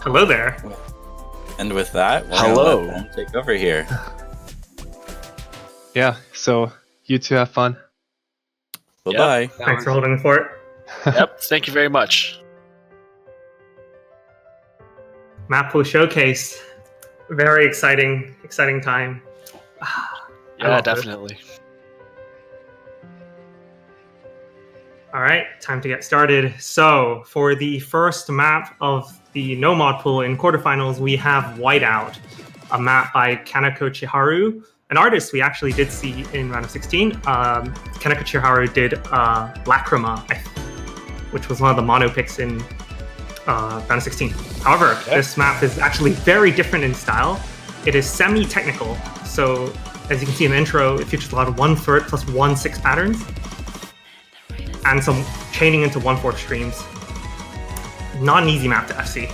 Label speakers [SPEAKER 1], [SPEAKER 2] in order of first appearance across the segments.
[SPEAKER 1] Hello there.
[SPEAKER 2] And with that, we're
[SPEAKER 3] Hello.
[SPEAKER 2] gonna let them take over here.
[SPEAKER 4] Yeah, so you two have fun.
[SPEAKER 2] Bye-bye.
[SPEAKER 1] Thanks for holding the fort.
[SPEAKER 3] Yep, thank you very much.
[SPEAKER 1] Map pool showcase. Very exciting time.
[SPEAKER 3] Yeah,
[SPEAKER 1] love this.
[SPEAKER 3] definitely.
[SPEAKER 1] All right, time to get started. So for the first map of the no mod pool in quarterfinals, we have Whiteout, a map by Kaneko Chiharu, an artist we actually did see in round of 16. Kaneko Chiharu did Lacrima, which was one of the mono picks in round of 16. However, this map is actually very different in style. It is semi-technical, so as you can see in the intro, it features a lot of 1/3 plus 1/6 patterns, and some chaining into 1/4 streams. Not an easy map to FC.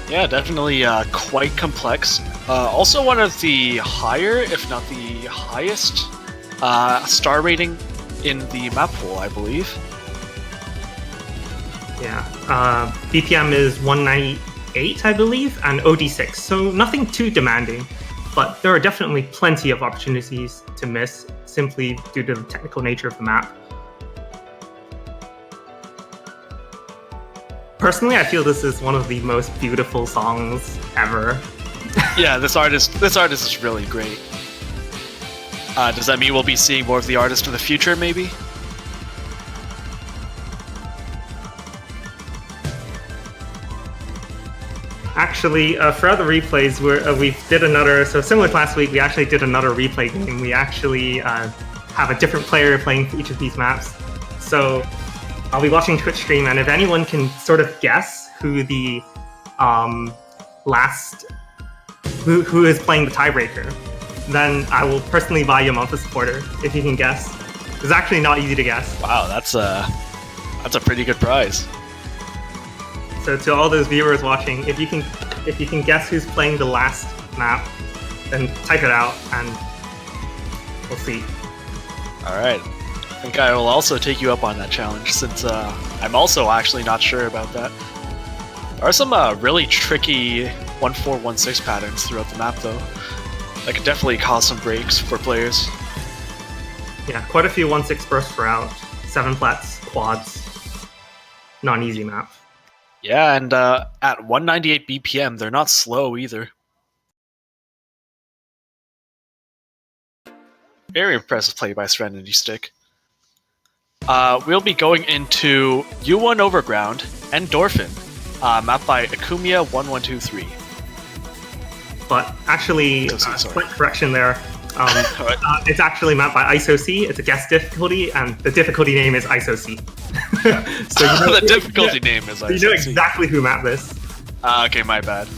[SPEAKER 3] Yeah, definitely quite complex. Also one of the higher, if not the highest, star rating in the map pool, I believe.
[SPEAKER 1] Yeah, BPM is 198, I believe, and OD6, so nothing too demanding, but there are definitely plenty of opportunities to miss simply due to the technical nature of the map. Personally, I feel this is one of the most beautiful songs ever.
[SPEAKER 3] Yeah, this artist is really great. Does that mean we'll be seeing more of the artist in the future, maybe?
[SPEAKER 1] Actually, throughout the replays, we did another, so similar to last week, we actually did another replay game. We actually have a different player playing for each of these maps. So I'll be watching Twitch stream, and if anyone can sort of guess who the who is playing the tiebreaker, then I will personally buy you a month of supporter if you can guess. It's actually not easy to guess.
[SPEAKER 3] Wow, that's a pretty good prize.
[SPEAKER 1] So to all those viewers watching, if you can guess who's playing the last map, then type it out and we'll see.
[SPEAKER 3] All right. I think I will also take you up on that challenge, since I'm also actually not sure about that. There are some really tricky 1/4-1/6 patterns throughout the map, though. That could definitely cause some breaks for players.
[SPEAKER 1] Yeah, quite a few 1/6 bursts per out, 7 flats, quads. Not an easy map.
[SPEAKER 3] Yeah, and at 198 BPM, they're not slow either. Very impressive play by Serenity Stick. We'll be going into U1 Overground, Endorphin, mapped by Akumiya1123.
[SPEAKER 1] But actually, quick correction there. It's actually mapped by ISOC. It's a guest difficulty, and the difficulty name is ISOC. So
[SPEAKER 3] the difficulty name is ISOC.
[SPEAKER 1] You know exactly who mapped this.
[SPEAKER 3] Okay, my bad.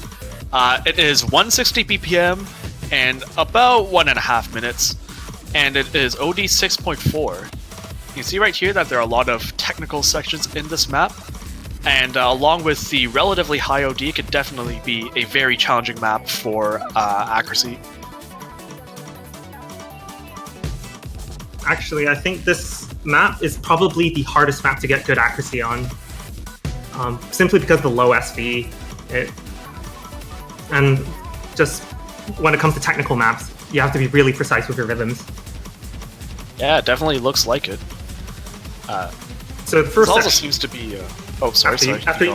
[SPEAKER 3] It is 160 BPM and about 1.5 minutes, and it is OD 6.4. You can see right here that there are a lot of technical sections in this map, and along with the relatively high OD, it could definitely be a very challenging map for accuracy.
[SPEAKER 1] Actually, I think this map is probably the hardest map to get good accuracy on, simply because of the low SV. And just when it comes to technical maps, you have to be really precise with your rhythms.
[SPEAKER 3] Yeah, it definitely looks like it.
[SPEAKER 1] So the first
[SPEAKER 3] also
[SPEAKER 1] section
[SPEAKER 3] seems to be. Oh, sorry.
[SPEAKER 1] After you.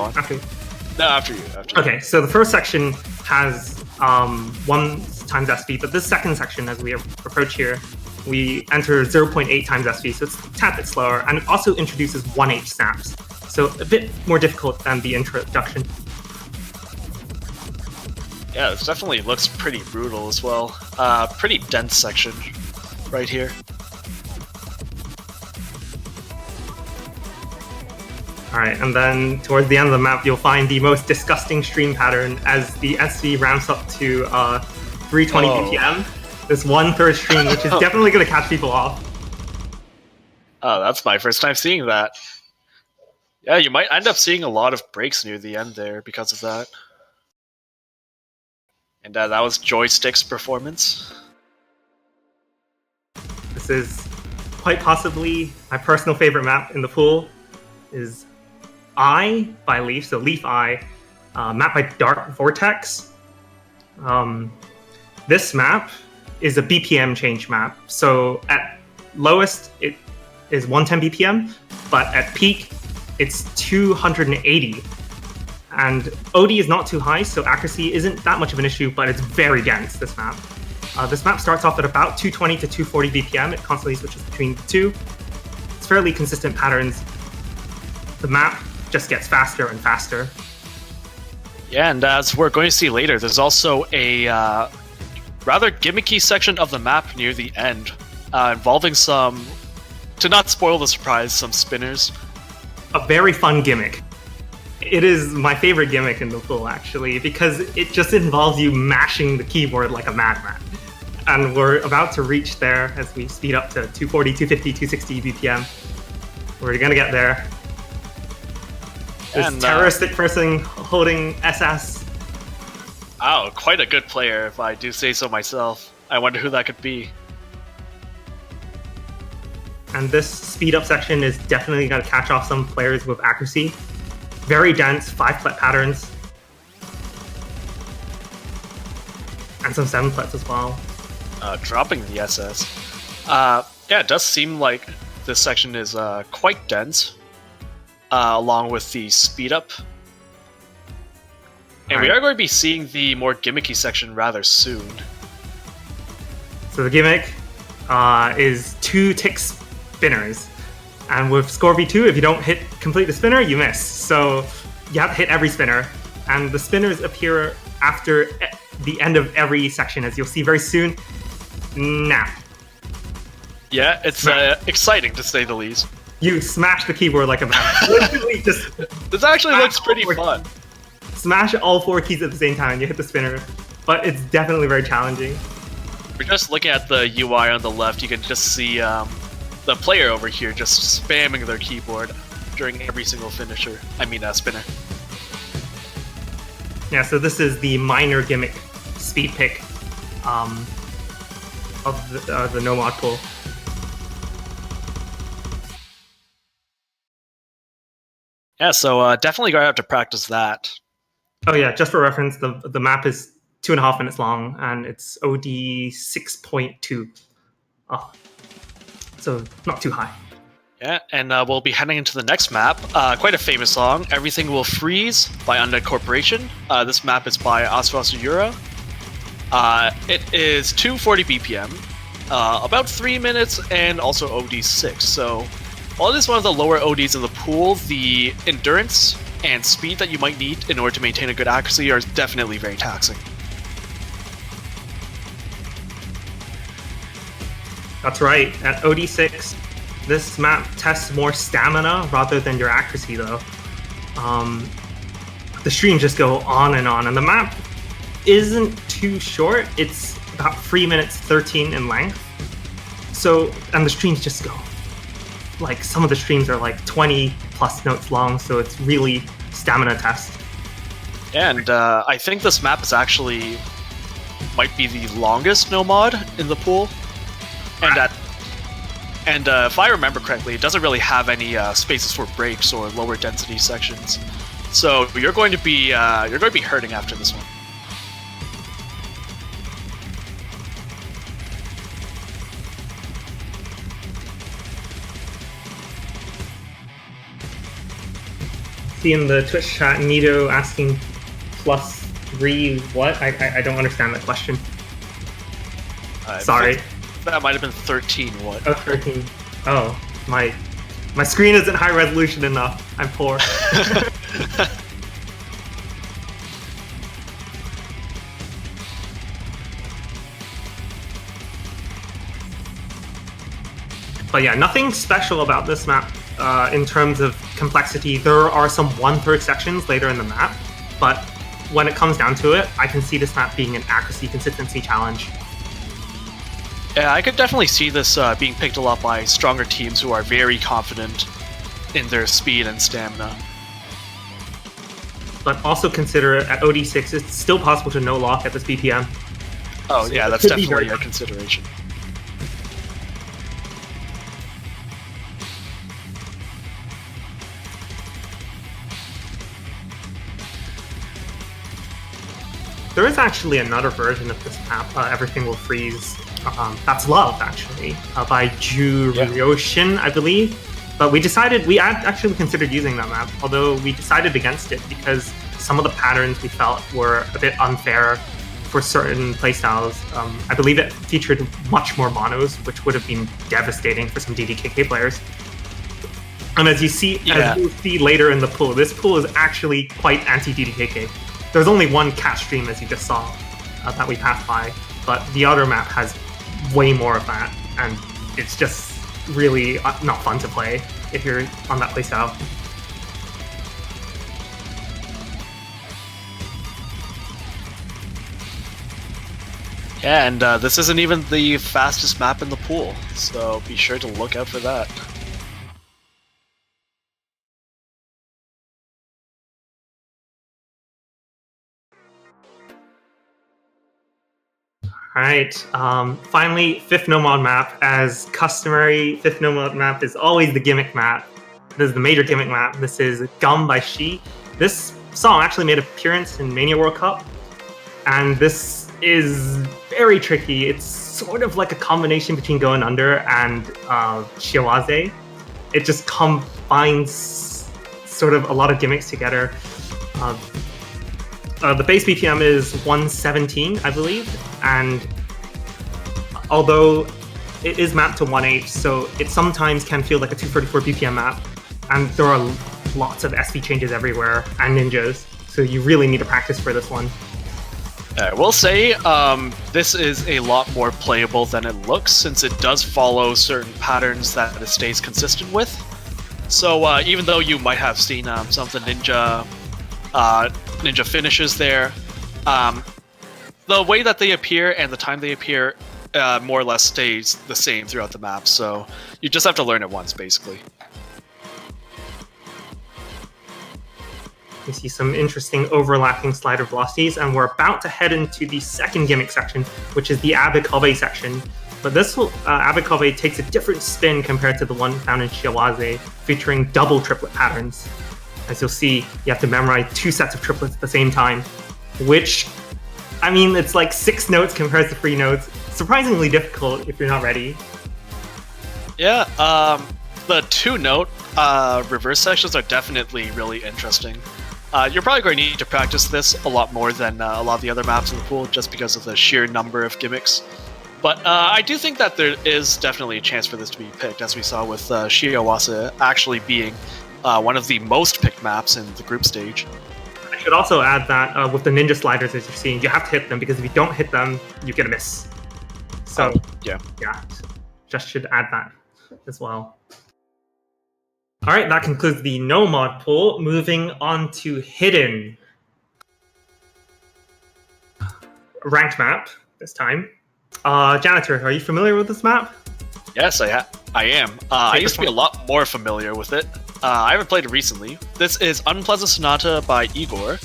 [SPEAKER 3] No, after you.
[SPEAKER 1] Okay, so the first section has 1 times SV, but this second section, as we approach here, we enter 0.8 times SV, so it's a tad bit slower, and it also introduces 1H snaps, so a bit more difficult than the introduction.
[SPEAKER 3] Yeah, this definitely looks pretty brutal as well. Pretty dense section right here.
[SPEAKER 1] Alright, and then towards the end of the map, you'll find the most disgusting stream pattern as the SV ramps up to 320 BPM. This 1/3 stream, which is definitely going to catch people off.
[SPEAKER 3] Oh, that's my first time seeing that. Yeah, you might end up seeing a lot of breaks near the end there because of that. And that was Joystick's performance.
[SPEAKER 1] This is quite possibly my personal favorite map in the pool. Is Eye by Leaf, so Leaf Eye. map by Dark Vortex. This map is a BPM change map. So at lowest, it is 110 BPM, but at peak, it's 280. And OD is not too high, so accuracy isn't that much of an issue, but it's very dense, this map. This map starts off at about 220 to 240 BPM. It constantly switches between the two. It's fairly consistent patterns. The map just gets faster and faster.
[SPEAKER 3] Yeah, and as we're going to see later, there's also a rather gimmicky section of the map near the end, involving some, to not spoil the surprise, some spinners.
[SPEAKER 1] A very fun gimmick. It is my favorite gimmick in the pool, actually, because it just involves you mashing the keyboard like a madman. And we're about to reach there as we speed up to 240, 250, 260 BPM. We're gonna get there. This terroristic person holding SS.
[SPEAKER 3] Oh, quite a good player, if I do say so myself. I wonder who that could be.
[SPEAKER 1] And this speed up section is definitely going to catch off some players with accuracy. Very dense, 5-plet patterns. And some 7-plets as well.
[SPEAKER 3] Dropping the SS. Yeah, it does seem like this section is quite dense, along with the speed up. And we are going to be seeing the more gimmicky section rather soon.
[SPEAKER 1] So the gimmick is 2 tick spinners. And with score v2, if you don't complete the spinner, you miss. So you have to hit every spinner. And the spinners appear after the end of every section, as you'll see very soon. Now.
[SPEAKER 3] Yeah, it's exciting to say the least.
[SPEAKER 1] You smash the keyboard like a man. Literally just.
[SPEAKER 3] This actually looks pretty fun.
[SPEAKER 1] Smash all 4 keys at the same time and you hit the spinner. But it's definitely very challenging.
[SPEAKER 3] We're just looking at the UI on the left. You can just see the player over here just spamming their keyboard during every single finisher. Spinner.
[SPEAKER 1] Yeah, so this is the minor gimmick speed pick of the no-mod pool.
[SPEAKER 3] Yeah, so definitely gonna have to practice that.
[SPEAKER 1] Oh yeah, just for reference, the map is 2.5 minutes long and it's OD 6.2. Oh, so not too high.
[SPEAKER 3] Yeah, and we'll be heading into the next map. Quite a famous song, Everything Will Freeze by Undead Corporation. This map is by Asura. It is 240 BPM, about 3 minutes, and also OD 6. So while it is one of the lower ODs in the pool, the endurance and speed that you might need in order to maintain a good accuracy are definitely very taxing.
[SPEAKER 1] That's right. At OD6, this map tests more stamina rather than your accuracy, though. The streams just go on, and the map isn't too short. It's about 3 minutes 13 in length. So, and the streams just go. Like, some of the streams are like 20 plus notes long, so it's really stamina test.
[SPEAKER 3] And I think this map is actually might be the longest no mod in the pool. And if I remember correctly, it doesn't really have any spaces for breaks or lower density sections. So you're going to be hurting after this one.
[SPEAKER 1] See in the Twitch chat, Nito asking +3 what? I don't understand that question. Sorry.
[SPEAKER 3] That might have been 13 what?
[SPEAKER 1] Oh, 13. Oh, my screen isn't high resolution enough. I'm poor. But yeah, nothing special about this map in terms of complexity. There are some 1/3 sections later in the map, but when it comes down to it, I can see this map being an accuracy consistency challenge.
[SPEAKER 3] Yeah, I could definitely see this being picked a lot by stronger teams who are very confident in their speed and stamina.
[SPEAKER 1] But also consider at OD6, it's still possible to no lock at this BPM.
[SPEAKER 3] Oh
[SPEAKER 1] So
[SPEAKER 3] yeah, that's definitely a consideration.
[SPEAKER 1] There is actually another version of this map, Everything Will Freeze. That's Love, actually, by Ju Ryoshin, I believe. But we actually considered using that map, although we decided against it because some of the patterns we felt were a bit unfair for certain playstyles. I believe it featured much more monos, which would have been devastating for some DDKK players. And as you'll see later in the pool, this pool is actually quite anti-DDKK. There's only one cat stream, as you just saw, that we passed by, but the other map has way more of that, and it's just really not fun to play if you're on that playstyle.
[SPEAKER 3] Yeah, and this isn't even the fastest map in the pool, so be sure to look out for that.
[SPEAKER 1] Alright, finally, fifth no-mod map. As customary, fifth no-mod map is always the gimmick map. This is the major gimmick map. This is Gum by She. This song actually made an appearance in Mania World Cup, and this is very tricky. It's sort of like a combination between Going Under and Shiawaze. It just combines sort of a lot of gimmicks together. The base BPM is 117, I believe, and although it is mapped to 1/8, so it sometimes can feel like a 234 BPM map, and there are lots of SV changes everywhere and ninjas, so you really need to practice for this one.
[SPEAKER 3] I will say, this is a lot more playable than it looks, since it does follow certain patterns that it stays consistent with. So even though you might have seen some of the ninja finishes there, the way that they appear and the time they appear more or less stays the same throughout the map, so you just have to learn it once, basically.
[SPEAKER 1] You see some interesting overlapping slider velocities, and we're about to head into the second gimmick section, which is the Abekobe section. But this Abekobe takes a different spin compared to the one found in Shiawaze, featuring double triplet patterns. As you'll see, you have to memorize 2 sets of triplets at the same time, which, I mean, it's like 6 notes compared to 3 notes. Surprisingly difficult if you're not ready.
[SPEAKER 3] Yeah, the 2-note reverse sections are definitely really interesting. You're probably going to need to practice this a lot more than a lot of the other maps in the pool, just because of the sheer number of gimmicks. But I do think that there is definitely a chance for this to be picked, as we saw with Shiawaze actually being one of the most picked maps in the group stage.
[SPEAKER 1] I should also add that with the ninja sliders, as you're seeing, you have to hit them, because if you don't hit them, you get a miss. So, yeah, just should add that as well. Alright, that concludes the no-mod pool. Moving on to Hidden. Ranked map, this time. Janitor, are you familiar with this map?
[SPEAKER 3] Yes, I am. I used to be a lot more familiar with it. I haven't played it recently. This is Unpleasant Sonata by Igor,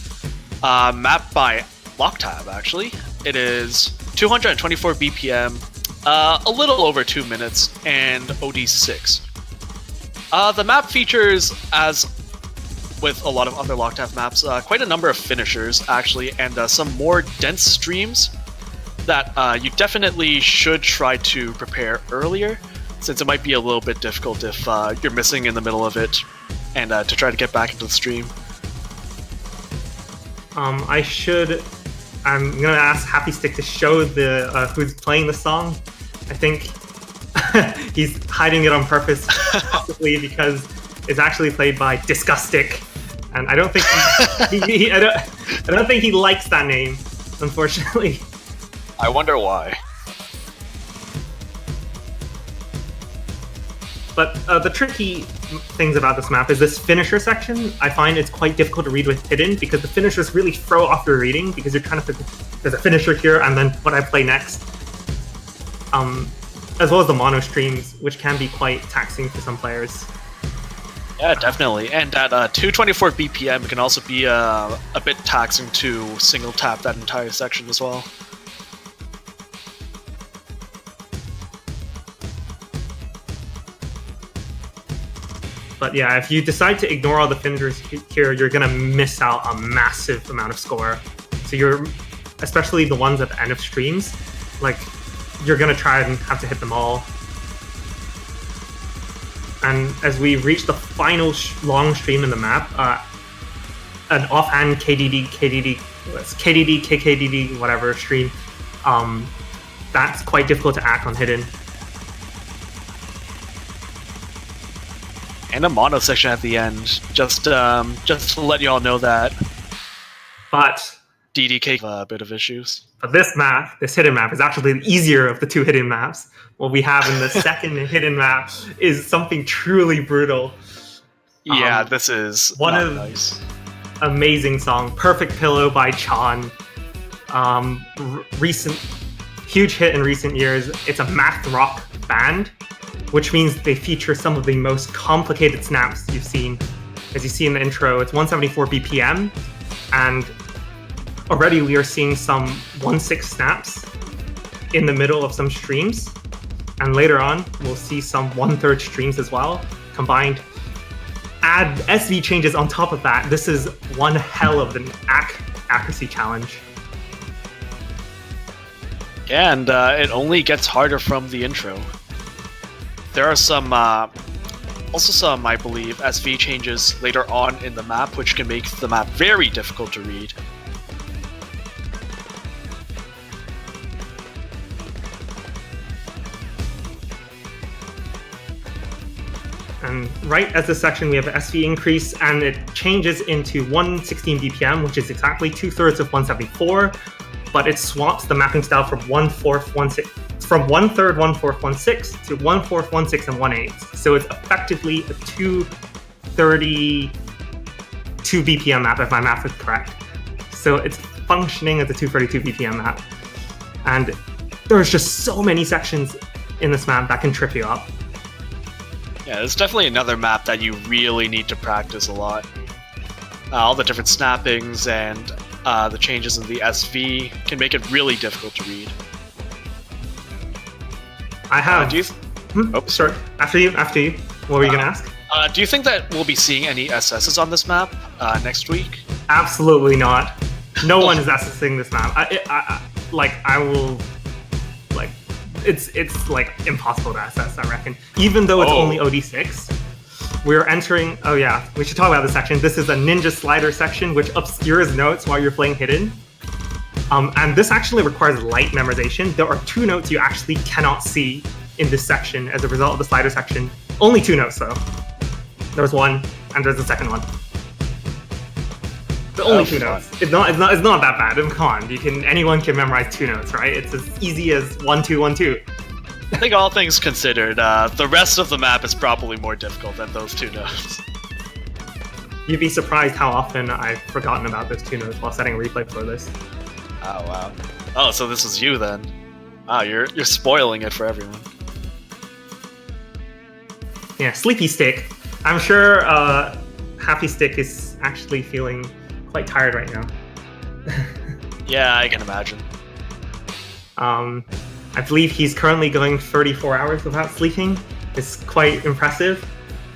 [SPEAKER 3] mapped by Locktab, actually. It is 224 BPM, a little over 2 minutes, and OD6. The map features, as with a lot of other Locktab maps, quite a number of finishers, actually, and some more dense streams that you definitely should try to prepare earlier, since it might be a little bit difficult if you're missing in the middle of it, and to try to get back into the stream.
[SPEAKER 1] I'm gonna ask Happy Stick to show the who's playing the song. I think he's hiding it on purpose, possibly because it's actually played by Disgustic, and I don't think I don't think he likes that name, unfortunately.
[SPEAKER 3] I wonder why.
[SPEAKER 1] But the tricky things about this map is this finisher section. I find it's quite difficult to read with Hidden, because the finishers really throw off your reading, because you're trying to think, there's a finisher here, and then what I play next. As well as the mono streams, which can be quite taxing for some players.
[SPEAKER 3] Yeah, definitely. And at 224 BPM, it can also be a bit taxing to single tap that entire section as well.
[SPEAKER 1] But yeah, if you decide to ignore all the finishers here, you're gonna miss out a massive amount of score. So especially the ones at the end of streams, like you're gonna try and have to hit them all. And as we reach the final long stream in the map, an offhand KDD, KKDD, whatever stream, that's quite difficult to act on hidden.
[SPEAKER 3] And a mono section at the end, just to let you all know that.
[SPEAKER 1] But
[SPEAKER 3] DDK a bit of issues.
[SPEAKER 1] But this map, this hidden map, is actually the easier of the two hidden maps. What we have in the second hidden map is something truly brutal.
[SPEAKER 3] Yeah, this is
[SPEAKER 1] one of
[SPEAKER 3] nice.
[SPEAKER 1] Amazing song, "Perfect Pillow" by Chan. Recent, huge hit in recent years. It's a math rock band, which means they feature some of the most complicated snaps you've seen. As you see in the intro, it's 174 BPM, and already we are seeing some 1/6 snaps in the middle of some streams, and later on we'll see some 1/3 streams as well combined. Add SV changes on top of that. This is one hell of an accuracy challenge.
[SPEAKER 3] Yeah, and it only gets harder from the intro. There are some, also some, I believe, SV changes later on in the map, which can make the map very difficult to read.
[SPEAKER 1] And right as this section, we have an SV increase, and it changes into 116 BPM, which is exactly 2/3 of 174, but it swaps the mapping style from 1/4, 1/6, from 1/3, 1/4, 1/6 to 1/4, 1/6, and 1/8. So it's effectively a 232 BPM map, if my math is correct. So it's functioning as a 232 BPM map. And there's just so many sections in this map that can trip you up.
[SPEAKER 3] Yeah, it's definitely another map that you really need to practice a lot. All the different snappings and the changes in the SV can make it really difficult to read.
[SPEAKER 1] I have.
[SPEAKER 3] Oh,
[SPEAKER 1] sorry. After you. What were you gonna ask?
[SPEAKER 3] Do you think that we'll be seeing any SSs on this map next week?
[SPEAKER 1] Absolutely not. No one is SSing this map. I will. Like, it's like impossible to SS, I reckon. Even though it's only OD6, we're entering. Oh yeah, we should talk about this section. This is a ninja slider section, which obscures notes while you're playing hidden. And this actually requires light memorization. There are 2 notes you actually cannot see in this section as a result of the slider section. Only 2 notes though. There's one, and there's the second one. The only 2 notes. It's not that bad. Come on, anyone can memorize 2 notes, right? It's as easy as 1 2 1 2.
[SPEAKER 3] I think all things considered, the rest of the map is probably more difficult than those 2 notes.
[SPEAKER 1] You'd be surprised how often I've forgotten about those 2 notes while setting a replay for this.
[SPEAKER 3] Oh wow. Oh, so this was you then. Wow, you're spoiling it for everyone.
[SPEAKER 1] Yeah, Sleepy Stick. I'm sure Happy Stick is actually feeling quite tired right now.
[SPEAKER 3] Yeah, I can imagine.
[SPEAKER 1] I believe he's currently going 34 hours without sleeping. It's quite impressive.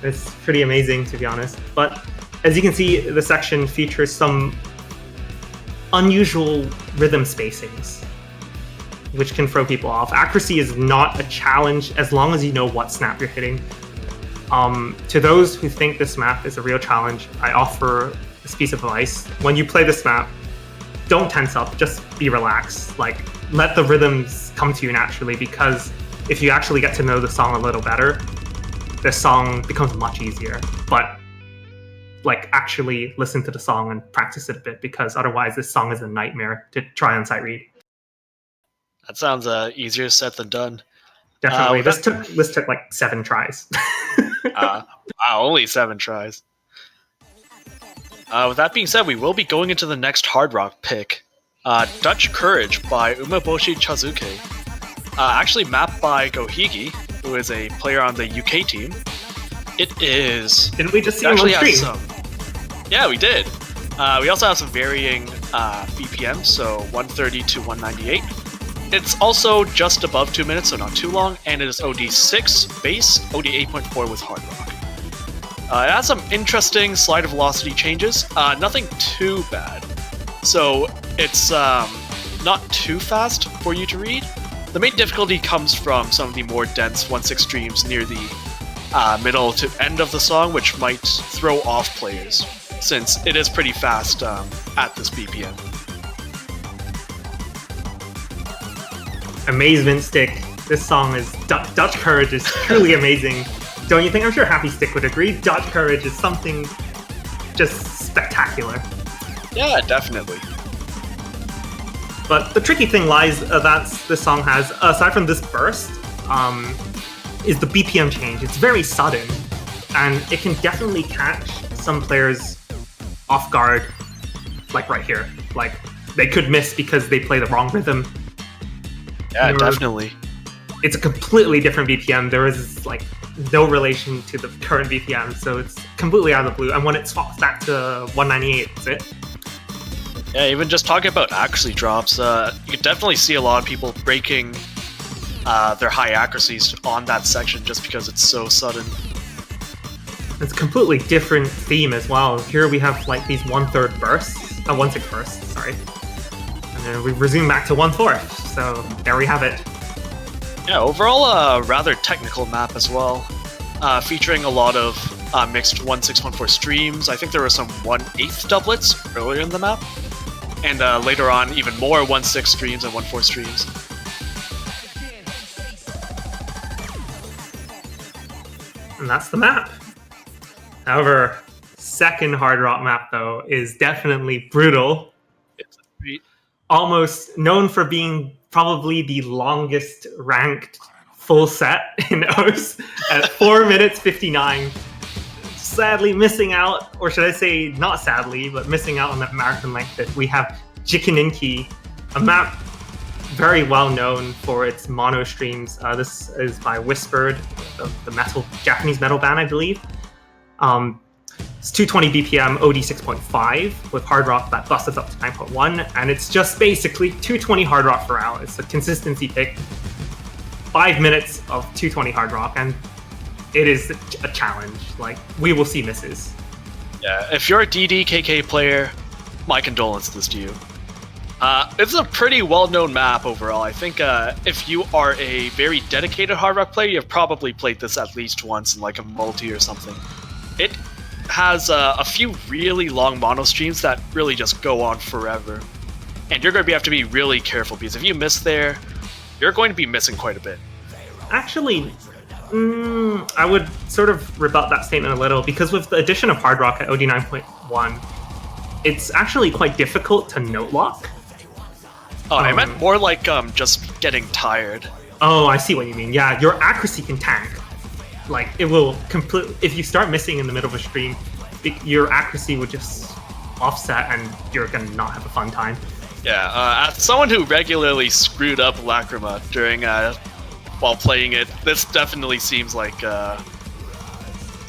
[SPEAKER 1] It's pretty amazing, to be honest. But as you can see, the section features some unusual rhythm spacings, which can throw people off. Accuracy is not a challenge as long as you know what snap you're hitting. To those who think this map is a real challenge, I offer this piece of advice. When you play this map, don't tense up, just be relaxed. Like, let the rhythms come to you naturally, because if you actually get to know the song a little better, the song becomes much easier. But like, actually listen to the song and practice it a bit, because otherwise this song is a nightmare to try on sight read.
[SPEAKER 3] That sounds easier said than done.
[SPEAKER 1] Definitely. This took like 7 tries.
[SPEAKER 3] Wow, only 7 tries. With that being said, we will be going into the next hard rock pick. Dutch Courage by Umeboshi Chazuke. Actually mapped by Gohigi, who is a player on the UK team. It is...
[SPEAKER 1] Didn't we just see him on stream?
[SPEAKER 3] Yeah, we did. We also have some varying BPM, so 130 to 198. It's also just above 2 minutes, so not too long, and it is OD6 bass, OD 8.4 with hard rock. It has some interesting slider velocity changes, nothing too bad. So it's not too fast for you to read. The main difficulty comes from some of the more dense 1/6 streams near the middle to end of the song, which might throw off players, since it is pretty fast at this BPM.
[SPEAKER 1] Amazement Stick. This song is Dutch Courage is truly amazing. Don't you think? I'm sure Happy Stick would agree. Dutch Courage is something just spectacular.
[SPEAKER 3] Yeah, definitely.
[SPEAKER 1] But the tricky thing lies that this song has, aside from this burst, is the BPM change. It's very sudden, and it can definitely catch some players off guard, like right here. Like, they could miss because they play the wrong rhythm.
[SPEAKER 3] Yeah, definitely.
[SPEAKER 1] It's a completely different BPM. There is like no relation to the current BPM, so it's completely out of the blue. And when it swaps back to 198, that's it.
[SPEAKER 3] Yeah, even just talking about accuracy drops, you can definitely see a lot of people breaking their high accuracies on that section just because it's so sudden.
[SPEAKER 1] It's a completely different theme as well. Here we have like these 1/3 bursts, 1/6 bursts, sorry. And then we resume back to 1/4. So there we have it.
[SPEAKER 3] Yeah, overall a rather technical map as well, featuring a lot of mixed 1/6, 1/4 streams. I think there were some 1/8 doublets earlier in the map, and later on even more 1/6 streams and 1/4 streams.
[SPEAKER 1] And that's the map. However, second Hard Rock map though is definitely brutal.
[SPEAKER 3] It's a treat.
[SPEAKER 1] Almost known for being probably the longest ranked full set in OS at 4 minutes 59. Sadly missing out, or should I say not sadly, but missing out on that marathon length that we have Jikininki, a map very well known for its mono streams. This is by Whispered, the Japanese metal band, I believe. It's 220 BPM, OD 6.5 with hard rock that busts up to 9.1, and it's just basically 220 hard rock per hour. It's a consistency pick. 5 minutes of 220 hard rock, and it is a challenge. Like, we will see misses.
[SPEAKER 3] Yeah, if you're a DDKK player, my condolences to you. It's a pretty well-known map overall. I think if you are a very dedicated hard rock player, you've probably played this at least once in like a multi or something. It has a few really long mono streams that really just go on forever. And you're going to have to be really careful, because if you miss there, you're going to be missing quite a bit.
[SPEAKER 1] Actually, I would sort of rebut that statement a little, because with the addition of hard rock at OD 9.1, it's actually quite difficult to note lock.
[SPEAKER 3] Oh, I meant more like just getting tired.
[SPEAKER 1] Oh, I see what you mean. Yeah, your accuracy can tank. Like, it will completely... If you start missing in the middle of a stream, your accuracy would just offset and you're going to not have a fun time.
[SPEAKER 3] Yeah, as someone who regularly screwed up Lacrima during while playing it, this definitely seems like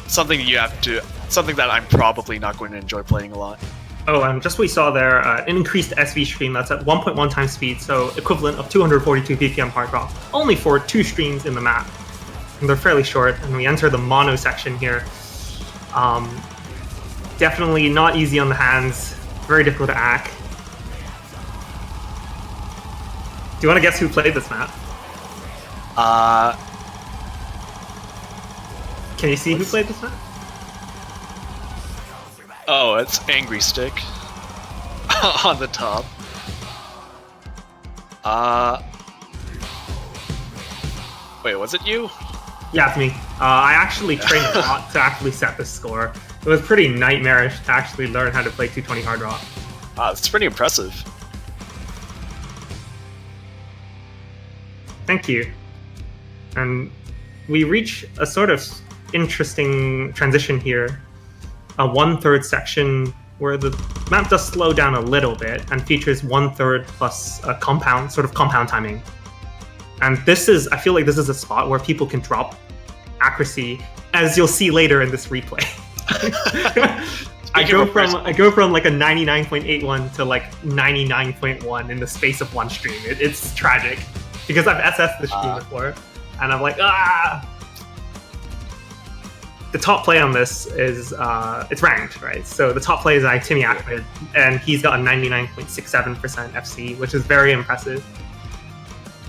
[SPEAKER 3] something that I'm probably not going to enjoy playing a lot.
[SPEAKER 1] Oh, and just what we saw there, an increased SV stream that's at 1.1 times speed, so equivalent of 242 BPM hard rock, only for 2 streams in the map. And they're fairly short, and we enter the mono section here. Definitely not easy on the hands, very difficult to hack. Do you want to guess who played this map? Can you see who played this map?
[SPEAKER 3] Oh, it's Angry Stick on the top. Wait, was it you?
[SPEAKER 1] Yeah, it's me. I actually trained a lot to actually set this score. It was pretty nightmarish to actually learn how to play 220 hard rock.
[SPEAKER 3] It's pretty impressive.
[SPEAKER 1] Thank you. And we reach a sort of interesting transition here. A 1/3 section where the map does slow down a little bit and features 1/3 plus a compound timing. And this is, I feel like this is a spot where people can drop accuracy, as you'll see later in this replay. I go from like a 99.81 to like 99.1 in the space of one stream. It's tragic, because I've SS'd the stream before, and I'm like, ah. the top play on this is it's ranked, right? So the top play is Timmy Ahmed, and he's got a 99.67% FC, which is very impressive.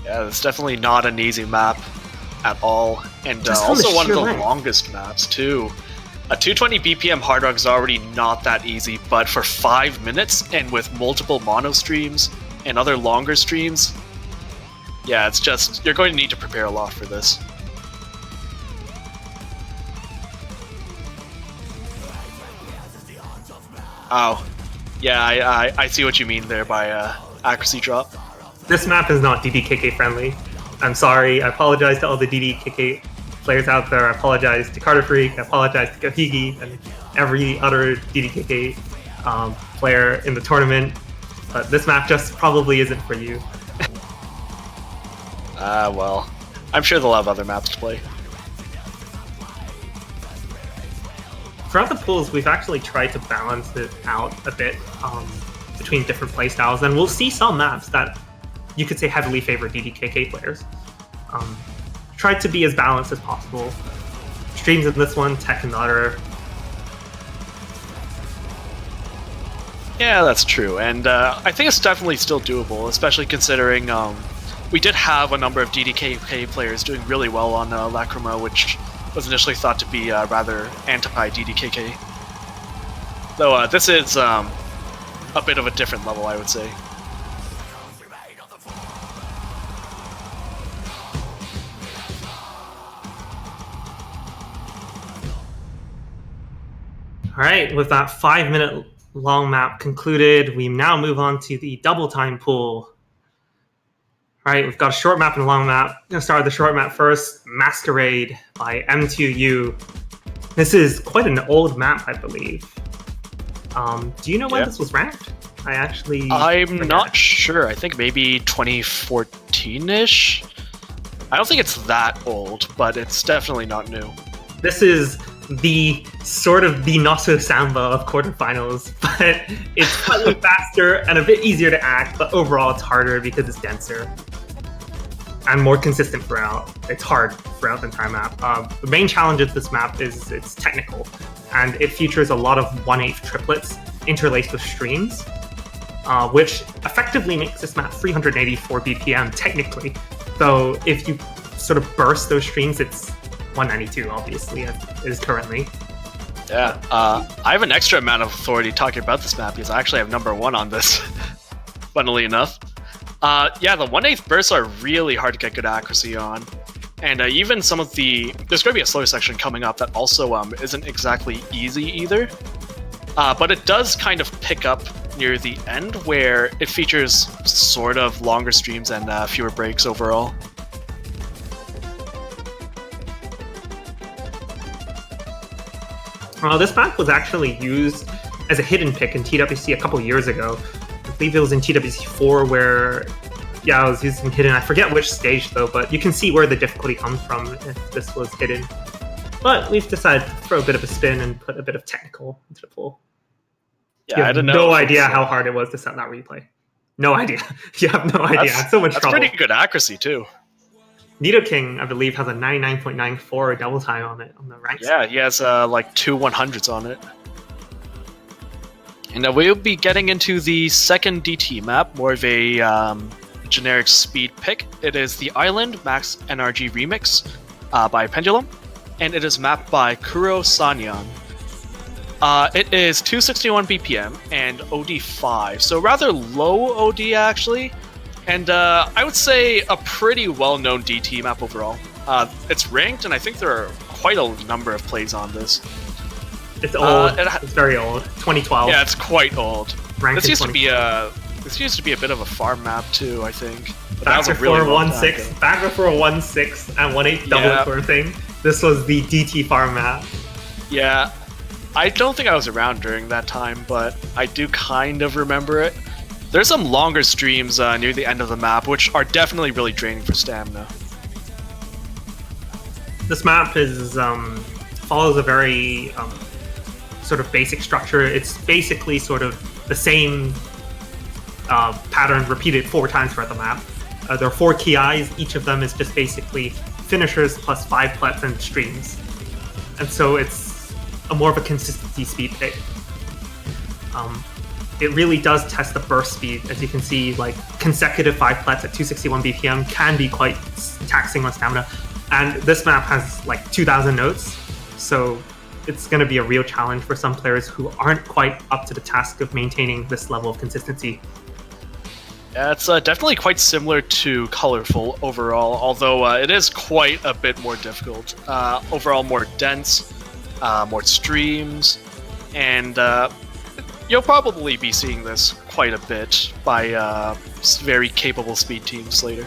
[SPEAKER 3] Yeah, it's definitely not an easy map at all, and also one of the longest maps too. A 220 BPM Hard Rock is already not that easy, but for 5 minutes and with multiple mono streams and other longer streams, yeah, it's just, you're going to need to prepare a lot for this. Oh, yeah, I see what you mean there by accuracy drop.
[SPEAKER 1] This map is not DDKK friendly. I'm sorry. I apologize to all the DDKK players out there. I apologize to Carter Freak. I apologize to Gahigi and every other DDKK player in the tournament. But this map just probably isn't for you.
[SPEAKER 3] Well, I'm sure they'll have other maps to play.
[SPEAKER 1] Throughout the pools, we've actually tried to balance it out a bit between different playstyles, and we'll see some maps that you could say heavily favor DDKK players. Tried to be as balanced as possible. Streams in this one, tech in the other.
[SPEAKER 3] Yeah, that's true, and I think it's definitely still doable, especially considering we did have a number of DDKK players doing really well on Lacrima, which was initially thought to be rather anti-DDKK. Though this is a bit of a different level, I would say.
[SPEAKER 1] Alright, with that 5-minute long map concluded, we now move on to the double time pool. Alright, we've got a short map and a long map. I'm going to start with the short map first. Masquerade by M2U. This is quite an old map, I believe. Do you know when this was ranked? I'm
[SPEAKER 3] not sure. I think maybe 2014-ish? I don't think it's that old, but it's definitely not new.
[SPEAKER 1] This is the sort of the Nosso Samba of quarterfinals, but it's slightly faster and a bit easier to act, but overall it's harder because it's denser and more consistent throughout. It's hard throughout the entire map. The main challenge of this map is it's technical, and it features a lot of 1/8 triplets interlaced with streams, which effectively makes this map 384 BPM technically. So if you sort of burst those streams, it's 192, obviously, as it is currently.
[SPEAKER 3] Yeah, I have an extra amount of authority talking about this map because I actually have number 1 on this, funnily enough. Yeah, the 1/8 bursts are really hard to get good accuracy on. And even some of the... There's going to be a slower section coming up that also isn't exactly easy either. But it does kind of pick up near the end where it features sort of longer streams and fewer breaks overall.
[SPEAKER 1] This map was actually used as a hidden pick in TWC a couple years ago. I believe it was in TWC 4 where, yeah, I was using hidden. I forget which stage though, but you can see where the difficulty comes from if this was hidden. But we've decided to throw a bit of a spin and put a bit of technical into the pool.
[SPEAKER 3] Yeah, I don't know.
[SPEAKER 1] No idea how hard it was to set that replay. No idea. You have no idea. I had so much trouble.
[SPEAKER 3] That's pretty good accuracy too.
[SPEAKER 1] Nidoking, I believe, has a 99.94 double time on it on the rank.
[SPEAKER 3] Yeah, he has like 2 100s on it. And we'll be getting into the second DT map, more of a generic speed pick. It is the Island Max NRG Remix by Pendulum, and it is mapped by Kuro Sanyan. It is 261 BPM and OD 5, so rather low OD actually. And I would say a pretty well-known DT map overall. It's ranked, and I think there are quite a number of plays on this.
[SPEAKER 1] It's old. It's very old. 2012.
[SPEAKER 3] Yeah, it's quite old.
[SPEAKER 1] Ranked
[SPEAKER 3] this used to be a bit of a farm map too, I think. But
[SPEAKER 1] back before 1.6, back before 1.6 and 1.8 double sort of thing. This was the DT farm map.
[SPEAKER 3] Yeah, I don't think I was around during that time, but I do kind of remember it. There's some longer streams near the end of the map, which are definitely really draining for stamina.
[SPEAKER 1] This map is follows a very sort of basic structure. It's basically sort of the same pattern repeated 4 times throughout the map. There are 4 key eyes. Each of them is just basically finishers plus 5 plets and streams. and so it's more of a consistency speed pick. It really does test the burst speed. As you can see, like consecutive 5 plets at 261 BPM can be quite taxing on stamina. And this map has like 2,000 notes, so it's going to be a real challenge for some players who aren't quite up to the task of maintaining this level of consistency.
[SPEAKER 3] Yeah, it's definitely quite similar to Colorful overall, although it is quite a bit more difficult. Overall more dense, more streams, and you'll probably be seeing this quite a bit by very capable speed teams later.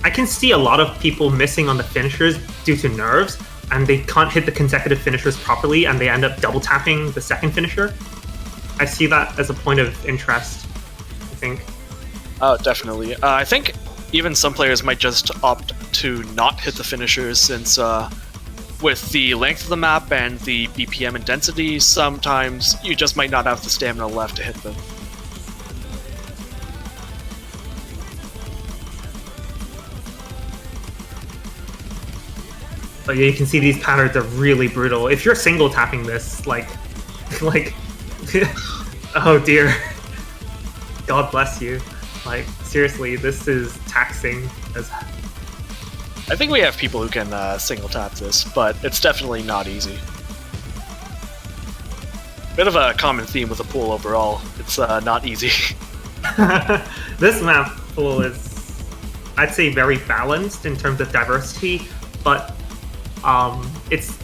[SPEAKER 1] I can see a lot of people missing on the finishers due to nerves, and they can't hit the consecutive finishers properly, and they end up double tapping the second finisher. I see that as a point of interest, I think.
[SPEAKER 3] Oh, definitely. I think even some players might just opt to not hit the finishers, since with the length of the map and the BPM and density, sometimes you just might not have the stamina left to hit them.
[SPEAKER 1] But yeah, you can see these patterns are really brutal. If you're single tapping this, like, oh dear, God bless you. Like, seriously, this is taxing.
[SPEAKER 3] I think we have people who can single tap this, but it's definitely not easy. Bit of a common theme with the pool overall. It's not easy.
[SPEAKER 1] This map pool is, I'd say, very balanced in terms of diversity, but it's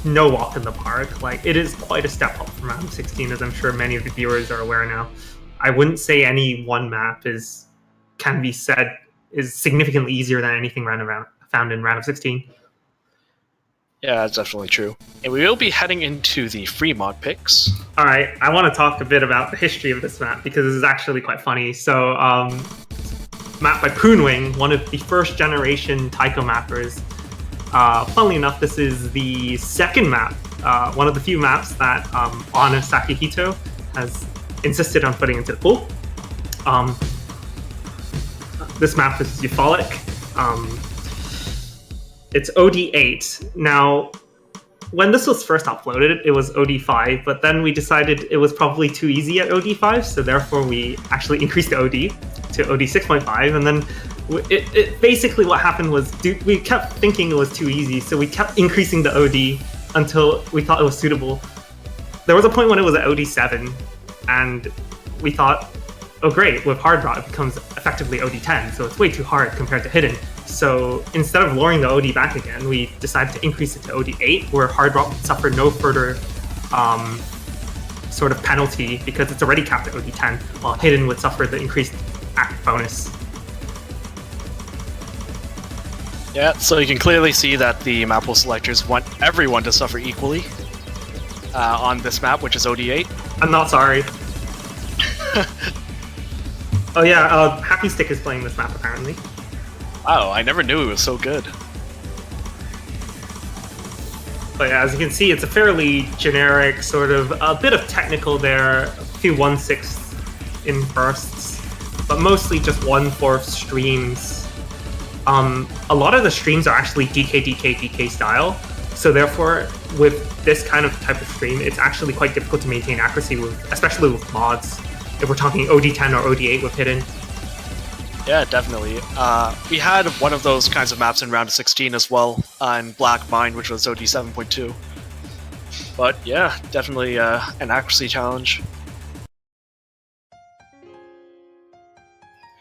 [SPEAKER 1] no walk in the park. Like, it is quite a step up from round of 16, as I'm sure many of the viewers are aware now. I wouldn't say any one map can be said is significantly easier than anything found in round of 16.
[SPEAKER 3] Yeah, that's definitely true. And we will be heading into the free mod picks.
[SPEAKER 1] All right, I want to talk a bit about the history of this map, because this is actually quite funny. So, map by Poonwing, one of the first generation taiko mappers. Funnily enough, this is the second map, one of the few maps that Ana Sakihito has insisted on putting into the pool. This map is euphoric. It's OD8. Now, when this was first uploaded, it was OD5, but then we decided it was probably too easy at OD5, so therefore we actually increased the OD to OD6.5, and then it basically what happened was we kept thinking it was too easy, so we kept increasing the OD until we thought it was suitable. There was a point when it was at OD7, and we thought, oh great, with Hard Rock it becomes effectively OD10, so it's way too hard compared to Hidden. So instead of lowering the OD back again, we decided to increase it to OD8, where Hard Rock would suffer no further sort of penalty because it's already capped at OD10, while Hidden would suffer the increased act bonus.
[SPEAKER 3] Yeah, so you can clearly see that the map pool selectors want everyone to suffer equally on this map, which is OD8.
[SPEAKER 1] I'm not sorry. Oh yeah, Happy Stick is playing this map apparently.
[SPEAKER 3] Wow, I never knew it was so good.
[SPEAKER 1] But yeah, as you can see, it's a fairly generic sort of, a bit of technical there, a few 1/6 in bursts, but mostly just 1/4 streams. A lot of the streams are actually DK style, so therefore with this kind of type of stream, it's actually quite difficult to maintain accuracy with, especially with mods. If we're talking OD10 or OD8 with Hidden.
[SPEAKER 3] Yeah, definitely. We had one of those kinds of maps in round of 16 as well, in Black Mine, which was OD 7.2. But yeah, definitely an accuracy challenge.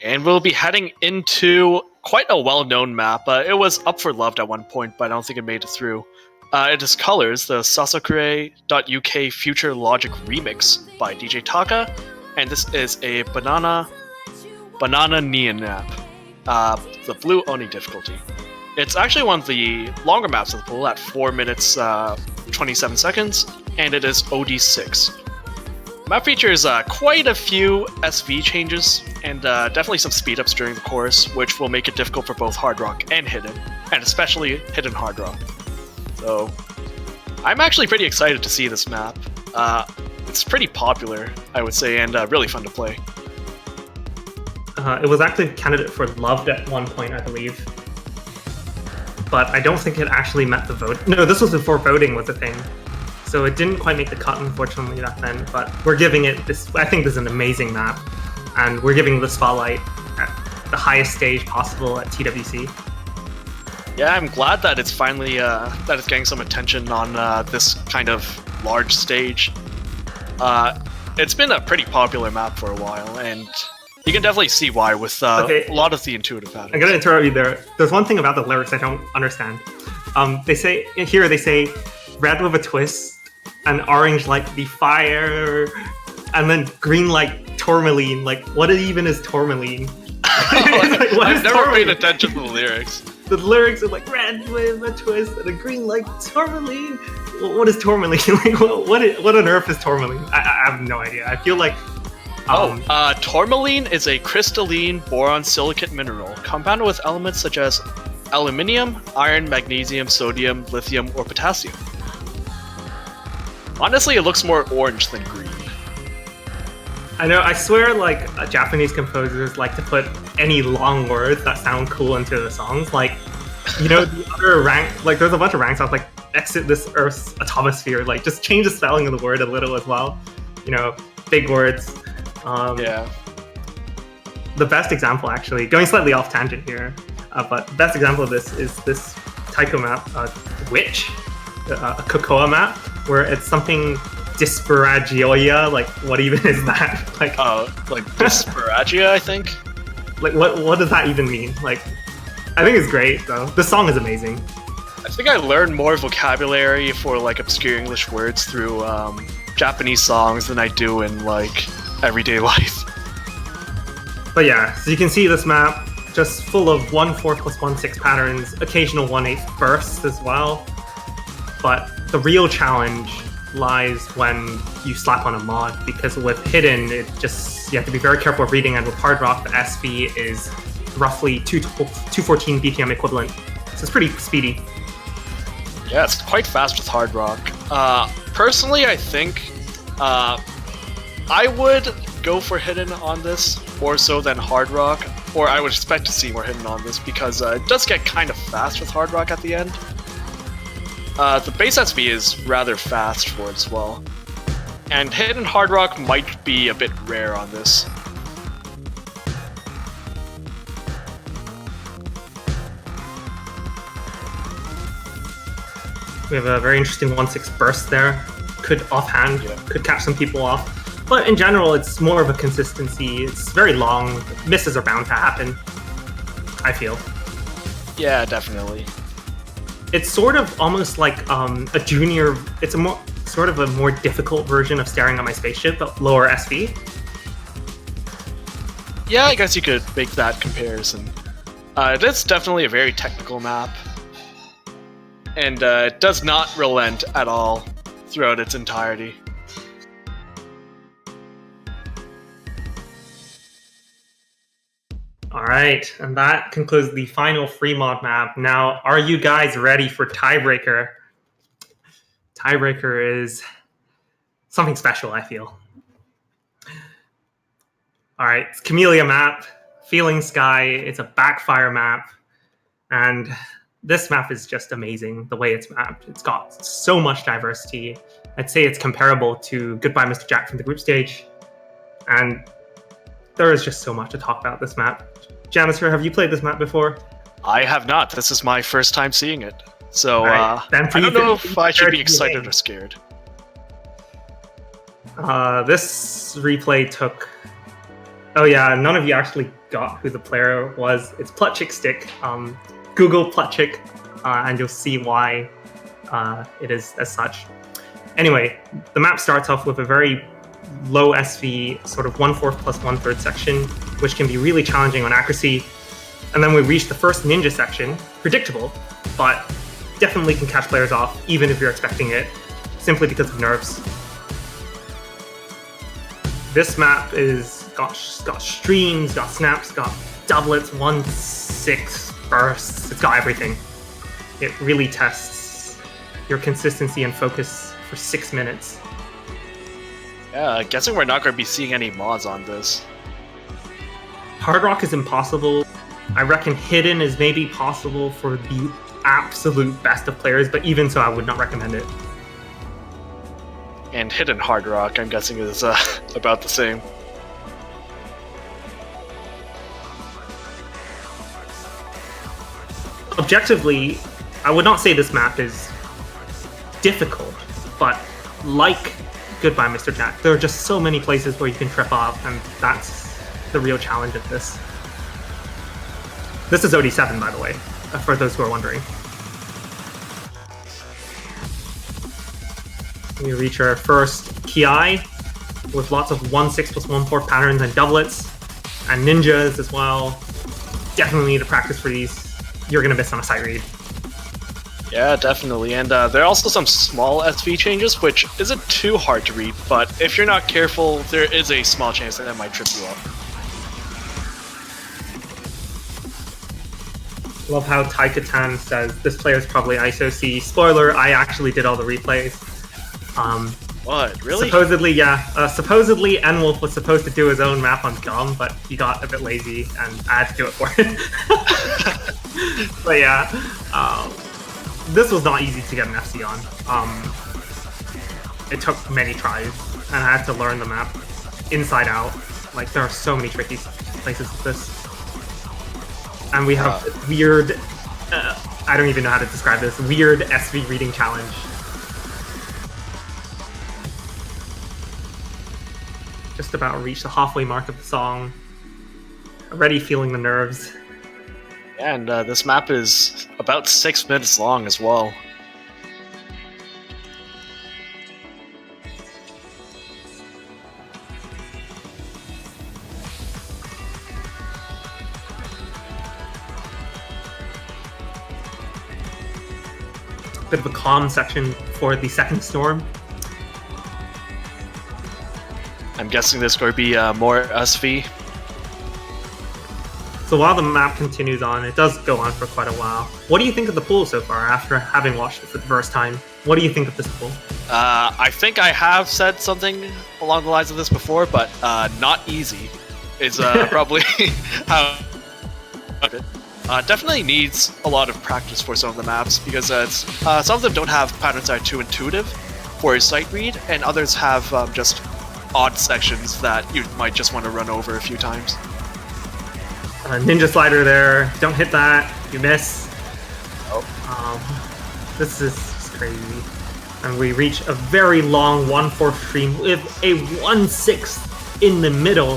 [SPEAKER 3] And we'll be heading into quite a well-known map. It was up for Loved at one point, but I don't think it made it through. It is Colors, the Sasakure.uk Future Logic remix by DJ Taka, and this is a Banana Neon map, the blue Oni difficulty. It's actually one of the longer maps of the pool at 4 minutes 27 seconds, and it is OD6. Map features quite a few SV changes, and definitely some speed ups during the course, which will make it difficult for both Hard Rock and Hidden, and especially Hidden Hard Rock. So, I'm actually pretty excited to see this map. It's pretty popular, I would say, and really fun to play.
[SPEAKER 1] It was actually a candidate for Loved at one point, I believe. But I don't think it actually met the vote. No, this was before voting was a thing. So it didn't quite make the cut, unfortunately, back then. But we're giving it this. I think this is an amazing map. And we're giving the spotlight at the highest stage possible at TWC.
[SPEAKER 3] Yeah, I'm glad that it's finally that it's getting some attention on this kind of large stage. It's been a pretty popular map for a while, and you can definitely see why with a lot of the intuitive patterns.
[SPEAKER 1] I'm gonna interrupt you there. There's one thing about the lyrics I don't understand. They say red with a twist, and orange like the fire, and then green like tourmaline. Like, what even is tourmaline? Like,
[SPEAKER 3] I've never paid attention to the lyrics.
[SPEAKER 1] The lyrics are like red with a twist and a green like tourmaline. What is tourmaline? Like, what on earth is tourmaline? I have no idea. I feel like
[SPEAKER 3] tourmaline is a crystalline boron silicate mineral compounded with elements such as aluminium, iron, magnesium, sodium, lithium, or potassium. Honestly, it looks more orange than green.
[SPEAKER 1] I know, I swear, like, Japanese composers like to put any long words that sound cool into the songs. Like, you know, the other rank, like, there's a bunch of rank songs, like, exit this Earth's atomosphere. Like, just change the spelling of the word a little as well. You know, big words.
[SPEAKER 3] Yeah.
[SPEAKER 1] The best example, actually, going slightly off tangent here, but the best example of this is this taiko map, Witch, a Cocoa map, where it's something Disparagioia, like what even is that? Like
[SPEAKER 3] Disparagia, I think.
[SPEAKER 1] Like what does that even mean? Like, I think it's great though. The song is amazing.
[SPEAKER 3] I think I learned more vocabulary for like obscure English words through Japanese songs than I do in like everyday life.
[SPEAKER 1] But yeah, so you can see this map just full of 1/4 plus 1/6 patterns, occasional 1/8 bursts as well. But the real challenge lies when you slap on a mod, because with Hidden, you have to be very careful reading, and with Hard Rock, the SV is roughly 214 BPM equivalent, so it's pretty speedy.
[SPEAKER 3] Yeah, it's quite fast with Hard Rock. Personally, I think I would go for Hidden on this more so than Hard Rock, or I would expect to see more Hidden on this, because it does get kind of fast with Hard Rock at the end. The base SV is rather fast for it as well. And Hidden Hard Rock might be a bit rare on this.
[SPEAKER 1] We have a very interesting 1/6 burst there. Could catch some people off. But in general, it's more of a consistency. It's very long. Misses are bound to happen, I feel.
[SPEAKER 3] Yeah, definitely.
[SPEAKER 1] It's sort of almost like a junior. It's a more difficult version of Staring at My Spaceship, but lower SV.
[SPEAKER 3] Yeah, I guess you could make that comparison. It is definitely a very technical map, and it does not relent at all throughout its entirety.
[SPEAKER 1] Alright, and that concludes the final free mod map. Now, are you guys ready for Tiebreaker? Tiebreaker is something special, I feel. Alright, it's Camellia map, Feeling Sky, it's a backfire map, and this map is just amazing, the way it's mapped. It's got so much diversity. I'd say it's comparable to Goodbye Mr. Jack from the group stage, and there is just so much to talk about this map. Janitor, have you played this map before?
[SPEAKER 3] I have not. This is my first time seeing it. So
[SPEAKER 1] right.
[SPEAKER 3] I don't know if I should be excited or scared.
[SPEAKER 1] This replay took... Oh yeah, none of you actually got who the player was. It's Plutchik Stick. Google Plutchik, and you'll see why it is as such. Anyway, the map starts off with a very low SV, sort of 1/4 plus 1/3 section, which can be really challenging on accuracy. And then we reach the first ninja section, predictable, but definitely can catch players off, even if you're expecting it, simply because of nerves. This map is got streams, got snaps, got doublets, 1/6 bursts. It's got everything. It really tests your consistency and focus for 6 minutes.
[SPEAKER 3] Yeah, guessing we're not going to be seeing any mods on this.
[SPEAKER 1] Hard Rock is impossible. I reckon Hidden is maybe possible for the absolute best of players, but even so, I would not recommend it.
[SPEAKER 3] And Hidden Hard Rock, I'm guessing, is about the same.
[SPEAKER 1] Objectively, I would not say this map is difficult, but like Goodbye Mr. Jack, there are just so many places where you can trip up, and that's the real challenge of this. This is OD7, by the way, for those who are wondering. We reach our first Ki with lots of 1-6 plus 1-4 patterns and doublets, and ninjas as well. Definitely need to practice for these. You're going to miss on a sight read.
[SPEAKER 3] Yeah, definitely. And there are also some small SV changes, which isn't too hard to read, but if you're not careful, there is a small chance that it might trip you up.
[SPEAKER 1] Love how Taiko says this player is probably ISO-C. Spoiler, I actually did all the replays.
[SPEAKER 3] What? Really?
[SPEAKER 1] Supposedly, yeah. Supposedly, N-Wolf was supposed to do his own map on Gum, but he got a bit lazy, and I had to do it for him. But yeah, this was not easy to get an FC on. It took many tries, and I had to learn the map inside out. Like, there are so many tricky places with this. And we have this weird, I don't even know how to describe this, weird SV reading challenge. Just about reached the halfway mark of the song. Already feeling the nerves.
[SPEAKER 3] Yeah, and this map is about 6 minutes long as well.
[SPEAKER 1] Bit of a calm section for the second storm.
[SPEAKER 3] I'm guessing there's going to be more SV.
[SPEAKER 1] So while the map continues on, it does go on for quite a while. What do you think of the pool so far after having watched it for the first time? What do you think of this pool?
[SPEAKER 3] I think I have said something along the lines of this before, but not easy is probably how definitely needs a lot of practice for some of the maps, because some of them don't have patterns that are too intuitive for a sight read, and others have just odd sections that you might just want to run over a few times.
[SPEAKER 1] Ninja slider there. Don't hit that. You miss.
[SPEAKER 3] Oh.
[SPEAKER 1] This is crazy. And we reach a very long 1-4 stream with a 1-6 in the middle,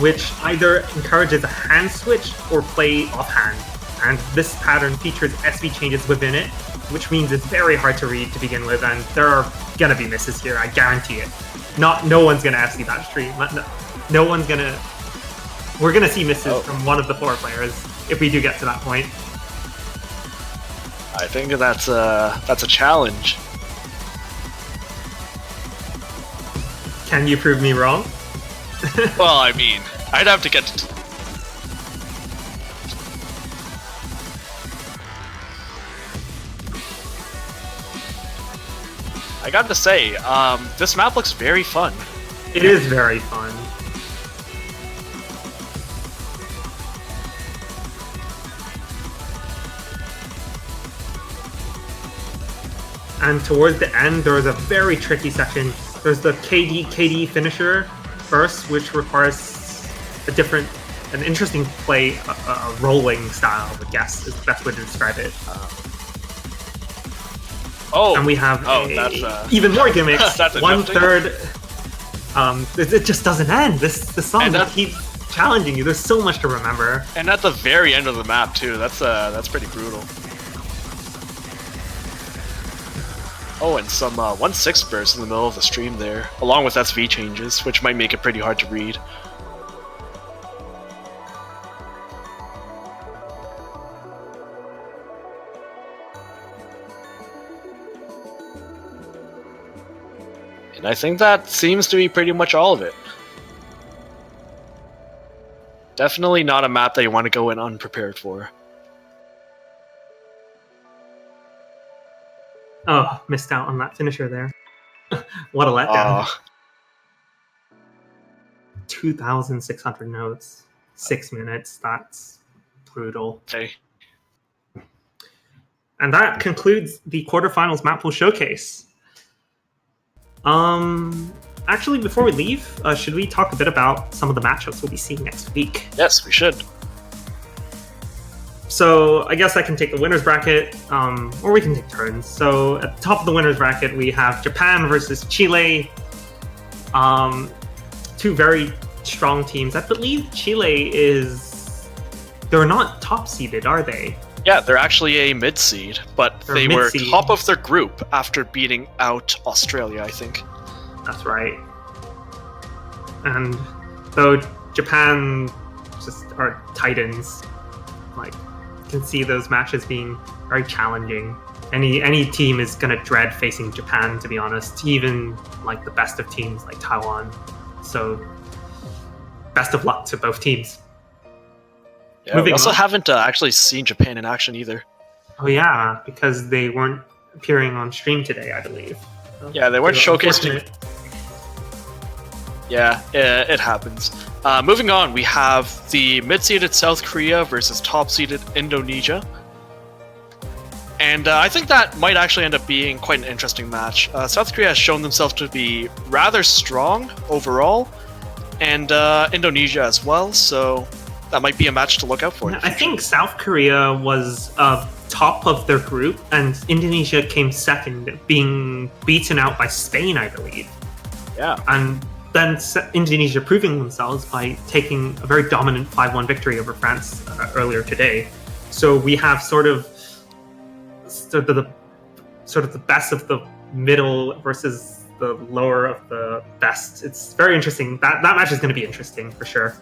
[SPEAKER 1] which either encourages a hand switch or play offhand. And this pattern features SV changes within it, which means it's very hard to read to begin with, and there are gonna be misses here, I guarantee it. No one's gonna FC that stream. No one's gonna. We're gonna see misses from one of the 4 players if we do get to that point.
[SPEAKER 3] I think that's a challenge.
[SPEAKER 1] Can you prove me wrong?
[SPEAKER 3] Well, I mean, I'd have to get to... I got to say, this map looks very fun.
[SPEAKER 1] It is very fun. And towards the end, there's a very tricky section. There's the KD finisher first, which requires an interesting play, a rolling style, I guess is the best way to describe it. And we have even more gimmicks.
[SPEAKER 3] That's
[SPEAKER 1] 1/3. It just doesn't end. This song keeps challenging you. There's so much to remember.
[SPEAKER 3] And at the very end of the map too. That's pretty brutal. Oh, and some 1-6 bursts in the middle of the stream there, along with SV changes, which might make it pretty hard to read. And I think that seems to be pretty much all of it. Definitely not a map that you want to go in unprepared for.
[SPEAKER 1] Oh, missed out on that finisher there. What a letdown. 2,600 notes. 6 minutes. That's brutal.
[SPEAKER 3] Okay.
[SPEAKER 1] And that concludes the quarterfinals map pool showcase. Actually, before we leave, should we talk a bit about some of the matchups we'll be seeing next week?
[SPEAKER 3] Yes, we should.
[SPEAKER 1] So I guess I can take the winners bracket, or we can take turns. So at the top of the winners bracket, we have Japan versus Chile. Two very strong teams. I believe Chile they're not top seeded, are they?
[SPEAKER 3] Yeah, they're actually a mid-seed, but they were top of their group after beating out Australia, I think.
[SPEAKER 1] That's right. And though Japan just are titans, like, you can see those matches being very challenging. Any team is gonna dread facing Japan, to be honest. Even like the best of teams like Taiwan. So best of luck to both teams.
[SPEAKER 3] Yeah, we also haven't actually seen Japan in action either.
[SPEAKER 1] Oh yeah, because they weren't appearing on stream today, I believe. So
[SPEAKER 3] yeah, they weren't showcased. Yeah, it happens. Moving on, we have the mid-seeded South Korea versus top-seeded Indonesia. And I think that might actually end up being quite an interesting match. South Korea has shown themselves to be rather strong overall, and Indonesia as well, so that might be a match to look out for.
[SPEAKER 1] I think South Korea was top of their group, and Indonesia came second, being beaten out by Spain, I believe.
[SPEAKER 3] Yeah.
[SPEAKER 1] And then Indonesia proving themselves by taking a very dominant 5-1 victory over France earlier today. So we have sort of the best of the middle versus the lower of the best. It's very interesting. That match is going to be interesting for sure.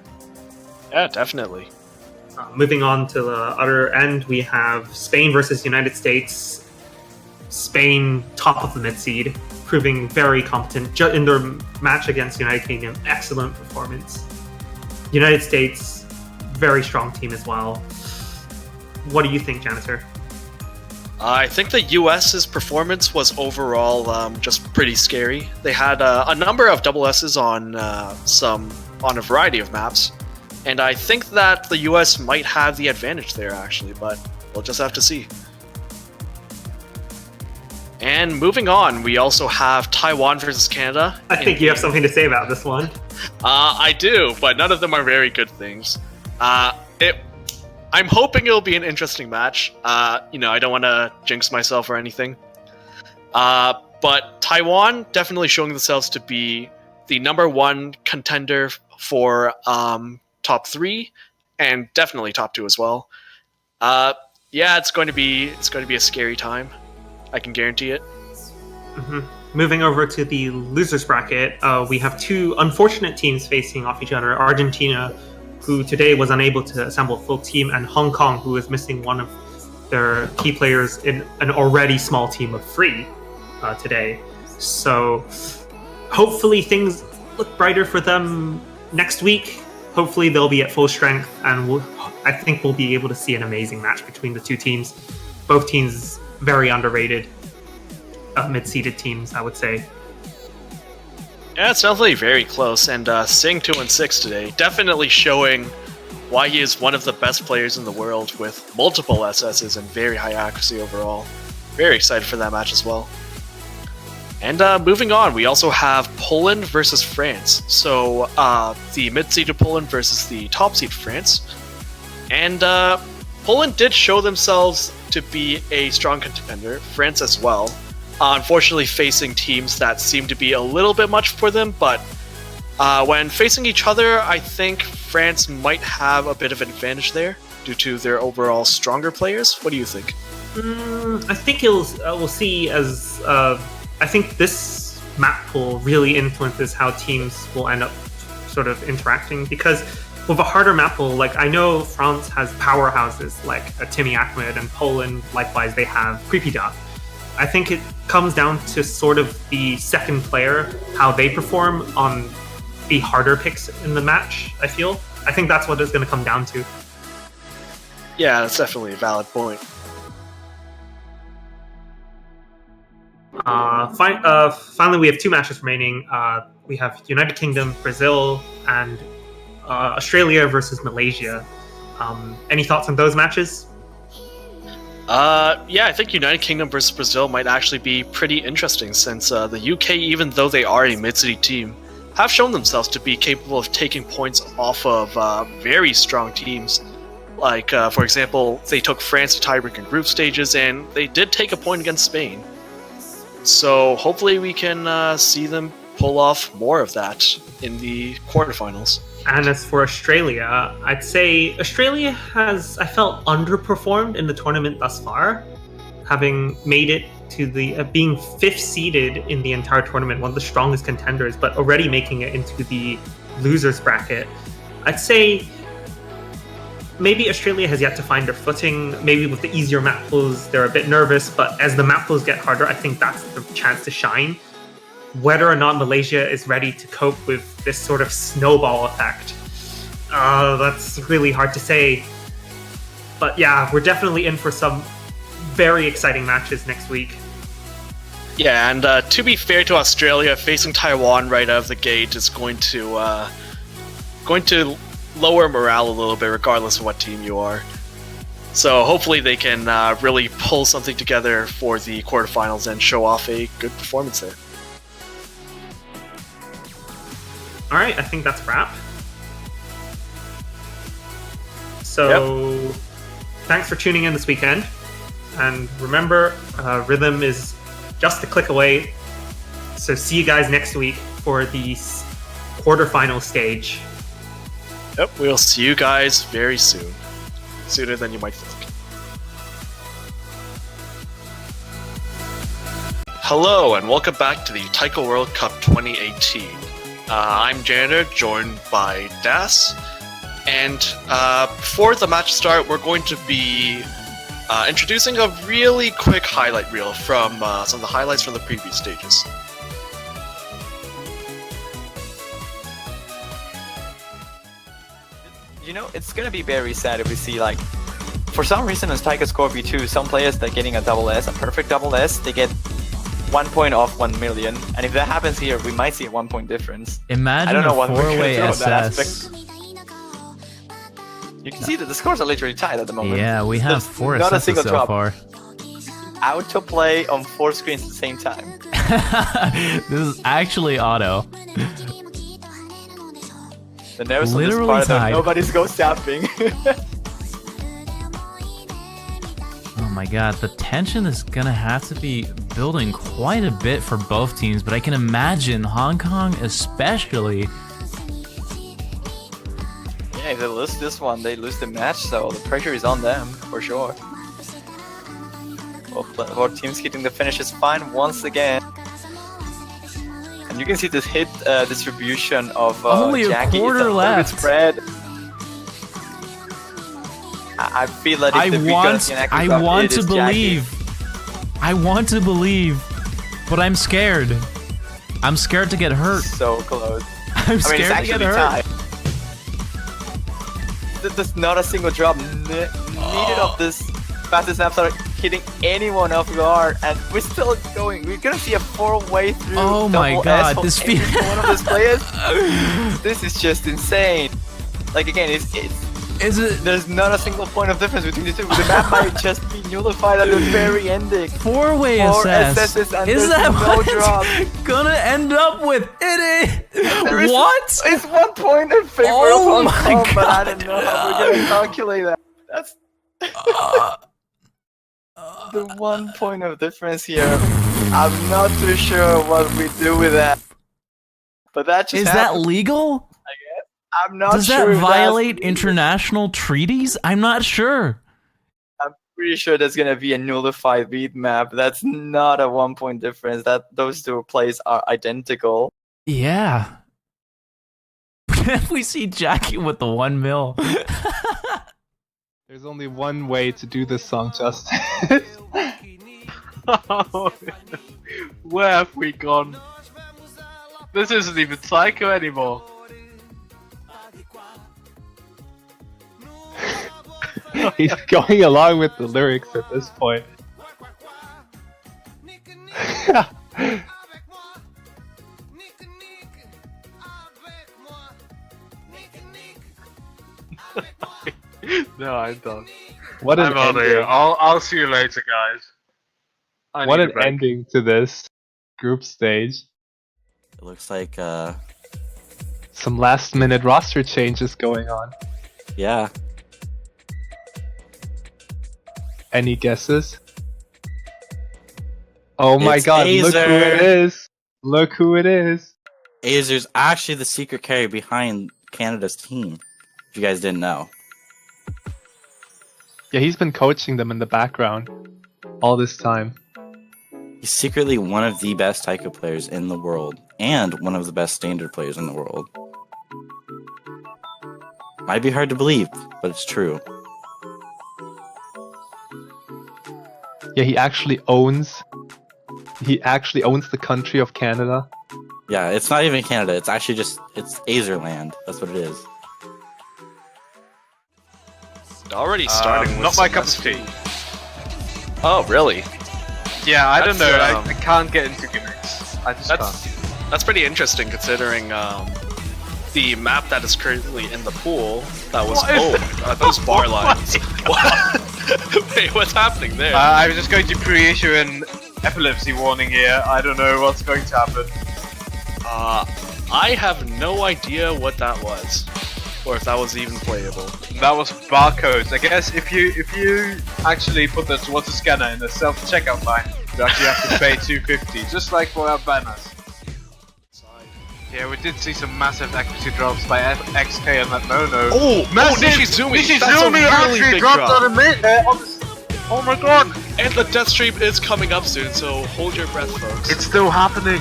[SPEAKER 3] Yeah, definitely.
[SPEAKER 1] Moving on to the other end, we have Spain versus United States. Spain, top of the mid-seed, proving very competent in their match against United Kingdom. Excellent performance. United States, very strong team as well. What do you think, Janitor?
[SPEAKER 3] I think the US's performance was overall just pretty scary. They had a number of double S's on a variety of maps. And I think that the US might have the advantage there, actually, but we'll just have to see. And moving on, we also have Taiwan versus Canada.
[SPEAKER 1] I think you have something to say about this one.
[SPEAKER 3] I do, but none of them are very good things. I'm hoping it'll be an interesting match. I don't want to jinx myself or anything. But Taiwan definitely showing themselves to be the #1 contender for top 3, and definitely top 2 as well. Yeah, it's going to be a scary time. I can guarantee it.
[SPEAKER 1] Mm-hmm. Moving over to the losers bracket, we have two unfortunate teams facing off each other. Argentina, who today was unable to assemble a full team, and Hong Kong, who is missing one of their key players in an already small team of 3 today. So hopefully things look brighter for them next week. Hopefully they'll be at full strength, and I think we'll be able to see an amazing match between the two teams. Both teams very underrated, mid-seeded teams, I would say.
[SPEAKER 3] Yeah, it's definitely very close, and Singh 2-6 today, definitely showing why he is one of the best players in the world with multiple SSs and very high accuracy overall. Very excited for that match as well. And moving on, we also have Poland versus France. So the mid-seeded Poland versus the top-seed France. And Poland did show themselves to be a strong contender, France as well. Unfortunately facing teams that seem to be a little bit much for them, but when facing each other, I think France might have a bit of an advantage there due to their overall stronger players. What do you think?
[SPEAKER 1] I think we'll see as... I think this map pool really influences how teams will end up sort of interacting, because with a harder map pool, like I know France has powerhouses like Timmy Ahmed, and Poland, likewise, they have Creepy Duck. I think it comes down to sort of the second player, how they perform on the harder picks in the match, I think that's what it's going to come down to.
[SPEAKER 3] Yeah, that's definitely a valid point.
[SPEAKER 1] Finally, we have 2 matches remaining. We have United Kingdom, Brazil, and Australia versus Malaysia. Any thoughts on those matches?
[SPEAKER 3] Yeah, I think United Kingdom versus Brazil might actually be pretty interesting since the UK, even though they are a mid-city team, have shown themselves to be capable of taking points off of very strong teams. Like, for example, they took France to tiebreak in group stages, and they did take a point against Spain. So hopefully we can see them pull off more of that in the quarterfinals.
[SPEAKER 1] And as for Australia, I'd say Australia has, I felt, underperformed in the tournament thus far, having made it to the being 5th seeded in the entire tournament, one of the strongest contenders, but already making it into the losers bracket. I'd say maybe Australia has yet to find their footing. Maybe with the easier map pools, they're a bit nervous, but as the map pools get harder, I think that's the chance to shine. Whether or not Malaysia is ready to cope with this sort of snowball effect, that's really hard to say. But yeah, we're definitely in for some very exciting matches next week.
[SPEAKER 3] Yeah, and to be fair to Australia, facing Taiwan right out of the gate is going to lower morale a little bit, regardless of what team you are. So hopefully they can really pull something together for the quarterfinals and show off a good performance there.
[SPEAKER 1] All right, I think that's a wrap. So, Thanks for tuning in this weekend. And remember, Rhythm is just a click away. So see you guys next week for the quarterfinal stage.
[SPEAKER 3] Yep, we'll see you guys very soon. Sooner than you might think. Hello, and welcome back to the Taiko World Cup 2018. I'm Janitor, joined by Das. And before the match start, we're going to be introducing a really quick highlight reel from some of the highlights from the previous stages.
[SPEAKER 5] You know, it's gonna be very sad if we see, like, for some reason on Taiko Score V2, some players that are getting a double S, a perfect double S, they get 1 point off 1 million, and if that happens here, we might see a 1 point difference.
[SPEAKER 6] Imagine
[SPEAKER 5] I don't know
[SPEAKER 6] a
[SPEAKER 5] what we're gonna
[SPEAKER 6] four-way
[SPEAKER 5] do on that
[SPEAKER 6] SS.
[SPEAKER 5] aspect. You can see that the scores are literally tied at the moment.
[SPEAKER 6] Yeah, we have
[SPEAKER 5] There's
[SPEAKER 6] 4
[SPEAKER 5] not a
[SPEAKER 6] SSs
[SPEAKER 5] single
[SPEAKER 6] so
[SPEAKER 5] drop.
[SPEAKER 6] far.
[SPEAKER 5] Autoplay on 4 screens at the same time.
[SPEAKER 6] This is actually auto.
[SPEAKER 5] The nervous on this
[SPEAKER 6] Literally
[SPEAKER 5] part, though,
[SPEAKER 6] tied.
[SPEAKER 5] nobody's ghost tapping.
[SPEAKER 6] Oh my god, the tension is gonna have to be building quite a bit for both teams, but I can imagine Hong Kong especially.
[SPEAKER 5] Yeah, if they lose this one, they lose the match, so the pressure is on them, for sure. Both teams hitting the finish is fine once again. And you can see this hit distribution of
[SPEAKER 6] Only a
[SPEAKER 5] Jackie.
[SPEAKER 6] quarter
[SPEAKER 5] It's a little bit
[SPEAKER 6] left.
[SPEAKER 5] spread. I feel that if the beat gonna see an accurate
[SPEAKER 6] I
[SPEAKER 5] drop,
[SPEAKER 6] want
[SPEAKER 5] it
[SPEAKER 6] to
[SPEAKER 5] is
[SPEAKER 6] believe. I want to believe, but I'm scared. I'm scared to get hurt.
[SPEAKER 5] Jackie. So close.
[SPEAKER 6] I'm
[SPEAKER 5] I mean, it's
[SPEAKER 6] scared to get
[SPEAKER 5] actually
[SPEAKER 6] hurt.
[SPEAKER 5] tied. There's not a single drop needed of this fastest snapshot hitting anyone off guard, and we're still going. We're gonna see a 4-way through.
[SPEAKER 6] Oh my
[SPEAKER 5] double
[SPEAKER 6] god,
[SPEAKER 5] S from
[SPEAKER 6] this
[SPEAKER 5] every
[SPEAKER 6] feels.
[SPEAKER 5] one of those players. This is just insane. Like again, it's
[SPEAKER 6] Is it
[SPEAKER 5] there's not a single point of difference between the two. The map might just be nullified at the very ending.
[SPEAKER 6] four-way
[SPEAKER 5] 4
[SPEAKER 6] SS?
[SPEAKER 5] SSs and
[SPEAKER 6] Is
[SPEAKER 5] there's
[SPEAKER 6] that
[SPEAKER 5] no
[SPEAKER 6] what
[SPEAKER 5] drop.
[SPEAKER 6] it's gonna end up with? It
[SPEAKER 5] There
[SPEAKER 6] is.
[SPEAKER 5] is-
[SPEAKER 6] What?
[SPEAKER 5] It's 1 point in favor
[SPEAKER 6] Oh
[SPEAKER 5] of
[SPEAKER 6] my
[SPEAKER 5] Hong Kong, but I
[SPEAKER 6] God.
[SPEAKER 5] don't know how we're gonna calculate that. That's the 1 point of difference here. I'm not too sure what we do with that. But that just
[SPEAKER 6] Is that
[SPEAKER 5] happened.
[SPEAKER 6] legal?
[SPEAKER 5] I'm not
[SPEAKER 6] Does
[SPEAKER 5] sure
[SPEAKER 6] that
[SPEAKER 5] if that's
[SPEAKER 6] violate
[SPEAKER 5] legal.
[SPEAKER 6] international treaties? I'm not sure.
[SPEAKER 5] I'm pretty sure there's gonna be a nullified beat map. That's not a 1 point difference. That those two plays are identical.
[SPEAKER 6] Yeah. But if we see Jackie with the 1 mil.
[SPEAKER 4] There's only one way to do this song justice.
[SPEAKER 7] Where have we gone? This isn't even Psycho anymore.
[SPEAKER 4] He's going along with the lyrics at this point.
[SPEAKER 7] No, I'm done.
[SPEAKER 4] What an
[SPEAKER 7] I'm out of here.
[SPEAKER 4] ending!
[SPEAKER 7] I'll see you later, guys. I
[SPEAKER 4] What
[SPEAKER 7] need
[SPEAKER 4] an
[SPEAKER 7] a break.
[SPEAKER 4] ending to this group stage.
[SPEAKER 2] It looks like,
[SPEAKER 4] Some last-minute roster changes going on.
[SPEAKER 2] yeah.
[SPEAKER 4] Any guesses? Oh my
[SPEAKER 2] It's
[SPEAKER 4] god, look who
[SPEAKER 2] Azer.
[SPEAKER 4] it is! Look who it is!
[SPEAKER 2] Azer's actually the secret carry behind Canada's team. If you guys didn't know.
[SPEAKER 4] Yeah, he's been coaching them in the background all this time.
[SPEAKER 2] He's secretly one of the best taiko players in the world, and one of the best standard players in the world. Might be hard to believe, but it's true.
[SPEAKER 4] Yeah, he actually owns the country of Canada.
[SPEAKER 2] Yeah, it's not even Canada. It's actually it's Azerland. That's what it is.
[SPEAKER 3] Already starting with
[SPEAKER 7] not my
[SPEAKER 3] some
[SPEAKER 7] cup of
[SPEAKER 3] SP.
[SPEAKER 7] tea.
[SPEAKER 3] Oh, really?
[SPEAKER 7] Yeah, I don't
[SPEAKER 3] That's,
[SPEAKER 7] know. I can't get into gimmicks. I just can't.
[SPEAKER 3] That's pretty interesting considering the map that is currently in the pool. That was
[SPEAKER 7] What is
[SPEAKER 3] my god, those bar lines. Wait, what's happening there?
[SPEAKER 7] I was just going to pre-issue an epilepsy warning here. I don't know what's going to happen.
[SPEAKER 3] I have no idea what that was, or if that was even playable.
[SPEAKER 7] That was barcodes. I guess if you actually put that towards the scanner in the self-checkout line, you actually have to pay $2.50, just like for our banners. Yeah, we did see some massive accuracy drops by XK on that no-no.
[SPEAKER 3] Oh,
[SPEAKER 7] Massive!
[SPEAKER 3] Nishizumi! That's a
[SPEAKER 7] Nishizumi
[SPEAKER 3] really
[SPEAKER 7] actually
[SPEAKER 3] big
[SPEAKER 7] dropped
[SPEAKER 3] drop.
[SPEAKER 7] on a oh my god!
[SPEAKER 3] And the death stream is coming up soon, so hold your breath, folks.
[SPEAKER 7] It's still happening.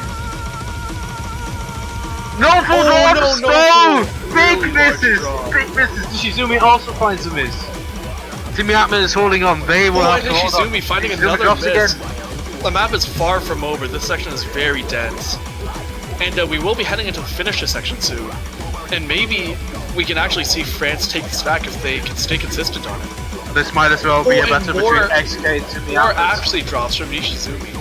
[SPEAKER 7] No full
[SPEAKER 3] Oh,
[SPEAKER 7] drops!
[SPEAKER 3] no full.
[SPEAKER 7] Big
[SPEAKER 3] Really
[SPEAKER 7] misses!
[SPEAKER 3] large drop.
[SPEAKER 7] Big misses! Nishizumi also finds a miss. Timmy Atman is holding on. They will
[SPEAKER 3] Oh,
[SPEAKER 7] have
[SPEAKER 3] and
[SPEAKER 7] to hold on.
[SPEAKER 3] Nishizumi finding
[SPEAKER 7] Nishizumi
[SPEAKER 3] another
[SPEAKER 7] drops
[SPEAKER 3] miss.
[SPEAKER 7] again.
[SPEAKER 3] The map is far from over. This section is very dense. And we will be heading into the finisher section soon. And maybe we can actually see France take this back if they can stay consistent on it.
[SPEAKER 7] This might as well be a
[SPEAKER 3] and
[SPEAKER 7] battle
[SPEAKER 3] more-
[SPEAKER 7] between XK and Timmy
[SPEAKER 3] Or
[SPEAKER 7] Atman.
[SPEAKER 3] actually drops from Nishizumi.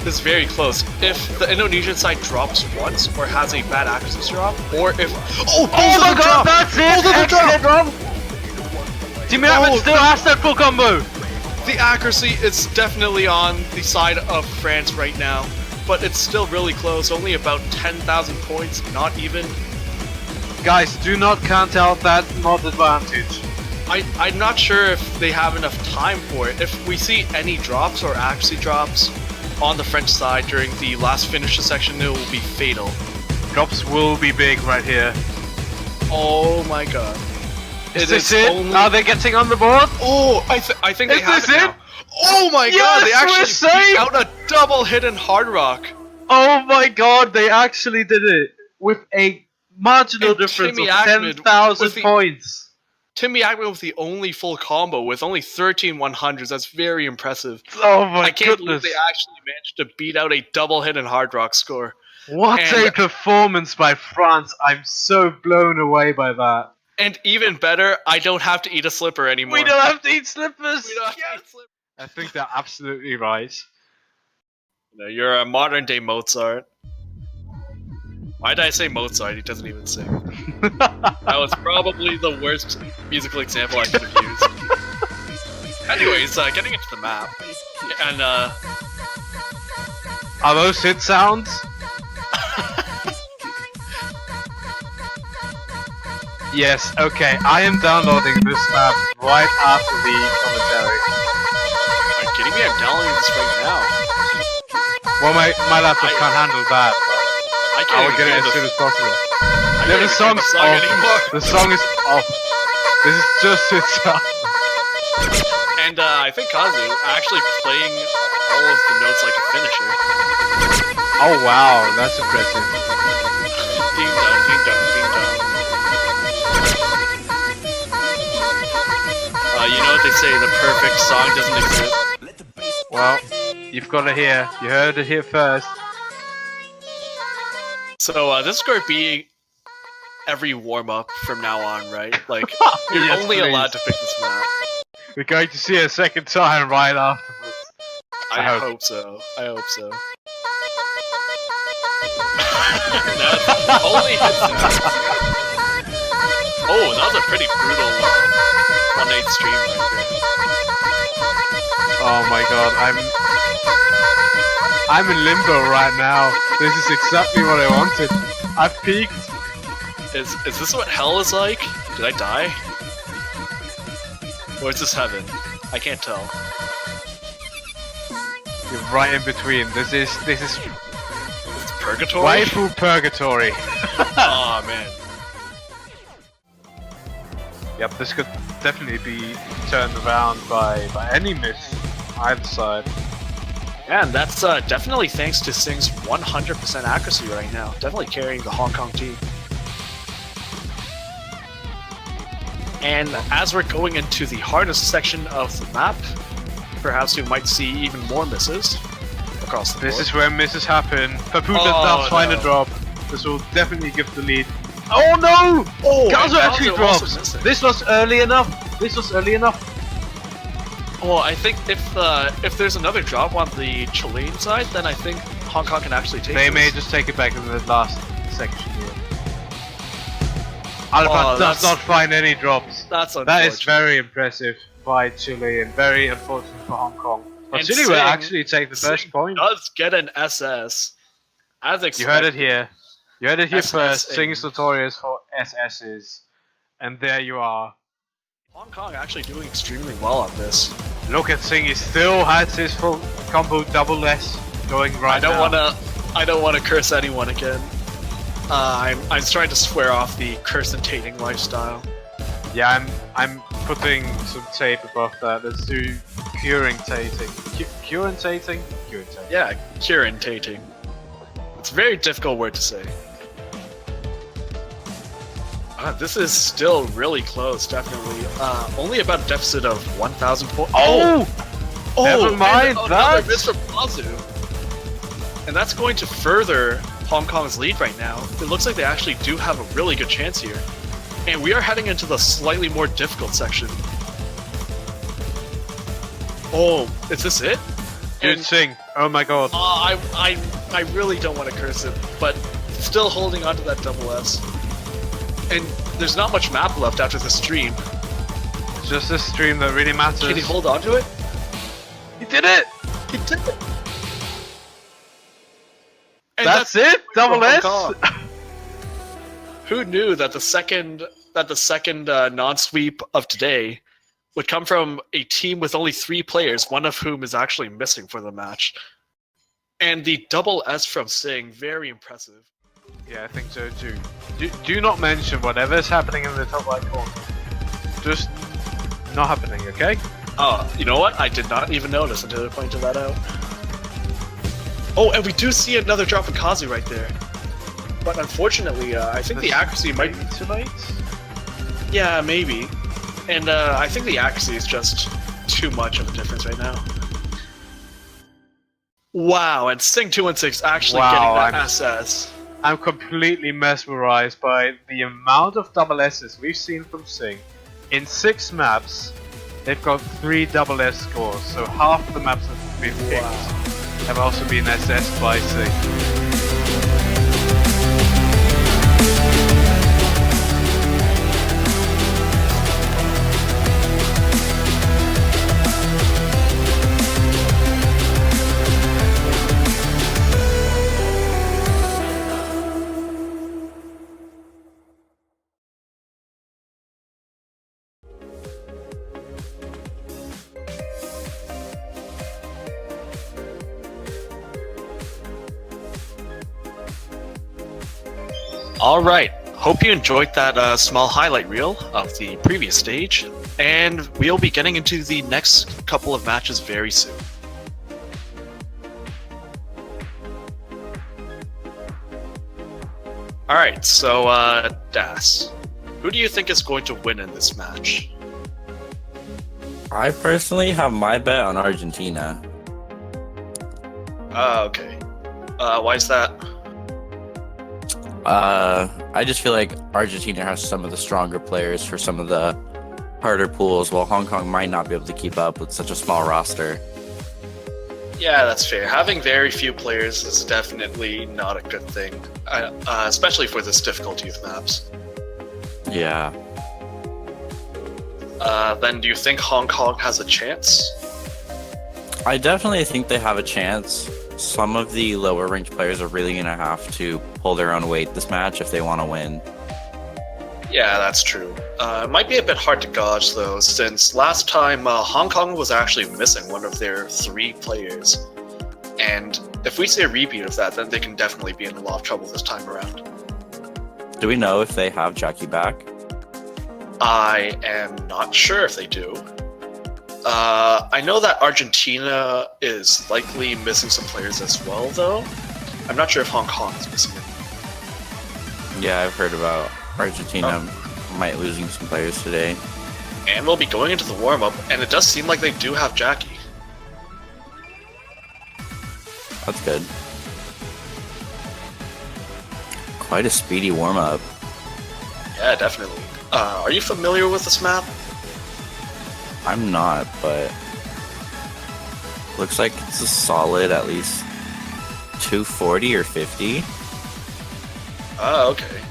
[SPEAKER 3] This is very close. If the Indonesian side drops once, or has a bad accuracy drop, or if... Oh,
[SPEAKER 7] Oh my god, that's it!
[SPEAKER 3] Both of the
[SPEAKER 7] XK drop! Timmy Atman still has that full combo!
[SPEAKER 3] The accuracy is definitely on the side of France right now, but it's still really close, only about 10,000 points, not even.
[SPEAKER 7] Guys, do not count out that mod advantage.
[SPEAKER 3] I'm not sure if they have enough time for it. If we see any drops or accuracy drops on the French side during the last finisher section, it will be fatal.
[SPEAKER 7] Drops will be big right here.
[SPEAKER 3] Oh my god.
[SPEAKER 7] Is this it? Are they getting on the board?
[SPEAKER 3] Oh, I think they
[SPEAKER 7] Is
[SPEAKER 3] have
[SPEAKER 7] this
[SPEAKER 3] it
[SPEAKER 7] it?
[SPEAKER 3] now. Oh my god, they
[SPEAKER 7] Yes, we're
[SPEAKER 3] actually
[SPEAKER 7] safe!
[SPEAKER 3] beat out a double hidden hard rock.
[SPEAKER 7] Oh my god, they actually did it! With a marginal
[SPEAKER 3] And
[SPEAKER 7] difference
[SPEAKER 3] Timmy
[SPEAKER 7] of
[SPEAKER 3] Ackman
[SPEAKER 7] 10,000
[SPEAKER 3] with the-
[SPEAKER 7] points.
[SPEAKER 3] Timmy Ackman with the only full combo with only 13 100s. That's very impressive.
[SPEAKER 7] Oh my
[SPEAKER 3] I can't
[SPEAKER 7] goodness.
[SPEAKER 3] believe they actually managed to beat out a double hidden hard rock score.
[SPEAKER 7] What
[SPEAKER 3] And-
[SPEAKER 7] a performance by France. I'm so blown away by that.
[SPEAKER 3] And even better, I don't have to eat a slipper anymore.
[SPEAKER 7] We don't have to eat slippers!
[SPEAKER 3] We don't have to eat slippers.
[SPEAKER 7] I think they're absolutely right.
[SPEAKER 3] No, you're a modern day Mozart. Why did I say Mozart? He doesn't even sing. That was probably the worst musical example I could have used. Anyways, getting into the map. And,
[SPEAKER 7] Are those hit sounds? Yes, okay, I am downloading this map right after the commentary.
[SPEAKER 3] are you kidding me? I'm downloading this right now.
[SPEAKER 7] Well, my laptop can't handle that.
[SPEAKER 3] I
[SPEAKER 7] I
[SPEAKER 3] can't
[SPEAKER 7] will
[SPEAKER 3] even
[SPEAKER 7] get it
[SPEAKER 3] hear
[SPEAKER 7] as
[SPEAKER 3] the-
[SPEAKER 7] soon as possible.
[SPEAKER 3] I
[SPEAKER 7] Yeah,
[SPEAKER 3] can't
[SPEAKER 7] the
[SPEAKER 3] even hear
[SPEAKER 7] song's
[SPEAKER 3] the song
[SPEAKER 7] off.
[SPEAKER 3] anymore.
[SPEAKER 7] The song is off. This is just itself.
[SPEAKER 3] And I think Kazu actually playing all of the notes like a finisher.
[SPEAKER 7] Oh wow, that's impressive.
[SPEAKER 3] Ding dong, ding dong, ding dong. You know what they say, the perfect song doesn't exist.
[SPEAKER 7] Well, you've got it here. You heard it here first.
[SPEAKER 3] So this is going to be every warm-up from now on, right? Like, you're
[SPEAKER 7] Yes,
[SPEAKER 3] only
[SPEAKER 7] please.
[SPEAKER 3] allowed to pick this map.
[SPEAKER 7] We're going to see a second time right afterwards.
[SPEAKER 3] I
[SPEAKER 7] I hope.
[SPEAKER 3] hope so. I hope so. That's only hits. Oh, that was a pretty brutal 1-8 stream right
[SPEAKER 7] Oh my god, I'm in limbo right now. This is exactly what I wanted. I've peaked.
[SPEAKER 3] there. Is this what hell is like? Did I die? Or is this heaven? I can't tell.
[SPEAKER 7] You're right in between. This is
[SPEAKER 3] It's purgatory?
[SPEAKER 7] waifu purgatory.
[SPEAKER 3] Oh man.
[SPEAKER 7] Yep, this could definitely be turned around by any miss either side.
[SPEAKER 3] Yeah, and that's definitely thanks to Sing's 100% accuracy right now. Definitely carrying the Hong Kong team. And as we're going into the hardest section of the map, perhaps we might see even more misses across the board.
[SPEAKER 7] This is where misses happen. Papu does
[SPEAKER 3] Oh,
[SPEAKER 7] not find
[SPEAKER 3] no.
[SPEAKER 7] a drop. This will definitely give the lead. Oh no!
[SPEAKER 3] Oh,
[SPEAKER 7] Gazo
[SPEAKER 3] and
[SPEAKER 7] actually
[SPEAKER 3] Gazo also
[SPEAKER 7] drops.
[SPEAKER 3] missing.
[SPEAKER 7] This was early enough. This was early enough.
[SPEAKER 3] Well, I think if there's another drop on the Chilean side, then I think Hong Kong can actually take
[SPEAKER 7] They
[SPEAKER 3] this.
[SPEAKER 7] may just take it back in the last section here. Alpha does
[SPEAKER 3] that's-
[SPEAKER 7] not find any drops.
[SPEAKER 3] That's
[SPEAKER 7] That
[SPEAKER 3] unfortunate.
[SPEAKER 7] is very impressive by Chile and very unfortunate for Hong Kong. But
[SPEAKER 3] And
[SPEAKER 7] Chile will
[SPEAKER 3] Sing-
[SPEAKER 7] actually take the first
[SPEAKER 3] Sing
[SPEAKER 7] point.
[SPEAKER 3] does get an SS. As expected.
[SPEAKER 7] You heard it here. You heard it here
[SPEAKER 3] SS
[SPEAKER 7] first.
[SPEAKER 3] in.
[SPEAKER 7] Sing is notorious for SS's. And there you are.
[SPEAKER 3] Hong Kong actually doing extremely well on this.
[SPEAKER 7] Look at Sing, he still has his full combo double S going right now.
[SPEAKER 3] I don't wanna curse anyone again. I'm trying to swear off the curse and tating lifestyle.
[SPEAKER 7] Yeah, I'm putting some tape above that. Let's do curing tating. Curing tating? Curing tating.
[SPEAKER 3] Yeah, curing tating. It's a very difficult word to say. This is still really close, definitely. Only about a deficit of 1,000 points.
[SPEAKER 7] Oh! Never mind
[SPEAKER 3] and another
[SPEAKER 7] that.
[SPEAKER 3] miss from Pazu. And that's going to further Hong Kong's lead right now. It looks like they actually do have a really good chance here. And we are heading into the slightly more difficult section. Oh, is this it?
[SPEAKER 7] Good
[SPEAKER 3] And-
[SPEAKER 7] Sing. Oh my god.
[SPEAKER 3] I really don't want to curse it, but still holding on to that double S. And there's not much map left after the stream.
[SPEAKER 7] It's just this stream that really matters.
[SPEAKER 3] Can he hold on to it?
[SPEAKER 7] He did it!
[SPEAKER 3] He did it! And
[SPEAKER 7] That's it? Double
[SPEAKER 3] Hong
[SPEAKER 7] S?
[SPEAKER 3] Kong. Who knew that the second non-sweep of today would come from a team with only 3 players, one of whom is actually missing for the match. And the double S from Sing, very impressive.
[SPEAKER 7] Yeah, I think so too. Do not mention whatever's happening in the top right corner. Just not happening, okay?
[SPEAKER 3] Oh, you know what? I did not even notice until I pointed that out. Oh, and we do see another drop of Kazu right there. But unfortunately, I think the accuracy might
[SPEAKER 7] be too late.
[SPEAKER 3] Yeah, maybe. And I think the accuracy is just too much of a difference right now. Wow, and Sing 216 actually
[SPEAKER 7] Wow,
[SPEAKER 3] getting that SS.
[SPEAKER 7] I'm completely mesmerized by the amount of double S's we've seen from Sing. In 6 maps, they've got 3 double S scores, so half of the maps that we've picked have also been SS by Sing.
[SPEAKER 3] Alright, hope you enjoyed that small highlight reel of the previous stage, and we'll be getting into the next couple of matches very soon. Alright, so Das, who do you think is going to win in this match?
[SPEAKER 2] I personally have my bet on Argentina.
[SPEAKER 3] Okay. Why is that?
[SPEAKER 2] I just feel like Argentina has some of the stronger players for some of the harder pools, while Hong Kong might not be able to keep up with such a small roster.
[SPEAKER 3] Yeah, that's fair. Having very few players is definitely not a good thing, especially for this difficulty of maps.
[SPEAKER 2] Yeah.
[SPEAKER 3] Then do you think Hong Kong has a chance?
[SPEAKER 2] I definitely think they have a chance. Some of the lower ranked players are really going to have to pull their own weight this match if they want to win.
[SPEAKER 3] Yeah, that's true. It might be a bit hard to gauge though, since last time Hong Kong was actually missing one of their 3 players. And if we see a repeat of that, then they can definitely be in a lot of trouble this time around.
[SPEAKER 2] Do we know if they have Jackie back?
[SPEAKER 3] I am not sure if they do. I know that Argentina is likely missing some players as well, though. I'm not sure if Hong Kong is missing any.
[SPEAKER 2] Yeah, I've heard about Argentina might losing some players today.
[SPEAKER 3] And we'll be going into the warm-up, and it does seem like they do have Jackie.
[SPEAKER 2] That's good. Quite a speedy warm-up.
[SPEAKER 3] Yeah, definitely. Are you familiar with this map?
[SPEAKER 2] I'm not, but looks like it's a solid at least 240 or 50.
[SPEAKER 3] Oh, okay.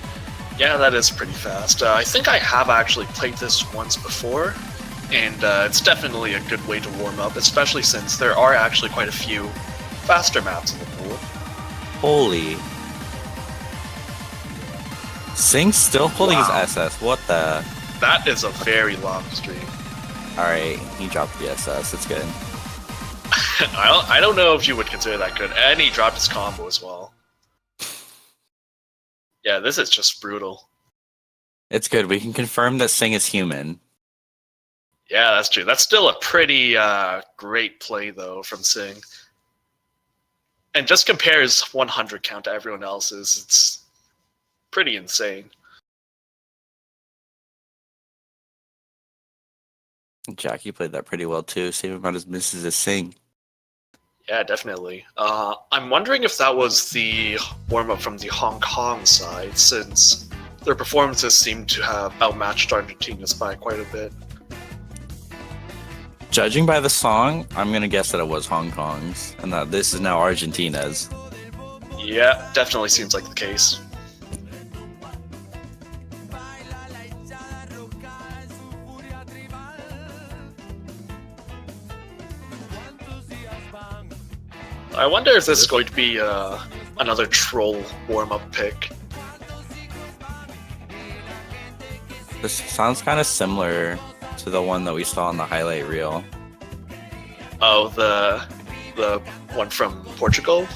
[SPEAKER 3] Yeah, that is pretty fast. I think I have actually played this once before, and it's definitely a good way to warm up, especially since there are actually quite a few faster maps in the pool.
[SPEAKER 2] Holy. Sing's still holding his SS. What the?
[SPEAKER 3] That is a very long stream.
[SPEAKER 2] Alright, he dropped the SS. It's good.
[SPEAKER 3] I don't know if you would consider that good, and he dropped his combo as well. Yeah, this is just brutal.
[SPEAKER 2] It's good. We can confirm that Sing is human.
[SPEAKER 3] Yeah, that's true. That's still a pretty great play, though, from Sing. And just compares 100 count to everyone else's. It's pretty insane.
[SPEAKER 2] Jackie played that pretty well, too. Same amount as misses as Sing.
[SPEAKER 3] Yeah, definitely. I'm wondering if that was the warm-up from the Hong Kong side, since their performances seem to have outmatched Argentina's by quite a bit.
[SPEAKER 2] Judging by the song, I'm going to guess that it was Hong Kong's, and that this is now Argentina's.
[SPEAKER 3] Yeah, definitely seems like the case. I wonder if this is going to be another troll warm-up pick.
[SPEAKER 2] This sounds kind of similar to the one that we saw in the highlight reel.
[SPEAKER 3] Oh, the one from Portugal?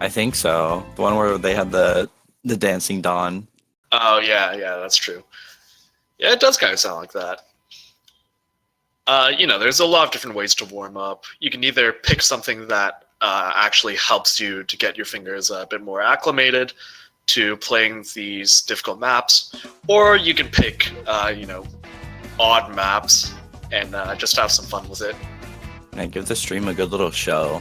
[SPEAKER 2] I think so. The one where they had the dancing Dawn.
[SPEAKER 3] Oh, yeah, that's true. Yeah, it does kind of sound like that. There's a lot of different ways to warm up. You can either pick something that actually helps you to get your fingers a bit more acclimated to playing these difficult maps, or you can pick, odd maps and just have some fun with it.
[SPEAKER 2] And give the stream a good little show.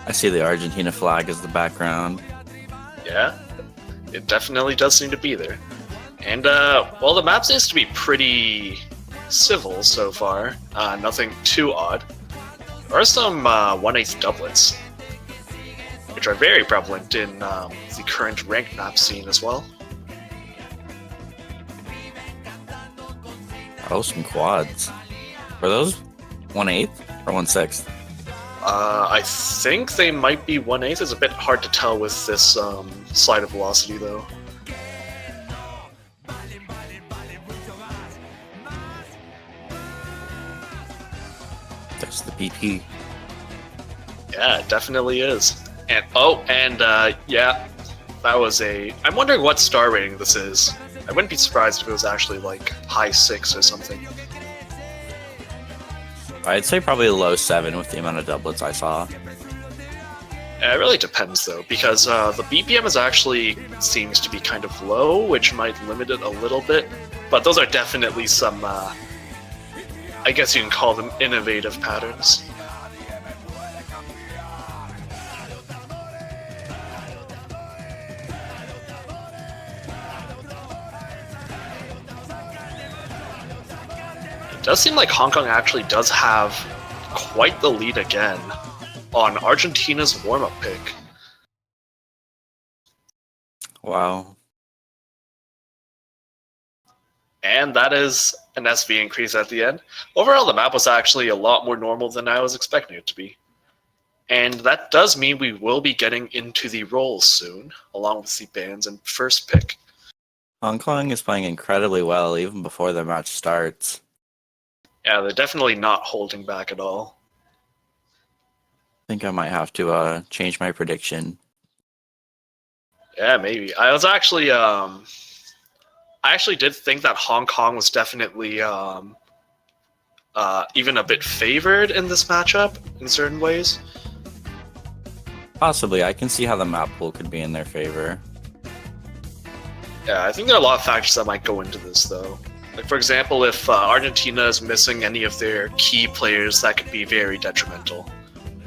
[SPEAKER 2] I see the Argentina flag as the background.
[SPEAKER 3] Yeah, it definitely does seem to be there. And, the map seems to be pretty civil so far. Nothing too odd. There are some 1/8 doublets, which are very prevalent in the current ranked map scene as well.
[SPEAKER 2] Oh, some quads. Were those 1/8 or 1/6?
[SPEAKER 3] I think they might be 1/8. It's a bit hard to tell with this slide of velocity, though.
[SPEAKER 2] That's the PP.
[SPEAKER 3] Yeah, it definitely is. And that was I'm wondering what star rating this is. I wouldn't be surprised if it was actually like high 6 or something.
[SPEAKER 2] I'd say probably a low 7 with the amount of doublets I saw.
[SPEAKER 3] It really depends though, because the BPM is actually seems to be kind of low, which might limit it a little bit. But those are definitely some, I guess you can call them innovative patterns. It does seem like Hong Kong actually does have quite the lead again on Argentina's warm-up pick.
[SPEAKER 2] Wow.
[SPEAKER 3] And that is an SV increase at the end. Overall, the map was actually a lot more normal than I was expecting it to be. And that does mean we will be getting into the roles soon, along with the bans and first pick.
[SPEAKER 2] Hong Kong is playing incredibly well even before the match starts.
[SPEAKER 3] Yeah, they're definitely not holding back at all.
[SPEAKER 2] I think I might have to change my prediction.
[SPEAKER 3] Yeah, maybe. I actually did think that Hong Kong was definitely even a bit favored in this matchup in certain ways.
[SPEAKER 2] Possibly. I can see how the map pool could be in their favor.
[SPEAKER 3] Yeah, I think there are a lot of factors that might go into this, though. Like, for example, if Argentina is missing any of their key players, that could be very detrimental.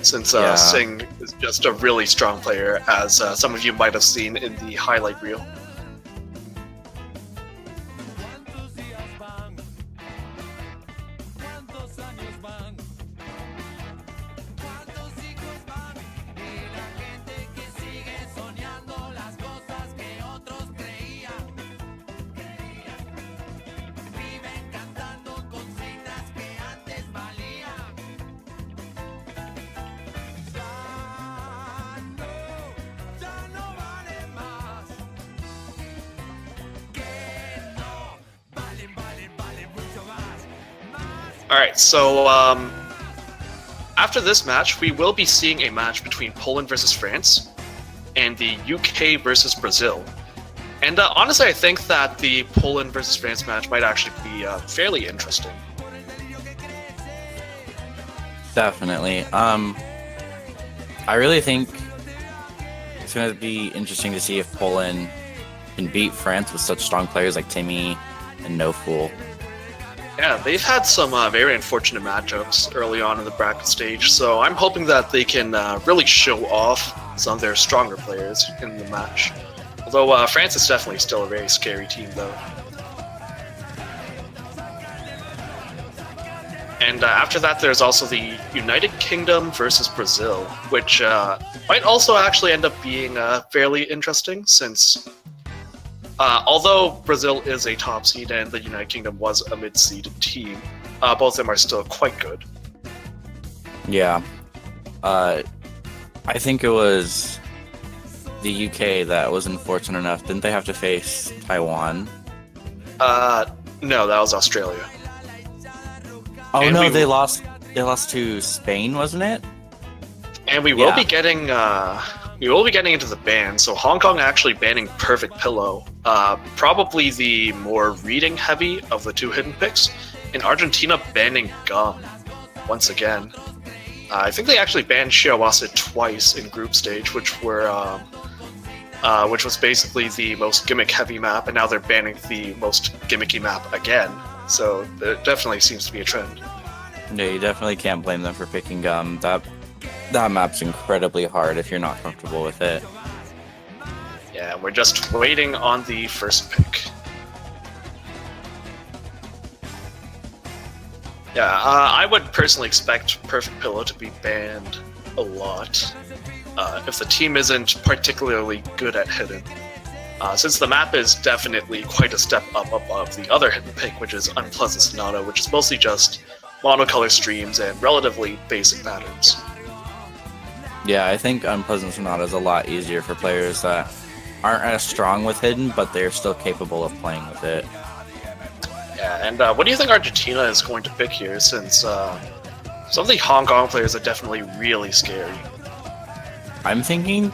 [SPEAKER 3] Since Singh is just a really strong player, as some of you might have seen in the highlight reel. Alright, so after this match, we will be seeing a match between Poland versus France and the UK versus Brazil. And honestly, I think that the Poland versus France match might actually be fairly interesting.
[SPEAKER 2] Definitely. I really think it's going to be interesting to see if Poland can beat France with such strong players like Timmy and No Fool.
[SPEAKER 3] Yeah, they've had some very unfortunate matchups early on in the bracket stage, so I'm hoping that they can really show off some of their stronger players in the match. Although France is definitely still a very scary team, though. And after that, there's also the United Kingdom versus Brazil, which might also actually end up being fairly interesting, since although Brazil is a top seed and the United Kingdom was a mid-seeded team, both of them are still quite good.
[SPEAKER 2] Yeah. I think it was the UK that was unfortunate enough. Didn't they have to face Taiwan?
[SPEAKER 3] No, that was Australia.
[SPEAKER 2] Oh
[SPEAKER 3] And
[SPEAKER 2] no, they lost to Spain, wasn't it?
[SPEAKER 3] And we will be getting into the ban. So Hong Kong actually banning Perfect Pillow, probably the more reading heavy of the two hidden picks, and Argentina banning Gum once again. I think they actually banned Shiawase twice in group stage, which was basically the most gimmick heavy map, and now they're banning the most gimmicky map again. So there definitely seems to be a trend.
[SPEAKER 2] No, you definitely can't blame them for picking Gum. That map's incredibly hard if you're not comfortable with it.
[SPEAKER 3] Yeah, we're just waiting on the first pick. Yeah, I would personally expect Perfect Pillow to be banned a lot if the team isn't particularly good at hidden. Since the map is definitely quite a step up above the other hidden pick, which is Unpleasant Sonata, which is mostly just monocolor streams and relatively basic patterns.
[SPEAKER 2] Yeah, I think Unpleasant Sonata is a lot easier for players that aren't as strong with hidden, but they're still capable of playing with it.
[SPEAKER 3] Yeah, and what do you think Argentina is going to pick here, since some of the Hong Kong players are definitely really scary?
[SPEAKER 2] I'm thinking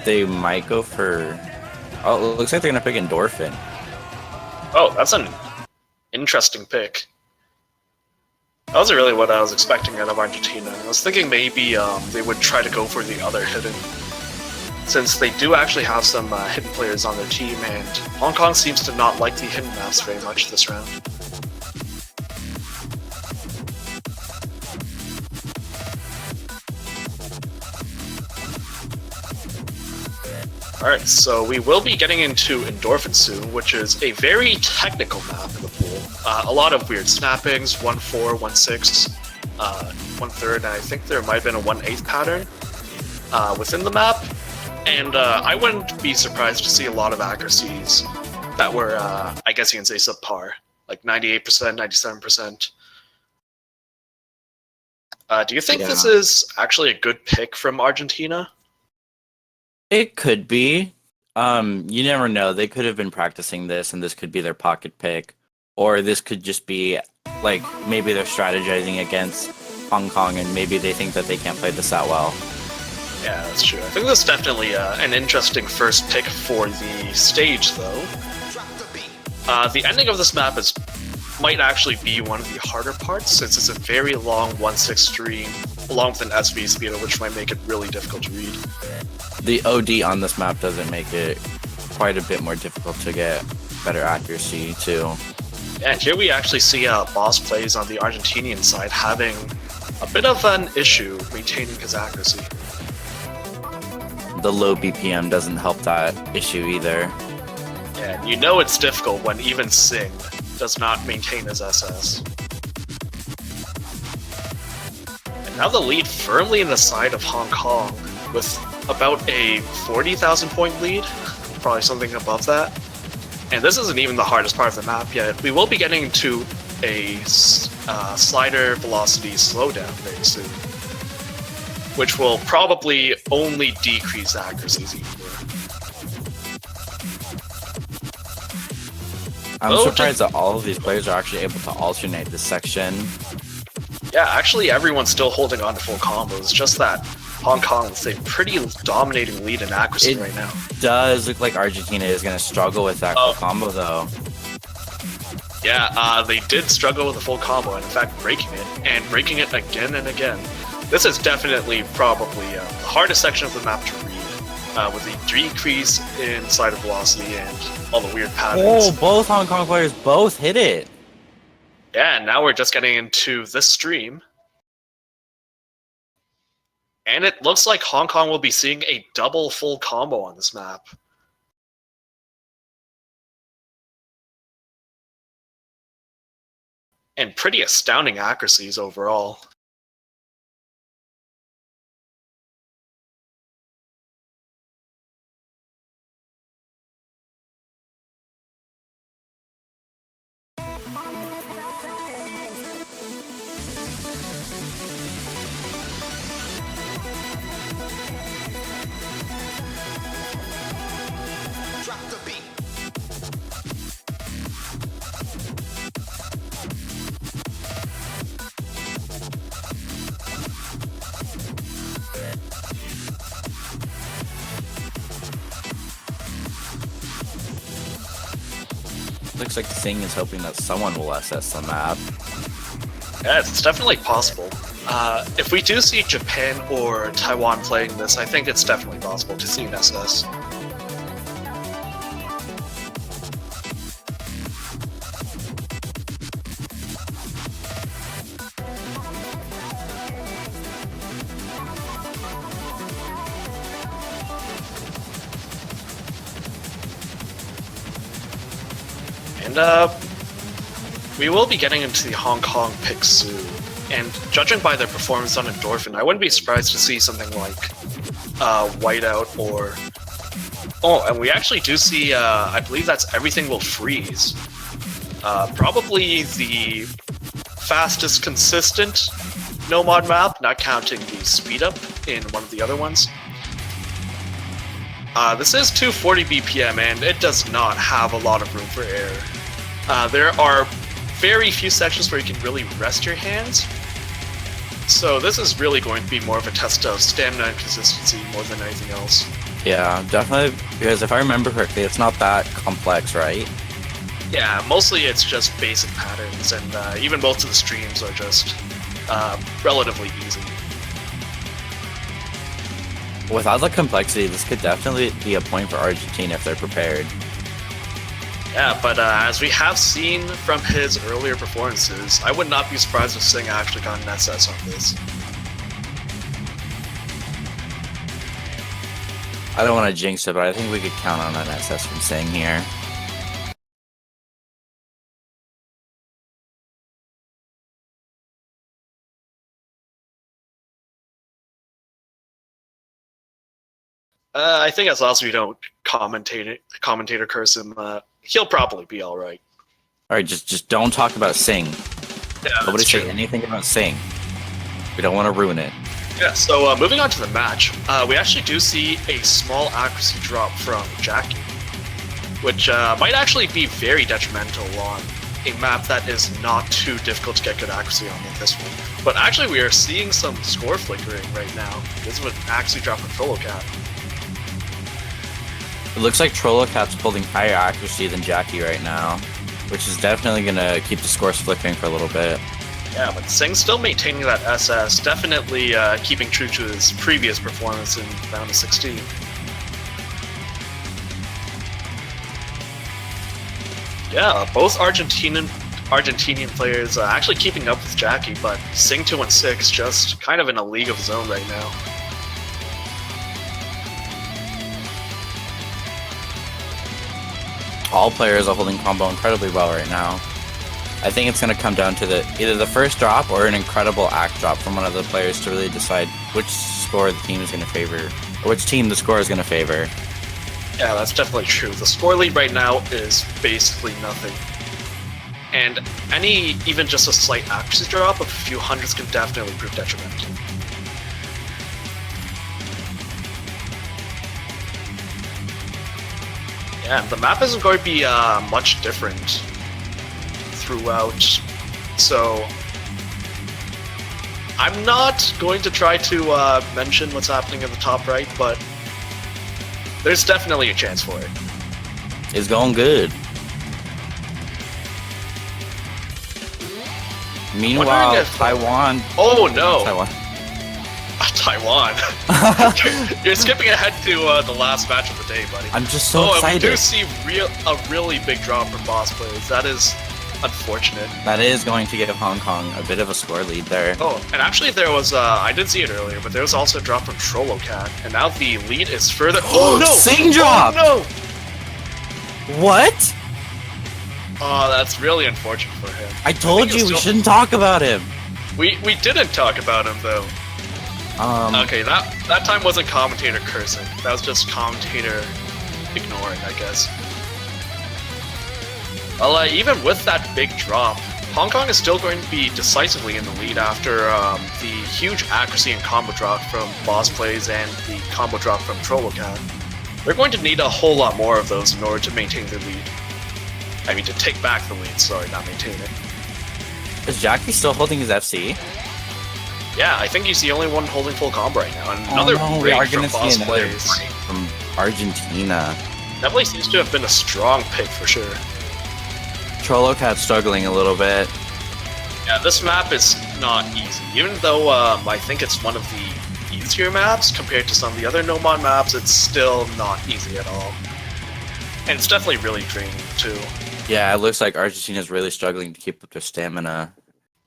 [SPEAKER 2] they might go for... Oh, it looks like they're going to pick Endorphin.
[SPEAKER 3] Oh, that's an interesting pick. That wasn't really what I was expecting out of Argentina. I was thinking maybe they would try to go for the other hidden, since they do actually have some hidden players on their team, and Hong Kong seems to not like the hidden maps very much this round. Alright, so we will be getting into Endorphin soon, which is a very technical map in the pool. A lot of weird snappings, 1-4, 1-6. 1/3, and I think there might have been a 1/8 pattern within the map. And I wouldn't be surprised to see a lot of accuracies that were, I guess you can say, subpar, like 98%, 97%. Do you think this is actually a good pick from Argentina?
[SPEAKER 2] It could be. You never know. They could have been practicing this, and this could be their pocket pick, or this could just be like maybe they're strategizing against Hong Kong, and maybe they think that they can't play this that well.
[SPEAKER 3] Yeah, that's true. I think this is definitely an interesting first pick for the stage, though. The ending of this map might actually be one of the harder parts, since it's a very long 1/6 stream, along with an SV speeder, which might make it really difficult to read.
[SPEAKER 2] The OD on this map doesn't make it quite a bit more difficult to get better accuracy, too.
[SPEAKER 3] And here we actually see Boss plays on the Argentinian side having a bit of an issue maintaining his accuracy.
[SPEAKER 2] The low BPM doesn't help that issue either.
[SPEAKER 3] And you know it's difficult when even Sing does not maintain his SS. And now the lead firmly in the side of Hong Kong, with about a 40,000 point lead, probably something above that. And this isn't even the hardest part of the map yet. We will be getting into a slider velocity slowdown very soon, which will probably only decrease accuracies even more.
[SPEAKER 2] I'm surprised that all of these players are actually able to alternate this section.
[SPEAKER 3] Yeah, actually everyone's still holding on to full combos, just that Hong Kong with a pretty dominating lead in accuracy right now.
[SPEAKER 2] Does look like Argentina is going to struggle with that full combo, though.
[SPEAKER 3] Yeah, they did struggle with the full combo, and in fact breaking it again and again. This is definitely probably the hardest section of the map to read, with the decrease in slider velocity and all the weird patterns.
[SPEAKER 2] Oh, both Hong Kong players both hit it.
[SPEAKER 3] Yeah, and now we're just getting into this stream. And it looks like Hong Kong will be seeing a double full combo on this map. And pretty astounding accuracies overall.
[SPEAKER 2] Looks like Sing is hoping that someone will SS the map.
[SPEAKER 3] Yeah, it's definitely possible. If we do see Japan or Taiwan playing this, I think it's definitely possible to see an SS. And we will be getting into the Hong Kong pick soon. And judging by their performance on Endorphin, I wouldn't be surprised to see something like Whiteout or... Oh, and we actually do see, I believe that's Everything Will Freeze. Probably the fastest consistent no-mod map, not counting the speed up in one of the other ones. This is 240 BPM, and it does not have a lot of room for error. There are very few sections where you can really rest your hands, so this is really going to be more of a test of stamina and consistency more than anything else.
[SPEAKER 2] Yeah, definitely, because if I remember correctly, it's not that complex, right?
[SPEAKER 3] Yeah, mostly it's just basic patterns, and even most of the streams are just relatively easy.
[SPEAKER 2] Without the complexity, this could definitely be a point for Argentina if they're prepared.
[SPEAKER 3] Yeah, but as we have seen from his earlier performances, I would not be surprised if Sing actually got an SS on this.
[SPEAKER 2] I don't want to jinx it, but I think we could count on an SS from Sing here.
[SPEAKER 3] I think as long as we don't commentator curse him, he'll probably be all right.
[SPEAKER 2] All right, just don't talk about Sing.
[SPEAKER 3] Yeah,
[SPEAKER 2] Nobody
[SPEAKER 3] that's
[SPEAKER 2] say
[SPEAKER 3] true.
[SPEAKER 2] anything about Sing. We don't want to ruin it.
[SPEAKER 3] Yeah, so moving on to the match, we actually do see a small accuracy drop from Jackie, which might actually be very detrimental on a map that is not too difficult to get good accuracy on like this one. But actually, we are seeing some score flickering right now. This is an accuracy drop from Trollocat.
[SPEAKER 2] It looks like Trollocat's holding higher accuracy than Jackie right now, which is definitely going to keep the scores flickering for a little bit.
[SPEAKER 3] Yeah, but Sing's still maintaining that SS, definitely keeping true to his previous performance in round of 16. Yeah, both Argentinian players actually keeping up with Jackie, but Sing 216 just kind of in a league of his own right now.
[SPEAKER 2] All players are holding combo incredibly well right now. I think it's going to come down to either the first drop or an incredible act drop from one of the players to really decide which score the team is going to favor, or which team the score is going to favor.
[SPEAKER 3] Yeah, that's definitely true. The score lead right now is basically nothing. And even just a slight accuracy drop of a few hundreds can definitely prove detrimental. Yeah, the map isn't going to be much different throughout, so I'm not going to try to mention what's happening in the top right, but there's definitely a chance for it.
[SPEAKER 2] It's going good. Meanwhile,
[SPEAKER 3] if,
[SPEAKER 2] Taiwan...
[SPEAKER 3] Oh no!
[SPEAKER 2] Taiwan.
[SPEAKER 3] Taiwan. You're skipping ahead to the last match of the day, buddy.
[SPEAKER 2] I'm just so excited.
[SPEAKER 3] And we do see a really big drop from boss players. That is unfortunate.
[SPEAKER 2] That is going to give Hong Kong a bit of a score lead there.
[SPEAKER 3] Oh, and actually there was, I didn't see it earlier, but there was also a drop from Trollocat, and now the lead is further- Oh no!
[SPEAKER 2] Sing drop!
[SPEAKER 3] Oh no!
[SPEAKER 2] What?
[SPEAKER 3] Oh, that's really unfortunate for him.
[SPEAKER 2] I told you we shouldn't talk about him.
[SPEAKER 3] We didn't talk about him though. Okay, that time wasn't commentator cursing. That was just commentator ignoring, I guess. Well, even with that big drop, Hong Kong is still going to be decisively in the lead after the huge accuracy and combo drop from boss plays and the combo drop from Trollocat. They're going to need a whole lot more of those in order to maintain their lead. I mean, to take back the lead, sorry, not maintain it.
[SPEAKER 2] Is Jackie still holding his FC?
[SPEAKER 3] Yeah, I think he's the only one holding full combo right now. And another
[SPEAKER 2] we are
[SPEAKER 3] break from
[SPEAKER 2] going to
[SPEAKER 3] boss
[SPEAKER 2] see another
[SPEAKER 3] plays.
[SPEAKER 2] break from Argentina.
[SPEAKER 3] Definitely seems to have been a strong pick for sure.
[SPEAKER 2] Trollocat's struggling a little bit.
[SPEAKER 3] Yeah, this map is not easy. Even though I think it's one of the easier maps compared to some of the other No-Mod maps, it's still not easy at all. And it's definitely really draining too.
[SPEAKER 2] Yeah, it looks like Argentina's really struggling to keep up their stamina.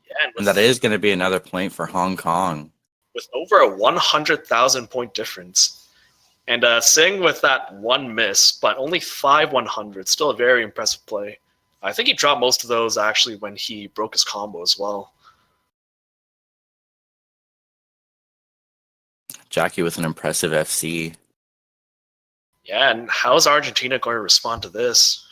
[SPEAKER 3] Yeah,
[SPEAKER 2] And that is going to be another point for Hong Kong.
[SPEAKER 3] with over a 100,000 point difference. And Singh with that one miss, but only 5 100s. Still a very impressive play. I think he dropped most of those actually when he broke his combo as well.
[SPEAKER 2] Jackie with an impressive FC.
[SPEAKER 3] Yeah, and how is Argentina going to respond to this?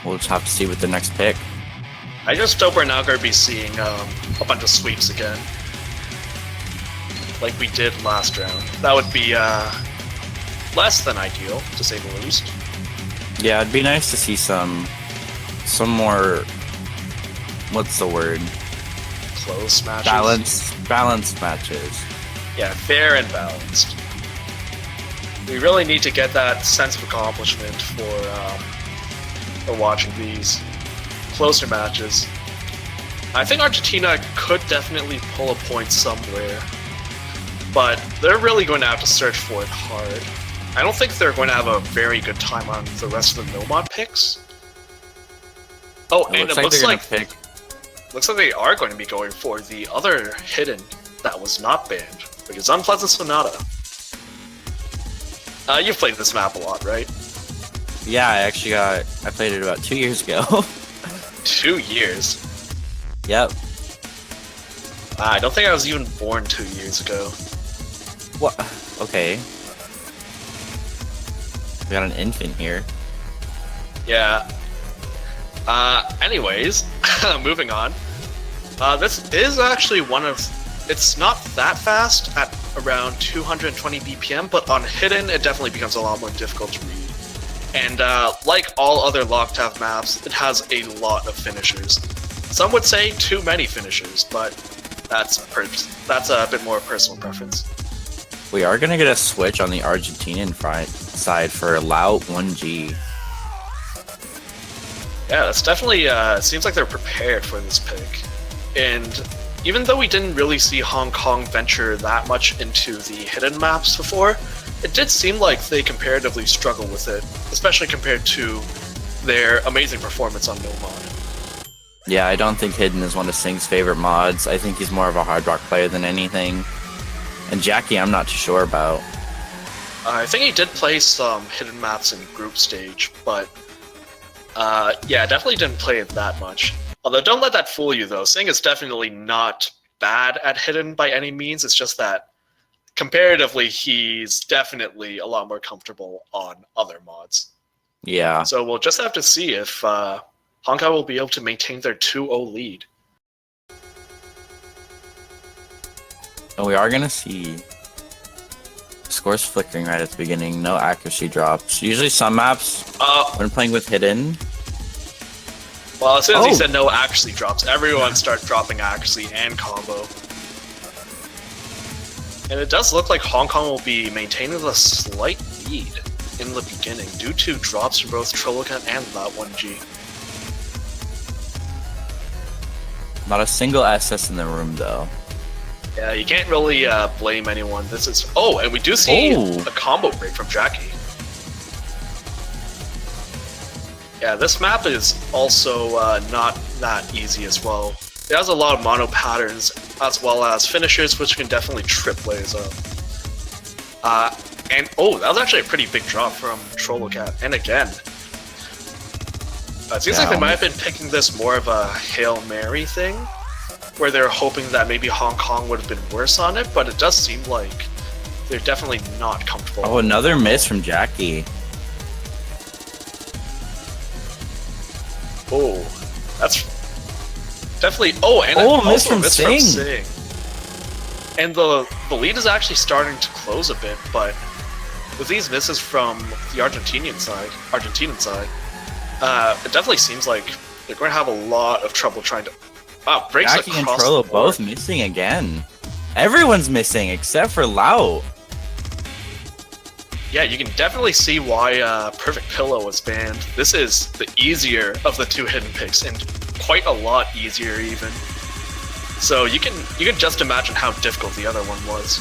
[SPEAKER 2] We'll just have to see with the next pick.
[SPEAKER 3] I just hope we're not going to be seeing a bunch of sweeps again. Like we did last round. That would be less than ideal, to say the least.
[SPEAKER 2] Yeah, it'd be nice to see some more, what's the word?
[SPEAKER 3] Close matches.
[SPEAKER 2] Balanced matches.
[SPEAKER 3] Yeah, fair and balanced. We really need to get that sense of accomplishment for watching these closer matches. I think Argentina could definitely pull a point somewhere, but they're really going to have to search for it hard. I don't think they're going to have a very good time on the rest of the no-mod picks. Oh, and it looks like they are going to be going for the other hidden that was not banned, which is Unpleasant Sonata. You've played this map a lot, right?
[SPEAKER 2] Yeah, I played it about 2 years ago.
[SPEAKER 3] 2 years?
[SPEAKER 2] Yep.
[SPEAKER 3] I don't think I was even born 2 years ago.
[SPEAKER 2] What? Okay. We got an infant here.
[SPEAKER 3] Yeah. Anyways, moving on. This is actually one of... It's not that fast at around 220 BPM, but on hidden, it definitely becomes a lot more difficult to read. And like all other Locktav maps, it has a lot of finishers. Some would say too many finishers, but that's a bit more personal preference.
[SPEAKER 2] We are gonna get a switch on the Argentinian side for Lout 1G.
[SPEAKER 3] Yeah, that's definitely, seems like they're prepared for this pick. And even though we didn't really see Hong Kong venture that much into the hidden maps before, it did seem like they comparatively struggle with it, especially compared to their amazing performance on No Mod.
[SPEAKER 2] Yeah, I don't think Hidden is one of Sing's favorite mods. I think he's more of a hard rock player than anything. And Jackie, I'm not too sure about.
[SPEAKER 3] I think he did play some hidden maps in group stage, but yeah, definitely didn't play it that much. Although don't let that fool you though, Sing is definitely not bad at hidden by any means, it's just that comparatively he's definitely a lot more comfortable on other mods.
[SPEAKER 2] Yeah.
[SPEAKER 3] So we'll just have to see if Hong Kong will be able to maintain their 2-0 lead.
[SPEAKER 2] And we are gonna see scores flickering right at the beginning, no accuracy drops. Usually some maps, when playing with hidden.
[SPEAKER 3] Well, as soon as he said no accuracy drops, everyone starts dropping accuracy and combo. And it does look like Hong Kong will be maintaining a slight lead in the beginning due to drops from both Trollocan and that 1G.
[SPEAKER 2] Not a single SS in the room though.
[SPEAKER 3] Yeah, you can't really blame anyone. This is... Oh, and we do see a combo break from Jackie. Yeah, this map is also not that easy as well. It has a lot of mono patterns, as well as finishers, which can definitely trip layers up. And oh, that was actually a pretty big drop from Trollocat. And again, it seems like they might have been picking this more of a Hail Mary thing, where they're hoping that maybe Hong Kong would have been worse on it, but it does seem like they're definitely not comfortable.
[SPEAKER 2] Oh, another miss from Jackie.
[SPEAKER 3] Oh, that's definitely... Oh, and
[SPEAKER 2] miss
[SPEAKER 3] also
[SPEAKER 2] from
[SPEAKER 3] a miss
[SPEAKER 2] Sing.
[SPEAKER 3] from Sing. And the lead is actually starting to close a bit, but with these misses from the Argentinian side, it definitely seems like they're going to have a lot of trouble trying to... Wow, breaks
[SPEAKER 2] Jackie and
[SPEAKER 3] across
[SPEAKER 2] Trollo
[SPEAKER 3] the board.
[SPEAKER 2] both missing again. Everyone's missing except for Lout.
[SPEAKER 3] Yeah, you can definitely see why Perfect Pillow was banned. This is the easier of the two hidden picks, and quite a lot easier even. So you can just imagine how difficult the other one was.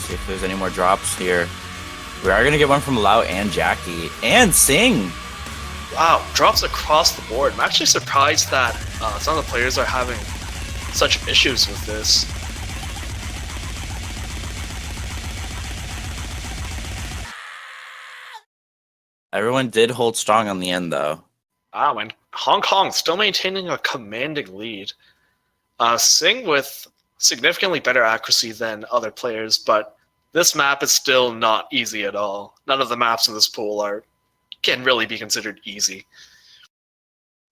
[SPEAKER 2] See if there's any more drops here. We are gonna get one from Lout and Jackie and Sing.
[SPEAKER 3] Wow, drops across the board. I'm actually surprised that some of the players are having such issues with this.
[SPEAKER 2] Everyone did hold strong on the end though.
[SPEAKER 3] Wow, and Hong Kong still maintaining a commanding lead. Sing with significantly better accuracy than other players, but this map is still not easy at all. None of the maps in this pool can really be considered easy.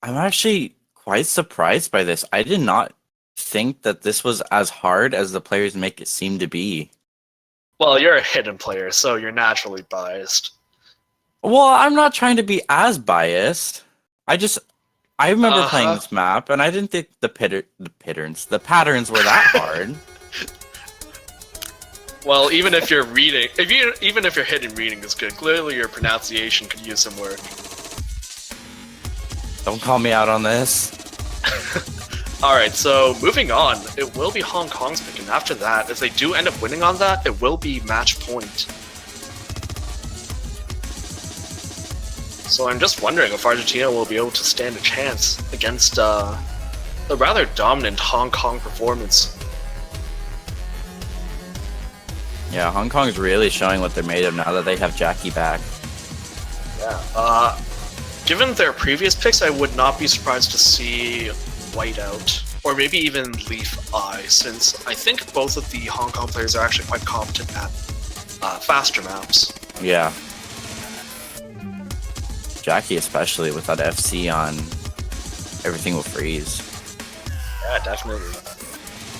[SPEAKER 2] I'm actually quite surprised by this. I did not think that this was as hard as the players make it seem to be.
[SPEAKER 3] Well, you're a hidden player, so you're naturally biased.
[SPEAKER 2] Well, I'm not trying to be as biased. I remember playing this map, and I didn't think the patterns were that hard.
[SPEAKER 3] Well, even if you're reading, even if your hidden reading is good, clearly your pronunciation could use some work.
[SPEAKER 2] Don't call me out on this.
[SPEAKER 3] Alright, so moving on, it will be Hong Kong's pick, and after that, if they do end up winning on that, it will be match point. So I'm just wondering if Argentina will be able to stand a chance against a rather dominant Hong Kong performance.
[SPEAKER 2] Yeah, Hong Kong's really showing what they're made of now that they have Jackie back.
[SPEAKER 3] Yeah. Given their previous picks, I would not be surprised to see Whiteout, or maybe even Leaf Eye, since I think both of the Hong Kong players are actually quite competent at faster maps.
[SPEAKER 2] Yeah. Jackie especially with that FC on, everything will freeze.
[SPEAKER 3] Yeah, definitely.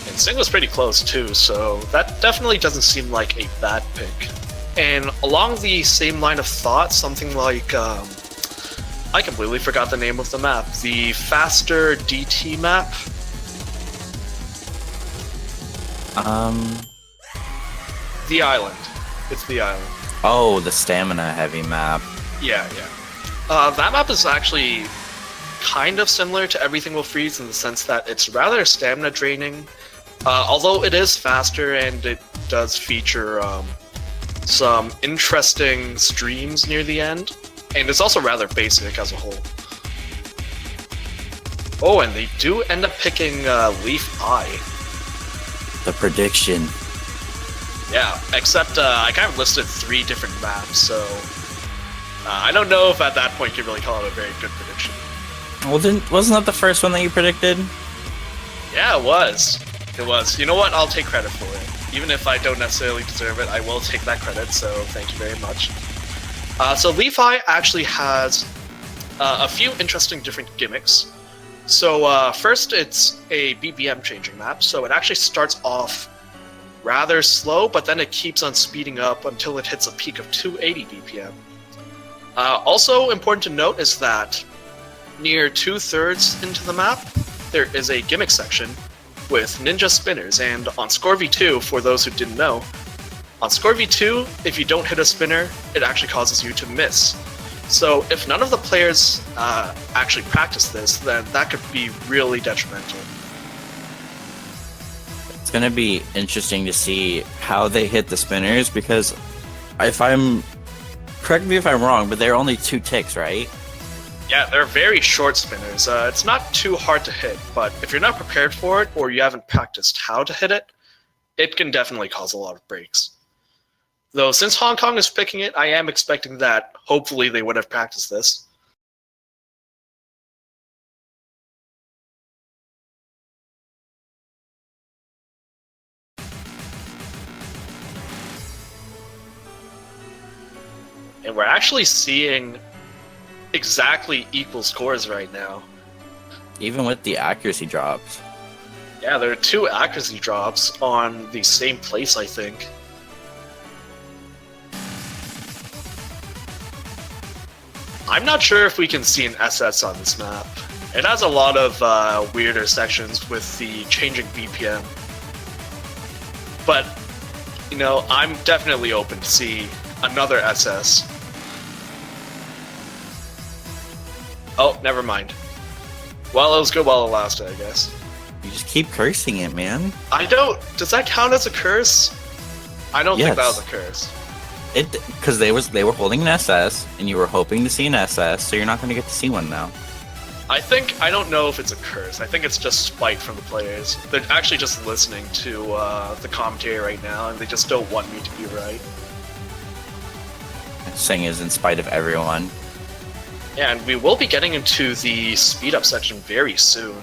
[SPEAKER 3] And Sing was pretty close too, so that definitely doesn't seem like a bad pick. And along the same line of thought, something like, I completely forgot the name of the map. The faster DT map? The island. It's the island.
[SPEAKER 2] Oh, the stamina heavy map.
[SPEAKER 3] Yeah. That map is actually kind of similar to Everything Will Freeze in the sense that it's rather stamina draining. Although it is faster and it does feature some interesting streams near the end. And it's also rather basic as a whole. Oh, and they do end up picking Leaf Eye.
[SPEAKER 2] The prediction.
[SPEAKER 3] Yeah, except I kind of listed 3 different maps, so I don't know if at that point you can really call it a very good prediction.
[SPEAKER 2] Well, wasn't that the first one that you predicted?
[SPEAKER 3] Yeah, it was. It was. You know what? I'll take credit for it. Even if I don't necessarily deserve it, I will take that credit, so thank you very much. So Leaf Eye actually has a few interesting different gimmicks. So first, it's a BPM changing map, so it actually starts off rather slow, but then it keeps on speeding up until it hits a peak of 280 BPM. Also important to note is that near 2/3 into the map, there is a gimmick section with ninja spinners, and on Score V2, for those who didn't know, on Score V2, if you don't hit a spinner, it actually causes you to miss. So if none of the players actually practice this, then that could be really detrimental.
[SPEAKER 2] It's gonna be interesting to see how they hit the spinners, because correct me if I'm wrong, but they're only 2 ticks, right?
[SPEAKER 3] Yeah, they're very short spinners. It's not too hard to hit, but if you're not prepared for it or you haven't practiced how to hit it, it can definitely cause a lot of breaks. Though since Hong Kong is picking it, I am expecting that hopefully they would have practiced this. And we're actually seeing exactly equal scores right now.
[SPEAKER 2] Even with the accuracy drops.
[SPEAKER 3] Yeah, there are 2 accuracy drops on the same place, I think. I'm not sure if we can see an SS on this map. It has a lot of weirder sections with the changing BPM. But, you know, I'm definitely open to see another SS. Oh, never mind. Well, it was good while it lasted, I guess.
[SPEAKER 2] You just keep cursing it, man.
[SPEAKER 3] I don't... Does that count as a curse? I don't think that
[SPEAKER 2] Yes.
[SPEAKER 3] was a curse.
[SPEAKER 2] Because they were holding an SS, and you were hoping to see an SS, so you're not going to get to see one now.
[SPEAKER 3] I don't know if it's a curse. I think it's just spite from the players. They're actually just listening to the commentary right now, and they just don't want me to be right.
[SPEAKER 2] Sing is in spite of everyone.
[SPEAKER 3] Yeah, and we will be getting into the speed up section very soon.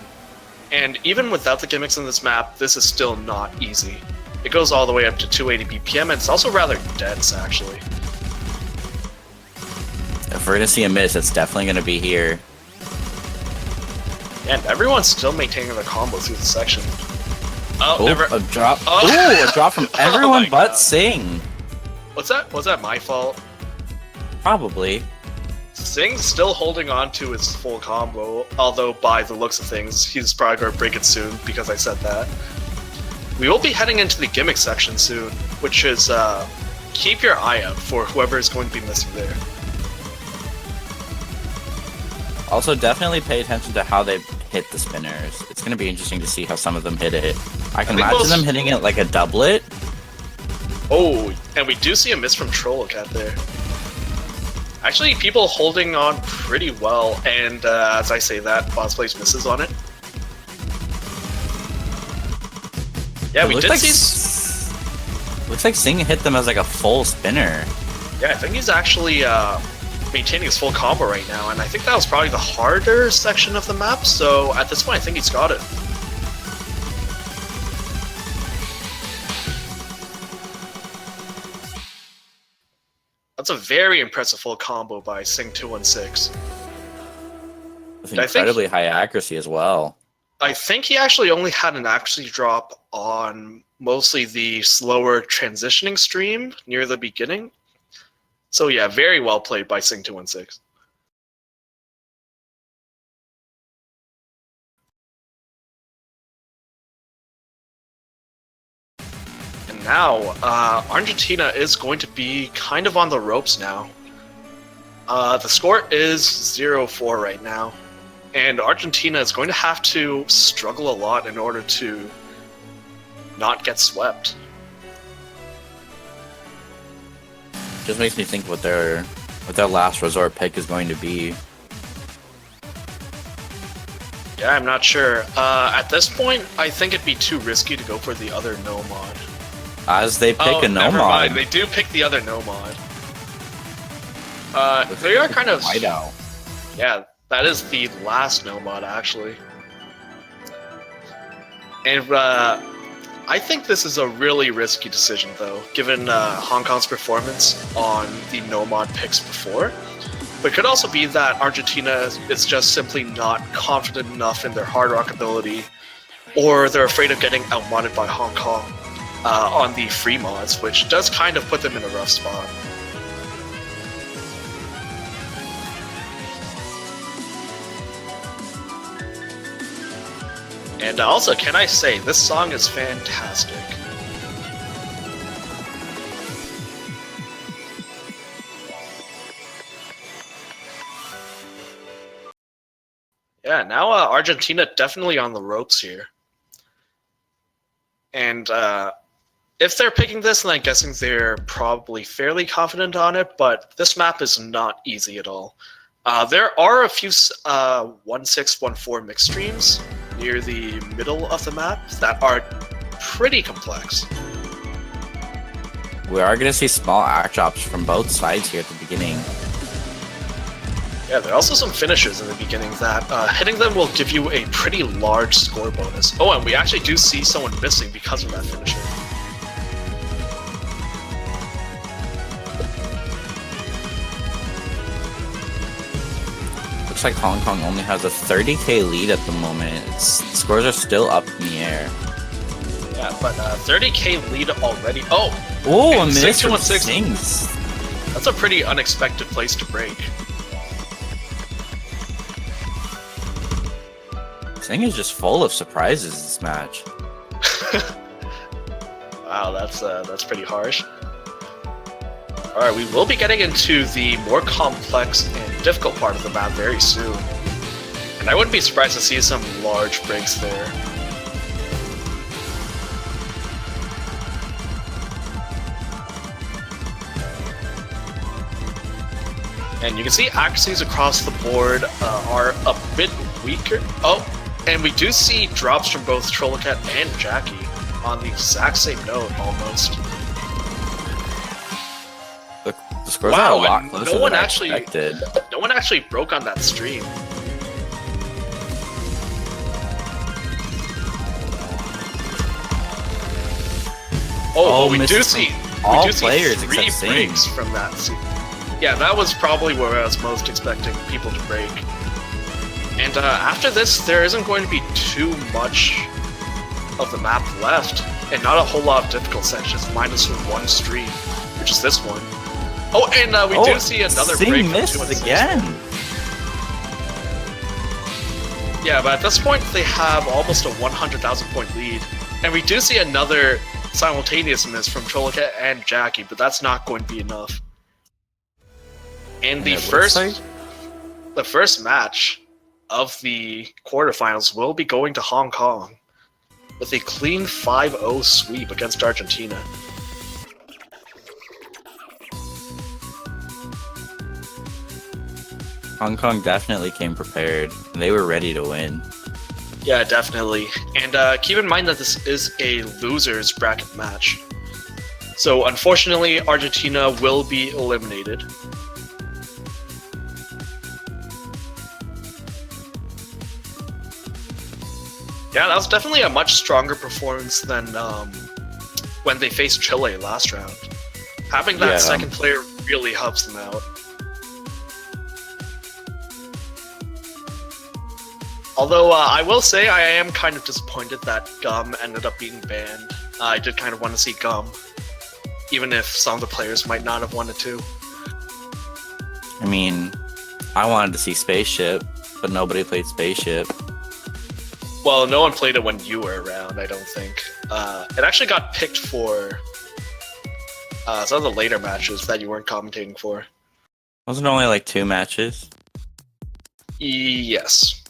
[SPEAKER 3] And even without the gimmicks in this map, this is still not easy. It goes all the way up to 280 BPM, and it's also rather dense, actually.
[SPEAKER 2] If we're going to see a miss, it's definitely going to be here.
[SPEAKER 3] And everyone's still maintaining the combo through the section. Oh, never.
[SPEAKER 2] A drop.
[SPEAKER 3] Oh.
[SPEAKER 2] Ooh, a drop from
[SPEAKER 3] Oh
[SPEAKER 2] everyone
[SPEAKER 3] my
[SPEAKER 2] but
[SPEAKER 3] God.
[SPEAKER 2] Sing.
[SPEAKER 3] Was that my fault?
[SPEAKER 2] Probably.
[SPEAKER 3] Sing's still holding on to his full combo, although by the looks of things, he's probably going to break it soon because I said that. We will be heading into the gimmick section soon, which is, keep your eye out for whoever is going to be missing there.
[SPEAKER 2] Also, definitely pay attention to how they hit the spinners. It's going to be interesting to see how some of them hit it. I can
[SPEAKER 3] think
[SPEAKER 2] imagine
[SPEAKER 3] most-
[SPEAKER 2] them hitting it like a doublet.
[SPEAKER 3] Oh, and we do see a miss from Trollocat there. Actually, people holding on pretty well, and as I say that, Boss Plays misses on it. Yeah,
[SPEAKER 2] It
[SPEAKER 3] we
[SPEAKER 2] looked
[SPEAKER 3] did
[SPEAKER 2] like
[SPEAKER 3] see...
[SPEAKER 2] Looks like Sing hit them as like a full spinner.
[SPEAKER 3] Yeah, I think he's actually maintaining his full combo right now, and I think that was probably the harder section of the map, so at this point I think he's got it. That's a very impressive full combo by Sing216.
[SPEAKER 2] With incredibly high accuracy as well.
[SPEAKER 3] I think he actually only had an accuracy drop on mostly the slower transitioning stream near the beginning. So yeah, very well played by Sing216. And now, Argentina is going to be kind of on the ropes now. The score is 0-4 right now. And Argentina is going to have to struggle a lot in order to not get swept.
[SPEAKER 2] Just makes me think what their last resort pick is going to be.
[SPEAKER 3] Yeah, I'm not sure. At this point, I think it'd be too risky to go for the other no mod.
[SPEAKER 2] As they pick a no
[SPEAKER 3] never
[SPEAKER 2] mod.
[SPEAKER 3] mind. They do pick the other no mod. They are kind of
[SPEAKER 2] Whiteout.
[SPEAKER 3] Yeah, that is the last no mod actually. And I think this is a really risky decision though, given Hong Kong's performance on the no mod picks before. But it could also be that Argentina is just simply not confident enough in their hard rock ability, or they're afraid of getting outmodded by Hong Kong on the free mods, which does kind of put them in a rough spot. And also, can I say, this song is fantastic. Yeah, now Argentina definitely on the ropes here. And if they're picking this, then I'm guessing they're probably fairly confident on it, but this map is not easy at all. There are a few 1-6-1-4 mixed streams near the middle of the map that are pretty complex.
[SPEAKER 2] We are going to see small act drops from both sides here at the beginning.
[SPEAKER 3] Yeah, there are also some finishers in the beginning that hitting them will give you a pretty large score bonus. Oh, and we actually do see someone missing because of that finisher.
[SPEAKER 2] Looks like Hong Kong only has a 30k lead at the moment. The scores are still up in the air.
[SPEAKER 3] Yeah, but 30k lead already. Oh!
[SPEAKER 2] Oh, a
[SPEAKER 3] and
[SPEAKER 2] miss from
[SPEAKER 3] 6-1-6.
[SPEAKER 2] Sings.
[SPEAKER 3] That's a pretty unexpected place to break.
[SPEAKER 2] Sing is just full of surprises this match.
[SPEAKER 3] Wow, that's pretty harsh. Alright, we will be getting into the more complex and difficult part of the map very soon. And I wouldn't be surprised to see some large breaks there. And you can see accuracies across the board are a bit weaker. Oh, and we do see drops from both Trollicat and Jackie on the exact same note, almost.
[SPEAKER 2] The scores are a
[SPEAKER 3] Wow,
[SPEAKER 2] lot
[SPEAKER 3] and
[SPEAKER 2] closer
[SPEAKER 3] no one
[SPEAKER 2] than I
[SPEAKER 3] actually,
[SPEAKER 2] expected.
[SPEAKER 3] no one actually broke on that stream. Oh, we do see
[SPEAKER 2] all players
[SPEAKER 3] three
[SPEAKER 2] except Sing.
[SPEAKER 3] breaks from that scene. Yeah, that was probably where I was most expecting people to break. And after this, there isn't going to be too much of the map left, and not a whole lot of difficult sections, minus one stream, which is this one. Oh, and we do see another
[SPEAKER 2] Sing
[SPEAKER 3] break from
[SPEAKER 2] misses
[SPEAKER 3] 2-6.
[SPEAKER 2] again.
[SPEAKER 3] Yeah, but at this point, they have almost a 100,000 point lead, and we do see another simultaneous miss from Trollicat and Jackie, but that's not going to be enough. And the first match of the quarterfinals will be going to Hong Kong with a clean 5-0 sweep against Argentina.
[SPEAKER 2] Hong Kong definitely came prepared. They were ready to win.
[SPEAKER 3] Yeah, definitely. And keep in mind that this is a loser's bracket match. So unfortunately, Argentina will be eliminated. Yeah, that was definitely a much stronger performance than when they faced Chile last round. Having that second player really helps them out. Although I will say I am kind of disappointed that Gum ended up being banned. I did kind of want to see Gum, even if some of the players might not have wanted to.
[SPEAKER 2] I mean, I wanted to see Spaceship, but nobody played Spaceship.
[SPEAKER 3] Well, no one played it when you were around, I don't think. It actually got picked for some of the later matches that you weren't commentating for.
[SPEAKER 2] Wasn't it only like 2 matches?
[SPEAKER 3] Yes.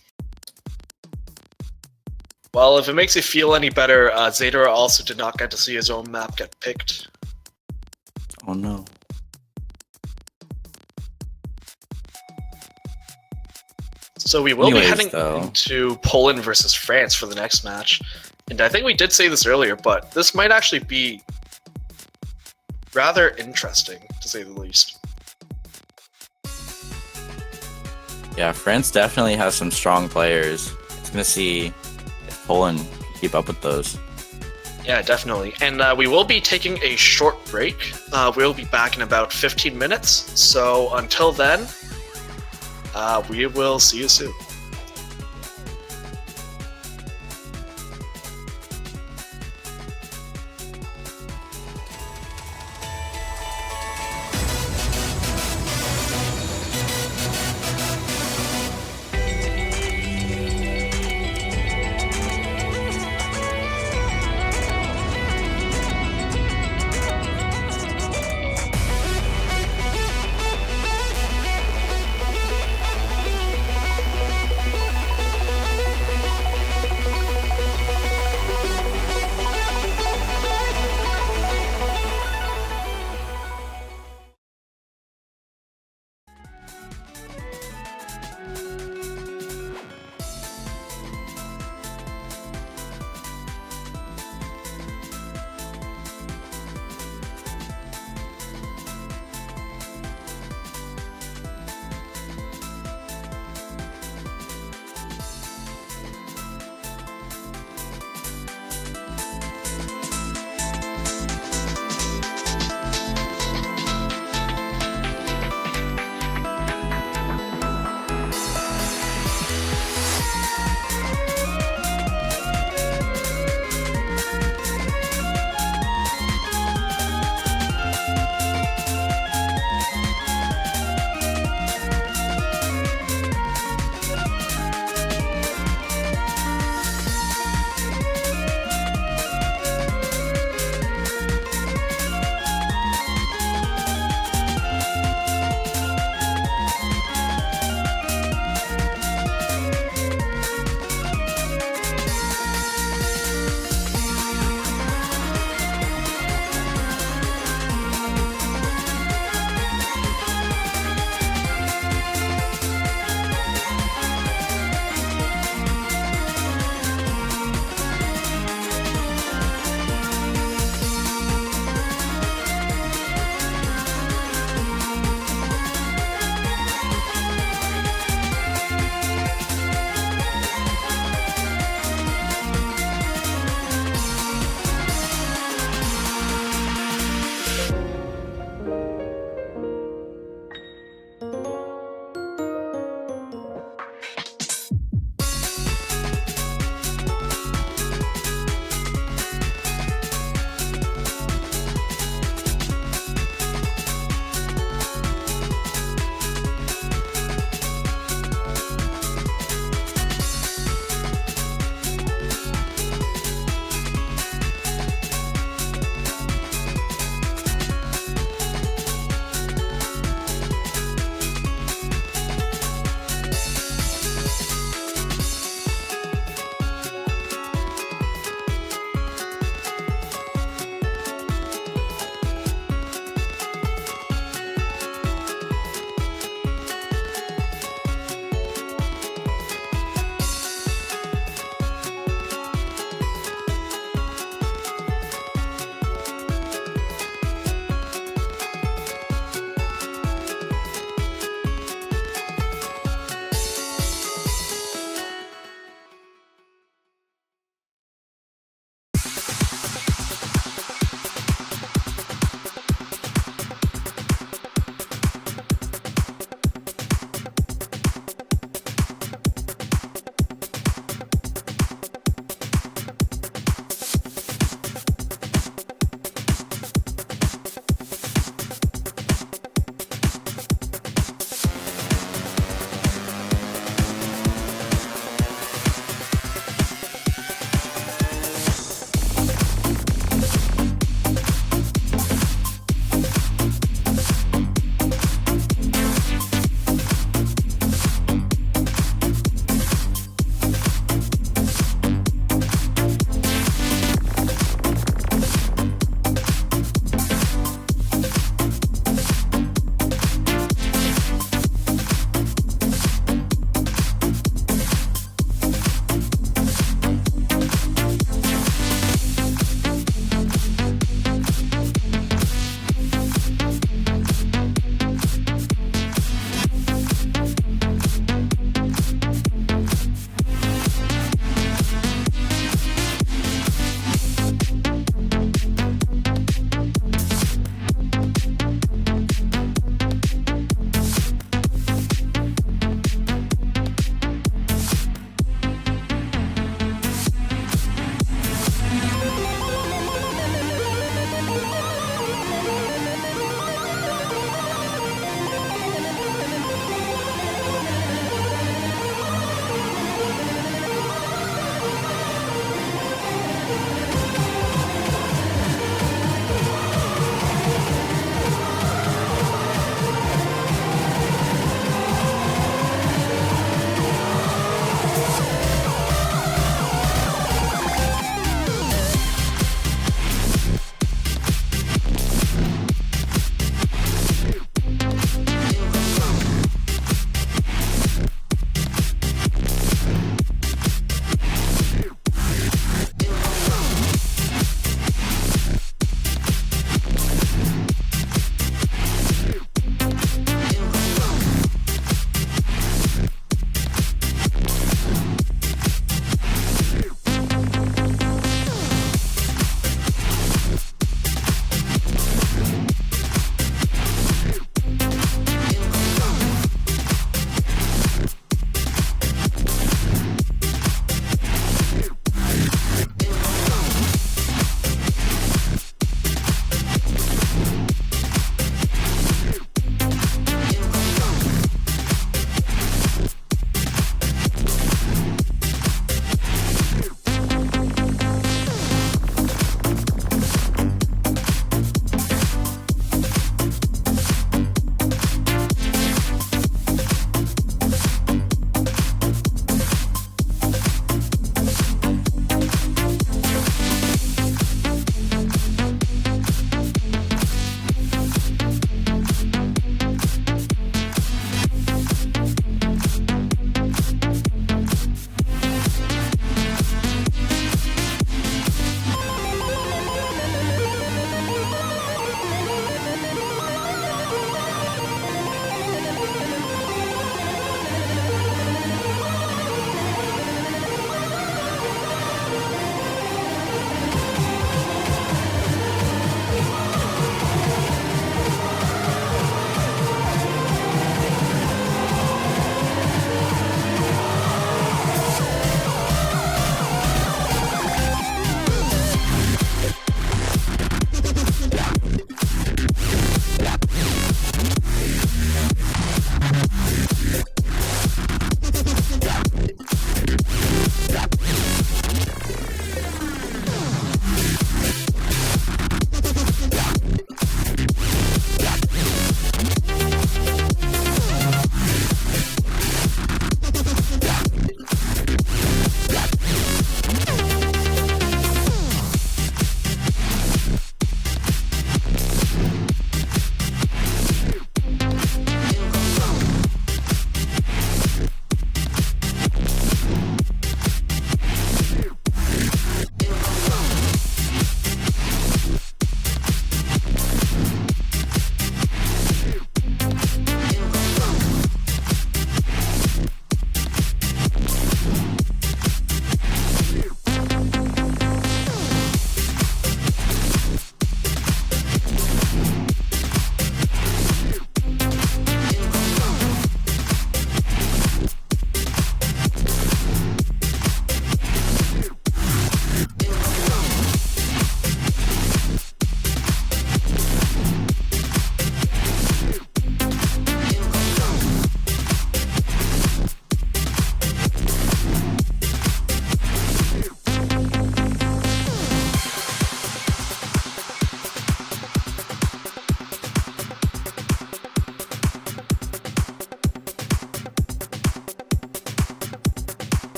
[SPEAKER 3] Well, if it makes you feel any better, Zadora also did not get to see his own map get picked.
[SPEAKER 2] Oh no.
[SPEAKER 3] So we will be heading
[SPEAKER 2] though,
[SPEAKER 3] into Poland versus France for the next match. And I think we did say this earlier, but this might actually be rather interesting, to say the least.
[SPEAKER 2] Yeah, France definitely has some strong players. It's gonna see if Poland can keep up with those.
[SPEAKER 3] Yeah, definitely. And we will be taking a short break. We'll be back in about 15 minutes. So until then, we will see you soon.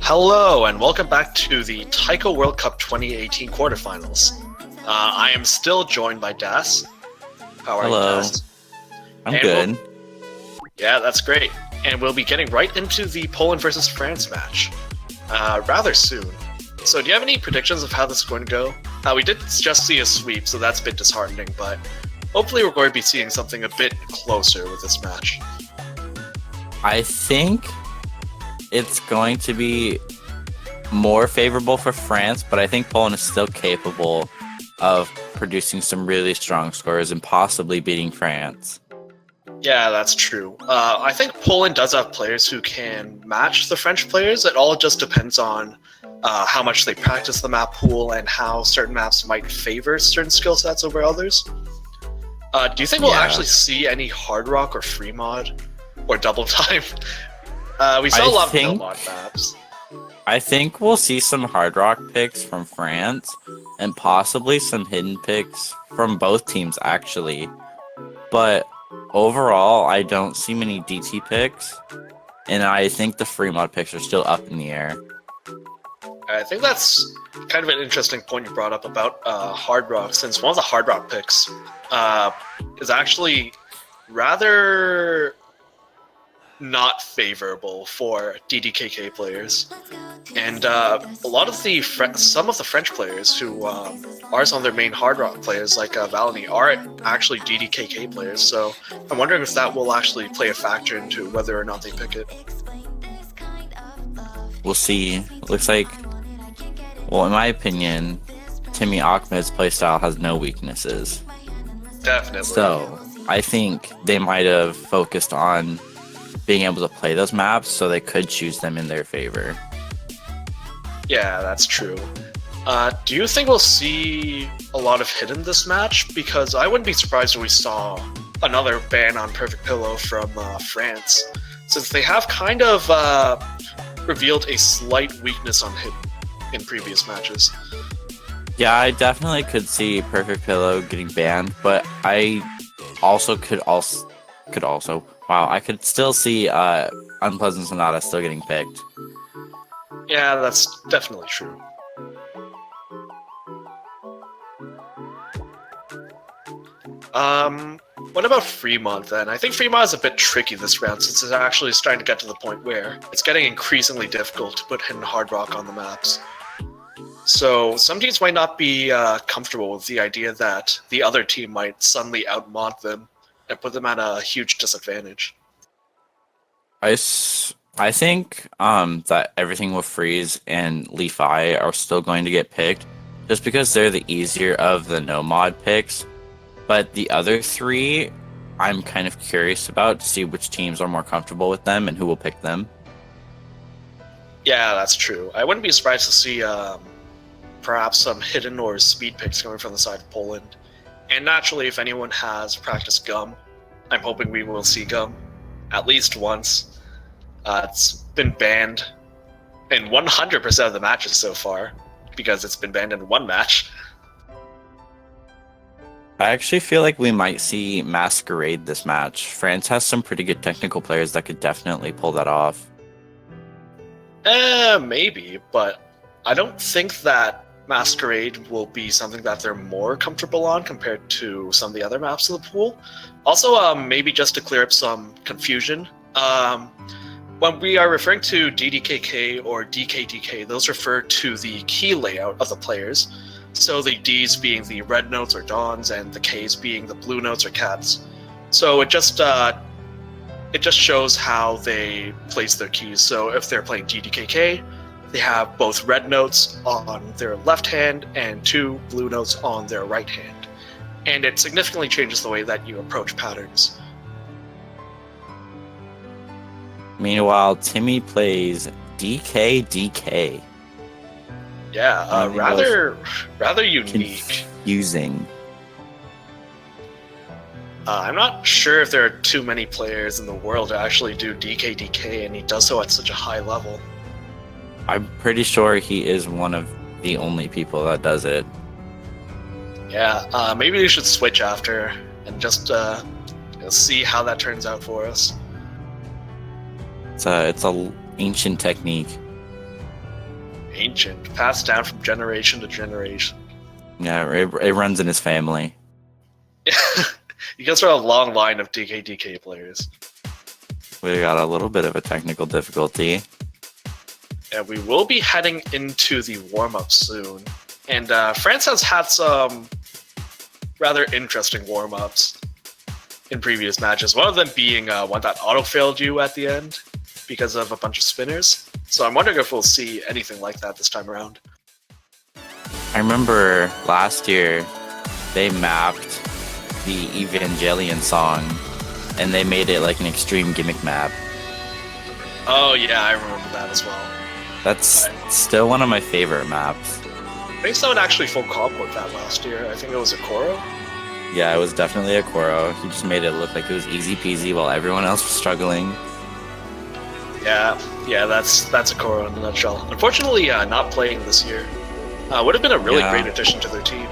[SPEAKER 3] Hello, and welcome back to the Taiko World Cup 2018 quarterfinals. I am still joined by Das. How are
[SPEAKER 2] Hello.
[SPEAKER 3] you, Das?
[SPEAKER 2] I'm
[SPEAKER 3] And
[SPEAKER 2] good.
[SPEAKER 3] Yeah, that's great. And we'll be getting right into the Poland versus France match rather soon. So do you have any predictions of how this is going to go? We did just see a sweep, so that's a bit disheartening, but hopefully we're going to be seeing something a bit closer with this match.
[SPEAKER 2] I think it's going to be more favorable for France, but I think Poland is still capable of producing some really strong scores and possibly beating France.
[SPEAKER 3] Yeah, that's true. I think Poland does have players who can match the French players. It all just depends on how much they practice the map pool and how certain maps might favor certain skill sets over others. Do you think we'll actually see any hard rock or free mod or double time? We saw a lot of no mod maps.
[SPEAKER 2] I think we'll see some hard rock picks from France and possibly some hidden picks from both teams actually. But overall, I don't see many DT picks, and I think the free mod picks are still up in the air.
[SPEAKER 3] I think that's kind of an interesting point you brought up about hard rock, since one of the hard rock picks is actually rather not favorable for DDKK players, and a lot of the some of the French players who are some of their main hard rock players, like Valony, are actually DDKK players. So I'm wondering if that will actually play a factor into whether or not they pick it.
[SPEAKER 2] We'll see. Looks like, well, in my opinion, Timmy Ahmed's playstyle has no weaknesses.
[SPEAKER 3] Definitely.
[SPEAKER 2] So I think they might have focused on being able to play those maps, so they could choose them in their favor.
[SPEAKER 3] Yeah, that's true. Do you think we'll see a lot of hidden this match? Because I wouldn't be surprised if we saw another ban on Perfect Pillow from France, since they have kind of revealed a slight weakness on hidden in previous matches.
[SPEAKER 2] Yeah, I definitely could see Perfect Pillow getting banned, but I also could still see Unpleasant Sonata still getting picked.
[SPEAKER 3] Yeah, that's definitely true. What about Fremont then? I think Fremont is a bit tricky this round, since it's actually starting to get to the point where it's getting increasingly difficult to put hidden hard rock on the maps. So some teams might not be comfortable with the idea that the other team might suddenly outmod them and put them at a huge disadvantage.
[SPEAKER 2] I think that everything with Freeze and Leafy are still going to get picked, just because they're the easier of the no mod picks. But the other three, I'm kind of curious about to see which teams are more comfortable with them and who will pick them.
[SPEAKER 3] Yeah, that's true. I wouldn't be surprised to see perhaps some hidden or speed picks coming from the side of Poland. And naturally, if anyone has practiced Gum, I'm hoping we will see Gum at least once. It's been banned in 100% of the matches so far, because it's been banned in one match.
[SPEAKER 2] I actually feel like we might see Masquerade this match. France has some pretty good technical players that could definitely pull that off.
[SPEAKER 3] Maybe, but I don't think that Masquerade will be something that they're more comfortable on compared to some of the other maps of the pool. Also, maybe just to clear up some confusion, when we are referring to DDKK or DKDK, those refer to the key layout of the players. So the Ds being the red notes or dawns, and the Ks being the blue notes or cats. So it just shows how they place their keys. So if they're playing DDKK, they have both red notes on their left hand and 2 blue notes on their right hand. And it significantly changes the way that you approach patterns.
[SPEAKER 2] Meanwhile, Timmy plays DKDK.
[SPEAKER 3] Yeah, rather unique.
[SPEAKER 2] Confusing.
[SPEAKER 3] I'm not sure if there are too many players in the world to actually do DKDK, and he does so at such a high level.
[SPEAKER 2] I'm pretty sure he is one of the only people that does it.
[SPEAKER 3] Yeah, maybe we should switch after and just see how that turns out for us.
[SPEAKER 2] It's a ancient technique.
[SPEAKER 3] Ancient, passed down from generation to generation.
[SPEAKER 2] Yeah, it runs in his family.
[SPEAKER 3] You guys are a long line of DK players.
[SPEAKER 2] We got a little bit of a technical difficulty.
[SPEAKER 3] And we will be heading into the warm-up soon. And France has had some rather interesting warm-ups in previous matches. One of them being one that auto-failed you at the end because of a bunch of spinners. So I'm wondering if we'll see anything like that this time around.
[SPEAKER 2] I remember last year they mapped the Evangelion song and they made it like an extreme gimmick map.
[SPEAKER 3] Oh yeah, I remember that as well.
[SPEAKER 2] That's still one of my favorite maps.
[SPEAKER 3] I think someone actually full comp with that last year. I think it was a Koro.
[SPEAKER 2] Yeah, it was definitely a Koro. He just made it look like it was easy peasy while everyone else was struggling.
[SPEAKER 3] Yeah, that's a Koro in a nutshell. Unfortunately, not playing this year. Would have been a really great addition to their team.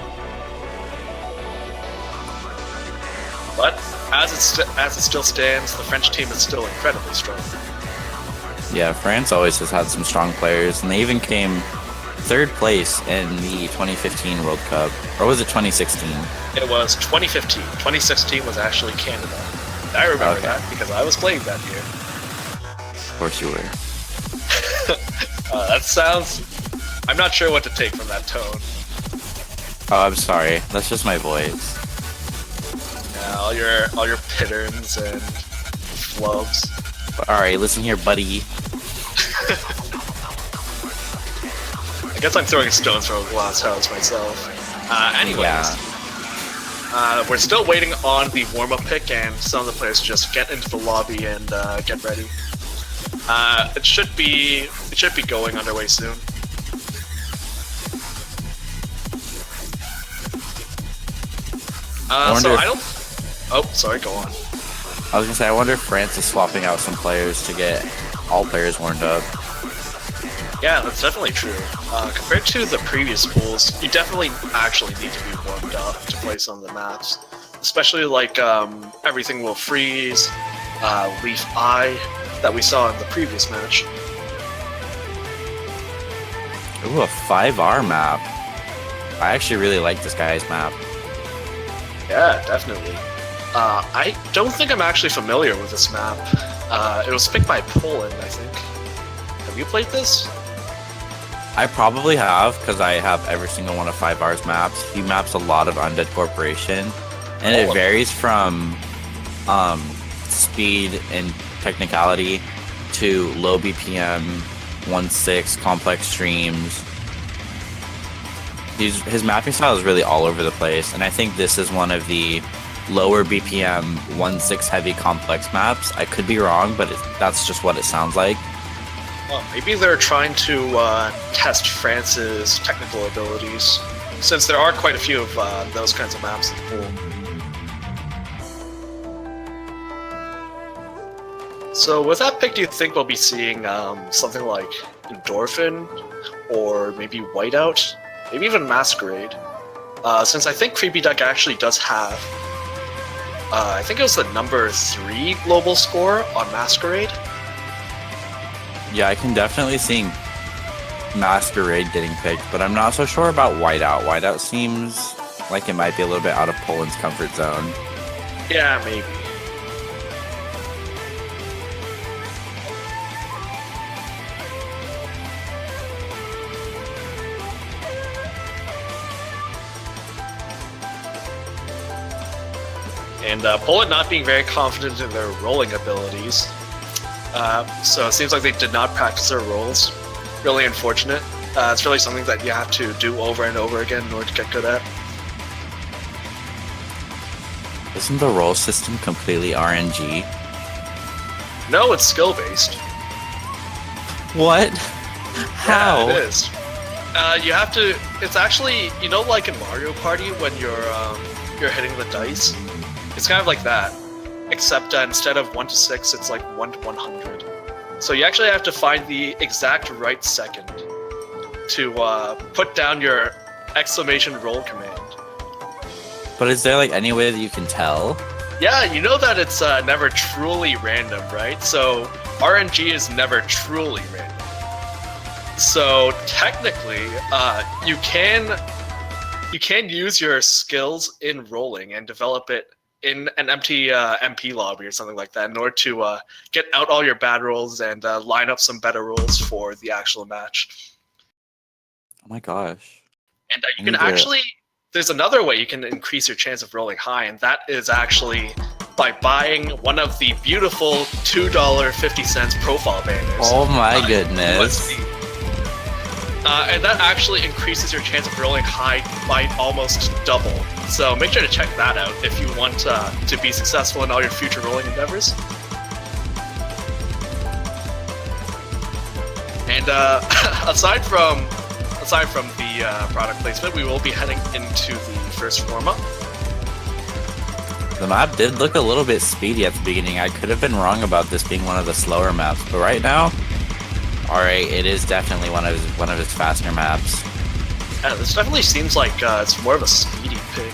[SPEAKER 3] But as it still stands, the French team is still incredibly strong.
[SPEAKER 2] Yeah, France always has had some strong players, and they even came third place in the 2015 World Cup. Or was it 2016?
[SPEAKER 3] It was 2015. 2016 was actually Canada. I remember that because I was playing that year.
[SPEAKER 2] Of course you were.
[SPEAKER 3] That sounds... I'm not sure what to take from that tone.
[SPEAKER 2] Oh, I'm sorry. That's just my voice.
[SPEAKER 3] Yeah, all your patterns and flubs.
[SPEAKER 2] Alright, listen here, buddy.
[SPEAKER 3] I guess I'm throwing stones from a glass house myself. Anyways, we're still waiting on the warm-up pick, and some of the players just get into the lobby and get ready. It should be going underway soon. Oh, sorry, go on.
[SPEAKER 2] I was gonna say, I wonder if France is swapping out some players to get all players warmed up.
[SPEAKER 3] Yeah, that's definitely true. Compared to the previous pools, you definitely actually need to be warmed up to play some of the maps. Especially like Everything Will Freeze, Leaf Eye, that we saw in the previous match.
[SPEAKER 2] Ooh, a 5R map. I actually really like this guy's map.
[SPEAKER 3] Yeah, definitely. I don't think I'm actually familiar with this map. It was picked by Poland, I think. Have you played this?
[SPEAKER 2] I probably have, because I have every single one of 5R's maps. He maps a lot of Undead Corporation, and it varies from speed and technicality to low BPM, 1.6, complex streams. His mapping style is really all over the place, and I think this is one of the lower BPM 1.6 heavy complex maps. I could be wrong, but that's just what it sounds like.
[SPEAKER 3] Well, maybe they're trying to test France's technical abilities, since there are quite a few of those kinds of maps in the pool. So with that pick, do you think we'll be seeing something like Endorphin, or maybe Whiteout, maybe even Masquerade? Since I think Creepy Duck actually does have, I think it was the number 3 global score on Masquerade.
[SPEAKER 2] Yeah, I can definitely see Masquerade getting picked, but I'm not so sure about Whiteout. Whiteout seems like it might be a little bit out of Poland's comfort zone.
[SPEAKER 3] Yeah, maybe. And Poland not being very confident in their rolling abilities. So it seems like they did not practice their rolls. Really unfortunate. It's really something that you have to do over and over again in order to get good at.
[SPEAKER 2] Isn't the roll system completely RNG?
[SPEAKER 3] No, it's skill-based.
[SPEAKER 2] What? How?
[SPEAKER 3] Yeah, it is. You have to... It's actually... You know, like in Mario Party when you're hitting the dice? It's kind of like that. Except instead of 1 to 6, it's like 1 to 100. So you actually have to find the exact right second to put down your exclamation roll command.
[SPEAKER 2] But is there like any way that you can tell?
[SPEAKER 3] Yeah, you know that it's never truly random, right? So RNG is never truly random. So technically, you can use your skills in rolling and develop it in an empty MP lobby or something like that in order to get out all your bad rolls and line up some better rolls for the actual match.
[SPEAKER 2] Oh my gosh.
[SPEAKER 3] And you can actually, there's another way you can increase your chance of rolling high, and that is actually by buying one of the beautiful $2.50 profile banners.
[SPEAKER 2] Oh my goodness.
[SPEAKER 3] And that actually increases your chance of rolling high by almost double. So make sure to check that out if you want to be successful in all your future rolling endeavors. And aside from the product placement, we will be heading into the first warm-up.
[SPEAKER 2] The map did look a little bit speedy at the beginning. I could have been wrong about this being one of the slower maps, but right now, alright, it is definitely one of his faster maps.
[SPEAKER 3] Yeah, this definitely seems like it's more of a speedy pick.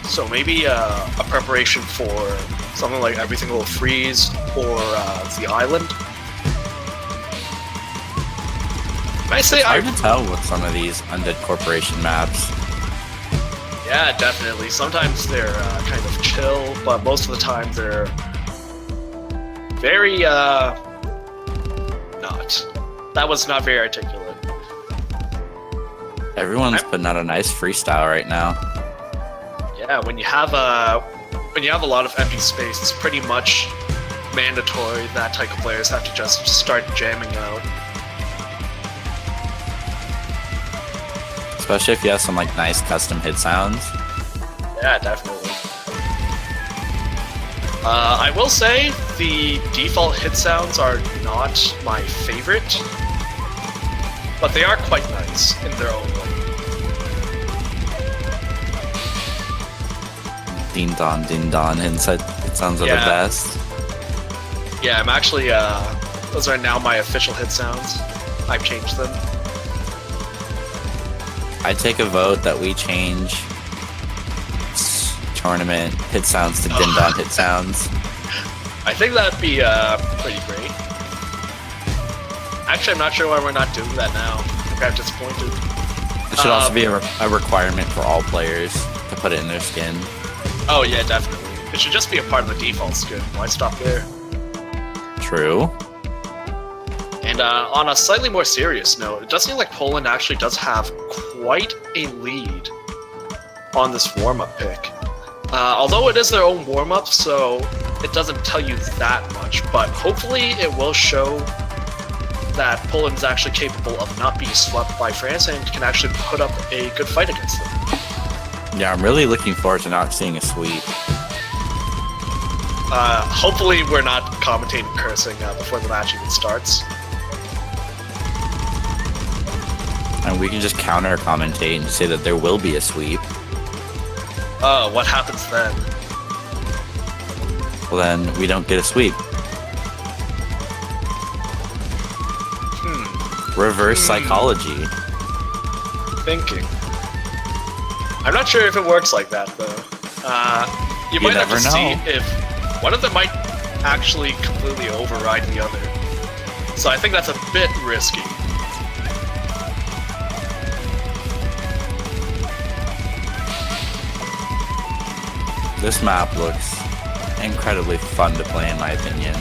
[SPEAKER 3] So maybe a preparation for something like Everything Will Freeze or the Island. I say
[SPEAKER 2] It's hard to tell with some of these Undead Corporation maps.
[SPEAKER 3] Yeah, definitely. Sometimes they're kind of chill, but most of the time they're very not. That was not very articulate.
[SPEAKER 2] Everyone's putting out a nice freestyle right now.
[SPEAKER 3] Yeah, when you have a lot of empty space, it's pretty much mandatory that taiko players have to just start jamming out.
[SPEAKER 2] Especially if you have some like nice custom hit sounds.
[SPEAKER 3] Yeah, definitely. I will say the default hit sounds are not my favorite, but they are quite nice in their own way.
[SPEAKER 2] Din don, inside it sounds are the best.
[SPEAKER 3] Yeah, I'm actually those are now my official hit sounds. I've changed them.
[SPEAKER 2] I take a vote that we change tournament hit sounds to din don hit sounds.
[SPEAKER 3] I think that'd be pretty great. Actually, I'm not sure why we're not doing that now. I'm kind of disappointed.
[SPEAKER 2] It should also be a requirement for all players to put it in their skin.
[SPEAKER 3] Oh yeah, definitely. It should just be a part of the default skin. Why stop there?
[SPEAKER 2] True.
[SPEAKER 3] And on a slightly more serious note, it does seem like Poland actually does have quite a lead on this warm-up pick. Although it is their own warm-up, so it doesn't tell you that much, but hopefully it will show that Poland is actually capable of not being swept by France and can actually put up a good fight against them.
[SPEAKER 2] Yeah, I'm really looking forward to not seeing a sweep.
[SPEAKER 3] Hopefully we're not commentating cursing before the match even starts.
[SPEAKER 2] And we can just counter commentate and say that there will be a sweep.
[SPEAKER 3] What happens then?
[SPEAKER 2] Well, then we don't get a sweep. Reverse psychology.
[SPEAKER 3] Thinking. I'm not sure if it works like that, though. You might have to see if one of them might actually completely override the other. So I think that's a bit risky.
[SPEAKER 2] This map looks incredibly fun to play, in my opinion.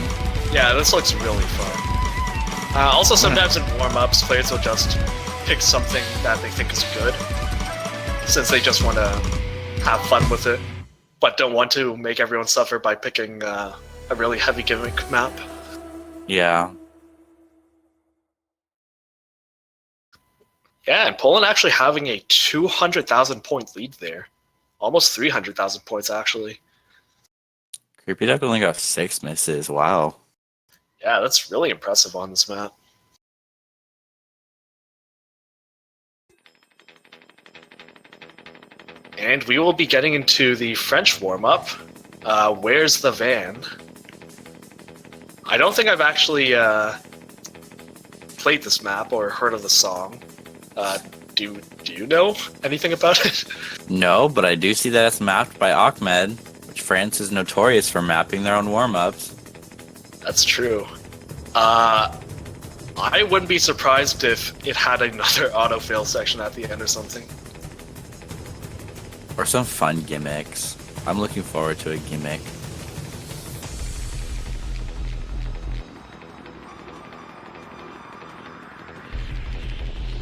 [SPEAKER 3] Yeah, this looks really fun. Also, sometimes in warm-ups, players will just pick something that they think is good, since they just want to have fun with it, but don't want to make everyone suffer by picking a really heavy gimmick map.
[SPEAKER 2] Yeah.
[SPEAKER 3] Yeah, and Poland actually having a 200,000 point lead there. Almost 300,000 points, actually.
[SPEAKER 2] Creepy Duck only got 6 misses. Wow.
[SPEAKER 3] Yeah, that's really impressive on this map. And we will be getting into the French warm-up. Where's the van? I don't think I've actually played this map or heard of the song. Do you know anything about it?
[SPEAKER 2] No, but I do see that it's mapped by Ahmed, which France is notorious for mapping their own warm-ups.
[SPEAKER 3] That's true. I wouldn't be surprised if it had another autofill section at the end or something.
[SPEAKER 2] Or some fun gimmicks. I'm looking forward to a gimmick.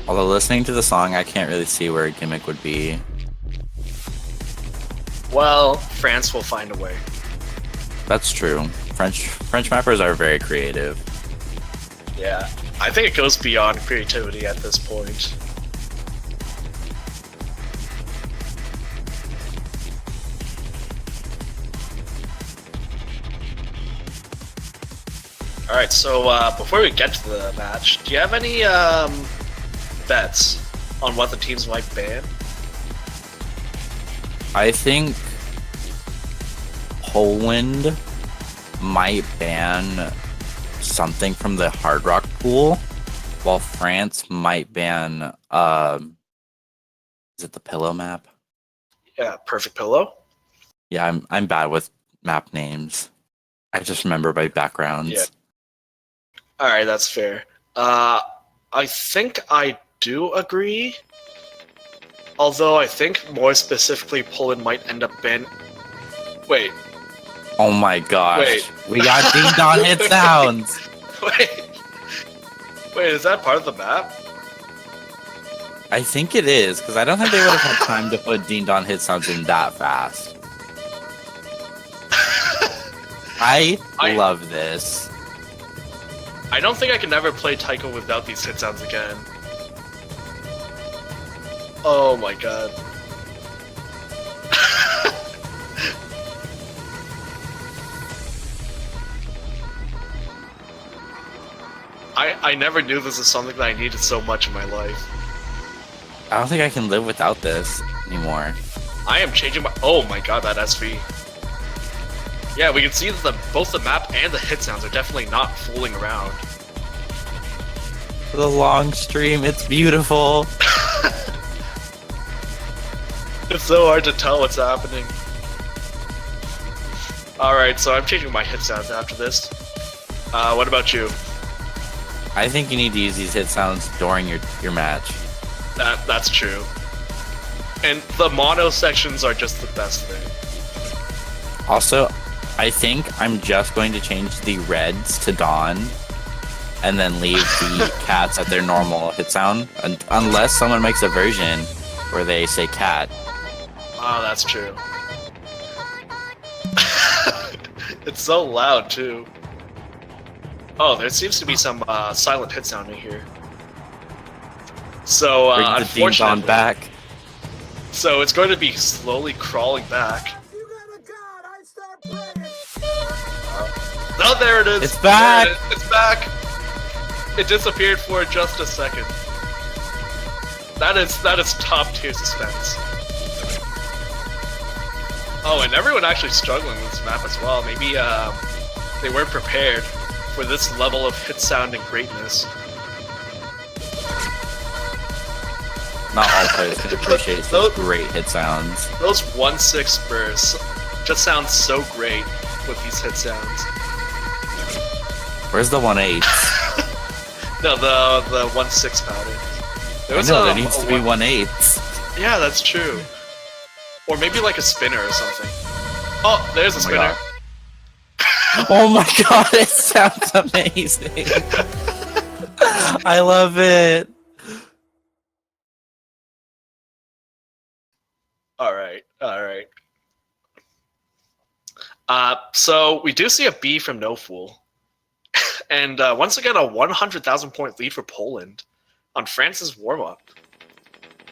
[SPEAKER 2] Although listening to the song, I can't really see where a gimmick would be.
[SPEAKER 3] Well, France will find a way.
[SPEAKER 2] That's true. French mappers are very creative.
[SPEAKER 3] Yeah, I think it goes beyond creativity at this point. Alright, so before we get to the match, do you have any bets on what the teams might ban?
[SPEAKER 2] I think Poland might ban something from the Hard Rock pool, while France might ban is it the pillow map?
[SPEAKER 3] Yeah, Perfect Pillow.
[SPEAKER 2] Yeah, I'm bad with map names. I just remember by backgrounds.
[SPEAKER 3] Yeah. Alright, that's fair. I think I do agree. Although I think more specifically Poland might end up ban. Wait.
[SPEAKER 2] Oh my gosh.
[SPEAKER 3] Wait.
[SPEAKER 2] We got Ding Dong hit sounds.
[SPEAKER 3] Wait, is that part of the map?
[SPEAKER 2] I think it is, because I don't think they would have had time to put Ding Dong hit sounds in that fast. I love this.
[SPEAKER 3] I don't think I can ever play Taiko without these hit sounds again. Oh my god. I never knew this was something that I needed so much in my life.
[SPEAKER 2] I don't think I can live without this anymore.
[SPEAKER 3] I am changing my. Oh my god, that SV. Yeah, we can see that both the map and the hit sounds are definitely not fooling around.
[SPEAKER 2] The long stream, it's beautiful.
[SPEAKER 3] It's so hard to tell what's happening. Alright, so I'm changing my hit sounds after this. What about you?
[SPEAKER 2] I think you need to use these hit sounds during your match.
[SPEAKER 3] That's true. And the mono sections are just the best thing.
[SPEAKER 2] Also, I think I'm just going to change the reds to Dawn and then leave the cats at their normal hit sound, unless someone makes a version where they say cat.
[SPEAKER 3] Oh, that's true. It's so loud, too. Oh, there seems to be some silent hit sound in here. So,
[SPEAKER 2] Bring the Ding Dong
[SPEAKER 3] unfortunately...
[SPEAKER 2] back.
[SPEAKER 3] So it's going to be slowly crawling back. Oh, there it is!
[SPEAKER 2] It's back!
[SPEAKER 3] There it is. It's back! It disappeared for just a second. That is top tier suspense. Oh, and everyone actually struggling with this map as well. Maybe they weren't prepared for this level of hit sound and greatness.
[SPEAKER 2] Not all players can appreciate those great hit sounds.
[SPEAKER 3] Those 1-6 bursts just sound so great with these hit sounds.
[SPEAKER 2] Where's the 1-8?
[SPEAKER 3] No, the 1-6 pattern.
[SPEAKER 2] I know, there needs to be 1-8.
[SPEAKER 3] Yeah, that's true. Or maybe like a spinner or something. Oh, there's a spinner.
[SPEAKER 2] Oh my god, it sounds amazing. I love it.
[SPEAKER 3] Alright. So we do see a B from No Fool. And once again, a 100,000 point lead for Poland on France's warm-up.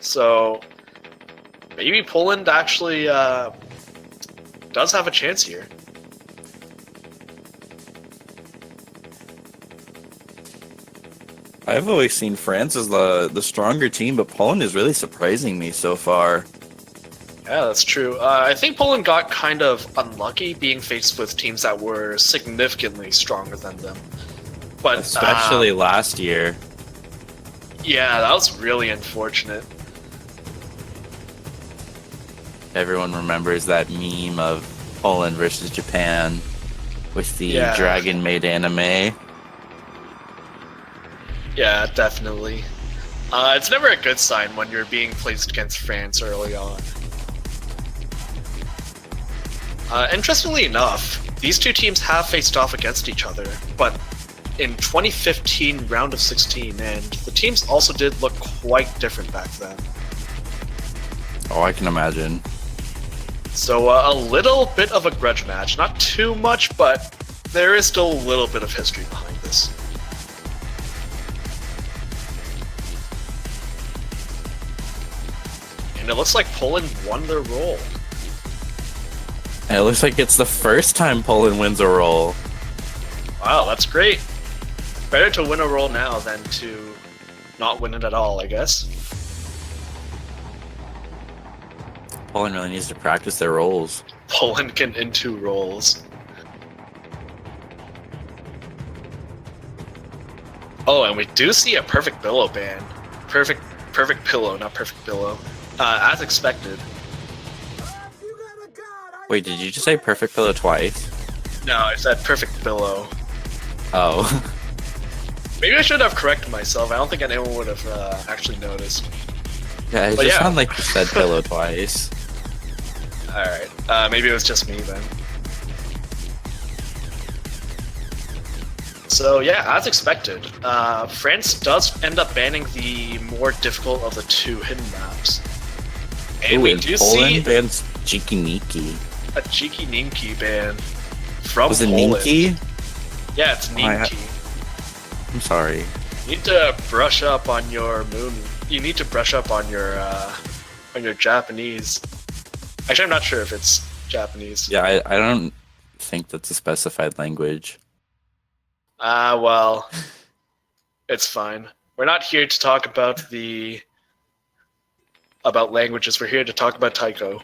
[SPEAKER 3] So maybe Poland actually does have a chance here.
[SPEAKER 2] I've always seen France as the stronger team, but Poland is really surprising me so far.
[SPEAKER 3] Yeah, that's true. I think Poland got kind of unlucky being faced with teams that were significantly stronger than them. But
[SPEAKER 2] especially last year.
[SPEAKER 3] Yeah, that was really unfortunate.
[SPEAKER 2] Everyone remembers that meme of Poland versus Japan with the dragon-made anime.
[SPEAKER 3] Yeah, definitely. It's never a good sign when you're being placed against France early on. Interestingly enough, these two teams have faced off against each other, but in 2015 round of 16, and the teams also did look quite different back then.
[SPEAKER 2] Oh, I can imagine.
[SPEAKER 3] So a little bit of a grudge match, not too much, but there is still a little bit of history behind this. And it looks like Poland won their roll.
[SPEAKER 2] And it looks like it's the first time Poland wins a roll.
[SPEAKER 3] Wow, that's great. Better to win a roll now than to not win it at all, I guess.
[SPEAKER 2] Poland really needs to practice their rolls.
[SPEAKER 3] Poland can into rolls. Oh, and we do see a perfect billow ban. Perfect pillow, not perfect billow. As expected.
[SPEAKER 2] Wait, did you just say perfect pillow twice?
[SPEAKER 3] No, I said perfect billow.
[SPEAKER 2] Oh.
[SPEAKER 3] Maybe I should have corrected myself. I don't think anyone would have actually noticed.
[SPEAKER 2] Yeah, it
[SPEAKER 3] But
[SPEAKER 2] just
[SPEAKER 3] yeah.
[SPEAKER 2] sounded like you said pillow twice.
[SPEAKER 3] Alright, maybe it was just me then. So yeah, as expected, France does end up banning the more difficult of the two hidden maps. And
[SPEAKER 2] Ooh,
[SPEAKER 3] we
[SPEAKER 2] and
[SPEAKER 3] do
[SPEAKER 2] Poland
[SPEAKER 3] see
[SPEAKER 2] bans Chikiniki.
[SPEAKER 3] a cheeky Ninki ban from
[SPEAKER 2] Was it
[SPEAKER 3] Poland.
[SPEAKER 2] Ninki?
[SPEAKER 3] Yeah, it's
[SPEAKER 2] I
[SPEAKER 3] Ninki.
[SPEAKER 2] I'm sorry.
[SPEAKER 3] You need to brush up on your You need to brush up on your Japanese. Actually, I'm not sure if it's Japanese.
[SPEAKER 2] Yeah, I don't think that's a specified language.
[SPEAKER 3] Well, it's fine. We're not here to talk about languages. We're here to talk about taiko,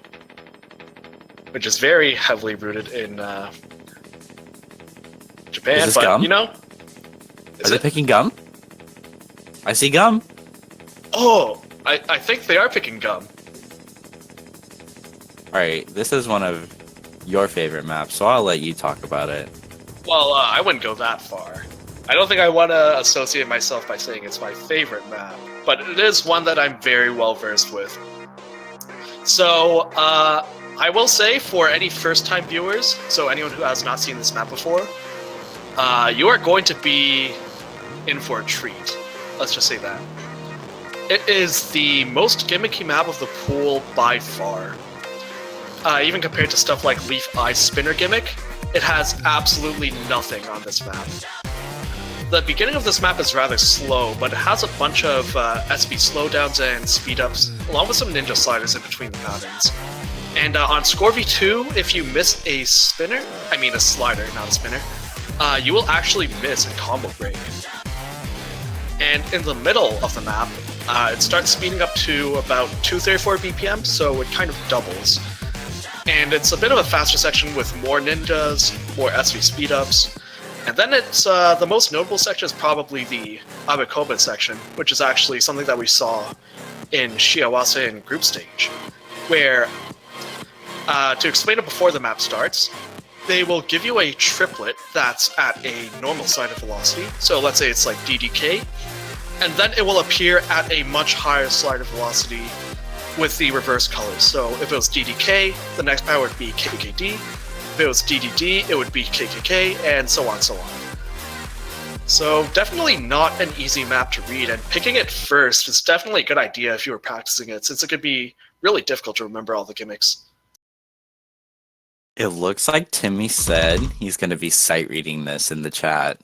[SPEAKER 3] which is very heavily rooted in Japan.
[SPEAKER 2] Is this
[SPEAKER 3] but
[SPEAKER 2] gum?
[SPEAKER 3] you know,
[SPEAKER 2] Are they picking gum? I see gum.
[SPEAKER 3] Oh, I think they are picking gum.
[SPEAKER 2] Alright, this is one of your favorite maps, so I'll let you talk about it.
[SPEAKER 3] Well, I wouldn't go that far. I don't think I want to associate myself by saying it's my favorite map, but it is one that I'm very well versed with. So, I will say for any first-time viewers, so anyone who has not seen this map before, you are going to be in for a treat. Let's just say that. It is the most gimmicky map of the pool by far. Even compared to stuff like Leaf Eye Spinner gimmick, it has absolutely nothing on this map. The beginning of this map is rather slow, but it has a bunch of SB slowdowns and speedups, along with some ninja sliders in between the patterns. And on Score V2, if you miss a spinner, I mean a slider, not a spinner, you will actually miss a combo break. And in the middle of the map, it starts speeding up to about 234 BPM, so it kind of doubles. And it's a bit of a faster section with more ninjas, more SV speedups. And then it's the most notable section is probably the Abekoba section, which is actually something that we saw in Shiawase in group stage, where, to explain it before the map starts, they will give you a triplet that's at a normal slider velocity, so let's say it's like DDK, and then it will appear at a much higher slider velocity with the reverse colors. So if it was DDK, the next power would be KKD. If it was DDD, it would be KKK, and so on, so on. So definitely not an easy map to read, and picking it first is definitely a good idea if you were practicing it, since it could be really difficult to remember all the gimmicks.
[SPEAKER 2] It looks like Timmy said he's going to be sight reading this in the chat.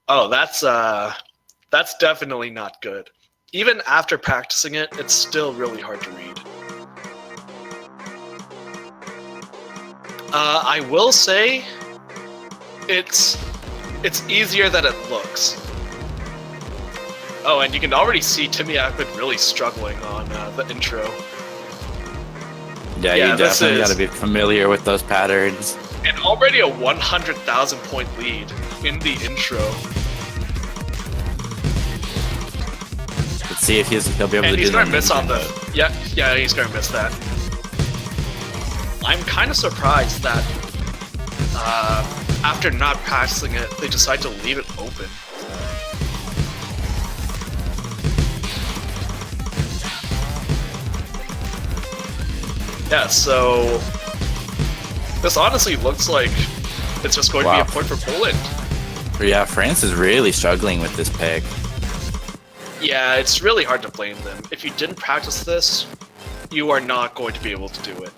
[SPEAKER 3] Oh, that's definitely not good. Even after practicing it, it's still really hard to read. I will say, it's easier than it looks. Oh, and you can already see Timmy Ackman really struggling on the intro.
[SPEAKER 2] Yeah, you definitely got to be familiar with those patterns.
[SPEAKER 3] And already a 100,000 point lead in the intro.
[SPEAKER 2] Let's see if he'll be able to do that.
[SPEAKER 3] And he's going to miss on the... Yeah, he's going to miss that. I'm kind of surprised that after not practicing it, they decide to leave it open. Yeah, so this honestly looks like it's just going to be a point for Poland.
[SPEAKER 2] Yeah, France is really struggling with this pick.
[SPEAKER 3] Yeah, it's really hard to blame them. If you didn't practice this, you are not going to be able to do it.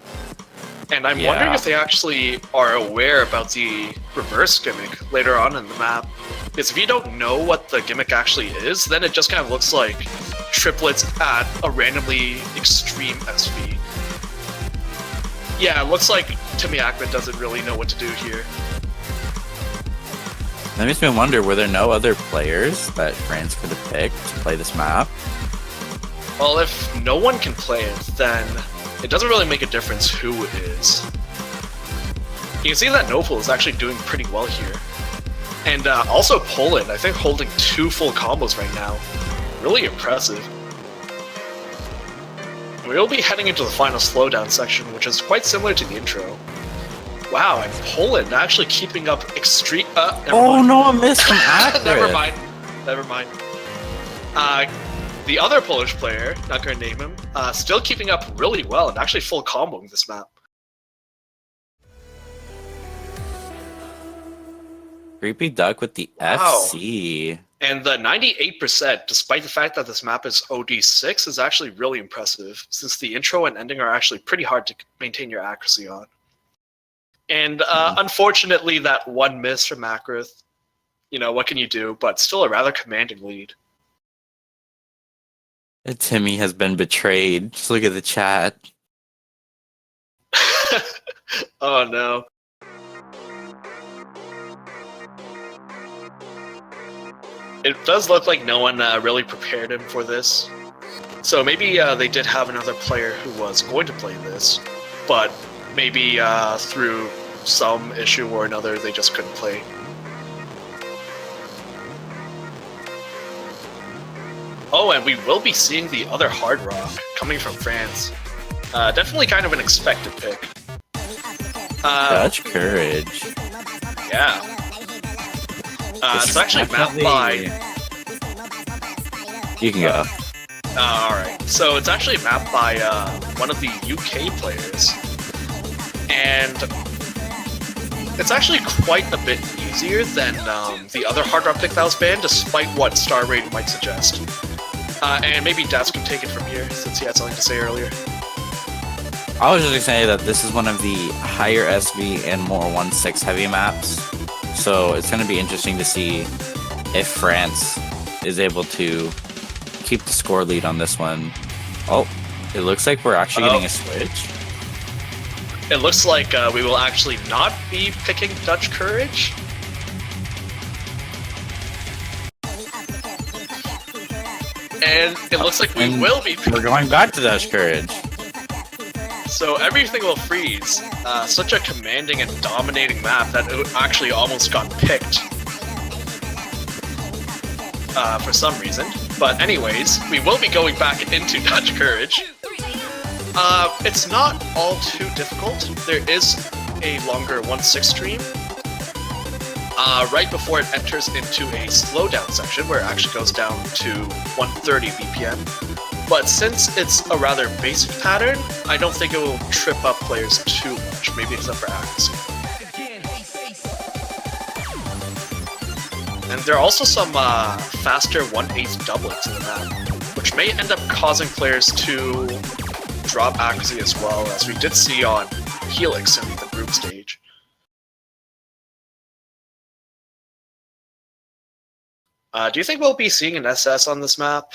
[SPEAKER 3] And I'm wondering if they actually are aware about the reverse gimmick later on in the map. Because if you don't know what the gimmick actually is, then it just kind of looks like triplets at a randomly extreme SV. Yeah, it looks like Timmy Ackman doesn't really know what to do here.
[SPEAKER 2] That makes me wonder, were there no other players that France could have picked to play this map?
[SPEAKER 3] Well, if no one can play it, then it doesn't really make a difference who it is. You can see that Nopal is actually doing pretty well here. And also Poland, I think holding 2 full combos right now. Really impressive. We'll be heading into the final slowdown section, which is quite similar to the intro. Wow, and Poland actually keeping up extreme...
[SPEAKER 2] Oh no, a miss from Akron!
[SPEAKER 3] Never mind. The other Polish player, not going to name him, still keeping up really well and actually full comboing this map.
[SPEAKER 2] Creepy Duck with the FC.
[SPEAKER 3] And the 98%, despite the fact that this map is OD6, is actually really impressive, since the intro and ending are actually pretty hard to maintain your accuracy on. And unfortunately, that one miss from Akrith, you know, what can you do? But still a rather commanding lead.
[SPEAKER 2] Timmy has been betrayed. Just look at the chat.
[SPEAKER 3] Oh no. It does look like no one really prepared him for this. So maybe they did have another player who was going to play this, but maybe through some issue or another they just couldn't play. Oh, and we will be seeing the other Hard Rock coming from France. Definitely kind of an expected pick.
[SPEAKER 2] Dutch Courage.
[SPEAKER 3] Yeah. It's actually mapped by...
[SPEAKER 2] You can go.
[SPEAKER 3] Alright, so it's actually mapped by one of the UK players. And it's actually quite a bit easier than the other Hard Rock pick that was banned, despite what Star Raid might suggest. And maybe Daz can take it from here, since he had something to say earlier.
[SPEAKER 2] I was just going to say that this is one of the higher SV and more 1-6 heavy maps. So it's going to be interesting to see if France is able to keep the score lead on this one. Oh, it looks like we're actually getting a switch.
[SPEAKER 3] It looks like we will actually not be picking Dutch Courage. And it looks like we will be picking...
[SPEAKER 2] We're going back to Dutch Courage.
[SPEAKER 3] So everything will freeze. Such a commanding and dominating map that it actually almost got picked. For some reason. But anyways, we will be going back into Dutch Courage. It's not all too difficult. There is a longer 1-6 stream. Right before it enters into a slowdown section where it actually goes down to 130 BPM. But since it's a rather basic pattern, I don't think it will trip up players too much, maybe except for accuracy. And there are also some faster 1/8 doublets in the map, which may end up causing players to drop accuracy as well, as we did see on Helix in the group stage. Do you think we'll be seeing an SS on this map?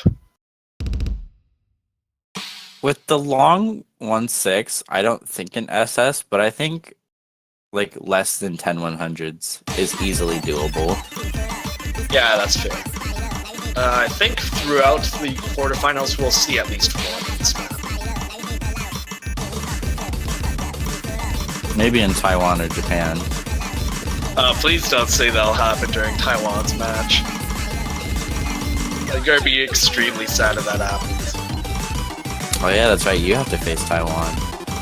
[SPEAKER 2] With the long 1-6, I don't think an SS, but I think like less than 10 100s is easily doable.
[SPEAKER 3] Yeah, that's fair. I think throughout the quarterfinals we'll see at least one on this map.
[SPEAKER 2] Maybe in Taiwan or Japan.
[SPEAKER 3] Please don't say that'll happen during Taiwan's match. I'm gonna be extremely sad if that happens.
[SPEAKER 2] Oh yeah, that's right, you have to face Taiwan.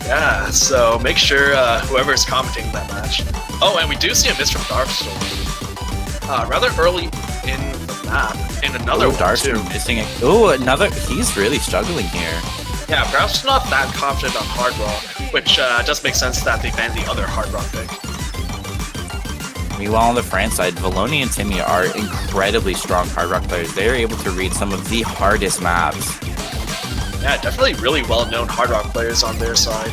[SPEAKER 3] Yeah, so make sure whoever's commentating that match. Oh, and we do see a miss from Darkstorm. Rather early in the map. And another one too.
[SPEAKER 2] Missing it. Oh, another. He's really struggling here.
[SPEAKER 3] Yeah, perhaps not that confident on Hard Rock, which does make sense that they banned the other Hard Rock pick.
[SPEAKER 2] Meanwhile, on the France side, Valoni and Timmy are incredibly strong Hard Rock players. They are able to read some of the hardest maps.
[SPEAKER 3] Yeah, definitely really well-known Hard Rock players on their side.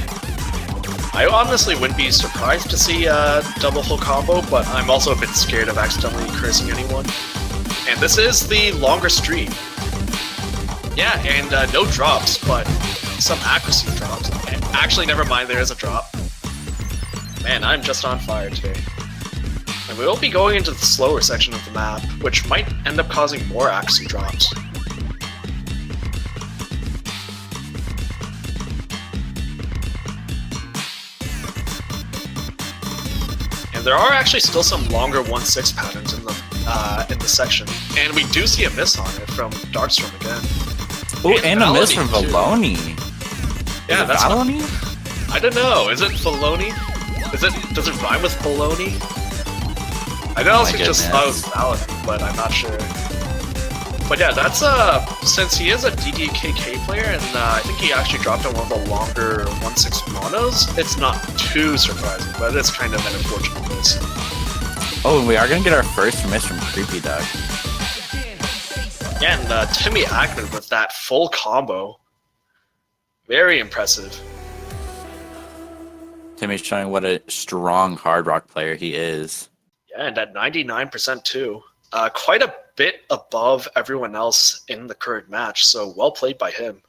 [SPEAKER 3] I honestly wouldn't be surprised to see a double full combo, but I'm also a bit scared of accidentally cursing anyone. And this is the longer stream. Yeah, and no drops, but some accuracy drops. And actually, never mind, there is a drop. Man, I'm just on fire today. And we will be going into the slower section of the map, which might end up causing more accuracy drops. And there are actually still some longer 1-6 patterns in the section, and we do see a miss on it from Darkstorm again.
[SPEAKER 2] Oh, and a miss from
[SPEAKER 3] too.
[SPEAKER 2] Valoni.
[SPEAKER 3] Yeah,
[SPEAKER 2] Is it
[SPEAKER 3] that's
[SPEAKER 2] Valoni?
[SPEAKER 3] I don't know. Is it Valoni? Does it rhyme with Baloney? I honestly just thought it was Valoni, but I'm not sure. But yeah, that's since he is a DDKK player, and I think he actually dropped on one of the longer 1-6 monos, it's not too surprising, but it's kind of an unfortunate miss.
[SPEAKER 2] Oh, and we are going to get our first miss from Creepy Duck.
[SPEAKER 3] Yeah, and Timmy Ackman with that full combo. Very impressive.
[SPEAKER 2] Timmy's showing what a strong Hard Rock player he is.
[SPEAKER 3] Yeah, and at 99% too. Quite a bit above everyone else in the current match, so well played by him.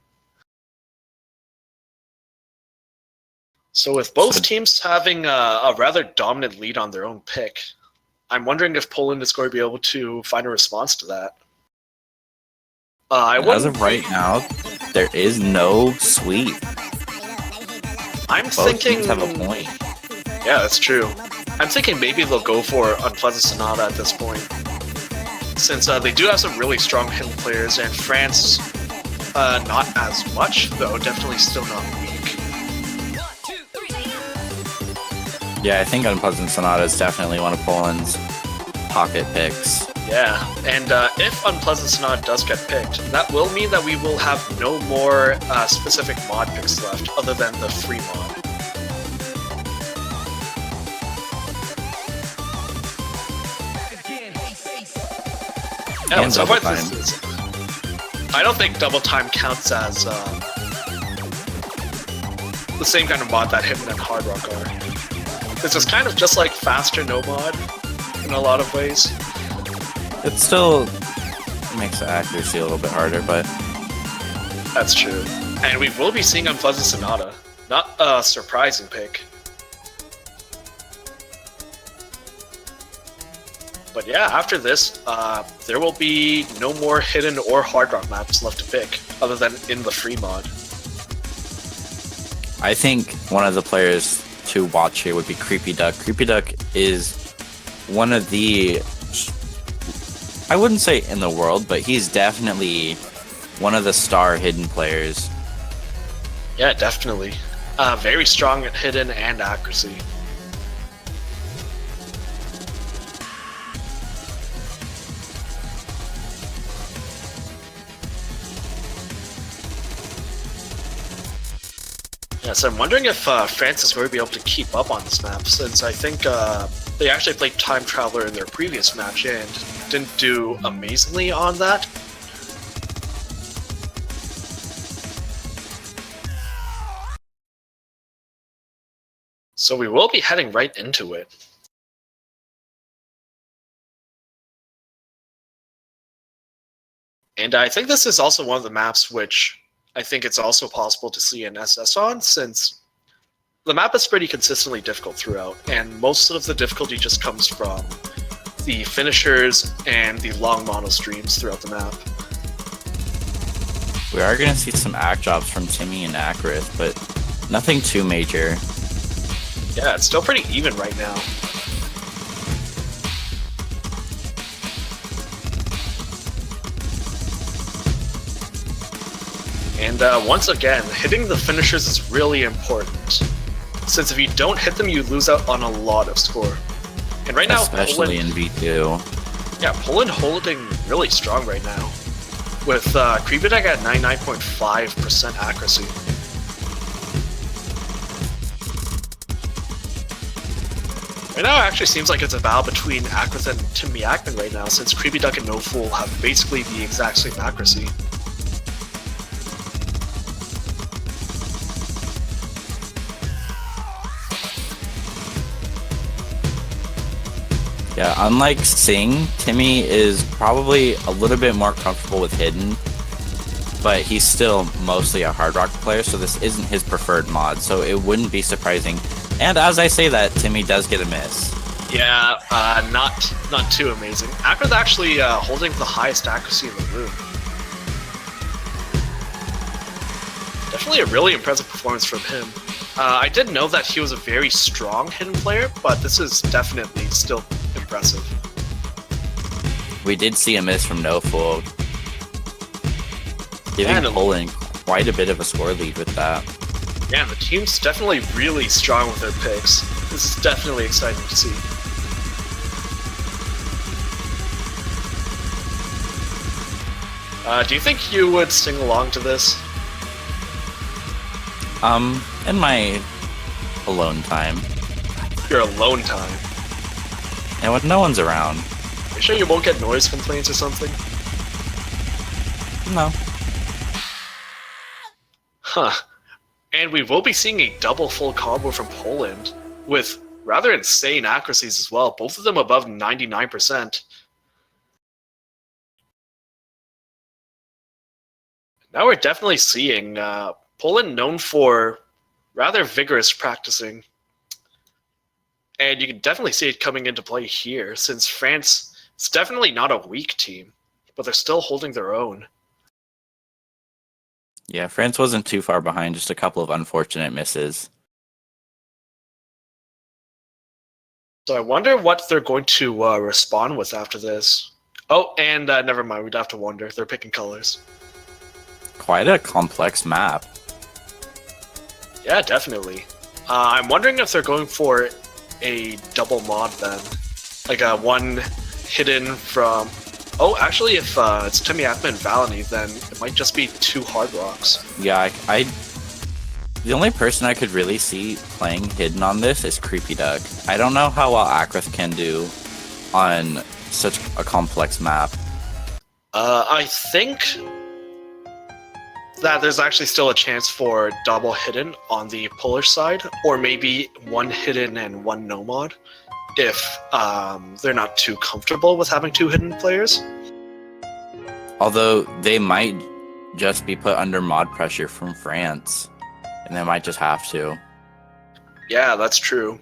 [SPEAKER 3] So with both teams having a rather dominant lead on their own pick, I'm wondering if Poland is going to be able to find a response to that.
[SPEAKER 2] As of right now, there is no sweep.
[SPEAKER 3] I'm
[SPEAKER 2] Both
[SPEAKER 3] thinking
[SPEAKER 2] teams have a point.
[SPEAKER 3] Yeah, that's true. I'm thinking maybe they'll go for Unpleasant Sonata at this point, since they do have some really strong hidden players, and France not as much, though definitely still not weak.
[SPEAKER 2] Yeah, I think Unpleasant Sonata is definitely one of Poland's pocket picks.
[SPEAKER 3] Yeah, and if Unpleasant Sonata does get picked, that will mean that we will have no more specific mod picks left other than the free mod. Yeah,
[SPEAKER 2] And
[SPEAKER 3] so
[SPEAKER 2] double
[SPEAKER 3] far
[SPEAKER 2] time.
[SPEAKER 3] I don't think double time counts as the same kind of mod that Hitman and Hard Rock are. This is kind of just like faster no mod in a lot of ways.
[SPEAKER 2] It still makes the accuracy a little bit harder, but
[SPEAKER 3] That's true. And we will be seeing Unpleasant Sonata. Not a surprising pick. But yeah, after this, there will be no more hidden or hard rock maps left to pick, other than in the free mod.
[SPEAKER 2] I think one of the players to watch here would be Creepy Duck. Creepy Duck is one of the, I wouldn't say in the world, but he's definitely one of the star hidden players.
[SPEAKER 3] Yeah, definitely. Very strong at hidden and accuracy. Yeah, so I'm wondering if France is going to be able to keep up on this map, since I think they actually played Time Traveler in their previous match and didn't do amazingly on that. So we will be heading right into it. And I think this is also one of the maps which I think it's also possible to see an SS on, since the map is pretty consistently difficult throughout, and most of the difficulty just comes from the finishers and the long mono streams throughout the map.
[SPEAKER 2] We are going to see some act drops from Timmy and Akrith, but nothing too major.
[SPEAKER 3] Yeah, it's still pretty even right now. And once again, hitting the finishers is really important, since if you don't hit them, you lose out on a lot of score. And right now,
[SPEAKER 2] Especially
[SPEAKER 3] Poland,
[SPEAKER 2] in V2.
[SPEAKER 3] yeah, Poland holding really strong right now. with Creepy Deck at 99.5% accuracy. Right now, it actually seems like it's a battle between Akrith and Timmy Ackman right now, since Creepy Duck and No Fool have basically the exact same accuracy.
[SPEAKER 2] Yeah, unlike Sing, Timmy is probably a little bit more comfortable with Hidden, but he's still mostly a Hard Rock player, so this isn't his preferred mod, so it wouldn't be surprising. And as I say that, Timmy does get a miss.
[SPEAKER 3] Yeah, not too amazing. Akrith actually holding the highest accuracy in the room. Definitely a really impressive performance from him. I did know that he was a very strong Hidden player, but this is definitely still impressive.
[SPEAKER 2] We did see a miss from No Fool, giving Poland quite a bit of a score lead with that.
[SPEAKER 3] Yeah, the team's definitely really strong with their picks. This is definitely exciting to see. Do you think you would sing along to this?
[SPEAKER 2] In my alone time.
[SPEAKER 3] Your alone time?
[SPEAKER 2] And when no one's around.
[SPEAKER 3] Are you sure you won't get noise complaints or something?
[SPEAKER 2] No.
[SPEAKER 3] Huh. And we will be seeing a double full combo from Poland, with rather insane accuracies as well, both of them above 99%. Now we're definitely seeing Poland known for rather vigorous practicing. And you can definitely see it coming into play here, since France is definitely not a weak team, but they're still holding their own.
[SPEAKER 2] Yeah, France wasn't too far behind, just a couple of unfortunate misses.
[SPEAKER 3] So I wonder what they're going to respond with after this. Oh, and never mind, we'd have to wonder. They're picking colors.
[SPEAKER 2] Quite a complex map.
[SPEAKER 3] Yeah, definitely. I'm wondering if they're going for a double mod then. Like a one hidden from... Oh, actually, if it's Timmy Ackman and Valony, then it might just be 2 Hard Rocks.
[SPEAKER 2] Yeah, the only person I could really see playing Hidden on this is Creepy Duck. I don't know how well Akrith can do on such a complex map.
[SPEAKER 3] I think that there's actually still a chance for double Hidden on the Polish side, or maybe 1 Hidden and 1 no mod, if they're not too comfortable with having 2 Hidden players.
[SPEAKER 2] Although they might just be put under mod pressure from France, and they might just have to.
[SPEAKER 3] Yeah, that's true.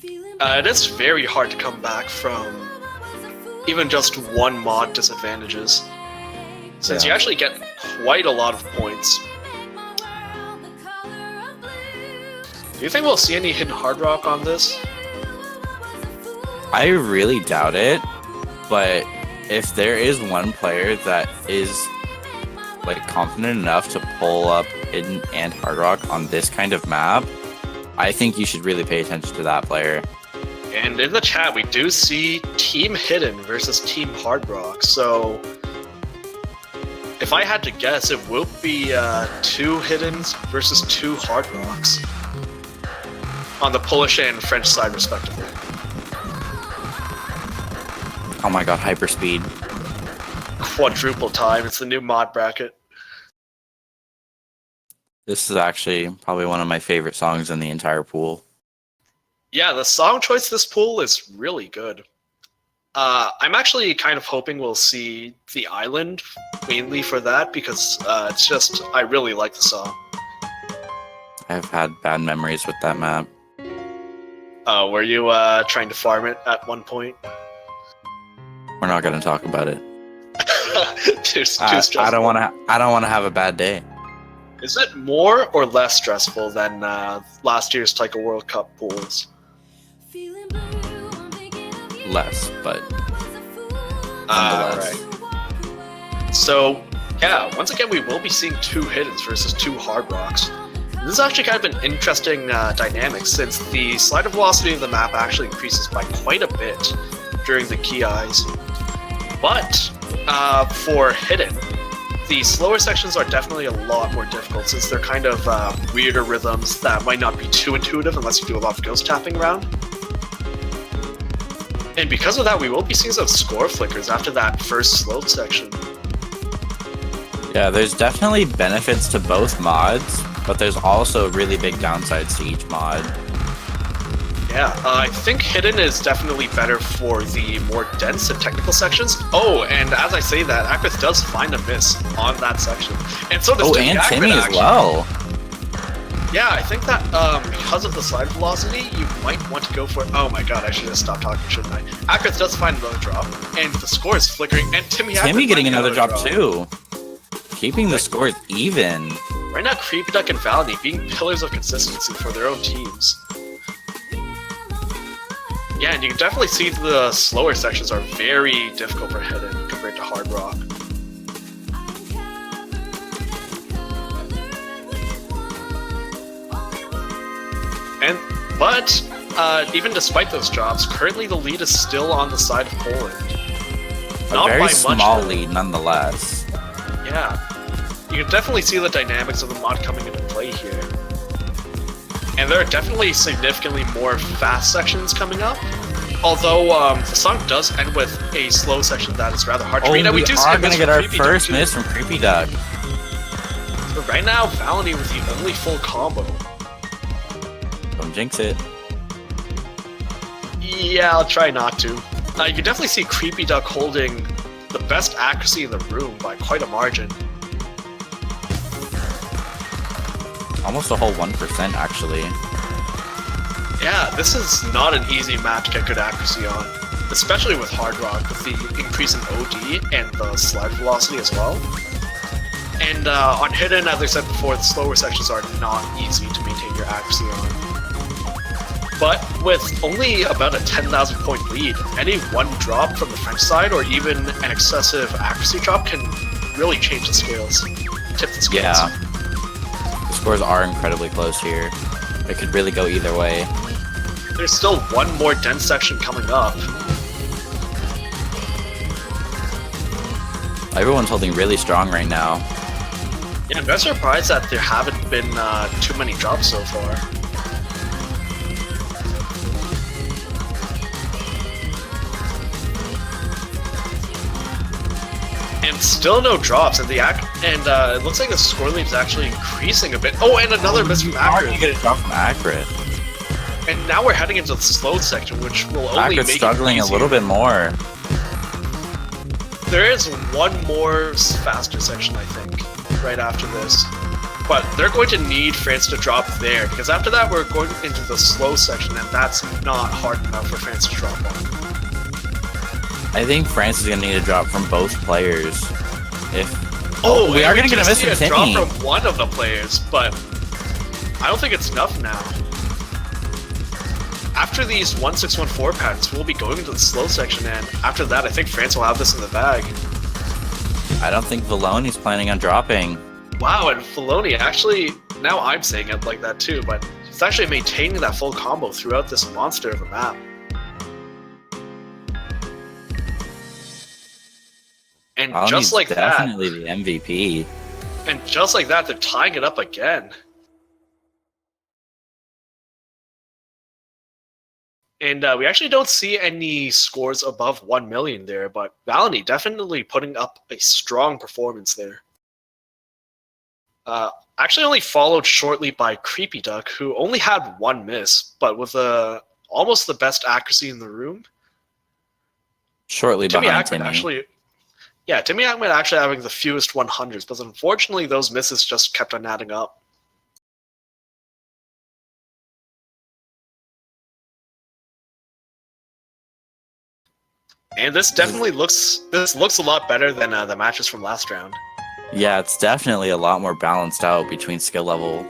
[SPEAKER 3] It is very hard to come back from even just 1 mod disadvantages, since you actually get quite a lot of points. Do you think we'll see any hidden Hard Rock on this?
[SPEAKER 2] I really doubt it, but if there is one player that is like confident enough to pull up Hidden and Hard Rock on this kind of map, I think you should really pay attention to that player.
[SPEAKER 3] And in the chat, we do see Team Hidden versus Team Hard Rock, so if I had to guess, it will be 2 Hiddens versus 2 Hard Rocks on the Polish and French side, respectively.
[SPEAKER 2] Oh my god, hyperspeed.
[SPEAKER 3] Quadruple time, it's the new mod bracket.
[SPEAKER 2] This is actually probably one of my favorite songs in the entire pool.
[SPEAKER 3] Yeah, the song choice this pool is really good. I'm actually kind of hoping we'll see The Island, mainly for that, because it's just, I really like the song.
[SPEAKER 2] I've had bad memories with that map.
[SPEAKER 3] Were you trying to farm it at one point?
[SPEAKER 2] We're not going to talk about it.
[SPEAKER 3] too stressful.
[SPEAKER 2] I don't want to have a bad day.
[SPEAKER 3] Is it more or less stressful than last year's Taiko World Cup pools?
[SPEAKER 2] Less, but
[SPEAKER 3] right. So, yeah, once again, we will be seeing 2 Hiddens versus 2 Hard Rocks. This is actually kind of an interesting dynamic, since the slider velocity of the map actually increases by quite a bit during the key eyes. But for Hidden, the slower sections are definitely a lot more difficult since they're kind of weirder rhythms that might not be too intuitive unless you do a lot of ghost tapping around. And because of that, we will be seeing some score flickers after that first slowed section.
[SPEAKER 2] Yeah, there's definitely benefits to both mods, but there's also really big downsides to each mod.
[SPEAKER 3] Yeah, I think Hidden is definitely better for the more dense and technical sections. Oh, and as I say that, Akrith does find a miss on that section. And so does
[SPEAKER 2] and Timmy as
[SPEAKER 3] actually.
[SPEAKER 2] well.
[SPEAKER 3] Yeah, I think that because of the slide velocity, you might want to go for it. Oh my god, I should have stopped talking, shouldn't I? Akrith does find another drop, and the score is flickering, and Timmy
[SPEAKER 2] getting another drop too. Keeping the scores even.
[SPEAKER 3] Right now, Creepy Duck and Valny being pillars of consistency for their own teams. Yeah, and you can definitely see the slower sections are very difficult for Hidden compared to Hard Rock. But even despite those drops, currently the lead is still on the side of Poland.
[SPEAKER 2] A very small lead, nonetheless.
[SPEAKER 3] Yeah, you can definitely see the dynamics of the mod coming into play here. And there are definitely significantly more fast sections coming up. Although the song does end with a slow section that is rather hard to read. And we do see
[SPEAKER 2] going to get our first miss from Creepy Duck.
[SPEAKER 3] But right now, Valny with the only full combo.
[SPEAKER 2] Don't jinx it.
[SPEAKER 3] Yeah, I'll try not to. You can definitely see Creepy Duck holding the best accuracy in the room by quite a margin.
[SPEAKER 2] Almost a whole 1% actually.
[SPEAKER 3] Yeah, this is not an easy map to get good accuracy on, especially with Hard Rock, with the increase in OD and the slide velocity as well. And on Hidden, as I said before, the slower sections are not easy to maintain your accuracy on. But with only about a 10,000 point lead, any one drop from the French side or even an excessive accuracy drop can really change the scales, tip the scales.
[SPEAKER 2] Yeah, the scores are incredibly close here. It could really go either way.
[SPEAKER 3] There's still one more dense section coming up.
[SPEAKER 2] Everyone's holding really strong right now.
[SPEAKER 3] Yeah, I'm very surprised that there haven't been too many drops so far. And still no drops, and it looks like the score lead is actually increasing a bit. Oh, and another miss from Akrith.
[SPEAKER 2] You get a drop from Akrith.
[SPEAKER 3] And now we're heading into the slowed section, which will only make it
[SPEAKER 2] struggling a
[SPEAKER 3] easier.
[SPEAKER 2] little bit more.
[SPEAKER 3] There is one more faster section, I think, right after this. But they're going to need France to drop there, because after that we're going into the slow section, and that's not hard enough for France to drop on.
[SPEAKER 2] I think France is going to need a drop from both players.
[SPEAKER 3] We
[SPEAKER 2] are going to get a miss from Timmy.
[SPEAKER 3] Drop from one of the players, but I don't think it's enough now. After these 1614 patterns, we'll be going into the slow section, and after that, I think France will have this in the bag.
[SPEAKER 2] I don't think Valoni's planning on dropping.
[SPEAKER 3] Wow, and Filoni actually, now I'm saying it like that too, but he's actually maintaining that full combo throughout this monster of a map. And just like that,
[SPEAKER 2] definitely the MVP.
[SPEAKER 3] And just like that, they're tying it up again. And we actually don't see any scores above 1 million there, but Valny definitely putting up a strong performance there. Actually only followed shortly by Creepy Duck, who only had one miss, but with almost the best accuracy in the room.
[SPEAKER 2] Shortly behind Timmy.
[SPEAKER 3] Timmy Ackman actually having the fewest 100s, but unfortunately those misses just kept on adding up. And this definitely looks a lot better than the matches from last round.
[SPEAKER 2] Yeah, it's definitely a lot more balanced out between skill level.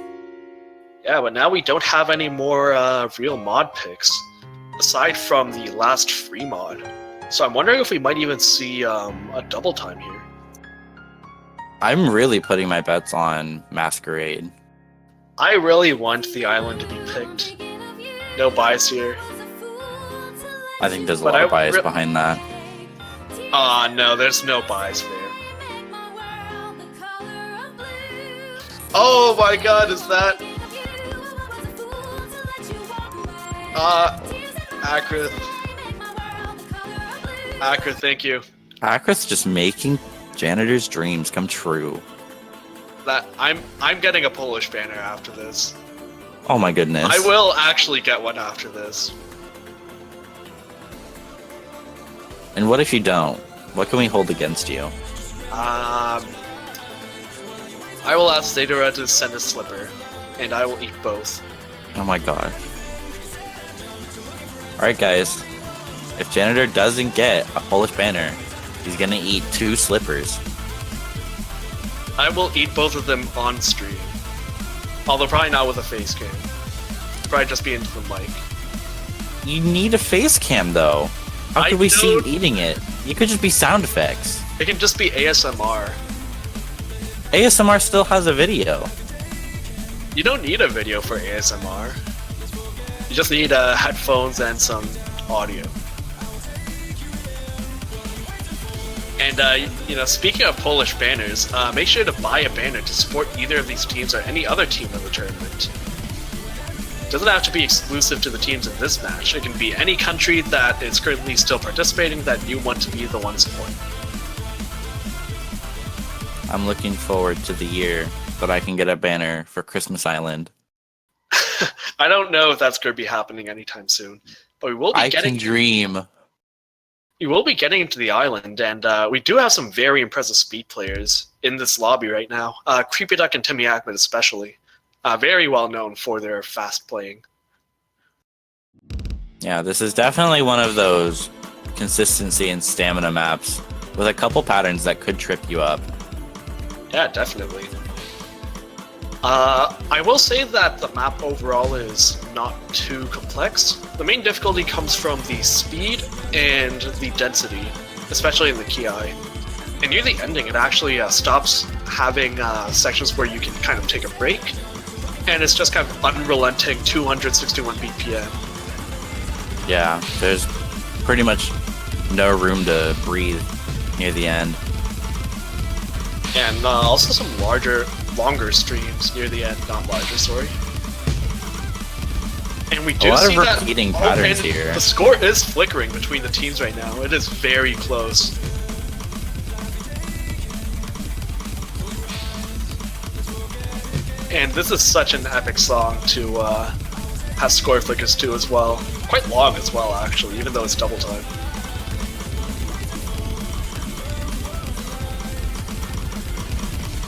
[SPEAKER 3] Yeah, but now we don't have any more real mod picks, aside from the last free mod. So I'm wondering if we might even see a double time here.
[SPEAKER 2] I'm really putting my bets on Masquerade.
[SPEAKER 3] I really want the island to be picked. No bias here.
[SPEAKER 2] I think there's a lot of bias behind that.
[SPEAKER 3] No, there's no bias there. Oh my god, is that... Akrith. Akrith, thank you.
[SPEAKER 2] Akrith's just making janitors' dreams come true.
[SPEAKER 3] That I'm getting a Polish banner after this.
[SPEAKER 2] Oh my goodness.
[SPEAKER 3] I will actually get one after this.
[SPEAKER 2] And what if you don't? What can we hold against you?
[SPEAKER 3] I will ask Zadora to send a slipper, and I will eat both.
[SPEAKER 2] Oh my god. Alright guys, if Janitor doesn't get a Polish banner, he's gonna eat 2 slippers.
[SPEAKER 3] I will eat both of them on stream. Although probably not with a face cam. Probably just be into the mic.
[SPEAKER 2] You need a face cam though. How
[SPEAKER 3] I
[SPEAKER 2] could we see you
[SPEAKER 3] don't-
[SPEAKER 2] eating it? You could just be sound effects.
[SPEAKER 3] It can just be ASMR.
[SPEAKER 2] ASMR still has a video.
[SPEAKER 3] You don't need a video for ASMR. You just need headphones and some audio. And, you know, speaking of Polish banners, make sure to buy a banner to support either of these teams or any other team in the tournament. It doesn't have to be exclusive to the teams in this match. It can be any country that is currently still participating that you want to be the one supporting.
[SPEAKER 2] I'm looking forward to the year that I can get a banner for Christmas Island.
[SPEAKER 3] I don't know if that's going to be happening anytime soon, but we will be
[SPEAKER 2] I
[SPEAKER 3] getting.
[SPEAKER 2] can dream.
[SPEAKER 3] We will be getting into the island, and we do have some very impressive speed players in this lobby right now. Creepy Duck and Timmy Ackman especially, very well known for their fast playing.
[SPEAKER 2] Yeah, this is definitely one of those consistency and stamina maps with a couple patterns that could trip you up.
[SPEAKER 3] Yeah, definitely. I will say that the map overall is not too complex. The main difficulty comes from the speed and the density, especially in the Ki. And near the ending, it actually stops having sections where you can kind of take a break, and it's just kind of unrelenting 261 BPM.
[SPEAKER 2] Yeah, there's pretty much no room to breathe near the end.
[SPEAKER 3] And also some longer streams near the end, not larger, sorry. And we do
[SPEAKER 2] A lot
[SPEAKER 3] see
[SPEAKER 2] of
[SPEAKER 3] that
[SPEAKER 2] repeating patterns
[SPEAKER 3] and
[SPEAKER 2] here.
[SPEAKER 3] The score is flickering between the teams right now. It is very close. And this is such an epic song to have score flickers to as well. Quite long as well, actually, even though it's double time.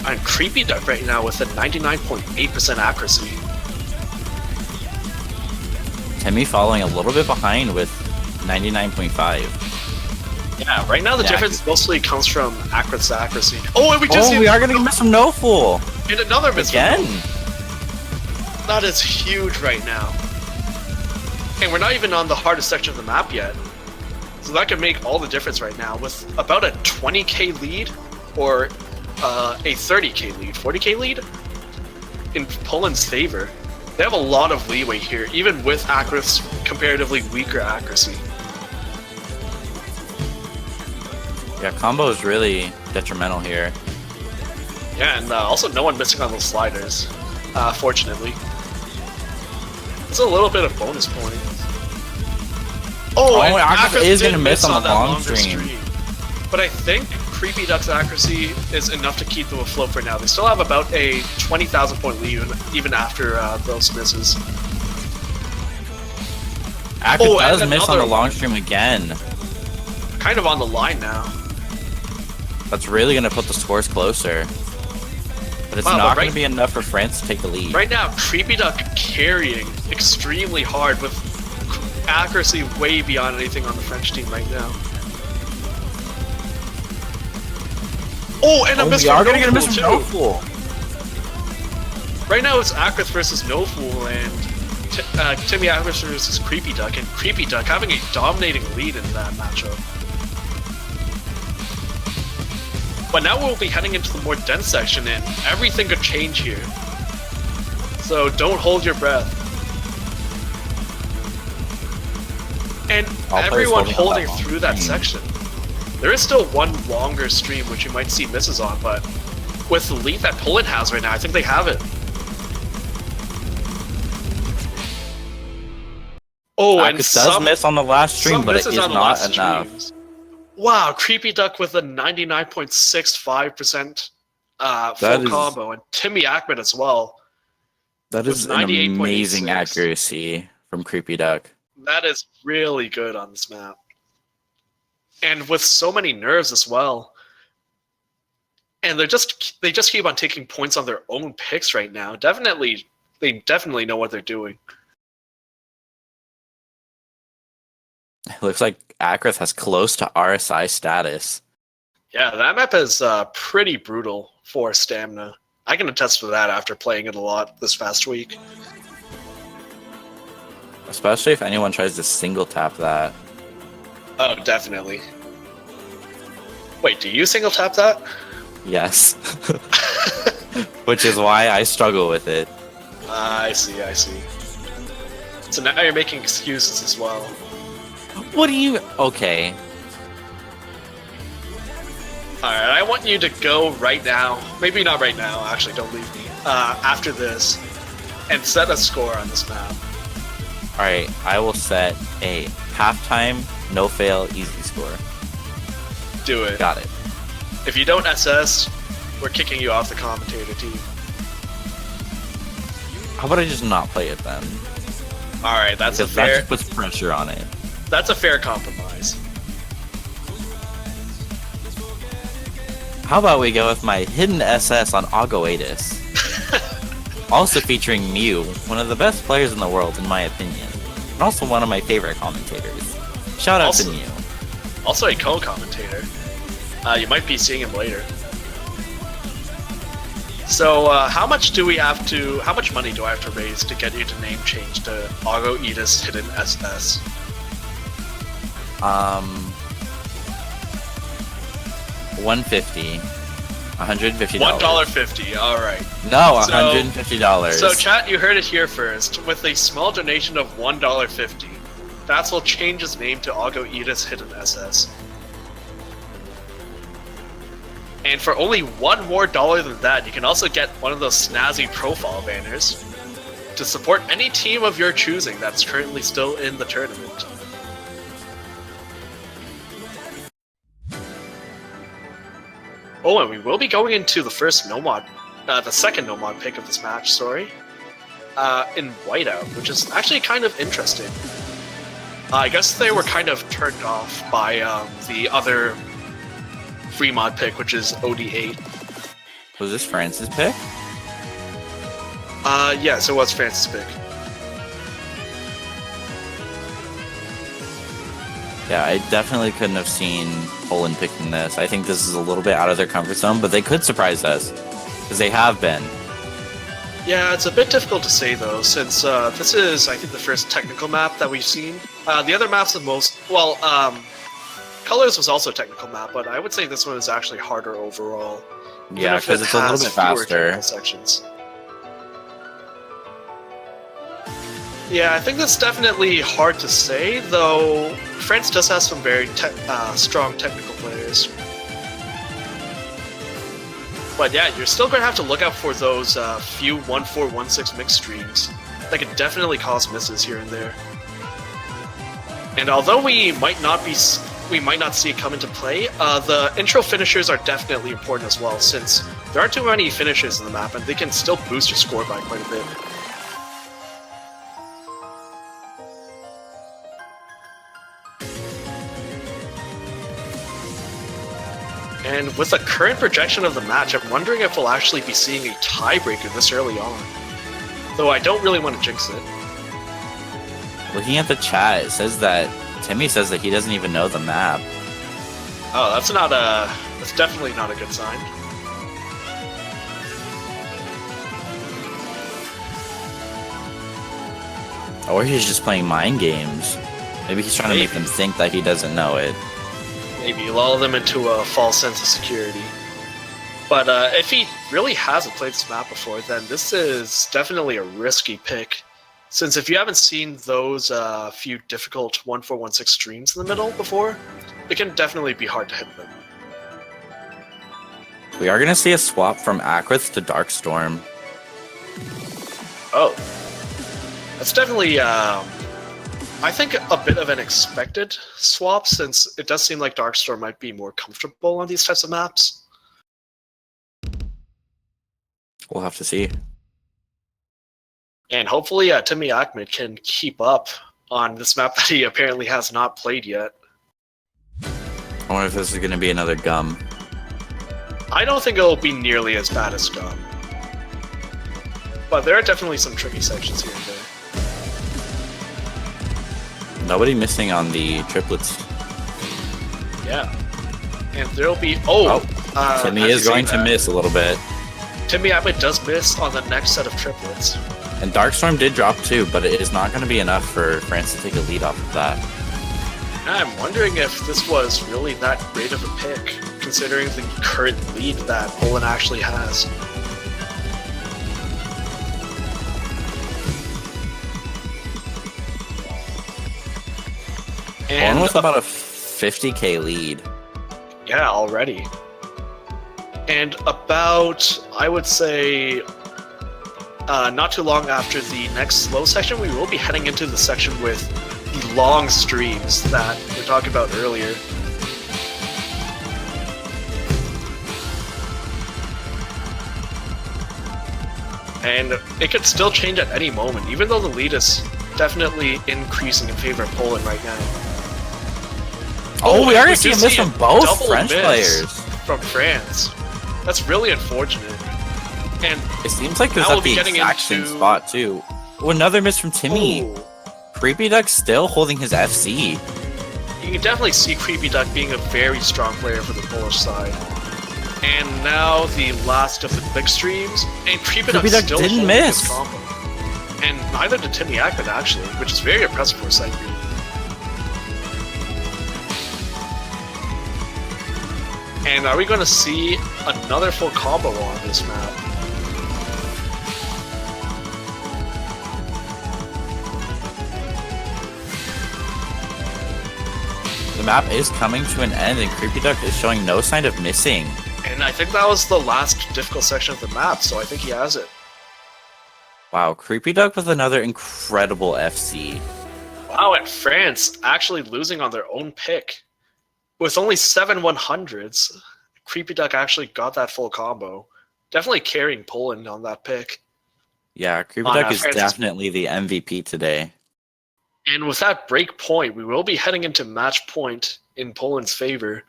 [SPEAKER 3] And Creepy Duck right now with a 99.8% accuracy.
[SPEAKER 2] Timmy following a little bit behind with 99.5.
[SPEAKER 3] Yeah, right now the
[SPEAKER 2] Yeah,
[SPEAKER 3] difference mostly comes from accuracy. Oh, and we just
[SPEAKER 2] We are gonna miss some no fool
[SPEAKER 3] and another miss.
[SPEAKER 2] again.
[SPEAKER 3] That is huge right now. And we're not even on the hardest section of the map yet. So that could make all the difference right now with about a 20k lead or a 30k lead, 40k lead in Poland's favor. They have a lot of leeway here, even with Akrith's comparatively weaker accuracy.
[SPEAKER 2] Yeah, combo is really detrimental here.
[SPEAKER 3] Yeah, and also no one missing on those sliders, fortunately. It's a little bit of bonus points. Oh, and
[SPEAKER 2] Akrith is
[SPEAKER 3] did
[SPEAKER 2] gonna miss on the
[SPEAKER 3] that
[SPEAKER 2] long
[SPEAKER 3] longer
[SPEAKER 2] stream.
[SPEAKER 3] But I think Creepy Duck's accuracy is enough to keep them afloat for now. They still have about a 20,000 point lead even after those misses.
[SPEAKER 2] Akrith does
[SPEAKER 3] and
[SPEAKER 2] miss on
[SPEAKER 3] another
[SPEAKER 2] the long stream again.
[SPEAKER 3] Kind of on the line now.
[SPEAKER 2] That's really gonna put the scores closer. But it's
[SPEAKER 3] Wow,
[SPEAKER 2] not
[SPEAKER 3] but
[SPEAKER 2] gonna be enough for France to take the lead.
[SPEAKER 3] Right now, Creepy Duck carrying extremely hard with accuracy way beyond anything on the French team right now. Oh, and a miss
[SPEAKER 2] we
[SPEAKER 3] from
[SPEAKER 2] are gonna get a
[SPEAKER 3] No
[SPEAKER 2] miss from
[SPEAKER 3] Fool,
[SPEAKER 2] No
[SPEAKER 3] too.
[SPEAKER 2] Fool.
[SPEAKER 3] Right now it's Akrith versus No Fool and Timmy Akrith versus Creepy Duck, and Creepy Duck having a dominating lead in that matchup. But now we'll be heading into the more dense section, and everything could change here. So don't hold your breath. And
[SPEAKER 2] All players
[SPEAKER 3] everyone
[SPEAKER 2] holding on
[SPEAKER 3] holding
[SPEAKER 2] that long
[SPEAKER 3] through that
[SPEAKER 2] stream.
[SPEAKER 3] section. There is still one longer stream which you might see misses on, but with the lead that Poland has right now, I think they have it. Oh, and
[SPEAKER 2] Akis does miss on the last stream,
[SPEAKER 3] some
[SPEAKER 2] but it
[SPEAKER 3] misses
[SPEAKER 2] is
[SPEAKER 3] on the
[SPEAKER 2] not
[SPEAKER 3] last
[SPEAKER 2] enough.
[SPEAKER 3] streams. Wow, Creepy Duck with a 99.65% full combo, and Timmy Ackman as well.
[SPEAKER 2] That is
[SPEAKER 3] with
[SPEAKER 2] an amazing
[SPEAKER 3] 98.86.
[SPEAKER 2] accuracy from Creepy Duck.
[SPEAKER 3] That is really good on this map. And with so many nerves as well. And they just keep on taking points on their own picks right now. They definitely know what they're doing.
[SPEAKER 2] It looks like Akrith has close to RSI status.
[SPEAKER 3] Yeah, that map is pretty brutal for stamina. I can attest to that after playing it a lot this past week.
[SPEAKER 2] Especially if anyone tries to single tap that.
[SPEAKER 3] Oh, definitely. Wait, do you single tap that?
[SPEAKER 2] Yes. Which is why I struggle with it.
[SPEAKER 3] I see. So now you're making excuses as well.
[SPEAKER 2] What do you... Okay.
[SPEAKER 3] Alright, I want you to go right now. Maybe not right now, actually, don't leave me. After this, and set a score on this map.
[SPEAKER 2] Alright, I will set a halftime, no fail, easy score.
[SPEAKER 3] Do it.
[SPEAKER 2] Got it.
[SPEAKER 3] If you don't SS, we're kicking you off the commentator team.
[SPEAKER 2] How about I just not play it then?
[SPEAKER 3] Alright, that's a
[SPEAKER 2] Because that
[SPEAKER 3] fair...
[SPEAKER 2] just puts pressure on it.
[SPEAKER 3] That's a fair compromise.
[SPEAKER 2] How about we go with my hidden SS on Agoatus? Also featuring Mew, one of the best players in the world in my opinion. And also one of my favorite commentators. Shout out to Mew.
[SPEAKER 3] Also a co-commentator. You might be seeing him later. So, how much money do I have to raise to get you to name change to Agoatus Hidden SS?
[SPEAKER 2] $150. $150.
[SPEAKER 3] $1.50, alright.
[SPEAKER 2] No, $150.
[SPEAKER 3] So chat, you heard it here first. With a small donation of $1.50, Fats will change his name to Agoatus Hidden SS. And for only $1 more than that, you can also get one of those snazzy profile banners to support any team of your choosing that's currently still in the tournament. Oh, and we will be going into the first the second no-mod pick of this match, in Whiteout, which is actually kind of interesting. I guess they were kind of turned off by the other free mod pick, which is OD8.
[SPEAKER 2] Was this France's pick?
[SPEAKER 3] Yes, it was France's pick.
[SPEAKER 2] Yeah, I definitely couldn't have seen Poland picking this. I think this is a little bit out of their comfort zone, but they could surprise us, because they have been.
[SPEAKER 3] Yeah, it's a bit difficult to say, though, since this is, I think, the first technical map that we've seen. The other maps, Colors was also a technical map, but I would say this one is actually harder overall.
[SPEAKER 2] Yeah, because it's a little bit faster.
[SPEAKER 3] Sections. Yeah, I think that's definitely hard to say, though France does have some very strong technical players. But yeah, you're still going to have to look out for those few 1-4-1-6 mixed streams that could definitely cause misses here and there. And although we might not see it come into play, the intro finishers are definitely important as well, since there aren't too many finishes in the map, and they can still boost your score by quite a bit. And with the current projection of the match, I'm wondering if we'll actually be seeing a tiebreaker this early on. Though I don't really want to jinx it.
[SPEAKER 2] Looking at the chat, it says that Timmy says that he doesn't even know the map.
[SPEAKER 3] Oh, that's definitely not a good sign.
[SPEAKER 2] Or he's just playing mind games. Maybe he's trying to make them think that he doesn't know it.
[SPEAKER 3] Maybe lull them into a false sense of security. But if he really hasn't played this map before, then this is definitely a risky pick. Since if you haven't seen those few difficult 1-4-1-6 streams in the middle before, it can definitely be hard to hit them.
[SPEAKER 2] We are gonna see a swap from Akrith to Darkstorm.
[SPEAKER 3] Oh. That's definitely, I think a bit of an expected swap, since it does seem like Darkstorm might be more comfortable on these types of maps.
[SPEAKER 2] We'll have to see.
[SPEAKER 3] And hopefully Timmy Ahmed can keep up on this map that he apparently has not played yet.
[SPEAKER 2] I wonder if this is gonna be another gum.
[SPEAKER 3] I don't think it'll be nearly as bad as Gum. But there are definitely some tricky sections here and there.
[SPEAKER 2] Nobody missing on the triplets.
[SPEAKER 3] Yeah. And there'll be...
[SPEAKER 2] Timmy is going to miss a little bit.
[SPEAKER 3] Timmy Ahmed does miss on the next set of triplets.
[SPEAKER 2] And Darkstorm did drop too, but it is not going to be enough for France to take a lead off of that.
[SPEAKER 3] I'm wondering if this was really that great of a pick, considering the current lead that Poland actually has.
[SPEAKER 2] Poland with about a 50k lead.
[SPEAKER 3] Yeah, already. And about, I would say, not too long after the next slow section, we will be heading into the section with the long streams that we were talking about earlier. And it could still change at any moment, even though the lead is definitely increasing in favor of Poland right now.
[SPEAKER 2] Oh, we are going to
[SPEAKER 3] do
[SPEAKER 2] see a miss from both
[SPEAKER 3] double
[SPEAKER 2] French
[SPEAKER 3] miss
[SPEAKER 2] players.
[SPEAKER 3] From France. That's really unfortunate. And
[SPEAKER 2] it seems like there's
[SPEAKER 3] now
[SPEAKER 2] at the exact same spot too. Oh, another miss from Timmy.
[SPEAKER 3] Ooh.
[SPEAKER 2] Creepy Duck still holding his FC.
[SPEAKER 3] You can definitely see Creepy Duck being a very strong player for the Polish side. And now the last of the big streams, and Creepy Duck still
[SPEAKER 2] didn't
[SPEAKER 3] holding
[SPEAKER 2] miss.
[SPEAKER 3] his combo. And neither did Timmy Ahmed actually, which is very impressive for a side B. And are we going to see another full combo on this map?
[SPEAKER 2] The map is coming to an end and Creepy Duck is showing no sign of missing.
[SPEAKER 3] And I think that was the last difficult section of the map, so I think he has it.
[SPEAKER 2] Wow, Creepy Duck with another incredible FC.
[SPEAKER 3] Wow, and France actually losing on their own pick. With only 7 100s, Creepy Duck actually got that full combo. Definitely carrying Poland on that pick.
[SPEAKER 2] Yeah, Creepy Duck is definitely the MVP today.
[SPEAKER 3] And with that break point, we will be heading into match point in Poland's favor.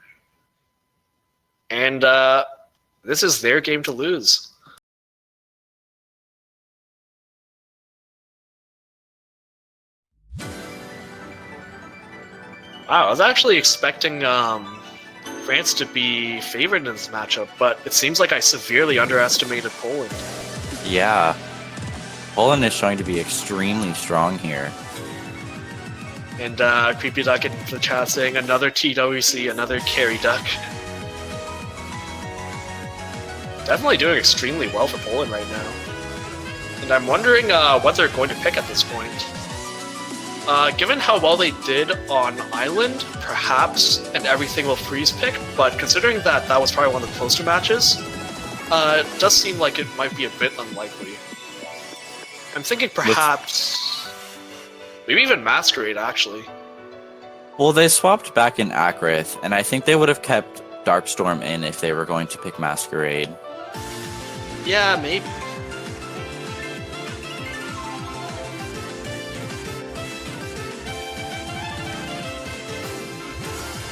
[SPEAKER 3] And this is their game to lose. Wow, I was actually expecting France to be favored in this matchup, but it seems like I severely underestimated Poland.
[SPEAKER 2] Yeah. Poland is showing to be extremely strong here.
[SPEAKER 3] And Creepy Duck in the chat saying another TWC, another carry duck. Definitely doing extremely well for Poland right now. And I'm wondering what they're going to pick at this point. Given how well they did on Island, perhaps an everything will freeze pick, but considering that that was probably one of the closer matches, it does seem like it might be a bit unlikely. I'm thinking perhaps... maybe even Masquerade, actually.
[SPEAKER 2] Well, they swapped back in Akrith, and I think they would have kept Darkstorm in if they were going to pick Masquerade.
[SPEAKER 3] Yeah, maybe.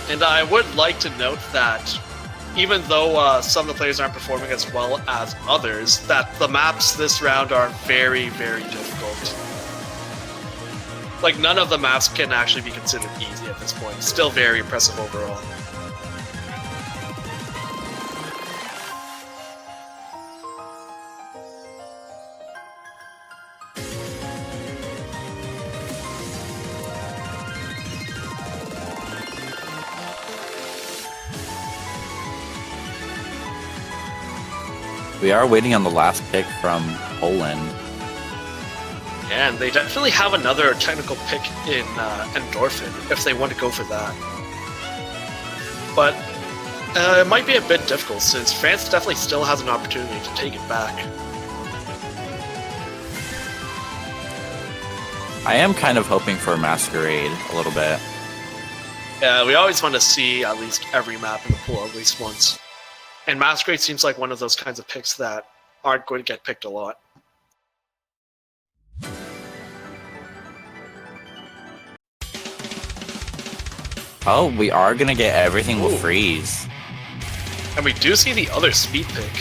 [SPEAKER 3] And I would like to note that even though some of the players aren't performing as well as others, that the maps this round are very, very difficult. Like, none of the maps can actually be considered easy at this point. Still very impressive overall.
[SPEAKER 2] We are waiting on the last pick from Poland.
[SPEAKER 3] And they definitely have another technical pick in Endorphin, if they want to go for that. But It might be a bit difficult since France definitely still has an opportunity to take it back.
[SPEAKER 2] I am kind of hoping for Masquerade a little bit.
[SPEAKER 3] Yeah, we always want to see at least every map in the pool at least once. And Masquerade seems like one of those kinds of picks that aren't going to get picked a lot.
[SPEAKER 2] Oh, we are gonna get everything will freeze.
[SPEAKER 3] And we do see the other speed pick.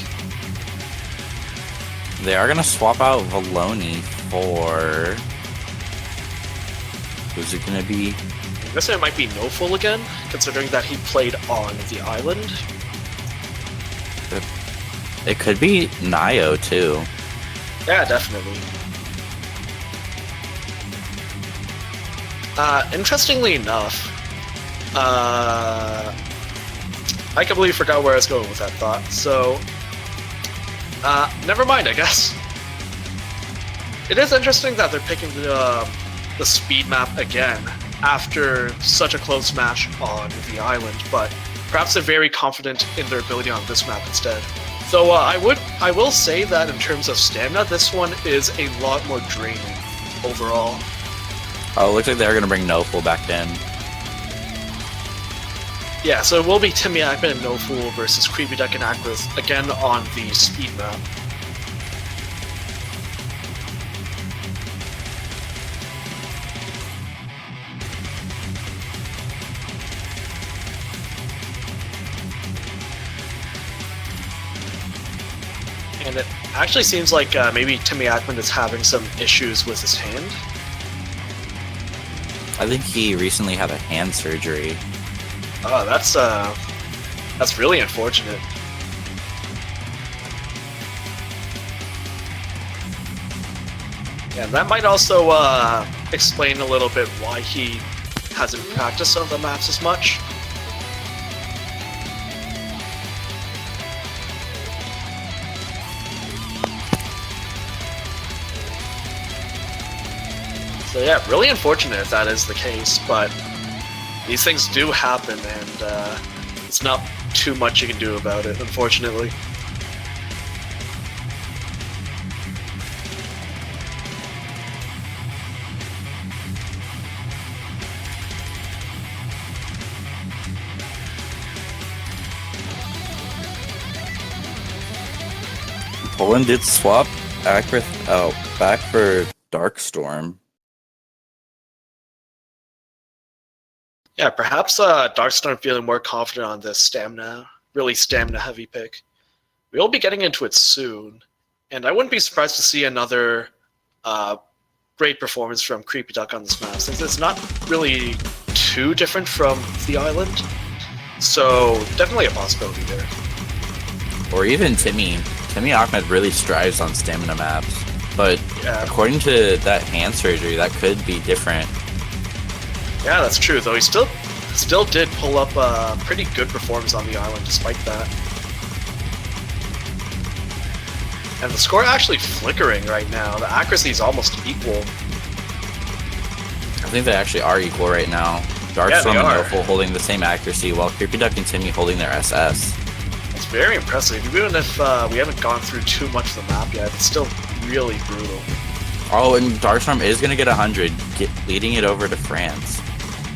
[SPEAKER 2] They are gonna swap out Valoni for... Who's it gonna be?
[SPEAKER 3] I guess it might be Noful again, considering that he played on the island.
[SPEAKER 2] It could be Nio too.
[SPEAKER 3] Yeah, definitely. Interestingly enough, I completely forgot where I was going with that thought, so never mind, I guess. It is interesting that they're picking the speed map again after such a close match on the island, but perhaps they're very confident in their ability on this map instead. So I will say that in terms of stamina, this one is a lot more draining overall.
[SPEAKER 2] Oh, it looks like they're gonna bring Noful back in.
[SPEAKER 3] Yeah, so it will be Timmy Ackman and Noful versus Creepy Duck and Akrith again on the speed map. And it actually seems like maybe Timmy Ackman is having some issues with his hand.
[SPEAKER 2] I think he recently had a hand surgery.
[SPEAKER 3] Oh, that's really unfortunate. Yeah, that might also explain a little bit why he hasn't practiced on the maps as much. So yeah, really unfortunate if that is the case, but these things do happen, and it's not too much you can do about it, unfortunately.
[SPEAKER 2] Poland did swap Akrith out back for Darkstorm.
[SPEAKER 3] Yeah, perhaps Darkstorm feeling more confident on this really stamina-heavy pick. We'll be getting into it soon, and I wouldn't be surprised to see another great performance from Creepy Duck on this map, since it's not really too different from the island. So definitely a possibility there.
[SPEAKER 2] Or even Timmy. Timmy Ahmed really strives on stamina maps, but
[SPEAKER 3] Yeah.
[SPEAKER 2] according to that hand surgery, that could be different.
[SPEAKER 3] Yeah, that's true, though he still did pull up a pretty good performance on the island despite that. And the score actually flickering right now. The accuracy is almost equal.
[SPEAKER 2] I think they actually are equal right now. Darkstorm
[SPEAKER 3] Yeah, they
[SPEAKER 2] and
[SPEAKER 3] are.
[SPEAKER 2] Noful holding the same accuracy, while Creepy Duck and Timmy holding their SS.
[SPEAKER 3] It's very impressive. Even if we haven't gone through too much of the map yet, it's still really brutal.
[SPEAKER 2] Oh, and Darkstorm is going to get 100, leading it over to France.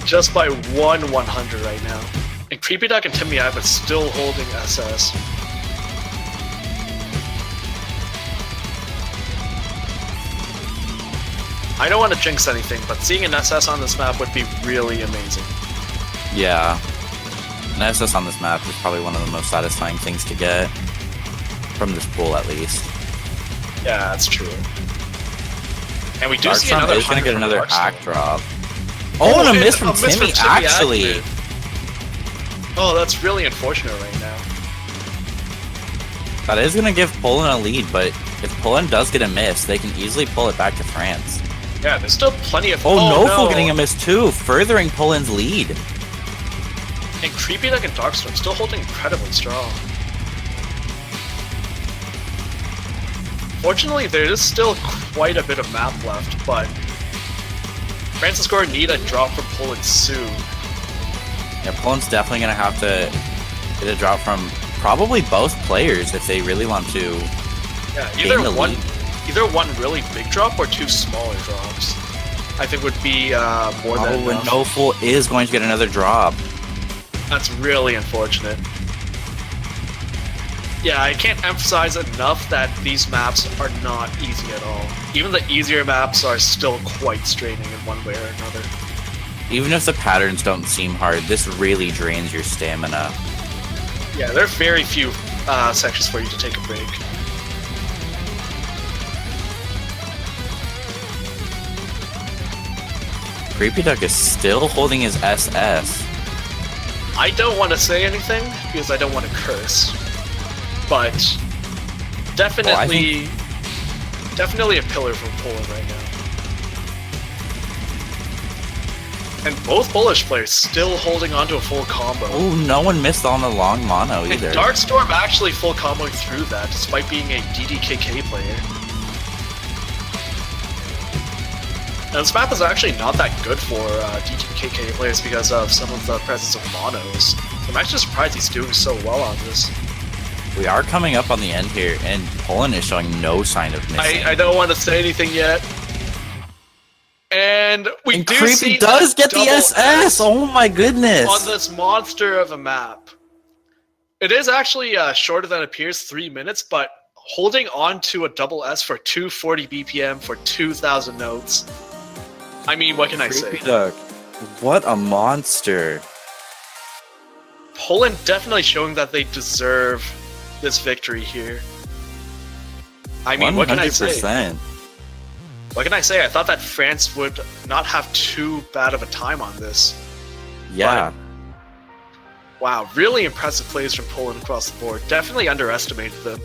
[SPEAKER 3] Just by 100 right now. And Creepy Duck and Timmy Abbott still holding SS. I don't want to jinx anything, but seeing an SS on this map would be really amazing.
[SPEAKER 2] Yeah. An SS on this map is probably one of the most satisfying things to get. From this pool, at least.
[SPEAKER 3] Yeah, that's true. And we do see
[SPEAKER 2] Darkstorm
[SPEAKER 3] another
[SPEAKER 2] is going to get
[SPEAKER 3] 100 from
[SPEAKER 2] another
[SPEAKER 3] Darkstorm.
[SPEAKER 2] act drop. Oh, and a miss from Timmy, actually.
[SPEAKER 3] Ackman. Oh, that's really unfortunate right now.
[SPEAKER 2] That is going to give Poland a lead, but if Poland does get a miss, they can easily pull it back to France.
[SPEAKER 3] Yeah, there's still plenty of...
[SPEAKER 2] Oh, Noful
[SPEAKER 3] no.
[SPEAKER 2] getting a miss too, furthering Poland's lead.
[SPEAKER 3] And Creepy Duck and Darkstorm still holding incredibly strong. Fortunately, there is still quite a bit of map left, but France is going to need a drop from Poland soon.
[SPEAKER 2] Yeah, Poland's definitely going to have to get a drop from probably both players if they really want to.
[SPEAKER 3] Yeah,
[SPEAKER 2] gain the lead.
[SPEAKER 3] either one really big drop or two smaller drops. I think would be more than
[SPEAKER 2] Oh, and
[SPEAKER 3] enough.
[SPEAKER 2] No Fool is going to get another drop.
[SPEAKER 3] That's really unfortunate. Yeah, I can't emphasize enough that these maps are not easy at all. Even the easier maps are still quite straining in one way or another.
[SPEAKER 2] Even if the patterns don't seem hard, this really drains your stamina.
[SPEAKER 3] Yeah, there are very few sections for you to take a break.
[SPEAKER 2] Creepy Duck is still holding his SS.
[SPEAKER 3] I don't want to say anything because I don't want to curse, but definitely, definitely a pillar for Poland right now. And both Polish players still holding on to a full combo.
[SPEAKER 2] Oh, no one missed on the long mono
[SPEAKER 3] And
[SPEAKER 2] either.
[SPEAKER 3] Darkstorm actually full comboing through that despite being a DDKK player. Now, this map is actually not that good for DDKK players because of some of the presence of monos. I'm actually surprised he's doing so well on this.
[SPEAKER 2] We are coming up on the end here, and Poland is showing no sign of missing.
[SPEAKER 3] I don't want to say anything yet. And we
[SPEAKER 2] And
[SPEAKER 3] do
[SPEAKER 2] Creepy
[SPEAKER 3] see
[SPEAKER 2] does
[SPEAKER 3] a
[SPEAKER 2] get the
[SPEAKER 3] double
[SPEAKER 2] SS! Oh my goodness!
[SPEAKER 3] on this monster of a map. It is actually shorter than it appears, 3 minutes, but holding on to a double S for 240 BPM for 2,000 notes. I mean, what can I say?
[SPEAKER 2] Creepy Duck, what a monster.
[SPEAKER 3] Poland definitely showing that they deserve this victory here. I mean, what can I say?
[SPEAKER 2] 100%.
[SPEAKER 3] What can I say? I thought that France would not have too bad of a time on this.
[SPEAKER 2] Yeah.
[SPEAKER 3] Wow, really impressive plays from Poland across the board. Definitely underestimated them.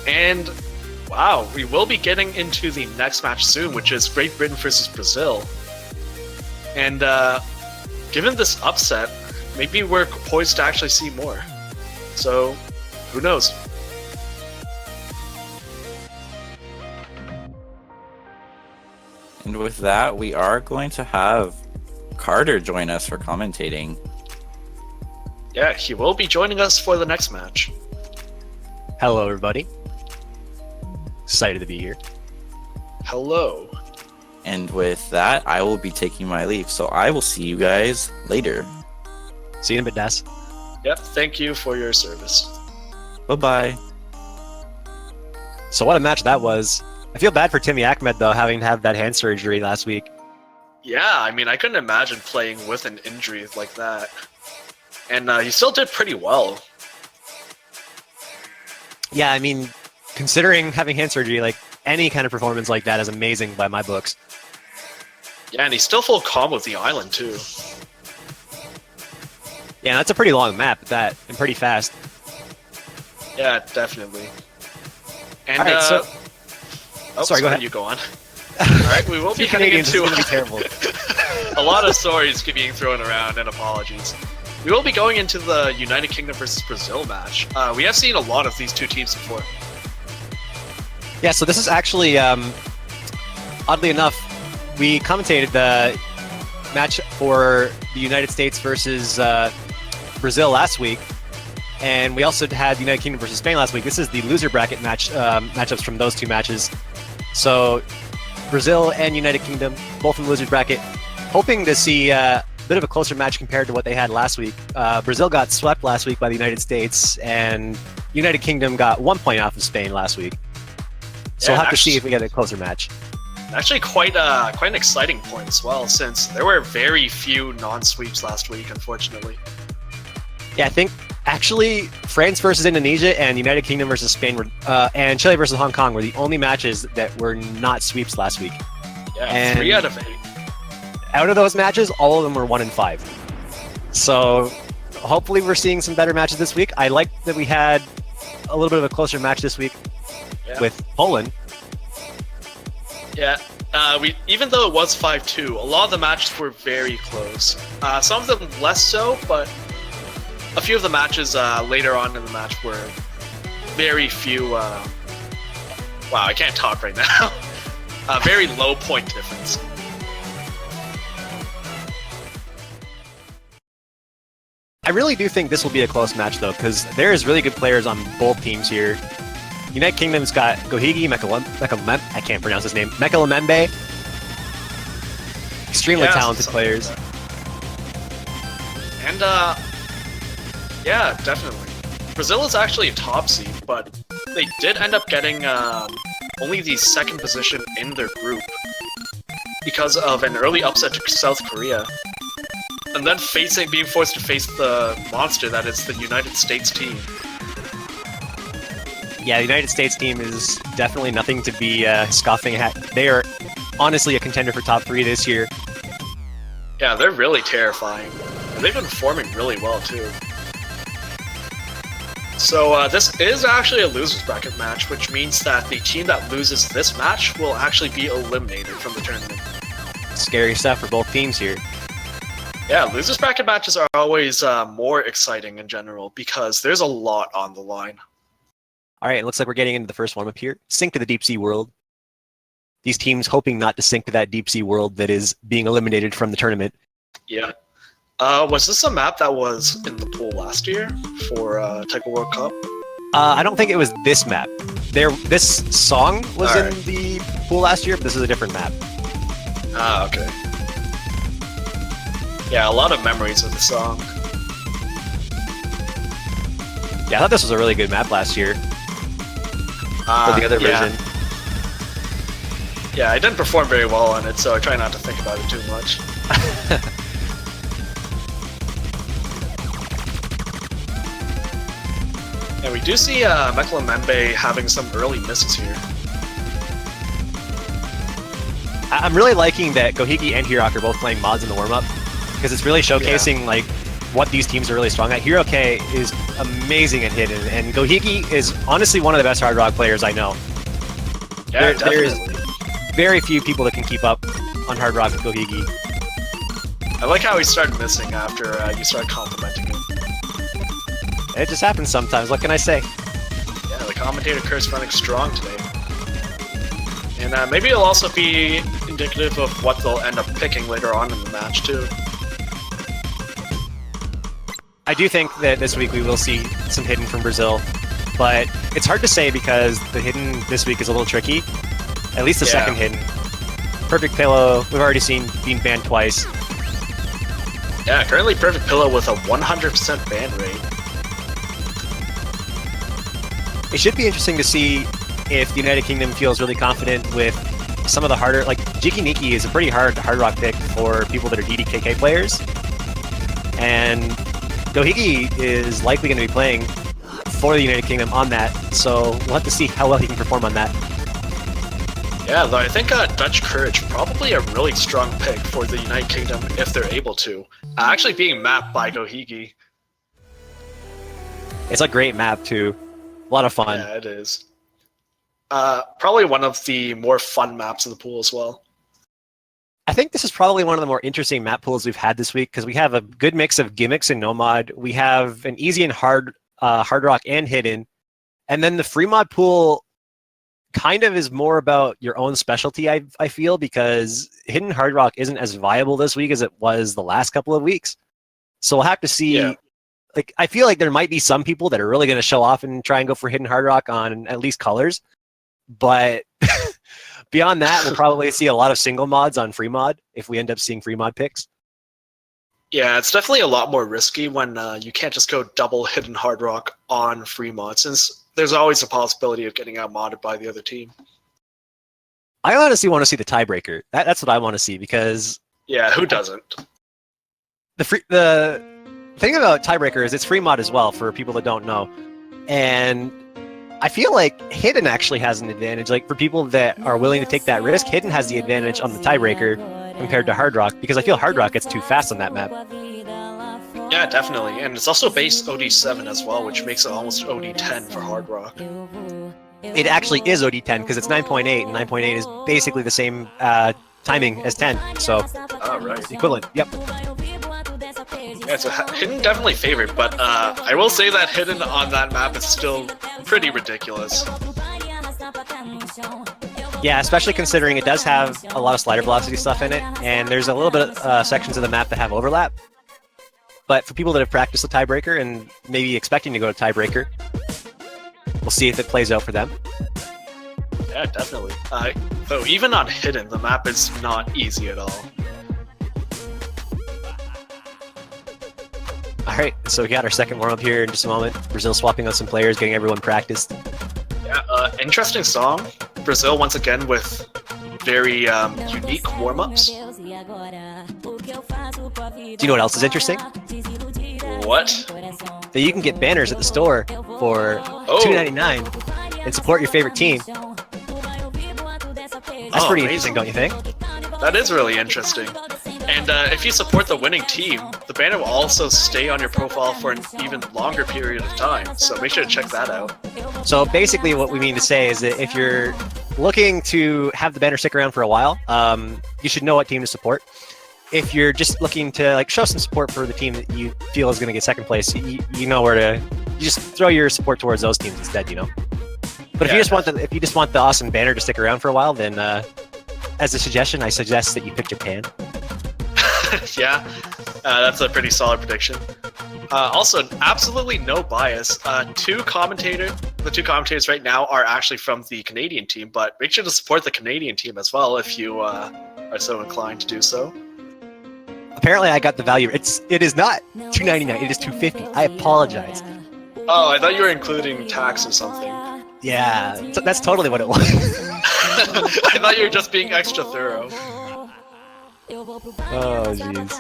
[SPEAKER 3] And wow, we will be getting into the next match soon, which is Great Britain versus Brazil. And given this upset, maybe we're poised to actually see more. So, who knows?
[SPEAKER 2] And with that, we are going to have Carter join us for commentating.
[SPEAKER 3] Yeah, he will be joining us for the next match.
[SPEAKER 8] Hello, everybody. Excited to be here.
[SPEAKER 3] Hello.
[SPEAKER 2] And with that, I will be taking my leave. So I will see you guys later.
[SPEAKER 8] See you in a bit, Das.
[SPEAKER 3] Yep, thank you for your service.
[SPEAKER 2] Bye-bye.
[SPEAKER 8] So what a match that was. I feel bad for Timmy Ahmed, though, having to have that hand surgery last week.
[SPEAKER 3] Yeah, I mean, I couldn't imagine playing with an injury like that. And he still did pretty well.
[SPEAKER 8] Yeah, I mean, considering having hand surgery, like, any kind of performance like that is amazing by my books.
[SPEAKER 3] Yeah, and he still full comboed the island, too.
[SPEAKER 8] Yeah, that's a pretty long map, and pretty fast.
[SPEAKER 3] Yeah, definitely. And,
[SPEAKER 8] Alright, so...
[SPEAKER 3] Oh,
[SPEAKER 8] sorry, go ahead.
[SPEAKER 3] You go on. Alright, we will be heading
[SPEAKER 8] Canadians,
[SPEAKER 3] into
[SPEAKER 8] this is gonna be terrible.
[SPEAKER 3] a lot of stories being thrown around, and apologies. We will be going into the United Kingdom versus Brazil match. We have seen a lot of these two teams before.
[SPEAKER 8] Yeah, so this is actually, oddly enough, we commentated the match for the United States versus Brazil last week, and we also had the United Kingdom versus Spain last week. This is the loser bracket matchups from those two matches. So Brazil and United Kingdom, both in the loser bracket, hoping to see a bit of a closer match compared to what they had last week. Brazil got swept last week by the United States, and United Kingdom got 1 point off of Spain last week. So
[SPEAKER 3] Yeah,
[SPEAKER 8] we'll have to see if we get a closer match.
[SPEAKER 3] Actually, quite an exciting point as well, since there were very few non-sweeps last week, unfortunately.
[SPEAKER 8] Yeah, I think actually France versus Indonesia and United Kingdom versus Spain were, and Chile versus Hong Kong were the only matches that were not sweeps last week.
[SPEAKER 3] Yeah,
[SPEAKER 8] And
[SPEAKER 3] 3 out of 8.
[SPEAKER 8] out of those matches, all of them were 1-5. So hopefully we're seeing some better matches this week. I like that we had a little bit of a closer match this week with Poland.
[SPEAKER 3] Yeah, even though it was 5-2, a lot of the matches were very close. Some of them less so, but a few of the matches later on in the match were very few. Wow, I can't talk right now. A very low point difference.
[SPEAKER 8] I really do think this will be a close match, though, because there's really good players on both teams here. United Kingdom's got Gohigi, I can't pronounce his name, Mekalemembe. Extremely talented players.
[SPEAKER 3] And, yeah, definitely. Brazil is actually a top seed, but they did end up getting only the second position in their group because of an early upset to South Korea. And then being forced to face the monster that is the United States team.
[SPEAKER 8] Yeah, the United States team is definitely nothing to be scoffing at. They are honestly a contender for top 3 this year.
[SPEAKER 3] Yeah, they're really terrifying. And they've been performing really well, too. So this is actually a loser's bracket match, which means that the team that loses this match will actually be eliminated from the tournament.
[SPEAKER 8] Scary stuff for both teams here.
[SPEAKER 3] Yeah, losers bracket matches are always more exciting in general because there's a lot on the line.
[SPEAKER 8] All right, it looks like we're getting into the first one up here. Sink to the deep sea world. These teams hoping not to sink to that deep sea world that is being eliminated from the tournament.
[SPEAKER 3] Yeah. Was this a map that was in the pool last year for Taiko World Cup?
[SPEAKER 8] I don't think it was this map. This song was in the pool last year, but this is a different map.
[SPEAKER 3] Ah, okay. Yeah, a lot of memories of the song.
[SPEAKER 8] Yeah, I thought this was a really good map last year. For the other version.
[SPEAKER 3] Yeah, I didn't perform very well on it, so I try not to think about it too much. And we do see Mekalemembe having some early misses here.
[SPEAKER 8] I'm really liking that Gohigi and Hirok are both playing mods in the warm-up, because it's really showcasing like what these teams are really strong at. Hiroke is amazing at hidden, and Gohigi is honestly one of the best hard rock players I know.
[SPEAKER 3] Yeah,
[SPEAKER 8] there's very few people that can keep up on hard rock with Gohigi.
[SPEAKER 3] I like how he started missing after you started complimenting him.
[SPEAKER 8] It just happens sometimes, what can I say?
[SPEAKER 3] Yeah, the commentator curse running strong today. And maybe it'll also be indicative of what they'll end up picking later on in the match, too.
[SPEAKER 8] I do think that this week we will see some hidden from Brazil, but it's hard to say because the hidden this week is a little tricky. At least the second hidden. Perfect Pillow, we've already seen being banned twice.
[SPEAKER 3] Yeah, currently Perfect Pillow with a 100% ban rate.
[SPEAKER 8] It should be interesting to see if the United Kingdom feels really confident with some of the harder, like Jiki Niki is a pretty hard rock pick for people that are DDKK players. And Gohigi is likely going to be playing for the United Kingdom on that, so we'll have to see how well he can perform on that.
[SPEAKER 3] Yeah, though I think Dutch Courage probably a really strong pick for the United Kingdom if they're able to. Actually being mapped by Gohigi.
[SPEAKER 8] It's a great map too. A lot of fun.
[SPEAKER 3] Yeah, it is. Probably one of the more fun maps of the pool as well.
[SPEAKER 8] I think this is probably one of the more interesting map pools we've had this week because we have a good mix of gimmicks and no mod. We have an easy and hard rock and hidden. And then the free mod pool kind of is more about your own specialty, I feel, because hidden hard rock isn't as viable this week as it was the last couple of weeks. So we'll have to see. Yeah. Like, I feel like there might be some people that are really going to show off and try and go for hidden hard rock on at least colors. But beyond that, we'll probably see a lot of single mods on free mod if we end up seeing free mod picks.
[SPEAKER 3] Yeah, it's definitely a lot more risky when you can't just go double hidden hard rock on free mod, since there's always a possibility of getting out-modded by the other team.
[SPEAKER 8] I honestly want to see the tiebreaker. That's what I want to see because...
[SPEAKER 3] Yeah, who doesn't?
[SPEAKER 8] The thing about tiebreaker is it's free mod as well for people that don't know. And I feel like hidden actually has an advantage. Like for people that are willing to take that risk, hidden has the advantage on the tiebreaker compared to hard rock because I feel hard rock gets too fast on that map.
[SPEAKER 3] Yeah, definitely. And it's also base OD7 as well, which makes it almost OD10 for hard rock.
[SPEAKER 8] It actually is OD10 because it's 9.8 and 9.8 is basically the same timing as 10. So
[SPEAKER 3] right.
[SPEAKER 8] Equivalent. Yep.
[SPEAKER 3] Yeah, so hidden definitely favored, but I will say that hidden on that map is still pretty ridiculous.
[SPEAKER 8] Yeah, especially considering it does have a lot of slider velocity stuff in it, and there's a little bit of sections of the map that have overlap. But for people that have practiced the tiebreaker and maybe expecting to go to tiebreaker, we'll see if it plays out for them.
[SPEAKER 3] Yeah, definitely. Though even on Hidden, the map is not easy at all.
[SPEAKER 8] Alright, so we got our second warm-up here in just a moment. Brazil swapping out some players, getting everyone practiced.
[SPEAKER 3] Yeah, interesting song. Brazil, once again, with very unique warm-ups.
[SPEAKER 8] Do you know what else is interesting?
[SPEAKER 3] What?
[SPEAKER 8] That you can get banners at the store for $2.99 and support your favorite team. That's pretty interesting, don't you think?
[SPEAKER 3] That is really interesting. And if you support the winning team, the banner will also stay on your profile for an even longer period of time. So make sure to check that out.
[SPEAKER 8] So basically what we mean to say is that if you're looking to have the banner stick around for a while, you should know what team to support. If you're just looking to like show some support for the team that you feel is going to get second place, you know where to. You just throw your support towards those teams instead, you know. But if you just want the awesome banner to stick around for a while, then as a suggestion, I suggest that you pick Japan.
[SPEAKER 3] Yeah, that's a pretty solid prediction. Also, absolutely no bias. The two commentators right now are actually from the Canadian team, but make sure to support the Canadian team as well if you are so inclined to do so.
[SPEAKER 8] Apparently, I got the value. It is not $2.99. It is $2.50. I apologize.
[SPEAKER 3] Oh, I thought you were including tax or something.
[SPEAKER 8] Yeah, that's totally what it was.
[SPEAKER 3] I thought you were just being extra thorough.
[SPEAKER 8] Oh, jeez.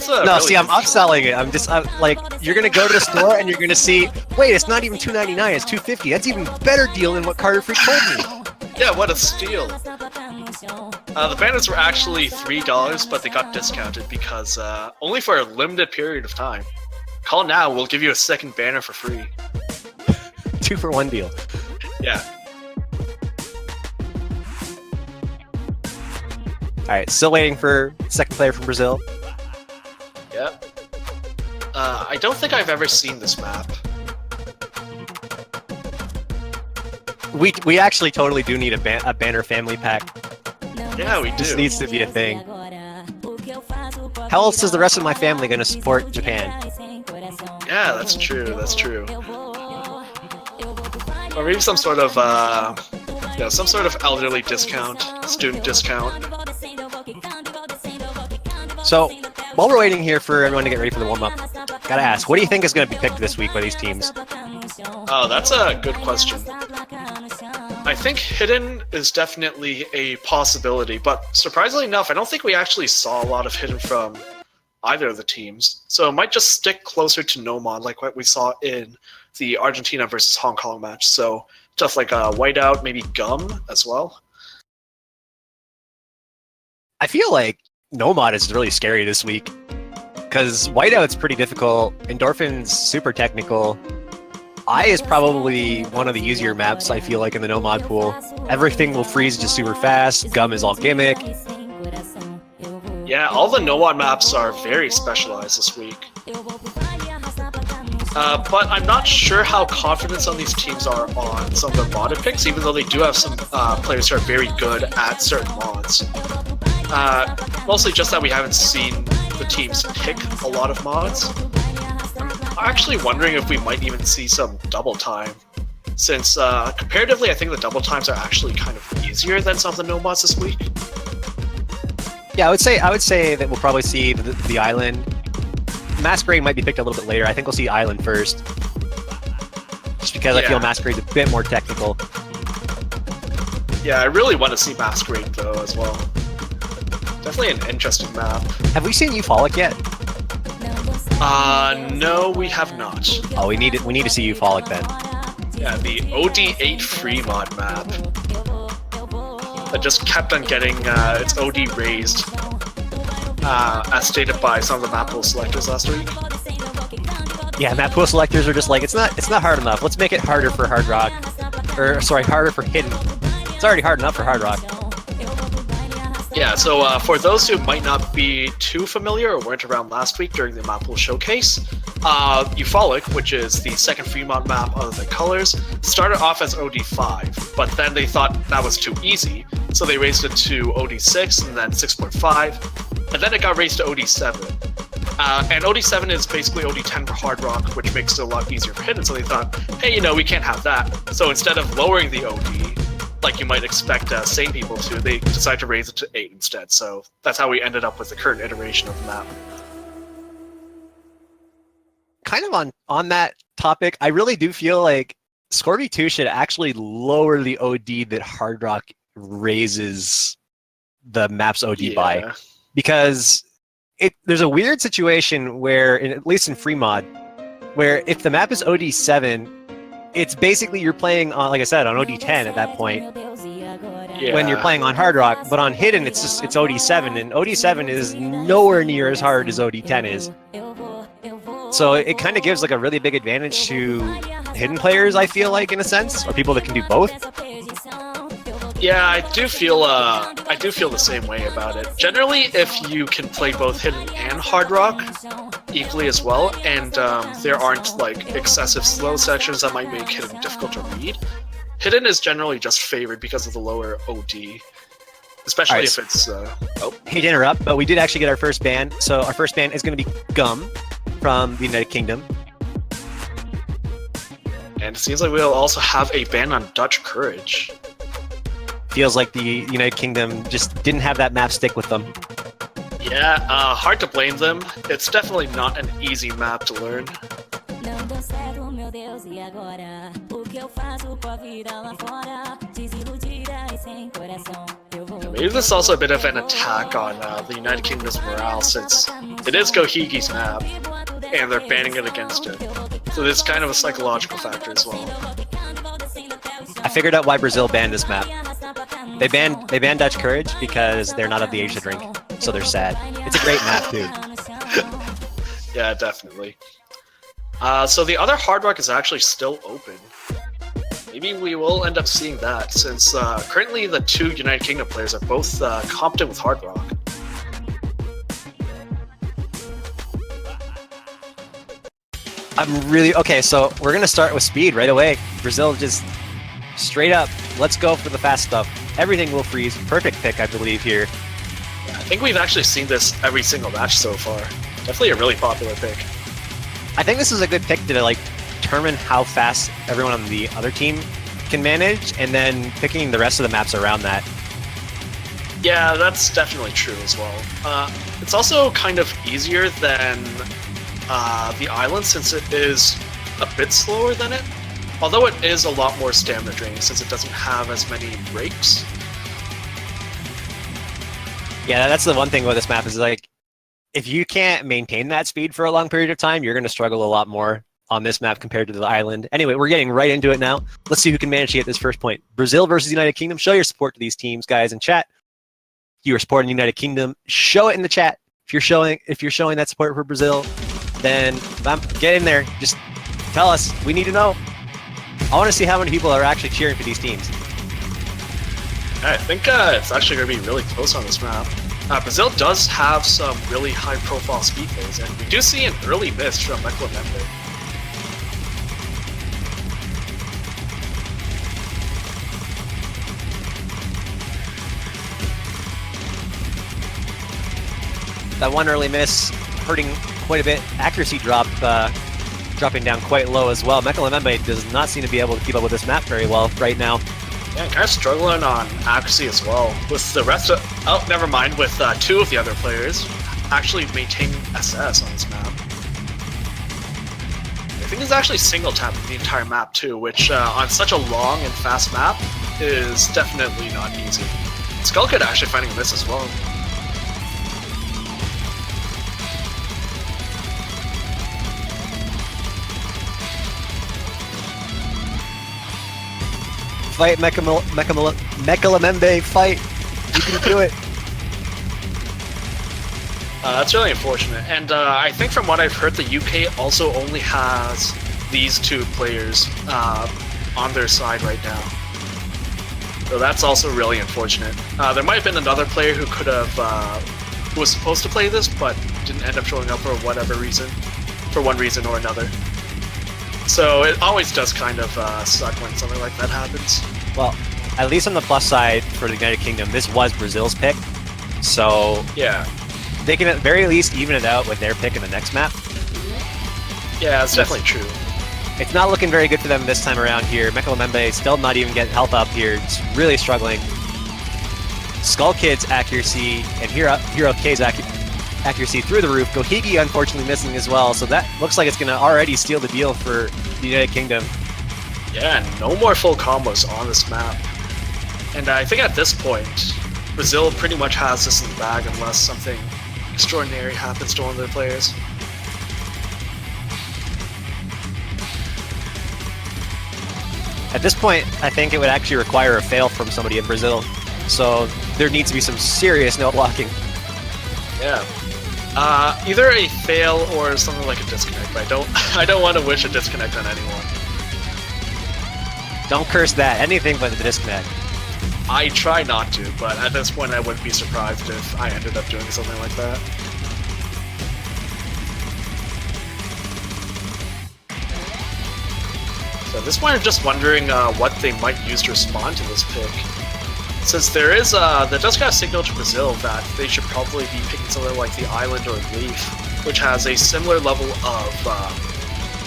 [SPEAKER 8] No,
[SPEAKER 3] really
[SPEAKER 8] see, I'm upselling it. I'm like, you're gonna go to the store and you're gonna see, wait, it's not even $2.99, it's $2.50. That's even better deal than what Carter Freak told me.
[SPEAKER 3] Yeah, what a steal. The banners were actually $3, but they got discounted because only for a limited period of time. Call now, we'll give you a second banner for free.
[SPEAKER 8] 2-for-1 deal.
[SPEAKER 3] Yeah.
[SPEAKER 8] Alright, still waiting for second player from Brazil.
[SPEAKER 3] Yep. I don't think I've ever seen this map.
[SPEAKER 8] We actually totally do need a banner family pack.
[SPEAKER 3] Yeah, we do.
[SPEAKER 8] This needs to be a thing. How else is the rest of my family going to support Japan?
[SPEAKER 3] Yeah, that's true. That's true. Or maybe some sort of, some sort of elderly discount, student discount.
[SPEAKER 8] So, while we're waiting here for everyone to get ready for the warm-up, gotta ask, what do you think is going to be picked this week by these teams?
[SPEAKER 3] Oh, that's a good question. I think Hidden is definitely a possibility, but surprisingly enough, I don't think we actually saw a lot of Hidden from either of the teams. So it might just stick closer to Nomad, like what we saw in the Argentina versus Hong Kong match. So stuff like Whiteout, maybe Gum as well.
[SPEAKER 8] I feel like Nomad is really scary this week, because Whiteout's pretty difficult, Endorphin's super technical, Eye is probably one of the easier maps, I feel like, in the Nomad pool. Everything will freeze just super fast, Gum is all gimmick.
[SPEAKER 3] Yeah, all the Nomad maps are very specialized this week. But I'm not sure how confident some of these teams are on some of the modded picks, even though they do have some players who are very good at certain mods. Mostly just that we haven't seen the teams pick a lot of mods. I'm actually wondering if we might even see some double time, since comparatively I think the double times are actually kind of easier than some of the Nomads this week.
[SPEAKER 8] Yeah, I would say that we'll probably see the Island. Masquerade might be picked a little bit later. I think we'll see Island first, just because I feel Masquerade's a bit more technical.
[SPEAKER 3] Yeah, I really want to see Masquerade though as well. Definitely an interesting map.
[SPEAKER 8] Have we seen Eupholic yet?
[SPEAKER 3] No, we have not.
[SPEAKER 8] Oh, we need to see Eupholic then.
[SPEAKER 3] Yeah, the OD8 free mod map that just kept on getting its OD raised, as stated by some of the map pool selectors last week.
[SPEAKER 8] Yeah, map pool selectors are just like, it's not hard enough. Let's make it harder for Hard Rock, or sorry, harder for Hidden. It's already hard enough for Hard Rock.
[SPEAKER 3] Yeah, so for those who might not be too familiar or weren't around last week during the map pool showcase, Eupholic, which is the second Fremont map other than Colors, started off as OD5, but then they thought that was too easy, so they raised it to OD6 and then 6.5, and then it got raised to OD7. And OD7 is basically OD10 for Hard Rock, which makes it a lot easier for Hidden, so they thought, hey, we can't have that. So instead of lowering the OD, like you might expect sane people to, they decided to raise it to 8 instead. So that's how we ended up with the current iteration of the map.
[SPEAKER 8] Kind of on that topic, I really do feel like Scorby 2 should actually lower the OD that Hard Rock raises the map's OD by. Because there's a weird situation where, at least in free mod, where if the map is OD7, it's basically you're playing on, like I said, on OD10 at that point. When you're playing on Hard Rock, but on Hidden it's OD7, and OD7 is nowhere near as hard as OD10 is. So it kind of gives like a really big advantage to Hidden players, I feel like, in a sense, or people that can do both.
[SPEAKER 3] Yeah, I do feel the same way about it. Generally, if you can play both Hidden and Hard Rock equally as well, and there aren't like excessive slow sections that might make Hidden difficult to read, Hidden is generally just favored because of the lower OD, especially if it's.
[SPEAKER 8] Hate to interrupt, but we did actually get our first ban. So our first ban is going to be Gum from the United Kingdom.
[SPEAKER 3] And it seems like we'll also have a ban on Dutch Courage.
[SPEAKER 8] Feels like the United Kingdom just didn't have that map stick with them.
[SPEAKER 3] Yeah, hard to blame them. It's definitely not an easy map to learn. Maybe this is also a bit of an attack on the United Kingdom's morale, since it is Gohigi's map, and they're banning it against it. So there's kind of a psychological factor as well.
[SPEAKER 8] I figured out why Brazil banned this map. They banned Dutch Courage because they're not of the age to drink, so they're sad. It's a great map too.
[SPEAKER 3] Yeah, definitely. So the other Hard Rock is actually still open. Maybe we will end up seeing that, since currently the two United Kingdom players are both competent with Hard Rock.
[SPEAKER 8] Okay, so we're gonna start with speed right away. Brazil just straight up, let's go for the fast stuff. Everything will freeze. Perfect pick, I believe, here.
[SPEAKER 3] Yeah, I think we've actually seen this every single match so far. Definitely a really popular pick.
[SPEAKER 8] I think this is a good pick to like determine how fast everyone on the other team can manage, and then picking the rest of the maps around that.
[SPEAKER 3] Yeah, that's definitely true as well. It's also kind of easier than the island, since it is a bit slower than it. Although it is a lot more stamina draining, since it doesn't have as many breaks.
[SPEAKER 8] Yeah, that's the one thing with this map is like, if you can't maintain that speed for a long period of time, you're going to struggle a lot more on this map compared to the island. Anyway, we're getting right into it now. Let's see who can manage to get this first point. Brazil versus United Kingdom. Show your support to these teams, guys, in chat. If you are supporting the United Kingdom, show it in the chat. If you're showing that support for Brazil, then get in there. Just tell us. We need to know. I want to see how many people are actually cheering for these teams.
[SPEAKER 3] I think it's actually going to be really close on this map. Brazil does have some really high-profile speed plays, and we do see an early miss from Mecklenburg.
[SPEAKER 8] That one early miss hurting quite a bit. Accuracy drop dropping down quite low as well. Mecklenburg does not seem to be able to keep up with this map very well right now.
[SPEAKER 3] Yeah, kind of struggling on accuracy as well. With the rest of... Oh, never mind. With two of the other players actually maintaining SS on this map. I think he's actually single tapping the entire map too, which on such a long and fast map is definitely not easy. Skullkid actually finding a miss as well.
[SPEAKER 8] Fight, Mecklemembe, fight! You can do it!
[SPEAKER 3] That's really unfortunate, and I think from what I've heard, the UK also only has these two players on their side right now. So that's also really unfortunate. There might have been another player who could have, who was supposed to play this, but didn't end up showing up for whatever reason, for one reason or another. So it always does kind of suck when something like that happens.
[SPEAKER 8] Well, at least on the plus side for the United Kingdom, this was Brazil's pick. So
[SPEAKER 3] Yeah.
[SPEAKER 8] they can at the very least even it out with their pick in the next map.
[SPEAKER 3] Yeah, that's definitely true.
[SPEAKER 8] It's not looking very good for them this time around here. Mekalamembe still not even getting health up here. It's really struggling. Skull Kid's accuracy and Hero K's accuracy through the roof. Gohigi unfortunately missing as well, so that looks like it's going to already steal the deal for the United Kingdom.
[SPEAKER 3] Yeah, no more full combos on this map. And I think at this point, Brazil pretty much has this in the bag unless something extraordinary happens to one of their players.
[SPEAKER 8] At this point, I think it would actually require a fail from somebody in Brazil. So there needs to be some serious no blocking.
[SPEAKER 3] Yeah. Either a fail or something like a disconnect, but I don't want to wish a disconnect on anyone.
[SPEAKER 8] Don't curse that. Anything but the disconnect.
[SPEAKER 3] I try not to, but at this point I wouldn't be surprised if I ended up doing something like that. So at this point I'm just wondering what they might use to respond to this pick. Since there does got a signal to Brazil that they should probably be picking something like the Island or Leaf, which has a similar level of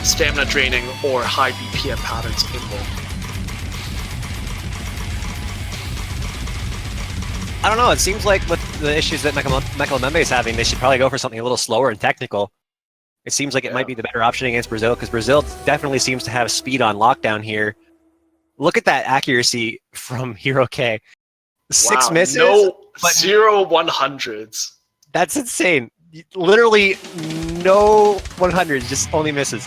[SPEAKER 3] stamina draining or high BPM patterns in them.
[SPEAKER 8] I don't know, it seems like with the issues that Mekalamembe is having, they should probably go for something a little slower and technical. It seems like it might be the better option against Brazil, because Brazil definitely seems to have speed on lockdown here. Look at that accuracy from Hero K. 6 misses?
[SPEAKER 3] No,
[SPEAKER 8] but
[SPEAKER 3] 0 100s.
[SPEAKER 8] That's insane. Literally no 100s, just only misses.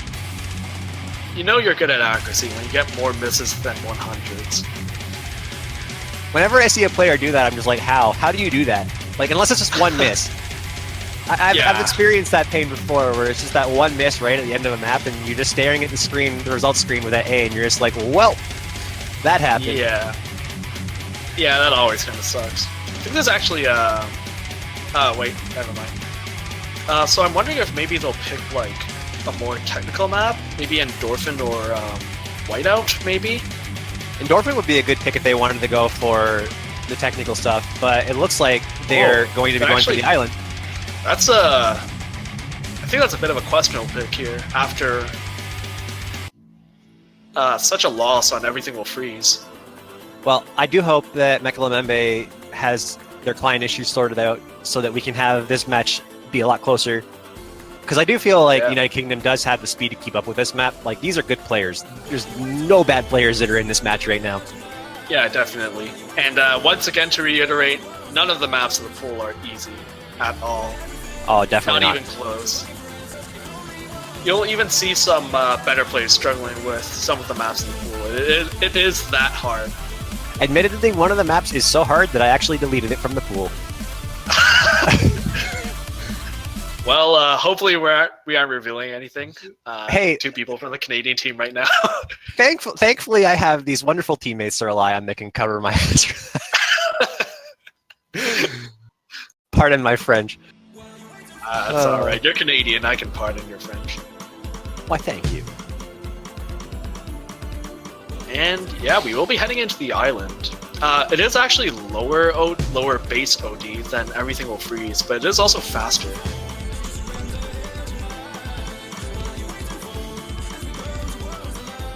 [SPEAKER 3] You know you're good at accuracy when you get more misses than 100s.
[SPEAKER 8] Whenever I see a player do that, I'm just like, how? How do you do that? Like, unless it's just one miss. I've experienced that pain before, where it's just that one miss right at the end of a map, and you're just staring at the screen, the results screen with that A, and you're just like, well, that happened.
[SPEAKER 3] Yeah. Yeah, that always kind of sucks. I think there's actually wait, never mind. So I'm wondering if maybe they'll pick, like, a more technical map? Maybe Endorphin or Whiteout, maybe?
[SPEAKER 8] Endorphin would be a good pick if they wanted to go for the technical stuff, but it looks like they're going to be going for the Island.
[SPEAKER 3] That's I think that's a bit of a questionable pick here, after such a loss on Everything Will Freeze.
[SPEAKER 8] Well, I do hope that Mekalamembe has their client issues sorted out so that we can have this match be a lot closer. Because I do feel like United Kingdom does have the speed to keep up with this map. Like, these are good players. There's no bad players that are in this match right now.
[SPEAKER 3] Yeah, definitely. And once again, to reiterate, none of the maps in the pool are easy at all.
[SPEAKER 8] Oh, definitely not.
[SPEAKER 3] Not even close. You'll even see some better players struggling with some of the maps in the pool. It is that hard.
[SPEAKER 8] Admittedly, one of the maps is so hard that I actually deleted it from the pool.
[SPEAKER 3] Well, hopefully we aren't revealing anything.
[SPEAKER 8] Hey,
[SPEAKER 3] 2 people from the Canadian team right now.
[SPEAKER 8] Thankfully, I have these wonderful teammates to rely on that can cover my ass. Pardon my French.
[SPEAKER 3] That's alright. You're Canadian. I can pardon your French.
[SPEAKER 8] Why, thank you.
[SPEAKER 3] And yeah, we will be heading into the island. It is actually lower base OD than Everything Will Freeze, but it is also faster.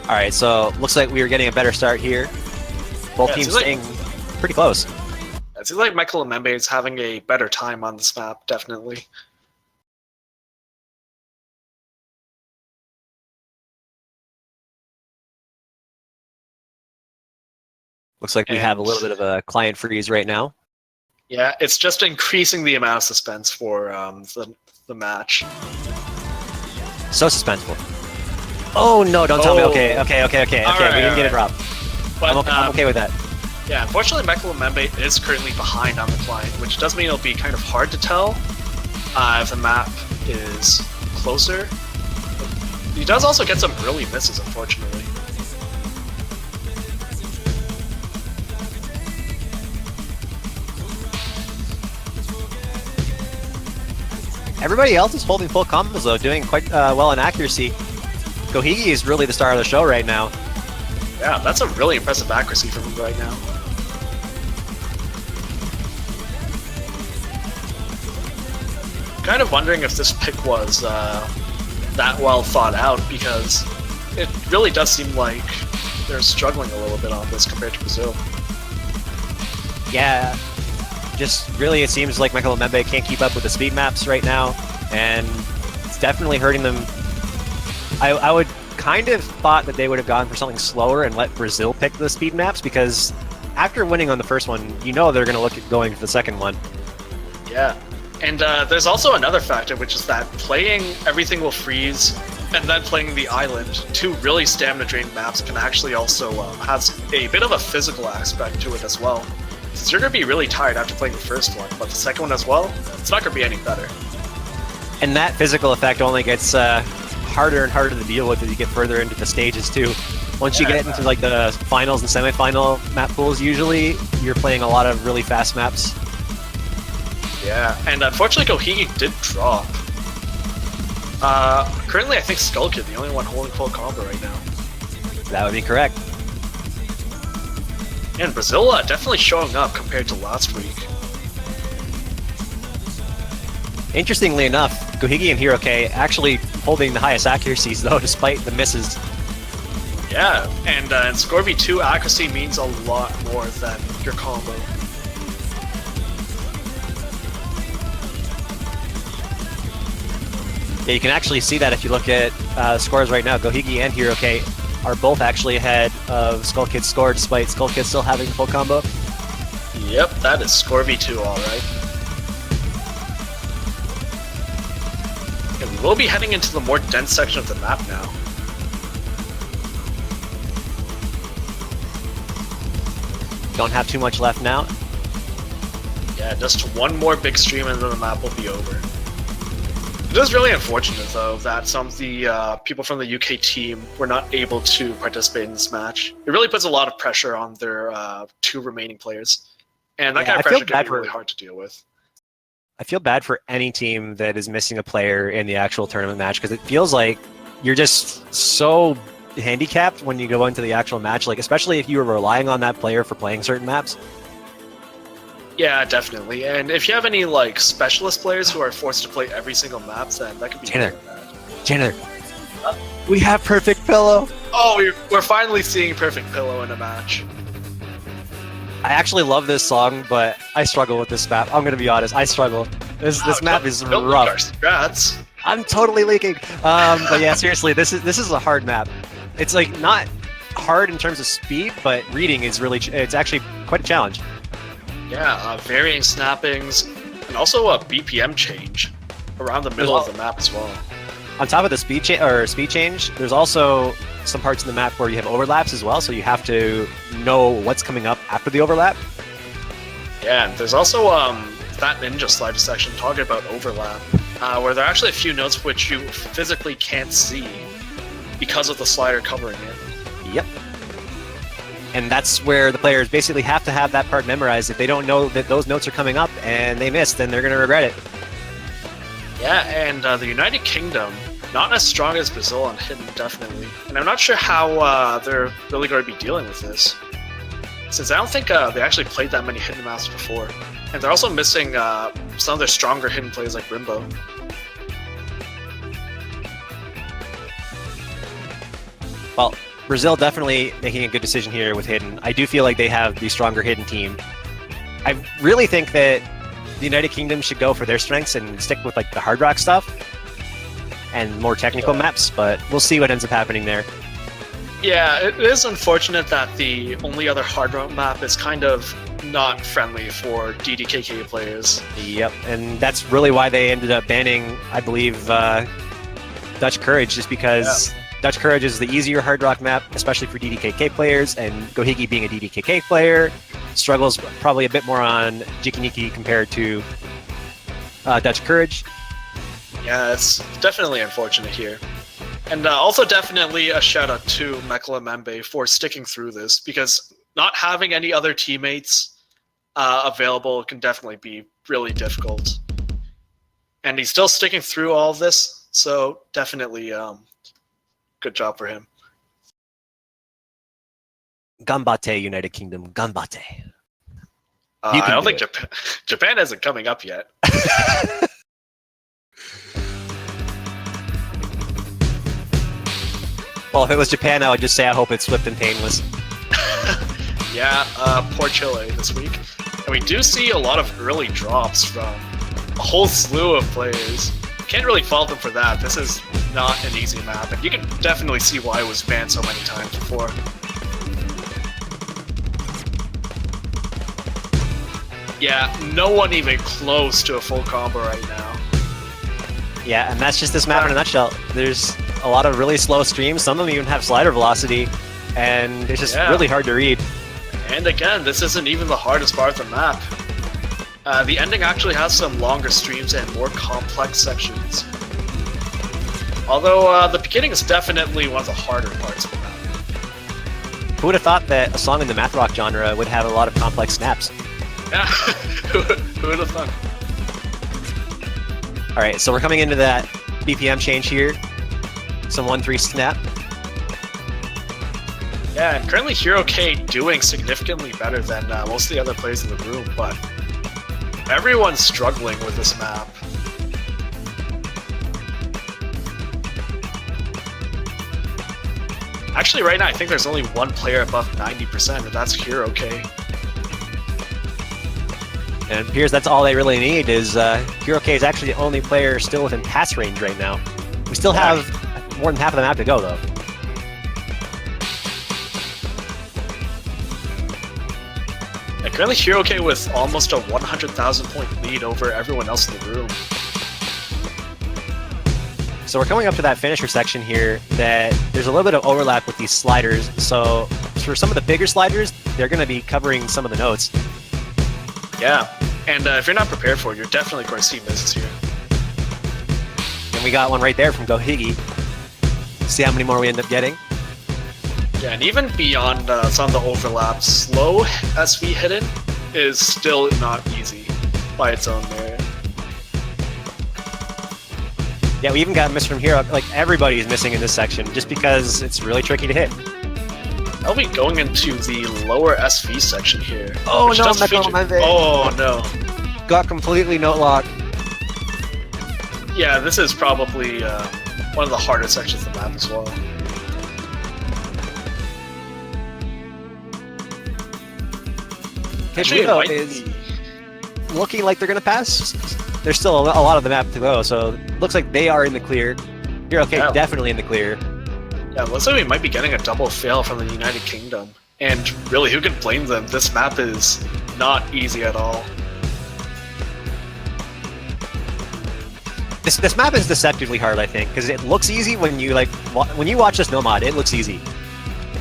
[SPEAKER 8] Alright, so looks like we are getting a better start here. Both teams staying pretty close.
[SPEAKER 3] It seems like Mekalamembe is having a better time on this map, definitely.
[SPEAKER 8] Looks like we have a little bit of a client freeze right now.
[SPEAKER 3] Yeah, it's just increasing the amount of suspense for the match.
[SPEAKER 8] So suspenseful. Oh no, don't tell me. Okay.
[SPEAKER 3] Right,
[SPEAKER 8] we didn't get it dropped.
[SPEAKER 3] But,
[SPEAKER 8] I'm okay with that.
[SPEAKER 3] Yeah, unfortunately Mekalamembe is currently behind on the client, which does mean it'll be kind of hard to tell if the map is closer. But he does also get some early misses, unfortunately.
[SPEAKER 8] Everybody else is holding full combos though, doing quite well in accuracy. Gohigi is really the star of the show right now.
[SPEAKER 3] Yeah, that's a really impressive accuracy from him right now. Kind of wondering if this pick was that well thought out, because it really does seem like they're struggling a little bit on this compared to Brazil.
[SPEAKER 8] Yeah, just really it seems like Michael Membe can't keep up with the speed maps right now, and it's definitely hurting them. I would kind of thought that they would have gone for something slower and let Brazil pick the speed maps, because after winning on the first one, you know they're going to look at going for the second one.
[SPEAKER 3] Yeah, and there's also another factor, which is that playing Everything Will Freeze and then playing the Island, two really stamina-drained maps, can actually also has a bit of a physical aspect to it as well. Since you're going to be really tired after playing the first one, but the second one as well, it's not going to be any better.
[SPEAKER 8] And that physical effect only gets harder and harder to deal with as you get further into the stages too. Once you get into like the finals and semi-final map pools, usually you're playing a lot of really fast maps.
[SPEAKER 3] Yeah, and unfortunately Gohigi did drop. Currently I think Skull Kid, the only one holding full combo right now.
[SPEAKER 8] That would be correct.
[SPEAKER 3] And Brazil definitely showing up compared to last week.
[SPEAKER 8] Interestingly enough, Gohigi and Hiroke actually holding the highest accuracies though, despite the misses.
[SPEAKER 3] Yeah, and in Scorby 2, accuracy means a lot more than your combo.
[SPEAKER 8] Yeah, you can actually see that if you look at scores right now. Gohigi and Hiroke are both actually ahead of Skull Kid's score, despite Skull Kid still having the full combo.
[SPEAKER 3] Yep, that is Scorby 2, alright. And we'll be heading into the more dense section of the map now.
[SPEAKER 8] Don't have too much left now.
[SPEAKER 3] Yeah, just one more big stream and then the map will be over. It is really unfortunate, though, that some of the people from the UK team were not able to participate in this match. It really puts a lot of pressure on their two remaining players. And that kind of pressure can be really hard to deal with.
[SPEAKER 8] I feel bad for any team that is missing a player in the actual tournament match, because it feels like you're just so handicapped when you go into the actual match, like especially if you were relying on that player for playing certain maps.
[SPEAKER 3] Yeah, definitely. And if you have any like specialist players who are forced to play every single map, then that could be really bad.
[SPEAKER 8] Janitor, we have Perfect Pillow.
[SPEAKER 3] Oh, we're finally seeing Perfect Pillow in a match.
[SPEAKER 8] I actually love this song, but I struggle with this map. I'm gonna be honest, I struggle. This map is rough. I'm totally leaking. But yeah, seriously, this is a hard map. It's like not hard in terms of speed, but reading is really it's actually quite a challenge.
[SPEAKER 3] Yeah, varying snappings, and also a BPM change around the middle of the map as well.
[SPEAKER 8] On top of the speed change, there's also some parts in the map where you have overlaps as well, so you have to know what's coming up after the overlap.
[SPEAKER 3] Yeah, and there's also that ninja slider section talking about overlap, where there are actually a few notes which you physically can't see because of the slider covering it.
[SPEAKER 8] Yep. And that's where the players basically have to have that part memorized. If they don't know that those notes are coming up and they miss, then they're going to regret it.
[SPEAKER 3] Yeah, and the United Kingdom, not as strong as Brazil on Hidden, definitely. And I'm not sure how they're really going to be dealing with this, since I don't think they actually played that many Hidden maps before. And they're also missing some of their stronger Hidden players like Rimbo.
[SPEAKER 8] Well, Brazil definitely making a good decision here with Hidden. I do feel like they have the stronger Hidden team. I really think that the United Kingdom should go for their strengths and stick with like the hard rock stuff and more technical maps, but we'll see what ends up happening there.
[SPEAKER 3] Yeah, it is unfortunate that the only other hard rock map is kind of not friendly for DDKK players.
[SPEAKER 8] Yep, and that's really why they ended up banning, I believe, Dutch Courage, just because Dutch Courage is the easier hard rock map, especially for DDKK players, and Gohigi being a DDKK player struggles probably a bit more on Jikiniki compared to Dutch Courage.
[SPEAKER 3] Yeah, it's definitely unfortunate here. And also definitely a shout out to Mekla Membe for sticking through this, because not having any other teammates available can definitely be really difficult. And he's still sticking through all of this, so definitely good job for him.
[SPEAKER 8] Ganbate, United Kingdom. Ganbate.
[SPEAKER 3] I don't think Japan isn't coming up yet.
[SPEAKER 8] Well, if it was Japan, I would just say I hope it's swift and painless.
[SPEAKER 3] Yeah, poor Chile this week. And we do see a lot of early drops from a whole slew of players. Can't really fault them for that. This is not an easy map, and you can definitely see why it was banned so many times before. Yeah, no one even close to a full combo right now.
[SPEAKER 8] Yeah, and that's just this map in a nutshell. There's a lot of really slow streams. Some of them even have slider velocity, and it's just really hard to read.
[SPEAKER 3] And again, this isn't even the hardest part of the map. The ending actually has some longer streams and more complex sections. Although the beginning is definitely one of the harder parts of the map.
[SPEAKER 8] Who would have thought that a song in the math rock genre would have a lot of complex snaps?
[SPEAKER 3] Yeah, who would have thought?
[SPEAKER 8] Alright, so we're coming into that BPM change here. Some 1-3 snap.
[SPEAKER 3] Yeah, and currently Hero K doing significantly better than most of the other players in the room, but everyone's struggling with this map. Actually, right now, I think there's only one player above 90%, and that's Hero K.
[SPEAKER 8] And it appears that's all they really need is Hero K is actually the only player still within pass range right now. We still have more than half of the map to go, though.
[SPEAKER 3] And currently Hero K with almost a 100,000 point lead over everyone else in the room.
[SPEAKER 8] So we're coming up to that finisher section here that there's a little bit of overlap with these sliders. So for some of the bigger sliders, they're going to be covering some of the notes.
[SPEAKER 3] Yeah, and if you're not prepared for it, you're definitely going to see misses here.
[SPEAKER 8] And we got one right there from Gohigi. See how many more we end up getting.
[SPEAKER 3] Yeah, and even beyond some of the overlaps, slow SV hidden is still not easy by its own merit.
[SPEAKER 8] Yeah, we even got a miss from Hero. Like, everybody is missing in this section just because it's really tricky to hit.
[SPEAKER 3] I'll be going into the lower SV section here.
[SPEAKER 8] Oh no,
[SPEAKER 3] oh no.
[SPEAKER 8] Got completely note locked.
[SPEAKER 3] Yeah, this is probably one of the harder sections of the map as well.
[SPEAKER 8] Hero is looking like they're going to pass. There's still a lot of the map to go, so it looks like they are in the clear. Hero K definitely in the clear.
[SPEAKER 3] Yeah, looks like we might be getting a double fail from the United Kingdom. And really, who can blame them? This map is not easy at all.
[SPEAKER 8] This map is deceptively hard, I think, because it looks easy when you when you watch this no mod, it looks easy.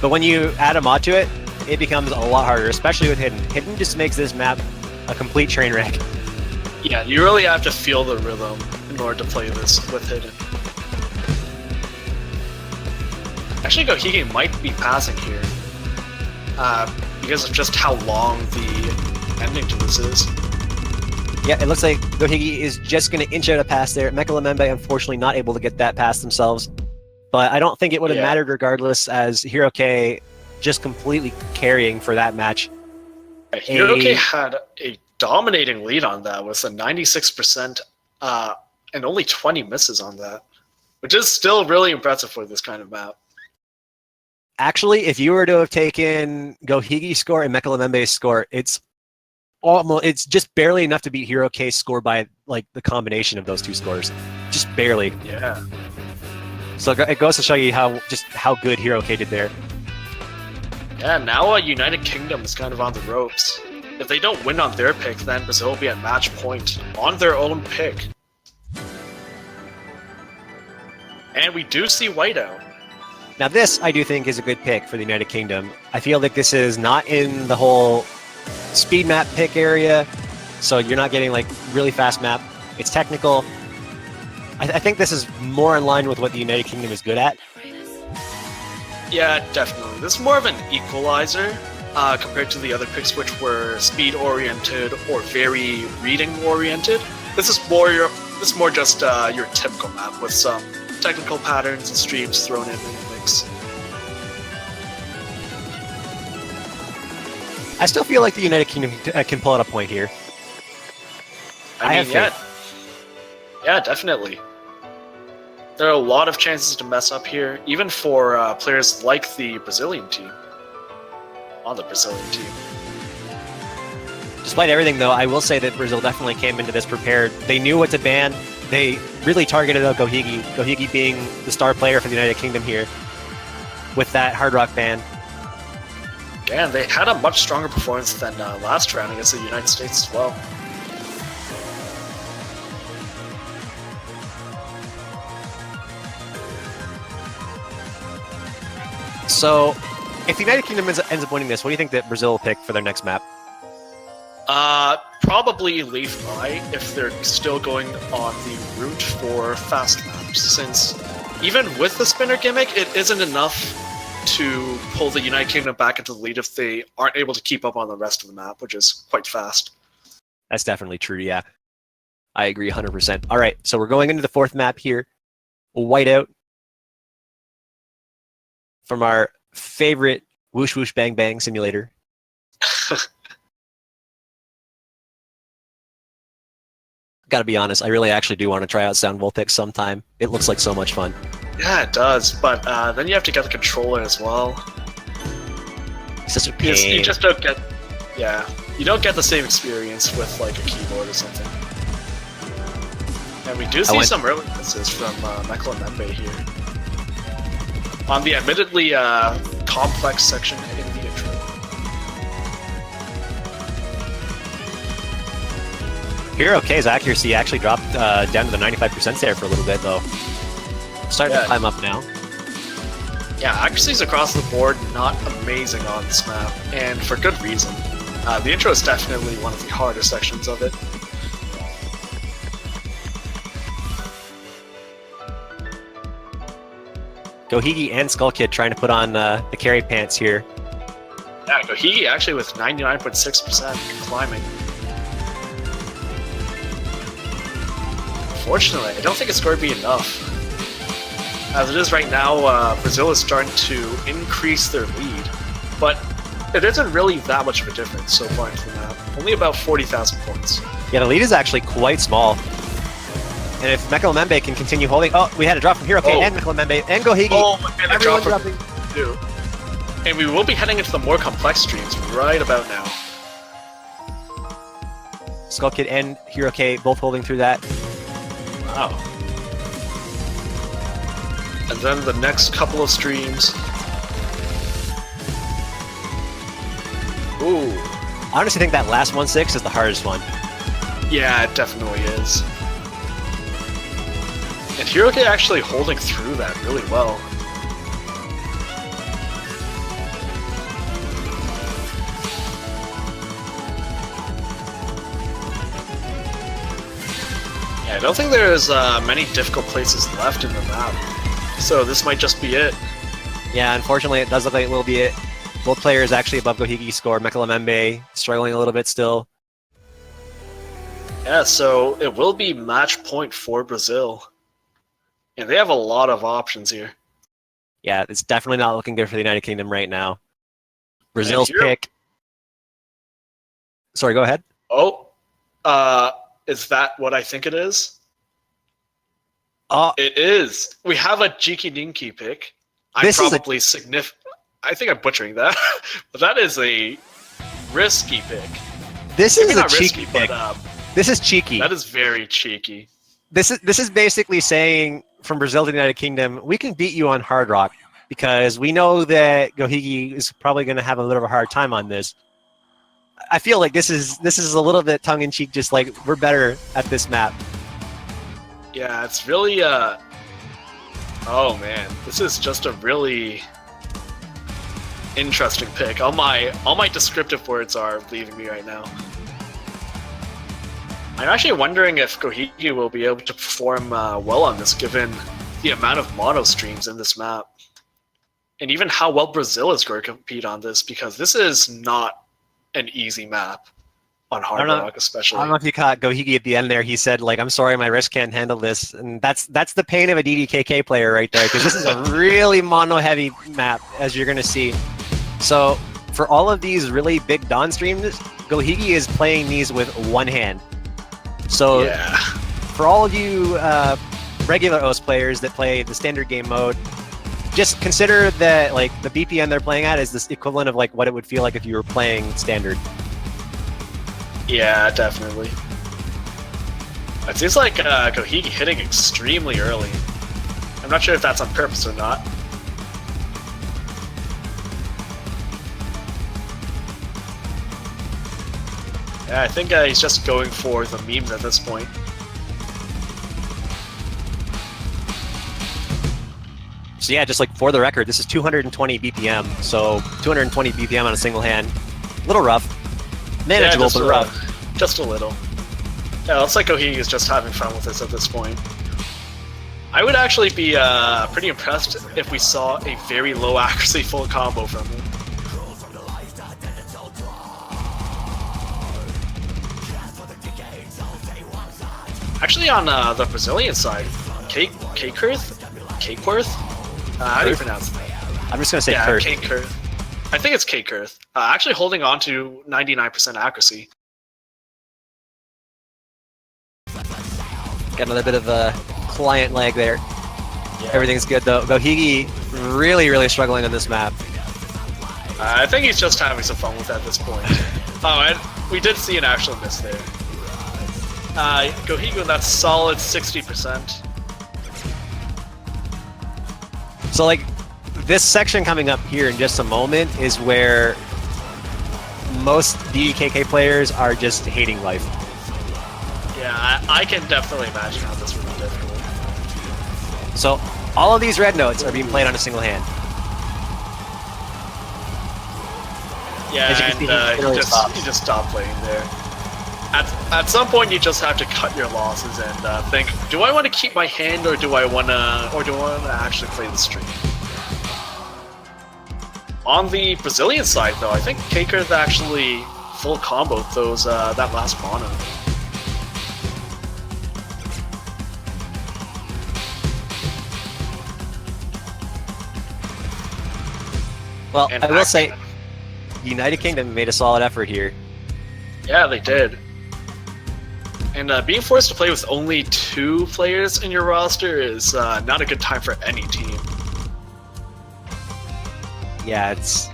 [SPEAKER 8] But when you add a mod to it, it becomes a lot harder, especially with Hidden. Hidden just makes this map a complete train wreck.
[SPEAKER 3] Yeah, you really have to feel the rhythm in order to play this with Hidden. Actually, Gohigi might be passing here because of just how long the ending to this is.
[SPEAKER 8] Yeah, it looks like Gohigi is just going to inch out a pass there. Mekalamembe, unfortunately, not able to get that past themselves. But I don't think it would have mattered regardless, as Hero K just completely carrying for that match.
[SPEAKER 3] Hero K had a dominating lead on that with a 96% and only 20 misses on that, which is still really impressive for this kind of map.
[SPEAKER 8] Actually, if you were to have taken Gohigi's score and Mekalamembe's score, it's just barely enough to beat Hero K's score by like the combination of those two scores. Just barely.
[SPEAKER 3] Yeah.
[SPEAKER 8] So it goes to show you how good Hero K did there.
[SPEAKER 3] Yeah, now United Kingdom is kind of on the ropes. If they don't win on their pick, then Brazil will be at match point on their own pick. And we do see Whiteout.
[SPEAKER 8] Now this, I do think, is a good pick for the United Kingdom. I feel like this is not in the whole speed map pick area, so you're not getting like really fast map. It's technical. I think this is more in line with what the United Kingdom is good at.
[SPEAKER 3] Yeah, definitely. This is more of an equalizer compared to the other picks, which were speed-oriented or very reading-oriented. This is more This is more just your typical map with some technical patterns and streams thrown in the mix.
[SPEAKER 8] I still feel like the United Kingdom can pull out a point here. I have faith.
[SPEAKER 3] Yeah, definitely. There are a lot of chances to mess up here, even for players like the Brazilian team. On the Brazilian team.
[SPEAKER 8] Despite everything, though, I will say that Brazil definitely came into this prepared. They knew what to ban. They really targeted out Gohigi. Gohigi being the star player for the United Kingdom here with that Hard Rock ban.
[SPEAKER 3] And they had a much stronger performance than last round against the United States as well.
[SPEAKER 8] So, if the United Kingdom ends up winning this, what do you think that Brazil will pick for their next map?
[SPEAKER 3] Probably Leaf Mai if they're still going on the route for fast maps, since even with the spinner gimmick, it isn't enough to pull the United Kingdom back into the lead if they aren't able to keep up on the rest of the map, which is quite fast.
[SPEAKER 8] That's definitely true, yeah. I agree 100%. All right, so we're going into the fourth map here. Whiteout. From our favorite Whoosh Whoosh Bang Bang simulator. Gotta be honest, I really actually do want to try out Sound Vulpix sometime. It looks like so much fun.
[SPEAKER 3] Yeah, it does, but then you have to get the controller as well.
[SPEAKER 8] It's just a pain.
[SPEAKER 3] You just don't get... Yeah, you don't get the same experience with like a keyboard or something. And we do see some early misses from Mekla Membe here. On the admittedly complex section in the intro.
[SPEAKER 8] Hero K's accuracy actually dropped down to the 95% there for a little bit, though. Starting to climb up now.
[SPEAKER 3] Yeah, accuracies across the board not amazing on this map, and for good reason. The intro is definitely one of the harder sections of it.
[SPEAKER 8] Gohigi and Skull Kid trying to put on the carry pants here.
[SPEAKER 3] Yeah, Gohigi actually with 99.6% climbing. Unfortunately, I don't think it's going to be enough. As it is right now, Brazil is starting to increase their lead, but it isn't really that much of a difference so far into the map. Only about 40,000 points.
[SPEAKER 8] Yeah, the lead is actually quite small. And if Mekla Membe can continue holding... Oh, we had a drop from Hero K and Mekla Membe and Gohigi.
[SPEAKER 3] Oh, and
[SPEAKER 8] everyone dropping.
[SPEAKER 3] Too. And we will be heading into the more complex streams right about now.
[SPEAKER 8] Skull Kid and Hero K both holding through that.
[SPEAKER 3] Wow. And then the next couple of streams. Ooh.
[SPEAKER 8] I honestly think that last 1-6 is the hardest one.
[SPEAKER 3] Yeah, it definitely is. And Hiroke actually holding through that really well. Yeah, I don't think there's many difficult places left in the map, so this might just be it.
[SPEAKER 8] Yeah, unfortunately it does look like it will be it. Both players actually above Gohigi's score. Mekla Membe struggling a little bit still.
[SPEAKER 3] Yeah, so it will be match point for Brazil. And they have a lot of options here.
[SPEAKER 8] Yeah, it's definitely not looking good for the United Kingdom right now. Brazil's pick. Sorry, go ahead.
[SPEAKER 3] Oh, is that what I think it is? It is. We have a Jiki Ninki pick. I think I'm butchering that, but that is a risky pick.
[SPEAKER 8] This is a cheeky pick. This is cheeky.
[SPEAKER 3] That is very cheeky.
[SPEAKER 8] This is basically saying from Brazil to the United Kingdom, we can beat you on Hard Rock because we know that Gohigi is probably going to have a little of a hard time on this. I feel like this is a little bit tongue in cheek, just like we're better at this map.
[SPEAKER 3] Yeah, it's really oh man, this is just a really interesting pick. All my descriptive words are leaving me right now. I'm actually wondering if Gohigi will be able to perform well on this, given the amount of mono streams in this map, and even how well Brazil is going to compete on this, because this is not an easy map. on Hard
[SPEAKER 8] I don't know.
[SPEAKER 3] Rock, especially.
[SPEAKER 8] I don't know if you caught Gohigi at the end there. He said, like, I'm sorry, my wrist can't handle this. And that's the pain of a DDKK player right there, because this is a really mono-heavy map, as you're going to see. So for all of these really big Dawn streams, Gohigi is playing these with one hand. So
[SPEAKER 3] Yeah.
[SPEAKER 8] for all of you regular OS players that play the standard game mode, just consider that like the BPM they're playing at is this equivalent of like what it would feel like if you were playing standard.
[SPEAKER 3] Yeah, definitely. It seems like Gohigi hitting extremely early. I'm not sure if that's on purpose or not. Yeah, I think he's just going for the memes at this point.
[SPEAKER 8] So yeah, just like for the record, this is 220 BPM. So 220 BPM on a single hand. A little rough. Manageable,
[SPEAKER 3] just
[SPEAKER 8] but rough.
[SPEAKER 3] Just a little. Yeah, it looks like Gohigi is just having fun with this at this point. I would actually be pretty impressed if we saw a very low accuracy full combo from him. Actually, on the Brazilian side, Cakeworth? How do you pronounce that?
[SPEAKER 8] I'm just gonna say
[SPEAKER 3] Yeah,
[SPEAKER 8] Kurt.
[SPEAKER 3] Cakeworth. I think it's Cakeworth. Actually holding on to 99% accuracy.
[SPEAKER 8] Got another bit of a client lag there. Everything's good though. Gohigi really struggling on this map.
[SPEAKER 3] I think he's just having some fun with it at this point. Oh, and we did see an actual miss there. Gohigi with that solid 60%.
[SPEAKER 8] So like this section coming up here in just a moment is where most DDKK players are just hating life.
[SPEAKER 3] Yeah, I can definitely imagine how this would be difficult.
[SPEAKER 8] So all of these red notes are being played on a single hand.
[SPEAKER 3] Yeah,
[SPEAKER 8] As you can
[SPEAKER 3] and
[SPEAKER 8] see, he literally stops.
[SPEAKER 3] you just stop playing there. At some point, you just have to cut your losses and think: do I want to keep my hand, or do I want to actually play the stream? On the Brazilian side, though, I think Cakeworth actually full comboed those that last mono.
[SPEAKER 8] Well,
[SPEAKER 3] And
[SPEAKER 8] I will say, United Kingdom made a solid effort here.
[SPEAKER 3] Yeah, they did. And being forced to play with only 2 players in your roster is not a good time for any team.
[SPEAKER 8] Yeah, it's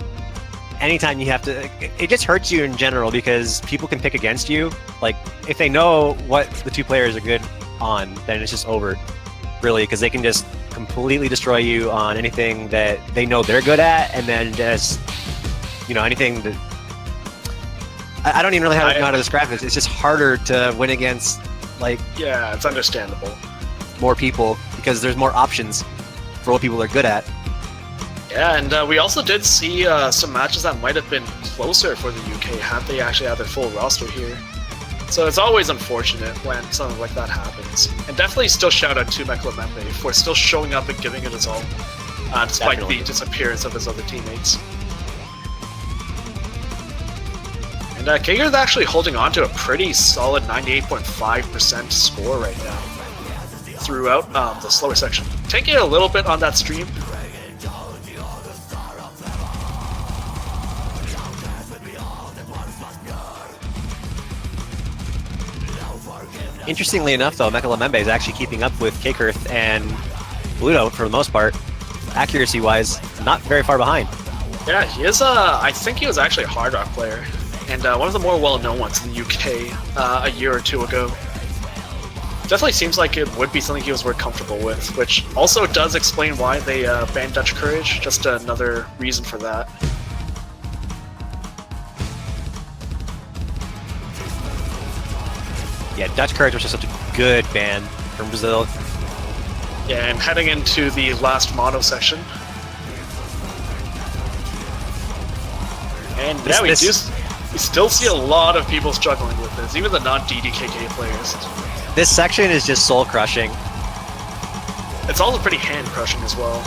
[SPEAKER 8] anytime you have to, it just hurts you in general because people can pick against you. Like if they know what the 2 players are good on, then it's just over, really, because they can just completely destroy you on anything that they know they're good at, and then just, you know, anything that I don't even really know how to describe this. It's just harder to win against, like,
[SPEAKER 3] Yeah, it's understandable.
[SPEAKER 8] more people because there's more options for what people are good at.
[SPEAKER 3] Yeah, and we also did see some matches that might have been closer for the UK had they actually had their full roster here. So it's always unfortunate when something like that happens. And definitely still shout out to Meklamembe for still showing up and giving it his all, despite
[SPEAKER 8] Definitely.
[SPEAKER 3] the disappearance of his other teammates. And Kager's actually holding on to a pretty solid 98.5% score right now throughout the slower section. Taking it a little bit on that stream.
[SPEAKER 8] Interestingly enough, though, Meklamembe is actually keeping up with Cakeworth and Bluto for the most part, accuracy-wise, not very far behind.
[SPEAKER 3] Yeah, he is. I think he was actually a Hard Rock player, and one of the more well-known ones in the UK a year or 2 ago. Definitely seems like it would be something he was more comfortable with, which also does explain why they banned Dutch Courage. Just another reason for that.
[SPEAKER 8] Yeah, Dutch Courage was just such a good band from Brazil.
[SPEAKER 3] Yeah, and heading into the last mono section. And yeah, we still see a lot of people struggling with this, even the non-DDKK players.
[SPEAKER 8] This section is just soul-crushing.
[SPEAKER 3] It's also pretty hand-crushing as well.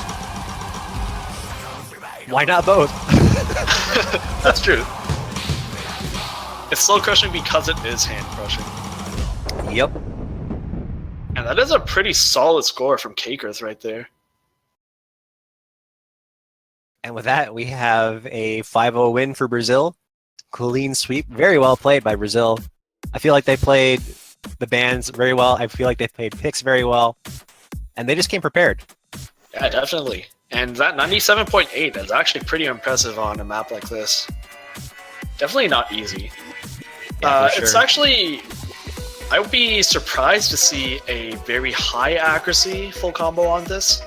[SPEAKER 8] Why not both?
[SPEAKER 3] That's true. It's slow crushing because it is hand crushing.
[SPEAKER 8] Yep.
[SPEAKER 3] And that is a pretty solid score from Kakers right there.
[SPEAKER 8] And with that, we have a 5-0 win for Brazil. Clean sweep. Very well played by Brazil. I feel like they played the bands very well. I feel like they played picks very well. And they just came prepared.
[SPEAKER 3] Yeah, definitely. And that 97.8 is actually pretty impressive on a map like this. Definitely not easy.
[SPEAKER 8] Yeah, for
[SPEAKER 3] It's
[SPEAKER 8] sure.
[SPEAKER 3] actually... I would be surprised to see a very high accuracy full combo on this.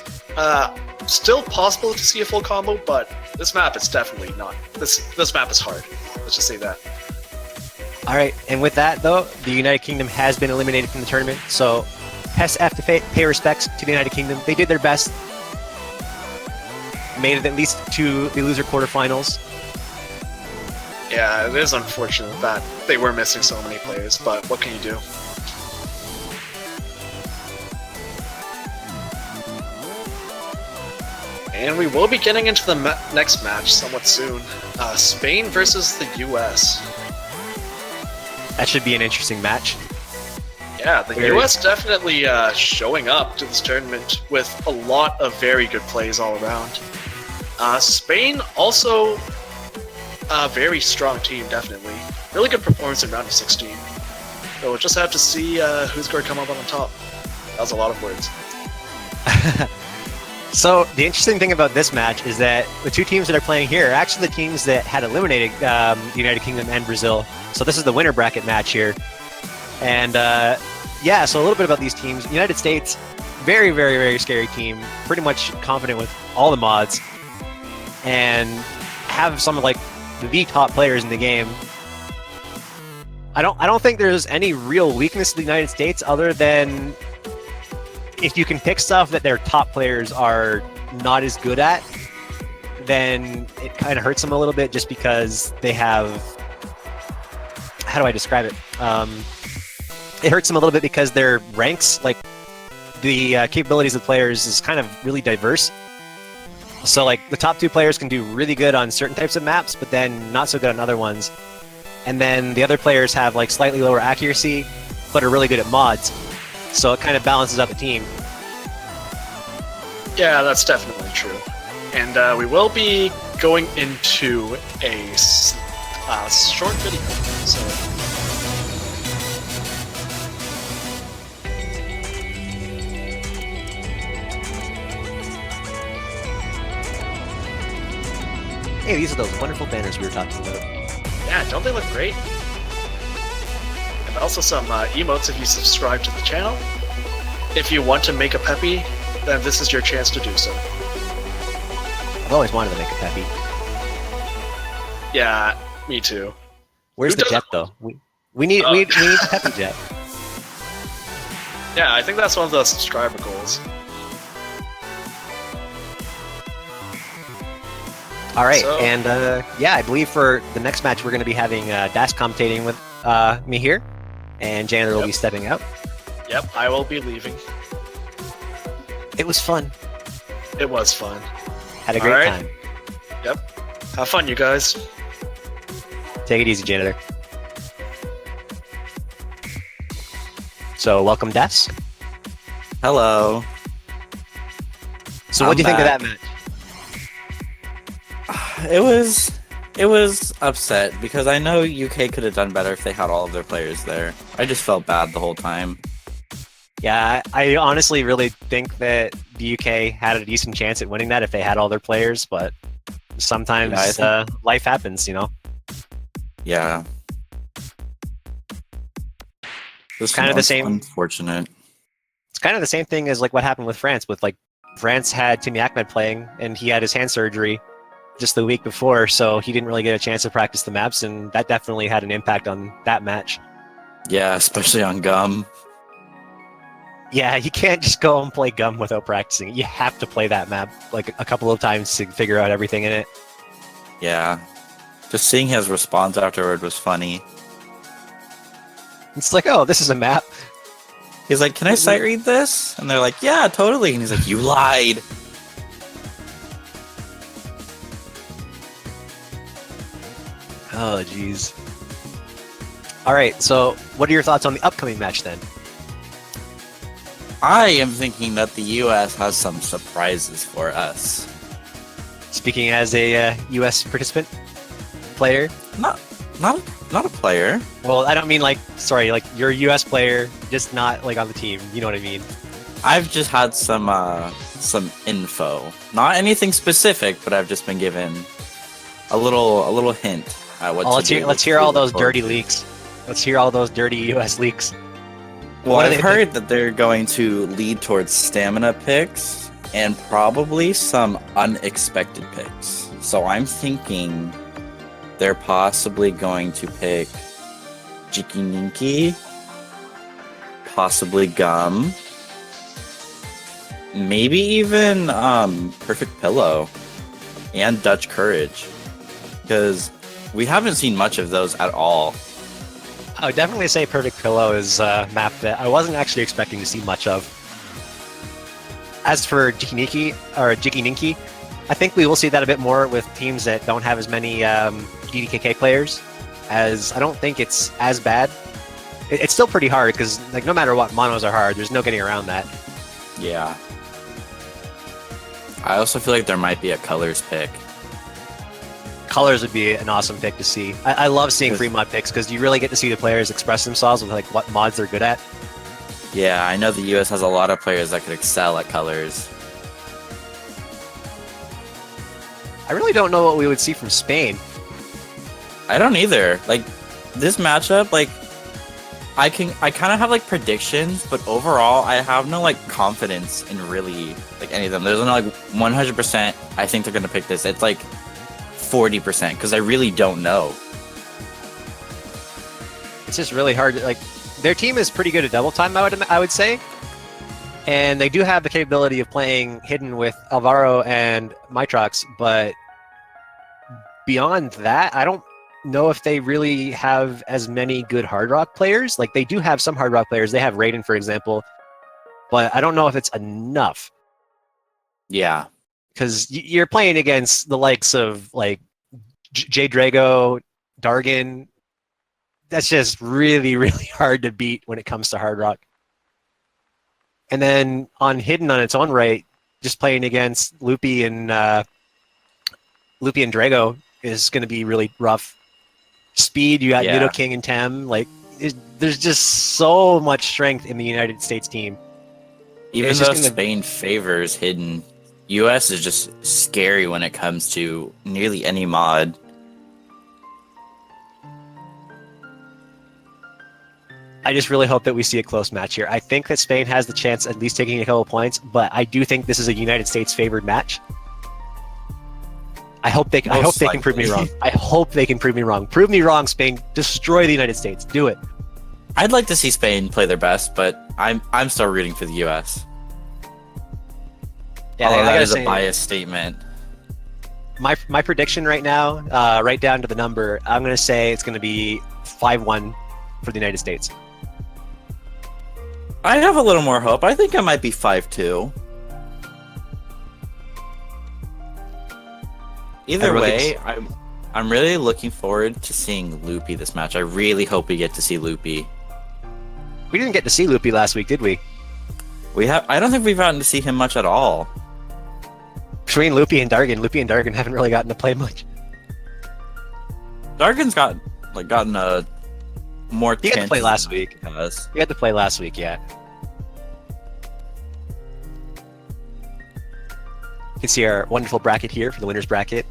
[SPEAKER 3] Still possible to see a full combo, but this map is definitely not. This map is hard. Let's just say that.
[SPEAKER 8] All right, and with that, though, the United Kingdom has been eliminated from the tournament, so PES have to pay respects to the United Kingdom. They did their best. Made it at least to the loser quarterfinals.
[SPEAKER 3] Yeah, it is unfortunate that they were missing so many players, but what can you do? And we will be getting into the next match somewhat soon. Spain versus the US.
[SPEAKER 8] That should be an interesting match.
[SPEAKER 3] Yeah, the US definitely showing up to this tournament with a lot of very good plays all around. Spain also a very strong team, definitely. Really good performance in round of 16. So we'll just have to see who's going to come up on top. That was a lot of words.
[SPEAKER 8] So the interesting thing about this match is that the two teams that are playing here are actually the teams that had eliminated the United Kingdom and Brazil. So this is the winner bracket match here. And yeah, so a little bit about these teams. United States, very, very, very scary team. Pretty much confident with all the mods. And have some of like the top players in the game. I don't think there's any real weakness to the United States other than if you can pick stuff that their top players are not as good at, then it kind of hurts them a little bit just because they have, how do I describe it? It hurts them a little bit because their ranks, like the capabilities of players is kind of really diverse. So like the top two players can do really good on certain types of maps, but then not so good on other ones. And then the other players have like slightly lower accuracy, but are really good at mods. So it kind of balances out the team.
[SPEAKER 3] Yeah, that's definitely true. And we will be going into a short video. So
[SPEAKER 8] Hey, these are those wonderful banners we were talking about.
[SPEAKER 3] yeah, don't they look great? And also some emotes if you subscribe to the channel. If you want to make a Peppy, then this is your chance to do so.
[SPEAKER 8] I've always wanted to make a Peppy.
[SPEAKER 3] Yeah, me too.
[SPEAKER 8] Where's
[SPEAKER 3] Who
[SPEAKER 8] the
[SPEAKER 3] doesn't?
[SPEAKER 8] jet though? We need we need the Peppy jet.
[SPEAKER 3] Yeah, I think that's one of the subscriber goals.
[SPEAKER 8] All right,
[SPEAKER 3] So-
[SPEAKER 8] and yeah, I believe for the next match we're going to be having Dash commentating with me here, and Janitor will
[SPEAKER 3] Yep.
[SPEAKER 8] be stepping out.
[SPEAKER 3] Yep, I will be leaving.
[SPEAKER 8] It was fun.
[SPEAKER 3] It was fun.
[SPEAKER 8] Had a great
[SPEAKER 3] All right.
[SPEAKER 8] time.
[SPEAKER 3] Yep. Have fun, you guys.
[SPEAKER 8] Take it easy, Janitor. So, welcome, Des.
[SPEAKER 2] Hello.
[SPEAKER 8] So, what do you think of that match?
[SPEAKER 2] It was upset because I know UK could have done better if they had all of their players there. I just felt bad the whole time.
[SPEAKER 8] Yeah, I honestly really think that the UK had a decent chance at winning that if they had all their players, but sometimes
[SPEAKER 2] Yeah,
[SPEAKER 8] life happens, you know?
[SPEAKER 2] Yeah. This
[SPEAKER 8] Kind of the
[SPEAKER 2] was
[SPEAKER 8] same-
[SPEAKER 2] Unfortunate.
[SPEAKER 8] It's kind of the same thing as like what happened with France, with like France had Timmy Ahmed playing and he had his hand surgery just the week before, so he didn't really get a chance to practice the maps, and that definitely had an impact on that match.
[SPEAKER 2] Yeah, especially on Gum.
[SPEAKER 8] Yeah, you can't just go and play Gum without practicing it. You have to play that map like a couple of times to figure out everything in it.
[SPEAKER 2] Yeah. Just seeing his response afterward was funny.
[SPEAKER 8] It's like, oh, this is a map.
[SPEAKER 2] He's like, "Can I sight read this?" And they're like, "Yeah, totally." And he's like, "You lied."
[SPEAKER 8] Oh, jeez. All right, so what are your thoughts on the upcoming match then?
[SPEAKER 2] I am thinking that the U.S. has some surprises for us.
[SPEAKER 8] Speaking as a U.S. participant, player.
[SPEAKER 2] Not a player.
[SPEAKER 8] Well, I don't mean like you're a U.S. player, just not like on the team. You know what I mean?
[SPEAKER 2] I've just had some info. Not anything specific, but I've just been given a little hint at what to do.
[SPEAKER 8] Let's hear all those dirty leaks. Let's hear all those dirty U.S. leaks.
[SPEAKER 2] Well, I've heard that they're going to lead towards stamina picks and probably some unexpected picks. So I'm thinking they're possibly going to pick Jikininki, possibly Gum, maybe even Perfect Pillow and Dutch Courage, because we haven't seen much of those at all.
[SPEAKER 8] I would definitely say Perfect Pillow is a map that I wasn't actually expecting to see much of. As for Jikininki, I think we will see that a bit more with teams that don't have as many DDKK players, as I don't think it's as bad. It's still pretty hard, because like no matter what, monos are hard. There's no getting around that.
[SPEAKER 2] Yeah. I also feel like there might be a colors pick.
[SPEAKER 8] Colors would be an awesome pick to see. I love seeing free mod picks because you really get to see the players express themselves with like what mods they're good at.
[SPEAKER 2] Yeah, I know the US has a lot of players that could excel at colors.
[SPEAKER 8] I really don't know what we would see from Spain.
[SPEAKER 2] I don't either. Like this matchup, like I kind of have like predictions, but overall I have no like confidence in really like any of them. There's no like 100% I think they're gonna pick this. It's like 40% because I really don't know.
[SPEAKER 8] It's just really hard. Like their team is pretty good at double time, I would say, and they do have the capability of playing hidden with Alvaro and Mitrox. But beyond that, I don't know if they really have as many good hard rock players. Like they do have some hard rock players. They have Raiden, for example, but I don't know if it's enough.
[SPEAKER 2] Yeah.
[SPEAKER 8] Because you're playing against the likes of like J Drago, Dargan. That's just really, really hard to beat when it comes to hard rock. And then on Hidden on its own right, just playing against Loopy and Drago is going to be really rough. Speed, you got Nido King and Tem. Like, there's just so much strength in the United States team.
[SPEAKER 2] Even though Spain favors Hidden, US is just scary when it comes to nearly any mod.
[SPEAKER 8] I just really hope that we see a close match here. I think that Spain has the chance at least taking a couple points, but I do think this is a United States favored match. I hope they can prove me wrong. I hope they can prove me wrong. Prove me wrong, Spain. Destroy the United States. Do it.
[SPEAKER 2] I'd like to see Spain play their best, but I'm still rooting for the US.
[SPEAKER 8] Yeah,
[SPEAKER 2] that is a biased statement.
[SPEAKER 8] My prediction right now, right down to the number, I'm going to say it's going to be 5-1 for the United States.
[SPEAKER 2] I have a little more hope. I think it might be 5-2. Either way, I'm really looking forward to seeing Loopy this match. I really hope we get to see Loopy.
[SPEAKER 8] We didn't get to see Loopy last week, did we?
[SPEAKER 2] I don't think we've gotten to see him much at all.
[SPEAKER 8] Between Loopy and Dargan haven't really gotten to play much.
[SPEAKER 2] Dargan's gotten a more chance.
[SPEAKER 8] He got to play last week. He had to play last week, yeah. You can see our wonderful bracket here for the winner's bracket.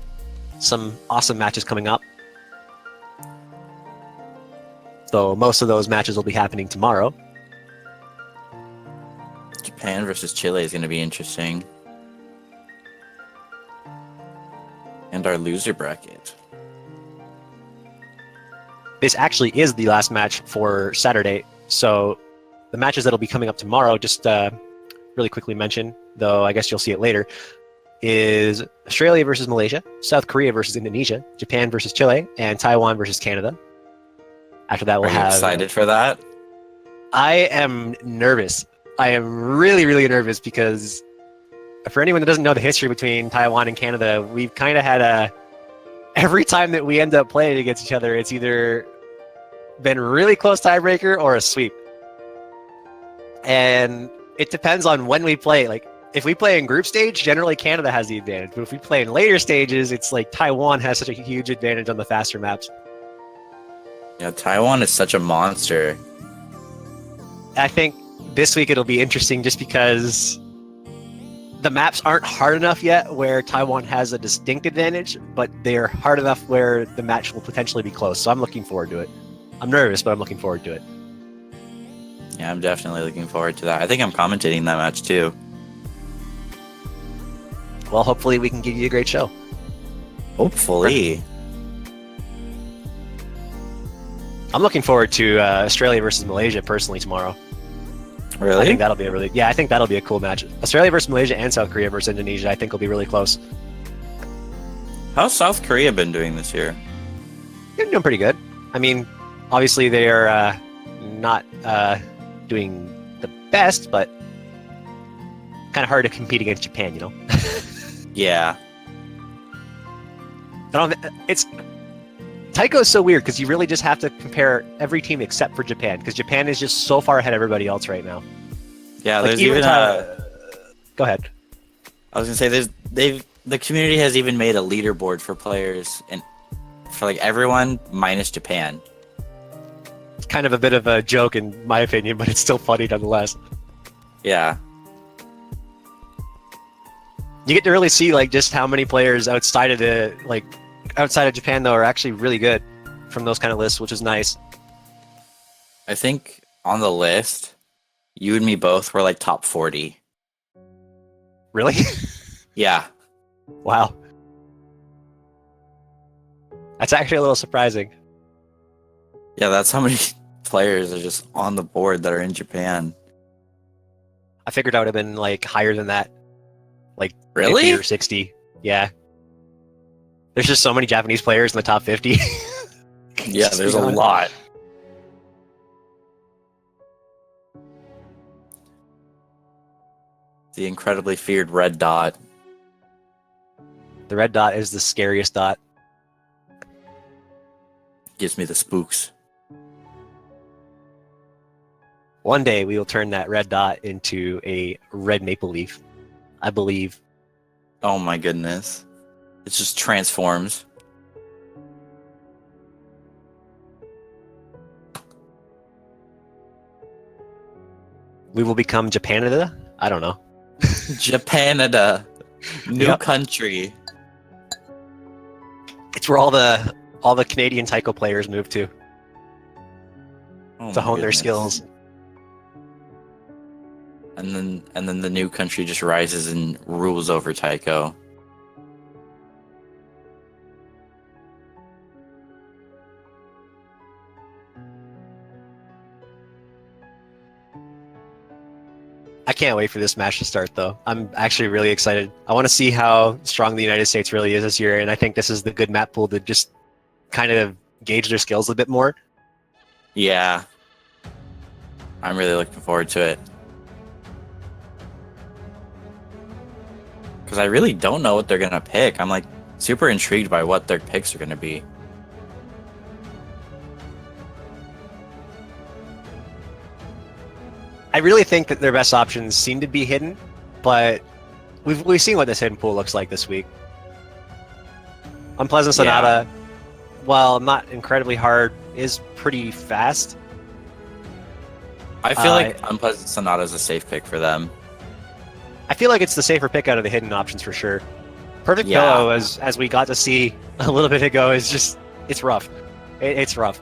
[SPEAKER 8] Some awesome matches coming up. So most of those matches will be happening tomorrow.
[SPEAKER 2] Japan versus Chile is going to be interesting. And our loser bracket.
[SPEAKER 8] This actually is the last match for Saturday. So the matches that'll be coming up tomorrow, just really quickly mention, though I guess you'll see it later, is Australia versus Malaysia, South Korea versus Indonesia, Japan versus Chile, and Taiwan versus Canada. After that, we'll have... Are you
[SPEAKER 2] excited for that?
[SPEAKER 8] I am nervous. I am really, really nervous because for anyone that doesn't know the history between Taiwan and Canada, we've kind of had every time that we end up playing against each other, it's either been really close tiebreaker or a sweep. And it depends on when we play. Like, if we play in group stage, generally Canada has the advantage. But if we play in later stages, it's like Taiwan has such a huge advantage on the faster maps.
[SPEAKER 2] Yeah, Taiwan is such a monster.
[SPEAKER 8] I think this week it'll be interesting just because the maps aren't hard enough yet where Taiwan has a distinct advantage, but they're hard enough where the match will potentially be close. So I'm looking forward to it. I'm nervous, but I'm looking forward to it.
[SPEAKER 2] Yeah, I'm definitely looking forward to that. I think I'm commentating that match too.
[SPEAKER 8] Well, hopefully we can give you a great show.
[SPEAKER 2] Hopefully.
[SPEAKER 8] I'm looking forward to Australia versus Malaysia personally tomorrow.
[SPEAKER 2] Really?
[SPEAKER 8] I think that'll be I think that'll be a cool match. Australia versus Malaysia and South Korea versus Indonesia, I think will be really close.
[SPEAKER 2] How's South Korea been doing this year?
[SPEAKER 8] They're doing pretty good. I mean, obviously they are not doing the best, but kind of hard to compete against Japan, you know?
[SPEAKER 2] Yeah.
[SPEAKER 8] It's Taiko is so weird because you really just have to compare every team except for Japan, because Japan is just so far ahead of everybody else right now.
[SPEAKER 2] Yeah,
[SPEAKER 8] Like,
[SPEAKER 2] there's even
[SPEAKER 8] Go ahead.
[SPEAKER 2] I was gonna say the community has even made a leaderboard for players and for like everyone minus Japan.
[SPEAKER 8] It's kind of a bit of a joke in my opinion, but it's still funny nonetheless.
[SPEAKER 2] Yeah.
[SPEAKER 8] You get to really see like just how many players outside of Japan though are actually really good from those kind of lists, which is nice.
[SPEAKER 2] I think on the list, you and me both were like top 40.
[SPEAKER 8] Really?
[SPEAKER 2] Yeah.
[SPEAKER 8] Wow. That's actually a little surprising.
[SPEAKER 2] Yeah, that's how many players are just on the board that are in Japan.
[SPEAKER 8] I figured I would have been like higher than that. Like 50
[SPEAKER 2] Really?
[SPEAKER 8] or 60. Yeah. There's just so many Japanese players in the top 50.
[SPEAKER 2] Yeah, there's a lot. The incredibly feared red dot.
[SPEAKER 8] The red dot is the scariest dot.
[SPEAKER 2] Gives me the spooks.
[SPEAKER 8] One day we will turn that red dot into a red maple leaf, I believe.
[SPEAKER 2] Oh my goodness. It just transforms.
[SPEAKER 8] We will become Japanada? I don't know.
[SPEAKER 2] Japanada. New
[SPEAKER 8] Yep.
[SPEAKER 2] country.
[SPEAKER 8] It's where all the Canadian taiko players move to
[SPEAKER 2] Oh
[SPEAKER 8] to
[SPEAKER 2] my
[SPEAKER 8] hone their
[SPEAKER 2] goodness.
[SPEAKER 8] skills.
[SPEAKER 2] And then the new country just rises and rules over Taiko.
[SPEAKER 8] I can't wait for this match to start, though. I'm actually really excited. I want to see how strong the United States really is this year, and I think this is the good map pool to just kind of gauge their skills a bit more.
[SPEAKER 2] Yeah. I'm really looking forward to it. Because I really don't know what they're going to pick. I'm like super intrigued by what their picks are going to be.
[SPEAKER 8] I really think that their best options seem to be hidden, but we've seen what this hidden pool looks like this week. Unpleasant Sonata, while not incredibly hard, is pretty fast.
[SPEAKER 2] I feel like Unpleasant Sonata is a safe pick for them.
[SPEAKER 8] I feel like it's the safer pick out of the hidden options for sure. Perfect
[SPEAKER 2] Yeah.
[SPEAKER 8] Pillow, as we got to see a little bit ago, is just it's rough. It's rough.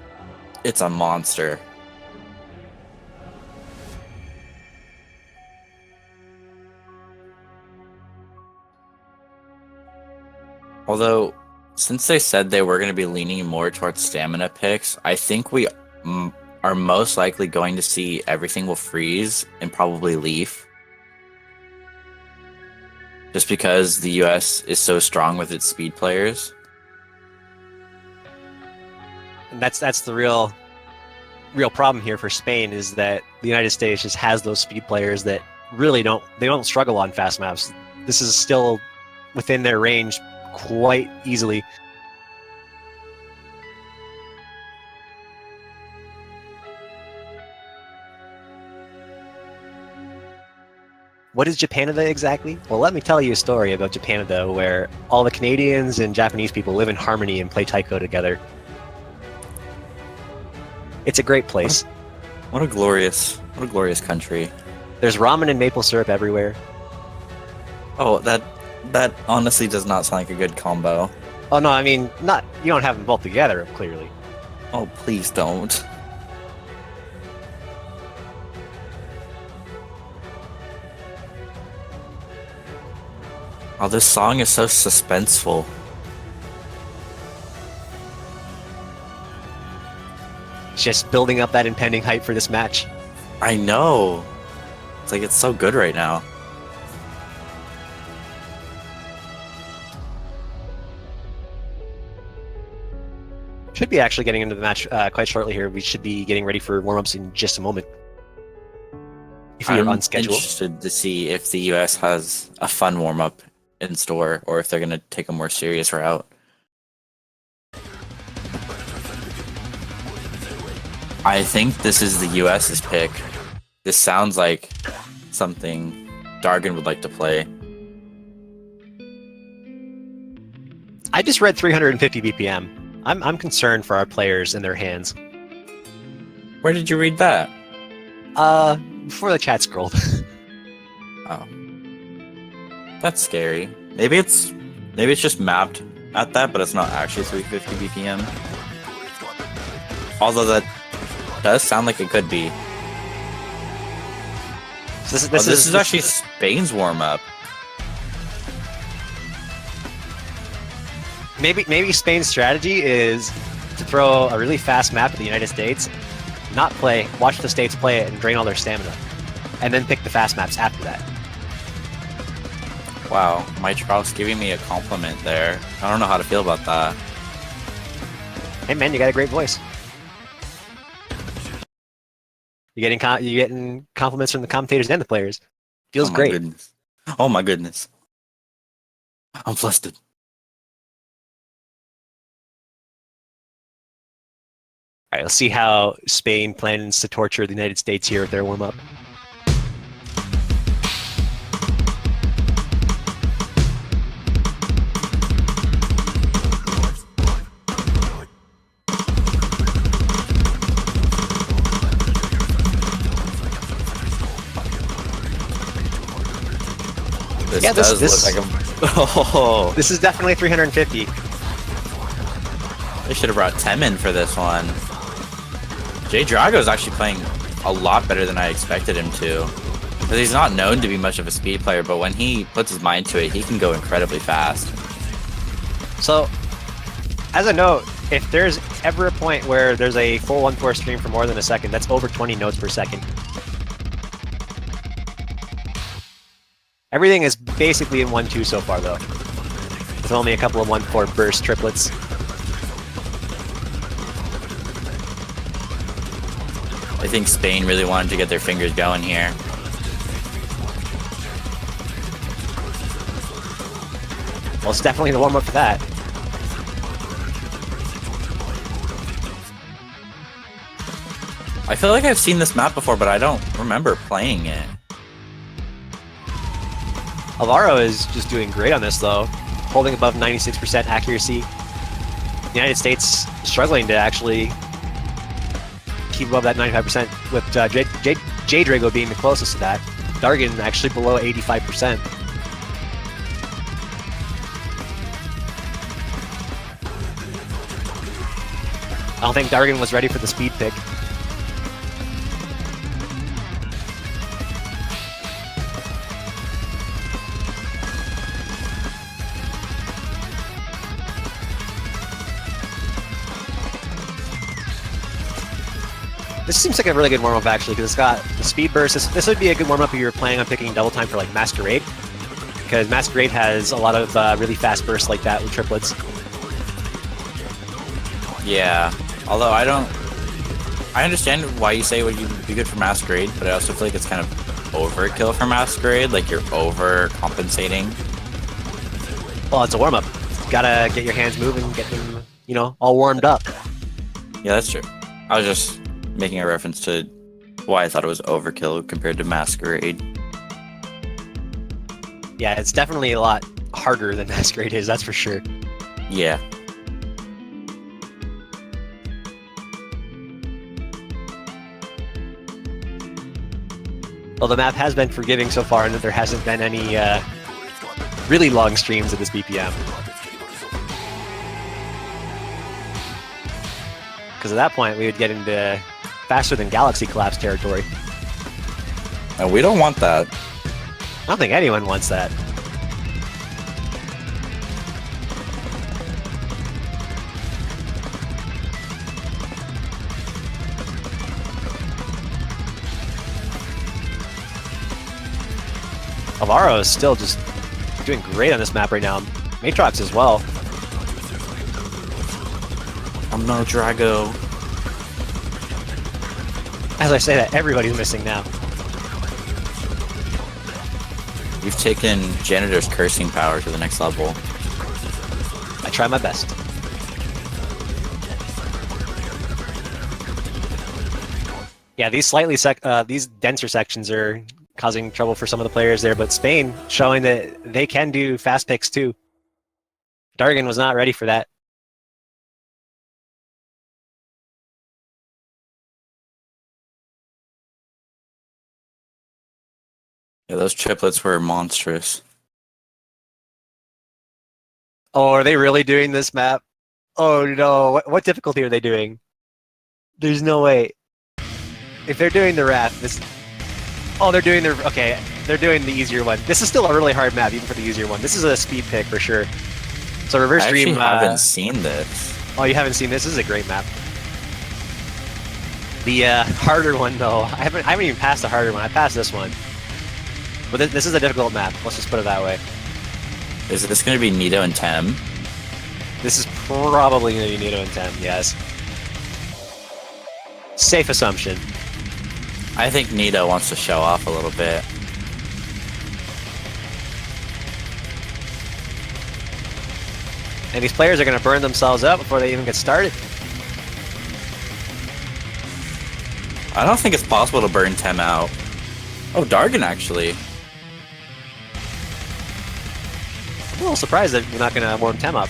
[SPEAKER 2] It's a monster. Although, since they said they were going to be leaning more towards stamina picks, I think we are most likely going to see Everything Will Freeze and probably Leaf. Just because the US is so strong with its speed players.
[SPEAKER 8] And that's the real problem here for Spain, is that the United States just has those speed players that really don't struggle on fast maps. This is still within their range quite easily. What is Japanada exactly? Well, let me tell you a story about Japanada where all the Canadians and Japanese people live in harmony and play taiko together. It's a great place.
[SPEAKER 2] What a glorious country.
[SPEAKER 8] There's ramen and maple syrup everywhere.
[SPEAKER 2] Oh, that honestly does not sound like a good combo.
[SPEAKER 8] Oh no, I mean, not you don't have them both together, clearly.
[SPEAKER 2] Oh, please don't. Oh, this song is so suspenseful.
[SPEAKER 8] Just building up that impending hype for this match.
[SPEAKER 2] I know. It's like it's so good right now.
[SPEAKER 8] Should be actually getting into the match quite shortly here. We should be getting ready for warm-ups in just a moment. If we are
[SPEAKER 2] I'm
[SPEAKER 8] on schedule.
[SPEAKER 2] interested to see if the US has a fun warm-up in store or if they're going to take a more serious route. I think this is the US's pick. This sounds like something Dargan would like to play.
[SPEAKER 8] I just read 350 BPM. I'm concerned for our players and their hands.
[SPEAKER 2] Where did you read that?
[SPEAKER 8] Before the chat scrolled.
[SPEAKER 2] Oh. That's scary. Maybe it's just mapped at that, but it's not actually 350 BPM. Although that does sound like it could be.
[SPEAKER 8] So
[SPEAKER 2] this is actually Spain's warm-up.
[SPEAKER 8] Maybe Spain's strategy is to throw a really fast map at the United States, not play, watch the States play it and drain all their stamina, and then pick the fast maps after that.
[SPEAKER 2] Wow, my Charles giving me a compliment there. I don't know how to feel about that.
[SPEAKER 8] Hey man, you got a great voice. You're getting compliments from the commentators and the players. Feels great.
[SPEAKER 2] Goodness. Oh my goodness. I'm flustered.
[SPEAKER 8] All right, let's see how Spain plans to torture the United States here with their warm-up.
[SPEAKER 2] This does look like a... Oh.
[SPEAKER 8] This is definitely 350.
[SPEAKER 2] They should have brought Tem in for this one. Jay Drago is actually playing a lot better than I expected him to. Because he's not known to be much of a speed player, but when he puts his mind to it, he can go incredibly fast.
[SPEAKER 8] So, as a note, if there's ever a point where there's a full 1-4 stream for more than a second, that's over 20 notes per second. Everything is basically in 1-2 so far, though, with only a couple of 1-4 burst triplets.
[SPEAKER 2] I think Spain really wanted to get their fingers going here.
[SPEAKER 8] Well, it's definitely the warm-up for that.
[SPEAKER 2] I feel like I've seen this map before, but I don't remember playing it.
[SPEAKER 8] Alvaro is just doing great on this, though, holding above 96% accuracy. The United States struggling to actually keep above that 95%, with J Drago being the closest to that. Dargan actually below 85%. I don't think Dargan was ready for the speed pick. This seems like a really good warm-up, actually, because it's got the speed burst. This would be a good warm-up if you were planning on picking double time for, like, Masquerade, because Masquerade has a lot of really fast bursts like that with triplets.
[SPEAKER 2] Yeah, although I understand why you say it would be good for Masquerade, but I also feel like it's kind of overkill for Masquerade, like you're overcompensating.
[SPEAKER 8] Well, it's a warm-up. Gotta get your hands moving, get them, you know, all warmed up.
[SPEAKER 2] Yeah, that's true. I was just making a reference to why I thought it was overkill compared to Masquerade.
[SPEAKER 8] Yeah, it's definitely a lot harder than Masquerade is, that's for sure.
[SPEAKER 2] Yeah.
[SPEAKER 8] Well, the map has been forgiving so far, and that there hasn't been any really long streams of this BPM. Because at that point, we would get into faster than Galaxy Collapse territory.
[SPEAKER 2] And we don't want that.
[SPEAKER 8] I don't think anyone wants that. Alvaro is still just doing great on this map right now. Matrox as well.
[SPEAKER 2] I'm no Drago.
[SPEAKER 8] As I say that, everybody's missing now.
[SPEAKER 2] We've taken Janitor's cursing power to the next level.
[SPEAKER 8] I try my best. Yeah, these these denser sections are causing trouble for some of the players there, but Spain showing that they can do fast picks too. Dargan was not ready for that.
[SPEAKER 2] Yeah, those triplets were monstrous.
[SPEAKER 8] Oh, are they really doing this map? Oh no, what difficulty are they doing? There's no way. If they're doing the Wrath, this... Oh, they're doing they're doing the easier one. This is still a really hard map, even for the easier one. This is a speed pick for sure. So reverse
[SPEAKER 2] I
[SPEAKER 8] stream...
[SPEAKER 2] actually haven't seen this.
[SPEAKER 8] Oh, you haven't seen this? This is a great map. The harder one, though, I haven't even passed the harder one. I passed this one. But this is a difficult map. Let's just put it that way.
[SPEAKER 2] Is this going to be Nito and Tem?
[SPEAKER 8] This is probably going to be Nito and Tem, yes. Safe assumption.
[SPEAKER 2] I think Nito wants to show off a little bit.
[SPEAKER 8] And these players are going to burn themselves up before they even get started.
[SPEAKER 2] I don't think it's possible to burn Tem out. Oh, Dargan actually.
[SPEAKER 8] I'm a little surprised that we're not going to warm Tem up.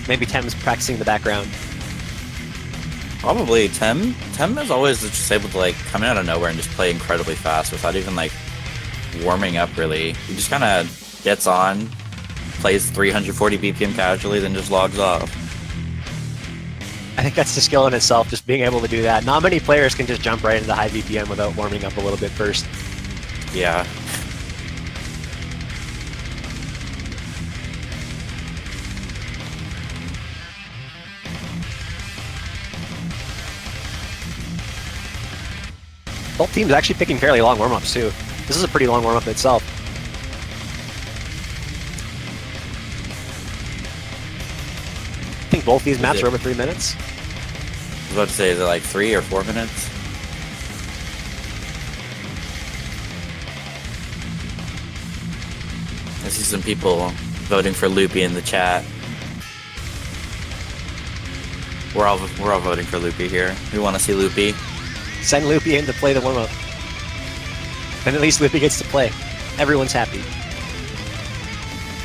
[SPEAKER 8] Maybe Tem's practicing in the background.
[SPEAKER 2] Probably Tem. Tem is always just able to like come out of nowhere and just play incredibly fast without even like warming up really. He just kind of gets on, plays 340 BPM casually, then just logs off.
[SPEAKER 8] I think that's the skill in itself, just being able to do that. Not many players can just jump right into high BPM without warming up a little bit first.
[SPEAKER 2] Yeah.
[SPEAKER 8] Both teams actually picking fairly long warm-ups too. This is a pretty long warm-up itself. I think both these maps are over 3 minutes.
[SPEAKER 2] I was about to say, is it like 3 or 4 minutes? I see some people voting for Loopy in the chat. We're all voting for Loopy here. We want to see Loopy.
[SPEAKER 8] Send Loopy in to play the warm-up. And at least Loopy gets to play. Everyone's happy.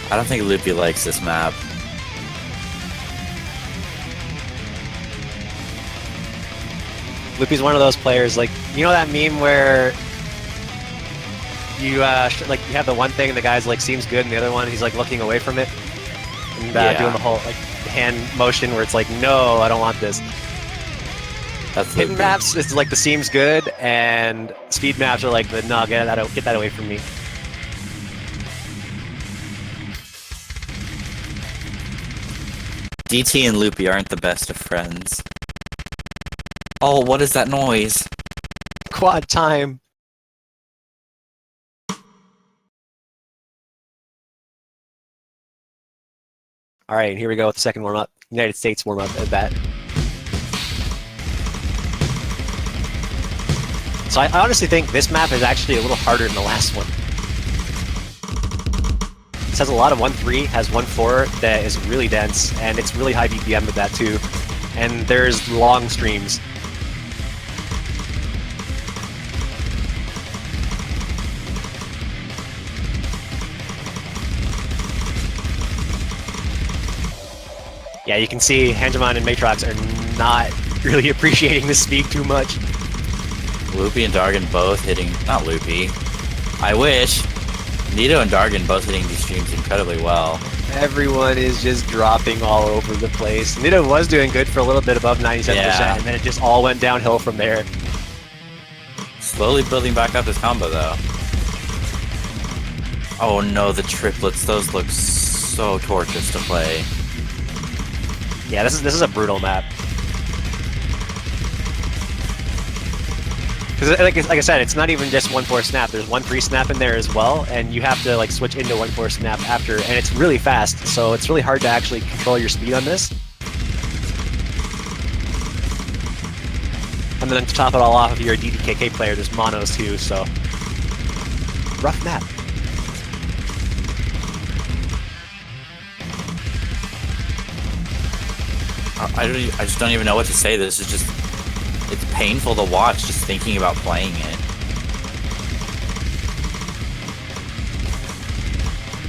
[SPEAKER 2] I don't think Loopy likes this map.
[SPEAKER 8] Loopy's one of those players, like, you know that meme where you like you have the one thing and the guy's like seems good and the other one he's like looking away from it and doing the whole like hand motion where it's like, no, I don't want this.
[SPEAKER 2] That's
[SPEAKER 8] Hidden
[SPEAKER 2] Loopy.
[SPEAKER 8] maps is like the seems good, and speed maps are like the no, get that away from me.
[SPEAKER 2] DT and Loopy aren't the best of friends. Oh, what is that noise?
[SPEAKER 8] Quad time. All right, here we go with the second warm-up. United States warm-up at bat. So I honestly think this map is actually a little harder than the last one. This has a lot of 1-3, has 1-4 that is really dense, and it's really high BPM with that too. And there's long streams. Yeah, you can see Hanjamon and Matrox are not really appreciating the speed too much.
[SPEAKER 2] Loopy and Dargan both hitting, not Loopy. I wish. Nito and Dargan both hitting these streams incredibly well.
[SPEAKER 8] Everyone is just dropping all over the place. Nito was doing good for a little bit above 97%, and then it just all went downhill from there.
[SPEAKER 2] Slowly building back up his combo though. Oh no, the triplets, those look so torturous to play.
[SPEAKER 8] Yeah, this is a brutal map. Because like I said, it's not even just 1-4 snap. There's 1-3 snap in there as well, and you have to like switch into 1-4 snap after, and it's really fast, so it's really hard to actually control your speed on this. And then to top it all off, if you're a DDKK player, there's monos too, so rough map.
[SPEAKER 2] I just don't even know what to say. This is just, it's painful to watch just thinking about playing it.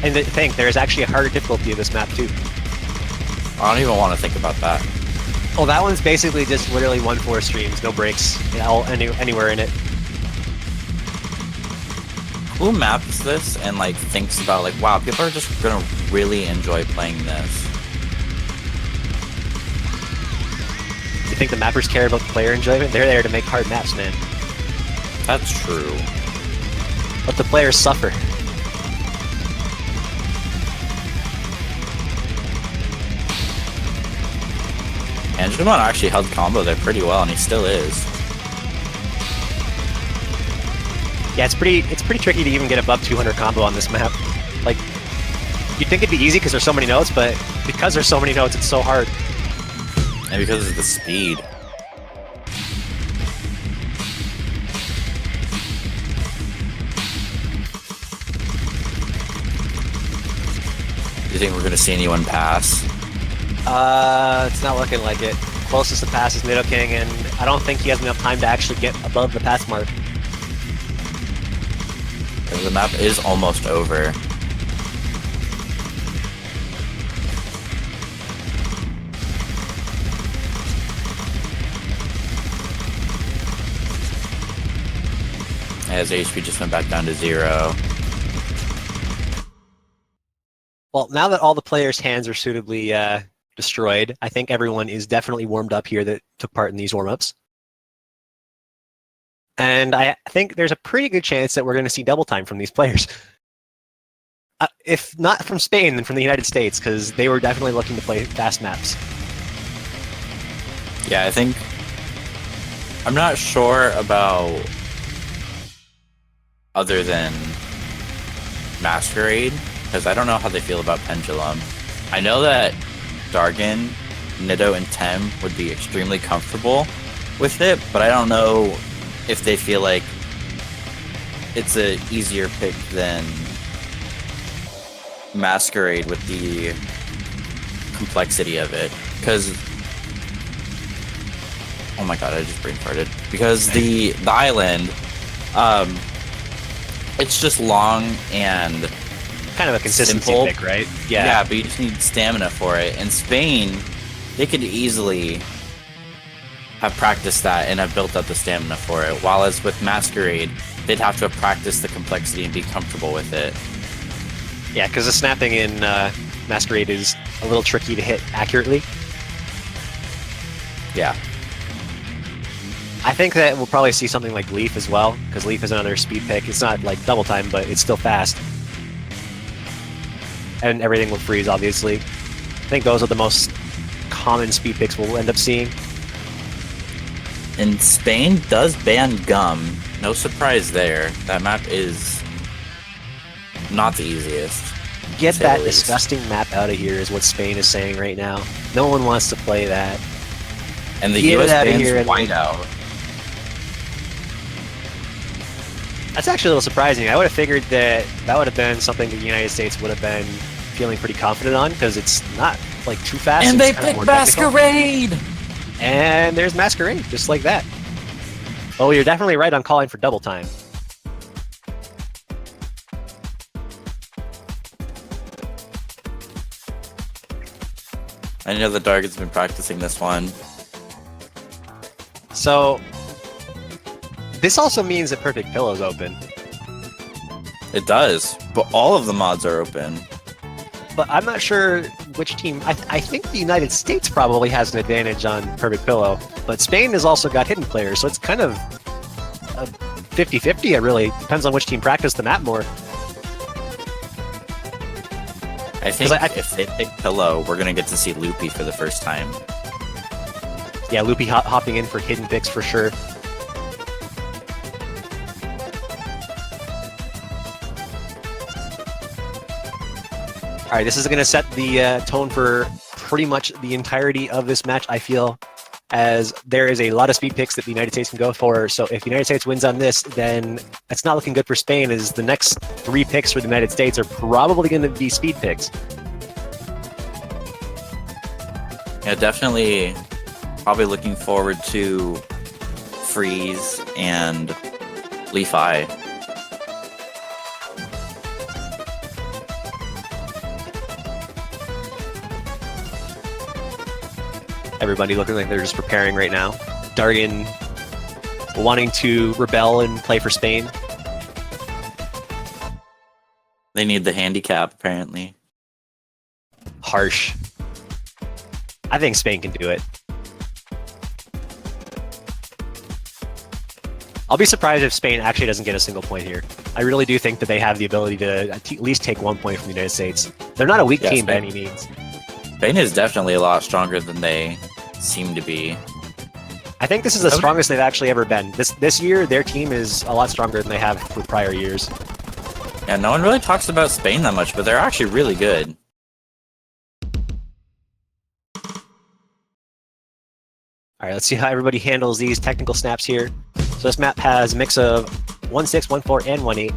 [SPEAKER 8] And to think, there's actually a harder difficulty of this map too.
[SPEAKER 2] I don't even want to think about that.
[SPEAKER 8] Well, that one's basically just literally 1-4 streams, no breaks, anywhere in it.
[SPEAKER 2] Who maps this and like thinks about like, wow, people are just gonna really enjoy playing this?
[SPEAKER 8] You think the mappers care about the player enjoyment? They're there to make hard maps, man.
[SPEAKER 2] That's true.
[SPEAKER 8] But the players suffer.
[SPEAKER 2] Angemon actually held combo there pretty well, and he still is.
[SPEAKER 8] Yeah, it's pretty tricky to even get above 200 combo on this map. Like, you'd think it'd be easy because there's so many nodes, but because there's so many nodes, it's so hard.
[SPEAKER 2] And because of the speed. Do you think we're gonna see anyone pass?
[SPEAKER 8] It's not looking like it. Closest to pass is Nidoking, and I don't think he has enough time to actually get above the pass mark.
[SPEAKER 2] The map is almost over. As HP just went back down to 0.
[SPEAKER 8] Well, now that all the players' hands are suitably destroyed, I think everyone is definitely warmed up here that took part in these warm-ups. And I think there's a pretty good chance that we're going to see double time from these players. If not from Spain, then from the United States, because they were definitely looking to play fast maps.
[SPEAKER 2] Yeah, I think... I'm not sure about... other than Masquerade, because I don't know how they feel about Pendulum. I know that Dargan, Nido, and Tem would be extremely comfortable with it, but I don't know if they feel like it's an easier pick than Masquerade with the complexity of it. Because, oh my god, I just brain farted. Because the island, it's just long and
[SPEAKER 8] kind of a consistency
[SPEAKER 2] simple
[SPEAKER 8] pick, right?
[SPEAKER 2] Yeah, but you just need stamina for it. In Spain, they could easily have practiced that and have built up the stamina for it. While as with Masquerade, they'd have to have practiced the complexity and be comfortable with it.
[SPEAKER 8] Yeah, because the snapping in Masquerade is a little tricky to hit accurately.
[SPEAKER 2] Yeah.
[SPEAKER 8] I think that we'll probably see something like Leaf as well, because Leaf is another speed pick. It's not like double time, but it's still fast. And everything will freeze, obviously. I think those are the most common speed picks we'll end up seeing.
[SPEAKER 2] And Spain does ban Gum. No surprise there. That map is not the easiest.
[SPEAKER 8] Get that disgusting map out of here is what Spain is saying right now. No one wants to play that.
[SPEAKER 2] And the
[SPEAKER 8] Get
[SPEAKER 2] US
[SPEAKER 8] out of
[SPEAKER 2] bans
[SPEAKER 8] here.
[SPEAKER 2] Whiteout.
[SPEAKER 8] That's actually a little surprising. I would have figured that that would have been something that the United States would have been feeling pretty confident on, because it's not like too fast.
[SPEAKER 2] And
[SPEAKER 8] it's
[SPEAKER 2] they picked Masquerade!
[SPEAKER 8] And there's Masquerade, just like that. Oh, you're definitely right on calling for double time.
[SPEAKER 2] I know the Dargan's been practicing this one.
[SPEAKER 8] So this also means that Perfect Pillow's open.
[SPEAKER 2] It does, but all of the mods are open.
[SPEAKER 8] But I'm not sure which team. I think the United States probably has an advantage on Perfect Pillow, but Spain has also got hidden players, so it's kind of a 50-50. It really depends on which team practiced the map more.
[SPEAKER 2] I think if they pick Pillow, we're gonna get to see Loopy for the first time.
[SPEAKER 8] Yeah, Loopy hopping in for hidden picks for sure. All right, this is going to set the tone for pretty much the entirety of this match, I feel, as there is a lot of speed picks that the United States can go for. So if the United States wins on this, then it's not looking good for Spain, as the next 3 picks for the United States are probably going to be speed picks.
[SPEAKER 2] Yeah, definitely. Probably looking forward to Freeze and Leaf Eye.
[SPEAKER 8] Everybody looking like they're just preparing right now. Dargan wanting to rebel and play for Spain.
[SPEAKER 2] They need the handicap, apparently.
[SPEAKER 8] Harsh. I think Spain can do it. I'll be surprised if Spain actually doesn't get a single point here. I really do think that they have the ability to at least take 1 point from the United States. They're not a weak team by any means.
[SPEAKER 2] Spain is definitely a lot stronger than they seem to be.
[SPEAKER 8] I think this is the strongest they've actually ever been. This year, their team is a lot stronger than they have for prior years.
[SPEAKER 2] Yeah, no one really talks about Spain that much, but they're actually really good.
[SPEAKER 8] All right, let's see how everybody handles these technical snaps here. So this map has a mix of 1-6, 1-4, and 1-8.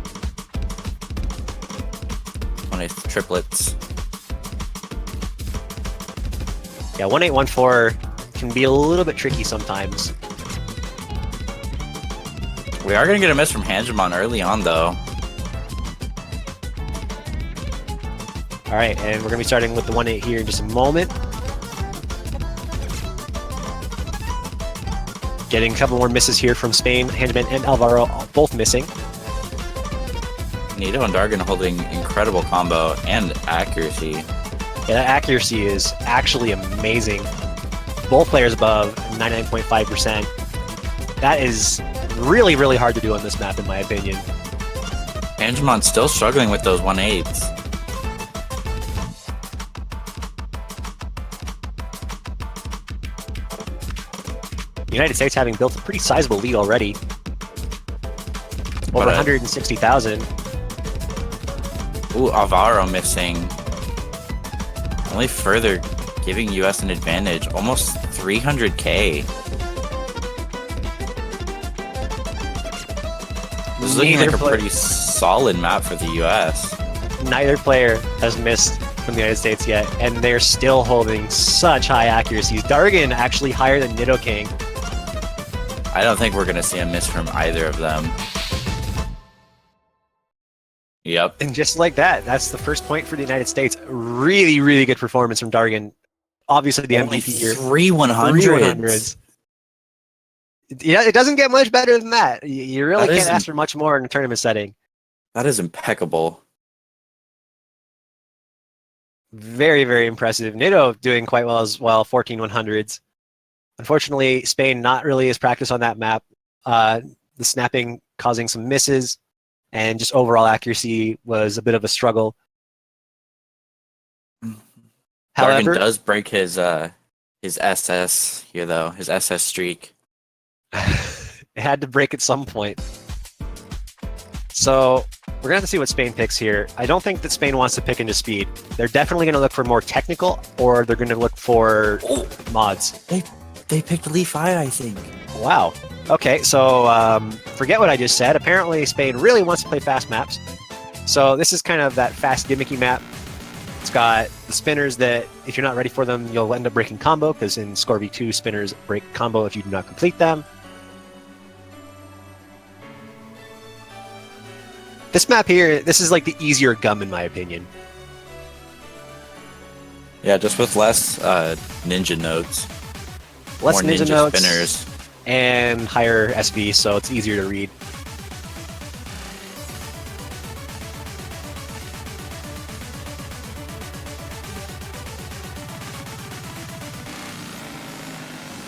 [SPEAKER 2] 1/8 triplets.
[SPEAKER 8] Yeah, 1-8, 1-4 can be a little bit tricky sometimes.
[SPEAKER 2] We are going to get a miss from Hanjimon early on, though.
[SPEAKER 8] All right, and we're going to be starting with the 1-8 here in just a moment. Getting a couple more misses here from Spain. Hanjimon and Alvaro both missing.
[SPEAKER 2] Nito and Dargan holding incredible combo and accuracy.
[SPEAKER 8] Yeah, that accuracy is actually amazing. Both players above 99.5%. That is really, really hard to do on this map, in my opinion.
[SPEAKER 2] Hanjimon's still struggling with those 1/8s.
[SPEAKER 8] The United States having built a pretty sizable lead already. Over 160,000.
[SPEAKER 2] Ooh, Alvaro missing. Only further giving US an advantage. Almost 300k. This is looking like a pretty solid map for the US.
[SPEAKER 8] Neither player has missed from the United States yet, and they're still holding such high accuracies. Dargan actually higher than Nidoking.
[SPEAKER 2] I don't think we're going to see a miss from either of them. Yep.
[SPEAKER 8] And just like that, that's the first point for the United States. Really, really good performance from Dargan. Obviously, the
[SPEAKER 2] Only
[SPEAKER 8] MVP here.
[SPEAKER 2] 3 100s.
[SPEAKER 8] Yeah, it doesn't get much better than that. You really can't ask for much more in a tournament setting.
[SPEAKER 2] That is impeccable.
[SPEAKER 8] Very, very impressive. Nito doing quite well as well, 14 100s. Unfortunately, Spain not really as practiced on that map. The snapping causing some misses, and just overall accuracy was a bit of a struggle.
[SPEAKER 2] However, Dargan does break his SS here, though. His SS streak.
[SPEAKER 8] It had to break at some point. So we're going to have to see what Spain picks here. I don't think that Spain wants to pick into speed. They're definitely going to look for more technical, or they're going to look for mods.
[SPEAKER 2] They picked Leaf Eye, I think.
[SPEAKER 8] Wow. Okay, so forget what I just said. Apparently, Spain really wants to play fast maps. So this is kind of that fast gimmicky map. It's got the spinners that, if you're not ready for them, you'll end up breaking combo, because in Score V2, spinners break combo if you do not complete them. This map here, this is like the easier gum in my opinion.
[SPEAKER 2] Yeah, just with less ninja nodes.
[SPEAKER 8] Less
[SPEAKER 2] More
[SPEAKER 8] ninja nodes
[SPEAKER 2] spinners.
[SPEAKER 8] and higher SV, so it's easier to read.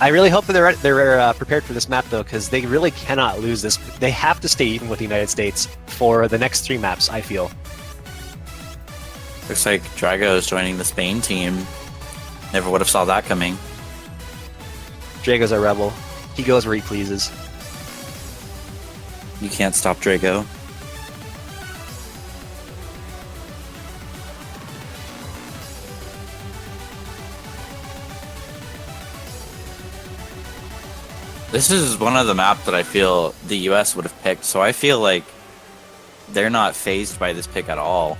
[SPEAKER 8] I really hope that they're prepared for this map though, because they really cannot lose this. They have to stay even with the United States for the next 3 maps, I feel.
[SPEAKER 2] Looks like Drago is joining the Spain team. Never would have saw that coming.
[SPEAKER 8] Drago's a rebel. He goes where he pleases.
[SPEAKER 2] You can't stop Drago. This is one of the maps that I feel the US would have picked, so I feel like they're not phased by this pick at all.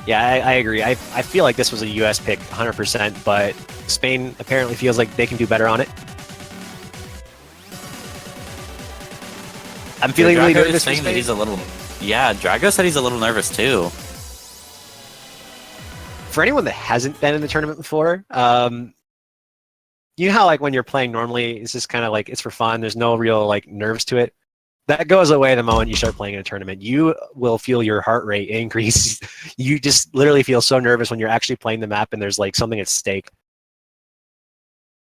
[SPEAKER 8] Yeah, I agree. I feel like this was a US pick 100%, but Spain apparently feels like they can do better on it. I'm feeling really nervous for
[SPEAKER 2] saying that
[SPEAKER 8] Spain.
[SPEAKER 2] he's a little... Yeah, Drago said he's a little nervous too.
[SPEAKER 8] For anyone that hasn't been in the tournament before, you know how like when you're playing normally, it's just kind of like it's for fun. There's no real like nerves to it. That goes away the moment you start playing in a tournament. You will feel your heart rate increase. You just literally feel so nervous when you're actually playing the map and there's like something at stake.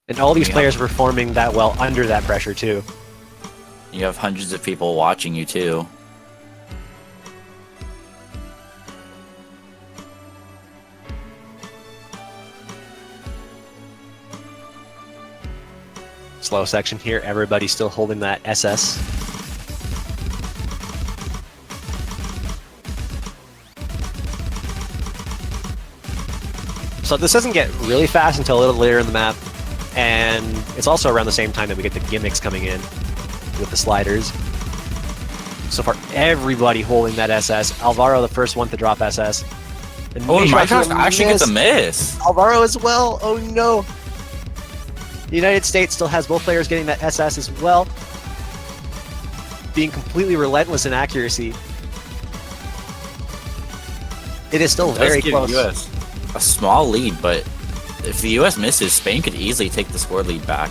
[SPEAKER 8] And all these players are performing that well under that pressure too.
[SPEAKER 2] You have hundreds of people watching you too.
[SPEAKER 8] Slow section here. Everybody's still holding that SS. So this doesn't get really fast until a little later in the map, and it's also around the same time that we get the gimmicks coming in with the sliders. So far, everybody holding that SS. Alvaro, the first one to drop SS.
[SPEAKER 2] Oh, my gosh, actually gets a miss.
[SPEAKER 8] Alvaro as well. Oh no. The United States still has both players getting that SS as well. Being completely relentless in accuracy. It is still very close.
[SPEAKER 2] US a small lead, but if the US misses, Spain could easily take the score lead back.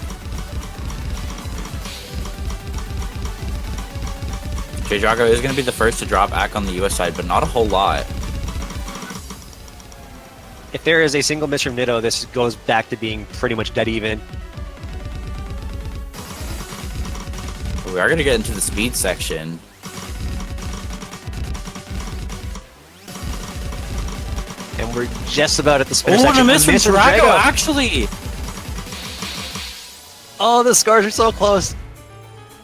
[SPEAKER 2] J Drago is going to be the first to drop back on the US side, but not a whole lot.
[SPEAKER 8] If there is a single miss from Nitto, this goes back to being pretty much dead even.
[SPEAKER 2] We are going to get into the speed section.
[SPEAKER 8] And we're just about at the spinner
[SPEAKER 2] Oh, and
[SPEAKER 8] section.
[SPEAKER 2] a miss from Drago, actually!
[SPEAKER 8] Oh, the scars are so close.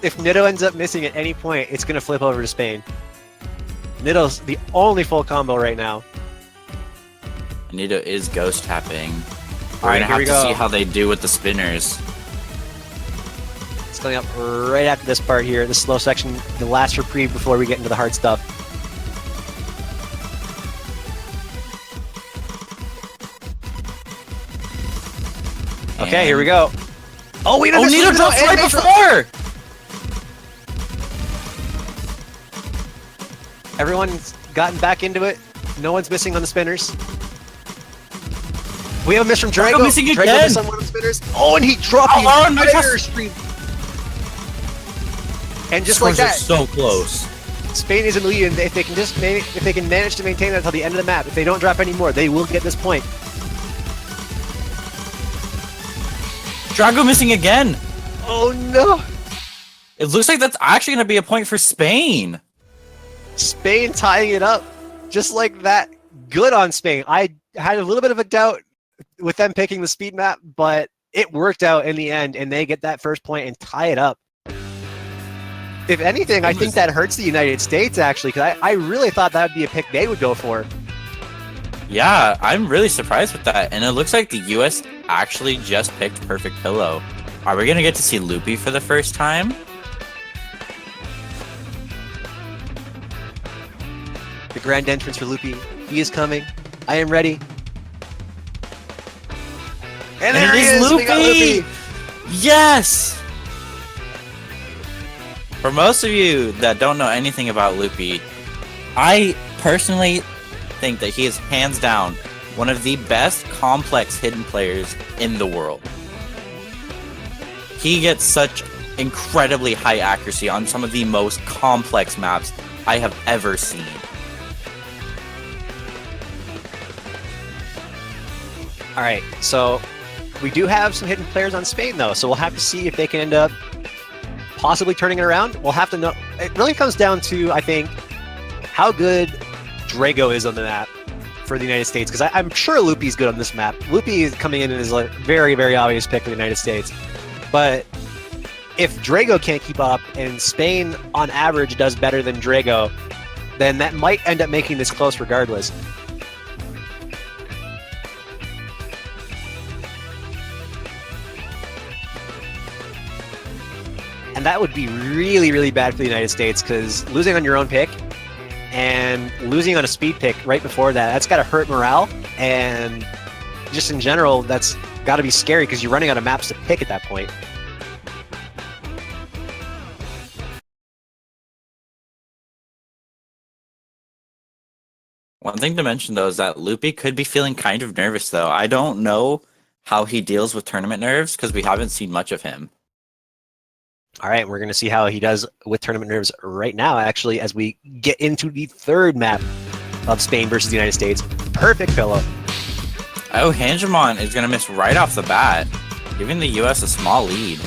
[SPEAKER 8] If Nitto ends up missing at any point, it's going to flip over to Spain. Nitto's the only full combo right now.
[SPEAKER 2] Nitto is ghost tapping. We're
[SPEAKER 8] Alright,
[SPEAKER 2] going to have to
[SPEAKER 8] go.
[SPEAKER 2] see how they do with the spinners.
[SPEAKER 8] It's coming up right after this part here, the slow section, the last reprieve before we get into the hard stuff. Okay, here we go. Oh, wait,
[SPEAKER 2] Oh, Nitto dropped right before!
[SPEAKER 8] Everyone's gotten back into it. No one's missing on the spinners. We have a miss from Drago.
[SPEAKER 2] Drago missing
[SPEAKER 8] Drago
[SPEAKER 2] again.
[SPEAKER 8] missed on one of the spinners. Oh, and he dropped
[SPEAKER 2] Oh,
[SPEAKER 8] the
[SPEAKER 2] no,
[SPEAKER 8] entire stream. And just like
[SPEAKER 2] Scores are
[SPEAKER 8] that,
[SPEAKER 2] so close.
[SPEAKER 8] Spain is in the lead. And if they can just if they can manage to maintain that until the end of the map, if they don't drop any more, they will get this point.
[SPEAKER 2] Drago missing again.
[SPEAKER 8] Oh no!
[SPEAKER 2] It looks like that's actually going to be a point for Spain.
[SPEAKER 8] Spain tying it up, just like that. Good on Spain. I had a little bit of a doubt with them picking the speed map, but it worked out in the end, and they get that first point and tie it up. If anything, I think that hurts the United States, actually, because I really thought that would be a pick they would go for.
[SPEAKER 2] Yeah, I'm really surprised with that. And it looks like the US actually just picked Perfect Pillow. Are we going to get to see Loopy for the first time?
[SPEAKER 8] The grand entrance for Loopy. He is coming. I am ready. And there
[SPEAKER 2] it
[SPEAKER 8] he
[SPEAKER 2] is,
[SPEAKER 8] is! We got Loopy!
[SPEAKER 2] Yes! For most of you that don't know anything about Loopy, I personally think that he is hands down one of the best complex hidden players in the world. He gets such incredibly high accuracy on some of the most complex maps I have ever seen.
[SPEAKER 8] All right, so we do have some hidden players on Spain, though, so we'll have to see if they can end up possibly turning it around. We'll have to know. It really comes down to, I think, how good Drago is on the map for the United States, because I'm sure Loopy's good on this map. Loopy is coming in as a very, very obvious pick for the United States. But if Drago can't keep up and Spain, on average, does better than Drago, then that might end up making this close regardless. And that would be really, really bad for the United States, because losing on your own pick and losing on a speed pick right before that, that's got to hurt morale. And just in general, that's got to be scary because you're running out of maps to pick at that point.
[SPEAKER 2] One thing to mention, though, is that Loopy could be feeling kind of nervous, though. I don't know how he deals with tournament nerves because we haven't seen much of him.
[SPEAKER 8] All right, we're going to see how he does with tournament nerves right now, actually, as we get into the third map of Spain versus the United States. Perfect pillow.
[SPEAKER 2] Oh, Hangemon is going to miss right off the bat, giving the US a small lead.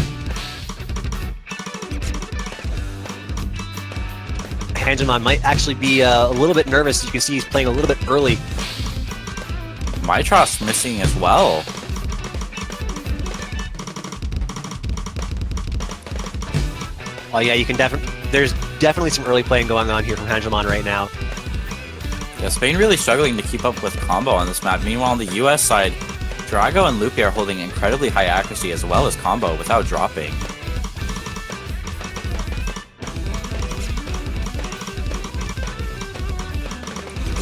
[SPEAKER 8] Hangemon might actually be a little bit nervous. You can see he's playing a little bit early.
[SPEAKER 2] Mitros missing as well.
[SPEAKER 8] Oh yeah, you can there's definitely some early playing going on here from Hangemon right now.
[SPEAKER 2] Yeah, Spain really struggling to keep up with combo on this map. Meanwhile, on the US side, Drago and Loopy are holding incredibly high accuracy as well as combo without dropping.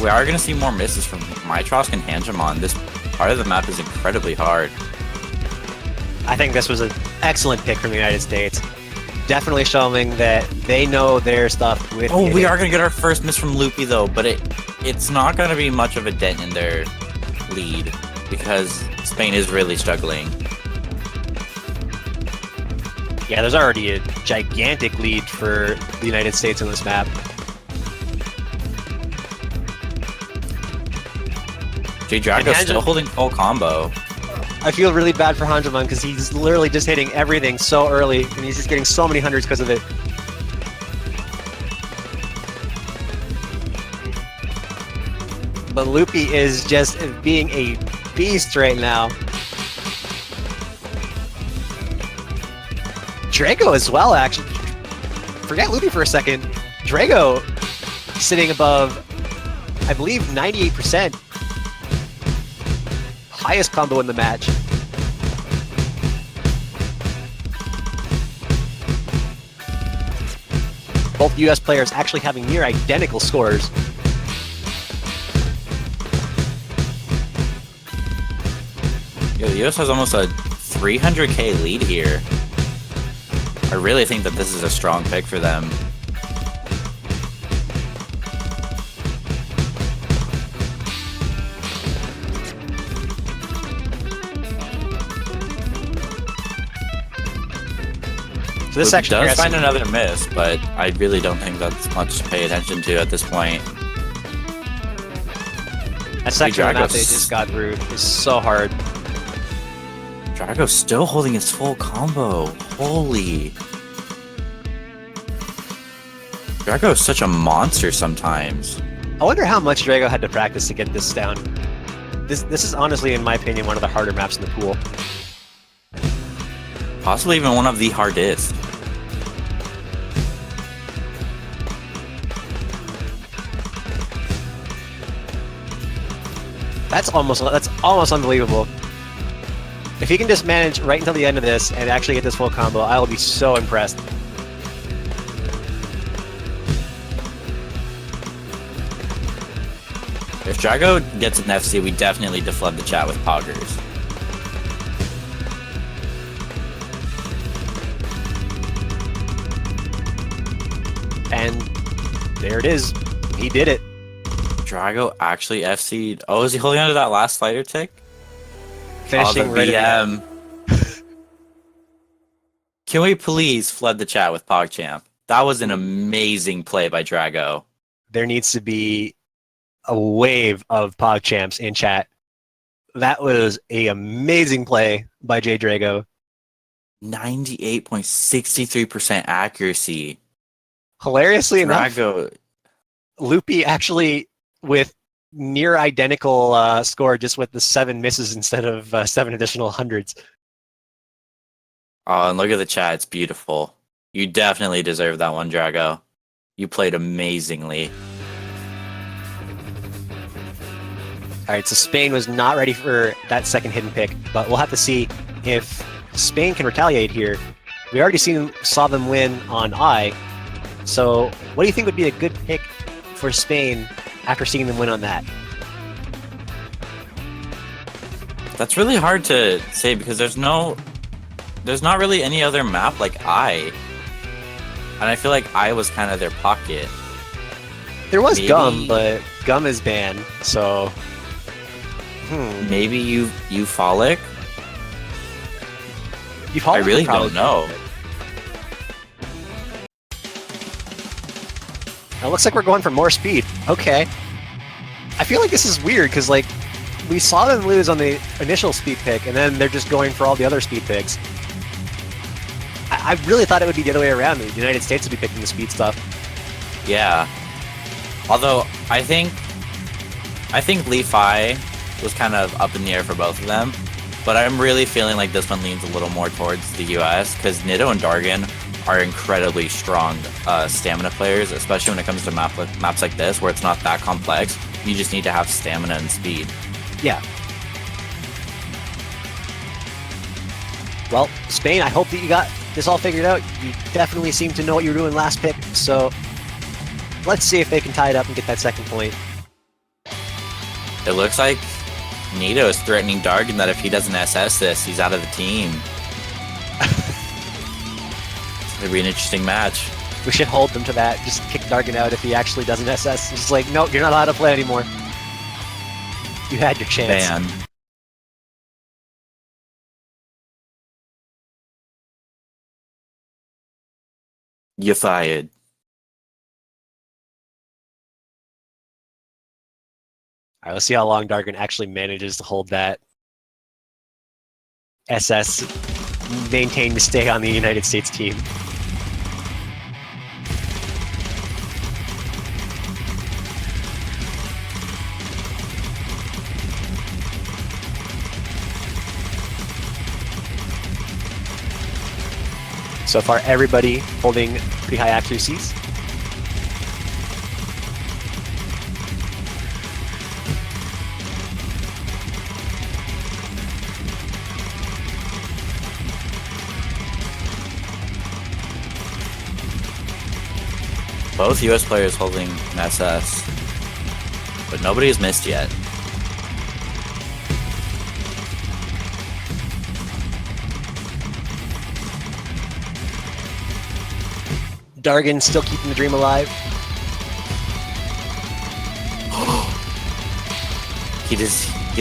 [SPEAKER 2] We are going to see more misses from Mitros and Hangemon. This part of the map is incredibly hard.
[SPEAKER 8] I think this was an excellent pick from the United States. Definitely showing that they know their stuff with
[SPEAKER 2] Oh, we are going to get our first miss from Loopy, though, but it's not going to be much of a dent in their lead because Spain is really struggling.
[SPEAKER 8] Yeah, there's already a gigantic lead for the United States on this map.
[SPEAKER 2] Drago's still holding full combo.
[SPEAKER 8] I feel really bad for Hangemon because he's literally just hitting everything so early, and he's just getting so many hundreds because of it. But Loopy is just being a beast right now. Drago as well, actually. Forget Loopy for a second. Drago sitting above, I believe, 98%. Highest combo in the match. Both US players actually having near identical scores.
[SPEAKER 2] Yeah, the US has almost a 300k lead here. I really think that this is a strong pick for them.
[SPEAKER 8] So this actually
[SPEAKER 2] does find another miss, but I really don't think that's much to pay attention to at this point.
[SPEAKER 8] That section of the map they just got through is so hard.
[SPEAKER 2] Drago's still holding his full combo. Holy. Drago is such a monster sometimes.
[SPEAKER 8] I wonder how much Drago had to practice to get this down. This is honestly, in my opinion, one of the harder maps in the pool.
[SPEAKER 2] Possibly even one of the hardest.
[SPEAKER 8] That's almost unbelievable. If he can just manage right until the end of this and actually get this full combo, I will be so impressed.
[SPEAKER 2] If Drago gets an FC, we definitely deflood the chat with poggers.
[SPEAKER 8] And there it is. He did it.
[SPEAKER 2] Drago actually FC'd. Oh, is he holding onto that last slider tick?
[SPEAKER 8] Finishing
[SPEAKER 2] the
[SPEAKER 8] right at the
[SPEAKER 2] BM. Can we please flood the chat with PogChamp? That was an amazing play by Drago.
[SPEAKER 8] There needs to be a wave of PogChamps in chat. That was an amazing play by J Drago.
[SPEAKER 2] 98.63% accuracy.
[SPEAKER 8] Hilariously enough,
[SPEAKER 2] Drago.
[SPEAKER 8] Loopy actually with near identical score, just with the 7 misses instead of 7 additional hundreds.
[SPEAKER 2] Oh, and look at the chat. It's beautiful. You definitely deserve that one, Drago. You played amazingly.
[SPEAKER 8] All right, so Spain was not ready for that second hidden pick, but we'll have to see if Spain can retaliate here. We already saw them win on I, so what do you think would be a good pick for Spain after seeing them win on that?
[SPEAKER 2] That's really hard to say because there's not really any other map like I. And I feel like I was kind of their pocket.
[SPEAKER 8] There was
[SPEAKER 2] Maybe-
[SPEAKER 8] Gum, but Gum is banned, so...
[SPEAKER 2] Maybe Eupholic? I really don't know.
[SPEAKER 8] It looks like we're going for more speed. Okay. I feel like this is weird, because, like, we saw them lose on the initial speed pick, and then they're just going for all the other speed picks. I really thought it would be the other way around. The United States would be picking the speed stuff.
[SPEAKER 2] Yeah. Although, I think Lee Fi was kind of up in the air for both of them. But I'm really feeling like this one leans a little more towards the US, because Nitto and Dargan are incredibly strong stamina players, especially when it comes to maps like this, where it's not that complex. You just need to have stamina and speed.
[SPEAKER 8] Yeah. Well, Spain, I hope that you got this all figured out. You definitely seem to know what you were doing last pick, so let's see if they can tie it up and get that second point.
[SPEAKER 2] It looks like Nito is threatening Dargan that if he doesn't SS this, he's out of the team. It's going to be an interesting match.
[SPEAKER 8] We should hold them to that. Just kick Dargan out if he actually doesn't SS. It's just like, no, you're not allowed to play anymore. You had your chance.
[SPEAKER 2] Man. You fired.
[SPEAKER 8] All right, let's see how long Dargan actually manages to hold that SS, maintain to stay on the United States team. So far, everybody holding pretty high accuracies.
[SPEAKER 2] Both US players holding an SS, but nobody has missed yet.
[SPEAKER 8] Dargan still keeping the dream alive.
[SPEAKER 2] He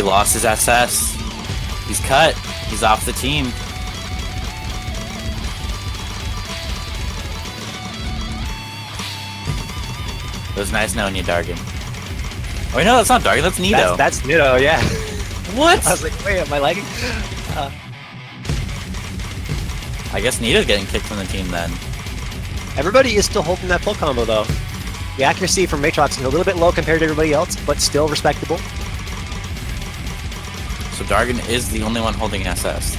[SPEAKER 2] lost his SS. He's cut. He's off the team. It was nice knowing you, Dargan. Oh, wait, no, that's not Dargan, that's Nito.
[SPEAKER 8] That's Nito, yeah.
[SPEAKER 2] What?
[SPEAKER 8] I was like, wait, am I lagging?
[SPEAKER 2] I guess Nito's getting kicked from the team then.
[SPEAKER 8] Everybody is still holding that full combo, though. The accuracy from Matrox is a little bit low compared to everybody else, but still respectable.
[SPEAKER 2] So Dargan is the only one holding SS.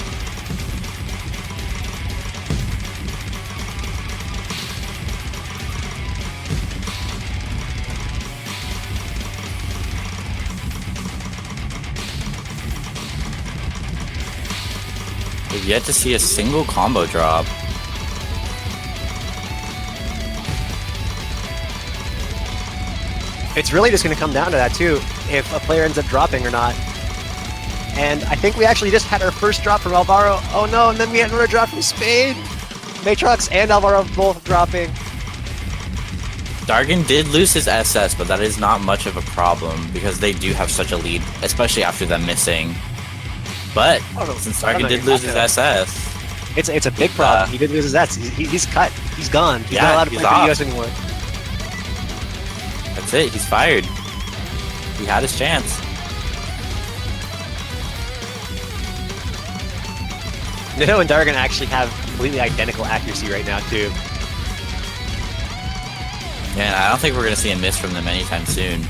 [SPEAKER 2] We've yet to see a single combo drop.
[SPEAKER 8] It's really just going to come down to that, too, if a player ends up dropping or not. And I think we actually just had our first drop from Alvaro. Oh no, and then we had another drop from Spain. Matrox and Alvaro both dropping.
[SPEAKER 2] Dargan did lose his SS, but that is not much of a problem because they do have such a lead, especially after them missing. But since Dargan did lose his SS,
[SPEAKER 8] it's a big problem. He did lose his SS. He's cut. He's gone. He's not allowed to play for the US anymore.
[SPEAKER 2] That's it. He's fired. He had his chance.
[SPEAKER 8] Nitto and Dargan actually have completely identical accuracy right now, too.
[SPEAKER 2] Yeah, I don't think we're going to see a miss from them anytime soon.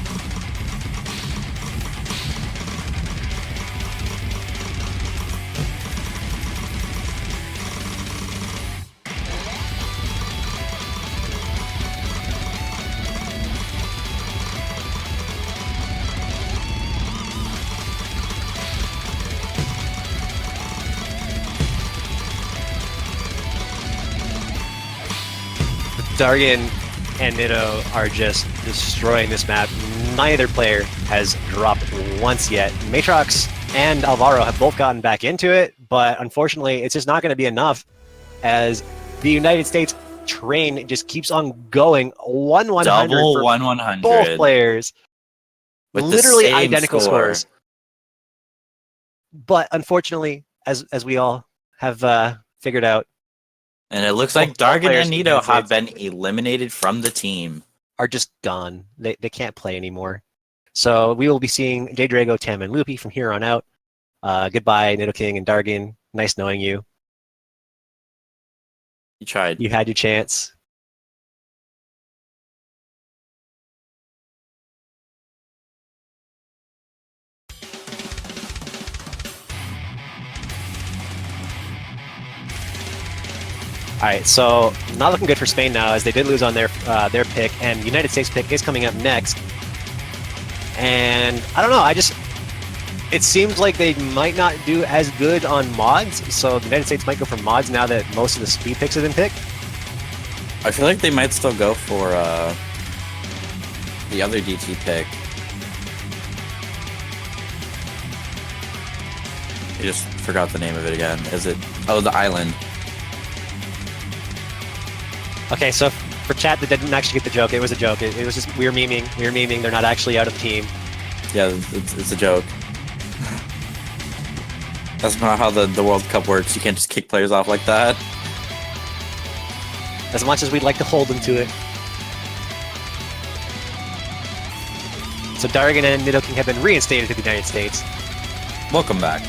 [SPEAKER 8] Dargan and Nitto are just destroying this map. Neither player has dropped once yet. Matrox and Alvaro have both gotten back into it, but unfortunately, it's just not going to be enough as the United States train just keeps on going. 1-100
[SPEAKER 2] Double
[SPEAKER 8] for
[SPEAKER 2] 1-100.
[SPEAKER 8] both players.
[SPEAKER 2] With
[SPEAKER 8] literally
[SPEAKER 2] the same
[SPEAKER 8] identical
[SPEAKER 2] score.
[SPEAKER 8] scores. But unfortunately, as we all have figured out,
[SPEAKER 2] And it looks like
[SPEAKER 8] both
[SPEAKER 2] Dargan
[SPEAKER 8] players
[SPEAKER 2] and
[SPEAKER 8] from the
[SPEAKER 2] Nito
[SPEAKER 8] United
[SPEAKER 2] have
[SPEAKER 8] States
[SPEAKER 2] been eliminated from the team.
[SPEAKER 8] are just gone. They can't play anymore. So we will be seeing J Drago, Tam, and Loopy from here on out. Goodbye, Nitto King and Dargan. Nice knowing you.
[SPEAKER 2] You tried.
[SPEAKER 8] You had your chance. Alright, so not looking good for Spain now as they did lose on their pick, and United States pick is coming up next. And I don't know, it seems like they might not do as good on mods, so the United States might go for mods now that most of the speed picks have been picked.
[SPEAKER 2] I feel like they might still go for the other DT pick. I just forgot the name of it again. Is it? Oh, the island.
[SPEAKER 8] Okay, so for chat that didn't actually get the joke, it was a joke. It was just, we were memeing, they're not actually out of the team.
[SPEAKER 2] Yeah, it's a joke. That's not how the World Cup works. You can't just kick players off like that.
[SPEAKER 8] As much as we'd like to hold them to it. So Dargan and Nitto King have been reinstated to the United States.
[SPEAKER 2] Welcome back.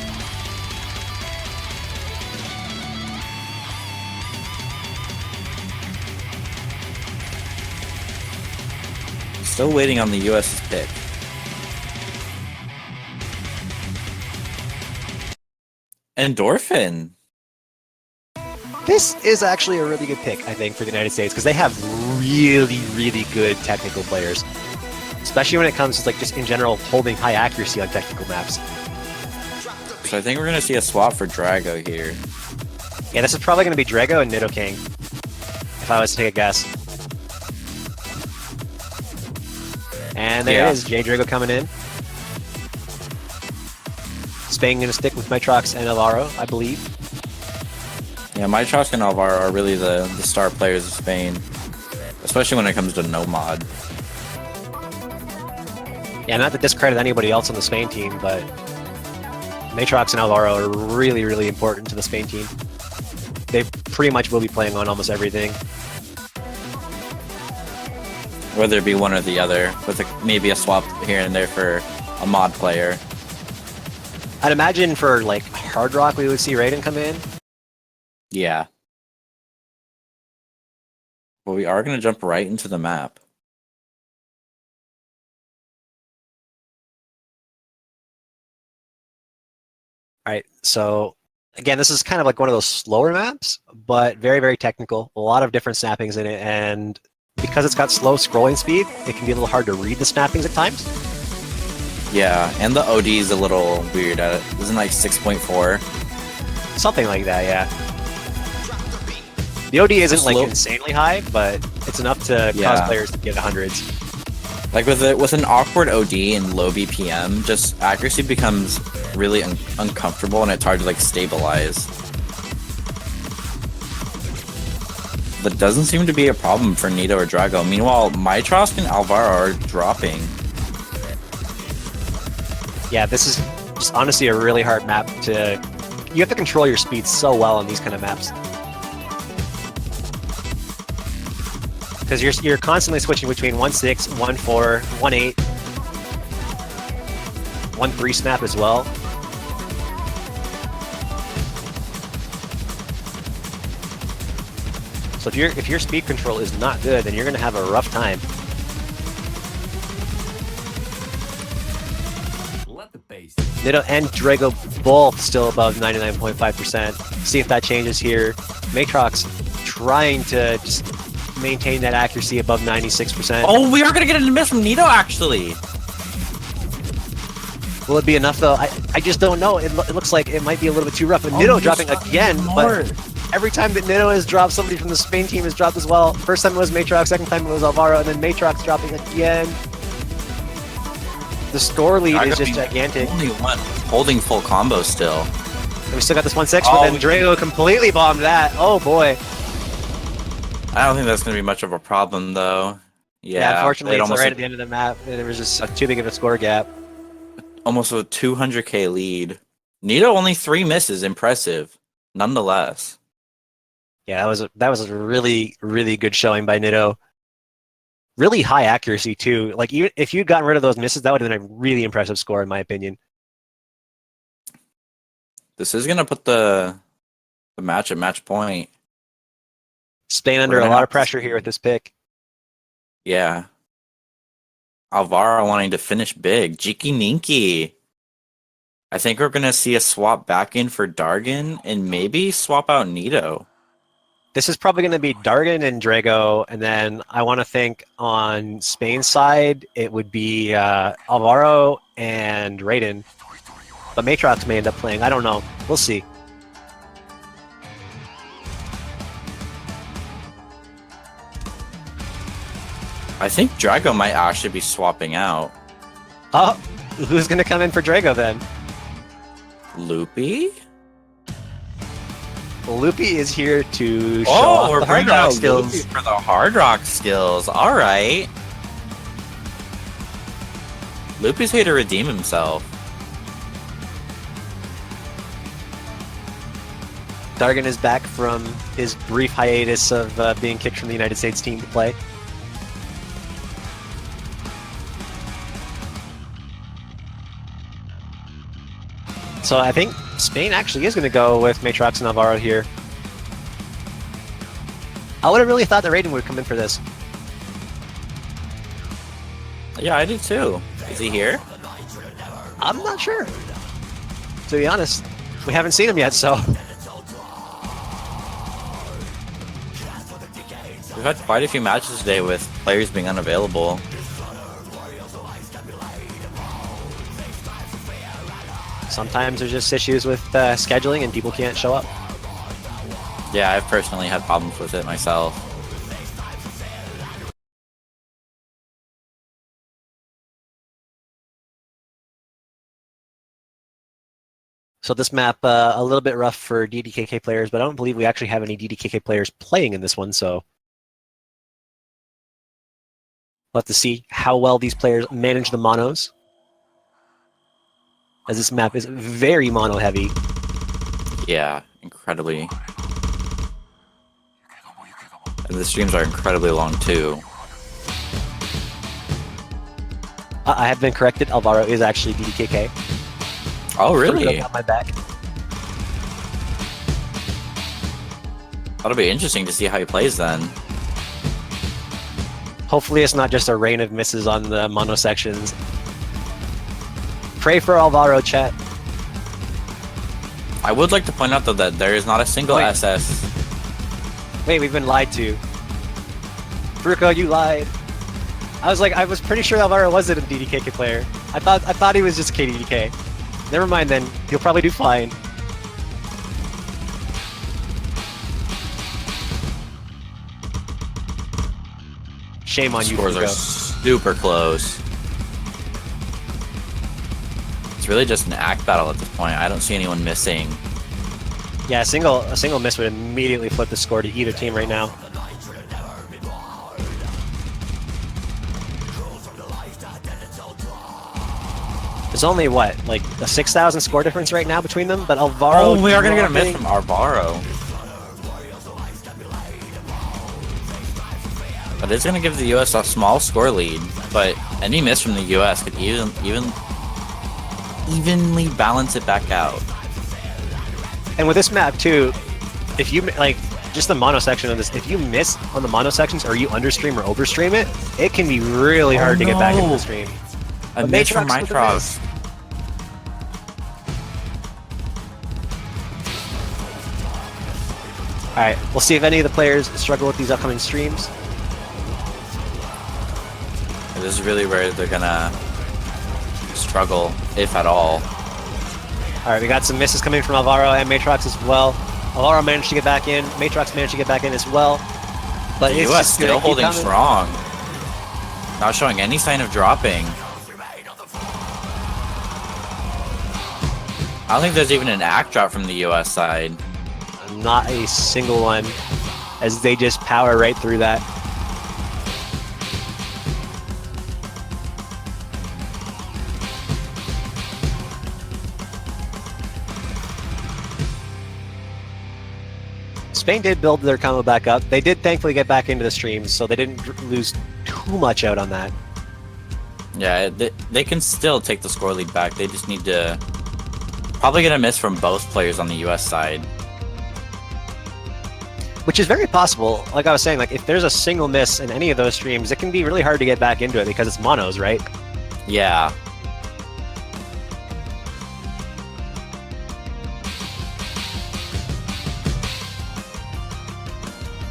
[SPEAKER 2] Still waiting on the US's pick. Endorphin.
[SPEAKER 8] This is actually a really good pick, I think, for the United States, because they have really, really good technical players. Especially when it comes to, like, just in general, holding high accuracy on technical maps.
[SPEAKER 2] So I think we're going to see a swap for Drago here.
[SPEAKER 8] Yeah, this is probably going to be Drago and Nitto King, if I was to take a guess. And there it is, J Drago coming in. Spain going to stick with Mitrox and Alvaro, I believe.
[SPEAKER 2] Yeah, Mitrox and Alvaro are really the star players of Spain. Especially when it comes to no mod.
[SPEAKER 8] Yeah, not to discredit anybody else on the Spain team, but Matrox and Alvaro are really, really important to the Spain team. They pretty much will be playing on almost everything.
[SPEAKER 2] Whether it be one or the other, with maybe a swap here and there for a mod player.
[SPEAKER 8] I'd imagine for, like, Hard Rock we would see Raiden come in.
[SPEAKER 2] Yeah. But we are going to jump right into the map.
[SPEAKER 8] Alright, so again, this is kind of like one of those slower maps, but very, very technical. A lot of different snappings in it, and because it's got slow scrolling speed, it can be a little hard to read the snappings at times.
[SPEAKER 2] Yeah, and the OD is a little weird. Isn't it like 6.4?
[SPEAKER 8] Something like that, yeah. The OD isn't like
[SPEAKER 2] Slow.
[SPEAKER 8] insanely high, but it's enough to cause players to get hundreds.
[SPEAKER 2] Like with an awkward OD and low BPM, just accuracy becomes really uncomfortable and it's hard to like stabilize. That doesn't seem to be a problem for Nito or Drago. Meanwhile, Mytrosk and Alvaro are dropping.
[SPEAKER 8] Yeah, this is just honestly a really hard map to... You have to control your speed so well on these kind of maps. Because you're constantly switching between 1.6, 1.4, 1.8, 1.3 snap as well. So if your speed control is not good, then you're gonna have a rough time. Nito and Drago both still above 99.5%. See if that changes here. Matrox trying to just maintain that accuracy above 96%.
[SPEAKER 2] Oh, we are gonna get a miss from Nito, actually.
[SPEAKER 8] Will it be enough though? I just don't know. It looks like it might be a little bit too rough. And Nito dropping again, but every time that Nito has dropped, somebody from the Spain team has dropped as well. First time it was Matrox, second time it was Alvaro, and then Matrox dropping again. The score lead is just gigantic.
[SPEAKER 2] Only one holding full combo still.
[SPEAKER 8] And we still got this 1.6, but then Drago completely bombed that. Oh boy.
[SPEAKER 2] I don't think that's going to be much of a problem, though. Yeah,
[SPEAKER 8] unfortunately, it's right at the end of the map. There was just too big of a score gap.
[SPEAKER 2] Almost a 200k lead. Nito only 3 misses. Impressive, nonetheless.
[SPEAKER 8] Yeah, that was a really, really good showing by Nito. Really high accuracy, too. Like, even if you'd gotten rid of those misses, that would have been a really impressive score, in my opinion.
[SPEAKER 2] This is going to put the match at match point.
[SPEAKER 8] Spain under a lot of pressure here with this pick.
[SPEAKER 2] Yeah. Alvaro wanting to finish big. Jiki Ninki. I think we're going to see a swap back in for Dargan and maybe swap out Nito.
[SPEAKER 8] This is probably going to be Dargan and Drago, and then I want to think on Spain's side, it would be Alvaro and Raiden. But Matrox may end up playing. I don't know. We'll see.
[SPEAKER 2] I think Drago might actually be swapping out.
[SPEAKER 8] Oh, who's going to come in for Drago then?
[SPEAKER 2] Loopy?
[SPEAKER 8] Loopy is here to show off the hard rock skills.
[SPEAKER 2] Loopy for the hard rock skills. All right. Loopy's here to redeem himself.
[SPEAKER 8] Dargan is back from his brief hiatus of being kicked from the United States team to play. So I think Spain actually is going to go with Matrox and Alvaro here. I would have really thought that Raiden would come in for this.
[SPEAKER 2] Yeah, I did too. Is he here?
[SPEAKER 8] I'm not sure. To be honest, we haven't seen him yet, so...
[SPEAKER 2] We've had quite a few matches today with players being unavailable.
[SPEAKER 8] Sometimes there's just issues with scheduling and people can't show up.
[SPEAKER 2] Yeah, I've personally had problems with it myself.
[SPEAKER 8] So this map, a little bit rough for DDKK players, but I don't believe we actually have any DDKK players playing in this one, so... We'll have to see how well these players manage the monos. As this map is very mono heavy.
[SPEAKER 2] Yeah, incredibly. And the streams are incredibly long too.
[SPEAKER 8] I have been corrected. Alvaro is actually DDKK.
[SPEAKER 2] Oh, really?
[SPEAKER 8] Got my back.
[SPEAKER 2] That'll be interesting to see how he plays then.
[SPEAKER 8] Hopefully it's not just a rain of misses on the mono sections. Pray for Alvaro, chat.
[SPEAKER 2] I would like to point out though that there is not a single SS.
[SPEAKER 8] Wait, we've been lied to. Fruko, you lied. I was pretty sure Alvaro wasn't a DDKK player. I thought he was just KDDK. Never mind then. He'll probably do fine. Shame on you,
[SPEAKER 2] Scores are
[SPEAKER 8] Fruko.
[SPEAKER 2] super close. It's really just an act battle at this point. I don't see anyone missing.
[SPEAKER 8] Yeah, a single miss would immediately flip the score to either team right now. There's only what, like a 6,000 score difference right now between them, but Alvaro.
[SPEAKER 2] Oh, we are gonna get a miss from Alvaro. But it's gonna give the US a small score lead. But any miss from the US could evenly balance it back out.
[SPEAKER 8] And with this map too, if you like just the mono section of this, if you miss on the mono sections or you understream or overstream it, it can be really hard to get back into the stream.
[SPEAKER 2] A miss from Mitrox.
[SPEAKER 8] Alright, we'll see if any of the players struggle with these upcoming streams.
[SPEAKER 2] This is really where they're gonna struggle, if at all.
[SPEAKER 8] Alright, we got some misses coming from Alvaro and Matrox as well. Alvaro managed to get back in, Matrox managed to get back in as well. But
[SPEAKER 2] The US still holding strong. Not showing any sign of dropping. I don't think there's even an act drop from the US side.
[SPEAKER 8] Not a single one, as they just power right through that. Spain did build their combo back up. They did thankfully get back into the stream, so they didn't lose too much out on that.
[SPEAKER 2] Yeah, they can still take the score lead back. They just need to probably get a miss from both players on the US side.
[SPEAKER 8] Which is very possible. Like I was saying, like if there's a single miss in any of those streams, it can be really hard to get back into it because it's monos, right?
[SPEAKER 2] Yeah.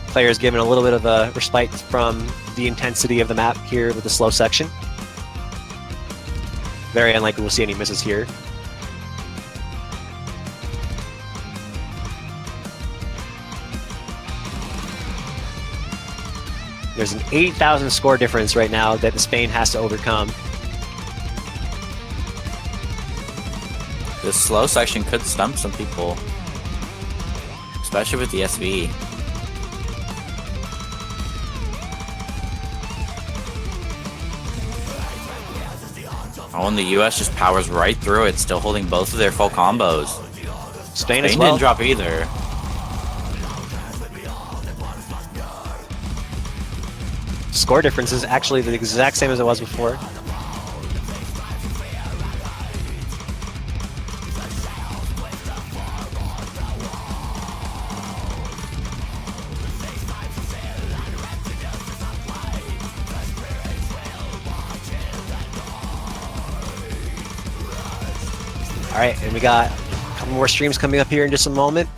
[SPEAKER 8] Players given a little bit of a respite from the intensity of the map here with the slow section. Very unlikely we'll see any misses here. There's an 8,000 score difference right now that Spain has to overcome.
[SPEAKER 2] This slow section could stump some people. Especially with the SV. Oh, and the US just powers right through it, still holding both of their full combos.
[SPEAKER 8] Spain as well.
[SPEAKER 2] Didn't drop either.
[SPEAKER 8] Score difference is actually the exact same as it was before. Alright, and we got a couple more streams coming up here in just a moment.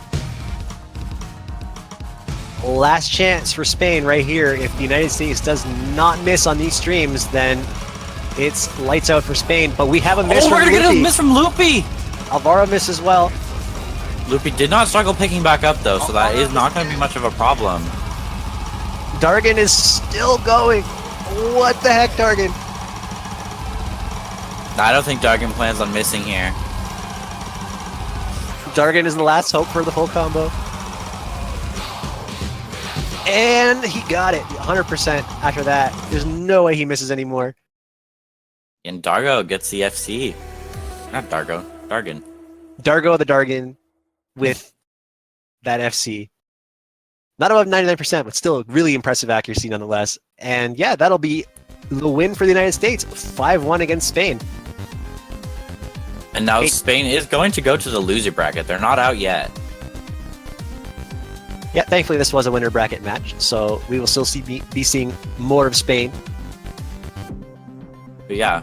[SPEAKER 8] Last chance for Spain right here. If the United States does not miss on these streams, then it's lights out for Spain. But we have a miss from
[SPEAKER 2] we're gonna
[SPEAKER 8] Loopy.
[SPEAKER 2] get a miss from Loopy!
[SPEAKER 8] Alvaro miss as well.
[SPEAKER 2] Loopy did not struggle picking back up though, so that is not gonna be much of a problem.
[SPEAKER 8] Dargan is still going. What the heck, Dargan?
[SPEAKER 2] I don't think Dargan plans on missing here.
[SPEAKER 8] Dargan is the last hope for the full combo. And he got it 100% after that. There's no way he misses anymore.
[SPEAKER 2] And Dargo gets the FC. Not Dargo, Dargan.
[SPEAKER 8] Dargo the Dargan with that FC. Not above 99%, but still really impressive accuracy nonetheless. And yeah, that'll be the win for the United States. 5-1 against Spain.
[SPEAKER 2] And now Spain is going to go to the loser bracket. They're not out yet.
[SPEAKER 8] Yeah, thankfully this was a winner bracket match, so we will still be seeing more of Spain.
[SPEAKER 2] But yeah,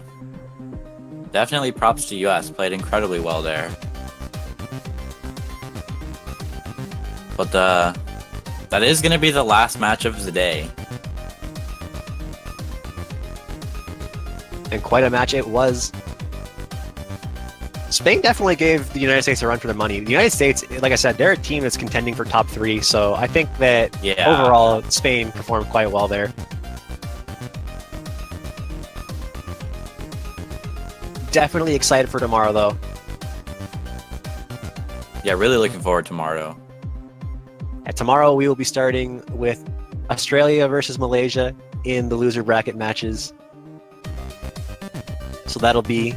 [SPEAKER 2] definitely props to US. Played incredibly well there. But that is going to be the last match of the day.
[SPEAKER 8] And quite a match it was. Spain definitely gave the United States a run for their money. The United States, like I said, they're a team that's contending for top 3, so I think that overall Spain performed quite well there. Definitely excited for tomorrow, though.
[SPEAKER 2] Yeah, really looking forward to tomorrow.
[SPEAKER 8] Tomorrow we will be starting with Australia versus Malaysia in the loser bracket matches. So that'll be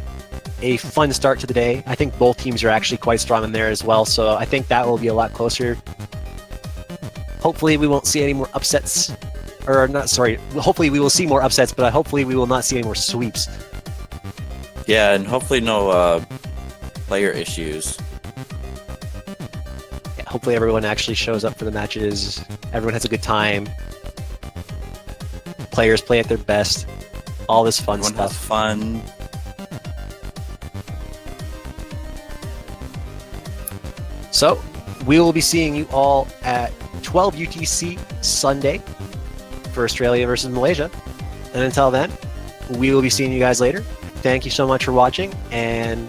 [SPEAKER 8] a fun start to the day. I think both teams are actually quite strong in there as well, so I think that will be a lot closer. Hopefully we won't see any more upsets. Or not, sorry, hopefully we will see more upsets, but hopefully we will not see any more sweeps.
[SPEAKER 2] Yeah, and hopefully no player issues.
[SPEAKER 8] Yeah, hopefully everyone actually shows up for the matches. Everyone has a good time. Players play at their best. All this fun
[SPEAKER 2] Everyone
[SPEAKER 8] stuff.
[SPEAKER 2] has fun.
[SPEAKER 8] So, we will be seeing you all at 12 UTC Sunday for Australia versus Malaysia. And until then, we will be seeing you guys later. Thank you so much for watching, and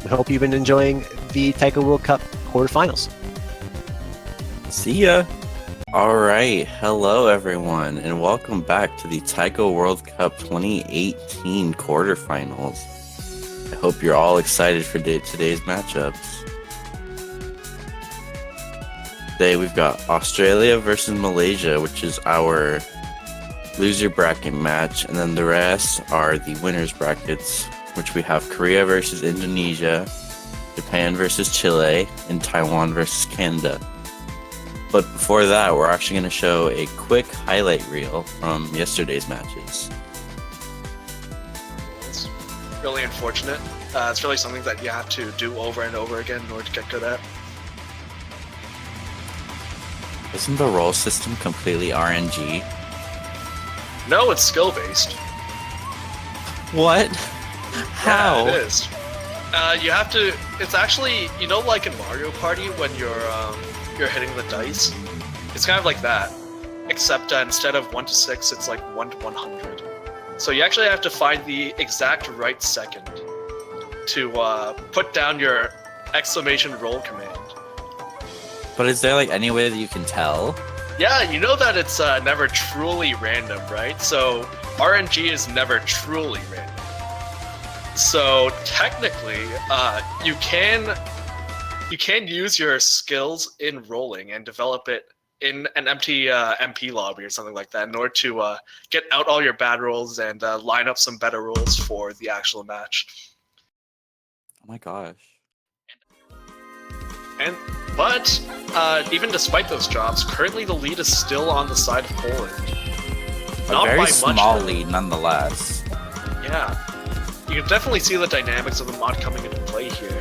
[SPEAKER 8] we hope you've been enjoying the Taiko World Cup quarterfinals.
[SPEAKER 2] See ya. Alright, hello everyone, and welcome back to the Taiko World Cup 2018 quarterfinals. I hope you're all excited for today's matchups. Today we've got Australia versus Malaysia, which is our loser bracket match, and then the rest are the winners brackets, which we have Korea versus Indonesia, Japan versus Chile, and Taiwan versus Canada. But before that, we're actually going to show a quick highlight reel from yesterday's matches.
[SPEAKER 3] It's really unfortunate. It's really something that you have to do over and over again in order to get good at.
[SPEAKER 2] Isn't the roll system completely RNG?
[SPEAKER 3] No, it's skill-based.
[SPEAKER 2] What? How?
[SPEAKER 3] Yeah, it is. You have to. It's actually, you know, like in Mario Party when you're hitting the dice. It's kind of like that, except instead of 1 to 6, it's like 1 to 100. So you actually have to find the exact right second to put down your exclamation roll command.
[SPEAKER 2] But is there like any way that you can tell?
[SPEAKER 3] Yeah, you know that it's never truly random, right? So RNG is never truly random. So technically, you can use your skills in rolling and develop it in an empty MP lobby or something like that in order to get out all your bad rolls and line up some better rolls for the actual match.
[SPEAKER 2] Oh my gosh.
[SPEAKER 3] But even despite those drops, currently the lead is still on the side of Poland.
[SPEAKER 2] A very small lead nonetheless.
[SPEAKER 3] Yeah. You can definitely see the dynamics of the mod coming into play here.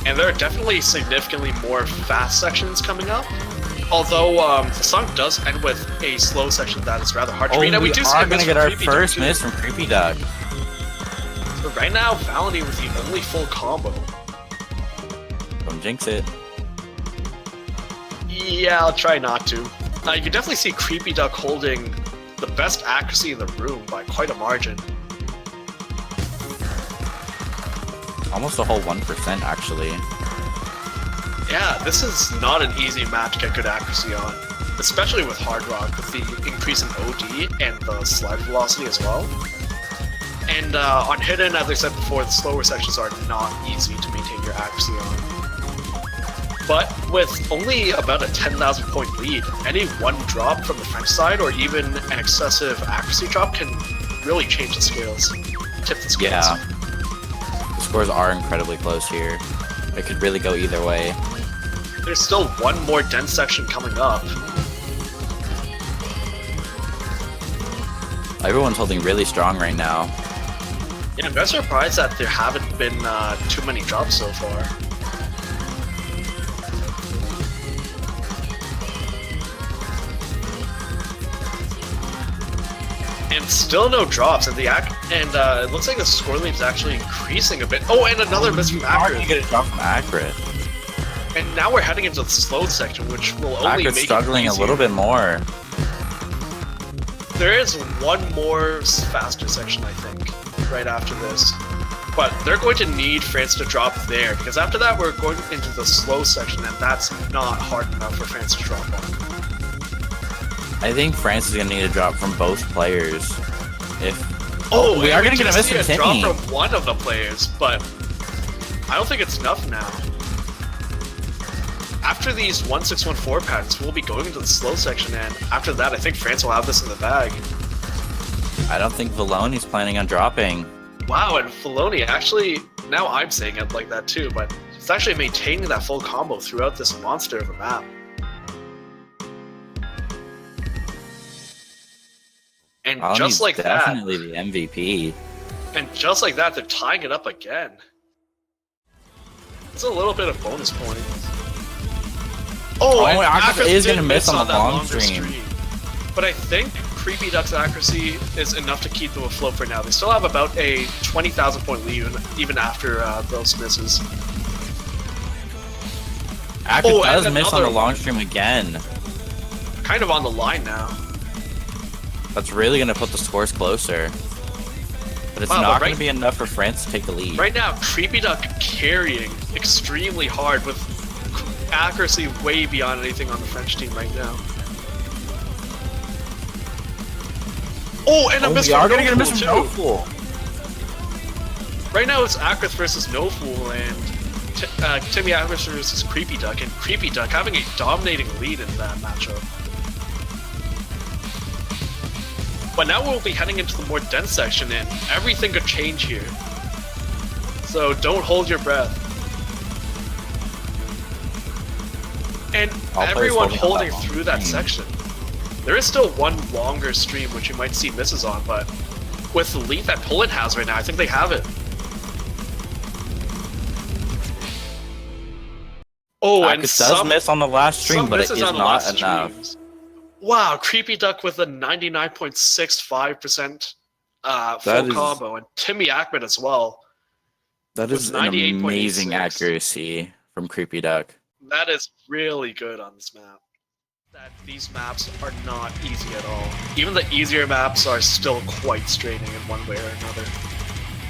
[SPEAKER 3] And there are definitely significantly more fast sections coming up. Although the song does end with a slow section that is rather hard to read. And we do see
[SPEAKER 2] are going to get our first miss from Creepy Duck.
[SPEAKER 3] So right now, Valentine with the only full combo.
[SPEAKER 2] Don't jinx it.
[SPEAKER 3] Yeah, I'll try not to. You can definitely see Creepy Duck holding the best accuracy in the room by quite a margin.
[SPEAKER 2] Almost a whole 1% actually.
[SPEAKER 3] Yeah, this is not an easy map to get good accuracy on, especially with Hard Rock, with the increase in OD and the slide velocity as well. And on Hidden, as I said before, the slower sections are not easy to maintain your accuracy on. But with only about a 10,000 point lead, any one drop from the French side or even an excessive accuracy drop can really change the scales, tip the scales.
[SPEAKER 2] Yeah. The scores are incredibly close here. It could really go either way.
[SPEAKER 3] There's still one more dense section coming up.
[SPEAKER 2] Everyone's holding really strong right now.
[SPEAKER 3] Yeah, I'm very surprised that there haven't been too many drops so far. And still no drops, and it looks like the score lead is actually increasing a bit. Oh, and another miss from Accurate.
[SPEAKER 2] You get a drop from Accurate.
[SPEAKER 3] And now we're heading into the slow section, which will only
[SPEAKER 2] Accurate's
[SPEAKER 3] make
[SPEAKER 2] struggling
[SPEAKER 3] it
[SPEAKER 2] a little bit more.
[SPEAKER 3] There is one more faster section, I think, right after this. But they're going to need France to drop there, because after that we're going into the slow section, and that's not hard enough for France to drop on.
[SPEAKER 2] I think France is going to need a drop from both players.
[SPEAKER 3] Oh,
[SPEAKER 2] we are going to get a miss from
[SPEAKER 3] Timmy.
[SPEAKER 2] Timmy.
[SPEAKER 3] Drop from one of the players, but I don't think it's enough now. After these 1614 patterns, we'll be going into the slow section, and after that, I think France will have this in the bag.
[SPEAKER 2] I don't think Valoni's planning on dropping.
[SPEAKER 3] Wow, and Filoni actually, now I'm saying it like that too, but it's actually maintaining that full combo throughout this monster of a map. And
[SPEAKER 2] Alani's
[SPEAKER 3] just like that,
[SPEAKER 2] definitely the MVP.
[SPEAKER 3] and just like that, they're tying it up again. It's a little bit of bonus points. Oh, and
[SPEAKER 2] Akrith is
[SPEAKER 3] did
[SPEAKER 2] going to miss on the
[SPEAKER 3] that
[SPEAKER 2] long
[SPEAKER 3] longer
[SPEAKER 2] stream.
[SPEAKER 3] But I think Creepy Duck's accuracy is enough to keep them afloat for now. They still have about a 20,000 point lead even after those misses.
[SPEAKER 2] Akrith does
[SPEAKER 3] and
[SPEAKER 2] miss on the
[SPEAKER 3] another
[SPEAKER 2] long stream again.
[SPEAKER 3] Kind of on the line now.
[SPEAKER 2] That's really going to put the scores closer. But it's
[SPEAKER 3] Wow,
[SPEAKER 2] not
[SPEAKER 3] but
[SPEAKER 2] going to be enough for France to take the lead.
[SPEAKER 3] Right now, Creepy Duck carrying extremely hard with accuracy way beyond anything on the French team right now. Oh, and a miss
[SPEAKER 2] we
[SPEAKER 3] from
[SPEAKER 2] are going to get a
[SPEAKER 3] No
[SPEAKER 2] miss from
[SPEAKER 3] Fool,
[SPEAKER 2] No
[SPEAKER 3] too.
[SPEAKER 2] Fool.
[SPEAKER 3] Right now, it's Akrith versus No Fool, and Timmy Akrith versus Creepy Duck, and Creepy Duck having a dominating lead in that matchup. But now we'll be heading into the more dense section, and everything could change here. So don't hold your breath. And
[SPEAKER 2] All players
[SPEAKER 3] everyone
[SPEAKER 2] holding
[SPEAKER 3] holding
[SPEAKER 2] on that
[SPEAKER 3] through that
[SPEAKER 2] stream.
[SPEAKER 3] section. There is still one longer stream which you might see misses on, but with the lead that Poland has right now, I think they have it. Oh, and
[SPEAKER 2] Akrith does miss on the last stream,
[SPEAKER 3] some
[SPEAKER 2] but it
[SPEAKER 3] misses
[SPEAKER 2] is
[SPEAKER 3] on the
[SPEAKER 2] not
[SPEAKER 3] last
[SPEAKER 2] enough.
[SPEAKER 3] streams. Wow, Creepy Duck with a 99.65% full
[SPEAKER 2] That is-
[SPEAKER 3] combo, and Timmy Ackman as well.
[SPEAKER 2] That
[SPEAKER 3] With
[SPEAKER 2] is an
[SPEAKER 3] 98.86.
[SPEAKER 2] amazing accuracy from Creepy Duck.
[SPEAKER 3] That is really good on this map. That these maps are not easy at all. Even the easier maps are still quite straining in one way or another.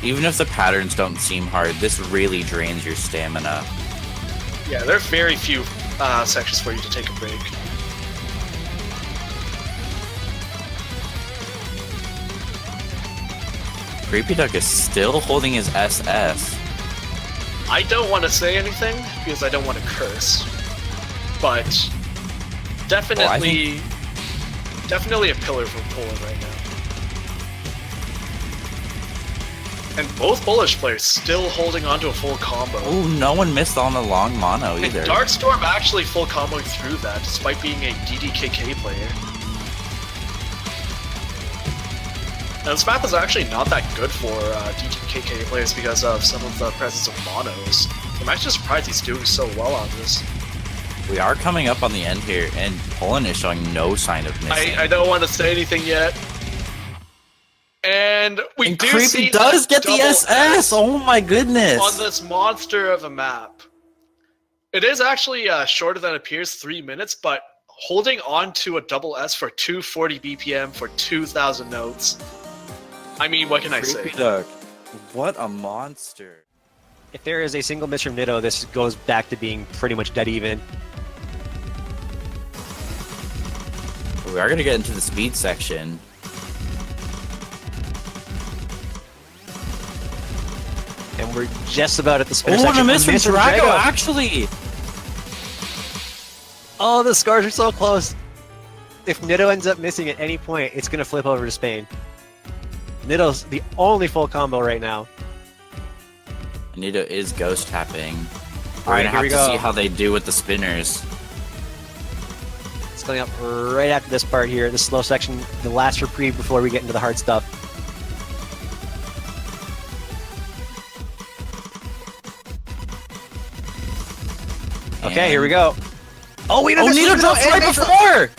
[SPEAKER 2] Even if the patterns don't seem hard, this really drains your stamina.
[SPEAKER 3] Yeah, there are very few sections for you to take a break.
[SPEAKER 2] Creepy Duck is still holding his SS.
[SPEAKER 3] I don't want to say anything because I don't want to curse, but definitely, definitely a pillar for Poland right now. And both Polish players still holding on to a full combo.
[SPEAKER 2] Oh, no one missed on the long mono
[SPEAKER 3] And
[SPEAKER 2] either.
[SPEAKER 3] Darkstorm actually full comboing through that despite being a DDKK player. Now, this map is actually not that good for DDKK players because of some of the presence of monos. I'm actually surprised he's doing so well on this.
[SPEAKER 2] We are coming up on the end here, and Poland is showing no sign of missing.
[SPEAKER 3] I don't want to say anything yet. And we
[SPEAKER 2] And
[SPEAKER 3] do
[SPEAKER 2] Creepy
[SPEAKER 3] see
[SPEAKER 2] does get the
[SPEAKER 3] double
[SPEAKER 2] SS! Oh my goodness!
[SPEAKER 3] on this monster of a map. It is actually shorter than it appears, 3 minutes, but holding on to a double S for 240 BPM for 2,000 notes. I mean, what can I say?
[SPEAKER 2] Creepy Duck. What a monster.
[SPEAKER 8] If there is a single miss from Nitto, this goes back to being pretty much dead even.
[SPEAKER 2] We are going to get into the speed section.
[SPEAKER 8] And we're just about at the spinner
[SPEAKER 2] Oh, and
[SPEAKER 8] section.
[SPEAKER 2] a miss from Drago,
[SPEAKER 8] Drago.
[SPEAKER 2] actually!
[SPEAKER 8] Oh, the scars are so close. If Nitto ends up missing at any point, it's going to flip over to Spain. Nitto's the only full combo right now.
[SPEAKER 2] Nito is ghost tapping. We're
[SPEAKER 8] Alright,
[SPEAKER 2] going to
[SPEAKER 8] here we
[SPEAKER 2] have to
[SPEAKER 8] go.
[SPEAKER 2] see how they do with the spinners.
[SPEAKER 8] It's coming up right after this part here, the slow section, the last reprieve before we get into the hard stuff. Okay, here we go. Oh, wait,
[SPEAKER 2] Oh, Nito dropped right before!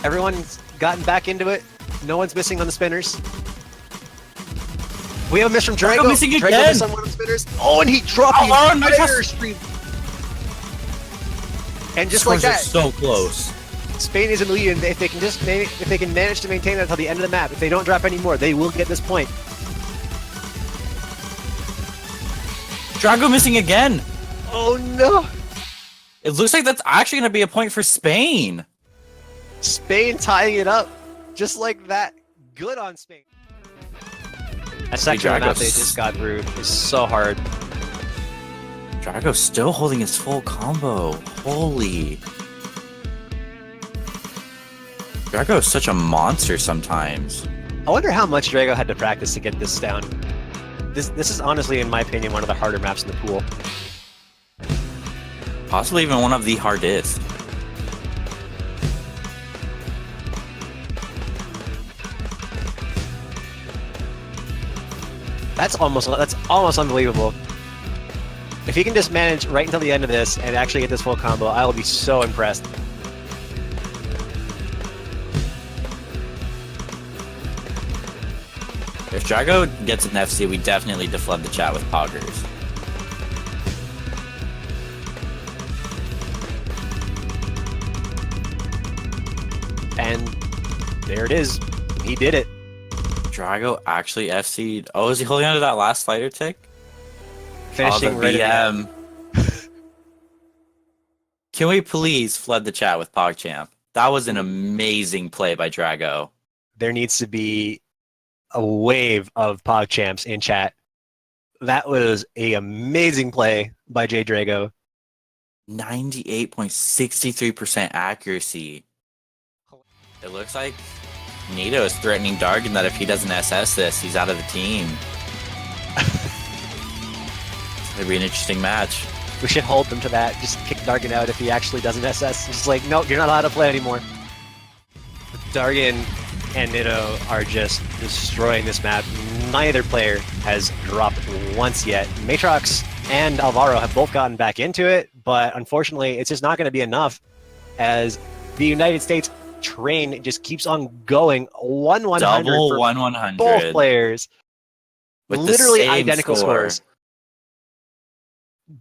[SPEAKER 8] Everyone's gotten back into it. No one's missing on the spinners. We have a miss from Drago.
[SPEAKER 2] Drago missing
[SPEAKER 8] Drago
[SPEAKER 2] again.
[SPEAKER 8] missed on one of the spinners. Oh, and he dropped
[SPEAKER 2] Oh,
[SPEAKER 8] the
[SPEAKER 2] nice.
[SPEAKER 8] entire stream. And just
[SPEAKER 2] Scores
[SPEAKER 8] like
[SPEAKER 2] are
[SPEAKER 8] that,
[SPEAKER 2] so close.
[SPEAKER 8] Spain is in the lead. And if they can just if they can manage to maintain that until the end of the map, if they don't drop any more, they will get this point.
[SPEAKER 2] Drago missing again.
[SPEAKER 8] Oh no!
[SPEAKER 2] It looks like that's actually going to be a point for Spain.
[SPEAKER 8] Spain tying it up, just like that. Good on Spain. That section of the map they just got through is so hard.
[SPEAKER 2] Drago's still holding his full combo. Holy. Drago is such a monster sometimes.
[SPEAKER 8] I wonder how much Drago had to practice to get this down. This is honestly, in my opinion, one of the harder maps in the pool.
[SPEAKER 2] Possibly even one of the hardest.
[SPEAKER 8] That's almost unbelievable. If he can just manage right until the end of this and actually get this full combo, I will be so impressed.
[SPEAKER 2] If Drago gets an FC, we definitely deflood the chat with poggers.
[SPEAKER 8] And there it is. He did it.
[SPEAKER 2] Drago actually FC'd. Oh, is he holding onto that last slider tick?
[SPEAKER 8] Finishing
[SPEAKER 2] the
[SPEAKER 8] right at the
[SPEAKER 2] BM. Can we please flood the chat with PogChamp? That was an amazing play by Drago.
[SPEAKER 8] There needs to be a wave of PogChamps in chat. That was an amazing play by J Drago.
[SPEAKER 2] 98.63% accuracy. It looks like Nito is threatening Dargan that if he doesn't SS this, he's out of the team. It's going to be an interesting match.
[SPEAKER 8] We should hold them to that. Just kick Dargan out if he actually doesn't SS. Just like, nope, you're not allowed to play anymore. Dargan and Nito are just destroying this map. Neither player has dropped once yet. Matrox and Alvaro have both gotten back into it, but unfortunately, it's just not going to be enough as the United States train just keeps on going. 1-100
[SPEAKER 2] Double
[SPEAKER 8] for
[SPEAKER 2] 1-100.
[SPEAKER 8] both players.
[SPEAKER 2] With the
[SPEAKER 8] Literally
[SPEAKER 2] same
[SPEAKER 8] identical
[SPEAKER 2] score.
[SPEAKER 8] scores.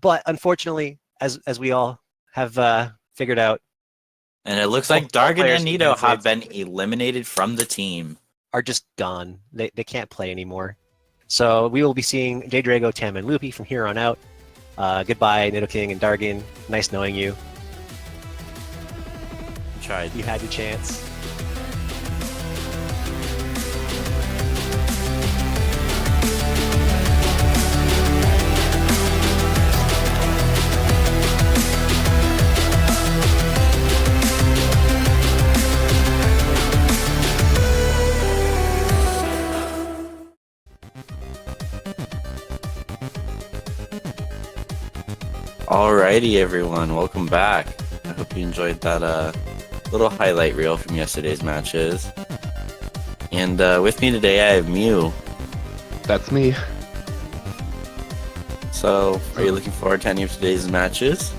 [SPEAKER 8] But unfortunately, as we all have figured out,
[SPEAKER 2] And it looks like
[SPEAKER 8] both
[SPEAKER 2] Dargan
[SPEAKER 8] players
[SPEAKER 2] and
[SPEAKER 8] from the
[SPEAKER 2] Nito
[SPEAKER 8] United
[SPEAKER 2] have
[SPEAKER 8] States
[SPEAKER 2] been eliminated from the team.
[SPEAKER 8] are just gone. They can't play anymore. So we will be seeing J Drago, Tam, and Loopy from here on out. Goodbye, Nito King and Dargan. Nice knowing you.
[SPEAKER 2] Tried.
[SPEAKER 8] You had your chance.
[SPEAKER 2] Alrighty, everyone, welcome back. I hope you enjoyed that little highlight reel from yesterday's matches. And with me today, I have Mew.
[SPEAKER 4] That's me.
[SPEAKER 2] So, are you looking forward to any of today's matches?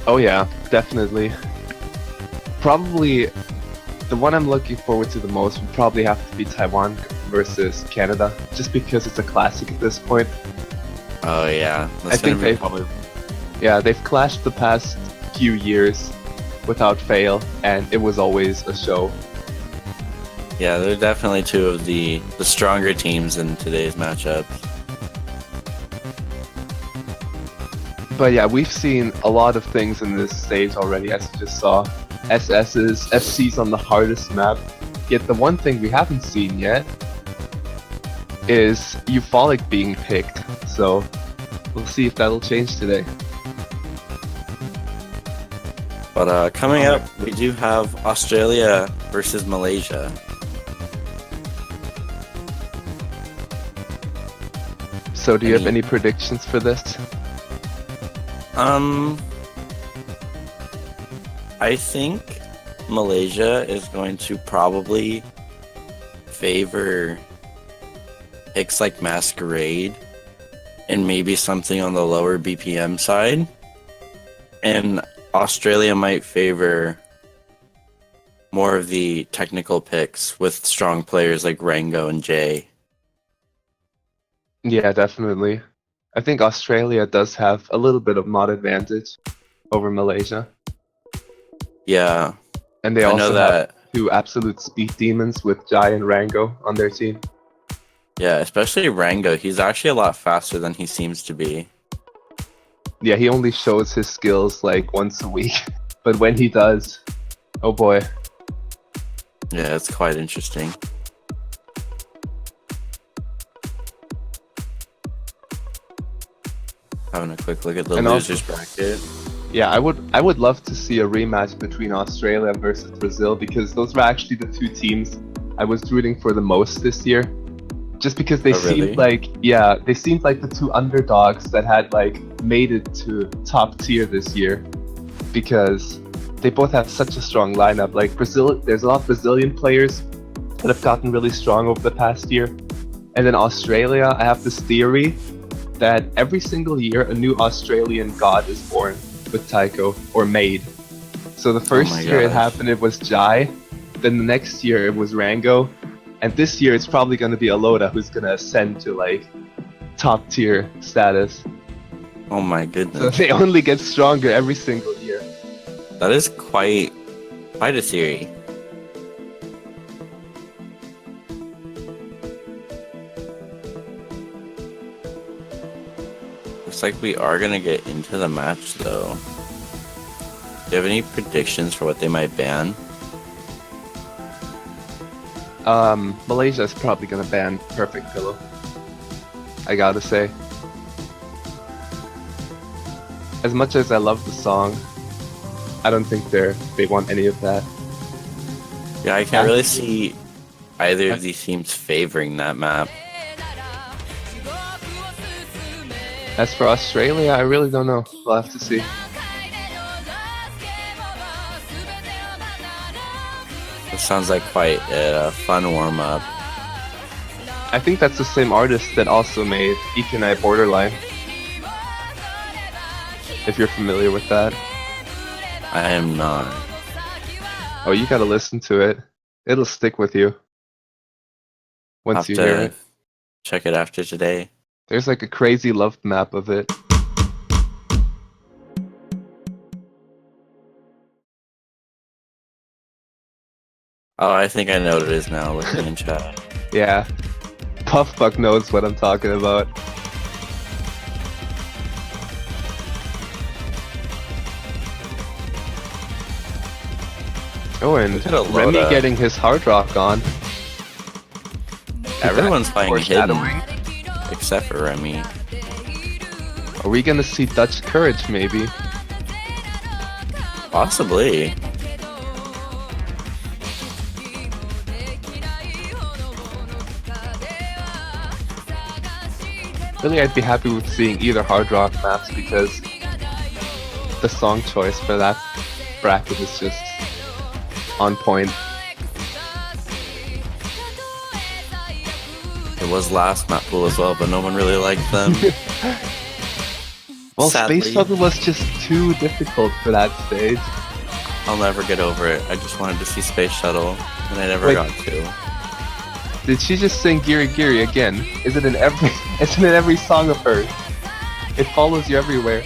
[SPEAKER 4] Oh yeah, definitely. Probably the one I'm looking forward to the most would probably have to be Taiwan versus Canada, just because it's a classic at this point.
[SPEAKER 2] Oh yeah,
[SPEAKER 4] I think
[SPEAKER 2] be probably.
[SPEAKER 4] Yeah, they've clashed the past few years without fail, and it was always a show.
[SPEAKER 2] Yeah, they're definitely two of the stronger teams in today's matchups.
[SPEAKER 4] But yeah, we've seen a lot of things in this stage already, as you just saw. SS's, FC's on the hardest map. Yet the one thing we haven't seen yet is Euphoric being picked. So we'll see if that'll change today.
[SPEAKER 2] But coming up, we do have Australia versus Malaysia.
[SPEAKER 4] So do you have any predictions for this?
[SPEAKER 2] I think Malaysia is going to probably favor picks like Masquerade and maybe something on the lower BPM side. And Australia might favor more of the technical picks with strong players like Rango and Jay.
[SPEAKER 4] Yeah, definitely. I think Australia does have a little bit of mod advantage over Malaysia.
[SPEAKER 2] Yeah.
[SPEAKER 4] And they
[SPEAKER 2] I
[SPEAKER 4] also
[SPEAKER 2] know that.
[SPEAKER 4] have two absolute speed demons with Jai and Rango on their team.
[SPEAKER 2] Yeah, especially Rango. He's actually a lot faster than he seems to be.
[SPEAKER 4] Yeah, he only shows his skills like once a week. But when he does, oh boy.
[SPEAKER 2] Yeah, it's quite interesting. Having a quick look at the
[SPEAKER 4] And
[SPEAKER 2] losers bracket.
[SPEAKER 4] Yeah, I would love to see a rematch between Australia versus Brazil because those were actually the two teams I was rooting for the most this year. Just because they
[SPEAKER 2] Oh, really?
[SPEAKER 4] seemed like, yeah, they seemed like the two underdogs that had like made it to top tier this year. Because they both have such a strong lineup. Like Brazil, there's a lot of Brazilian players that have gotten really strong over the past year. And then Australia, I have this theory that every single year a new Australian god is born with taiko or made. So the first
[SPEAKER 2] my
[SPEAKER 4] year it
[SPEAKER 2] gosh.
[SPEAKER 4] happened, it was Jai. Then the next year it was Rango. And this year it's probably going to be Aloda who's going to ascend to like top tier status.
[SPEAKER 2] Oh my
[SPEAKER 4] So
[SPEAKER 2] goodness.
[SPEAKER 4] they only get stronger every single year.
[SPEAKER 2] That is quite a theory. Looks like we are gonna get into the match though. Do you have any predictions for what they might ban?
[SPEAKER 4] Malaysia's probably gonna ban Perfect Pillow. I gotta say. As much as I love the song, I don't think they want any of that.
[SPEAKER 2] Yeah, I can't really see either of these teams favoring that map.
[SPEAKER 4] As for Australia, I really don't know. We'll have to see.
[SPEAKER 2] It sounds like quite a fun warm-up.
[SPEAKER 4] I think that's the same artist that also made Ikenai Borderline. If you're familiar with that.
[SPEAKER 2] I am not.
[SPEAKER 4] Oh, you gotta listen to it. It'll stick with you. Once
[SPEAKER 2] Have
[SPEAKER 4] you hear
[SPEAKER 2] to
[SPEAKER 4] it.
[SPEAKER 2] check it after today.
[SPEAKER 4] There's like a crazy love map of it.
[SPEAKER 2] Oh, I think I know what it is now, looking in chat.
[SPEAKER 4] Yeah. Puffbuck knows what I'm talking about. Oh, and
[SPEAKER 2] Look at
[SPEAKER 4] Remy
[SPEAKER 2] Aloda.
[SPEAKER 4] getting his hard rock on.
[SPEAKER 2] Everyone's playing hidden,
[SPEAKER 4] Foreshadowing.
[SPEAKER 2] except for Remy.
[SPEAKER 4] Are we gonna see Dutch Courage maybe?
[SPEAKER 2] Possibly.
[SPEAKER 4] Really, I'd be happy with seeing either hard rock maps because the song choice for that bracket is just on point.
[SPEAKER 2] It was last map pool as well, but no one really liked them.
[SPEAKER 4] Well,
[SPEAKER 2] Sadly.
[SPEAKER 4] Space Shuttle was just too difficult for that stage.
[SPEAKER 2] I'll never get over it. I just wanted to see Space Shuttle, and I never
[SPEAKER 4] Wait.
[SPEAKER 2] got to.
[SPEAKER 4] Did she just sing Giri Giri again? Is it in every? Isn't it every song of hers? It follows you everywhere.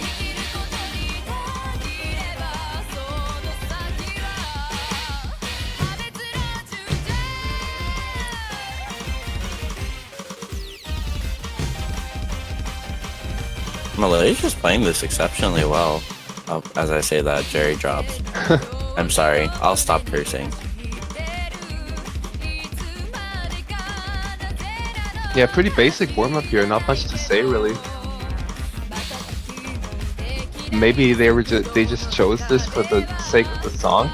[SPEAKER 2] Malaysia's playing this exceptionally well. Oh, as I say that, Jerry drops. I'm sorry. I'll stop cursing.
[SPEAKER 4] Yeah, pretty basic warm up here. Not much to say really. Maybe they just chose this for the sake of the song.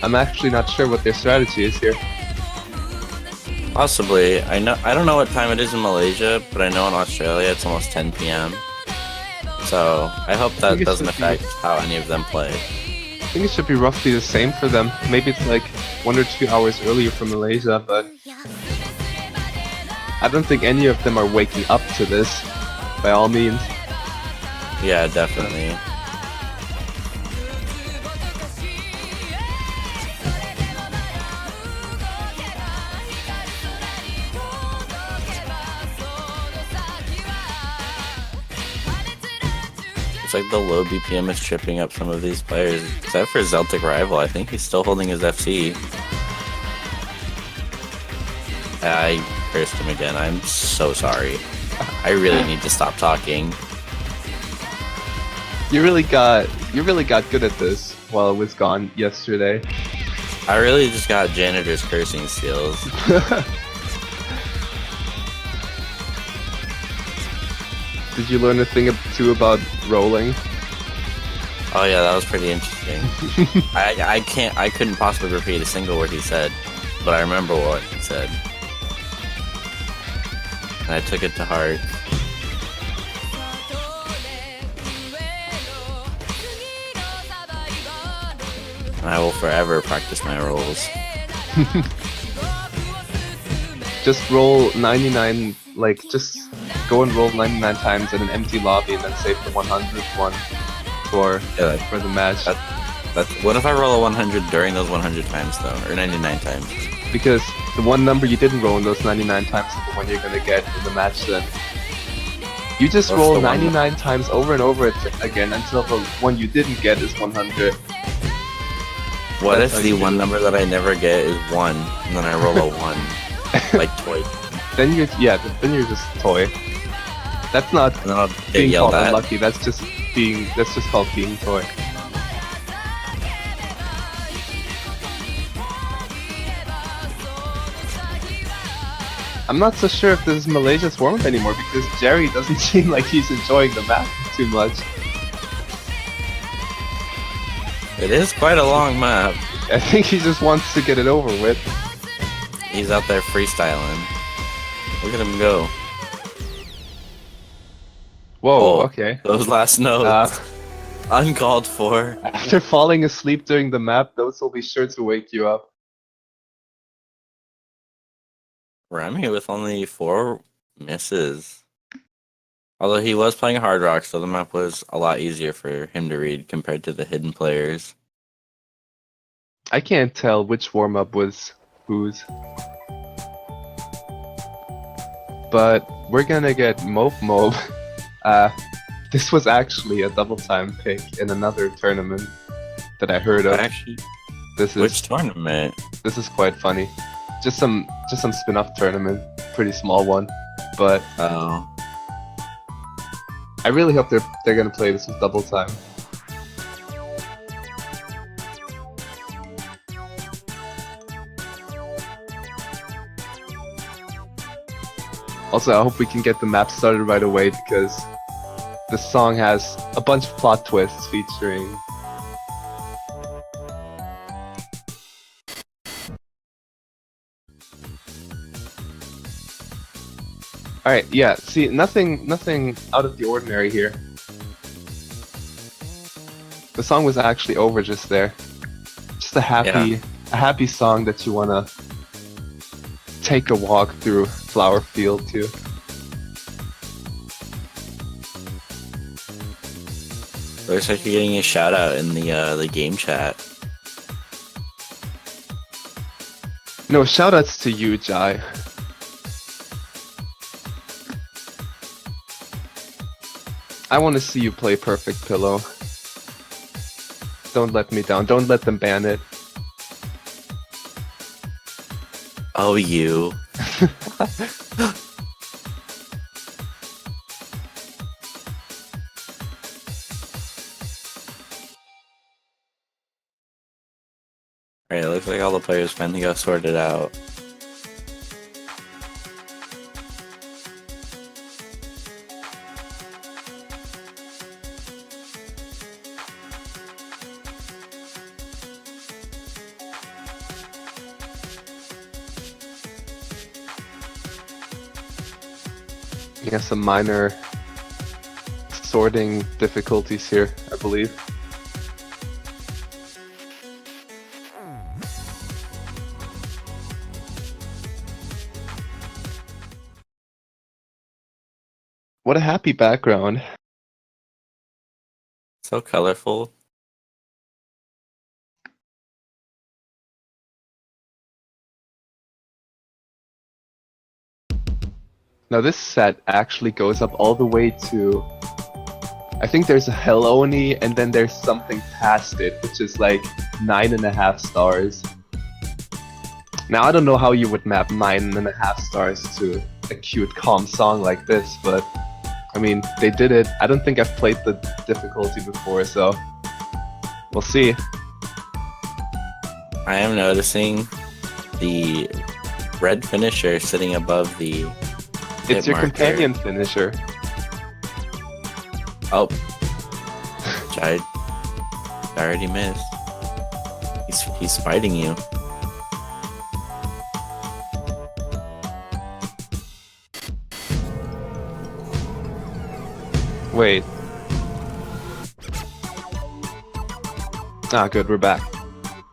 [SPEAKER 4] I'm actually not sure what their strategy is here.
[SPEAKER 2] Possibly. I don't know what time it is in Malaysia, but I know in Australia it's almost 10 p.m. So I hope that
[SPEAKER 4] think it
[SPEAKER 2] doesn't
[SPEAKER 4] should be-
[SPEAKER 2] affect how any of them play.
[SPEAKER 4] I think it should be roughly the same for them. Maybe it's like 1 or 2 hours earlier from Malaysia, but I don't think any of them are waking up to this, by all means.
[SPEAKER 2] Yeah, definitely. It's like the low BPM is tripping up some of these players. Except for Celtic Rival, I think he's still holding his FC. I cursed him again. I'm so sorry. I really need to stop talking.
[SPEAKER 4] You really got good at this while it was gone yesterday.
[SPEAKER 2] I really just got janitor's cursing skills.
[SPEAKER 4] Did you learn a thing too about rolling?
[SPEAKER 2] Oh yeah, that was pretty interesting. I couldn't possibly repeat a single word he said, but I remember what he said, and I took it to heart. And I will forever practice my rolls.
[SPEAKER 4] Just roll 99, like, just go and roll 99 times in an empty lobby and then save the 100th one for the match.
[SPEAKER 2] What if I roll a 100 during those 100 times, though? Or 99 times?
[SPEAKER 4] Because the one number you didn't roll in those 99 times is the one you're gonna get in the match then. You just
[SPEAKER 2] What's
[SPEAKER 4] roll
[SPEAKER 2] the one
[SPEAKER 4] 99 times over and over again until the one you didn't get is 100.
[SPEAKER 2] What
[SPEAKER 4] That's
[SPEAKER 2] if
[SPEAKER 4] how
[SPEAKER 2] the
[SPEAKER 4] you
[SPEAKER 2] one
[SPEAKER 4] do it.
[SPEAKER 2] number that I never get is 1, and then I roll a 1? Like toy.
[SPEAKER 4] Then you're just toy. That's not
[SPEAKER 2] And then I'll get
[SPEAKER 4] being
[SPEAKER 2] yelled
[SPEAKER 4] called
[SPEAKER 2] at.
[SPEAKER 4] unlucky, that's just called being toy. I'm not so sure if this is Malaysia's warm-up anymore because Jerry doesn't seem like he's enjoying the map too much.
[SPEAKER 2] It is quite a long map.
[SPEAKER 4] I think he just wants to get it over with.
[SPEAKER 2] He's out there freestyling. Look at him go.
[SPEAKER 4] Whoa,
[SPEAKER 2] Oh,
[SPEAKER 4] okay.
[SPEAKER 2] Those last notes. Uncalled for.
[SPEAKER 4] After falling asleep during the map, those will be sure to wake you up.
[SPEAKER 2] Remy with only 4 misses. Although he was playing Hard Rock, so the map was a lot easier for him to read compared to the hidden players.
[SPEAKER 4] I can't tell which warm-up was whose. But we're gonna get Mope Mope. This was actually a double time pick in another tournament that I heard of.
[SPEAKER 2] Actually,
[SPEAKER 4] This
[SPEAKER 2] which
[SPEAKER 4] is
[SPEAKER 2] tournament?
[SPEAKER 4] this is quite funny. Just some spin-off tournament, pretty small one, but
[SPEAKER 2] Oh.
[SPEAKER 4] I really hope they're gonna play this with double time. Also, I hope we can get the map started right away because this song has a bunch of plot twists featuring. Alright, yeah, see, nothing out of the ordinary here. The song was actually over just there. Just a happy song that you wanna take a walk through Flower Field to.
[SPEAKER 2] Looks like you're getting a shout out in the game chat.
[SPEAKER 4] No, shoutouts to you, Jai. I want to see you play Perfect Pillow. Don't let me down. Don't let them ban it.
[SPEAKER 2] Oh, you. Alright, it looks like all the players finally got sorted out.
[SPEAKER 4] Yeah, some minor sorting difficulties here, I believe. What a happy background.
[SPEAKER 2] So colorful.
[SPEAKER 4] Now this set actually goes up all the way to... I think there's a Heloni and then there's something past it, which is like 9.5 stars. Now I don't know how you would map 9.5 stars to a cute calm song like this, but I mean, they did it. I don't think I've played the difficulty before, so we'll see.
[SPEAKER 2] I am noticing the red finisher sitting above the
[SPEAKER 4] It's your
[SPEAKER 2] marker.
[SPEAKER 4] companion finisher.
[SPEAKER 2] Oh. Jai I already missed. He's fighting you.
[SPEAKER 4] Wait. Ah, good, we're back.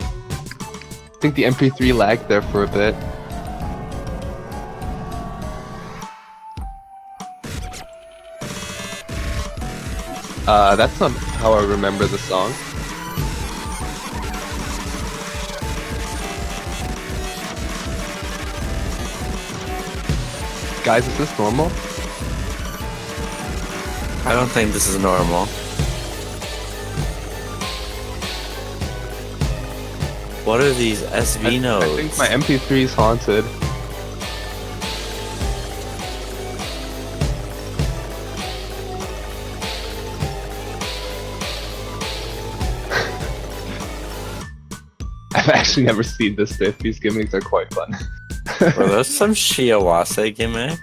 [SPEAKER 4] I think the MP3 lagged there for a bit. That's not how I remember the song. Guys, is this normal?
[SPEAKER 2] I don't think this is normal. What are these SV nodes?
[SPEAKER 4] I think my MP3 is haunted. I've actually never seen this diff. These gimmicks are quite fun.
[SPEAKER 2] Were those some Shiawase gimmicks?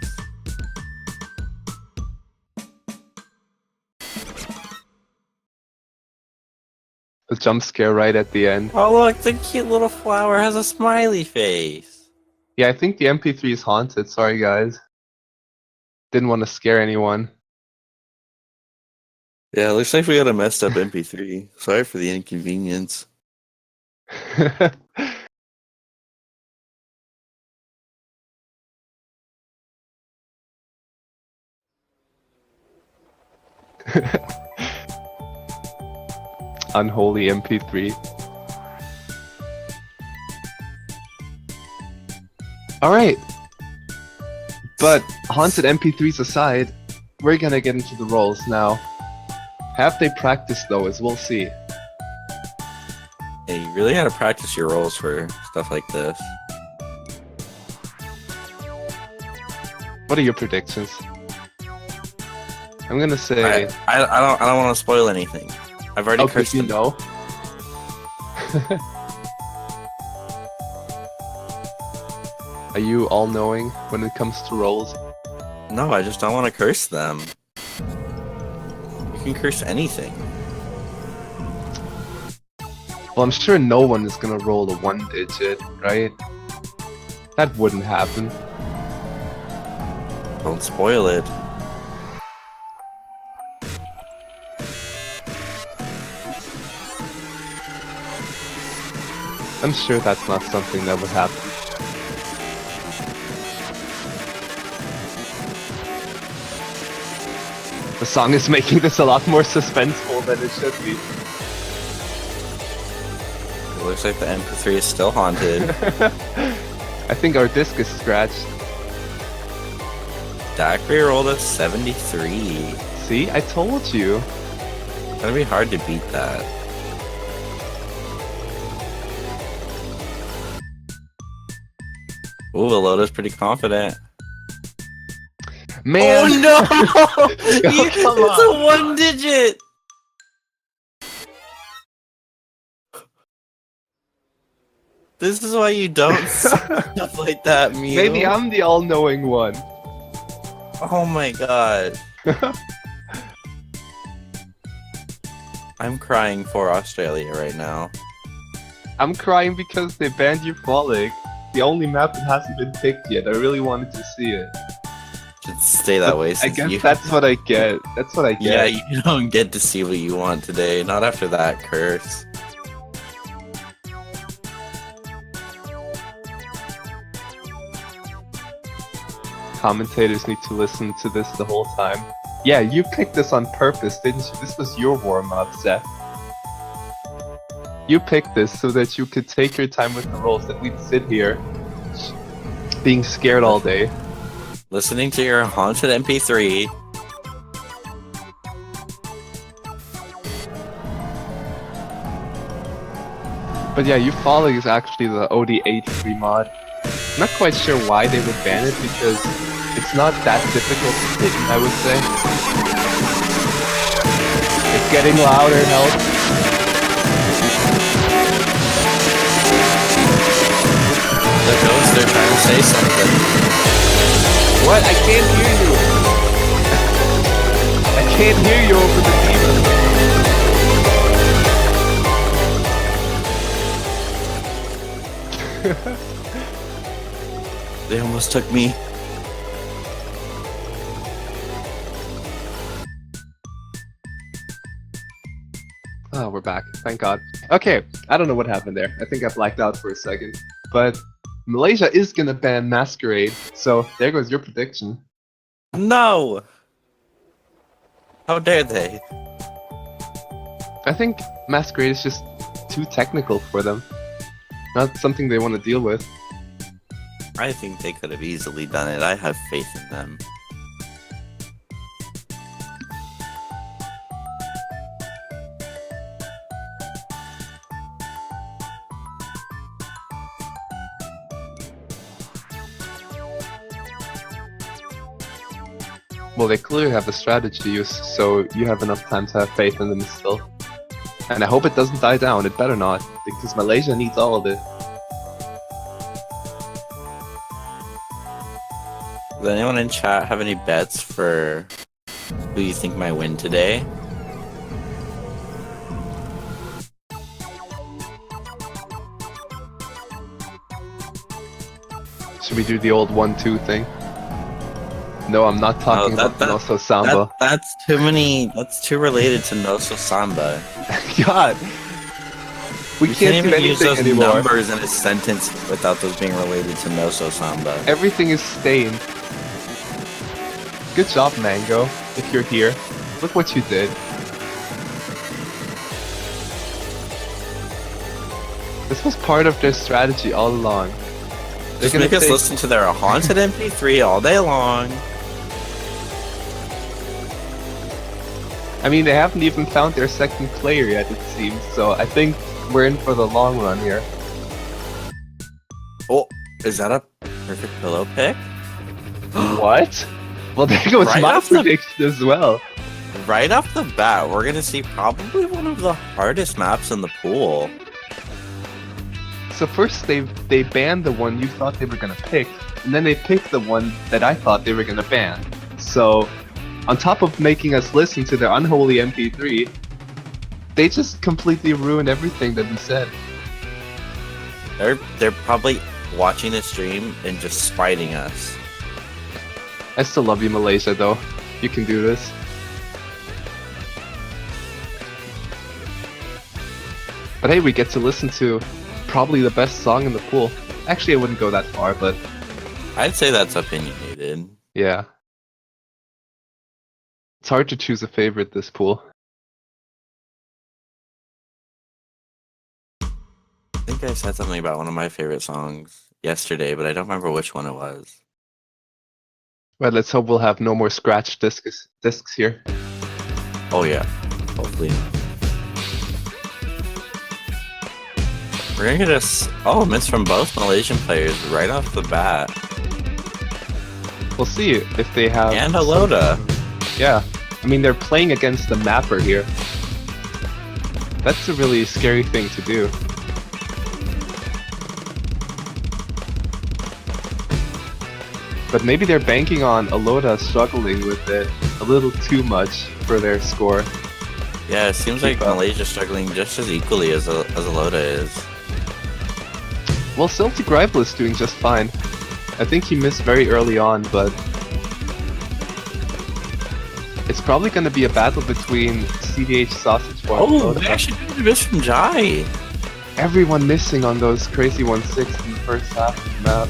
[SPEAKER 4] The jump scare right at the end.
[SPEAKER 2] Oh look, the cute little flower has a smiley face.
[SPEAKER 4] Yeah, I think the MP3 is haunted. Sorry, guys. Didn't want to scare anyone.
[SPEAKER 2] Yeah, looks like we got a messed up MP3. Sorry for the inconvenience.
[SPEAKER 4] Unholy MP3. Alright. But haunted MP3s aside, we're gonna get into the roles now. Have they practiced though, as we'll see.
[SPEAKER 2] Hey, you really gotta practice your roles for stuff like this.
[SPEAKER 4] What are your predictions? I'm gonna say...
[SPEAKER 2] I don't want to spoil anything. I've already cursed
[SPEAKER 4] you
[SPEAKER 2] them.
[SPEAKER 4] know. Are you all-knowing when it comes to roles?
[SPEAKER 2] No, I just don't want to curse them. You can curse anything.
[SPEAKER 4] Well, I'm sure no one is gonna roll a 1-digit, right? That wouldn't happen.
[SPEAKER 2] Don't spoil it.
[SPEAKER 4] I'm sure that's not something that would happen. The song is making this a lot more suspenseful than it should be.
[SPEAKER 2] It looks like the MP3 is still haunted.
[SPEAKER 4] I think our disc is scratched.
[SPEAKER 2] Daiquiri rolled a 73.
[SPEAKER 4] See? I told you.
[SPEAKER 2] It's gonna be hard to beat that. Ooh, the Loda's pretty confident.
[SPEAKER 4] Man!
[SPEAKER 2] Oh no!
[SPEAKER 4] Come
[SPEAKER 2] It's
[SPEAKER 4] on.
[SPEAKER 2] a 1-digit! This is why you don't stuff like that, Mew.
[SPEAKER 4] Maybe I'm the all-knowing one.
[SPEAKER 2] Oh my god. I'm crying for Australia right now.
[SPEAKER 4] I'm crying because they banned Eupholic. The only map that hasn't been picked yet. I really wanted to see it.
[SPEAKER 2] Should stay that way.
[SPEAKER 4] I
[SPEAKER 2] Since
[SPEAKER 4] guess
[SPEAKER 2] you...
[SPEAKER 4] that's what I get. That's what I get.
[SPEAKER 2] Yeah, you don't get to see what you want today. Not after that curse.
[SPEAKER 4] Commentators need to listen to this the whole time. Yeah, you picked this on purpose, didn't you? This was your warm-up, Zeph. You picked this so that you could take your time with the rolls, that we'd sit here being scared all day.
[SPEAKER 2] Listening to your haunted MP3.
[SPEAKER 4] But yeah, Eupholic is actually the OD83 mod. I'm not quite sure why they would ban it, because it's not that difficult to hit, I would say. It's getting louder, help.
[SPEAKER 2] The ghosts, they're trying to say something.
[SPEAKER 4] What? I can't hear you! I can't hear you over the demon.
[SPEAKER 2] They almost took me.
[SPEAKER 4] Oh, we're back. Thank God. Okay, I don't know what happened there. I think I blacked out for a second. But Malaysia is gonna ban Masquerade, so there goes your prediction.
[SPEAKER 2] No! How dare they?
[SPEAKER 4] I think Masquerade is just too technical for them. Not something they want to deal with.
[SPEAKER 2] I think they could have easily done it. I have faith in them.
[SPEAKER 4] Well, they clearly have a strategy to use, so you have enough time to have faith in them still. And I hope it doesn't die down, it better not, because Malaysia needs all of it.
[SPEAKER 2] Does anyone in chat have any bets for who you think might win today?
[SPEAKER 4] Should we do the old 1-2 thing? No, I'm not talking about Noso Samba.
[SPEAKER 2] That's too many. That's too related to Noso Samba.
[SPEAKER 4] God! We
[SPEAKER 2] You
[SPEAKER 4] can't do
[SPEAKER 2] even use
[SPEAKER 4] anything
[SPEAKER 2] those
[SPEAKER 4] anymore.
[SPEAKER 2] numbers in a sentence without those being related to Noso Samba.
[SPEAKER 4] Everything is stained. Good job, Mango, if you're here. Look what you did. This was part of their strategy all along. They're
[SPEAKER 2] Just
[SPEAKER 4] gonna
[SPEAKER 2] make us
[SPEAKER 4] take-
[SPEAKER 2] listen to their haunted MP3 all day long.
[SPEAKER 4] I mean, they haven't even found their second player yet, it seems, so I think we're in for the long run here.
[SPEAKER 2] Oh, is that a perfect pillow pick?
[SPEAKER 4] What? Well, there goes
[SPEAKER 2] Right
[SPEAKER 4] my
[SPEAKER 2] off the-
[SPEAKER 4] prediction as well.
[SPEAKER 2] Right off the bat, we're gonna see probably one of the hardest maps in the pool.
[SPEAKER 4] So first they banned the one you thought they were gonna pick, and then they picked the one that I thought they were gonna ban. So, on top of making us listen to their unholy MP3, they just completely ruined everything that we said.
[SPEAKER 2] They're probably watching the stream and just spiting us.
[SPEAKER 4] I still love you, Malaysia, though. You can do this. But hey, we get to listen to probably the best song in the pool. Actually, I wouldn't go that far, but
[SPEAKER 2] I'd say that's opinionated.
[SPEAKER 4] yeah. It's hard to choose a favorite this pool.
[SPEAKER 2] I think I said something about one of my favorite songs yesterday, but I don't remember which one it was.
[SPEAKER 4] Well, let's hope we'll have no more scratch discs here.
[SPEAKER 2] Oh yeah, hopefully. We're gonna get us elements from both Malaysian players right off the bat.
[SPEAKER 4] We'll see if they have...
[SPEAKER 2] And a Loda.
[SPEAKER 4] Yeah. I mean, they're playing against the mapper here. That's a really scary thing to do. But maybe they're banking on Aloda struggling with it a little too much for their score.
[SPEAKER 2] Yeah, it seems like
[SPEAKER 4] Keep up.
[SPEAKER 2] Malaysia's struggling just as equally as a Loda is.
[SPEAKER 4] Well, Celtic Rival is doing just fine. I think he missed very early on, but... It's probably going to be a battle between CDH Sausage Boy and
[SPEAKER 2] Oh,
[SPEAKER 4] Aloda.
[SPEAKER 2] they actually did miss from Jai.
[SPEAKER 4] Everyone missing on those crazy 1-6 in the first half of the map.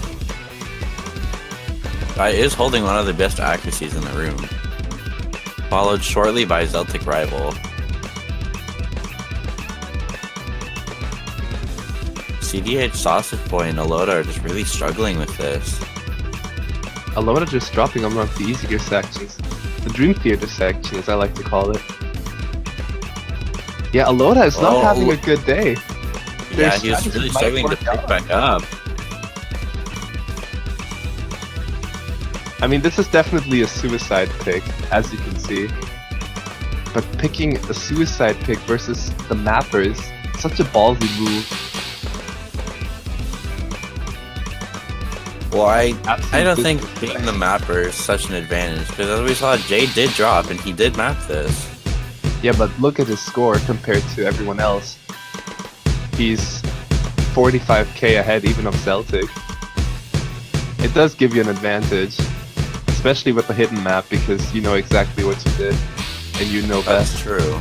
[SPEAKER 2] Jai is holding one of the best accuracies in the room. Followed shortly by Celtic Rival. CDH Sausage Boy and Aloda are just really struggling with this.
[SPEAKER 4] Aloda just dropping on one of the easier sections. The Dream Theater section, as I like to call it. Yeah, Aloda is not
[SPEAKER 2] Oh,
[SPEAKER 4] having a good day. Their
[SPEAKER 2] Yeah, he was
[SPEAKER 4] strategy
[SPEAKER 2] really
[SPEAKER 4] might
[SPEAKER 2] struggling to
[SPEAKER 4] work
[SPEAKER 2] pick
[SPEAKER 4] out.
[SPEAKER 2] back up.
[SPEAKER 4] I mean, this is definitely a suicide pick, as you can see. But picking a suicide pick versus the mapper is such a ballsy move.
[SPEAKER 2] Well, I don't
[SPEAKER 4] Absolute
[SPEAKER 2] think
[SPEAKER 4] disrespect.
[SPEAKER 2] being the mapper is such an advantage, because as we saw, Jay did drop, and he did map this.
[SPEAKER 4] Yeah, but look at his score compared to everyone else. He's 45k ahead even of Celtic. It does give you an advantage, especially with the hidden map, because you know exactly what you did, and you know
[SPEAKER 2] That's
[SPEAKER 4] best.
[SPEAKER 2] true.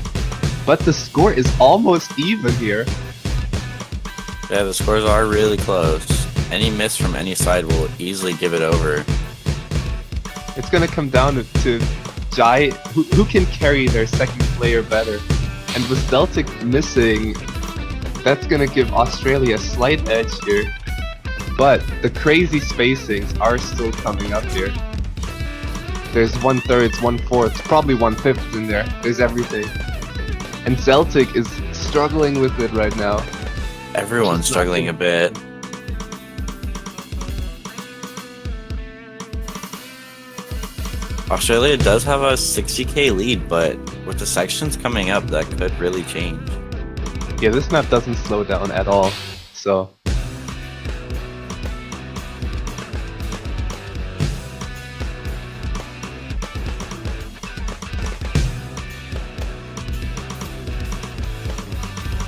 [SPEAKER 4] But the score is almost even here.
[SPEAKER 2] Yeah, the scores are really close. Any miss from any side will easily give it over.
[SPEAKER 4] It's gonna come down to Jai, who can carry their second player better. And with Celtic missing, that's gonna give Australia a slight edge here. But the crazy spacings are still coming up here. There's 1/3, 1/4, probably 1/5 in there. There's everything. And Celtic is struggling with it right now.
[SPEAKER 2] Everyone's struggling a bit. Australia does have a 60k lead, but with the sections coming up, that could really change.
[SPEAKER 4] Yeah, this map doesn't slow down at all, so...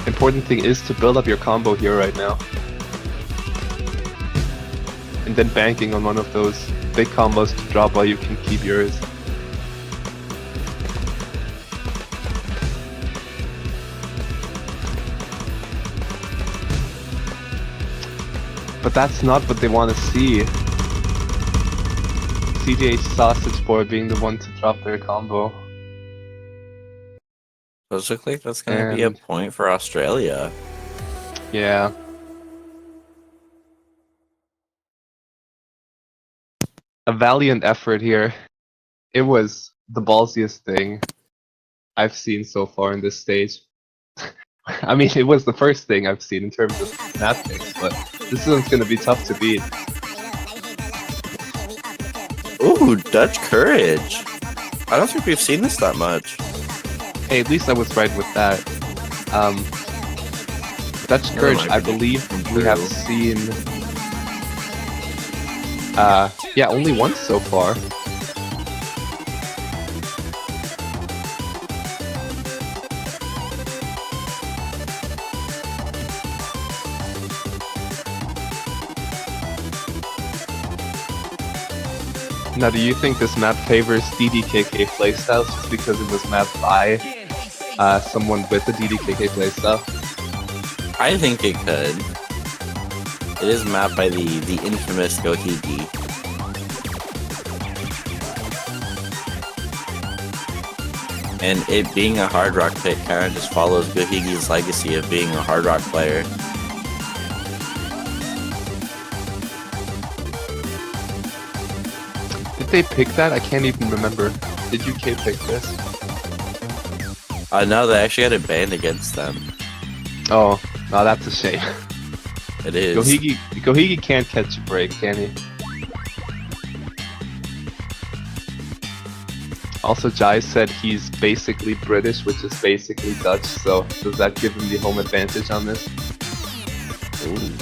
[SPEAKER 4] Important thing is to build up your combo here right now. And then banking on one of those big combos to drop while you can keep yours. But that's not what they want to see. CDH Sausage Boy being the one to drop their combo.
[SPEAKER 2] Does look like that's going to be a point for Australia.
[SPEAKER 4] Yeah. A valiant effort here. It was the ballsiest thing I've seen so far in this stage. I mean, it was the first thing I've seen in terms of map picks, but this one's gonna be tough to beat.
[SPEAKER 2] Ooh, Dutch Courage. I don't think we've seen this that much.
[SPEAKER 4] Hey, at least I was right with that. Dutch Courage, I believe we have seen... yeah, only once so far. Now, do you think this map favors DDKK playstyle just because it was mapped by someone with the DDKK playstyle?
[SPEAKER 2] I think it could. It is mapped by the infamous Gohigi. And it being a Hard Rock pick kind of just follows Gohigi's legacy of being a Hard Rock player.
[SPEAKER 4] Did they pick that? I can't even remember. Did UK pick this?
[SPEAKER 2] No, they actually had it banned against them.
[SPEAKER 4] Oh, no, that's a shame.
[SPEAKER 2] It is.
[SPEAKER 4] Gohigi can't catch a break, can he? Also, Jai said he's basically British, which is basically Dutch, so does that give him the home advantage on this?
[SPEAKER 2] Ooh.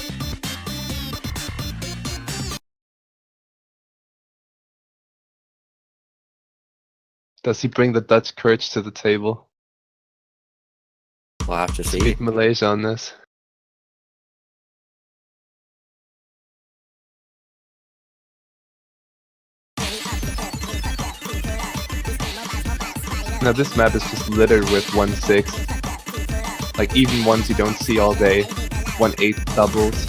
[SPEAKER 4] Does he bring the Dutch courage to the table?
[SPEAKER 2] We'll have to see.
[SPEAKER 4] Beat Malaysia on this. Now this map is just littered with 1/6. Like even ones you don't see all day. 1/8 doubles.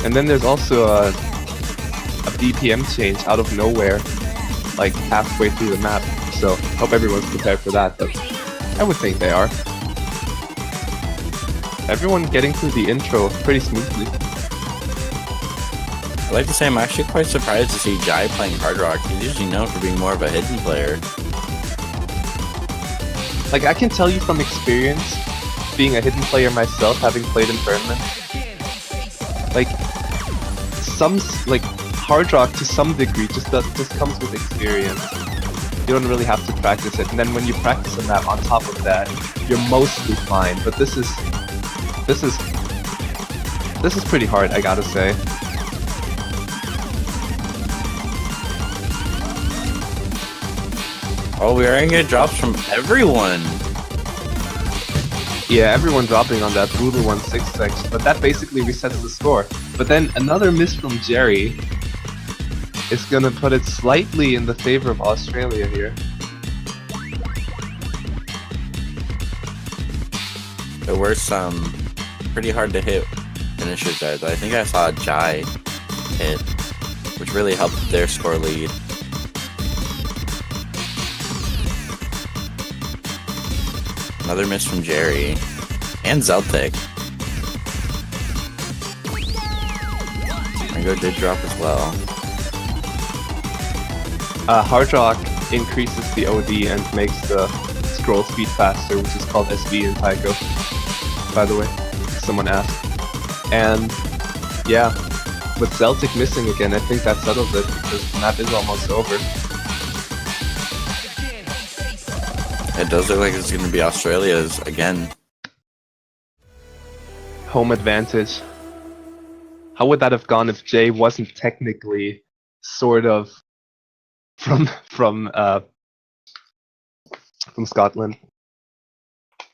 [SPEAKER 4] And then there's also a BPM change out of nowhere, like halfway through the map. So hope everyone's prepared for that, but I would think they are. Everyone getting through the intro pretty smoothly.
[SPEAKER 2] I'd like to say I'm actually quite surprised to see Jai playing Hard Rock. He's usually known for being more of a hidden player.
[SPEAKER 4] Like, I can tell you from experience, being a hidden player myself, having played in tournaments, like, Hard Rock to some degree just comes with experience. You don't really have to practice it, and then when you practice a map on top of that, you're mostly fine, but this is pretty hard, I gotta say.
[SPEAKER 2] Oh, we are getting drops from everyone.
[SPEAKER 4] Yeah, everyone dropping on that brutal 1-6 section, but that basically resets the score. But then another miss from Jerry is gonna put it slightly in the favor of Australia here.
[SPEAKER 2] There were some pretty hard to hit finishers there, though. I think I saw Jai hit, which really helped their score lead. Another miss from Jerry. And Zeltic. Mango did drop as well.
[SPEAKER 4] Hard Rock increases the OD and makes the scroll speed faster, which is called SV in Taiko, by the way, someone asked. And yeah, with Celtic missing again, I think that settles it because the map is almost over.
[SPEAKER 2] It does look like it's going to be Australia's again.
[SPEAKER 4] Home advantage. How would that have gone if Jay wasn't technically sort of from Scotland?
[SPEAKER 2] I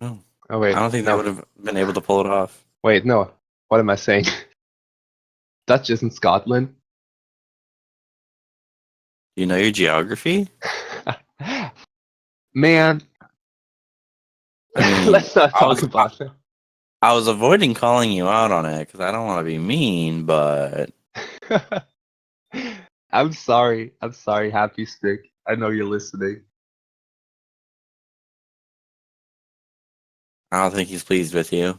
[SPEAKER 2] don't know.
[SPEAKER 4] Oh wait,
[SPEAKER 2] I don't think they would have been able to pull it off.
[SPEAKER 4] Wait, no. What am I saying? Dutch isn't Scotland.
[SPEAKER 2] You know your geography?
[SPEAKER 4] Man,
[SPEAKER 2] I mean,
[SPEAKER 4] let's not talk about it.
[SPEAKER 2] I was avoiding calling you out on it because I don't want to be mean, but
[SPEAKER 4] I'm sorry. I'm sorry, Happy Stick. I know you're listening.
[SPEAKER 2] I don't think he's pleased with you.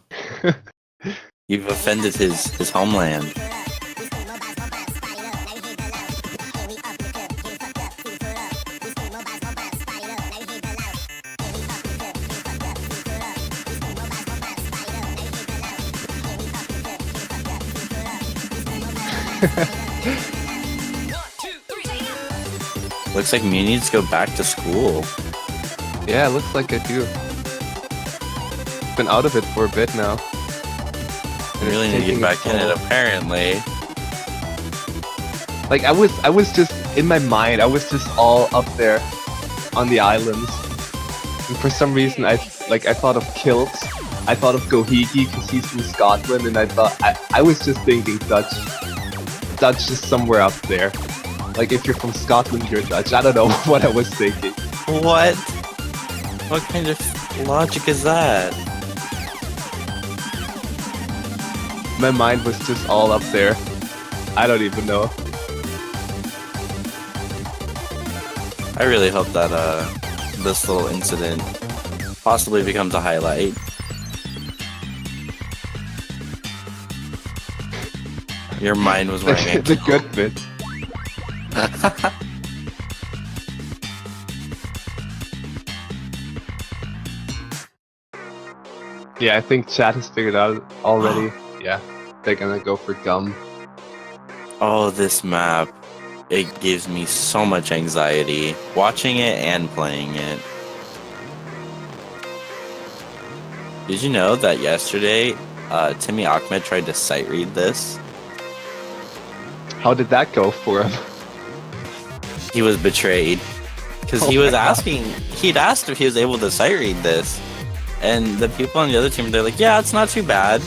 [SPEAKER 2] You've offended his homeland. Looks like me needs to go back to school.
[SPEAKER 4] Yeah, it looks like I do. Been out of it for a bit now.
[SPEAKER 2] I really need to get back in it, apparently.
[SPEAKER 4] Like I was just in my mind, I was just all up there on the islands. And for some reason I thought of Kilts. I thought of Gohiki because he's from Scotland, and I was just thinking Dutch. Dutch is somewhere up there. Like if you're from Scotland, you're Dutch. I don't know what I was thinking.
[SPEAKER 2] What? What kind of logic is that?
[SPEAKER 4] My mind was just all up there. I don't even know.
[SPEAKER 2] I really hope that this little incident possibly becomes a highlight. Your mind was wearing a
[SPEAKER 4] the good bit. Yeah, I think chat has figured out already. Yeah, they're gonna go for gum.
[SPEAKER 2] Oh, this map. It gives me so much anxiety watching it and playing it. Did you know that yesterday, Timmy Ahmed tried to sight read this?
[SPEAKER 4] How did that go for him?
[SPEAKER 2] He was betrayed. Because he was asking, he'd asked if he was able to sight read this. And the people on the other team, they're like, yeah, it's not too bad.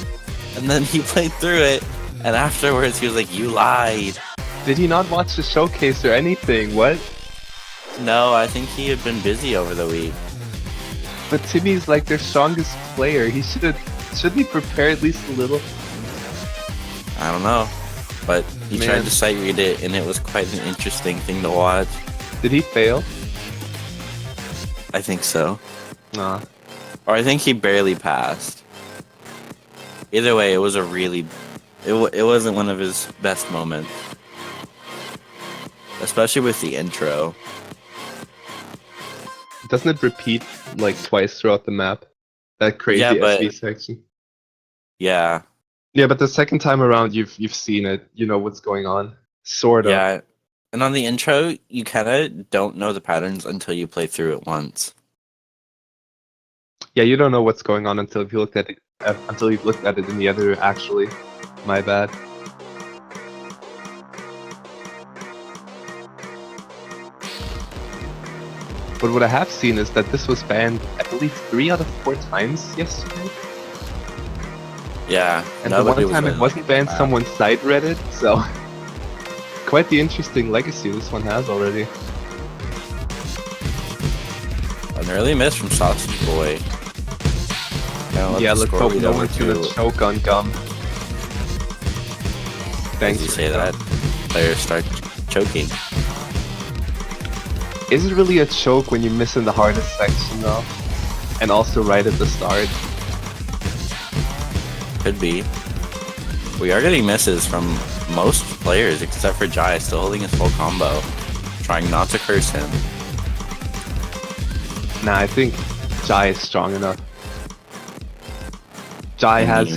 [SPEAKER 2] And then he played through it, and afterwards he was like, you lied.
[SPEAKER 4] Did he not watch the showcase or anything? What?
[SPEAKER 2] No, I think he had been busy over the week.
[SPEAKER 4] But Timmy's like their strongest player. Shouldn't he prepare at least a little?
[SPEAKER 2] I don't know. But he
[SPEAKER 4] Man.
[SPEAKER 2] tried to sight read it, and it was quite an interesting thing to watch.
[SPEAKER 4] Did he fail?
[SPEAKER 2] I think so.
[SPEAKER 4] Nah.
[SPEAKER 2] Or I think he barely passed. Either way, it was a really... It wasn't one of his best moments. Especially with the intro.
[SPEAKER 4] Doesn't it repeat like twice throughout the map? That crazy
[SPEAKER 2] Yeah, but-
[SPEAKER 4] SV section.
[SPEAKER 2] Yeah.
[SPEAKER 4] Yeah, but the second time around, you've seen it. You know what's going on. Sort of.
[SPEAKER 2] Yeah. And on the intro, you kind of don't know the patterns until you play through it once.
[SPEAKER 4] Yeah, you don't know what's going on until you looked at it. Until you've looked at it in the other. Actually, my bad. But what I have seen is that this was banned, I believe, 3 out of 4 times yesterday.
[SPEAKER 2] Yeah.
[SPEAKER 4] And the one time it wasn't banned, someone side-read it, so... Quite the interesting legacy this one has already.
[SPEAKER 2] An early miss from Sausage Boy.
[SPEAKER 4] Yeah, let's hope no one's gonna choke on gum. Thanks.
[SPEAKER 2] As you say that, players start choking.
[SPEAKER 4] Is it really a choke when you miss in the hardest section though? And also right at the start?
[SPEAKER 2] Could be. We are getting misses from most players except for Jai, still holding his full combo. Trying not to curse him.
[SPEAKER 4] Nah, I think Jai is strong enough. Jai has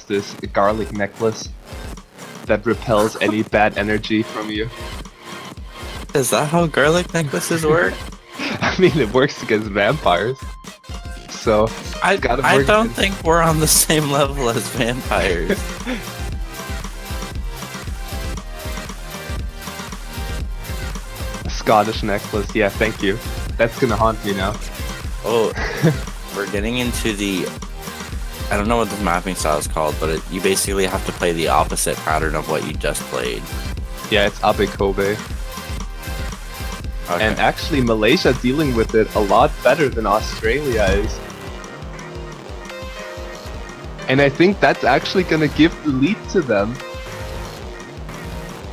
[SPEAKER 4] this garlic necklace that repels any bad energy from you.
[SPEAKER 2] Is that how garlic necklaces work?
[SPEAKER 4] I mean, it works against vampires. So,
[SPEAKER 2] I don't think we're on the same level as vampires.
[SPEAKER 4] A Scottish necklace, yeah, thank you. That's gonna haunt me now.
[SPEAKER 2] Oh, we're getting into the... I don't know what this mapping style is called, but you basically have to play the opposite pattern of what you just played.
[SPEAKER 4] Yeah, it's Abe Kobe.
[SPEAKER 2] Okay.
[SPEAKER 4] And actually, Malaysia dealing with it a lot better than Australia is. And I think that's actually gonna give the lead to them.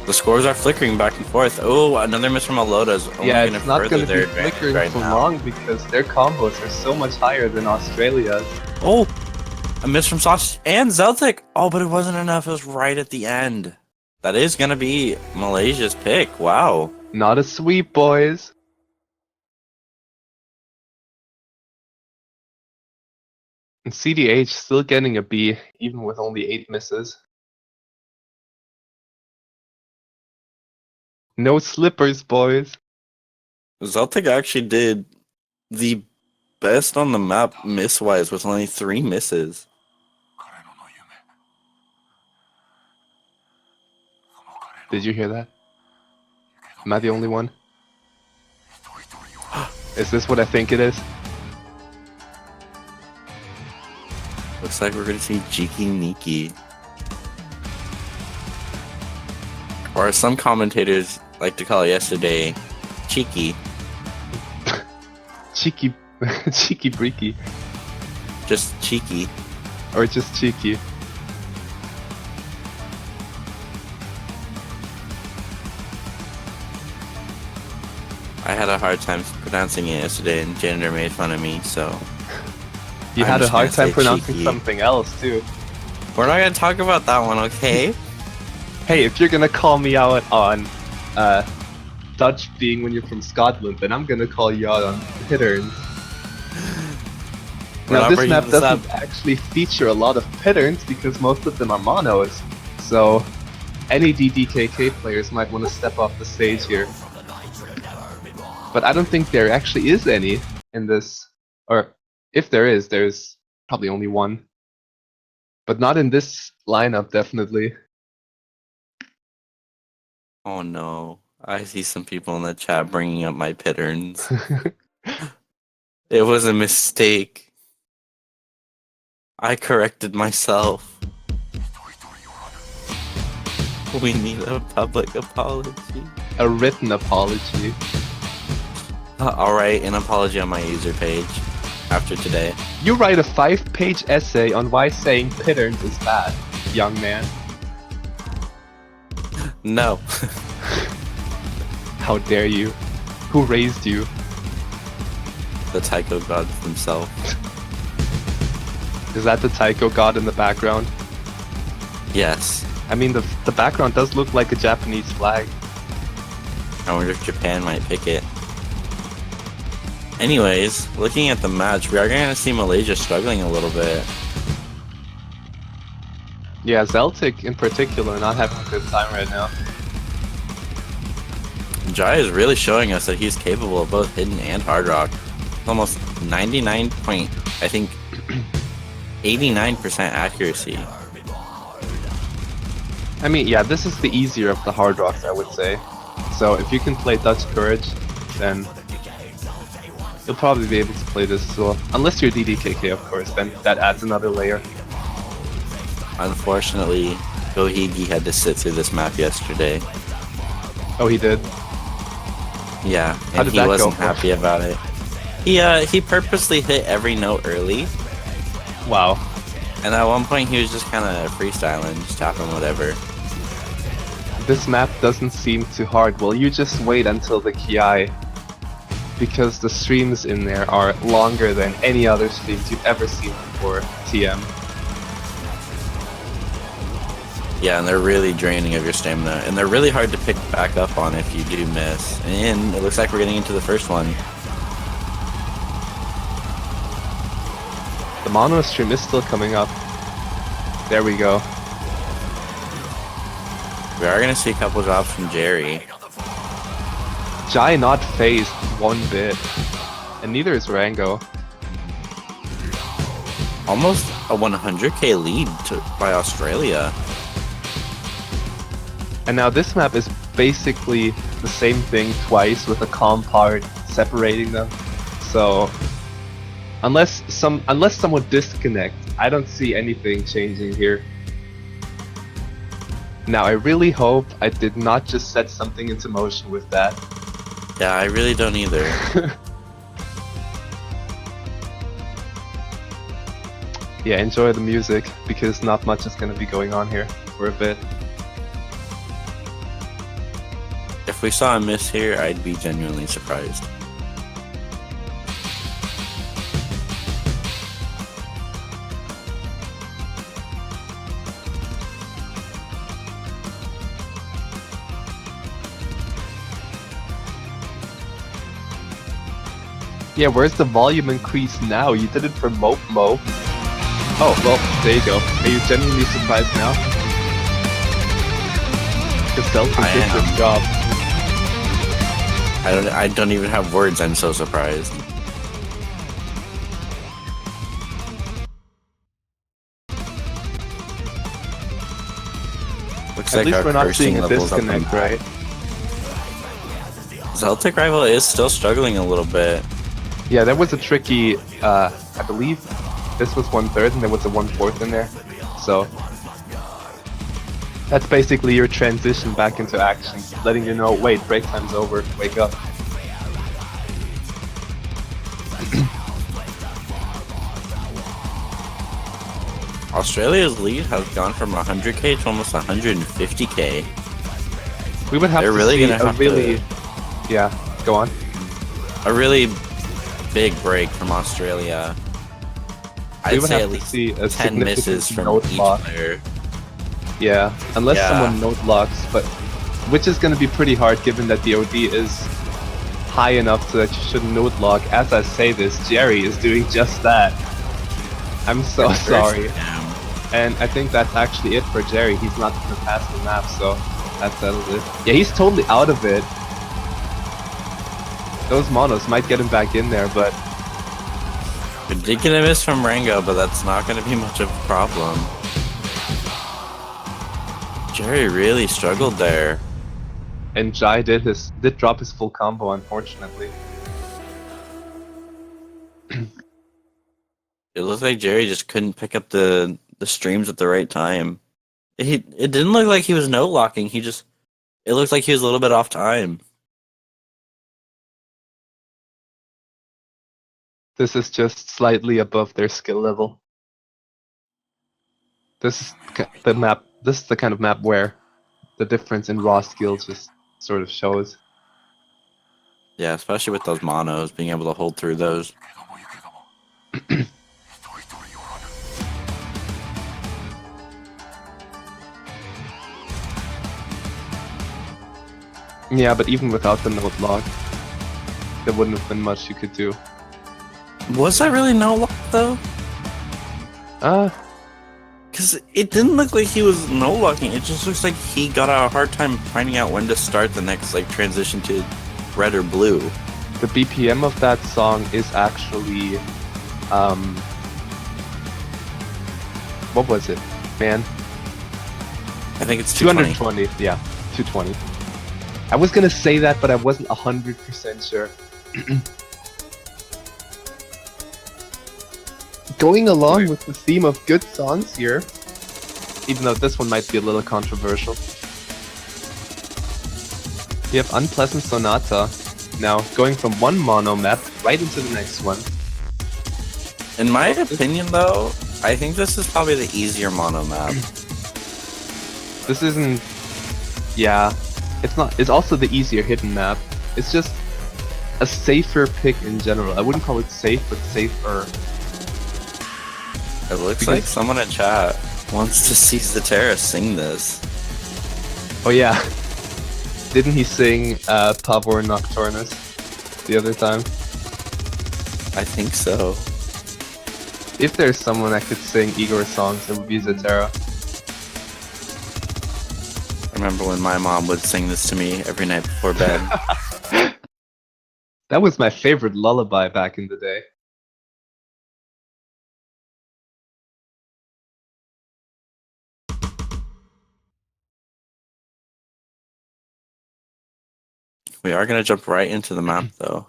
[SPEAKER 2] The scores are flickering back and forth. Oh, another miss from Aloda is only
[SPEAKER 4] Yeah,
[SPEAKER 2] going to
[SPEAKER 4] it's not
[SPEAKER 2] further
[SPEAKER 4] gonna
[SPEAKER 2] their
[SPEAKER 4] be
[SPEAKER 2] advantage
[SPEAKER 4] flickering
[SPEAKER 2] right
[SPEAKER 4] for
[SPEAKER 2] now.
[SPEAKER 4] long because their combos are so much higher than Australia's.
[SPEAKER 2] Oh, a miss from Sausage and Zeltic. Oh, but it wasn't enough. It was right at the end. That is going to be Malaysia's pick. Wow.
[SPEAKER 4] Not a sweep, boys. And CDH still getting a B, even with only 8 misses. No slippers, boys.
[SPEAKER 2] Zeltic actually did the best on the map miss-wise with only 3 misses.
[SPEAKER 4] Did you hear that? Am I the only one? Is this what I think it is?
[SPEAKER 2] Looks like we're going to see Jiki Niki. Or as some commentators like to call it yesterday, Cheeky.
[SPEAKER 4] Cheeky. Cheeky breaky.
[SPEAKER 2] Just cheeky.
[SPEAKER 4] Or just cheeky.
[SPEAKER 2] I had a hard time pronouncing it yesterday and Janitor made fun of me, so...
[SPEAKER 4] You
[SPEAKER 2] I'm
[SPEAKER 4] had a
[SPEAKER 2] just
[SPEAKER 4] hard
[SPEAKER 2] gonna
[SPEAKER 4] time
[SPEAKER 2] say
[SPEAKER 4] pronouncing
[SPEAKER 2] cheeky.
[SPEAKER 4] something else, too.
[SPEAKER 2] We're not going to talk about that one, okay?
[SPEAKER 4] Hey, if you're gonna call me out on Dutch being when you're from Scotland, then I'm gonna call you out on patterns.
[SPEAKER 2] We're
[SPEAKER 4] Now
[SPEAKER 2] not
[SPEAKER 4] this
[SPEAKER 2] bringing
[SPEAKER 4] map
[SPEAKER 2] this
[SPEAKER 4] doesn't
[SPEAKER 2] up.
[SPEAKER 4] actually feature a lot of patterns because most of them are monos. So any DDKK players might want to step off the stage here. But I don't think there actually is any in this, or if there is, there's probably only one. But not in this lineup, definitely.
[SPEAKER 2] Oh no. I see some people in the chat bringing up my patterns. It was a mistake. I corrected myself. We need a public apology.
[SPEAKER 4] A written apology.
[SPEAKER 2] Alright, an apology on my user page after today.
[SPEAKER 4] You write a 5-page essay on why saying patterns is bad, young man.
[SPEAKER 2] No.
[SPEAKER 4] How dare you? Who raised you?
[SPEAKER 2] The taiko gods themselves.
[SPEAKER 4] Is that the taiko god in the background?
[SPEAKER 2] Yes.
[SPEAKER 4] I mean, the background does look like a Japanese flag.
[SPEAKER 2] I wonder if Japan might pick it. Anyways, looking at the match, we are going to see Malaysia struggling a little bit.
[SPEAKER 4] Yeah, Zeltic in particular not having a good time right now.
[SPEAKER 2] Jai is really showing us that he's capable of both hidden and hard rock. Almost 99 point, I think, 89% accuracy.
[SPEAKER 4] I mean, yeah, this is the easier of the hard rocks, I would say. So if you can play Dutch Courage, then You'll probably be able to play this as well. Unless you're DDKK, of course, then that adds another layer.
[SPEAKER 2] Unfortunately, Gohigi had to sit through this map yesterday.
[SPEAKER 4] Oh, he did?
[SPEAKER 2] Yeah,
[SPEAKER 4] How
[SPEAKER 2] and
[SPEAKER 4] did
[SPEAKER 2] he
[SPEAKER 4] that
[SPEAKER 2] wasn't
[SPEAKER 4] go?
[SPEAKER 2] happy about it. He purposely hit every note early,
[SPEAKER 4] Wow.
[SPEAKER 2] and at one point he was just kind of freestyling, just tapping whatever.
[SPEAKER 4] This map doesn't seem too hard. Well, you just wait until the Ki, because the streams in there are longer than any other streams you've ever seen before TM.
[SPEAKER 2] Yeah, and they're really draining of your stamina, and they're really hard to pick back up on if you do miss. And it looks like we're getting into the first one.
[SPEAKER 4] The mono stream is still coming up. There we go.
[SPEAKER 2] We are going to see a couple drops from Jerry.
[SPEAKER 4] Jai not phased one bit, and neither is Rango.
[SPEAKER 2] Almost a 100k lead by Australia.
[SPEAKER 4] And now this map is basically the same thing twice with a calm part separating them. So unless someone disconnects, I don't see anything changing here. Now I really hope I did not just set something into motion with that.
[SPEAKER 2] Yeah, I really don't either.
[SPEAKER 4] Yeah, enjoy the music, because not much is gonna be going on here for a bit.
[SPEAKER 2] If we saw a miss here, I'd be genuinely surprised.
[SPEAKER 4] Yeah, where's the volume increase now? You did it for Mope Mo. Oh, well, there you go. Are you genuinely surprised now? Because Delta
[SPEAKER 2] I
[SPEAKER 4] did
[SPEAKER 2] am.
[SPEAKER 4] this job.
[SPEAKER 2] I don't even have words, I'm so surprised. Looks
[SPEAKER 4] At
[SPEAKER 2] like
[SPEAKER 4] least
[SPEAKER 2] our
[SPEAKER 4] we're not
[SPEAKER 2] cursing
[SPEAKER 4] seeing a
[SPEAKER 2] levels up
[SPEAKER 4] disconnect,
[SPEAKER 2] and
[SPEAKER 4] right?
[SPEAKER 2] Celtic Rival is still struggling a little bit.
[SPEAKER 4] Yeah, that was a tricky, I believe this was 1/3 and there was a 1/4 in there. So that's basically your transition back into action, letting you know, wait, break time's over, wake up.
[SPEAKER 2] Australia's lead has gone from 100k to almost 150k.
[SPEAKER 4] We would have
[SPEAKER 2] They're
[SPEAKER 4] to
[SPEAKER 2] really
[SPEAKER 4] see
[SPEAKER 2] gonna
[SPEAKER 4] a
[SPEAKER 2] have
[SPEAKER 4] really,
[SPEAKER 2] to-
[SPEAKER 4] yeah, go on.
[SPEAKER 2] A really big break from Australia.
[SPEAKER 4] We
[SPEAKER 2] I'd
[SPEAKER 4] would
[SPEAKER 2] say
[SPEAKER 4] have
[SPEAKER 2] at
[SPEAKER 4] to
[SPEAKER 2] least
[SPEAKER 4] see a
[SPEAKER 2] 10 misses
[SPEAKER 4] significant
[SPEAKER 2] from
[SPEAKER 4] note
[SPEAKER 2] each
[SPEAKER 4] lock.
[SPEAKER 2] player.
[SPEAKER 4] Yeah, unless
[SPEAKER 2] Yeah.
[SPEAKER 4] someone note locks, but which is going to be pretty hard given that the OD is high enough so that you shouldn't note lock. As I say this, Jerry is doing just that. I'm so sorry.
[SPEAKER 2] Damn.
[SPEAKER 4] And I think that's actually it for Jerry. He's not going to pass the map, so that settles it. Yeah, he's totally out of it. Those monos might get him back in there, but
[SPEAKER 2] We did get a miss from Rango, but that's not going to be much of a problem. Jerry really struggled there.
[SPEAKER 4] and Jai did drop his full combo, unfortunately.
[SPEAKER 2] It looked like Jerry just couldn't pick up the streams at the right time. It didn't look like he was note locking. It looked like he was a little bit off time.
[SPEAKER 4] This is just slightly above their skill level. This is the map. This is the kind of map where the difference in raw skills just sort of shows.
[SPEAKER 2] Yeah, especially with those monos, being able to hold through those.
[SPEAKER 4] Yeah, but even without the note lock, there wouldn't have been much you could do.
[SPEAKER 2] Was that really no lock though? Because it didn't look like he was no locking. It just looks like he got a hard time finding out when to start the next like transition to red or blue.
[SPEAKER 4] The BPM of that song is actually, what was it, man?
[SPEAKER 2] I think it's 220.
[SPEAKER 4] 220. Yeah, 220. I was gonna say that, but I wasn't 100% sure. going along with the theme of good songs here, even though this one might be a little controversial. We have Unpleasant Sonata, now going from one mono map right into the next one.
[SPEAKER 2] In my opinion, though, I think this is probably the easier mono map.
[SPEAKER 4] This isn't... yeah, it's not. It's also the easier hidden map. It's just a safer pick in general. I wouldn't call it safe, but safer.
[SPEAKER 2] It looks like someone in chat wants to see Zatera sing this.
[SPEAKER 4] Oh yeah. Didn't he sing Pavor Nocturnus the other time?
[SPEAKER 2] I think so.
[SPEAKER 4] If there's someone that could sing Igor songs, it would be Zatera.
[SPEAKER 2] I remember when my mom would sing this to me every night before bed.
[SPEAKER 4] That was my favorite lullaby back in the day.
[SPEAKER 2] We are going to jump right into the map, though.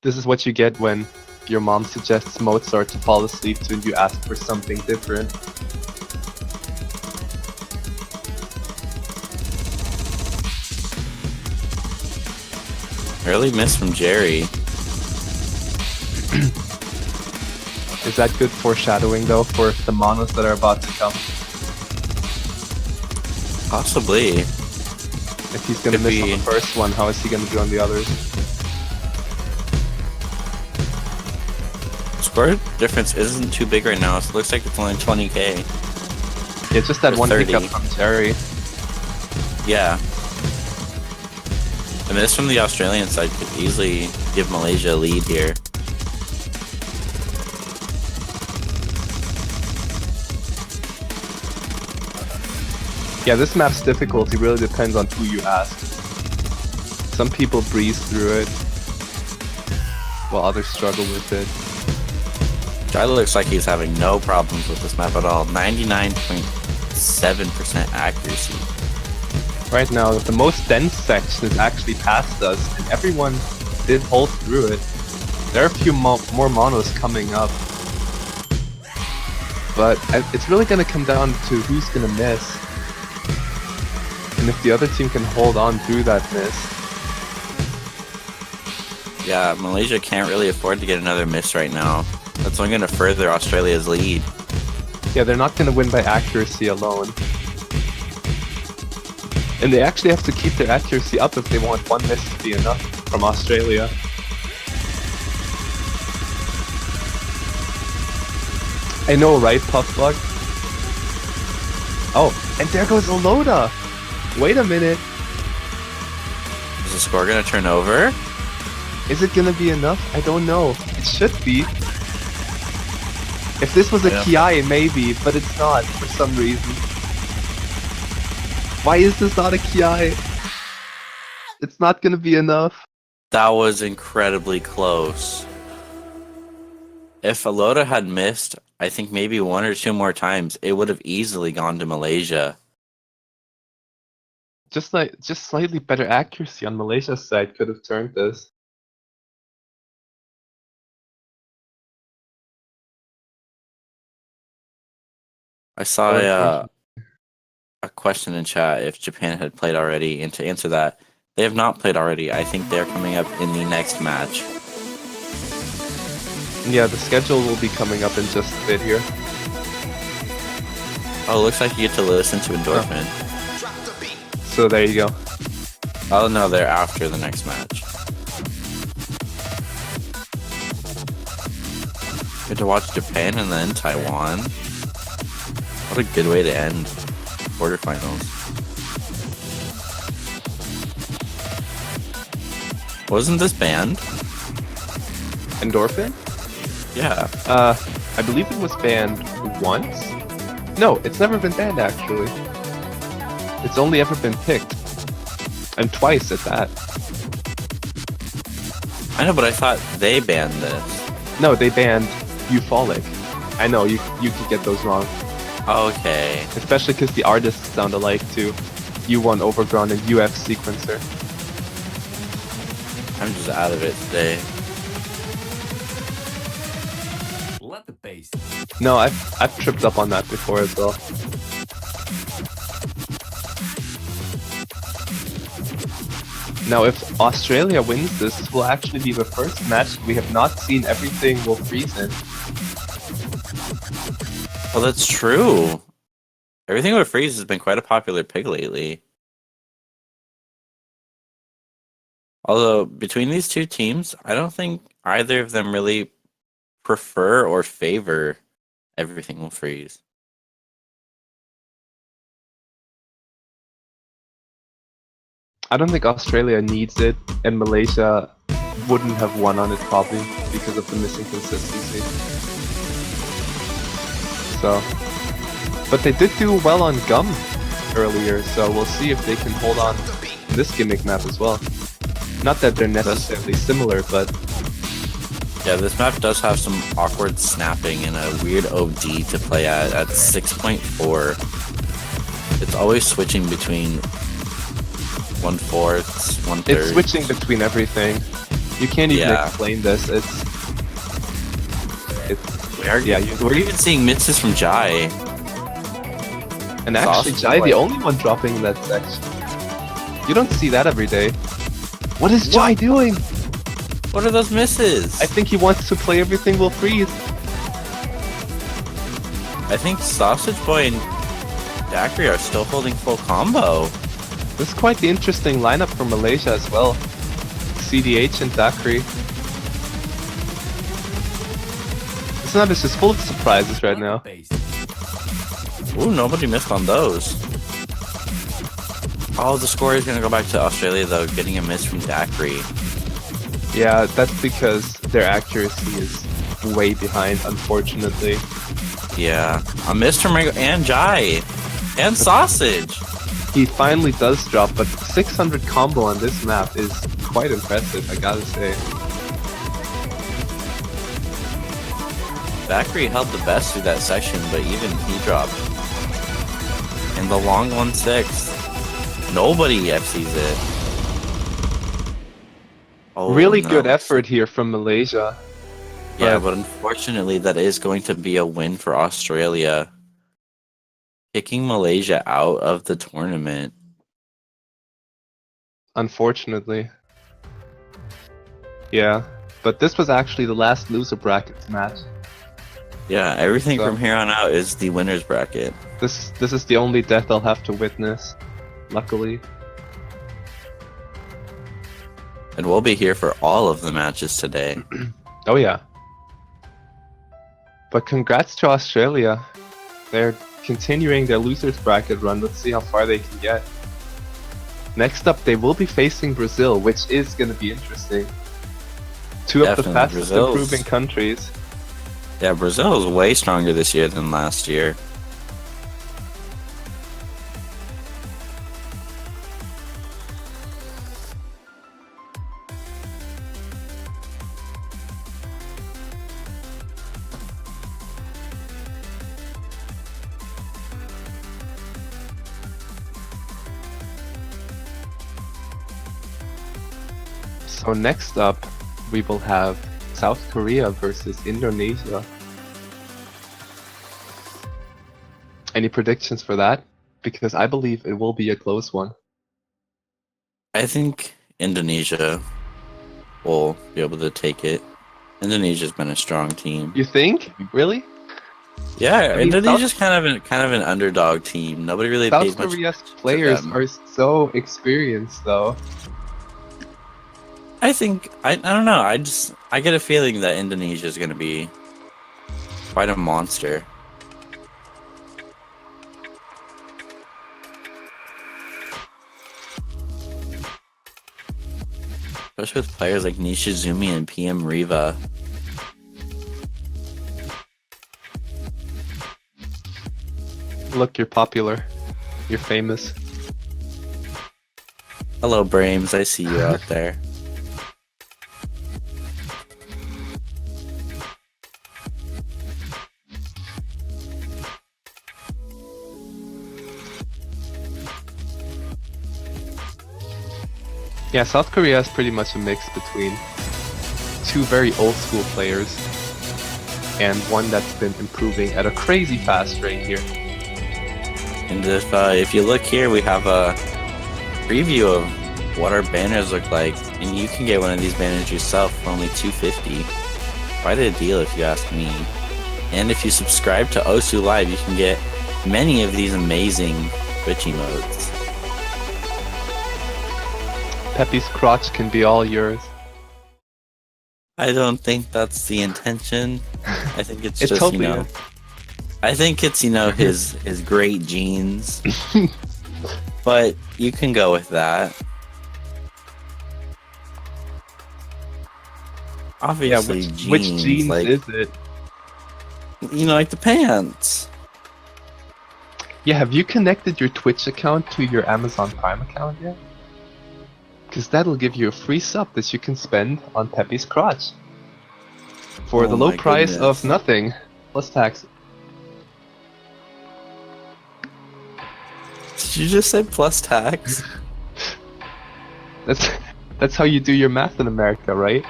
[SPEAKER 4] This is what you get when your mom suggests Mozart to fall asleep to and you ask for something different.
[SPEAKER 2] Early miss from Jerry.
[SPEAKER 4] Is that good foreshadowing though for the monos that are about to come?
[SPEAKER 2] Possibly.
[SPEAKER 4] If he's gonna miss on the first one, how is he gonna do on the others?
[SPEAKER 2] Score difference isn't too big right now, so it looks like it's only 20k.
[SPEAKER 4] Yeah, just that
[SPEAKER 2] Or
[SPEAKER 4] one
[SPEAKER 2] 30.
[SPEAKER 4] hiccup from Terry.
[SPEAKER 2] Yeah. A miss from the Australian side could easily give Malaysia a lead here.
[SPEAKER 4] Yeah, this map's difficulty really depends on who you ask. Some people breeze through it, while others struggle with it.
[SPEAKER 2] Jai looks like he's having no problems with this map at all. 99.7% accuracy.
[SPEAKER 4] Right now, the most dense section is actually past us, and everyone did hold through it. There are a few more monos coming up. But it's really going to come down to who's going to miss. And if the other team can hold on through that miss.
[SPEAKER 2] Yeah, Malaysia can't really afford to get another miss right now. That's only going to further Australia's lead.
[SPEAKER 4] Yeah, they're not going to win by accuracy alone. And they actually have to keep their accuracy up if they want one miss to be enough from Australia. I know, right, Puffbug? Oh, and there goes Aloda! Wait a minute.
[SPEAKER 2] Is the score going to turn over?
[SPEAKER 4] Is it gonna be enough? I don't know. It should be. If this was a Kiai, maybe, but it's not for some reason. Why is this not a Kiai? It's not gonna be enough.
[SPEAKER 2] That was incredibly close. If Aloda had missed, I think maybe one or two more times, it would have easily gone to Malaysia.
[SPEAKER 4] Just slightly better accuracy on Malaysia's side could have turned this.
[SPEAKER 2] I saw a question in chat if Japan had played already, and to answer that, they have not played already. I think they're coming up in the next match.
[SPEAKER 4] Yeah, the schedule will be coming up in just a bit here.
[SPEAKER 2] Oh, looks like you get to listen to Endorphin.
[SPEAKER 4] So there you go.
[SPEAKER 2] Oh no, they're after the next match. Get to watch Japan and then Taiwan. What a good way to end quarterfinals. Wasn't this banned?
[SPEAKER 4] Endorphin?
[SPEAKER 2] Yeah.
[SPEAKER 4] I believe it was banned once? No, it's never been banned actually. It's only ever been picked. And twice at that.
[SPEAKER 2] I know, but I thought they banned this.
[SPEAKER 4] No, they banned Eupholic. I know, you could get those wrong.
[SPEAKER 2] Okay.
[SPEAKER 4] Especially because the artists sound alike too. U1 Overground and UF Sequencer.
[SPEAKER 2] I'm just out of it today.
[SPEAKER 4] No, I've tripped up on that before as well. Now, if Australia wins this, this will actually be the first match we have not seen everything will freeze in.
[SPEAKER 2] Well, that's true. Everything with freeze has been quite a popular pick lately. Although, between these two teams, I don't think either of them really prefer or favor everything will freeze.
[SPEAKER 4] I don't think Australia needs it, and Malaysia wouldn't have won on it probably because of the missing consistency. So, but they did do well on Gum earlier, so we'll see if they can hold on in this gimmick map as well. Not that they're necessarily similar, but
[SPEAKER 2] yeah, this map does have some awkward snapping and a weird OD to play at 6.4. It's always switching between 1/4, 1/3.
[SPEAKER 4] it's switching between everything. You can't even explain this.
[SPEAKER 2] We're even seeing misses from Jai.
[SPEAKER 4] And actually, Jai the only one dropping in that section. You don't see that every day. What is Jai doing?
[SPEAKER 2] What are those misses?
[SPEAKER 4] I think he wants to play Everything Will Freeze.
[SPEAKER 2] I think Sausage Boy and Daiquiri are still holding full combo.
[SPEAKER 4] This is quite the interesting lineup for Malaysia as well. CDH and Daiquiri. This map is just full of surprises right now.
[SPEAKER 2] Ooh, nobody missed on those. Oh, the score is going to go back to Australia, though, getting a miss from Daiquiri.
[SPEAKER 4] Yeah, that's because their accuracy is way behind, unfortunately.
[SPEAKER 2] Yeah, a miss from Ringo and Jai. And Sausage.
[SPEAKER 4] He finally does drop, but 600 combo on this map is quite impressive, I gotta say.
[SPEAKER 2] Daiquiri held the best through that section, but even he dropped. In the long 1-6. Nobody FCs it. Oh,
[SPEAKER 4] really
[SPEAKER 2] no.
[SPEAKER 4] good effort here from Malaysia.
[SPEAKER 2] Yeah, but unfortunately that is going to be a win for Australia. Kicking Malaysia out of the tournament.
[SPEAKER 4] Unfortunately. Yeah, but this was actually the last loser brackets match.
[SPEAKER 2] Yeah, everything from here on out is the winner's bracket.
[SPEAKER 4] This is the only death I'll have to witness, luckily.
[SPEAKER 2] And we'll be here for all of the matches today.
[SPEAKER 4] Oh yeah. But congrats to Australia. They're continuing their losers bracket run. Let's see how far they can get. Next up, they will be facing Brazil, which is going to be interesting. Two of the fastest improving countries.
[SPEAKER 2] Yeah, Brazil is way stronger this year than last year.
[SPEAKER 4] So next up, we will have South Korea versus Indonesia. Any predictions for that? Because I believe it will be a close one.
[SPEAKER 2] I think Indonesia will be able to take it. Indonesia's been a strong team.
[SPEAKER 4] You think? Really?
[SPEAKER 2] Yeah,
[SPEAKER 4] I mean,
[SPEAKER 2] Indonesia's kind of an underdog team. Nobody really pays
[SPEAKER 4] South
[SPEAKER 2] much
[SPEAKER 4] Korea's
[SPEAKER 2] to
[SPEAKER 4] players
[SPEAKER 2] them.
[SPEAKER 4] are so experienced, though.
[SPEAKER 2] I don't know. I get a feeling that Indonesia is going to be quite a monster. Especially with players like Nishizumi and PM Riva.
[SPEAKER 4] Look, you're popular. You're famous.
[SPEAKER 2] Hello, Brames. I see you out there.
[SPEAKER 4] Yeah, South Korea is pretty much a mix between two very old school players. and one that's been improving at a crazy fast rate here.
[SPEAKER 2] And if you look here, we have a preview of what our banners look like, and you can get one of these banners yourself for only $250. Quite a deal if you ask me. And if you subscribe to Osu Live, you can get many of these amazing Twitch emotes.
[SPEAKER 4] Peppy's crotch can be all yours.
[SPEAKER 2] I don't think that's the intention. I think it's
[SPEAKER 4] It
[SPEAKER 2] just,
[SPEAKER 4] totally
[SPEAKER 2] you know...
[SPEAKER 4] is.
[SPEAKER 2] I think it's, you know, his great genes. But you can go with that. Obviously,
[SPEAKER 4] yeah, which jeans
[SPEAKER 2] like,
[SPEAKER 4] is it?
[SPEAKER 2] You know, like the pants.
[SPEAKER 4] Yeah, have you connected your Twitch account to your Amazon Prime account yet? Because that'll give you a free sub that you can spend on Peppy's crotch. For the low
[SPEAKER 2] my
[SPEAKER 4] price of
[SPEAKER 2] goodness.
[SPEAKER 4] nothing, plus tax.
[SPEAKER 2] Did you just say plus tax?
[SPEAKER 4] That's how you do your math in America, right?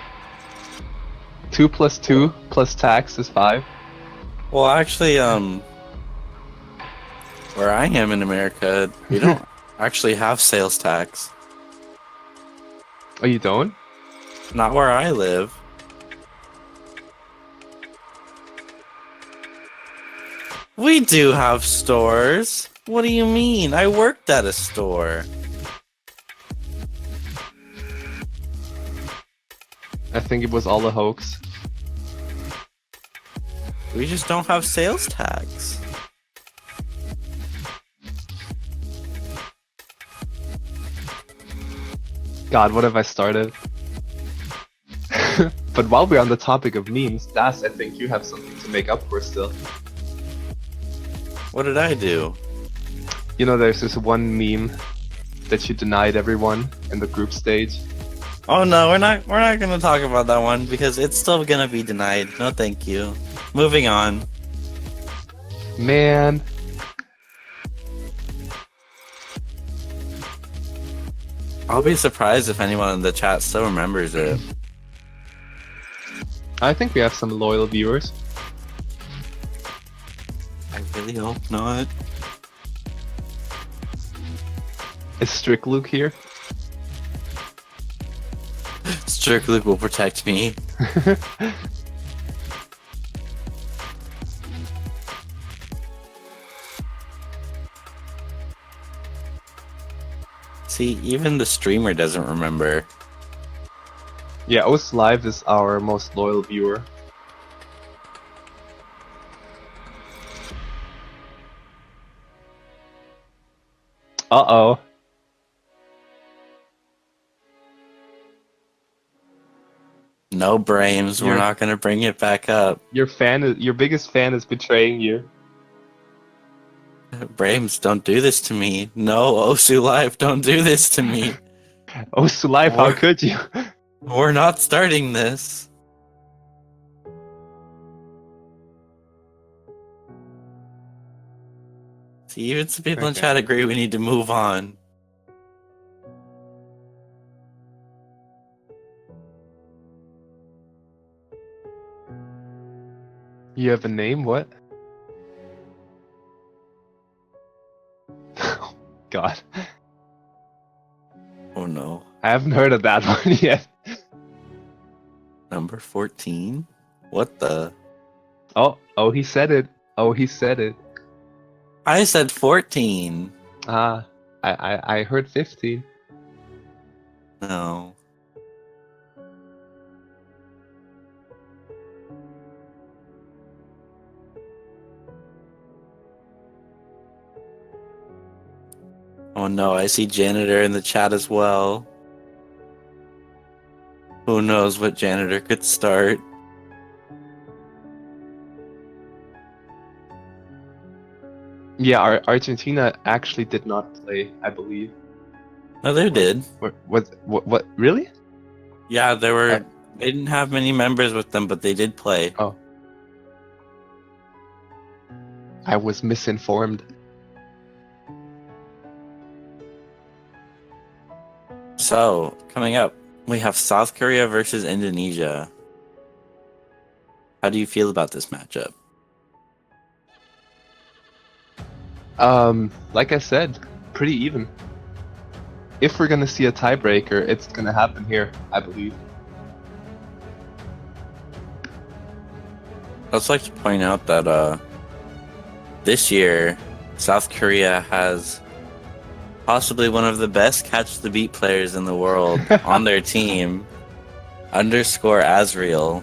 [SPEAKER 4] 2 plus 2 plus tax is 5.
[SPEAKER 2] Well, actually, where I am in America, we don't actually have sales tax.
[SPEAKER 4] Oh, you don't?
[SPEAKER 2] Not where I live. We do have stores. What do you mean? I worked at a store.
[SPEAKER 4] I think it was all a hoax.
[SPEAKER 2] We just don't have sales tax.
[SPEAKER 4] God, what have I started? But while we're on the topic of memes, Das, I think you have something to make up for still.
[SPEAKER 2] What did I do?
[SPEAKER 4] You know, there's this one meme that you denied everyone in the group stage.
[SPEAKER 2] Oh no, we're not gonna talk about that one because it's still gonna be denied. No thank you. Moving on.
[SPEAKER 4] Man.
[SPEAKER 2] I'll be surprised if anyone in the chat still remembers it.
[SPEAKER 4] I think we have some loyal viewers.
[SPEAKER 2] I really hope not.
[SPEAKER 4] Is Strict Luke here?
[SPEAKER 2] Strict Luke will protect me. See, even the streamer doesn't remember.
[SPEAKER 4] Yeah, Os Live is our most loyal viewer. Uh-oh.
[SPEAKER 2] No brains, we're
[SPEAKER 4] You're-
[SPEAKER 2] not gonna bring it back up.
[SPEAKER 4] Your biggest fan is betraying you.
[SPEAKER 2] Brames, don't do this to me. No, Osu Live, don't do this to me.
[SPEAKER 4] Os Live, how
[SPEAKER 2] Or-
[SPEAKER 4] could you?
[SPEAKER 2] We're not starting this. See, even some people in
[SPEAKER 4] Okay.
[SPEAKER 2] chat agree we need to move on.
[SPEAKER 4] You have a name? What? God.
[SPEAKER 2] Oh no.
[SPEAKER 4] I haven't heard of that one yet.
[SPEAKER 2] Number 14? What the?
[SPEAKER 4] Oh, he said it. Oh, he said it.
[SPEAKER 2] I said 14.
[SPEAKER 4] Ah, I heard 15.
[SPEAKER 2] No. Oh no, I see Janitor in the chat as well. Who knows what Janitor could start?
[SPEAKER 4] Yeah, Argentina actually did not play, I believe.
[SPEAKER 2] No, they did.
[SPEAKER 4] What? Really?
[SPEAKER 2] Yeah, they didn't have many members with them, but they did play.
[SPEAKER 4] Oh. I was misinformed.
[SPEAKER 2] So, coming up, we have South Korea versus Indonesia. How do you feel about this matchup?
[SPEAKER 4] Like I said, pretty even. If we're gonna see a tiebreaker, it's gonna happen here, I believe.
[SPEAKER 2] I'd also like to point out that this year, South Korea has possibly one of the best catch the beat players in the world on their team, underscore Asriel.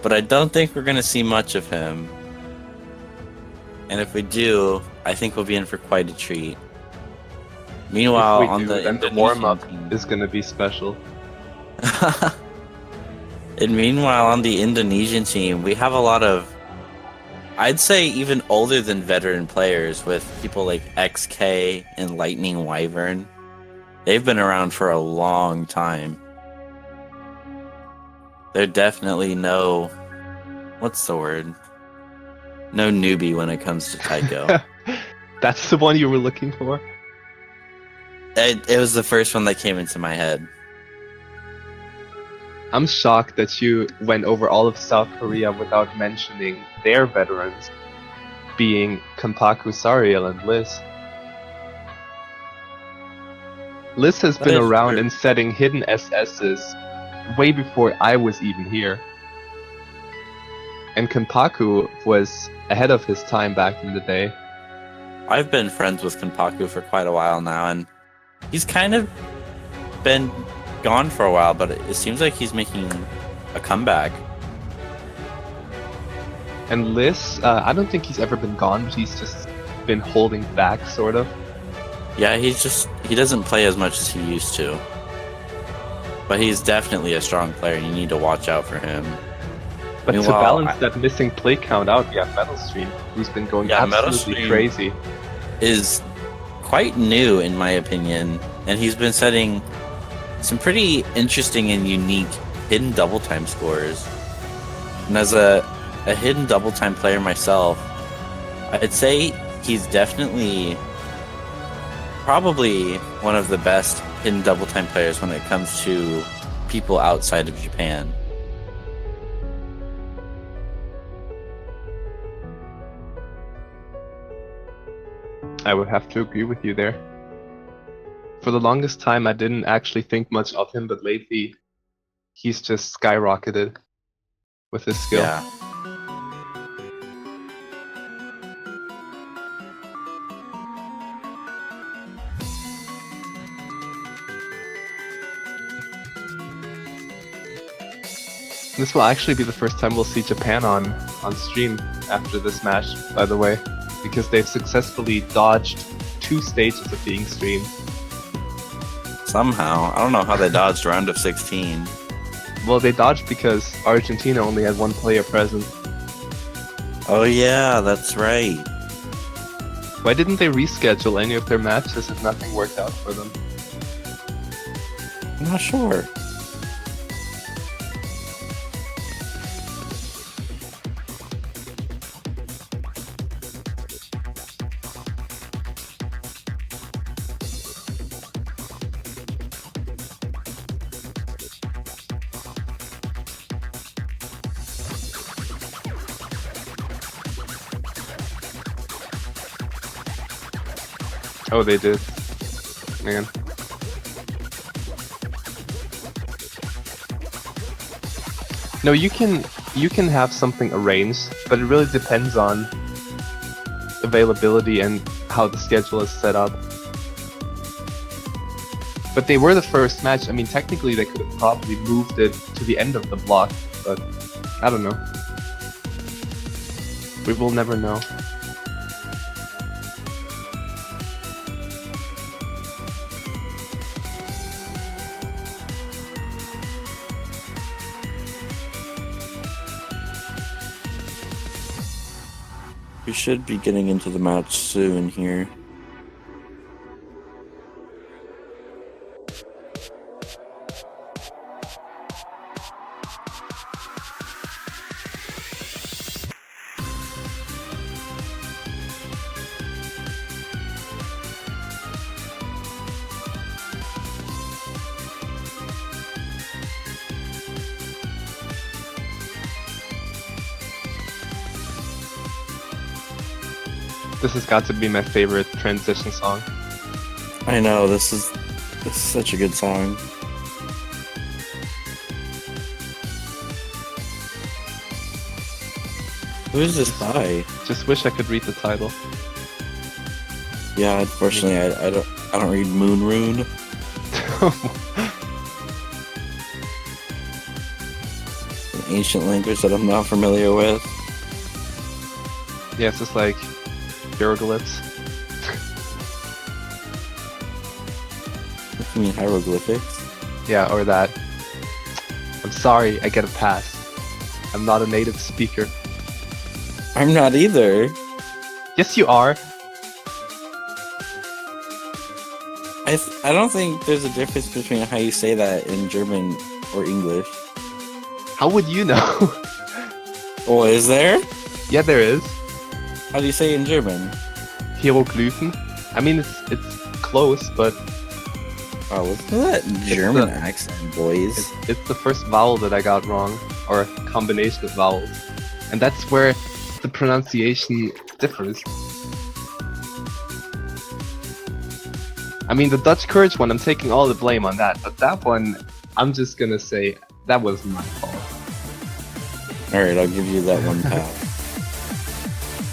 [SPEAKER 2] But I don't think we're going to see much of him. And if we do, I think we'll be in for quite a treat. Meanwhile,
[SPEAKER 4] If we
[SPEAKER 2] on
[SPEAKER 4] do,
[SPEAKER 2] the
[SPEAKER 4] then the
[SPEAKER 2] Indonesian
[SPEAKER 4] warm-up
[SPEAKER 2] team,
[SPEAKER 4] is gonna be special.
[SPEAKER 2] and meanwhile, on the Indonesian team, we have a lot of, I'd say, even older than veteran players with people like XK and Lightning Wyvern. They've been around for a long time. They're definitely no, what's the word? No newbie when it comes to taiko.
[SPEAKER 4] That's the one you were looking for?
[SPEAKER 2] It was the first one that came into my head.
[SPEAKER 4] I'm shocked that you went over all of South Korea without mentioning their veterans, being Kanpaku, Sariel, and Liz. Liz has
[SPEAKER 2] That
[SPEAKER 4] been
[SPEAKER 2] is
[SPEAKER 4] around
[SPEAKER 2] true.
[SPEAKER 4] and setting hidden SSs way before I was even here. And Kanpaku was ahead of his time back in the day.
[SPEAKER 2] I've been friends with Kanpaku for quite a while now, and he's kind of been gone for a while, but it seems like he's making a comeback.
[SPEAKER 4] And Liz, I don't think he's ever been gone, but he's just been holding back, sort of.
[SPEAKER 2] Yeah, he doesn't play as much as he used to. But he's definitely a strong player, and you need to watch out for him.
[SPEAKER 4] But to
[SPEAKER 2] Meanwhile,
[SPEAKER 4] balance that missing play count out, we have Metal Stream, who's been going
[SPEAKER 2] Yeah, Metal
[SPEAKER 4] absolutely
[SPEAKER 2] Stream.
[SPEAKER 4] crazy.
[SPEAKER 2] Is quite new in my opinion, and he's been setting some pretty interesting and unique hidden double time scores. And as a hidden double time player myself, I'd say he's definitely probably one of the best hidden double time players when it comes to people outside of Japan.
[SPEAKER 4] I would have to agree with you there. For the longest time, I didn't actually think much of him, but lately, he's just skyrocketed with his skill.
[SPEAKER 2] Yeah.
[SPEAKER 4] This will actually be the first time we'll see Japan on stream after this match, by the way, because they've successfully dodged 2 stages of being streamed.
[SPEAKER 2] Somehow. I don't know how they dodged round of 16.
[SPEAKER 4] Well, they dodged because Argentina only had 1 player present.
[SPEAKER 2] Oh yeah, that's right.
[SPEAKER 4] Why didn't they reschedule any of their matches if nothing worked out for them?
[SPEAKER 2] I'm not sure.
[SPEAKER 4] Oh, they did. Man. No, you can have something arranged, but it really depends on availability and how the schedule is set up. But they were the first match. I mean, technically they could have probably moved it to the end of the block, but I don't know. We will never know.
[SPEAKER 2] We should be getting into the match soon here.
[SPEAKER 4] This has got to be my favorite transition song.
[SPEAKER 2] I know, this is such a good song. Who is this by?
[SPEAKER 4] Just wish I could read the title.
[SPEAKER 2] Yeah, unfortunately, I don't read Moon Rune. An ancient language that I'm not familiar with.
[SPEAKER 4] Yeah, it's just like hieroglyphs.
[SPEAKER 2] What do you mean, hieroglyphics?
[SPEAKER 4] Yeah, or that. I'm sorry, I get a pass. I'm not a native speaker.
[SPEAKER 2] I'm not either.
[SPEAKER 4] Yes, you are.
[SPEAKER 2] I don't think there's a difference between how you say that in German or English.
[SPEAKER 4] How would you know?
[SPEAKER 2] Oh, is there?
[SPEAKER 4] Yeah, there is.
[SPEAKER 2] How do you say it in German?
[SPEAKER 4] Hieroglyphen. I mean, it's close, but
[SPEAKER 2] Oh, listen to that German accent, boys.
[SPEAKER 4] it's the first vowel that I got wrong, or a combination of vowels, and that's where the pronunciation differs. I mean, the Dutch Courage one, I'm taking all the blame on that, but that one, I'm just gonna say that was my fault.
[SPEAKER 2] Alright, I'll give you that one pass.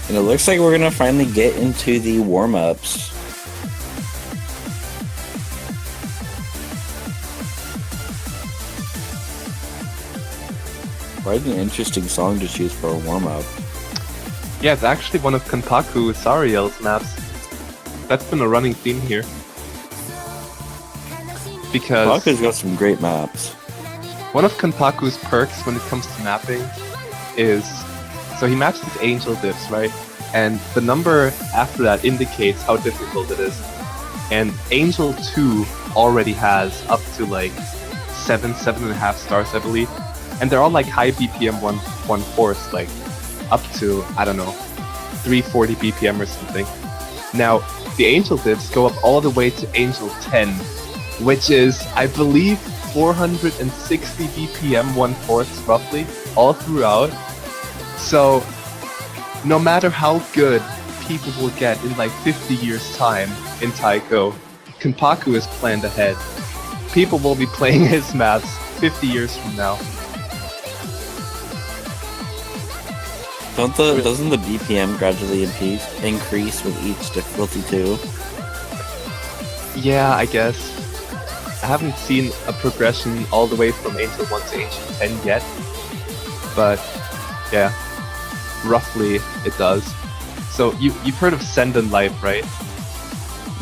[SPEAKER 2] And it looks like we're gonna finally get into the warm-ups. Quite an interesting song to choose for a warm-up.
[SPEAKER 4] Yeah, it's actually one of Kanpaku Sariel's maps. That's been a running theme here. Because
[SPEAKER 2] Paku's got some great maps.
[SPEAKER 4] one of Kanpaku's perks when it comes to mapping is, so he maps these angel dips, right? And the number after that indicates how difficult it is. And Angel 2 already has up to like 7.5 stars, I believe. And they're all like high BPM 1/4, like up to, I don't know, 340 BPM or something. Now, the Angel dips go up all the way to Angel 10, which is, I believe, 460 BPM 1/4 roughly, all throughout. So, no matter how good people will get in like 50 years time in Taiko, Kanpaku is planned ahead. People will be playing his maps 50 years from now.
[SPEAKER 2] Doesn't the BPM gradually increase with each difficulty too?
[SPEAKER 4] Yeah, I guess. I haven't seen a progression all the way from Angel 1 to Angel 10 yet. But, yeah. Roughly, it does. So, you've heard of Send in Life, right?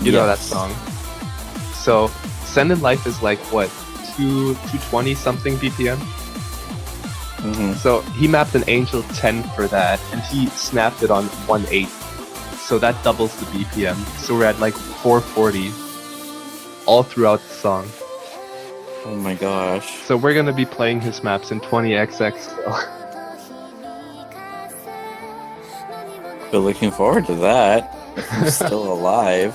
[SPEAKER 4] You know that song. So, Send in Life is like, what? 220 something BPM?
[SPEAKER 2] Mm-hmm.
[SPEAKER 4] So, he mapped an Angel 10 for that, and he snapped it on 1/8. So that doubles the BPM. So we're at like 440 all throughout the song.
[SPEAKER 2] Oh my gosh.
[SPEAKER 4] So we're gonna be playing his maps in 20XX still.
[SPEAKER 2] But looking forward to that. If I'm still alive.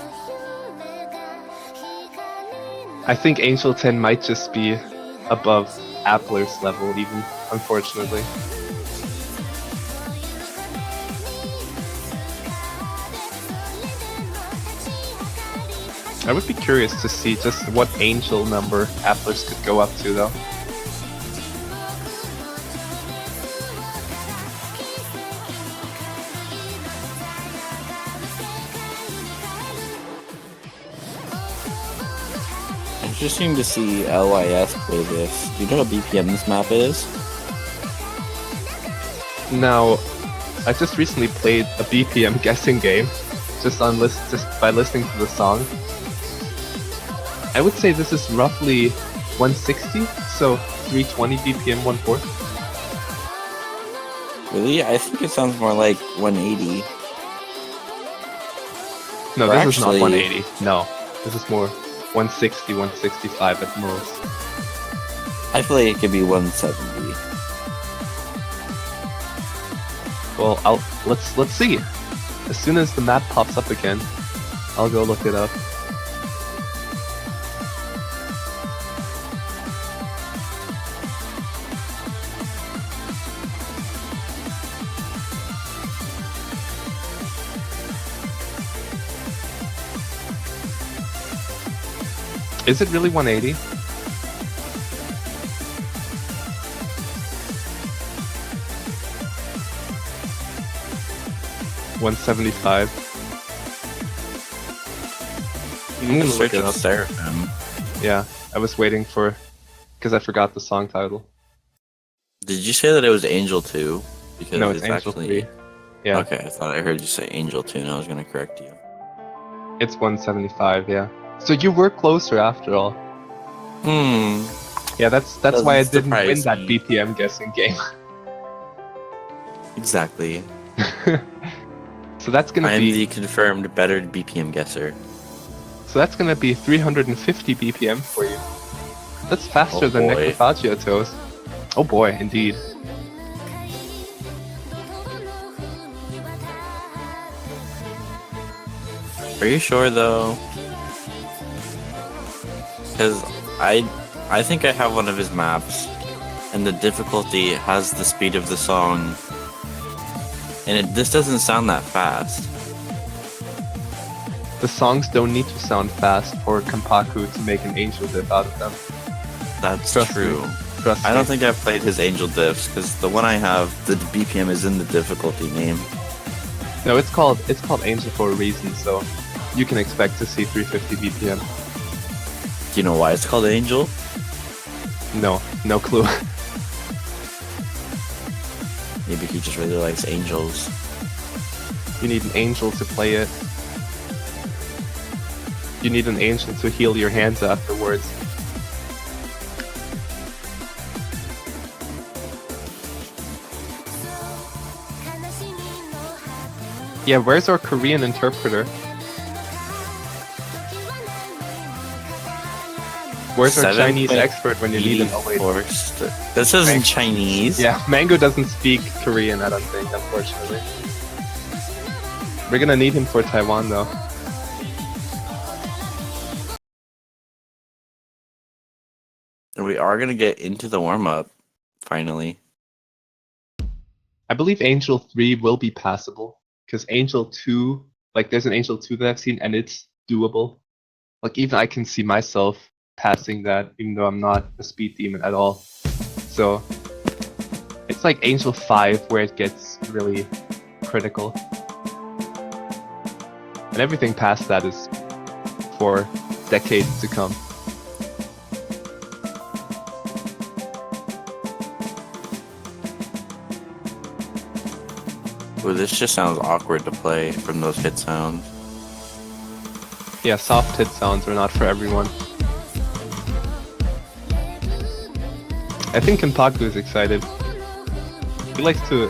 [SPEAKER 4] I think Angel 10 might just be above Appler's level even, unfortunately. I would be curious to see just what Angel number Applers could go up to though.
[SPEAKER 2] Interesting to see LYS play this. Do you know what BPM this map is?
[SPEAKER 4] Now, I just recently played a BPM guessing game, just by listening to the song. I would say this is roughly 160, so 320 BPM 1/4.
[SPEAKER 2] Really? I think it sounds more like 180.
[SPEAKER 4] No,
[SPEAKER 2] Or
[SPEAKER 4] this is not
[SPEAKER 2] actually-
[SPEAKER 4] 180. No, this is more 160, 165 at most.
[SPEAKER 2] I feel like it could be 170.
[SPEAKER 4] Well, let's see. As soon as the map pops up again, I'll go look it up. Is it really 180? $175.
[SPEAKER 2] You
[SPEAKER 4] I'm
[SPEAKER 2] can
[SPEAKER 4] gonna
[SPEAKER 2] search
[SPEAKER 4] look it
[SPEAKER 2] up
[SPEAKER 4] up.
[SPEAKER 2] Seraphim.
[SPEAKER 4] Yeah, I was waiting for, because I forgot the song title.
[SPEAKER 2] Did you say that it was Angel 2? Because
[SPEAKER 4] No, it's Angel
[SPEAKER 2] actually
[SPEAKER 4] 3. Yeah,
[SPEAKER 2] Okay, I thought I heard you say Angel 2 and I was gonna correct you.
[SPEAKER 4] it's 175. Yeah. So you were closer after all. Yeah, that's why I
[SPEAKER 2] Doesn't
[SPEAKER 4] didn't win
[SPEAKER 2] surprise
[SPEAKER 4] that
[SPEAKER 2] me.
[SPEAKER 4] BPM guessing game.
[SPEAKER 2] Exactly.
[SPEAKER 4] So that's gonna
[SPEAKER 2] I am
[SPEAKER 4] be
[SPEAKER 2] the confirmed better BPM guesser.
[SPEAKER 4] 350 BPM for you. That's faster
[SPEAKER 2] Oh
[SPEAKER 4] than
[SPEAKER 2] boy.
[SPEAKER 4] Necrophagio Toast. Oh boy, indeed.
[SPEAKER 2] Are you sure though? Because I think I have one of his maps, and the difficulty has the speed of the song, and this doesn't sound that fast.
[SPEAKER 4] The songs don't need to sound fast for Kampaku to make an angel diff out of them.
[SPEAKER 2] That's
[SPEAKER 4] Trust
[SPEAKER 2] true.
[SPEAKER 4] me. Trust
[SPEAKER 2] I
[SPEAKER 4] me.
[SPEAKER 2] don't think I've played his angel diffs because the one I have, the BPM is in the difficulty name.
[SPEAKER 4] No, it's called Angel for a reason, so you can expect to see 350 BPM.
[SPEAKER 2] Do you know why it's called Angel?
[SPEAKER 4] No clue.
[SPEAKER 2] Maybe he just really likes angels.
[SPEAKER 4] You need an angel to play it. You need an angel to heal your hands afterwards. Yeah, where's our Korean interpreter? Where's our Chinese expert when you need him? Oh, wait.
[SPEAKER 2] This isn't Chinese.
[SPEAKER 4] Yeah, Mango doesn't speak Korean, I don't think, unfortunately. We're gonna need him for Taiwan, though.
[SPEAKER 2] We are gonna get into the warm-up, finally.
[SPEAKER 4] I believe Angel 3 will be passable, because Angel 2, like there's an Angel 2 that I've seen, and it's doable. Like even I can see myself passing that, even though I'm not a speed demon at all. So, it's like Angel 5 where it gets really critical. And everything past that is for decades to come.
[SPEAKER 2] Ooh, this just sounds awkward to play from those hit sounds.
[SPEAKER 4] Yeah, soft hit sounds are not for everyone. I think Kenpaku is excited. He likes to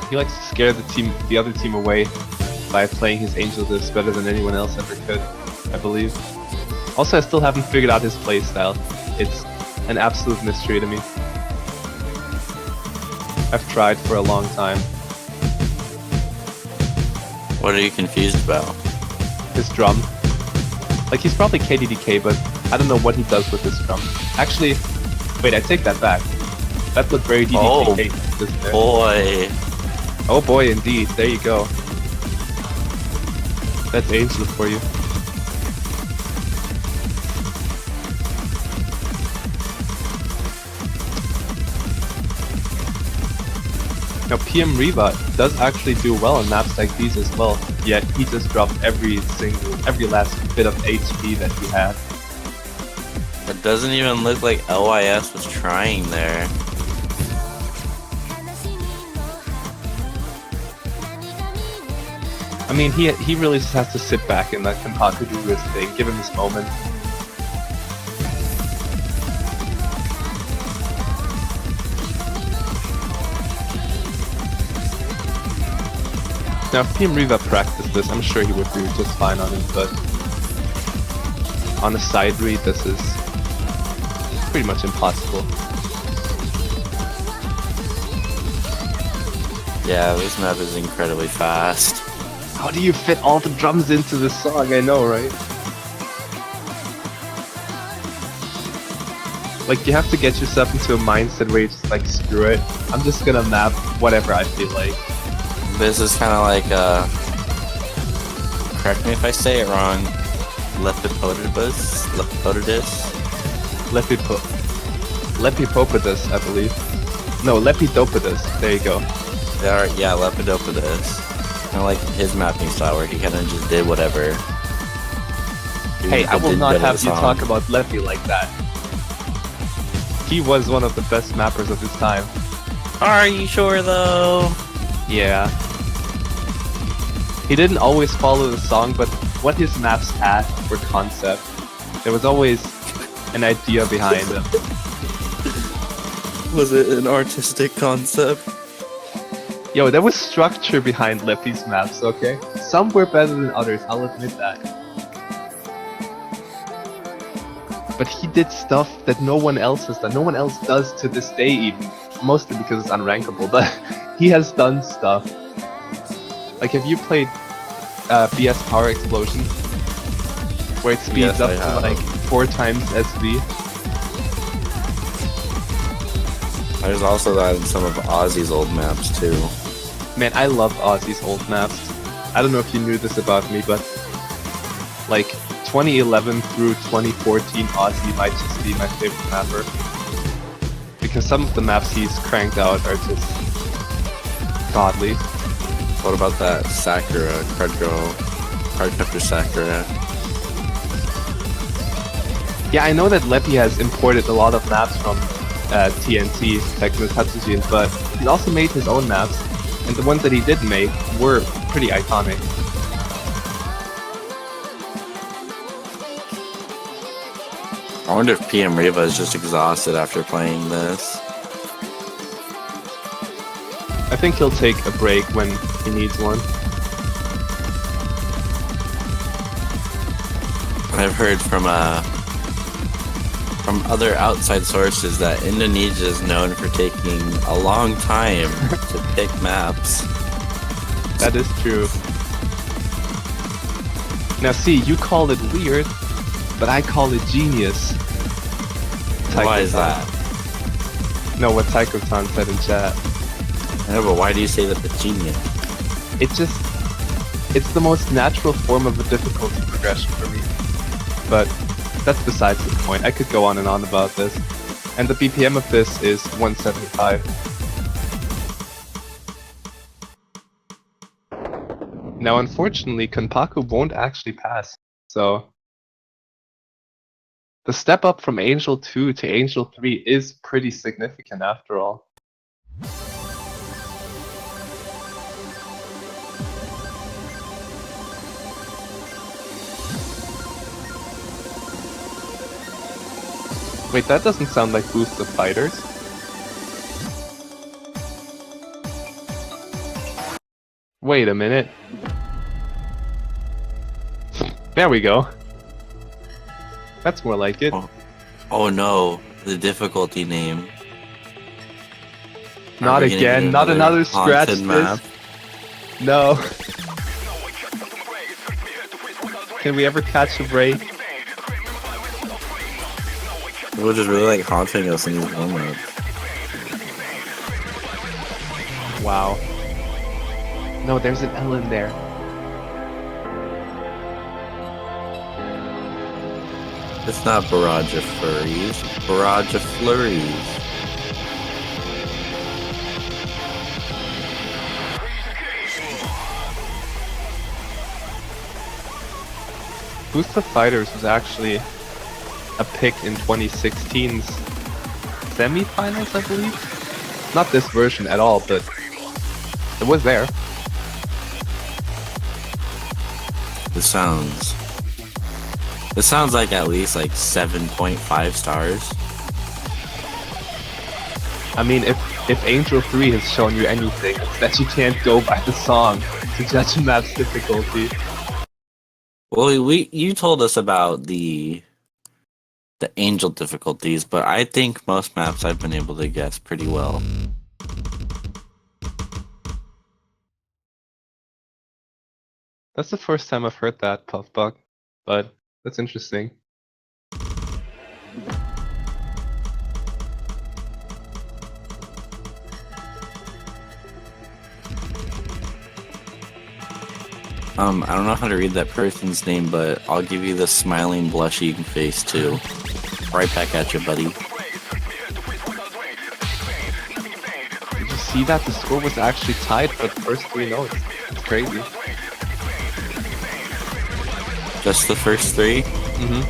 [SPEAKER 4] scare the other team away by playing his angel diffs better than anyone else ever could, I believe. Also, I still haven't figured out his playstyle. It's an absolute mystery to me. I've tried for a long time.
[SPEAKER 2] What are you confused about?
[SPEAKER 4] His drum. Like, he's probably KDDK, but I don't know what he does with his drum. Actually, wait, I take that back. That looked very DDK, doesn't it?
[SPEAKER 2] Boy.
[SPEAKER 4] Oh boy, indeed. There you go. That's Angel for you. Now PM Riva does actually do well on maps like these as well, yet he just dropped every last bit of HP that he had.
[SPEAKER 2] It doesn't even look like LYS was trying there.
[SPEAKER 4] I mean, he really just has to sit back and let Kenpaku do his thing, give him his moment. Now, if PM Riva practiced this, I'm sure he would do just fine on it, but on a side read, this is pretty much impossible.
[SPEAKER 2] Yeah, this map is incredibly fast.
[SPEAKER 4] How do you fit all the drums into this song? I know, right? Like, you have to get yourself into a mindset where you just like, screw it. I'm just gonna map whatever I feel like.
[SPEAKER 2] This is kind of like, correct me if I say it wrong, Lepidopodus?
[SPEAKER 4] Lepidopodus, I believe. No, Lepidopodus. There you go.
[SPEAKER 2] Yeah, Lepidopodus. Kind of like his mapping style, where he kind of just did whatever.
[SPEAKER 4] Hey, I will not have you talk about Leppy like that. He was one of the best mappers of his time.
[SPEAKER 2] Are you sure though?
[SPEAKER 4] Yeah. He didn't always follow the song, but what his maps had were concept. There was always an idea behind them.
[SPEAKER 2] Was it an artistic concept?
[SPEAKER 4] Yo, there was structure behind Leppy's maps, okay? Some were better than others, I'll admit that. But he did stuff that no one else has done. No one else does to this day even. Mostly because it's unrankable, but he has done stuff. Like, have you played BS Power Explosion? Where it speeds up to like 4 times SV?
[SPEAKER 2] There's also that in some of Ozzy's old maps too.
[SPEAKER 4] Man, I love Ozzy's old maps. I don't know if you knew this about me, but like 2011 through 2014 Ozzy might just be my favorite mapper. Because some of the maps he's cranked out are just godly.
[SPEAKER 2] What about that Sakura, Cardcaptor Sakura?
[SPEAKER 4] Yeah, I know that Leppy has imported a lot of maps from TNT, Tecmo Tatsujin, but he also made his own maps, and the ones that he did make were pretty iconic.
[SPEAKER 2] I wonder if PM Riva is just exhausted after playing this.
[SPEAKER 4] I think he'll take a break when he needs one.
[SPEAKER 2] I've heard from other outside sources that Indonesia is known for taking a long time to pick maps.
[SPEAKER 4] That is true. Now see, you call it weird, but I call it genius.
[SPEAKER 2] Why is that?
[SPEAKER 4] No, what Taiko-san said in chat.
[SPEAKER 2] Yeah, but why do you say that it's genius?
[SPEAKER 4] It's the most natural form of a difficulty progression for me. But that's besides the point. I could go on and on about this. And the BPM of this is 175. Now unfortunately, Kenpaku won't actually pass, so the step up from Angel 2 to Angel 3 is pretty significant after all. Wait, that doesn't sound like Boost of Fighters. Wait a minute. There we go. That's more like it.
[SPEAKER 2] Oh no, the difficulty name.
[SPEAKER 4] Not again, not another scratch
[SPEAKER 2] map.
[SPEAKER 4] No. Can we ever catch a break?
[SPEAKER 2] People just really like haunting us in these moments.
[SPEAKER 4] Wow. No, there's an L in there.
[SPEAKER 2] It's not Barrage of Furries, it's Barrage of Flurries.
[SPEAKER 4] Boost of Fighters was actually a pick in 2016's semifinals, I believe. Not this version at all, but it was there.
[SPEAKER 2] This sounds like at least like 7.5 stars.
[SPEAKER 4] I mean, if Angel 3 has shown you anything, it's that you can't go by the song to judge a map's difficulty.
[SPEAKER 2] Well, you told us about the Angel difficulties, but I think most maps I've been able to guess pretty well.
[SPEAKER 4] That's the first time I've heard that, Puffbug, but that's interesting.
[SPEAKER 2] I don't know how to read that person's name, but I'll give you the smiling, blushy face too. right back at you, buddy.
[SPEAKER 4] Did you see that? The score was actually tied for the first 3 notes. It's crazy.
[SPEAKER 2] Just the first 3?
[SPEAKER 4] Mm-hmm.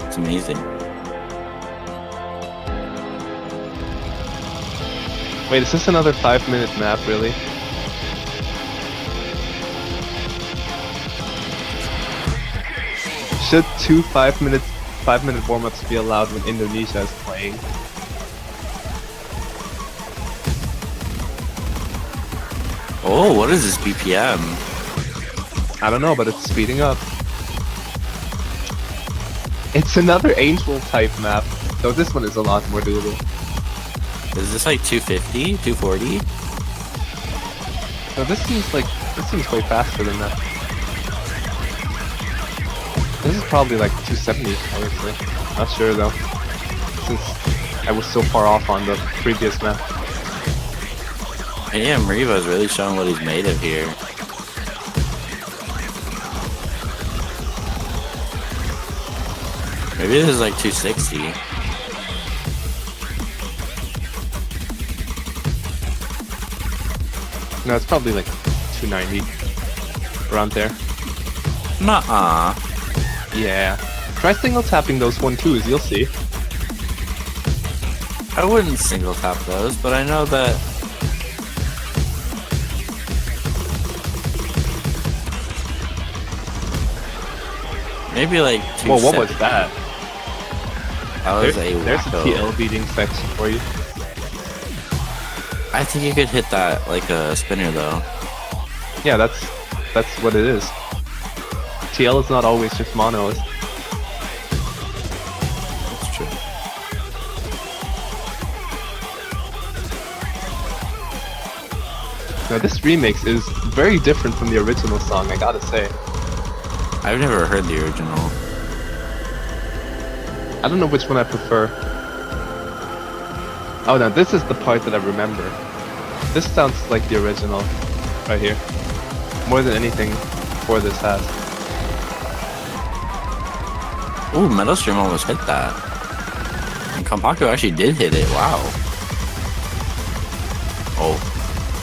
[SPEAKER 2] It's amazing.
[SPEAKER 4] Wait, is this another 5-minute map, really? Should 2 5-minute warm-ups be allowed when Indonesia is playing?
[SPEAKER 2] Oh, what is this BPM?
[SPEAKER 4] I don't know, but it's speeding up. It's another Angel type map, so this one is a lot more doable.
[SPEAKER 2] Is this like 250? 240?
[SPEAKER 4] No, this seems way faster than that. This is probably like 270, honestly. Not sure though, since I was so far off on the previous map.
[SPEAKER 2] AM Riva's really showing what he's made of here. Maybe this is like 260.
[SPEAKER 4] No, it's probably like 290. Around there.
[SPEAKER 2] Nuh-uh.
[SPEAKER 4] Yeah. Try single tapping those 1-2s, you'll see.
[SPEAKER 2] I wouldn't single tap those, but I know that... Maybe like 270.
[SPEAKER 4] Whoa, what was that?
[SPEAKER 2] That was
[SPEAKER 4] There's a
[SPEAKER 2] wacko.
[SPEAKER 4] TL beating section for you.
[SPEAKER 2] I think you could hit that like a spinner though.
[SPEAKER 4] Yeah, that's what it is. TL is not always just monos.
[SPEAKER 2] That's true.
[SPEAKER 4] Now this remix is very different from the original song, I gotta say.
[SPEAKER 2] I've never heard the original.
[SPEAKER 4] I don't know which one I prefer. Oh no, this is the part that I remember. This sounds like the original, right here. More than anything for this has.
[SPEAKER 2] Ooh, Metal Stream almost hit that. And Kompaku actually did hit it, wow. Oh.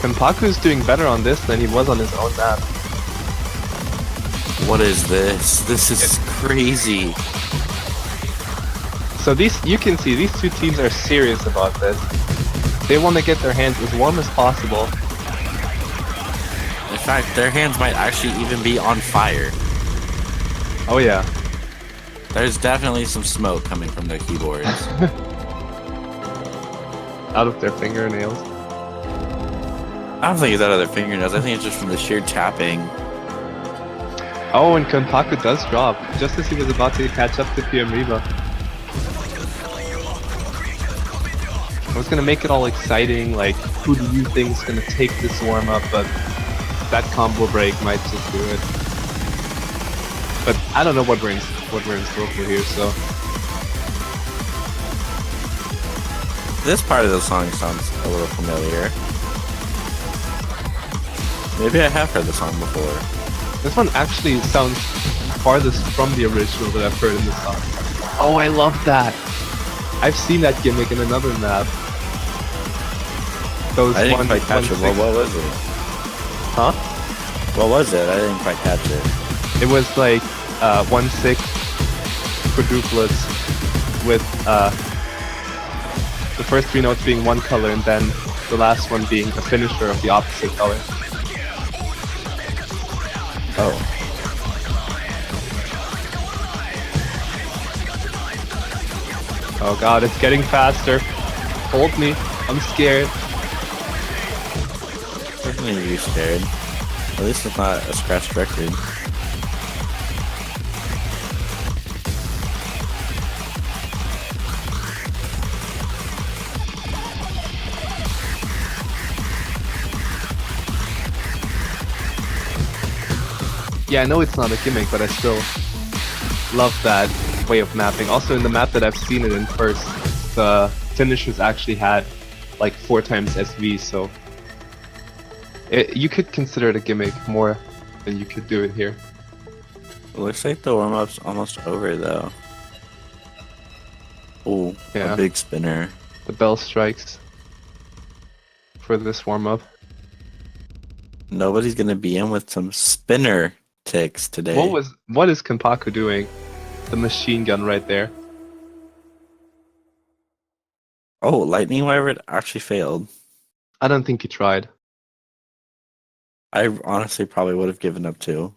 [SPEAKER 4] Kenpaku's doing better on this than he was on his own map.
[SPEAKER 2] What is this? This is crazy.
[SPEAKER 4] So you can see these two teams are serious about this. They want to get their hands as warm as possible.
[SPEAKER 2] In fact, their hands might actually even be on fire.
[SPEAKER 4] Oh yeah.
[SPEAKER 2] There's definitely some smoke coming from their keyboards.
[SPEAKER 4] Out of their fingernails.
[SPEAKER 2] I don't think it's out of their fingernails. I think it's just from the sheer tapping.
[SPEAKER 4] Oh, and Kenpaku does drop, just as he was about to catch up to PM Riva. I was gonna make it all exciting, like, who do you think's gonna take this warm-up, but that combo break might just do it. But I don't know what we're in store for here, so...
[SPEAKER 2] This part of the song sounds a little familiar. Maybe I have heard the song before.
[SPEAKER 4] This one actually sounds farthest from the original that I've heard in the song. Oh, I love that! I've seen that gimmick in another map. Those
[SPEAKER 2] I didn't quite catch it. Well, what was it?
[SPEAKER 4] Huh?
[SPEAKER 2] What was it? I didn't quite catch it.
[SPEAKER 4] It was like 1/6 quadruplets with the first 3 notes being one color and then the last one being a finisher of the opposite color.
[SPEAKER 2] Oh.
[SPEAKER 4] Oh god, it's getting faster. Hold me. I'm scared.
[SPEAKER 2] Doesn't mean you're scared. At least it's not a scratched record.
[SPEAKER 4] Yeah, I know it's not a gimmick, but I still love that way of mapping. Also, in the map that I've seen it in first, the finishers actually had like 4 times SV, so you could consider it a gimmick more than you could do it here.
[SPEAKER 2] Looks like the warm-up's almost over, though. Oh,
[SPEAKER 4] Yeah.
[SPEAKER 2] a big spinner.
[SPEAKER 4] The bell strikes for this warm-up.
[SPEAKER 2] Nobody's gonna be in with some spinner ticks today.
[SPEAKER 4] What is Kenpaku doing? The machine gun right there.
[SPEAKER 2] Oh, Lightning Wyvern actually failed.
[SPEAKER 4] I don't think he tried.
[SPEAKER 2] I honestly probably would have given up too.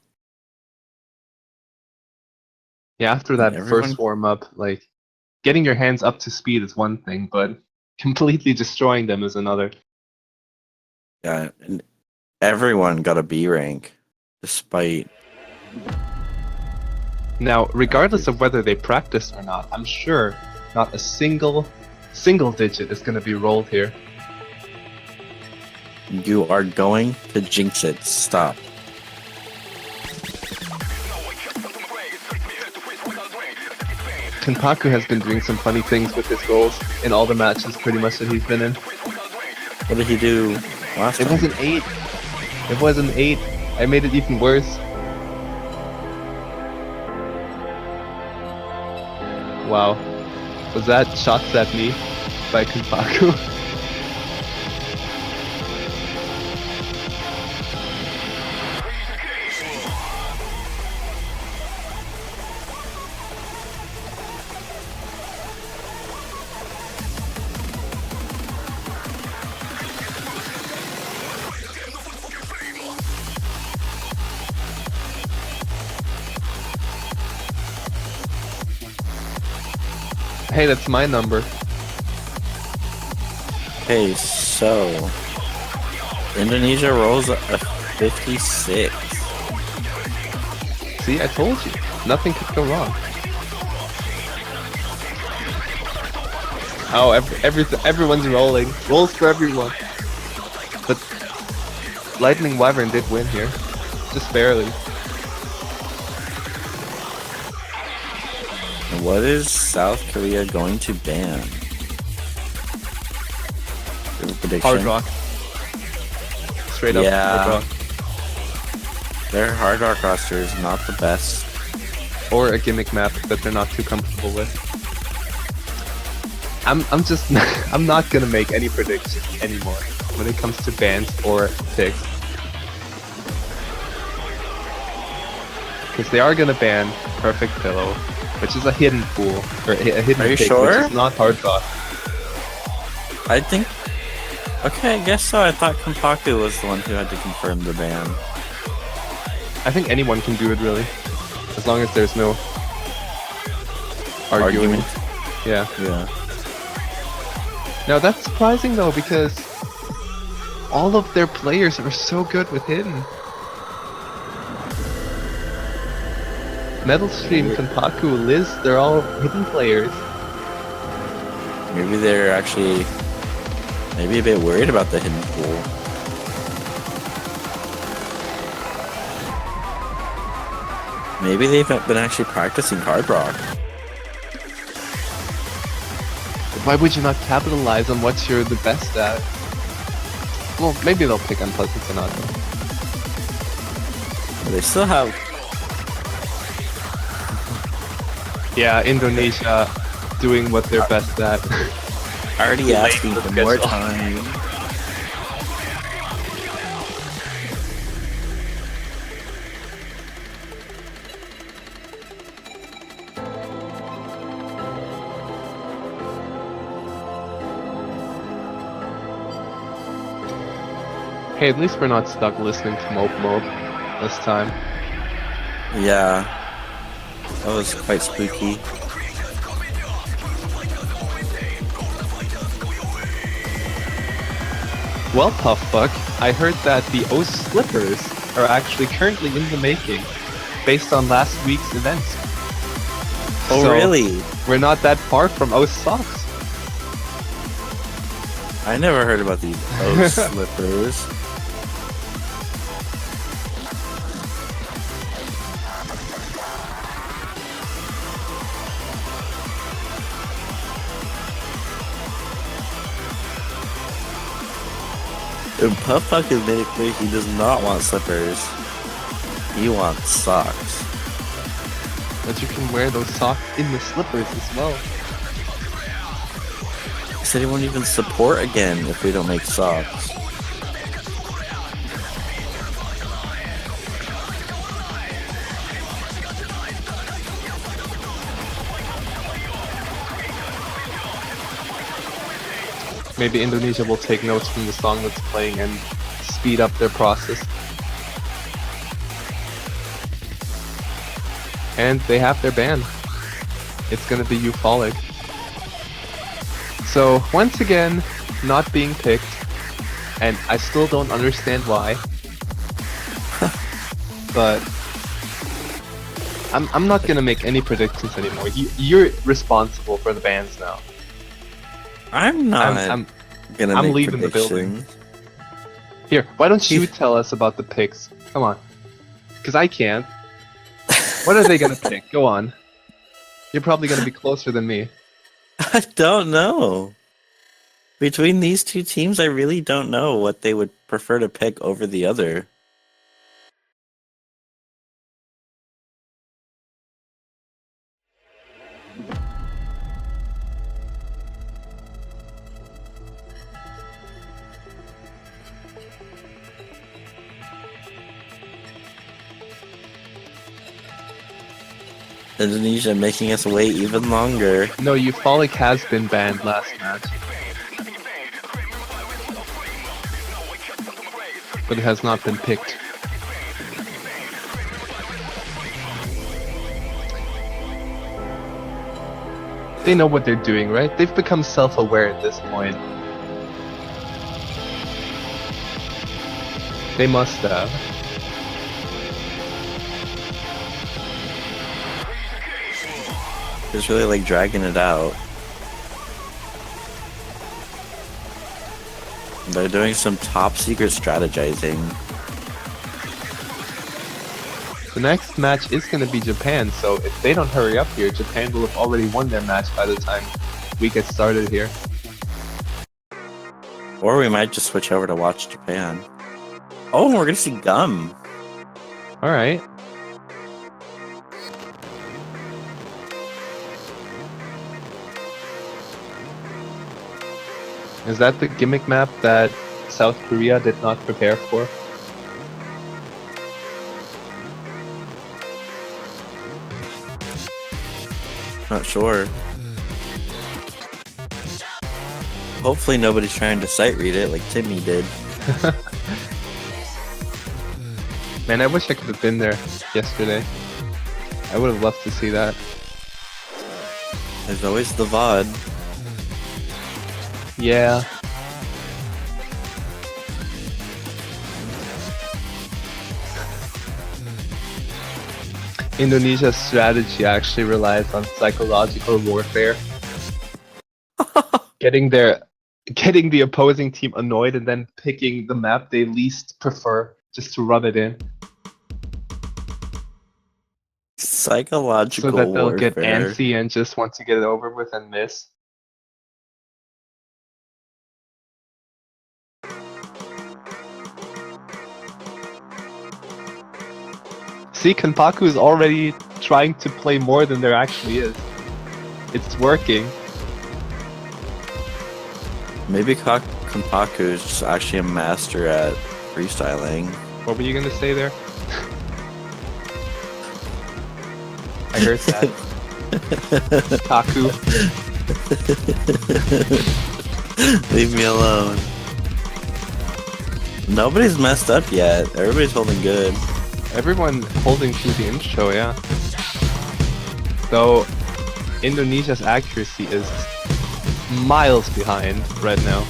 [SPEAKER 4] Yeah, after that
[SPEAKER 2] Everyone-
[SPEAKER 4] first warm-up, like, getting your hands up to speed is one thing, but completely destroying them is another.
[SPEAKER 2] Yeah, and everyone got a B rank, despite.
[SPEAKER 4] Now, regardless of whether they practice or not, I'm sure not a single digit is going to be rolled here.
[SPEAKER 2] You are going to jinx it. Stop.
[SPEAKER 4] Kenpaku has been doing some funny things with his goals in all the matches pretty much that he's been in.
[SPEAKER 2] What did he do last
[SPEAKER 4] It
[SPEAKER 2] time?
[SPEAKER 4] was an 8. It was an 8. I made it even worse. Wow. Was that shots at me by Kenpaku? Hey, that's my number.
[SPEAKER 2] Okay, so Indonesia rolls a 56.
[SPEAKER 4] See, I told you. Nothing could go wrong. Oh, everyone's rolling. Rolls for everyone. But Lightning Wyvern did win here. Just barely.
[SPEAKER 2] What is South Korea going to ban? Do you have a prediction?
[SPEAKER 4] Hard rock. Straight up
[SPEAKER 2] Yeah.
[SPEAKER 4] hard rock.
[SPEAKER 2] Their hard rock roster is not the best.
[SPEAKER 4] Or a gimmick map that they're not too comfortable with. I'm just I'm not gonna make any predictions anymore when it comes to bans or picks. Because they are gonna ban Perfect Pillow, which is a hidden pool, or a hidden
[SPEAKER 2] Are you
[SPEAKER 4] pick,
[SPEAKER 2] sure?
[SPEAKER 4] which is not hard rock.
[SPEAKER 2] I think. Okay, I guess so. I thought Kenpaku was the one who had to confirm the ban.
[SPEAKER 4] I think anyone can do it really, as long as there's no arguing.
[SPEAKER 2] Argument.
[SPEAKER 4] Yeah.
[SPEAKER 2] Yeah.
[SPEAKER 4] Now that's surprising though, because all of their players are so good with hidden. Metal Stream, Kenpaku, Liz, they're all hidden players.
[SPEAKER 2] Maybe they're actually maybe a bit worried about the hidden pool. Maybe they've been actually practicing hard rock.
[SPEAKER 4] Why would you not capitalize on what you're the best at? Well, maybe they'll pick Unpleasant Sonata.
[SPEAKER 2] They still have.
[SPEAKER 4] Yeah, Indonesia doing what they're best at.
[SPEAKER 2] Already asking for more time.
[SPEAKER 4] Hey, at least we're not stuck listening to Mope Mope this time.
[SPEAKER 2] Yeah. That was quite spooky.
[SPEAKER 4] Well, Puffbuck, I heard that the O Slippers are actually currently in the making, based on last week's events.
[SPEAKER 2] Oh,
[SPEAKER 4] So,
[SPEAKER 2] really?
[SPEAKER 4] We're not that far from O Socks.
[SPEAKER 2] I never heard about these O slippers. And Puffpuck has made it clear he does not want slippers. He wants socks.
[SPEAKER 4] But you can wear those socks in the slippers as well.
[SPEAKER 2] He said he won't even support again if we don't make socks.
[SPEAKER 4] Maybe Indonesia will take notes from the song that's playing and speed up their process. And they have their ban. It's gonna be euphoric. So once again, not being picked, and I still don't understand why. But I'm not gonna make any predictions anymore. You're responsible for the bans now.
[SPEAKER 2] I'm not gonna make
[SPEAKER 4] leaving the building.
[SPEAKER 2] predictions.
[SPEAKER 4] Here, why don't you tell us about the picks? Come on, because I can't. What are they gonna pick? Go on. You're probably gonna be closer than me.
[SPEAKER 2] I don't know. Between these two teams, I really don't know what they would prefer to pick over the other. Indonesia making us wait even longer.
[SPEAKER 4] No, euphoric has been banned last match. But it has not been picked. They know what they're doing, right? They've become self-aware at this point. They must have.
[SPEAKER 2] Just really like dragging it out. They're doing some top secret strategizing.
[SPEAKER 4] The next match is going to be Japan, so if they don't hurry up here, Japan will have already won their match by the time we get started here.
[SPEAKER 2] Or we might just switch over to watch Japan. Oh, we're gonna see Gum.
[SPEAKER 4] Alright. Is that the gimmick map that South Korea did not prepare for?
[SPEAKER 2] Not sure. Hopefully nobody's trying to sight read it like Timmy did.
[SPEAKER 4] Man, I wish I could have been there yesterday. I would have loved to see that.
[SPEAKER 2] There's always the VOD.
[SPEAKER 4] Yeah. Indonesia's strategy actually relies on psychological warfare. Getting the opposing team annoyed and then picking the map they least prefer just to run it in.
[SPEAKER 2] Psychological
[SPEAKER 4] So that they'll
[SPEAKER 2] warfare.
[SPEAKER 4] get antsy and just want to get it over with and miss. See, Kanpaku is already trying to play more than there actually is. It's working.
[SPEAKER 2] Maybe Kanpaku is just actually a master at freestyling.
[SPEAKER 4] What were you gonna say there? I heard that. Kaku.
[SPEAKER 2] Leave me alone. Nobody's messed up yet. Everybody's holding good.
[SPEAKER 4] Everyone holding through the intro, yeah. Though Indonesia's accuracy is miles behind right now.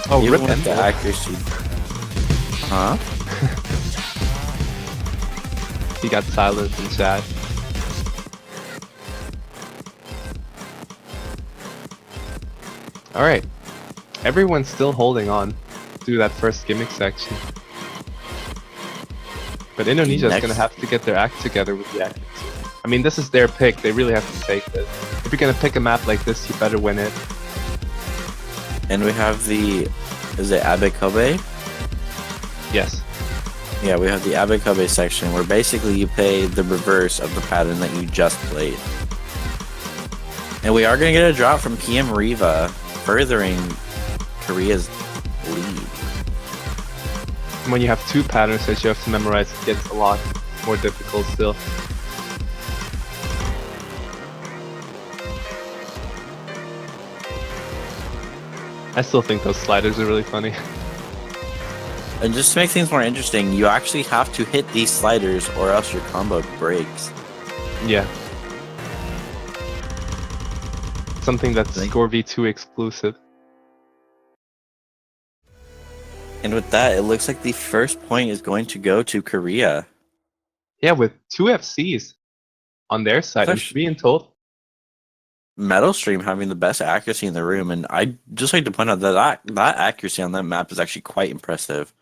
[SPEAKER 4] Oh,
[SPEAKER 2] Even
[SPEAKER 4] rip
[SPEAKER 2] with the
[SPEAKER 4] Endo.
[SPEAKER 2] accuracy. Huh?
[SPEAKER 4] He got silenced in chat. Alright. Everyone's still holding on through that first gimmick section. But Indonesia's gonna have to get their act together with the accuracy. I mean, this is their pick. They really have to take this. If you're gonna pick a map like this, you better win it.
[SPEAKER 2] And we have the... Is it Abe Kobe?
[SPEAKER 4] Yes.
[SPEAKER 2] Yeah, we have the Abikabe section where basically you play the reverse of the pattern that you just played. And we are going to get a drop from PM Riva, furthering Korea's lead.
[SPEAKER 4] When you have two patterns that you have to memorize, it gets a lot more difficult still. I still think those sliders are really funny.
[SPEAKER 2] And just to make things more interesting, you actually have to hit these sliders or else your combo breaks.
[SPEAKER 4] Yeah. Something that's Score V2 exclusive.
[SPEAKER 2] And with that, it looks like the first point is going to go to Korea.
[SPEAKER 4] Yeah, with 2 FCs on their side and 3 in total.
[SPEAKER 2] Metal Stream having the best accuracy in the room, and I'd just like to point out that that accuracy on that map is actually quite impressive.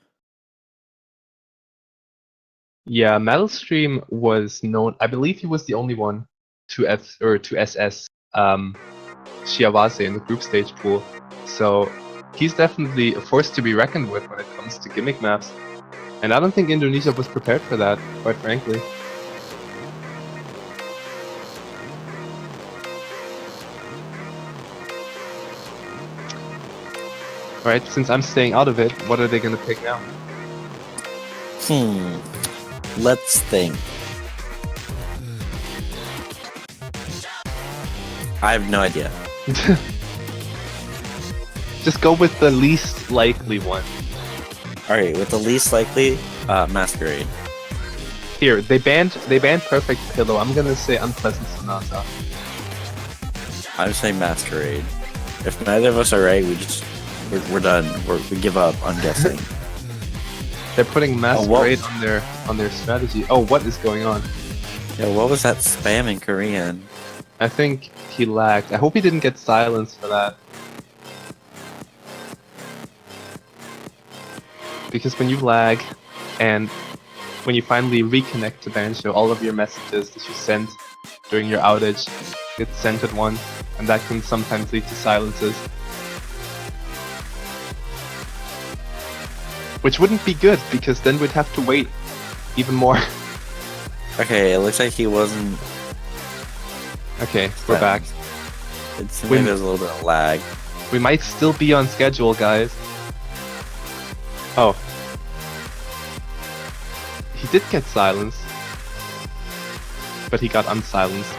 [SPEAKER 4] Yeah, Metal Stream was known. I believe he was the only one to SS Shiawase in the group stage pool. So he's definitely a force to be reckoned with when it comes to gimmick maps. And I don't think Indonesia was prepared for that, quite frankly. Alright, since I'm staying out of it, what are they gonna pick now?
[SPEAKER 2] Let's think. I have no idea.
[SPEAKER 4] Just go with the least likely one.
[SPEAKER 2] Alright, with the least likely, Masquerade.
[SPEAKER 4] Here, they banned Perfect Pillow. I'm gonna say Unpleasant Sonata.
[SPEAKER 2] I'm saying Masquerade. If neither of us are right, we're done. We give up on guessing.
[SPEAKER 4] They're putting Masquerade on their strategy. Oh, what is going on?
[SPEAKER 2] Yeah, what was that spam in Korean?
[SPEAKER 4] I think he lagged. I hope he didn't get silenced for that. Because when you lag, and when you finally reconnect to Banjo, all of your messages that you sent during your outage get sent at once, and that can sometimes lead to silences. Which wouldn't be good, because then we'd have to wait even more.
[SPEAKER 2] Okay, it looks like he wasn't...
[SPEAKER 4] Okay, we're back.
[SPEAKER 2] It seemed like there's a little bit of lag.
[SPEAKER 4] We might still be on schedule, guys. Oh. He did get silenced. But he got unsilenced.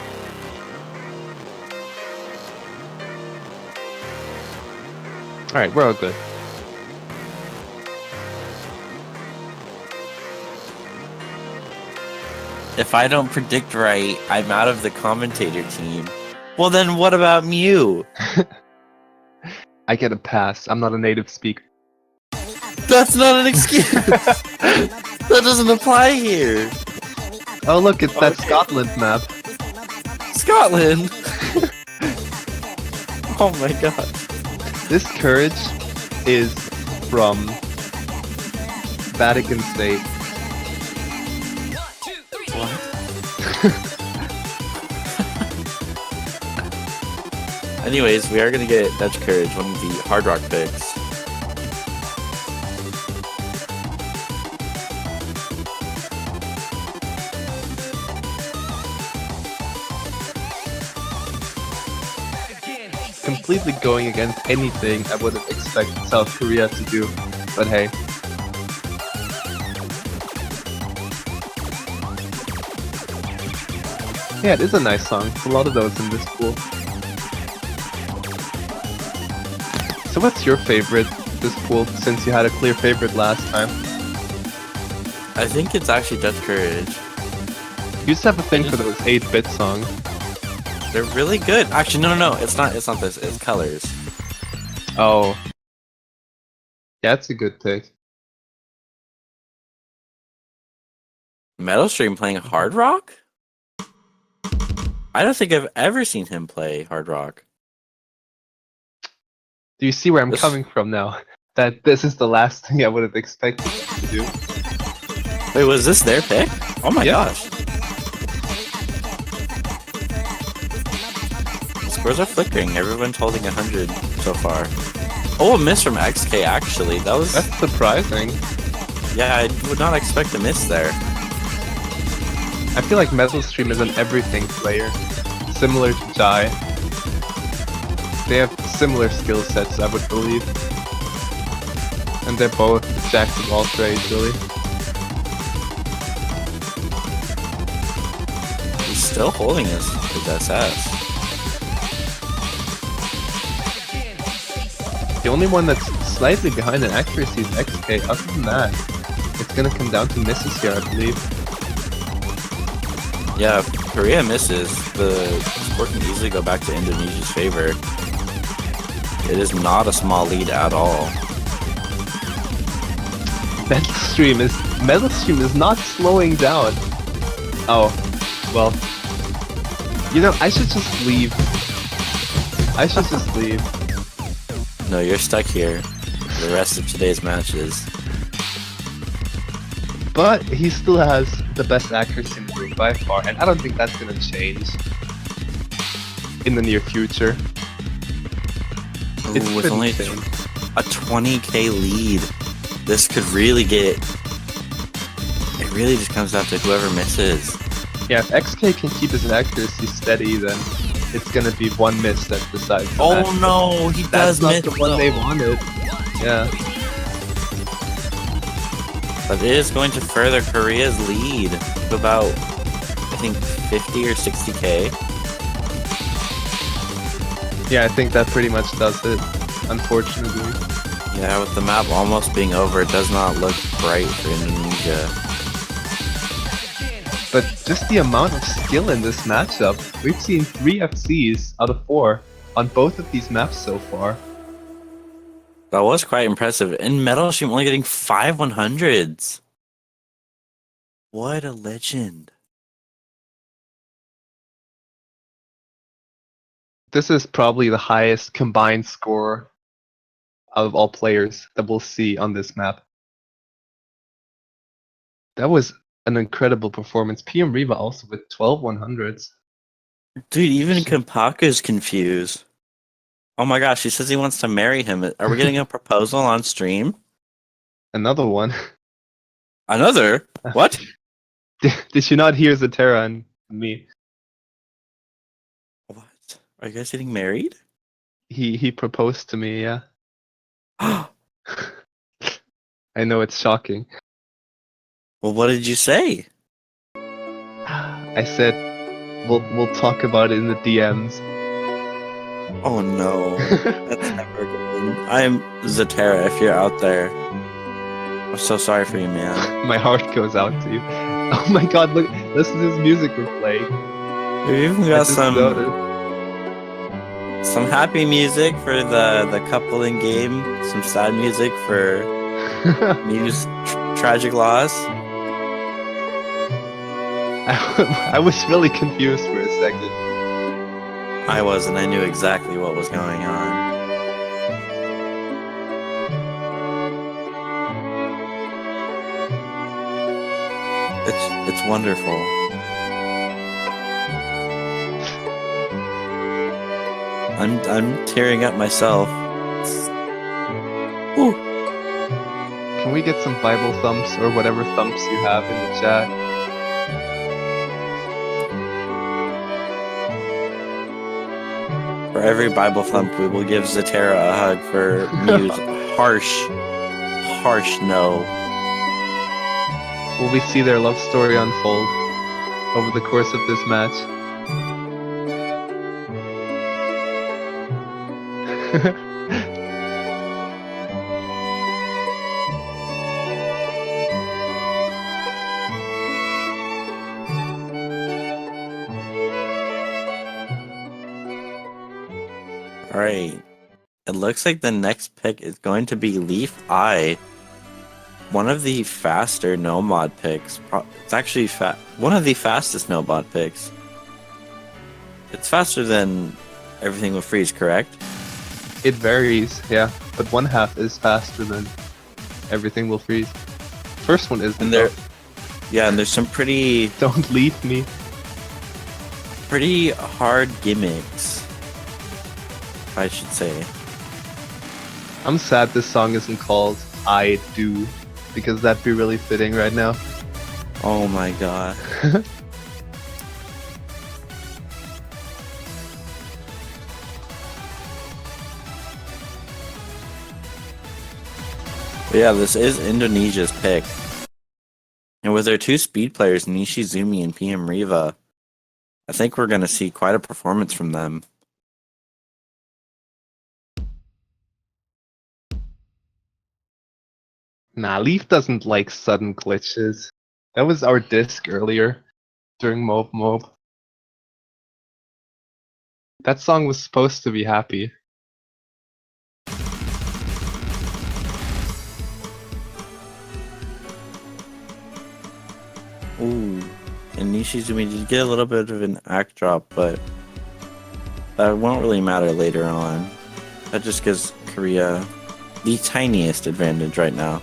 [SPEAKER 4] Alright, we're all good.
[SPEAKER 2] If I don't predict right, I'm out of the commentator team. Well then what about Mew?
[SPEAKER 4] I get a pass. I'm not a native speaker.
[SPEAKER 2] That's not an excuse! That doesn't apply here!
[SPEAKER 4] Oh look, it's that Scotland map.
[SPEAKER 2] Scotland! Oh my god.
[SPEAKER 4] This courage is from Vatican State.
[SPEAKER 2] Anyways, we are gonna get Dutch Courage, one of the Hard Rock picks.
[SPEAKER 4] Completely going against anything I would have expected South Korea to do, but hey. Yeah, it is a nice song. A lot of those in this pool. So what's your favorite this pool, since you had a clear favorite last time?
[SPEAKER 2] I think it's actually Dutch Courage.
[SPEAKER 4] You used to have a thing for those 8-bit songs.
[SPEAKER 2] They're really good. Actually, no, it's not this. It's Colors.
[SPEAKER 4] Oh. Yeah, that's a good pick.
[SPEAKER 2] Metal Stream playing Hard Rock? I don't think I've ever seen him play Hard Rock.
[SPEAKER 4] Do you see where I'm coming from now? That this is the last thing I would have expected to do.
[SPEAKER 2] Wait, was this their pick? Oh my gosh. Scores are flickering. Everyone's holding 100 so far. Oh, a miss from XK actually. That's
[SPEAKER 4] surprising.
[SPEAKER 2] Yeah, I would not expect a miss there.
[SPEAKER 4] I feel like Metal Stream is an everything player, similar to Jai. They have similar skill sets, I would believe. And they're both jacks of all trades, really.
[SPEAKER 2] He's still holding his SS.
[SPEAKER 4] The only one that's slightly behind in accuracy is XK. Other than that, it's gonna come down to misses here, I believe.
[SPEAKER 2] Yeah, if Korea misses, the score can easily go back to Indonesia's favor. It is not a small lead at all.
[SPEAKER 4] Metal Stream is not slowing down. Oh, well. You know, I should just leave.
[SPEAKER 2] No, you're stuck here for the rest of today's matches.
[SPEAKER 4] But he still has the best accuracy in the group by far, and I don't think that's gonna change in the near future.
[SPEAKER 2] Ooh,
[SPEAKER 4] It
[SPEAKER 2] with
[SPEAKER 4] couldn't
[SPEAKER 2] only
[SPEAKER 4] change.
[SPEAKER 2] a 20k lead, this could really get... It really just comes down to whoever misses.
[SPEAKER 4] Yeah, if XK can keep his accuracy steady, then it's gonna be one miss that decides the
[SPEAKER 2] Oh
[SPEAKER 4] match.
[SPEAKER 2] no, he
[SPEAKER 4] That's
[SPEAKER 2] does
[SPEAKER 4] not
[SPEAKER 2] miss
[SPEAKER 4] the one they
[SPEAKER 2] though.
[SPEAKER 4] wanted. Yeah.
[SPEAKER 2] But it is going to further Korea's lead to about, I think, 50 or 60k.
[SPEAKER 4] Yeah, I think that pretty much does it, unfortunately.
[SPEAKER 2] Yeah, with the map almost being over, it does not look bright for Indonesia.
[SPEAKER 4] But just the amount of skill in this matchup, we've seen 3 FCs out of 4 on both of these maps so far.
[SPEAKER 2] That was quite impressive. And Metal Stream only getting 5 100s. What a legend.
[SPEAKER 4] This is probably the highest combined score out of all players that we'll see on this map. That was an incredible performance. PM Riva also with 12 100s.
[SPEAKER 2] Dude, even Kampaka's confused. Oh my gosh, he says he wants to marry him. Are we getting a proposal on stream?
[SPEAKER 4] Another one.
[SPEAKER 2] Another? What?
[SPEAKER 4] Did you not hear Zatera and me?
[SPEAKER 2] What? Are you guys getting married?
[SPEAKER 4] He proposed to me, yeah. I know it's shocking.
[SPEAKER 2] Well, what did you say?
[SPEAKER 4] I said we'll talk about it in the DMs.
[SPEAKER 2] Oh no. That's never good. I'm Zatera, if you're out there. I'm so sorry for you, man.
[SPEAKER 4] My heart goes out to you. Oh my god, look, listen to this music we're playing.
[SPEAKER 2] We've even
[SPEAKER 4] I
[SPEAKER 2] got
[SPEAKER 4] just noticed.
[SPEAKER 2] some happy music for the couple in game, some sad music for Mew's tragic loss.
[SPEAKER 4] I was really confused for a second.
[SPEAKER 2] I was, and I knew exactly what was going on. It's wonderful. I'm tearing up myself. Ooh.
[SPEAKER 4] Can we get some Bible thumps or whatever thumps you have in the chat?
[SPEAKER 2] For every Bible thump, we will give Zatera a hug for Mew's harsh no.
[SPEAKER 4] Will we see their love story unfold over the course of this match?
[SPEAKER 2] Alright. It looks like the next pick is going to be Leaf Eye. One of the faster no-mod picks. It's actually one of the fastest no-mod picks. It's faster than everything will freeze, correct?
[SPEAKER 4] It varies, yeah, but one half is faster than everything will freeze. First one is,
[SPEAKER 2] And and there's some pretty
[SPEAKER 4] don't leave me.
[SPEAKER 2] hard gimmicks, I should say.
[SPEAKER 4] I'm sad this song isn't called I Do. because that'd be really fitting right now.
[SPEAKER 2] Oh my god. But yeah, this is Indonesia's pick. And with their two speed players, Nishizumi and PM Riva, I think we're going to see quite a performance from them.
[SPEAKER 4] Nah, Leaf doesn't like sudden glitches. That was our disc earlier during Mob Mob. That song was supposed to be happy.
[SPEAKER 2] Ooh. And Nishizumi did get a little bit of an act drop, but that won't really matter later on. That just gives Korea the tiniest advantage right now.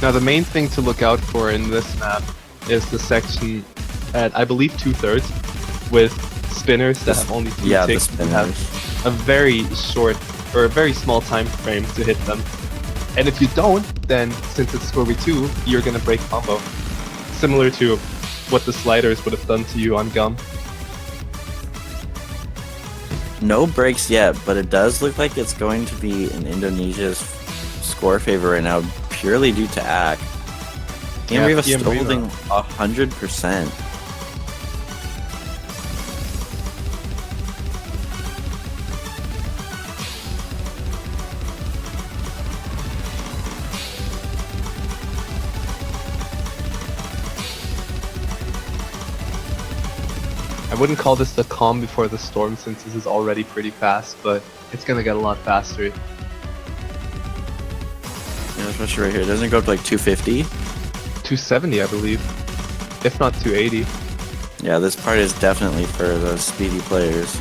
[SPEAKER 4] Now the main thing to look out for in this map is the section at, I believe, 2/3 with spinners that have only 2 ticks and have a very short or a very small time frame to hit them. And if you don't, then since it's 4v2, you're gonna break combo. Similar to what the sliders would have done to you on Gum.
[SPEAKER 2] No breaks yet, but it does look like it's going to be in Indonesia's score favor right now, purely due to Ack. PM Riva still holding 100%.
[SPEAKER 4] I wouldn't call this the calm before the storm since this is already pretty fast, but it's gonna get a lot faster.
[SPEAKER 2] Yeah, especially right here. Doesn't it go up to like 250?
[SPEAKER 4] 270, I believe. If not 280.
[SPEAKER 2] Yeah, this part is definitely for the speedy players.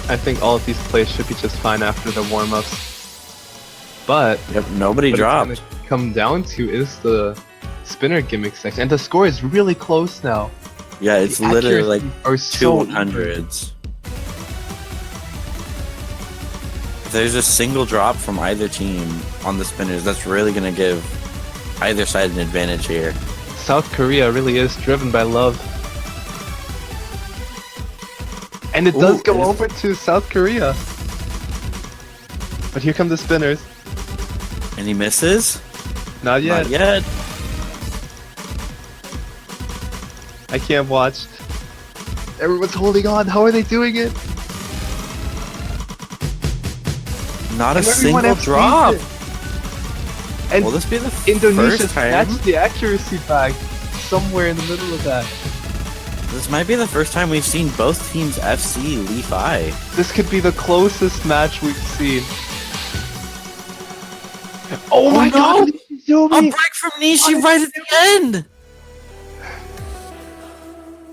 [SPEAKER 4] I think all of these plays should be just fine after the warm-ups. But
[SPEAKER 2] Yep, nobody
[SPEAKER 4] what
[SPEAKER 2] dropped.
[SPEAKER 4] it's gonna come down to is the spinner gimmick section. And the score is really close now.
[SPEAKER 2] Yeah, it's
[SPEAKER 4] The
[SPEAKER 2] literally like
[SPEAKER 4] accuracy are
[SPEAKER 2] two
[SPEAKER 4] so
[SPEAKER 2] 100s. If there's a single drop from either team on the spinners, that's really going to give either side an advantage here.
[SPEAKER 4] South Korea really is driven by love. And it does go over to South Korea. But here come the spinners.
[SPEAKER 2] And he misses?
[SPEAKER 4] Not yet.
[SPEAKER 2] Not yet.
[SPEAKER 4] I can't watch. Everyone's holding on. How are they doing it?
[SPEAKER 2] Not a
[SPEAKER 4] And everyone
[SPEAKER 2] single
[SPEAKER 4] FC'd
[SPEAKER 2] drop.
[SPEAKER 4] it. And
[SPEAKER 2] Will this be the
[SPEAKER 4] Indonesia
[SPEAKER 2] first time?
[SPEAKER 4] snatched the accuracy back somewhere in the middle of that.
[SPEAKER 2] This might be the first time we've seen both teams FC Leaf I.
[SPEAKER 4] This could be the closest match we've seen. Oh my god!
[SPEAKER 2] A
[SPEAKER 4] Nishizumi!
[SPEAKER 2] break from Nishi right at the end!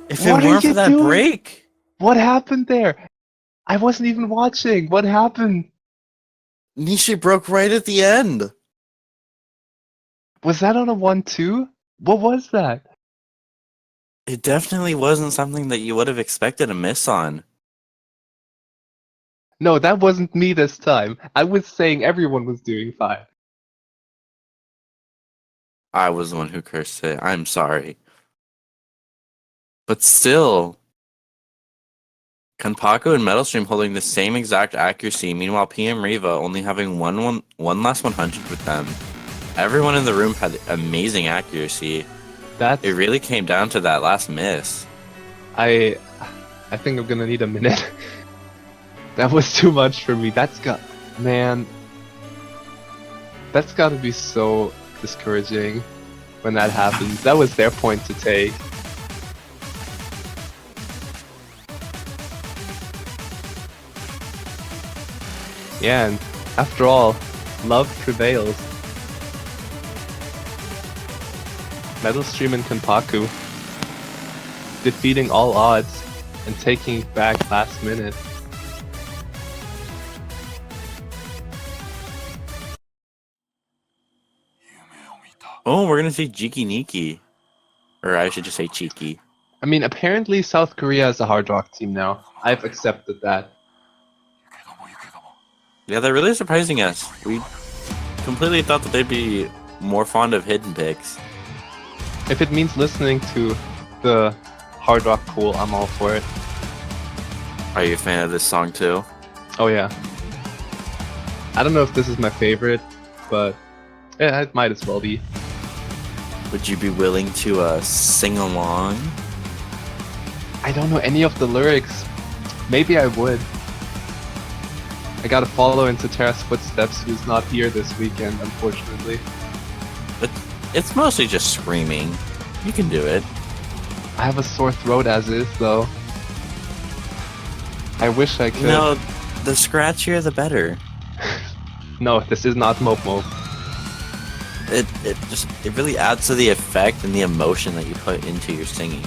[SPEAKER 2] If it
[SPEAKER 4] What are
[SPEAKER 2] weren't
[SPEAKER 4] you
[SPEAKER 2] for that
[SPEAKER 4] doing?
[SPEAKER 2] break.
[SPEAKER 4] What happened there? I wasn't even watching. What happened?
[SPEAKER 2] Nishi broke right at the end.
[SPEAKER 4] Was that on a 1-2? What was that?
[SPEAKER 2] It definitely wasn't something that you would have expected a miss on.
[SPEAKER 4] No, that wasn't me this time. I was saying everyone was doing fine.
[SPEAKER 2] I was the one who cursed it. I'm sorry. But still, Kanpaku and Metalstream holding the same exact accuracy. Meanwhile, PM Riva only having one last 100 with them. Everyone in the room had amazing accuracy. It really came down to that last miss.
[SPEAKER 4] I think I'm gonna need a minute. That was too much for me. That's gotta be so discouraging when that happens. That was their point to take. Yeah, and after all, love prevails. Metalstream and Kanpaku defeating all odds and taking it back last minute.
[SPEAKER 2] Oh, we're gonna see Jiki Niki. Or I should just say Cheeky.
[SPEAKER 4] I mean, apparently South Korea is a hard rock team now. I've accepted that.
[SPEAKER 2] Yeah, they're really surprising us. We completely thought that they'd be more fond of hidden picks.
[SPEAKER 4] If it means listening to the hard rock pool, I'm all for it.
[SPEAKER 2] Are you a fan of this song too?
[SPEAKER 4] Oh yeah. I don't know if this is my favorite, but yeah, it might as well be.
[SPEAKER 2] Would you be willing to sing along?
[SPEAKER 4] I don't know any of the lyrics. Maybe I would. I gotta follow into Terra's footsteps, who's not here this weekend, unfortunately.
[SPEAKER 2] But it's mostly just screaming. You can do it.
[SPEAKER 4] I have a sore throat as is, though. I wish I could.
[SPEAKER 2] No, the scratchier the better.
[SPEAKER 4] No, this is not Mope Mope.
[SPEAKER 2] It really adds to the effect and the emotion that you put into your singing.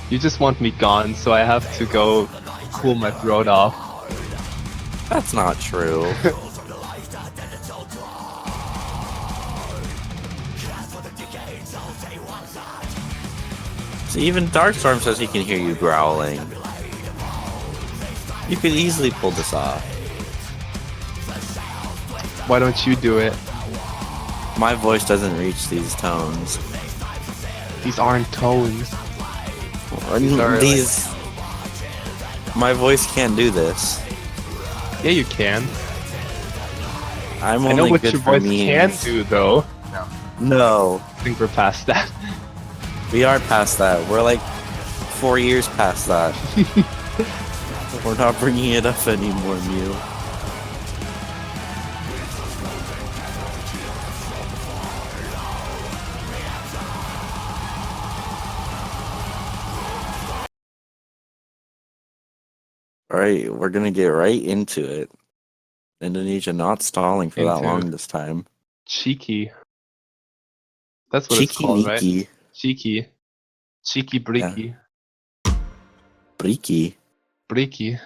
[SPEAKER 4] You just want me gone, so I have to go cool my throat off.
[SPEAKER 2] That's not true. So even Darkstorm says he can hear you growling. You could easily pull this off.
[SPEAKER 4] Why don't you do it?
[SPEAKER 2] My voice doesn't reach these tones.
[SPEAKER 4] These aren't tones.
[SPEAKER 2] These... My voice can't do this.
[SPEAKER 4] Yeah, you can.
[SPEAKER 2] I'm only
[SPEAKER 4] I know what
[SPEAKER 2] good
[SPEAKER 4] your
[SPEAKER 2] for
[SPEAKER 4] voice
[SPEAKER 2] memes.
[SPEAKER 4] can do, though.
[SPEAKER 2] No.
[SPEAKER 4] I think we're past that.
[SPEAKER 2] We are past that. We're like 4 years past that. We're not bringing it up anymore, Mew. Alright, we're gonna get right into it. Indonesia not stalling for that long this time.
[SPEAKER 4] Cheeky. That's what it's
[SPEAKER 2] Cheeky
[SPEAKER 4] called, right?
[SPEAKER 2] Neeky.
[SPEAKER 4] Cheeky. Cheeky breaky.
[SPEAKER 2] Breaky.
[SPEAKER 4] Breaky.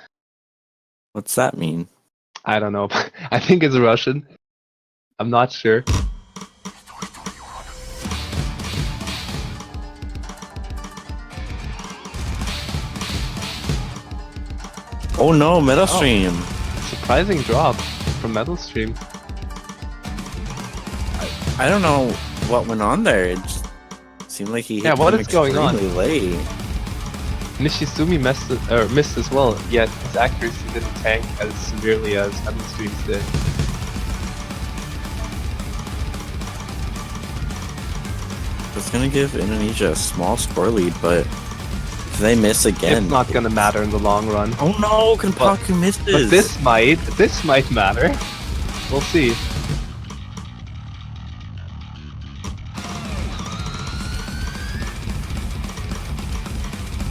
[SPEAKER 2] What's that mean?
[SPEAKER 4] I don't know. I think it's Russian. I'm not sure.
[SPEAKER 2] Oh no, Metal Stream.
[SPEAKER 4] Surprising drop from Metal Stream.
[SPEAKER 2] I don't know what went on there. It just seemed like he hit
[SPEAKER 4] what
[SPEAKER 2] him
[SPEAKER 4] is going on?
[SPEAKER 2] extremely late.
[SPEAKER 4] Nishizumi missed as well, yet his accuracy didn't tank as severely as Metal Stream's did.
[SPEAKER 2] It's gonna give Indonesia a small score lead, but if they miss again,
[SPEAKER 4] It's not gonna matter in the long run.
[SPEAKER 2] Oh no, Kenpaku misses.
[SPEAKER 4] But this might matter. We'll see.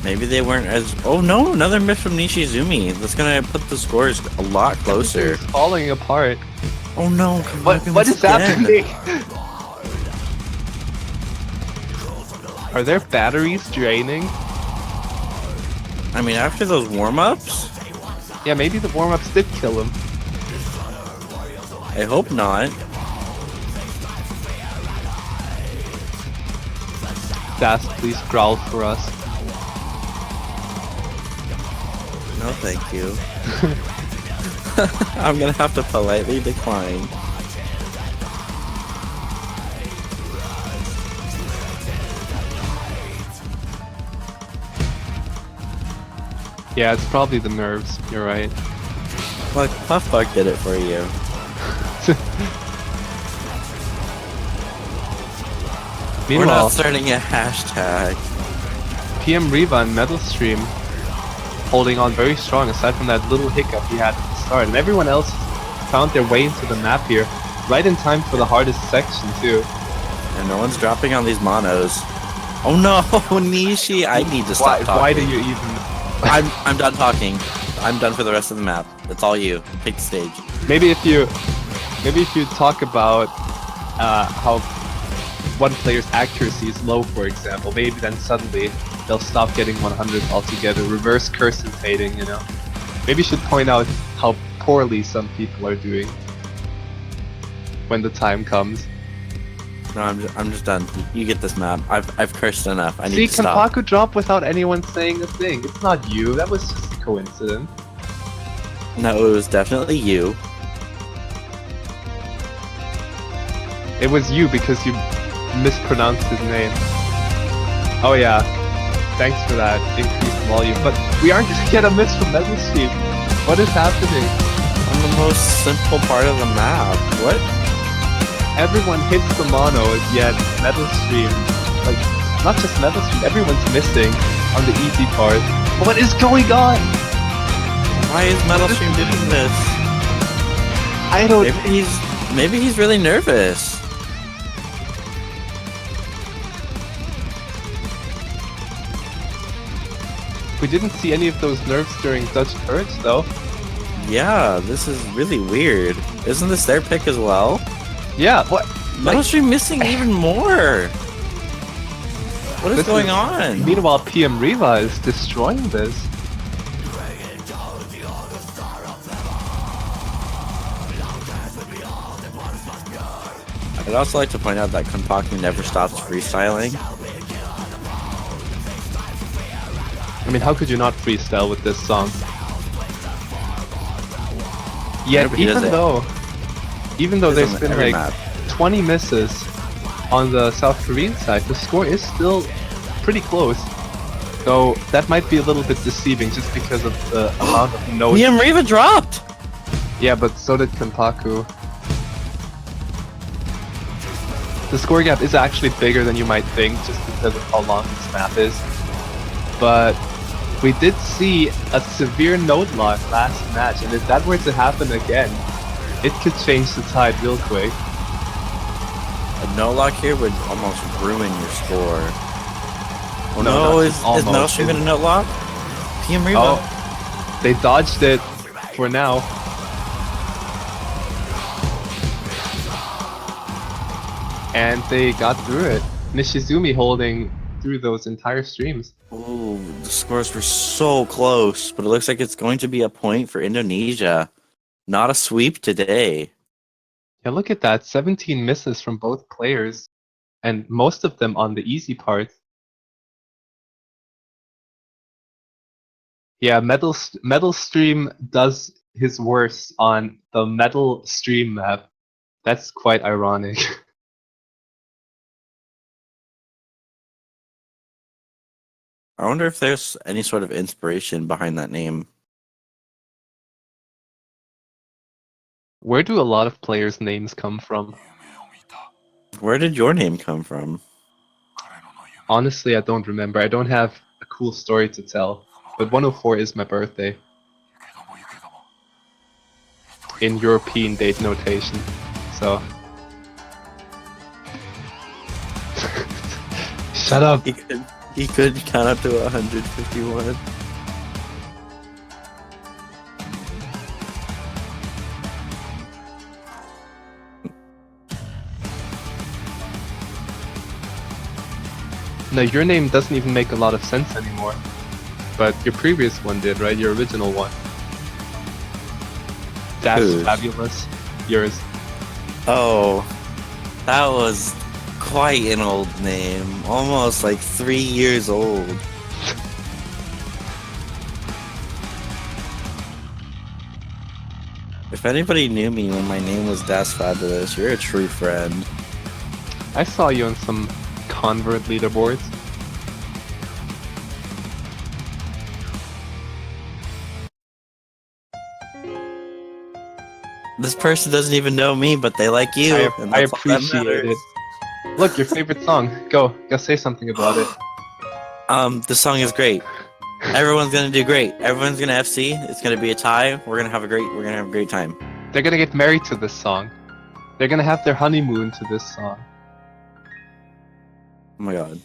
[SPEAKER 2] Maybe they weren't as. Oh no, another miss from Nishizumi. That's gonna put the scores a lot closer.
[SPEAKER 4] It's falling apart.
[SPEAKER 2] Oh no, Kenpaku
[SPEAKER 4] What
[SPEAKER 2] missed
[SPEAKER 4] is
[SPEAKER 2] again.
[SPEAKER 4] happening? Are their batteries draining?
[SPEAKER 2] I mean, after those warm-ups,
[SPEAKER 4] Yeah, maybe the warm-ups did kill him.
[SPEAKER 2] I hope not.
[SPEAKER 4] Das, please growl for us.
[SPEAKER 2] No, thank you. I'm gonna have to politely decline.
[SPEAKER 4] Yeah, it's probably the nerves. You're right.
[SPEAKER 2] Look, Puffbug did it for you. We're not
[SPEAKER 4] Meanwhile,
[SPEAKER 2] starting a hashtag.
[SPEAKER 4] PM Riva and Metal Stream holding on very strong aside from that little hiccup he had at the start. And everyone else found their way into the map here, right in time for the hardest section too.
[SPEAKER 2] And no one's dropping on these monos. Oh no, Nishi, I need to stop talking.
[SPEAKER 4] Why do you even...
[SPEAKER 2] I'm done talking. I'm done for the rest of the map. It's all you. Take the stage.
[SPEAKER 4] Maybe if you talk about how one player's accuracy is low, for example, maybe then suddenly they'll stop getting 100 altogether. Reverse curse invading, you know. Maybe you should point out how poorly some people are doing when the time comes.
[SPEAKER 2] No, I'm just done. You get this map. I've cursed enough. I need
[SPEAKER 4] See,
[SPEAKER 2] to stop.
[SPEAKER 4] Kenpaku drop without anyone saying a thing. It's not you. That was just a coincidence.
[SPEAKER 2] No, it was definitely you.
[SPEAKER 4] It was you because you mispronounced his name. Oh yeah, thanks for that increased volume. But we aren't gonna get a miss from Metal Stream. What is happening?
[SPEAKER 2] On the most simple part of the map. What?
[SPEAKER 4] Everyone hits the monos, yet Metal Stream, like, not just Metal Stream, everyone's missing on the easy part. What is going on?
[SPEAKER 2] Why is Metal Stream doing this?
[SPEAKER 4] I don't...
[SPEAKER 2] Maybe he's really nervous.
[SPEAKER 4] We didn't see any of those nerfs during Dutch Turrets, though.
[SPEAKER 2] Yeah, this is really weird. Isn't this their pick as well?
[SPEAKER 4] Yeah, what?
[SPEAKER 2] Metal Stream missing even more. What is going on?
[SPEAKER 4] Meanwhile, PM Riva is destroying this.
[SPEAKER 2] I'd also like to point out that Konpaku never stops freestyling.
[SPEAKER 4] I mean, how could you not freestyle with this song? Yet, even though there's been like 20 misses on the South Korean side, the score is still pretty close. Though that might be a little bit deceiving just because of the amount of notes.
[SPEAKER 2] PM Riva dropped!
[SPEAKER 4] Yeah, but so did Konpaku. The score gap is actually bigger than you might think just because of how long this map is. But we did see a severe note lock last match, and if that were to happen again, it could change the tide real quick.
[SPEAKER 2] A no lock here would almost ruin your score. Oh
[SPEAKER 4] No,
[SPEAKER 2] no,
[SPEAKER 4] not
[SPEAKER 2] is
[SPEAKER 4] almost.
[SPEAKER 2] Metal Stream gonna no lock? PM Riva.
[SPEAKER 4] Oh, they dodged it for now. And they got through it. Nishizumi holding through those entire streams.
[SPEAKER 2] Ooh, the scores were so close, but it looks like it's going to be a point for Indonesia. Not a sweep today.
[SPEAKER 4] Yeah, look at that. 17 misses from both players. And most of them on the easy part. Yeah, Metal Stream does his worst on the Metal Stream map. That's quite ironic.
[SPEAKER 2] I wonder if there's any sort of inspiration behind that name.
[SPEAKER 4] Where do a lot of players' names come from?
[SPEAKER 2] Where did your name come from?
[SPEAKER 4] Honestly, I don't remember. I don't have a cool story to tell. But 104 is my birthday. In European date notation. So. Shut up!
[SPEAKER 2] He could count up to 151.
[SPEAKER 4] No, your name doesn't even make a lot of sense anymore. But your previous one did, right? Your original one. That's
[SPEAKER 2] Whose?
[SPEAKER 4] fabulous. Yours.
[SPEAKER 2] Oh, that was quite an old name. Almost like 3 years old. If anybody knew me when my name was Das Fabulous, you're a true friend.
[SPEAKER 4] I saw you on some convert leaderboards.
[SPEAKER 2] This person doesn't even know me, but they like you. and
[SPEAKER 4] I
[SPEAKER 2] that's all that
[SPEAKER 4] appreciate
[SPEAKER 2] matters.
[SPEAKER 4] it. Look, your favorite song. Go say something about it.
[SPEAKER 2] The song is great. Everyone's gonna do great. Everyone's gonna FC. It's gonna be a tie. We're gonna have a great time.
[SPEAKER 4] They're gonna get married to this song. They're gonna have their honeymoon to this song.
[SPEAKER 2] Oh my god.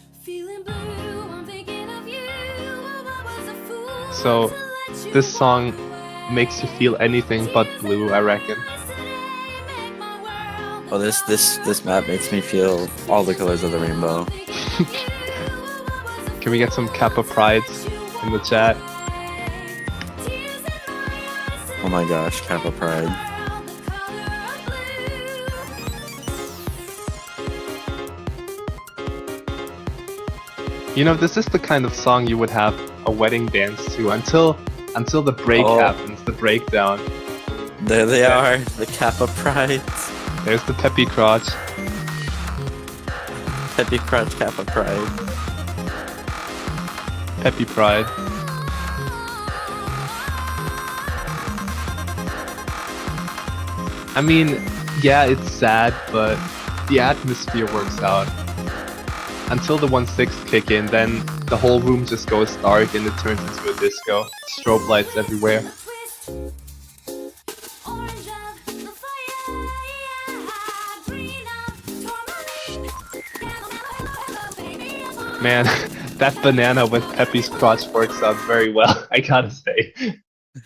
[SPEAKER 4] So, this song makes you feel anything but blue, I reckon.
[SPEAKER 2] Oh, this map makes me feel all the colors of the rainbow.
[SPEAKER 4] Can we get some Kappa prides in the chat?
[SPEAKER 2] Oh my gosh, Kappa Pride.
[SPEAKER 4] You know, this is the kind of song you would have a wedding dance to until until the break happens, the breakdown.
[SPEAKER 2] There they are, the Kappa Prides.
[SPEAKER 4] There's the Peppy Crotch.
[SPEAKER 2] Peppy Crotch Kappa Pride.
[SPEAKER 4] Peppy Pride. I mean, yeah, it's sad, but the atmosphere works out. Until the 1/6 kick in, then the whole room just goes dark and it turns into a disco. Strobe lights everywhere. Man, that banana with Peppy's crotch works out very well, I gotta say.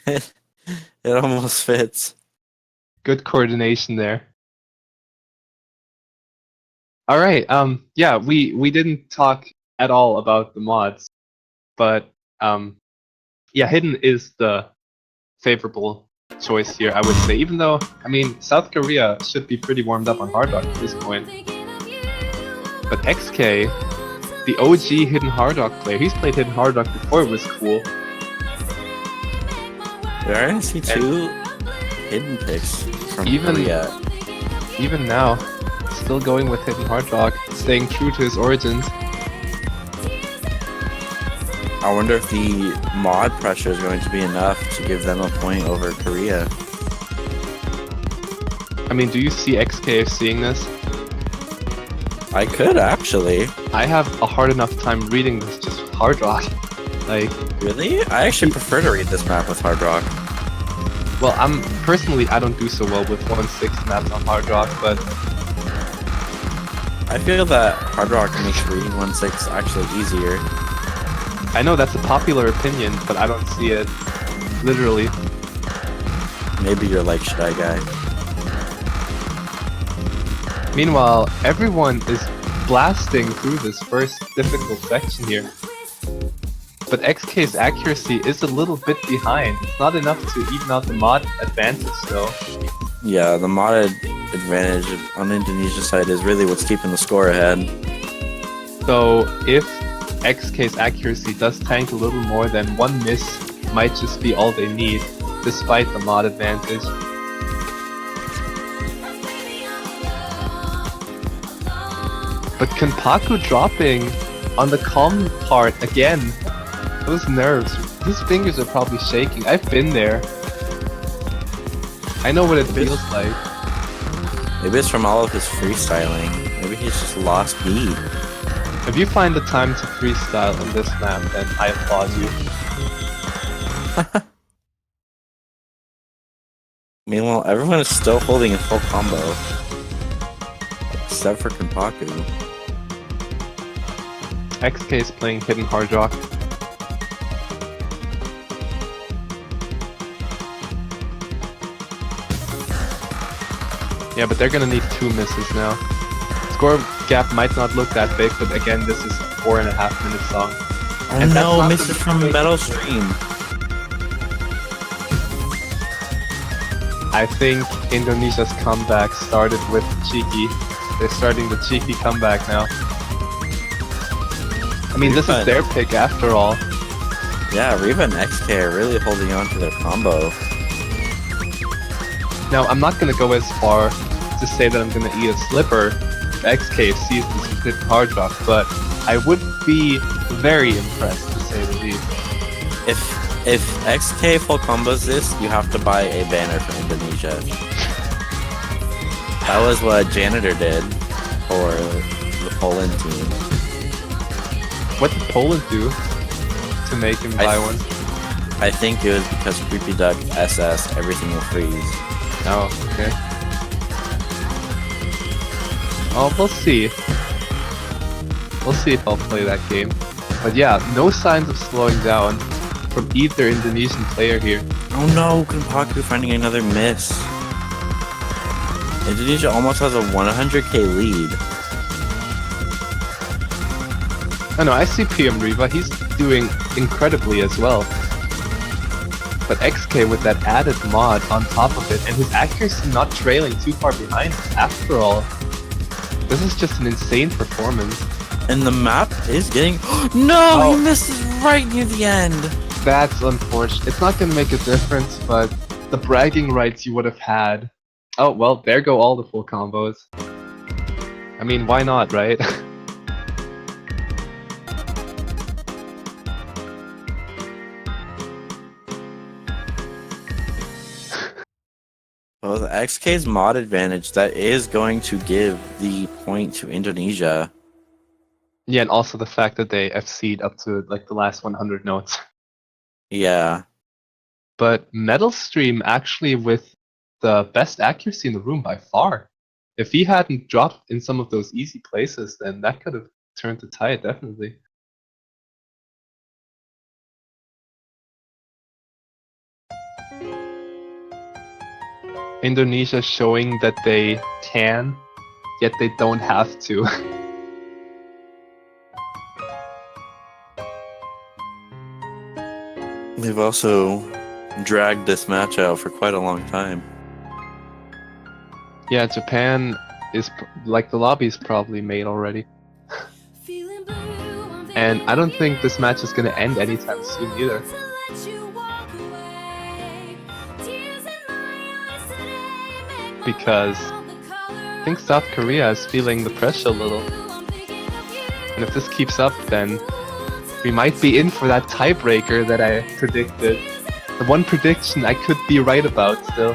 [SPEAKER 2] It almost fits.
[SPEAKER 4] Good coordination there. Alright, yeah, we didn't talk at all about the mods, but yeah, Hidden is the favorable choice here, I would say, even though, I mean, South Korea should be pretty warmed up on Hard Rock at this point. But XK, the OG Hidden Hard Rock player, he's played Hidden Hard Rock before it was cool.
[SPEAKER 2] There I see two hidden picks from
[SPEAKER 4] Even-
[SPEAKER 2] Korea.
[SPEAKER 4] Even now, still going with Hidden Hard Rock, staying true to his origins.
[SPEAKER 2] I wonder if the mod pressure is going to be enough to give them a point over Korea.
[SPEAKER 4] I mean, do you see XK seeing this?
[SPEAKER 2] I could actually.
[SPEAKER 4] I have a hard enough time reading this just with Hard Rock. Like,
[SPEAKER 2] Really? I actually prefer to read this map with Hard Rock.
[SPEAKER 4] well, personally, I don't do so well with 1/6 maps on Hard Rock, but
[SPEAKER 2] I feel that Hard Rock makes reading 1/6 actually easier.
[SPEAKER 4] I know that's a popular opinion, but I don't see it literally.
[SPEAKER 2] Maybe you're like Shy Guy.
[SPEAKER 4] Meanwhile, everyone is blasting through this first difficult section here. But XK's accuracy is a little bit behind. It's not enough to even out the mod advantage though.
[SPEAKER 2] Yeah, the modded advantage on the Indonesia side is really what's keeping the score ahead.
[SPEAKER 4] So if XK's accuracy does tank a little more, then one miss might just be all they need, despite the mod advantage. But Kenpaku dropping on the calm part again. Those nerves, his fingers are probably shaking. I've been there. I know what it feels like.
[SPEAKER 2] Maybe it's from all of his freestyling. Maybe he's just lost beat.
[SPEAKER 4] If you find the time to freestyle in this map, then I applaud you.
[SPEAKER 2] Meanwhile, everyone is still holding a full combo. Except for Kenpaku.
[SPEAKER 4] XK is playing Hidden Hard Rock. Yeah, but they're gonna need 2 misses now. Score gap might not look that big, but again, this is a 4.5 minute song.
[SPEAKER 2] Oh
[SPEAKER 4] And that's
[SPEAKER 2] no,
[SPEAKER 4] not
[SPEAKER 2] misses
[SPEAKER 4] the-
[SPEAKER 2] from Metal Stream.
[SPEAKER 4] I think Indonesia's comeback started with Cheeky. They're starting the Cheeky comeback now. I mean, this is their pick after all.
[SPEAKER 2] Yeah, Reva and XK are really holding on to their combo.
[SPEAKER 4] Now, I'm not gonna go as far to say that I'm gonna eat a slipper if XK sees this with Hidden Hard Rock, but I would be very impressed to say the least.
[SPEAKER 2] If XK full combos this, you have to buy a banner for Indonesia. That was what Janitor did for the Poland team.
[SPEAKER 4] What did Poland do to make him buy one?
[SPEAKER 2] I think it was because Creepy Duck SS, everything will freeze.
[SPEAKER 4] Oh, okay. Oh, we'll see. We'll see if I'll play that game. But yeah, no signs of slowing down from either Indonesian player here.
[SPEAKER 2] Oh no, Kenpaku finding another miss. Indonesia almost has a 100k lead.
[SPEAKER 4] Oh no, I see PM Riva, he's doing incredibly as well. But XK with that added mod on top of it, and his accuracy not trailing too far behind after all. This is just an insane performance.
[SPEAKER 2] And the map is getting... No!
[SPEAKER 4] Oh.
[SPEAKER 2] He misses right near the end!
[SPEAKER 4] That's unfortunate. It's not gonna make a difference, but the bragging rights you would have had. Oh, well, there go all the full combos. I mean, why not, right?
[SPEAKER 2] Well, the XK's mod advantage, that is going to give the point to Indonesia.
[SPEAKER 4] Yeah, and also the fact that they FC'd up to like the last 100 notes.
[SPEAKER 2] Yeah.
[SPEAKER 4] But Metal Stream actually with the best accuracy in the room by far. If he hadn't dropped in some of those easy places, then that could have turned the tide, definitely. Indonesia showing that they can, yet they don't have to.
[SPEAKER 2] They've also dragged this match out for quite a long time.
[SPEAKER 4] Yeah, Japan is like the lobby's probably made already. And I don't think this match is gonna end anytime soon either. Because I think South Korea is feeling the pressure a little. And if this keeps up, then we might be in for that tiebreaker that I predicted. The one prediction I could be right about still.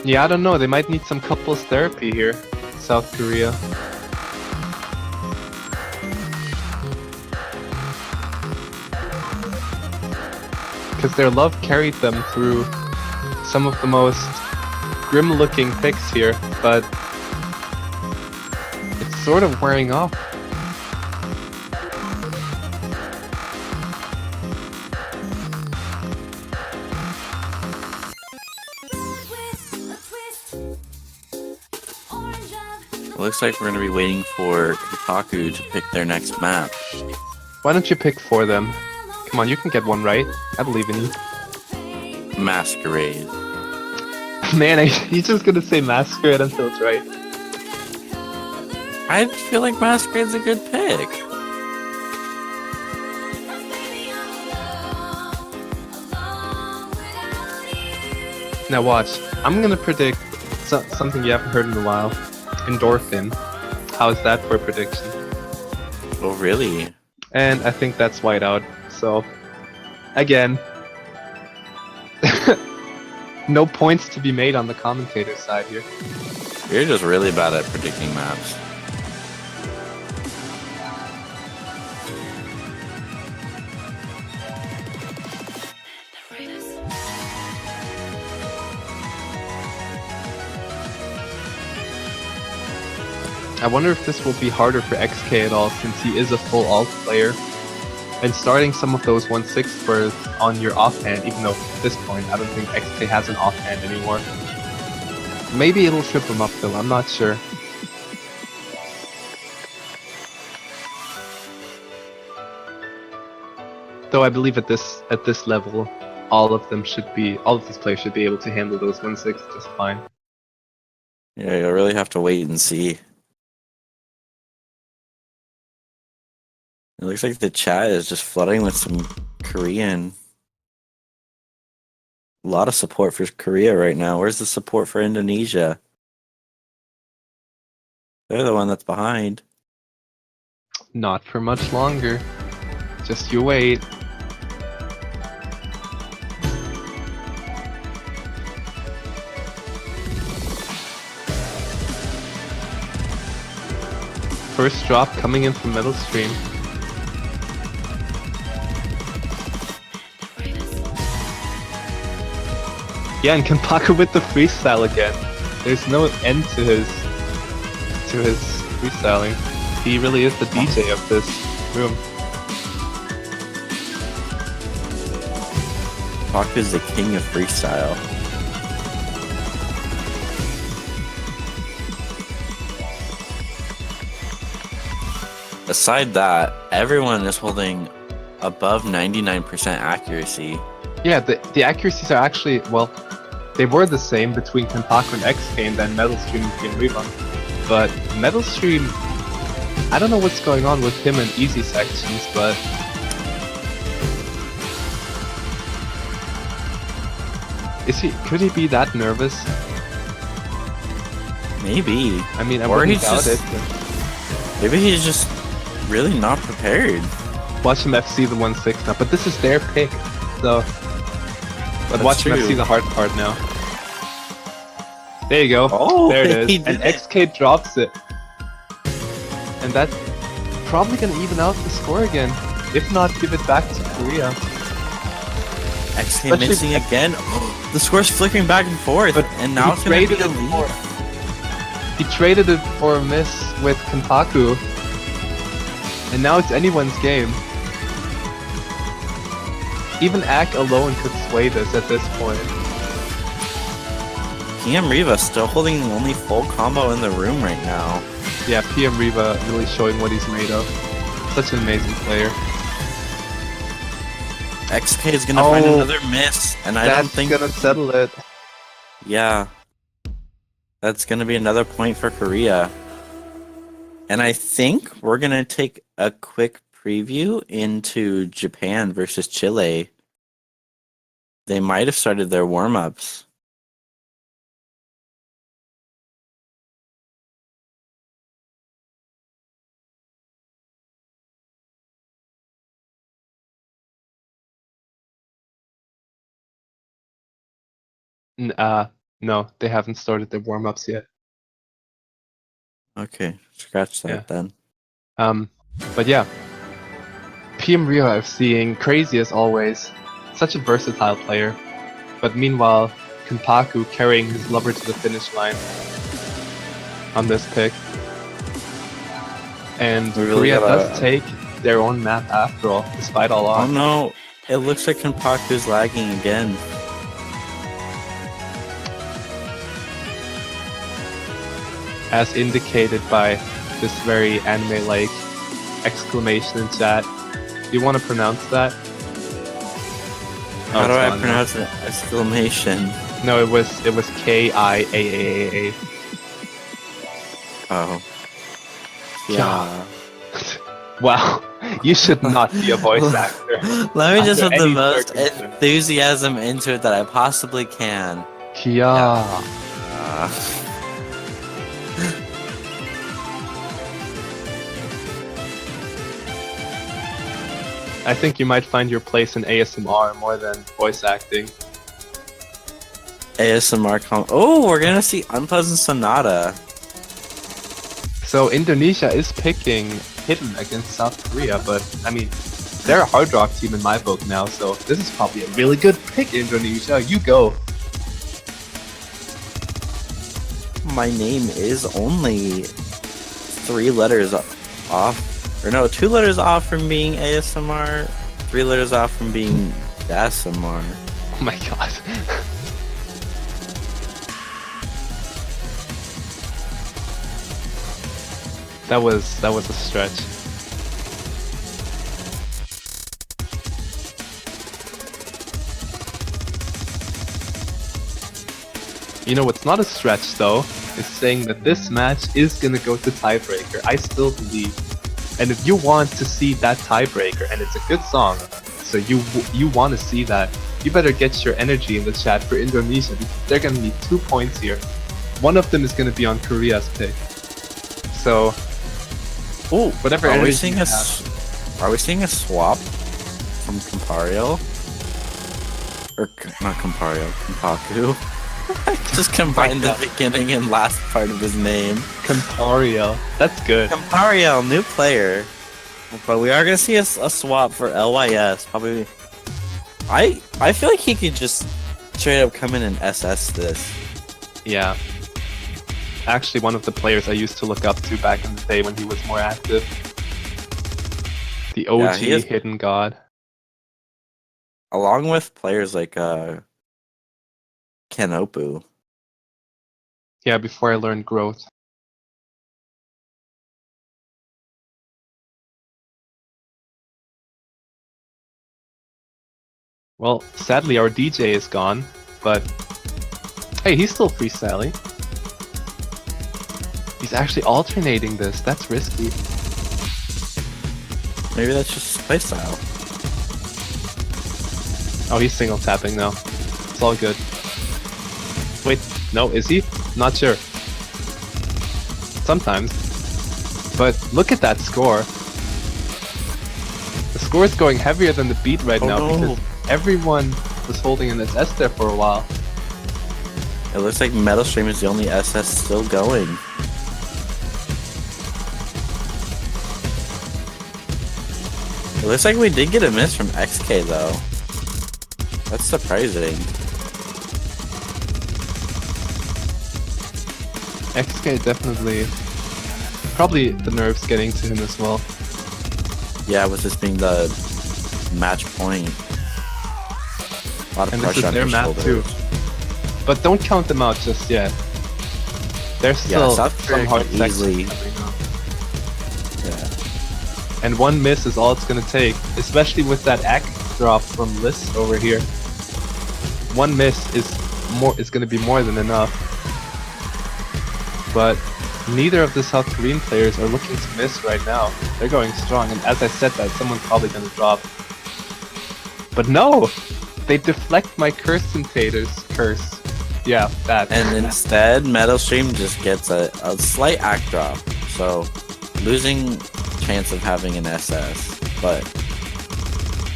[SPEAKER 4] Yeah, I don't know. They might need some couples therapy here, South Korea. Because their love carried them through some of the most grim-looking picks here, but it's sort of wearing off.
[SPEAKER 2] It looks like we're going to be waiting for Kotaku to pick their next map.
[SPEAKER 4] Why don't you pick for them? Come on, you can get one right. I believe in you.
[SPEAKER 2] Masquerade.
[SPEAKER 4] Man, he's just gonna say Masquerade until it's right.
[SPEAKER 2] I feel like Masquerade's a good pick.
[SPEAKER 4] Now watch. I'm gonna predict something you haven't heard in a while. Endorphin. How's that for a prediction?
[SPEAKER 2] Oh, really?
[SPEAKER 4] And I think that's whiteout. So, again, no points to be made on the commentator side here.
[SPEAKER 2] You're just really bad at predicting maps.
[SPEAKER 4] I wonder if this will be harder for XK at all, since he is a full alt player. And starting some of those 1/6 spurs on your offhand, even though at this point I don't think XK has an offhand anymore. Maybe it'll trip him up though, I'm not sure. Though I believe at this level, all of these players should be able to handle those 1/6 just fine.
[SPEAKER 2] Yeah, you'll really have to wait and see. It looks like the chat is just flooding with some Korean. A lot of support for Korea right now. Where's the support for Indonesia? They're the one that's behind.
[SPEAKER 4] Not for much longer. Just you wait. First drop coming in from Metal Stream. Yeah, and Kenpaku with the freestyle again. There's no end to his freestyling. He really is the DJ of this room.
[SPEAKER 2] Pac is the king of freestyle. Aside that, everyone is holding above 99% accuracy.
[SPEAKER 4] Yeah, the accuracies are actually, well, they were the same between Kenpaku and XK and then Metal Stream and Team Reba. But Metal Stream, I don't know what's going on with him in easy sections, but could he be that nervous?
[SPEAKER 2] Maybe.
[SPEAKER 4] I mean, I
[SPEAKER 2] Or
[SPEAKER 4] wouldn't
[SPEAKER 2] he's
[SPEAKER 4] doubt
[SPEAKER 2] just-
[SPEAKER 4] it. But
[SPEAKER 2] Maybe he's just really not prepared.
[SPEAKER 4] watch him FC the 1-6 now, but this is their pick, so. But
[SPEAKER 2] That's
[SPEAKER 4] watch him
[SPEAKER 2] true.
[SPEAKER 4] FC the hard part now. There you go.
[SPEAKER 2] Oh,
[SPEAKER 4] there it
[SPEAKER 2] he
[SPEAKER 4] is.
[SPEAKER 2] did
[SPEAKER 4] And
[SPEAKER 2] it.
[SPEAKER 4] XK drops it. And that's probably gonna even out the score again. If not, give it back to Korea.
[SPEAKER 2] XK
[SPEAKER 4] Especially-
[SPEAKER 2] missing again. The score's flickering back and forth,
[SPEAKER 4] But
[SPEAKER 2] and now
[SPEAKER 4] he
[SPEAKER 2] it's gonna be
[SPEAKER 4] traded
[SPEAKER 2] a
[SPEAKER 4] it
[SPEAKER 2] lead.
[SPEAKER 4] for- He traded it for a miss with Kenpaku. And now it's anyone's game. Even Ak alone could sway this at this point.
[SPEAKER 2] PM Riva still holding the only full combo in the room right now.
[SPEAKER 4] Yeah, PM Riva really showing what he's made of. Such an amazing player.
[SPEAKER 2] XK is gonna find
[SPEAKER 4] Oh,
[SPEAKER 2] another miss, and I don't
[SPEAKER 4] That's
[SPEAKER 2] think.
[SPEAKER 4] gonna settle it.
[SPEAKER 2] Yeah. That's gonna be another point for Korea. And I think we're gonna take a quick preview into Japan versus Chile. They might have started their warm-ups.
[SPEAKER 4] No, they haven't started their warm-ups yet.
[SPEAKER 2] Okay, scratch that
[SPEAKER 4] Yeah.
[SPEAKER 2] then.
[SPEAKER 4] But yeah. PM Rio FCing, crazy as always. Such a versatile player. But meanwhile, Kenpaku carrying his lover to the finish line on this pick. And
[SPEAKER 2] We really
[SPEAKER 4] Korea
[SPEAKER 2] gotta-
[SPEAKER 4] does take their own map after all, despite all
[SPEAKER 2] Oh
[SPEAKER 4] odds.
[SPEAKER 2] no, it looks like Kenpaku's lagging again.
[SPEAKER 4] As indicated by this very anime-like exclamation in chat. Do you want to pronounce that?
[SPEAKER 2] How
[SPEAKER 4] Oh,
[SPEAKER 2] do
[SPEAKER 4] it's
[SPEAKER 2] I
[SPEAKER 4] gone now.
[SPEAKER 2] pronounce it? Exclamation.
[SPEAKER 4] No, it was KIAAAA.
[SPEAKER 2] Oh. Yeah.
[SPEAKER 4] Wow, you should not be a voice actor.
[SPEAKER 2] Let me just
[SPEAKER 4] Under
[SPEAKER 2] put the
[SPEAKER 4] any
[SPEAKER 2] most
[SPEAKER 4] circumstance.
[SPEAKER 2] enthusiasm into it that I possibly can.
[SPEAKER 4] Kia.
[SPEAKER 2] Uh,
[SPEAKER 4] I think you might find your place in ASMR more than voice acting.
[SPEAKER 2] ASMR Oh, we're gonna see Unpleasant Sonata.
[SPEAKER 4] So Indonesia is picking Hidden against South Korea, but I mean, they're a hard rock team in my book now, so this is probably a really good pick, Indonesia. You go.
[SPEAKER 2] My name is only 3 letters off. Or no, 2 letters off from being ASMR, 3 letters off from being ASMR.
[SPEAKER 4] Oh my god. That was a stretch. You know what's not a stretch though, is saying that this match is gonna go to tiebreaker. I still believe. And if you want to see that tiebreaker, and it's a good song, so you want to see that, you better get your energy in the chat for Indonesia, because they're gonna need 2 points here. One of them is gonna be on Korea's pick. So,
[SPEAKER 2] Ooh,
[SPEAKER 4] whatever
[SPEAKER 2] are we
[SPEAKER 4] energy
[SPEAKER 2] seeing
[SPEAKER 4] you
[SPEAKER 2] a
[SPEAKER 4] have.
[SPEAKER 2] are we seeing a swap from Campario? Or not Campario, Kenpaku. Just combined the beginning and last part of his name.
[SPEAKER 4] Campario. That's good.
[SPEAKER 2] Campario, new player. But we are gonna see a swap for LYS. Probably. I feel like he could just straight up come in and SS this.
[SPEAKER 4] Yeah. Actually, one of the players I used to look up to back in the day when he was more active. The OG
[SPEAKER 2] Yeah, he is-
[SPEAKER 4] Hidden God.
[SPEAKER 2] Along with players like Kenopu.
[SPEAKER 4] Yeah, before I learned growth. Well, sadly our DJ is gone, but Hey, he's still freestyling. He's actually alternating this. That's risky.
[SPEAKER 2] Maybe that's just his playstyle.
[SPEAKER 4] Oh, he's single tapping now. It's all good. Wait, no, is he? Not sure. Sometimes. But look at that score. The score is going heavier than the beat right now because everyone was holding an SS there for a while.
[SPEAKER 2] It looks like Metal Stream is the only SS still going. It looks like we did get a miss from XK though. That's surprising.
[SPEAKER 4] XK definitely... Probably the nerves getting to him as well.
[SPEAKER 2] Yeah, with this being the match point. A lot of
[SPEAKER 4] And this
[SPEAKER 2] pressure
[SPEAKER 4] is
[SPEAKER 2] on
[SPEAKER 4] their
[SPEAKER 2] his
[SPEAKER 4] map
[SPEAKER 2] shoulders.
[SPEAKER 4] too. But don't count them out just yet. There's still
[SPEAKER 2] South
[SPEAKER 4] some
[SPEAKER 2] Korea
[SPEAKER 4] hard
[SPEAKER 2] can
[SPEAKER 4] sections
[SPEAKER 2] easily-
[SPEAKER 4] coming up.
[SPEAKER 2] Yeah.
[SPEAKER 4] And one miss is all it's gonna take, especially with that act drop from Liz over here. One miss is gonna be more than enough. But neither of the South Korean players are looking to miss right now. They're going strong, and as I said that, someone's probably gonna drop. But no! They deflect my curse. Yeah, that.
[SPEAKER 2] And instead, Metal Stream just gets a slight act drop. So, losing chance of having an SS. But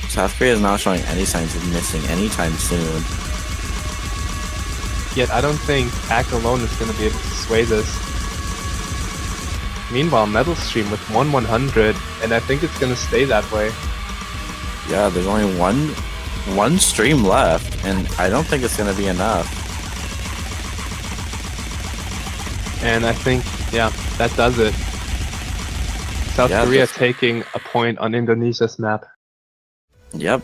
[SPEAKER 2] South Korea is not showing any signs of missing anytime soon.
[SPEAKER 4] Yet I don't think Act alone is going to be able to sway this. Meanwhile, Metal Stream with 1/100, and I think it's going to stay that way.
[SPEAKER 2] Yeah, there's only one stream left, and I don't think it's going to be enough.
[SPEAKER 4] And I think, yeah, that does it. South Korea
[SPEAKER 2] that's-
[SPEAKER 4] taking a point on Indonesia's map.
[SPEAKER 2] Yep.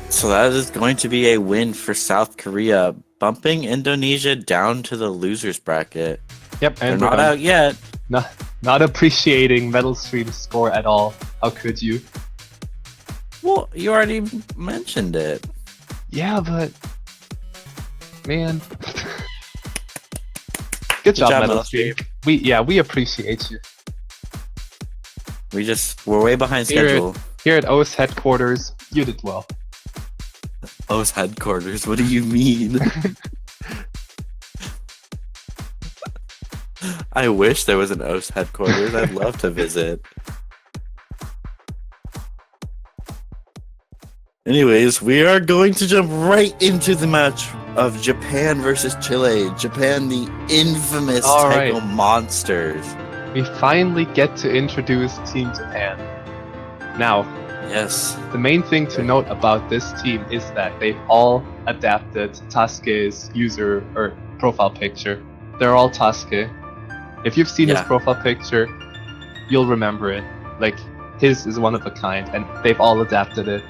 [SPEAKER 2] So that is going to be a win for South Korea, bumping Indonesia down to the losers bracket.
[SPEAKER 4] Yep,
[SPEAKER 2] They're
[SPEAKER 4] and
[SPEAKER 2] not out yet.
[SPEAKER 4] not appreciating Metal Stream's score at all. How could you?
[SPEAKER 2] Well, you already mentioned it.
[SPEAKER 4] Yeah, but man, good job, Metal Stream. We appreciate you.
[SPEAKER 2] We're way behind schedule.
[SPEAKER 4] Here at OS headquarters, you did well.
[SPEAKER 2] OS headquarters, what do you mean? I wish there was an OS headquarters. I'd love to visit. Anyways, we are going to jump right into the match of Japan versus Chile. Japan, the infamous
[SPEAKER 4] All
[SPEAKER 2] taiko
[SPEAKER 4] right.
[SPEAKER 2] monsters.
[SPEAKER 4] We finally get to introduce Team Japan. Now,
[SPEAKER 2] Yes.
[SPEAKER 4] the main thing to note about this team is that they've all adapted Tasuke's user or profile picture. They're all Tasuke. If you've seen his
[SPEAKER 2] Yeah.
[SPEAKER 4] profile picture, you'll remember it. Like, his is one of a kind, and they've all adapted it.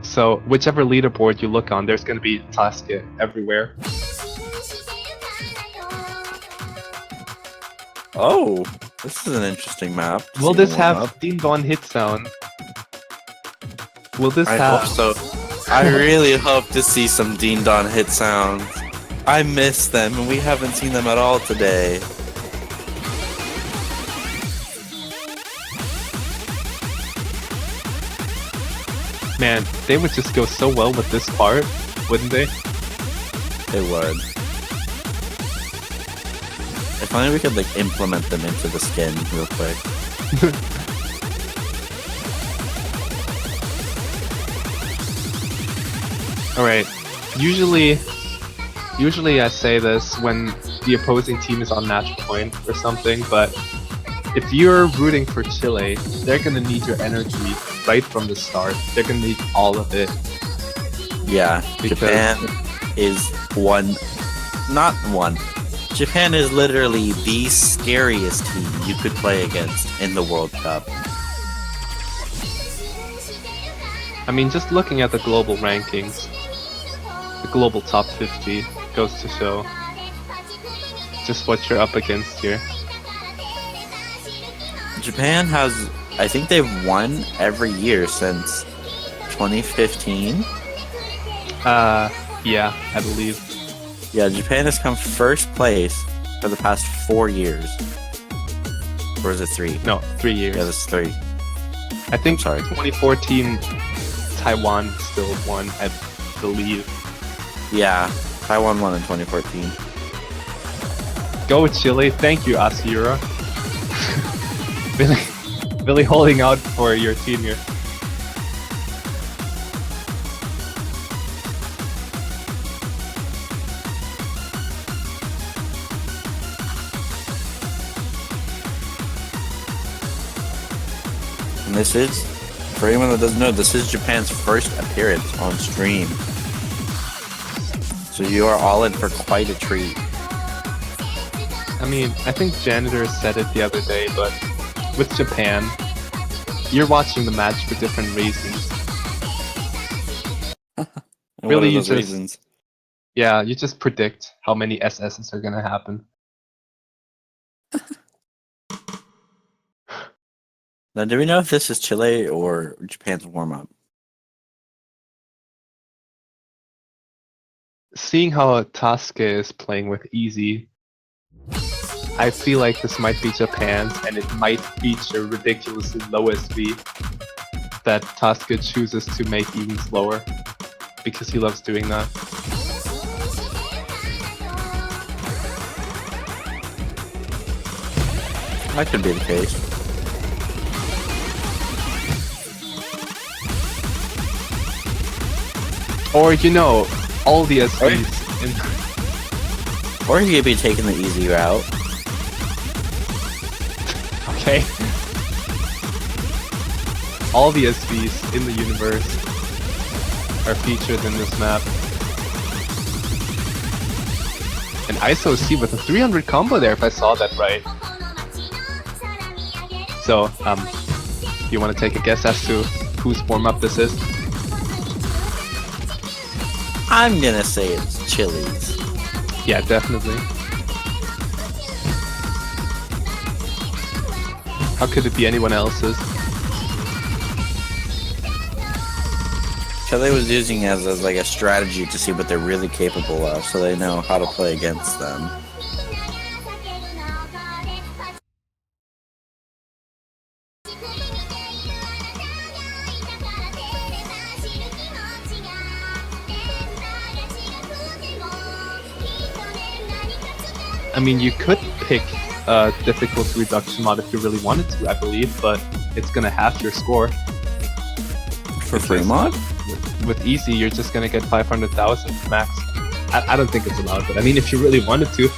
[SPEAKER 4] So, whichever leaderboard you look on, there's going to be Tasuke everywhere.
[SPEAKER 2] Oh, this is an interesting map. to
[SPEAKER 4] Will
[SPEAKER 2] see
[SPEAKER 4] this
[SPEAKER 2] warm
[SPEAKER 4] have
[SPEAKER 2] up.
[SPEAKER 4] Dean Vaughn hit sound? Will this
[SPEAKER 2] I
[SPEAKER 4] have...
[SPEAKER 2] hope so. I really hope to see some Dean Don hit sounds. I miss them, and we haven't seen them at all today.
[SPEAKER 4] Man, they would just go so well with this part, wouldn't they?
[SPEAKER 2] They would. If only we could like implement them into the skin real quick.
[SPEAKER 4] Alright, usually I say this when the opposing team is on match point or something, but if you're rooting for Chile, they're gonna need your energy right from the start. They're gonna need all of it.
[SPEAKER 2] Yeah,
[SPEAKER 4] Because-
[SPEAKER 2] Japan is not one. Japan is literally the scariest team you could play against in the World Cup.
[SPEAKER 4] I mean, just looking at the global rankings, the global top 50 goes to show just what you're up against here.
[SPEAKER 2] Japan has, I think they've won every year since 2015.
[SPEAKER 4] Yeah, I believe.
[SPEAKER 2] Yeah, Japan has come first place for the past 4 years. Or is it 3?
[SPEAKER 4] No, 3 years.
[SPEAKER 2] Yeah, that's 3.
[SPEAKER 4] I think
[SPEAKER 2] I'm sorry.
[SPEAKER 4] 2014 Taiwan still won, I believe.
[SPEAKER 2] Yeah, Taiwan won in 2014.
[SPEAKER 4] Go Chile. Thank you, Asura. really holding out for your team here.
[SPEAKER 2] And this is, for anyone that doesn't know, this is Japan's first appearance on stream. So you are all in for quite a treat.
[SPEAKER 4] I mean, I think Janitor said it the other day, but with Japan, you're watching the match for different reasons.
[SPEAKER 2] And
[SPEAKER 4] Really,
[SPEAKER 2] what are
[SPEAKER 4] you
[SPEAKER 2] those
[SPEAKER 4] just-
[SPEAKER 2] reasons?
[SPEAKER 4] Yeah, you just predict how many SSs are gonna happen.
[SPEAKER 2] Now, do we know if this is Chile or Japan's warm-up?
[SPEAKER 4] Seeing how Tasuke is playing with Easy, I feel like this might be Japan's, and it might feature ridiculously low SV that Tasuke chooses to make even slower, because he loves doing that.
[SPEAKER 2] That could be the case.
[SPEAKER 4] Or, you know, all the SVs in...
[SPEAKER 2] Or he could be taking the easy route.
[SPEAKER 4] Okay. All the SVs in the universe are featured in this map. And ISO C with a 300 combo there, if I saw that right. So, do you want to take a guess as to whose warm-up this is?
[SPEAKER 2] I'm gonna say it's Chile's.
[SPEAKER 4] Yeah, definitely. How could it be anyone else's?
[SPEAKER 2] Chile was using it as like a strategy to see what they're really capable of, so they know how to play against them.
[SPEAKER 4] I mean, you could pick a difficulty reduction mod if you really wanted to, I believe, but it's gonna half your score.
[SPEAKER 2] For free mod?
[SPEAKER 4] With easy, you're just gonna get 500,000 max. I don't think it's allowed, but I mean, if you really wanted to,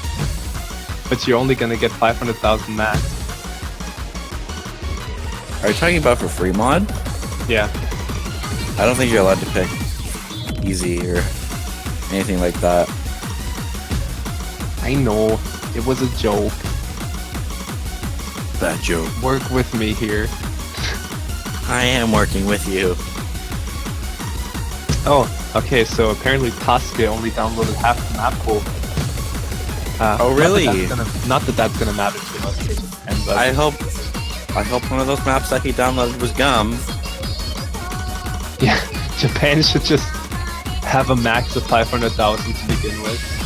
[SPEAKER 4] but you're only gonna get 500,000 max.
[SPEAKER 2] Are you talking about for free mod?
[SPEAKER 4] Yeah.
[SPEAKER 2] I don't think you're allowed to pick easy or anything like that.
[SPEAKER 4] I know, it was a joke.
[SPEAKER 2] That joke.
[SPEAKER 4] Work with me here.
[SPEAKER 2] I am working with you.
[SPEAKER 4] Oh, okay, so apparently Tasuke only downloaded half the map pool.
[SPEAKER 2] Oh, really?
[SPEAKER 4] Not that that's gonna matter too much for Japan, but
[SPEAKER 2] I hope one of those maps that he downloaded was Gum.
[SPEAKER 4] yeah, Japan should just have a max of 500,000 to begin with.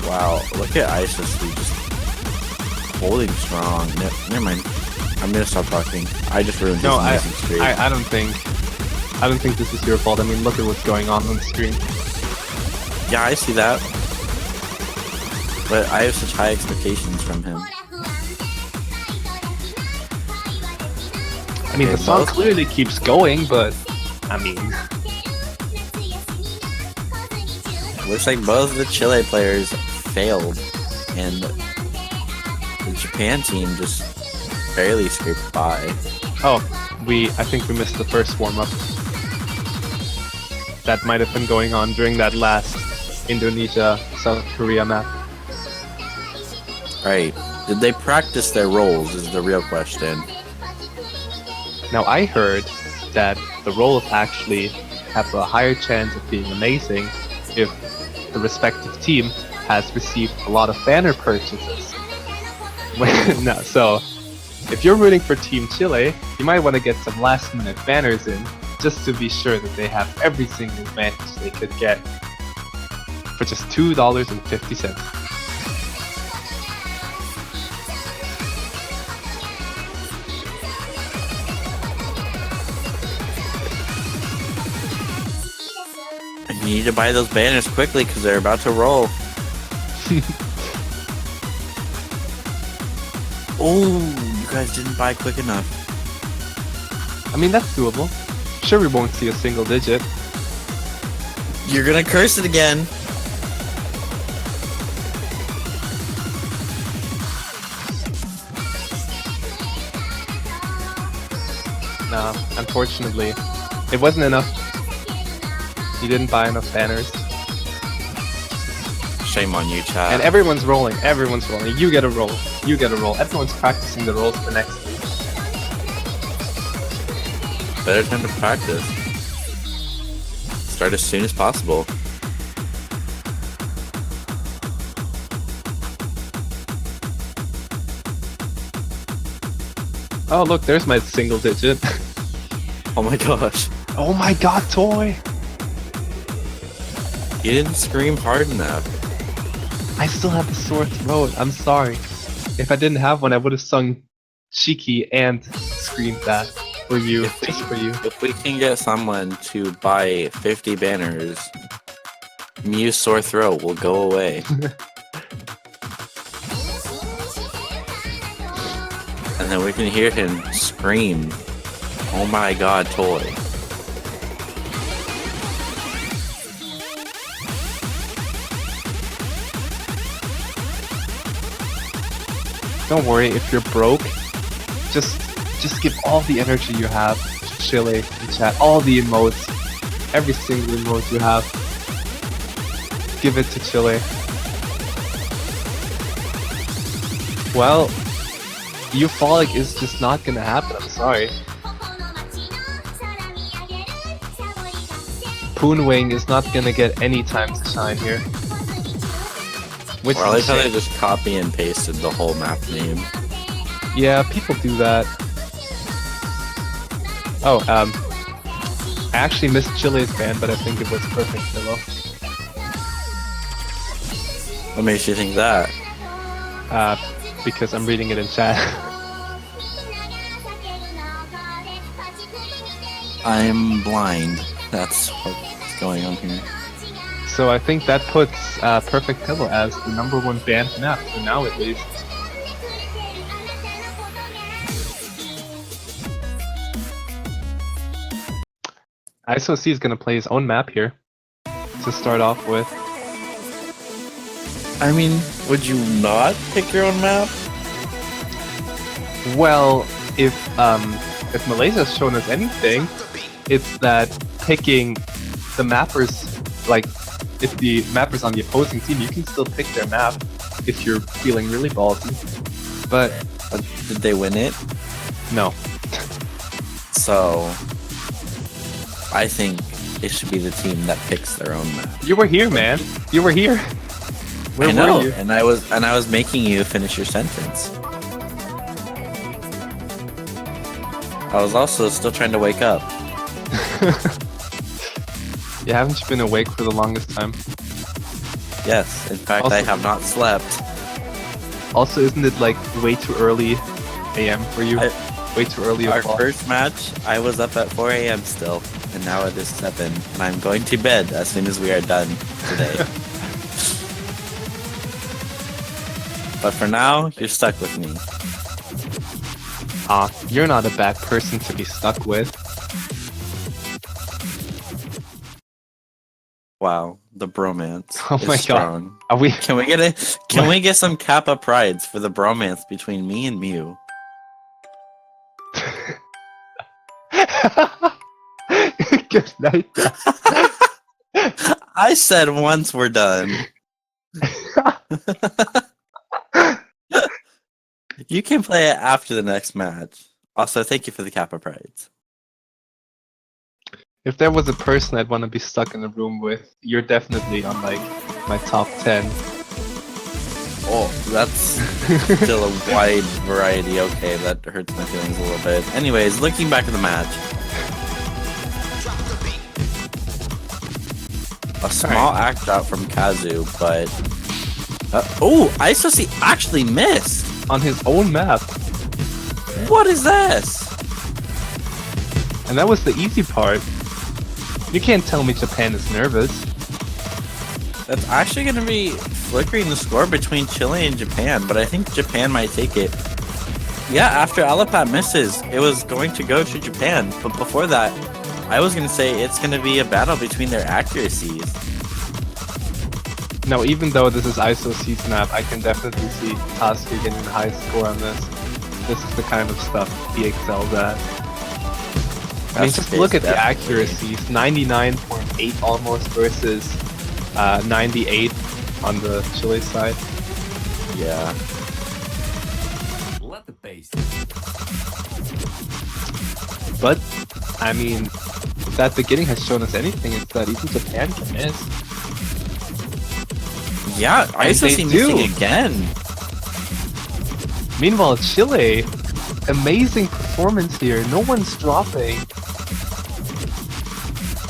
[SPEAKER 2] Wow, look at ISIS just holding strong. Never mind. I'm gonna stop talking. I just ruined his
[SPEAKER 4] No,
[SPEAKER 2] amazing streak.
[SPEAKER 4] I don't think this is your fault. I mean, look at what's going on the screen.
[SPEAKER 2] Yeah, I see that. But I have such high expectations from him.
[SPEAKER 4] I mean, the
[SPEAKER 2] Okay,
[SPEAKER 4] song
[SPEAKER 2] both-
[SPEAKER 4] clearly keeps going, but I mean,
[SPEAKER 2] Looks like both of the Chile players failed, and the Japan team just barely scraped by.
[SPEAKER 4] oh, I think we missed the first warm-up. That might have been going on during that last Indonesia-South Korea map.
[SPEAKER 2] Right. Did they practice their roles is the real question.
[SPEAKER 4] Now, I heard that the roles actually have a higher chance of being amazing if the respective team has received a lot of banner purchases. No, so if you're rooting for Team Chile, you might want to get some last minute banners in just to be sure that they have every single advantage they could get for just $2.50.
[SPEAKER 2] You need to buy those banners quickly because they're about to roll. Oh, you guys didn't buy quick enough.
[SPEAKER 4] I mean, that's doable. Sure, we won't see a single digit.
[SPEAKER 2] You're gonna curse it again.
[SPEAKER 4] Nah, unfortunately, it wasn't enough. You didn't buy enough banners.
[SPEAKER 2] Shame on you, chat.
[SPEAKER 4] And everyone's rolling. Everyone's rolling. You get a roll. You get a roll. Everyone's practicing the rolls for next week.
[SPEAKER 2] Better time to practice. Start as soon as possible.
[SPEAKER 4] Oh, look, there's my single digit.
[SPEAKER 2] Oh my gosh.
[SPEAKER 4] Oh my god, Toy!
[SPEAKER 2] You didn't scream hard enough.
[SPEAKER 4] I still have a sore throat. I'm sorry. If I didn't have one, I would have sung Cheeky and screamed that for you, just for you.
[SPEAKER 2] If we can get someone to buy 50 banners, Mew's sore throat will go away. And then we can hear him scream, "Oh my god, Toy."
[SPEAKER 4] Don't worry, if you're broke, just give all the energy you have to Chile in chat, all the emotes, every single emote you have. Give it to Chile. Well, euphoric is just not gonna happen, I'm sorry. Poonwing is not gonna get any time to shine here. Which
[SPEAKER 2] Or I like
[SPEAKER 4] is
[SPEAKER 2] how
[SPEAKER 4] a
[SPEAKER 2] they
[SPEAKER 4] shame.
[SPEAKER 2] just copy and pasted the whole map name.
[SPEAKER 4] Yeah, people do that. Oh, I actually missed Chile's ban, but I think it was Perfect Pillow.
[SPEAKER 2] What makes you think that?
[SPEAKER 4] Because I'm reading it in chat.
[SPEAKER 2] I'm blind. That's what's going on here.
[SPEAKER 4] So I think that puts Perfect Pillow as the #1 banned map, for now at least. ISOC is gonna play his own map here to start off with.
[SPEAKER 2] I mean, would you not pick your own map?
[SPEAKER 4] Well, if Malaysia's shown us anything, it's that picking the mappers, like if the mappers on the opposing team, you can still pick their map if you're feeling really ballsy. But
[SPEAKER 2] Did they win it?
[SPEAKER 4] no.
[SPEAKER 2] So, I think it should be the team that picks their own map.
[SPEAKER 4] You were here, man. You were here. Where
[SPEAKER 2] I know,
[SPEAKER 4] were you?
[SPEAKER 2] and I was making you finish your sentence. I was also still trying to wake up.
[SPEAKER 4] Yeah, haven't you been awake for the longest time?
[SPEAKER 2] Yes, in fact,
[SPEAKER 4] Also-
[SPEAKER 2] I have not slept.
[SPEAKER 4] Also, isn't it like way too early AM for you? Way too early
[SPEAKER 2] Our
[SPEAKER 4] o'clock.
[SPEAKER 2] first match, I was up at 4 a.m. still, and now it is 7, and I'm going to bed as soon as we are done today. But for now, you're stuck with me.
[SPEAKER 4] You're not a bad person to be stuck with.
[SPEAKER 2] Wow, the bromance.
[SPEAKER 4] Oh
[SPEAKER 2] is
[SPEAKER 4] my God.
[SPEAKER 2] strong.
[SPEAKER 4] Are we?
[SPEAKER 2] Can we get some Kappa prides for the bromance between me and Mew?
[SPEAKER 4] Good night.
[SPEAKER 2] I said once we're done. You can play it after the next match. Also, thank you for the Kappa prides.
[SPEAKER 4] If there was a person I'd want to be stuck in a room with, you're definitely on like my top 10.
[SPEAKER 2] Oh, that's still a wide variety. Okay, that hurts my feelings a little bit. Anyways, looking back at the match. A small act out from Kazu, but... oh, ISOC actually missed!
[SPEAKER 4] On his own map.
[SPEAKER 2] What is this?
[SPEAKER 4] And that was the easy part. You can't tell me Japan is nervous.
[SPEAKER 2] That's actually going to be flickering the score between Chile and Japan, but I think Japan might take it. Yeah, after Alapat misses, it was going to go to Japan, but before that, I was going to say it's going to be a battle between their accuracies.
[SPEAKER 4] Now, even though this is ISOC's map, I can definitely see Tasuke getting the high score on this. This is the kind of stuff he excels at. I mean, just look at the accuracies. 99.8 almost versus 98 on the Chile side.
[SPEAKER 2] Yeah.
[SPEAKER 9] Let the bass.
[SPEAKER 4] But, I mean, if that beginning has shown us anything, it's that even Japan can miss.
[SPEAKER 2] Yeah, ISOC missing again.
[SPEAKER 4] Meanwhile, Chile, amazing performance here. No one's dropping.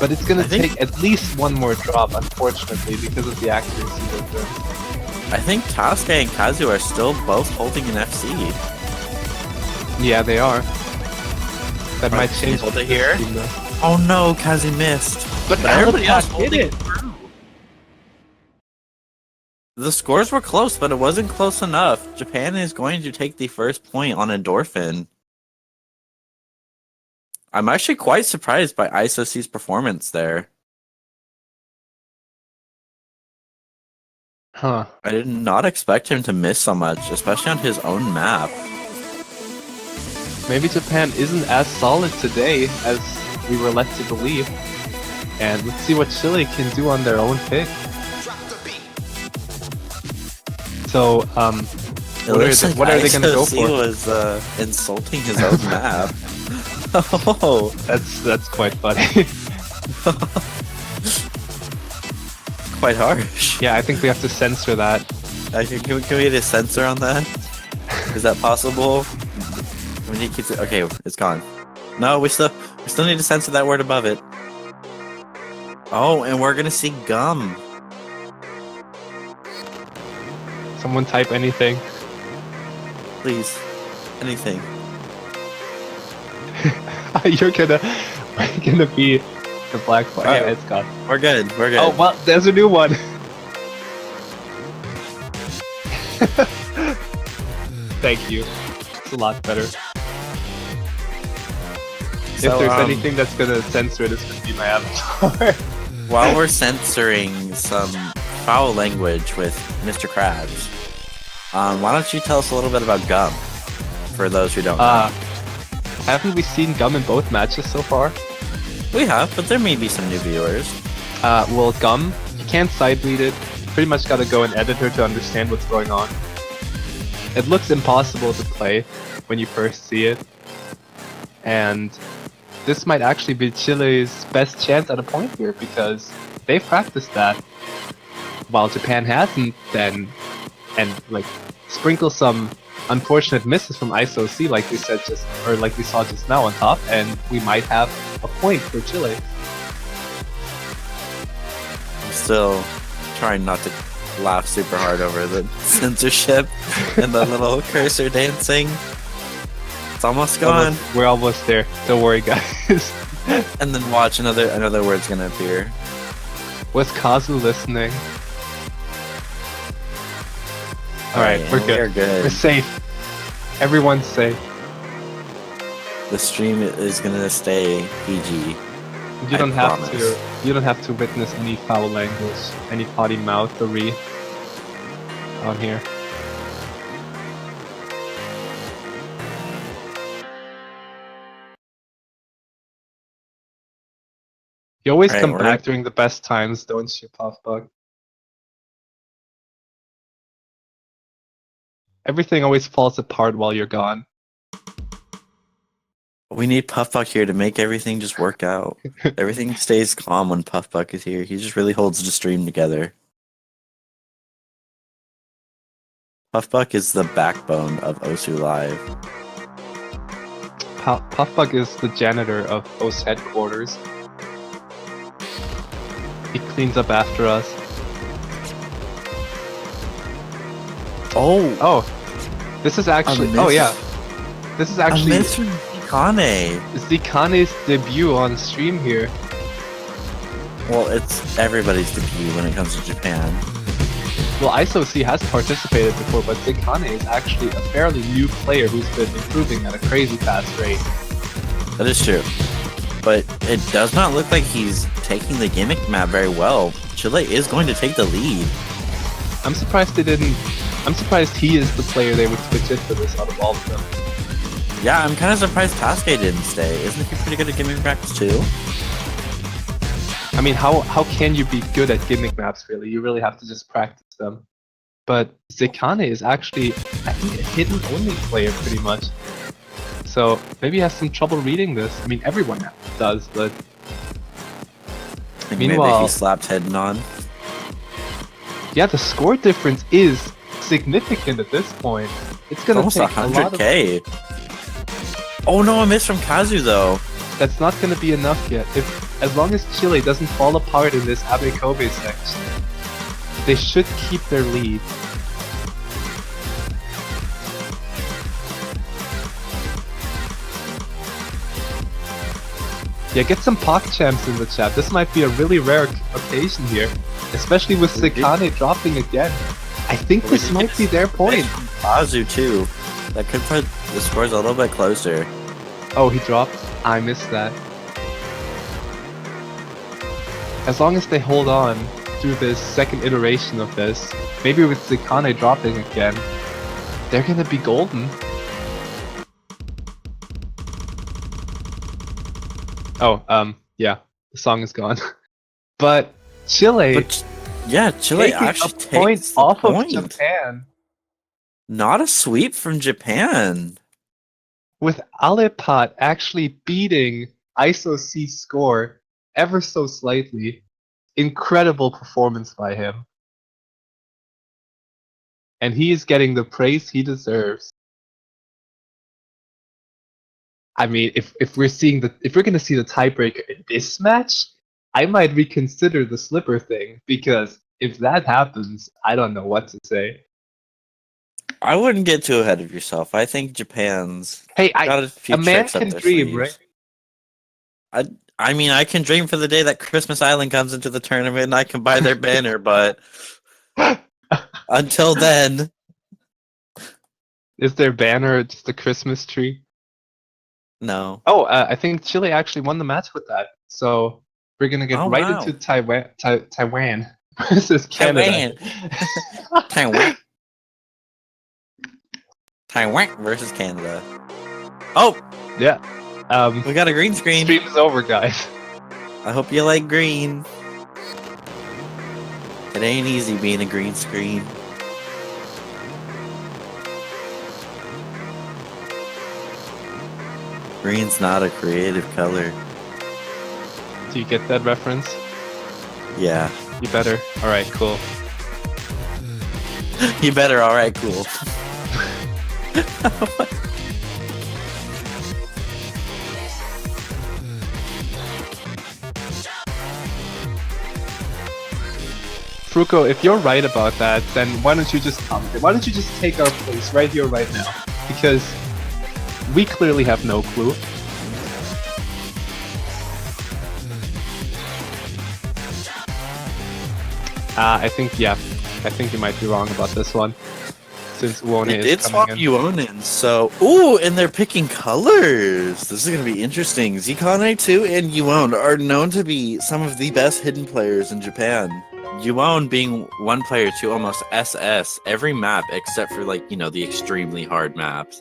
[SPEAKER 4] But it's gonna take at least one more drop, unfortunately, because of the accuracy difference.
[SPEAKER 2] I think Tasuke and Kazu are still both holding an FC.
[SPEAKER 4] Yeah, they are. That might change.
[SPEAKER 2] Hold it here. Oh no, Kazu missed.
[SPEAKER 4] But
[SPEAKER 2] everybody else
[SPEAKER 4] hit
[SPEAKER 2] holding
[SPEAKER 4] it.
[SPEAKER 2] The scores were close, but it wasn't close enough. Japan is going to take the first point on Endorphin. I'm actually quite surprised by ISOC's performance there.
[SPEAKER 4] Huh.
[SPEAKER 2] I did not expect him to miss so much, especially on his own map.
[SPEAKER 4] Maybe Japan isn't as solid today as we were led to believe. And let's see what Chile can do on their own pick. So, what are they gonna go for?
[SPEAKER 2] Was insulting his own map. Oh,
[SPEAKER 4] that's quite funny.
[SPEAKER 2] Quite harsh.
[SPEAKER 4] Yeah, I think we have to censor that.
[SPEAKER 2] Can we get a censor on that? Is that possible? We need to keep it. Okay, it's gone. No, we still need to censor that word above it. Oh, and we're gonna see gum.
[SPEAKER 4] Someone type anything.
[SPEAKER 2] Please, anything.
[SPEAKER 4] We're gonna be the black bar.
[SPEAKER 2] Alright,
[SPEAKER 4] Yeah, it's gone.
[SPEAKER 2] We're good. We're good.
[SPEAKER 4] Oh well, there's a new one. Thank you. It's a lot better.
[SPEAKER 2] So,
[SPEAKER 4] if there's anything that's gonna censor it, it's gonna be my avatar.
[SPEAKER 2] While we're censoring some foul language with Mr. Krabs, why don't you tell us a little bit about gum, for those who don't know?
[SPEAKER 4] Haven't we seen Gum in both matches so far?
[SPEAKER 2] We have, but there may be some new viewers.
[SPEAKER 4] Well, Gum, you can't side read it. You pretty much gotta go in editor to understand what's going on. It looks impossible to play when you first see it. And this might actually be Chile's best chance at a point here, because they've practiced that. While Japan hasn't, then, and like, sprinkle some unfortunate misses from ISOC, like we said like we saw just now on top, and we might have a point for Chile.
[SPEAKER 2] I'm still trying not to laugh super hard over the censorship and the little cursor dancing. It's almost gone.
[SPEAKER 4] We're almost there. Don't worry, guys.
[SPEAKER 2] And then watch another word's gonna appear.
[SPEAKER 4] Was Kazu listening? Alright, we're good.
[SPEAKER 2] We're good.
[SPEAKER 4] We're safe. Everyone's safe.
[SPEAKER 2] The stream is gonna stay PG.
[SPEAKER 4] You don't have
[SPEAKER 2] promise.
[SPEAKER 4] to. You don't have to witness any foul language, any potty mouthery on here. You always
[SPEAKER 2] Alright,
[SPEAKER 4] come
[SPEAKER 2] we're
[SPEAKER 4] back
[SPEAKER 2] good.
[SPEAKER 4] during the best times, don't you, Puffbug? Everything always falls apart while you're gone.
[SPEAKER 2] We need Puffbuck here to make everything just work out. Everything stays calm when Puffbuck is here. He just really holds the stream together. Puffbuck is the backbone of Osu Live.
[SPEAKER 4] Puffbug is the janitor of OS headquarters. He cleans up after us.
[SPEAKER 2] Oh,
[SPEAKER 4] This is actually.
[SPEAKER 2] miss.
[SPEAKER 4] Oh yeah, this is
[SPEAKER 2] a
[SPEAKER 4] actually
[SPEAKER 2] miss from Zikane.
[SPEAKER 4] Zikane's debut on stream here.
[SPEAKER 2] Well, it's everybody's debut when it comes to Japan.
[SPEAKER 4] Well, ISOC has participated before, but Zikane is actually a fairly new player who's been improving at a crazy fast rate.
[SPEAKER 2] That is true. But it does not look like he's taking the gimmick map very well. Chile is going to take the lead.
[SPEAKER 4] I'm surprised they didn't. I'm surprised he is the player they would switch in for this out of all of them.
[SPEAKER 2] Yeah, I'm kind of surprised Tasuke didn't stay. Isn't he pretty good at gimmick practice too?
[SPEAKER 4] I mean, how can you be good at gimmick maps, really? You really have to just practice them. But Zikane is actually, I think, a hidden-only player, pretty much. So, maybe he has some trouble reading this. I mean, everyone does, but...
[SPEAKER 2] Maybe he slapped Heading on.
[SPEAKER 4] Yeah, the score difference is significant at this point. It's gonna
[SPEAKER 2] Almost
[SPEAKER 4] take a lot of...
[SPEAKER 2] 100k. Oh no, a miss from Kazu though.
[SPEAKER 4] That's not gonna be enough yet. As long as Chile doesn't fall apart in this Abe Kobe section, they should keep their lead. Yeah, get some PogChamps in the chat. This might be a really rare occasion here, especially with Zikane dropping again. I think this might be their point.
[SPEAKER 2] Kazu too. That could put the scores a little bit closer.
[SPEAKER 4] Oh, he dropped. I missed that. As long as they hold on through this second iteration of this, maybe with Zikane dropping again, they're gonna be golden. Oh, yeah, the song is gone. But Chile,
[SPEAKER 2] Chile
[SPEAKER 4] taking
[SPEAKER 2] actually
[SPEAKER 4] a point
[SPEAKER 2] takes the
[SPEAKER 4] off
[SPEAKER 2] point.
[SPEAKER 4] of Japan
[SPEAKER 2] Not a sweep from Japan.
[SPEAKER 4] with Alipot actually beating ISOC's score ever so slightly. Incredible performance by him. And he is getting the praise he deserves. I mean, if we're gonna see the tiebreaker in this match, I might reconsider the slipper thing, because if that happens, I don't know what to say.
[SPEAKER 2] I wouldn't get too ahead of yourself. I think Japan's got a few
[SPEAKER 4] a man
[SPEAKER 2] tricks up
[SPEAKER 4] can
[SPEAKER 2] their
[SPEAKER 4] dream,
[SPEAKER 2] sleeves.
[SPEAKER 4] right?
[SPEAKER 2] I mean, I can dream for the day that Christmas Island comes into the tournament and I can buy their banner, but until then...
[SPEAKER 4] Is their banner just a Christmas tree?
[SPEAKER 2] No.
[SPEAKER 4] Oh, I think Chile actually won the match with that. So we're gonna get into Taiwan versus Canada.
[SPEAKER 2] Taiwan. Taiwan versus Canada. Oh!
[SPEAKER 4] Yeah.
[SPEAKER 2] We got a green screen.
[SPEAKER 4] Stream is over, guys.
[SPEAKER 2] I hope you like green. It ain't easy being a green screen. Green's not a creative color.
[SPEAKER 4] Do you get that reference?
[SPEAKER 2] Yeah.
[SPEAKER 4] You better. Alright, cool.
[SPEAKER 2] You better, alright, cool.
[SPEAKER 4] Fruko, if you're right about that, then why don't you just comment? Why don't you just take our place right here, right now? Because we clearly have no clue. I think you might be wrong about this one. Since Uone
[SPEAKER 2] They
[SPEAKER 4] is
[SPEAKER 2] did swap
[SPEAKER 4] coming in.
[SPEAKER 2] Uonin, so... Ooh, and they're picking colors! This is gonna be interesting. Zikane 2 and Yuon are known to be some of the best hidden players in Japan. Yuon being one player to almost SS every map except for, like, you know, the extremely hard maps.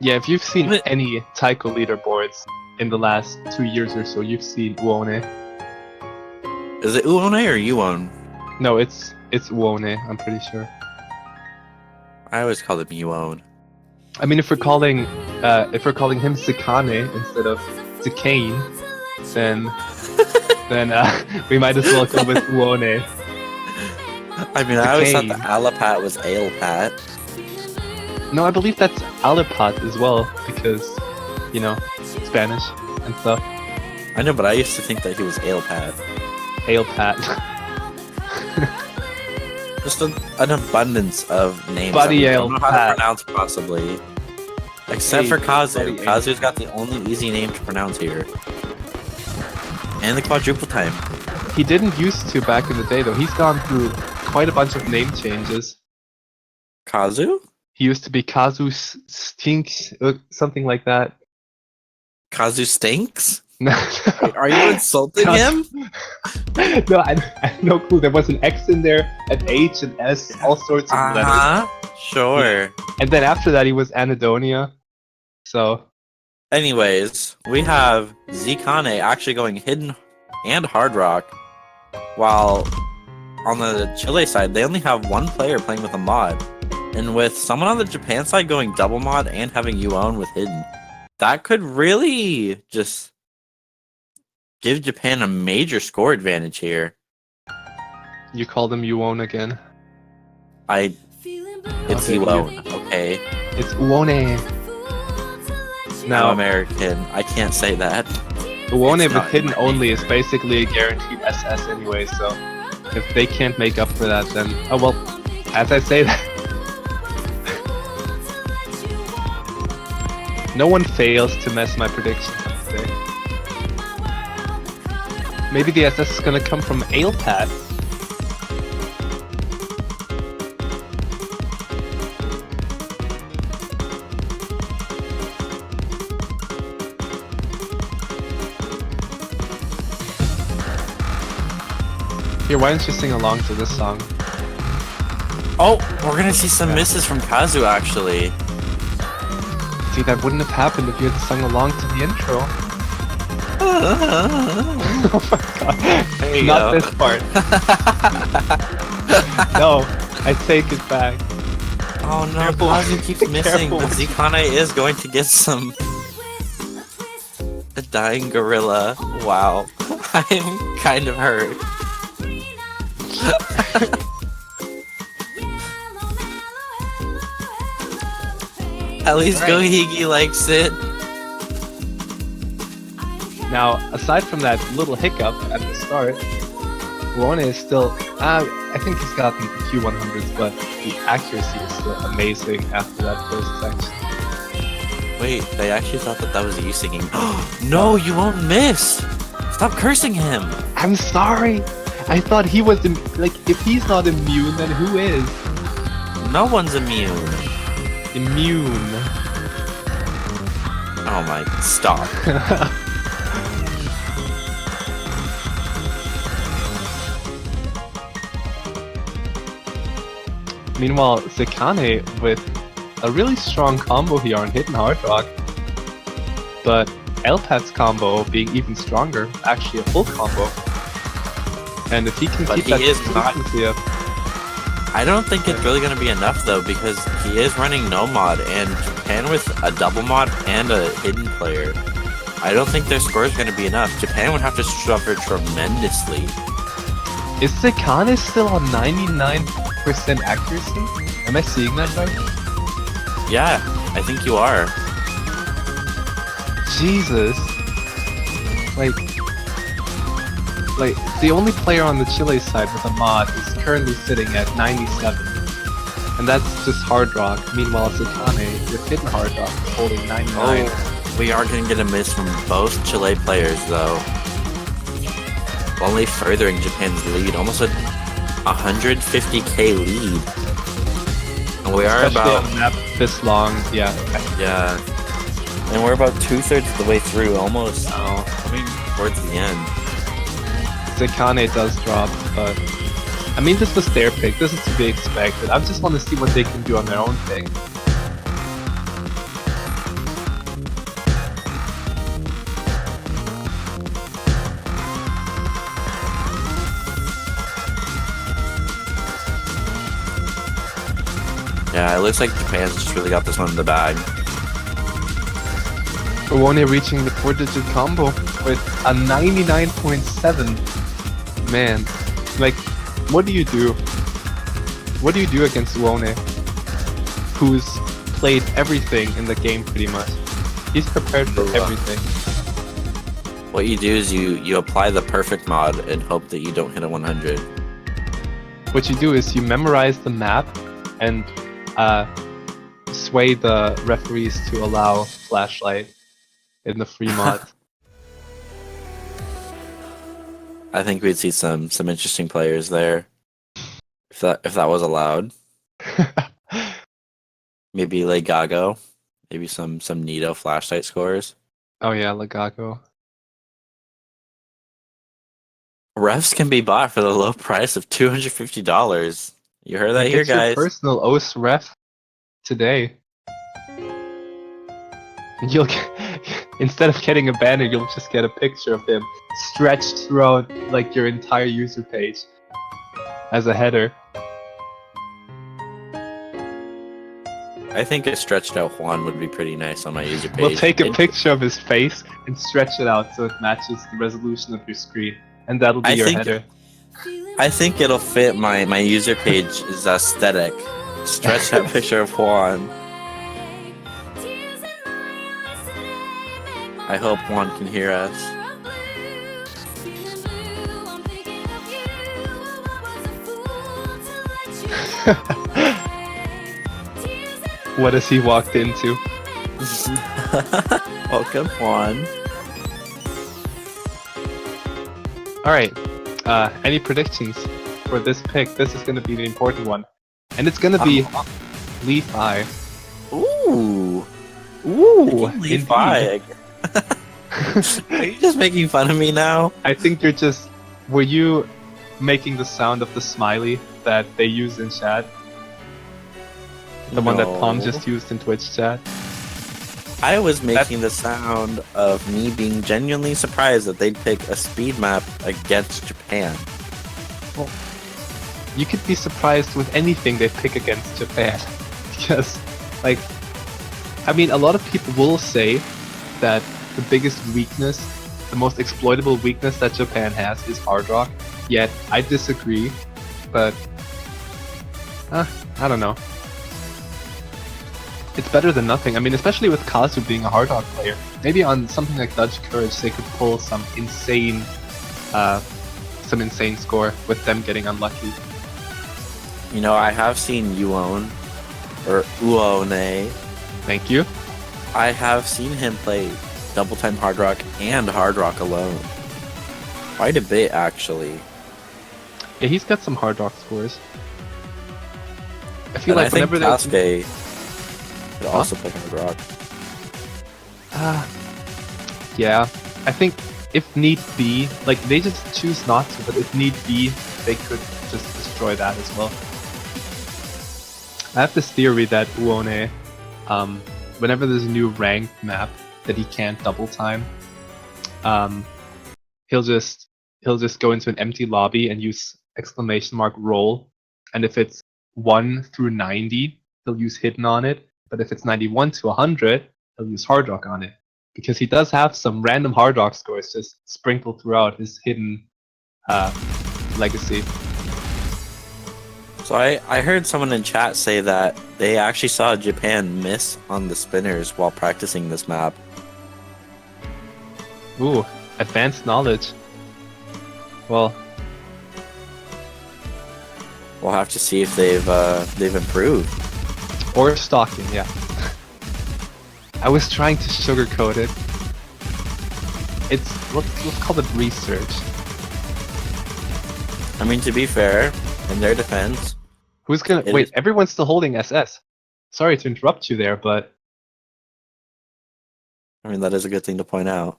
[SPEAKER 4] Yeah, if you've seen any Taiko leaderboards in the last 2 years or so, you've seen Uone.
[SPEAKER 2] Is it Uone or Yuon?
[SPEAKER 4] No, it's Uone, I'm pretty sure.
[SPEAKER 2] I always call him Yuon.
[SPEAKER 4] I mean, if we're calling him Zikane instead of Zikane, then we might as well go with Uone.
[SPEAKER 2] I mean, I always thought the Alapat was Alepat.
[SPEAKER 4] No, I believe that's Alipad as well, because, you know, Spanish and stuff.
[SPEAKER 2] I know, but I used to think that he was Ailpad.
[SPEAKER 4] Ailpat.
[SPEAKER 2] Just an abundance of names
[SPEAKER 4] Buddy
[SPEAKER 2] that we don't know how
[SPEAKER 4] Ailpat.
[SPEAKER 2] to pronounce, possibly. Except for Kazu.
[SPEAKER 4] Buddy
[SPEAKER 2] Kazu's got the only easy name to pronounce here. And the quadruple time.
[SPEAKER 4] He didn't used to back in the day, though. He's gone through quite a bunch of name changes.
[SPEAKER 2] Kazu?
[SPEAKER 4] He used to be Kazu Stinks, something like that.
[SPEAKER 2] Kazu stinks?
[SPEAKER 4] No,
[SPEAKER 2] Are you insulting him?
[SPEAKER 4] No, I have no clue. There was an X in there, an H, an S, all sorts of letters.
[SPEAKER 2] Sure.
[SPEAKER 4] And then after that, he was Anadonia. So,
[SPEAKER 2] Anyways, we have Zkane actually going hidden and hard rock, while on the Chile side, they only have one player playing with a mod. And with someone on the Japan side going double mod and having Yuon with hidden, that could really just give Japan a major score advantage here.
[SPEAKER 4] you called him Yuon again.
[SPEAKER 2] It's
[SPEAKER 4] Okay,
[SPEAKER 2] Yuon, okay?
[SPEAKER 4] It's Uone.
[SPEAKER 2] I'm
[SPEAKER 4] Now,
[SPEAKER 2] American. I can't say that.
[SPEAKER 4] Uone
[SPEAKER 2] It's
[SPEAKER 4] with
[SPEAKER 2] not
[SPEAKER 4] hidden
[SPEAKER 2] in my name.
[SPEAKER 4] only is basically a guaranteed SS anyway, so if they can't make up for that, then... Oh well, as I say that... No one fails to mess my predictions up today. Maybe the SS is gonna come from Ailpat. Here, why don't you sing along to this song?
[SPEAKER 2] Oh, we're gonna see some misses from Kazu actually.
[SPEAKER 4] See, that wouldn't have happened if you had sung along to the intro. Oh my god.
[SPEAKER 2] There you
[SPEAKER 4] Not
[SPEAKER 2] go.
[SPEAKER 4] this part. No, I take it back.
[SPEAKER 2] Oh no,
[SPEAKER 4] Careful.
[SPEAKER 2] Kazu keeps missing,
[SPEAKER 4] Careful.
[SPEAKER 2] but Zkane is going to get some... A dying gorilla. Wow. I'm kind of hurt. At least Gohigi likes it.
[SPEAKER 4] Now, aside from that little hiccup at the start, Uone is still... I think he's gotten the Q100s, but the accuracy is still amazing after that first section.
[SPEAKER 2] Wait, they actually thought that that was you singing. No, you won't miss! Stop cursing him!
[SPEAKER 4] I'm sorry! I thought he was... like, if he's not immune, then who is?
[SPEAKER 2] No one's immune.
[SPEAKER 4] Immune.
[SPEAKER 2] Oh my, stop.
[SPEAKER 4] Meanwhile, Zkane with a really strong combo here on Hidden Hard Rock. But Elpat's combo being even stronger, actually a full combo. And if he can
[SPEAKER 2] But
[SPEAKER 4] keep
[SPEAKER 2] he
[SPEAKER 4] that
[SPEAKER 2] is not-
[SPEAKER 4] consistency up,
[SPEAKER 2] I don't think it's really going to be enough though, because he is running no mod, and Japan with a double mod and a hidden player, I don't think their score is going to be enough. Japan would have to suffer tremendously.
[SPEAKER 4] is Zkane still on 99% accuracy? Am I seeing that right?
[SPEAKER 2] Yeah, I think you are.
[SPEAKER 4] Jesus. Like, the only player on the Chile side with a mod is currently sitting at 97. And that's just Hard Rock. Meanwhile, Zkane with Hidden Hard Rock is holding 99.
[SPEAKER 2] Oh, we are going to get a miss from both Chile players though. Only furthering Japan's lead, almost a 150k lead. And we are
[SPEAKER 4] Especially
[SPEAKER 2] about...
[SPEAKER 4] on a map this long, yeah.
[SPEAKER 2] Yeah. And we're about 2/3 of the way through, almost coming towards the end.
[SPEAKER 4] Zkane does drop, but... I mean, this was their pick. This is to be expected. I just want to see what they can do on their own thing.
[SPEAKER 2] Yeah, it looks like Japan's just really got this one in the bag.
[SPEAKER 4] Uone reaching the 4-digit combo with a 99.7. Man, like, what do you do? What do you do against Uone, who's played everything in the game pretty much. He's prepared for everything.
[SPEAKER 2] What you do is you apply the perfect mod and hope that you don't hit a 100.
[SPEAKER 4] What you do is you memorize the map and sway the referees to allow flashlight in the free mod.
[SPEAKER 2] I think we'd see some interesting players there if that was allowed. Maybe Legago, maybe some Nito flashlight scores.
[SPEAKER 4] Oh yeah, Legago.
[SPEAKER 2] Refs can be bought for the low price of $250. You heard that here,
[SPEAKER 4] Get your
[SPEAKER 2] guys.
[SPEAKER 4] personal OS ref today. You'll get, instead of getting a banner, you'll just get a picture of him stretched throughout like your entire user page as a header.
[SPEAKER 2] I think a stretched out Juan would be pretty nice on my user page.
[SPEAKER 4] We'll take a picture of his face and stretch it out so it matches the resolution of your screen, and that'll be your header.
[SPEAKER 2] I think it'll fit my user page's aesthetic. Stretch that picture of Juan. I hope Juan can hear us.
[SPEAKER 4] What has he walked into?
[SPEAKER 2] Welcome, Juan.
[SPEAKER 4] Alright, any predictions for this pick? This is going to be the important one. And it's going to be Levi.
[SPEAKER 2] Ooh.
[SPEAKER 4] Ooh,
[SPEAKER 2] Levi. Are you just making fun of me now?
[SPEAKER 4] I think you're just... Were you making the sound of the smiley that they use in chat? The one that Palm just used in Twitch chat?
[SPEAKER 2] I was making the sound of me being genuinely surprised that they'd pick a speed map against Japan.
[SPEAKER 4] Well, you could be surprised with anything they pick against Japan. Because, like... I mean, a lot of people will say that the biggest weakness, the most exploitable weakness that Japan has is hard rock. Yet, I disagree. But... I don't know. It's better than nothing. I mean, especially with Kazu being a hard rock player. Maybe on something like Dutch Courage, they could pull some insane score with them getting unlucky.
[SPEAKER 2] You know, I have seen Uone, or Uone.
[SPEAKER 4] Thank you.
[SPEAKER 2] I have seen him play double time hard rock and hard rock alone. Quite a bit, actually.
[SPEAKER 4] Yeah, he's got some hard rock scores. I feel like whenever
[SPEAKER 2] Sasuke could also play hard rock.
[SPEAKER 4] Yeah, I think if need be, like they just choose not to, but if need be, they could just destroy that as well. I have this theory that Uone, whenever there's a new ranked map that he can't double time, he'll just go into an empty lobby and use !roll, and if it's 1 through 90, he'll use hidden on it, but if it's 91 to 100, he'll use hard rock on it, because he does have some random hard rock scores just sprinkled throughout his hidden legacy.
[SPEAKER 2] So I heard someone in chat say that they actually saw Japan miss on the spinners while practicing this map.
[SPEAKER 4] Ooh, advanced knowledge. Well,
[SPEAKER 2] we'll have to see if they've improved.
[SPEAKER 4] Or stalking, yeah. I was trying to sugarcoat it. It's let's call it research.
[SPEAKER 2] I mean, to be fair, in their defense,
[SPEAKER 4] who's gonna wait? Everyone's still holding SS. Sorry to interrupt you there, but
[SPEAKER 2] I mean that is a good thing to point out.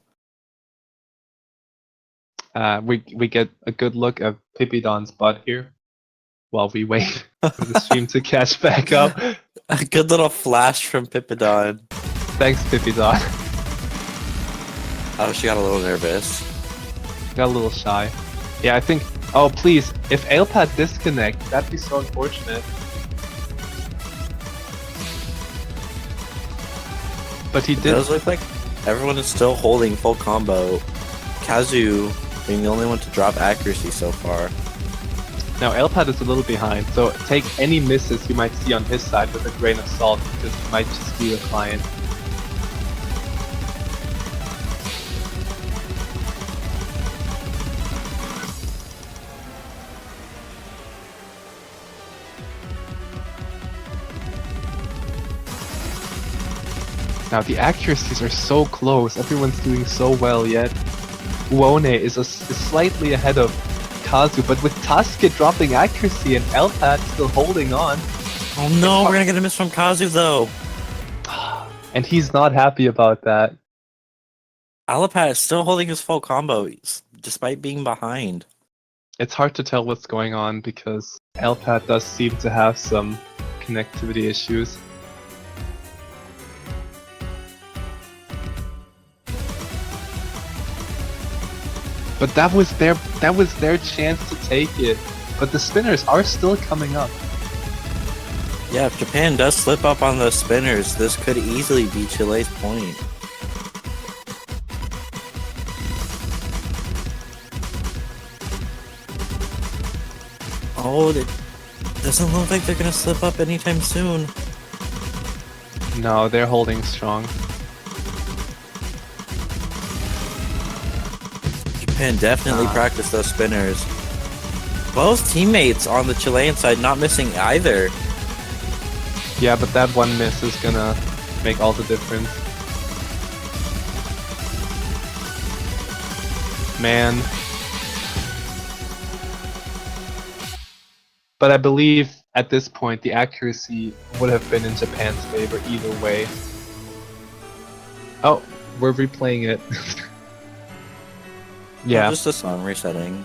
[SPEAKER 4] We get a good look at Pippidon's butt here while we wait for the stream to catch back up.
[SPEAKER 2] A good little flash from Pippidon.
[SPEAKER 4] Thanks, Pippidon.
[SPEAKER 2] Oh, she got a little nervous.
[SPEAKER 4] Got a little shy. Yeah, I think... Oh, please, if Ailpad disconnect, that'd be so unfortunate. But he did...
[SPEAKER 2] It does look like everyone is still holding full combo. Kazu being the only one to drop accuracy so far.
[SPEAKER 4] Now Elpad is a little behind, so take any misses you might see on his side with a grain of salt, because he might just be a client. Now the accuracies are so close, everyone's doing so well, yet Uone is slightly ahead of Kazu, but with Tasuke dropping accuracy and Elpad still holding on.
[SPEAKER 2] Oh no, we're gonna get a miss from Kazu though.
[SPEAKER 4] And he's not happy about that.
[SPEAKER 2] Alapad is still holding his full combo, despite being behind.
[SPEAKER 4] It's hard to tell what's going on because Elpad does seem to have some connectivity issues. But that was their chance to take it. But the spinners are still coming up.
[SPEAKER 2] Yeah, if Japan does slip up on the spinners, this could easily be Chile's point. Oh, it doesn't look like they're gonna slip up anytime soon.
[SPEAKER 4] No, they're holding strong.
[SPEAKER 2] Japan definitely practiced those spinners. Both teammates on the Chilean side not missing either.
[SPEAKER 4] Yeah, but that one miss is gonna make all the difference. Man. But I believe at this point the accuracy would have been in Japan's favor either way. Oh, we're replaying it. Yeah.
[SPEAKER 2] Oh, just a song resetting.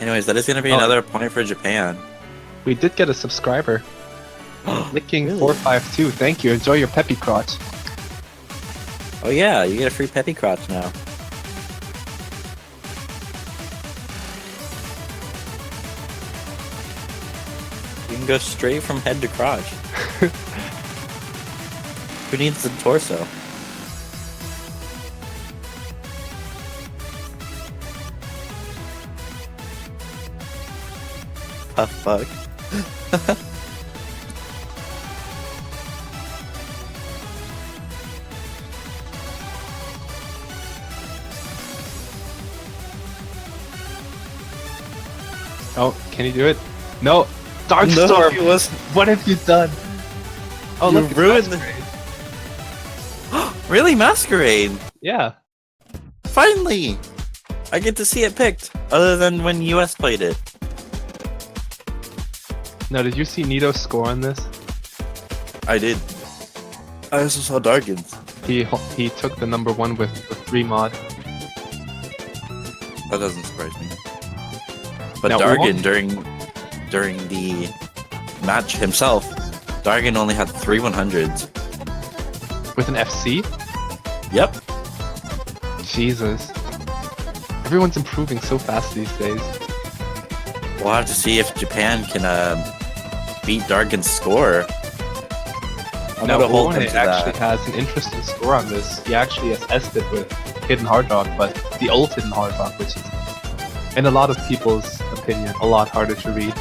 [SPEAKER 2] Anyways, that is going to be another point for Japan.
[SPEAKER 4] We did get a subscriber. Licking 452. Thank you. Enjoy your peppy crotch.
[SPEAKER 2] Oh yeah, you get a free peppy crotch now. You can go straight from head to crotch. Who needs the torso? Fuck.
[SPEAKER 4] Oh, can you do it? No! Darkstorm!
[SPEAKER 2] No, was...
[SPEAKER 4] What have you done? Oh,
[SPEAKER 2] you
[SPEAKER 4] look, it's
[SPEAKER 2] ruined
[SPEAKER 4] Masquerade.
[SPEAKER 2] Really, Masquerade?
[SPEAKER 4] Yeah.
[SPEAKER 2] Finally! I get to see it picked, other than when US played it.
[SPEAKER 4] Now, did you see Nito's score on this?
[SPEAKER 2] I did. I also saw Dargan's.
[SPEAKER 4] He took the number 1 with the 3 mod.
[SPEAKER 2] That doesn't surprise me. But
[SPEAKER 4] Now,
[SPEAKER 2] Dargan, during the match himself, Dargan only had 3 100s.
[SPEAKER 4] With an FC?
[SPEAKER 2] Yep.
[SPEAKER 4] Jesus. Everyone's improving so fast these days.
[SPEAKER 2] We'll have to see if Japan can beat Dargan's score. I'm
[SPEAKER 4] Now,
[SPEAKER 2] gonna hold him
[SPEAKER 4] Uone
[SPEAKER 2] to
[SPEAKER 4] actually
[SPEAKER 2] that.
[SPEAKER 4] has an interesting score on this. He actually has S-ed with Hidden Hard Rock, but the old Hidden Hard Rock, which is, in a lot of people's opinion, a lot harder to read.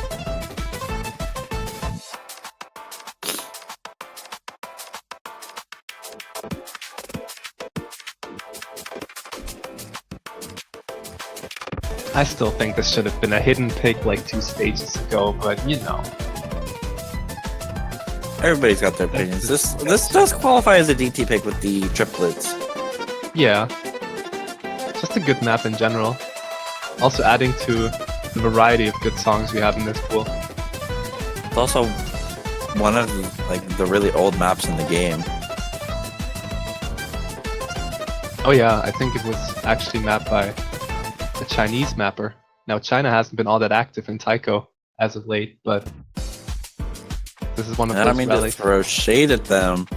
[SPEAKER 4] I still think this should have been a hidden pick like 2 stages ago, but you know.
[SPEAKER 2] Everybody's got their opinions. This does qualify as a DT pick with the triplets.
[SPEAKER 4] Yeah. Just a good map in general. Also adding to the variety of good songs we have in this pool.
[SPEAKER 2] It's also one of the really old maps in the game.
[SPEAKER 4] Oh yeah, I think it was actually mapped by a Chinese mapper. Now China hasn't been all that active in Taiko as of late, but this is one of
[SPEAKER 2] And I
[SPEAKER 4] those
[SPEAKER 2] don't mean
[SPEAKER 4] relics.
[SPEAKER 2] to throw shade at them,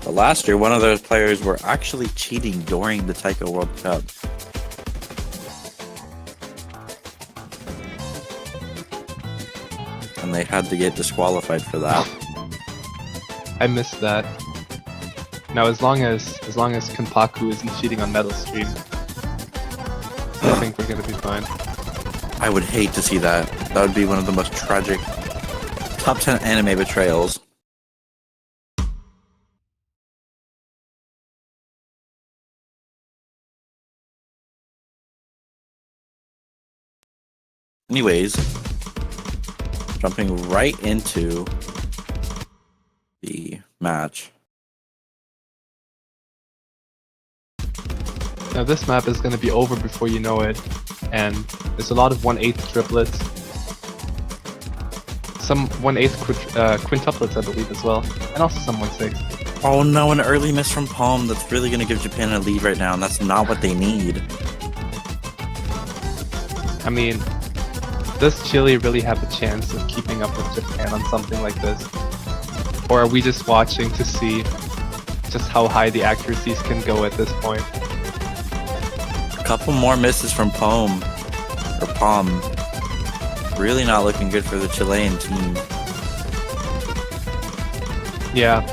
[SPEAKER 2] but last year one of those players were actually cheating during the Taiko World Cup. And they had to get disqualified for that.
[SPEAKER 4] I missed that. Now as long as Kenpaku isn't cheating on Metal Stream. I think we're gonna be fine.
[SPEAKER 2] I would hate to see that. That would be one of the most tragic top 10 anime betrayals. Anyways, jumping right into the match.
[SPEAKER 4] Now this map is gonna be over before you know it, and there's a lot of 1/8 triplets. Some 1/8 quintuplets, I believe, as well, and also some 1/6.
[SPEAKER 2] Oh no, an early miss from Palm that's really going to give Japan a lead right now, and that's not what they need.
[SPEAKER 4] I mean, does Chile really have a chance of keeping up with Japan on something like this? Or are we just watching to see just how high the accuracies can go at this point?
[SPEAKER 2] A couple more misses from Palm. Really not looking good for the Chilean team.
[SPEAKER 4] Yeah.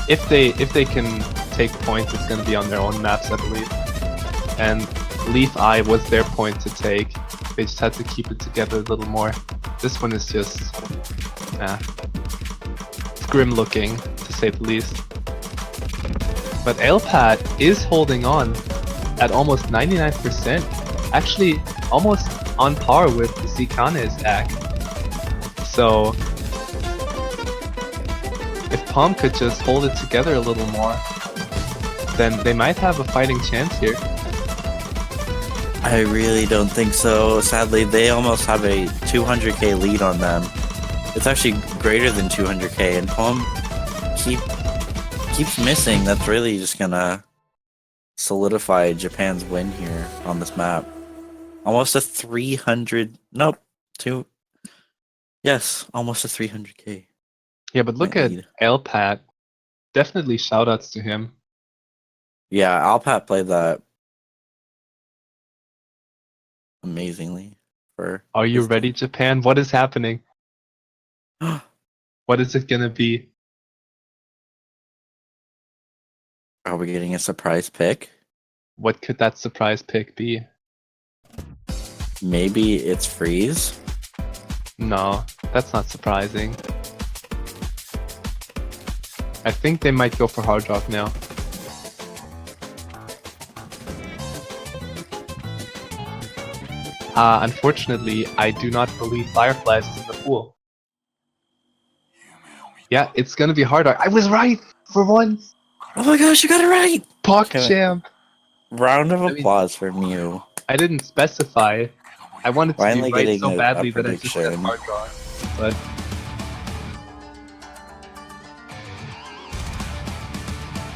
[SPEAKER 4] If they can take points, it's going to be on their own maps, I believe. And Leaf Eye was their point to take. They just had to keep it together a little more. This one is just, it's grim looking, to say the least. But Elpat is holding on at almost 99%. Actually, almost on par with the Zikane's act. So, if Palm could just hold it together a little more, then they might have a fighting chance here.
[SPEAKER 2] I really don't think so. Sadly, they almost have a 200k lead on them. It's actually greater than 200k, and Palm keeps missing. That's really just gonna solidify Japan's win here on this map. Almost a 300. Nope. Yes, almost a 300k.
[SPEAKER 4] Yeah, but look at Elpat. Definitely shoutouts to him.
[SPEAKER 2] Yeah, Alpat played that amazingly.
[SPEAKER 4] Are you ready, Japan? What is happening? What is it gonna be?
[SPEAKER 2] Are we getting a surprise pick?
[SPEAKER 4] What could that surprise pick be?
[SPEAKER 2] Maybe it's Freeze?
[SPEAKER 4] No, that's not surprising. I think they might go for Hard Rock now. Unfortunately, I do not believe Fireflies is in the pool. Yeah, it's gonna be Hard Rock. I was right for once!
[SPEAKER 2] Oh my gosh, you got it right!
[SPEAKER 4] PogChamp!
[SPEAKER 2] Round of applause from you.
[SPEAKER 4] I didn't specify. I wanted to
[SPEAKER 2] Finally
[SPEAKER 4] be right
[SPEAKER 2] getting
[SPEAKER 4] so
[SPEAKER 2] a
[SPEAKER 4] badly that I just said
[SPEAKER 2] prediction.
[SPEAKER 4] Hard Rock. But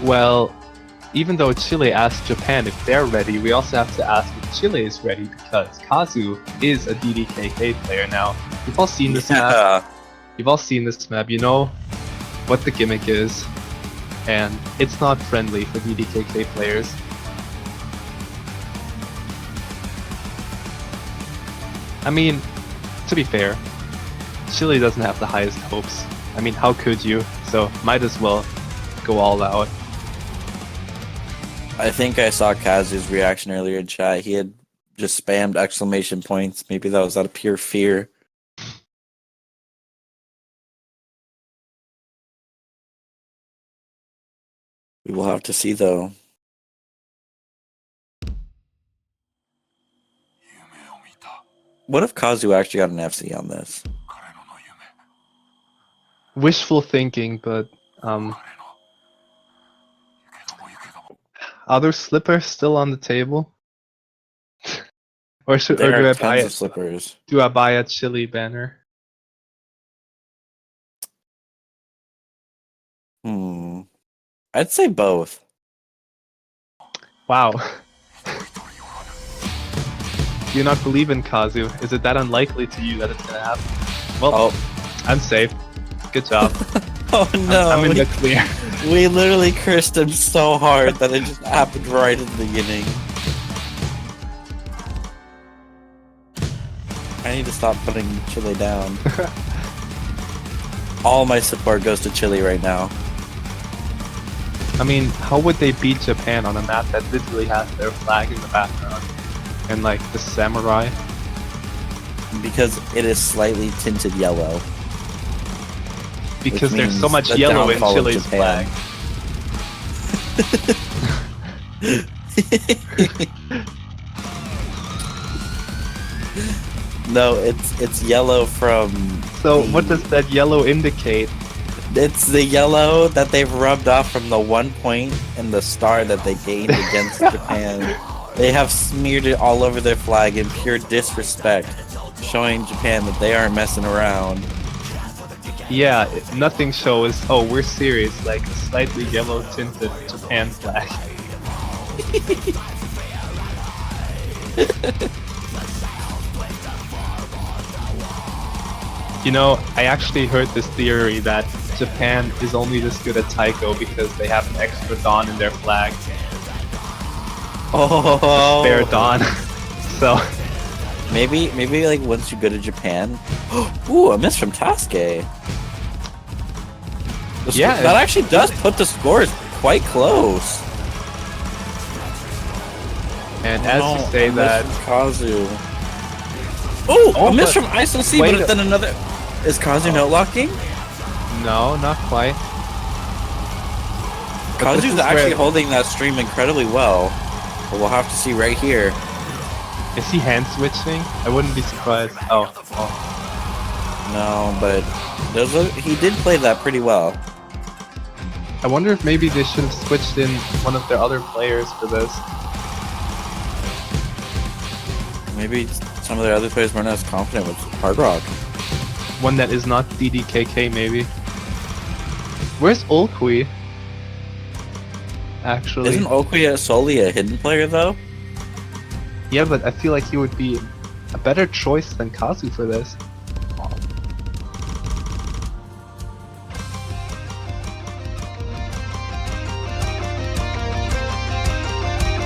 [SPEAKER 4] well, even though Chile asked Japan if they're ready, we also have to ask if Chile is ready because Kazu is a DDKK player now. You've all seen this map. You've all seen this map. You know what the gimmick is, and it's not friendly for DDKK players. I mean, to be fair, Chile doesn't have the highest hopes. I mean, how could you? So might as well go all out.
[SPEAKER 2] I think I saw Kazu's reaction earlier in chat. He had just spammed exclamation points. Maybe that was out of pure fear. We will have to see, though. What if Kazu actually got an FC on this?
[SPEAKER 4] Wishful thinking, but are there slippers still on the table? or do
[SPEAKER 2] There
[SPEAKER 4] I
[SPEAKER 2] are
[SPEAKER 4] buy
[SPEAKER 2] tons
[SPEAKER 4] it?
[SPEAKER 2] of slippers.
[SPEAKER 4] Do I buy a Chile banner?
[SPEAKER 2] I'd say both.
[SPEAKER 4] Wow. Do you not believe in Kazu? Is it that unlikely to you that it's gonna happen? Well, I'm safe. Good job.
[SPEAKER 2] Oh no!
[SPEAKER 4] I'm in the clear.
[SPEAKER 2] We literally cursed him so hard that it just happened right at the beginning. I need to stop putting Chile down. All my support goes to Chile right now.
[SPEAKER 4] I mean, how would they beat Japan on a map that literally has their flag in the background? And like the samurai.
[SPEAKER 2] Because it is slightly tinted yellow.
[SPEAKER 4] Because
[SPEAKER 2] Which
[SPEAKER 4] there's so
[SPEAKER 2] means
[SPEAKER 4] much
[SPEAKER 2] the
[SPEAKER 4] yellow in
[SPEAKER 2] downfall of
[SPEAKER 4] Chile's
[SPEAKER 2] Japan.
[SPEAKER 4] flag.
[SPEAKER 2] No, it's yellow from.
[SPEAKER 4] So what does that yellow indicate?
[SPEAKER 2] It's the yellow that they've rubbed off from the 1 point and the star that they gained against Japan. They have smeared it all over their flag in pure disrespect, showing Japan that they aren't messing around.
[SPEAKER 4] Yeah, nothing shows. Oh, we're serious. Like a slightly yellow tinted Japan flag. You know, I actually heard this theory that Japan is only this good at taiko because they have an extra dawn in their flag.
[SPEAKER 2] Oh,
[SPEAKER 4] Spare dawn. So
[SPEAKER 2] maybe like once you go to Japan. Ooh, a miss from Tasuke.
[SPEAKER 4] Yeah,
[SPEAKER 2] that actually does put the scores quite close.
[SPEAKER 4] and as you say
[SPEAKER 2] a miss
[SPEAKER 4] that,
[SPEAKER 2] from Kazu. Ooh,
[SPEAKER 4] Oh,
[SPEAKER 2] a miss
[SPEAKER 4] but
[SPEAKER 2] from ISOC,
[SPEAKER 4] wait
[SPEAKER 2] but then another. Is Kazu note locking?
[SPEAKER 4] no, not quite. But this
[SPEAKER 2] Kazu's
[SPEAKER 4] is
[SPEAKER 2] actually
[SPEAKER 4] where-
[SPEAKER 2] holding that stream incredibly well. But we'll have to see right here.
[SPEAKER 4] Is he hand switching? I wouldn't be surprised. Oh.
[SPEAKER 2] No, but he did play that pretty well.
[SPEAKER 4] I wonder if maybe they should have switched in one of their other players for this.
[SPEAKER 2] Maybe some of their other players weren't as confident with Hard Rock.
[SPEAKER 4] One that is not DDKK, maybe. Where's Olkui? Actually.
[SPEAKER 2] Isn't Okuya solely a hidden player though?
[SPEAKER 4] Yeah, but I feel like he would be a better choice than Kazu for this.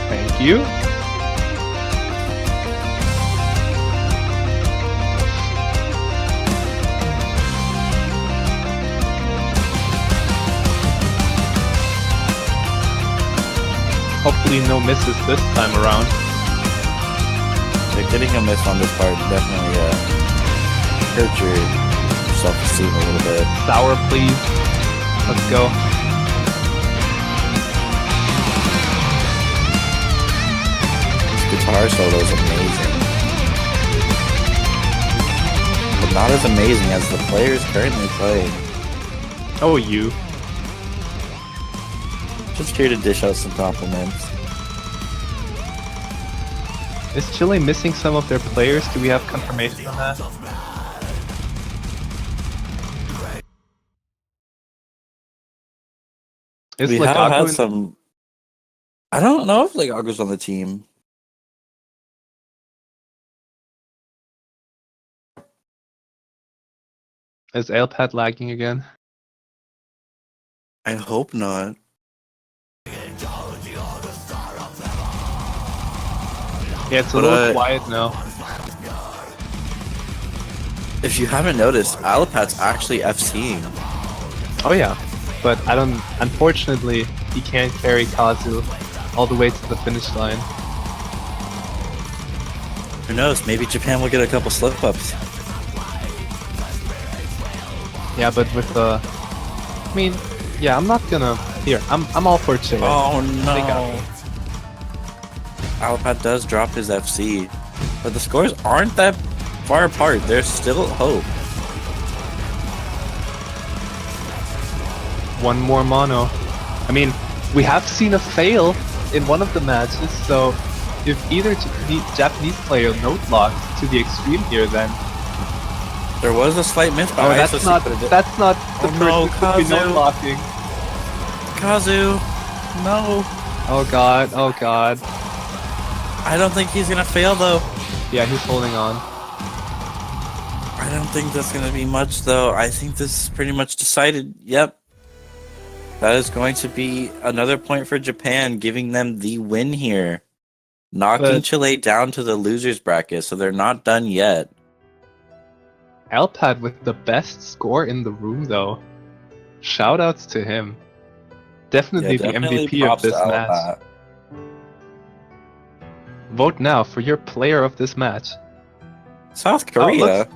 [SPEAKER 4] Thank you. Hopefully no misses this time around.
[SPEAKER 2] Like, getting a miss on this part definitely hurt your self-esteem a little bit.
[SPEAKER 4] Sour, please. Let's go.
[SPEAKER 2] This guitar solo is amazing. But not as amazing as the players currently playing.
[SPEAKER 4] Oh, you.
[SPEAKER 2] Just here to dish out some compliments.
[SPEAKER 4] Is Chile missing some of their players? Do we have confirmation on that? Is
[SPEAKER 2] We have
[SPEAKER 4] Legaku
[SPEAKER 2] had
[SPEAKER 4] in-
[SPEAKER 2] some. I don't know if Legaku's on the team.
[SPEAKER 4] Is Ailpad lagging again?
[SPEAKER 2] I hope not.
[SPEAKER 4] Yeah, it's a
[SPEAKER 2] But,
[SPEAKER 4] little quiet now.
[SPEAKER 2] If you haven't noticed, Alapat's actually FCing.
[SPEAKER 4] Oh yeah, but I don't. Unfortunately, he can't carry Kazu all the way to the finish line.
[SPEAKER 2] Who knows? Maybe Japan will get a couple slip-ups.
[SPEAKER 4] Yeah, but with the, I mean, yeah, I'm not gonna. Here, I'm all for Chile.
[SPEAKER 2] Oh
[SPEAKER 4] They got
[SPEAKER 2] no!
[SPEAKER 4] me.
[SPEAKER 2] Alapat does drop his FC, but the scores aren't that far apart. There's still hope.
[SPEAKER 4] One more mono. I mean, we have seen a fail in one of the matches, so if either Japanese player note locked to the extreme here, then
[SPEAKER 2] There was a slight miss by
[SPEAKER 4] that's
[SPEAKER 2] ISOC,
[SPEAKER 4] not
[SPEAKER 2] but it-
[SPEAKER 4] that's not the
[SPEAKER 2] Oh no,
[SPEAKER 4] person who should be
[SPEAKER 2] Kazu.
[SPEAKER 4] note locking.
[SPEAKER 2] Kazu, no!
[SPEAKER 4] Oh god, oh god.
[SPEAKER 2] I don't think he's gonna fail though.
[SPEAKER 4] Yeah, he's holding on.
[SPEAKER 2] I don't think that's gonna be much though. I think this is pretty much decided. Yep. That is going to be another point for Japan, giving them the win here. Knocking
[SPEAKER 4] But-
[SPEAKER 2] Chile down to the losers bracket, so they're not done yet.
[SPEAKER 4] Alpad with the best score in the room, though. Shoutouts to him. Definitely the MVP of
[SPEAKER 2] props
[SPEAKER 4] this
[SPEAKER 2] to
[SPEAKER 4] match.
[SPEAKER 2] Alapat.
[SPEAKER 4] Vote now for your player of this match.
[SPEAKER 2] South
[SPEAKER 4] Oh,
[SPEAKER 2] Korea.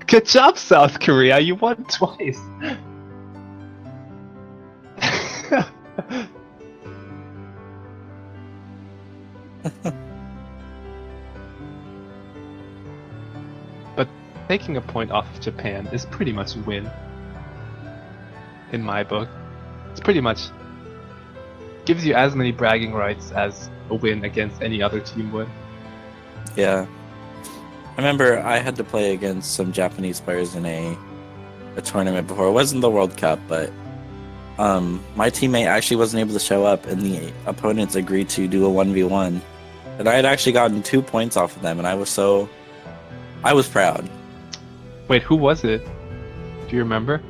[SPEAKER 4] good job, South Korea. You won twice. But taking a point off of Japan is pretty much a win. In my book. It's pretty much gives you as many bragging rights as a win against any other team would.
[SPEAKER 2] Yeah. I remember I had to play against some Japanese players in a tournament before. It wasn't the World Cup, but my teammate actually wasn't able to show up, and the opponents agreed to do a 1v1. And I had actually gotten 2 points off of them, and I was proud.
[SPEAKER 4] Wait, who was it? Do you remember?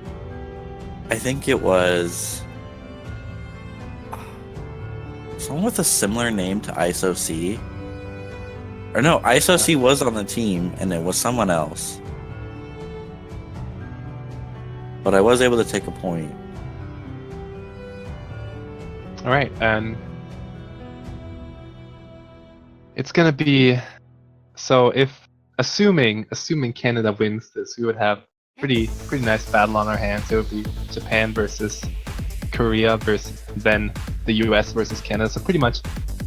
[SPEAKER 2] I think it was someone with a similar name to ISOC. Or no, ISOC was on the team, and it was someone else. But I was able to take a point.
[SPEAKER 4] Alright, and it's gonna be so if assuming Canada wins this, we would have pretty nice battle on our hands. It would be Japan versus Korea versus then the US versus Canada. So pretty much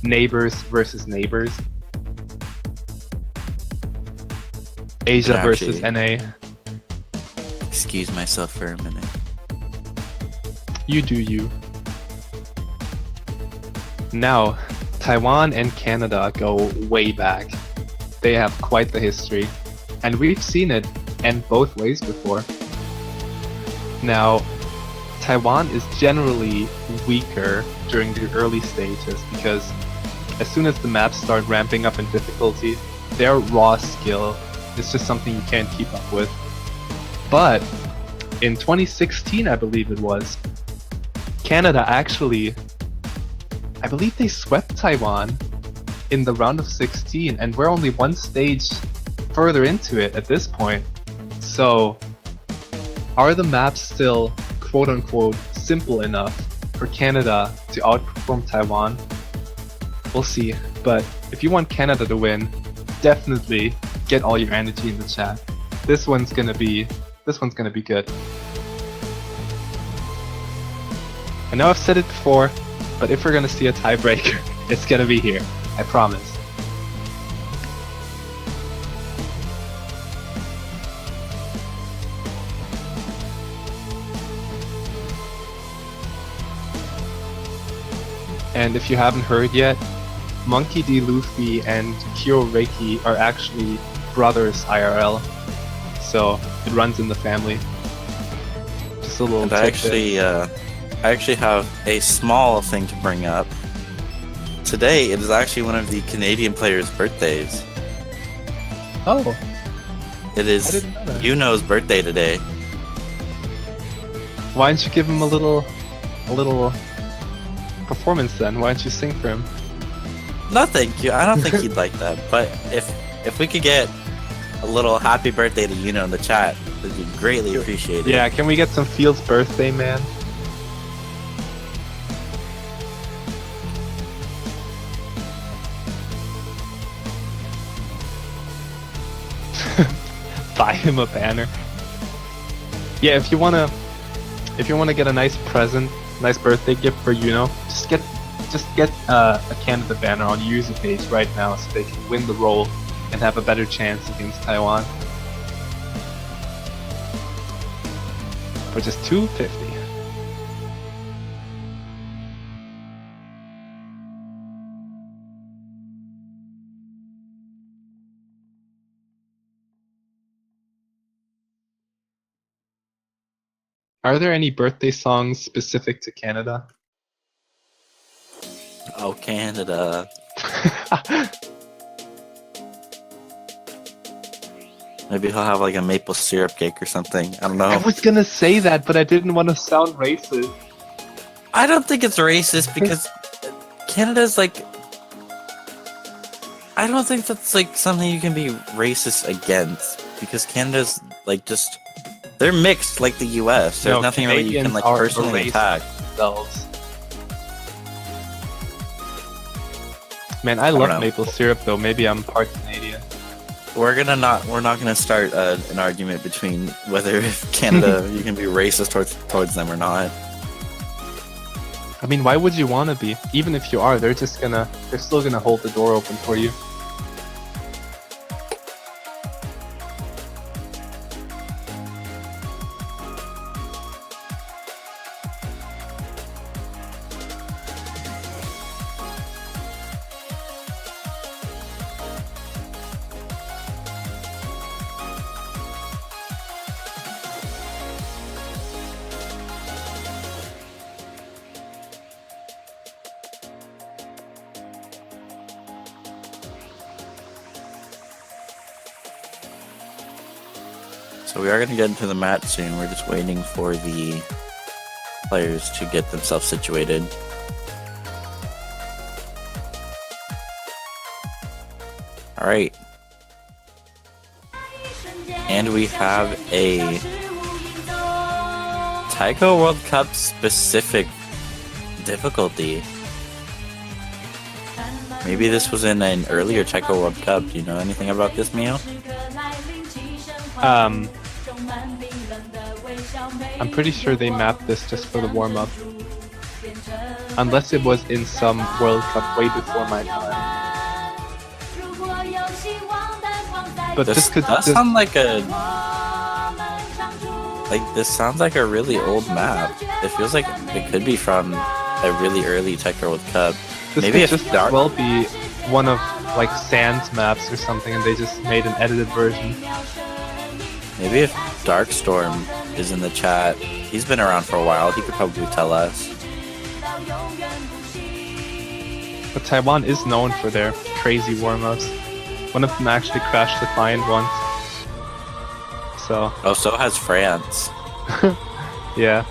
[SPEAKER 4] neighbors versus neighbors. Asia versus NA.
[SPEAKER 2] Excuse myself for a minute.
[SPEAKER 4] You do you. Now, Taiwan and Canada go way back. They have quite the history, and we've seen it end both ways before. Now, Taiwan is generally weaker during the early stages because as soon as the maps start ramping up in difficulty, their raw skill is just something you can't keep up with. But in 2016, I believe it was, Canada actually, I believe they swept Taiwan in the round of 16, and we're only one stage further into it at this point. So, are the maps still quote-unquote simple enough for Canada to outperform Taiwan? We'll see, but if you want Canada to win, definitely get all your energy in the chat. This one's gonna be good. I know I've said it before, but if we're gonna see a tiebreaker, it's gonna be here. I promise. And if you haven't heard yet, Monkey D. Luffy and Kyo Reiki are actually brothers IRL. So it runs in the family. Just a little
[SPEAKER 2] And
[SPEAKER 4] tidbit.
[SPEAKER 2] I actually have a small thing to bring up. Today, it is actually one of the Canadian players' birthdays.
[SPEAKER 4] Oh,
[SPEAKER 2] It
[SPEAKER 4] I
[SPEAKER 2] is
[SPEAKER 4] didn't know that.
[SPEAKER 2] Yuno's birthday today.
[SPEAKER 4] Why don't you give him a little performance then? Why don't you sing for him?
[SPEAKER 2] No, thank you. I don't think he'd like that. But if we could get a little happy birthday to Yuno in the chat, it'd be greatly appreciated.
[SPEAKER 4] Yeah, can we get some Field's birthday, man? Buy him a banner. Yeah, if you wanna get a nice present, nice birthday gift for Yuno, just get a Canada banner on your user page right now so they can win the role and have a better chance against Taiwan. For just $2.50. Are there any birthday songs specific to Canada?
[SPEAKER 2] Oh, Canada. Maybe he'll have like a maple syrup cake or something. I don't
[SPEAKER 4] I
[SPEAKER 2] know.
[SPEAKER 4] was gonna say that, but I didn't want to sound racist.
[SPEAKER 2] I don't think it's racist because Canada's like. I don't think that's like something you can be racist against because Canada's like just. They're mixed like the US. There's
[SPEAKER 4] No,
[SPEAKER 2] nothing really you can
[SPEAKER 4] Canadians
[SPEAKER 2] like
[SPEAKER 4] are
[SPEAKER 2] personally
[SPEAKER 4] racist
[SPEAKER 2] attack.
[SPEAKER 4] themselves. Man, I
[SPEAKER 2] don't
[SPEAKER 4] love
[SPEAKER 2] know.
[SPEAKER 4] maple syrup though. Maybe I'm part Canadian.
[SPEAKER 2] We're not gonna start an argument between whether Canada you can be racist towards them or not.
[SPEAKER 4] I mean, why would you want to be? Even if you are, they're still gonna hold the door open for you.
[SPEAKER 2] So we are gonna get into the match soon. We're just waiting for the players to get themselves situated. All right. And we have a Taiko World Cup specific difficulty. Maybe this was in an earlier Taiko World Cup. Do you know anything about this, Mio?
[SPEAKER 4] I'm pretty sure they mapped this just for the warm-up. Unless it was in some World Cup way before my time. But this could
[SPEAKER 2] sound like a... this sounds like a really old map. It feels like it could be from a really early Taiko World Cup.
[SPEAKER 4] This
[SPEAKER 2] Maybe
[SPEAKER 4] could
[SPEAKER 2] if
[SPEAKER 4] just as well be one of like Sans maps or something, and they just made an edited version.
[SPEAKER 2] Maybe if Darkstorm is in the chat, he's been around for a while, he could probably tell us.
[SPEAKER 4] But Taiwan is known for their crazy warm-ups. One of them actually crashed the client once. So...
[SPEAKER 2] Oh, so has France.
[SPEAKER 4] yeah.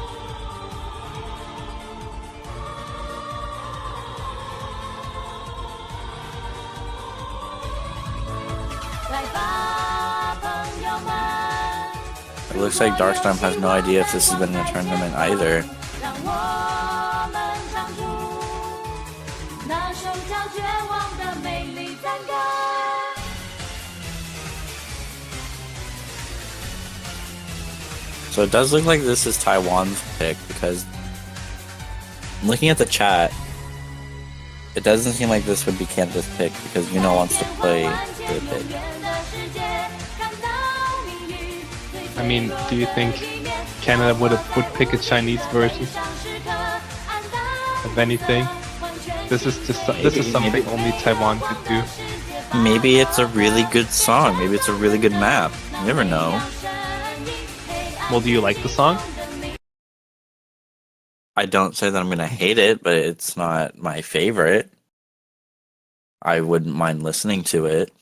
[SPEAKER 2] It looks like Darkstorm has no idea if this has been in a tournament either. So it does look like this is Taiwan's pick, because looking at the chat, it doesn't seem like this would be Canada's pick, because Yuno wants to play their pick.
[SPEAKER 4] I mean, do you think Canada would pick a Chinese version of anything? This is something only Taiwan could do.
[SPEAKER 2] Maybe it's a really good song. Maybe it's a really good map. You never know.
[SPEAKER 4] Well, do you like the song?
[SPEAKER 2] I don't say that I'm gonna hate it, but it's not my favorite. I wouldn't mind listening to it.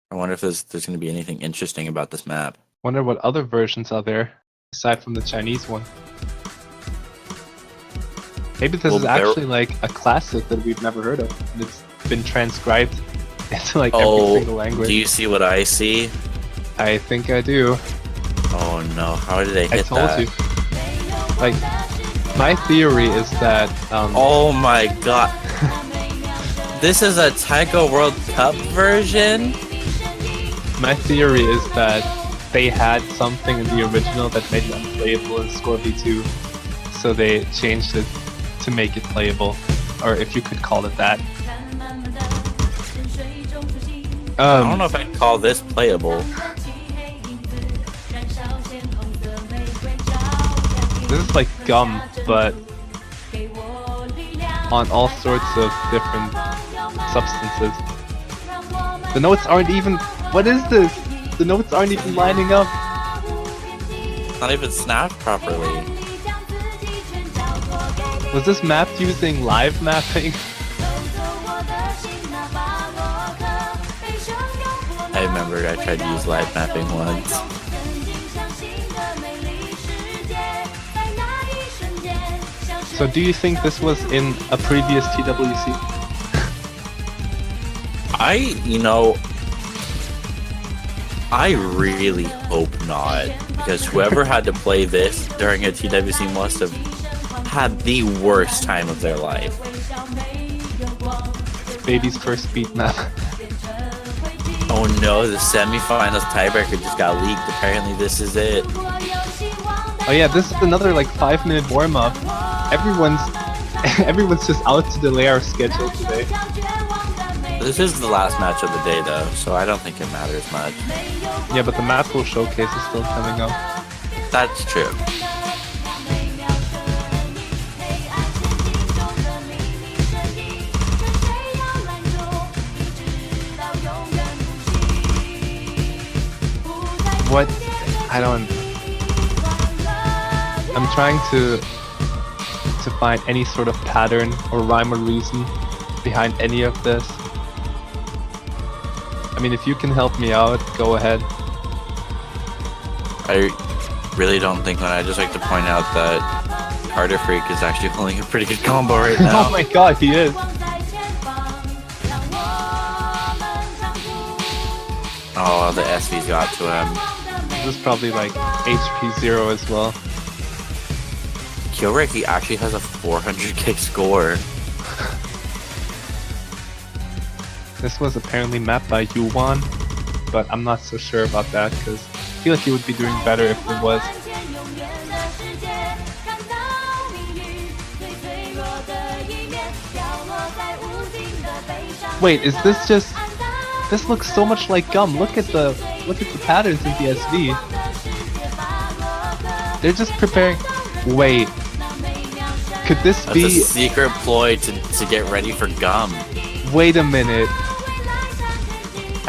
[SPEAKER 2] I wonder if there's going to be anything interesting about this map.
[SPEAKER 4] Wonder what other versions are there aside from the Chinese one. Maybe this is actually like a classic that we've never heard of, and it's been transcribed into like every single language.
[SPEAKER 2] Do you see what I see?
[SPEAKER 4] I think I do.
[SPEAKER 2] Oh no! How did they hit
[SPEAKER 4] I told
[SPEAKER 2] that?
[SPEAKER 4] you. Like, my theory is that.
[SPEAKER 2] Oh my god! This is a Taiko World Cup version.
[SPEAKER 4] My theory is that they had something in the original that made it unplayable in Scorby 2, so they changed it to make it playable, or if you could call it that.
[SPEAKER 2] I don't know if I'd call this playable.
[SPEAKER 4] This is like gum, but on all sorts of different substances. The notes aren't even... What is this? The notes aren't even lining up.
[SPEAKER 2] Not even snapped properly.
[SPEAKER 4] Was this mapped using live mapping?
[SPEAKER 2] I remember I tried to use live mapping once.
[SPEAKER 4] So do you think this was in a previous TWC?
[SPEAKER 2] I really hope not, because whoever had to play this during a TWC must have had the worst time of their life.
[SPEAKER 4] Baby's first beat map.
[SPEAKER 2] Oh no, the semifinals tiebreaker just got leaked. Apparently this is it.
[SPEAKER 4] Oh yeah, this is another like 5-minute warm up. Everyone's just out to delay our schedule today.
[SPEAKER 2] This is the last match of the day though, so I don't think it matters much.
[SPEAKER 4] Yeah, but the map pool showcase is still coming up.
[SPEAKER 2] That's true.
[SPEAKER 4] What? I'm trying to find any sort of pattern or rhyme or reason behind any of this. I mean, if you can help me out, go ahead.
[SPEAKER 2] I really don't think that. I just like to point out that Carter Freak is actually pulling a pretty good combo right now.
[SPEAKER 4] Oh my god, he is!
[SPEAKER 2] Oh, the SV's got to him.
[SPEAKER 4] This is probably like HP 0 as well.
[SPEAKER 2] Kyoreiki actually has a 400k score.
[SPEAKER 4] This was apparently mapped by Yuan, but I'm not so sure about that because I feel like he would be doing better if it was. Wait, is this just... This looks so much like Gum. Look at the patterns in the SV. They're just preparing... Wait. Could this
[SPEAKER 2] That's
[SPEAKER 4] be...
[SPEAKER 2] a secret ploy to get ready for Gum.
[SPEAKER 4] Wait a minute.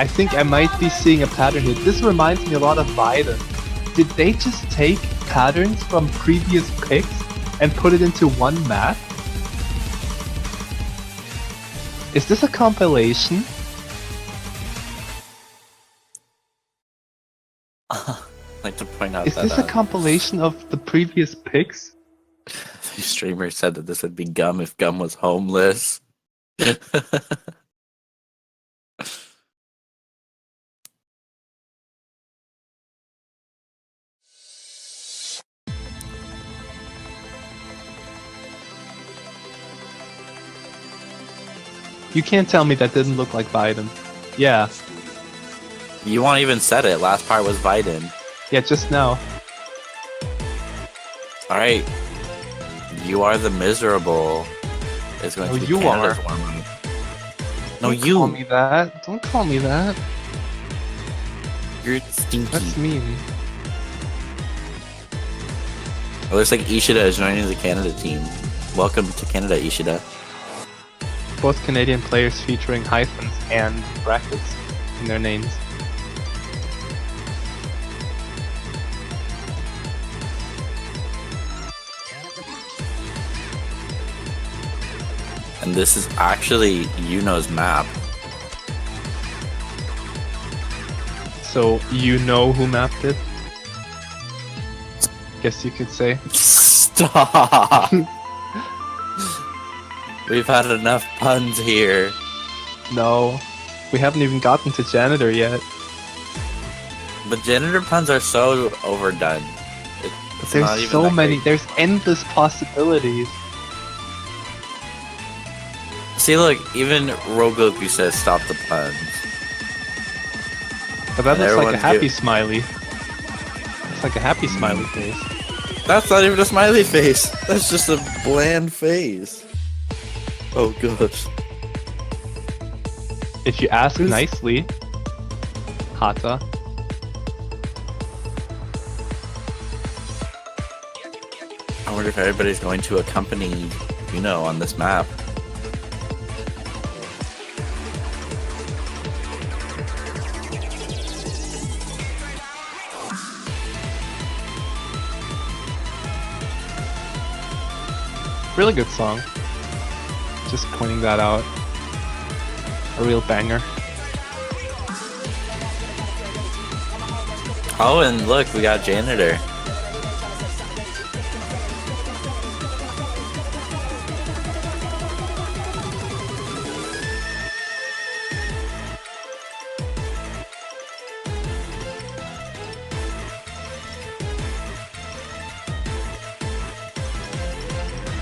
[SPEAKER 4] I think I might be seeing a pattern here. This reminds me a lot of Biden. Did they just take patterns from previous picks and put it into one map? Is this a compilation?
[SPEAKER 2] I'd like to point out
[SPEAKER 4] Is
[SPEAKER 2] that
[SPEAKER 4] this a compilation of the previous picks?
[SPEAKER 2] the streamer said that this would be Gum if Gum was homeless.
[SPEAKER 4] You can't tell me that didn't look like Biden. Yeah.
[SPEAKER 2] You won't even said it. Last part was Biden.
[SPEAKER 4] Yeah, just now.
[SPEAKER 2] Alright. You are the miserable. Is going to be
[SPEAKER 4] you
[SPEAKER 2] Canada's
[SPEAKER 4] are.
[SPEAKER 2] warm-up. No,
[SPEAKER 4] Don't
[SPEAKER 2] you.
[SPEAKER 4] call me that. Don't call me that.
[SPEAKER 2] You're stinky.
[SPEAKER 4] That's mean.
[SPEAKER 2] It looks like Ishida is joining the Canada team. Welcome to Canada, Ishida.
[SPEAKER 4] Both Canadian players featuring hyphens and brackets in their names.
[SPEAKER 2] And this is actually Yuno's map.
[SPEAKER 4] So you know who mapped it? Guess you could say.
[SPEAKER 2] Stop! We've had enough puns here.
[SPEAKER 4] No. We haven't even gotten to janitor yet.
[SPEAKER 2] But janitor puns are so overdone. It's not
[SPEAKER 4] There's
[SPEAKER 2] even
[SPEAKER 4] so
[SPEAKER 2] that
[SPEAKER 4] many,
[SPEAKER 2] great.
[SPEAKER 4] there's endless possibilities.
[SPEAKER 2] See, look, even Rogoku says stop the puns.
[SPEAKER 4] But that
[SPEAKER 2] And
[SPEAKER 4] looks like a
[SPEAKER 2] everyone's
[SPEAKER 4] happy
[SPEAKER 2] give-
[SPEAKER 4] smiley. It's like a happy smiley face.
[SPEAKER 2] That's not even a smiley face. That's just a bland face. Oh gosh.
[SPEAKER 4] If you ask nicely, Hata.
[SPEAKER 2] I wonder if everybody's going to accompany, on this map.
[SPEAKER 4] Really good song. Just pointing that out. A real banger.
[SPEAKER 2] Oh, and look, we got janitor.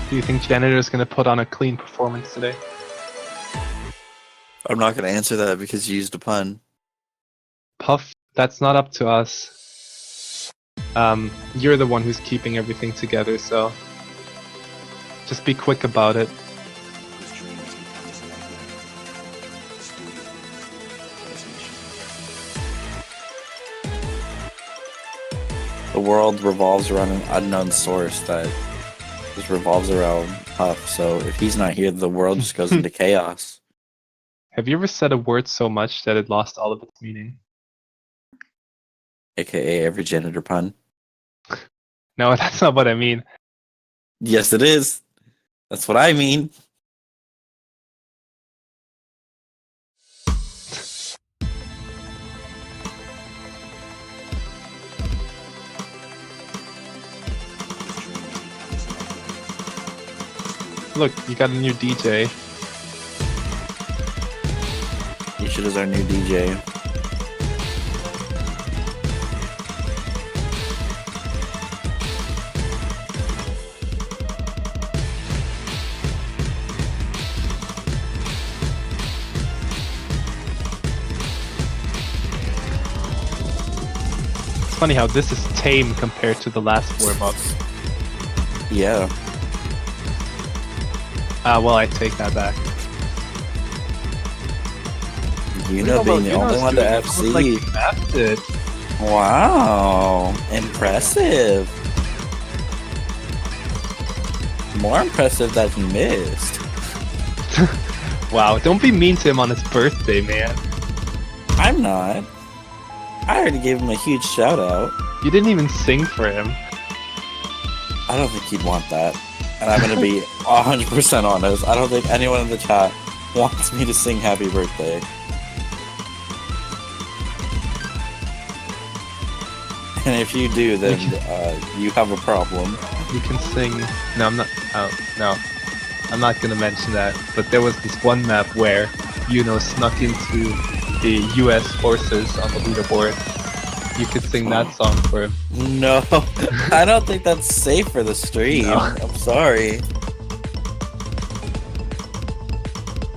[SPEAKER 4] Do you think Janitor's gonna put on a clean performance today?
[SPEAKER 2] I'm not gonna answer that because you used a pun.
[SPEAKER 4] Puff, that's not up to us. You're the one who's keeping everything together, so just be quick about it.
[SPEAKER 2] The world revolves around an unknown source that just revolves around Puff. So if he's not here, the world just goes into chaos.
[SPEAKER 4] Have you ever said a word so much that it lost all of its meaning?
[SPEAKER 2] AKA every janitor pun.
[SPEAKER 4] No, that's not what I mean.
[SPEAKER 2] Yes, it is. That's what I mean.
[SPEAKER 4] Look, you got a new DJ.
[SPEAKER 2] Nisha is our new DJ.
[SPEAKER 4] It's funny how this is tame compared to the last warm-up.
[SPEAKER 2] Yeah.
[SPEAKER 4] Well, I take that back.
[SPEAKER 2] You know, being the only one to FC.
[SPEAKER 4] Like you mapped it.
[SPEAKER 2] Wow. Impressive. More impressive that he missed.
[SPEAKER 4] Wow, don't be mean to him on his birthday, man.
[SPEAKER 2] I'm not. I already gave him a huge shout out.
[SPEAKER 4] You didn't even sing for him.
[SPEAKER 2] I don't think he'd want that. And I'm gonna be 100% honest. I don't think anyone in the chat wants me to sing happy birthday. And if you do, then you have a problem.
[SPEAKER 4] You can sing. No, I'm not. Oh, no. I'm not gonna mention that. But there was this one map where snuck into the US forces on the leaderboard. You could sing that song for him.
[SPEAKER 2] No, I don't think that's safe for the stream.
[SPEAKER 4] No.
[SPEAKER 2] I'm sorry.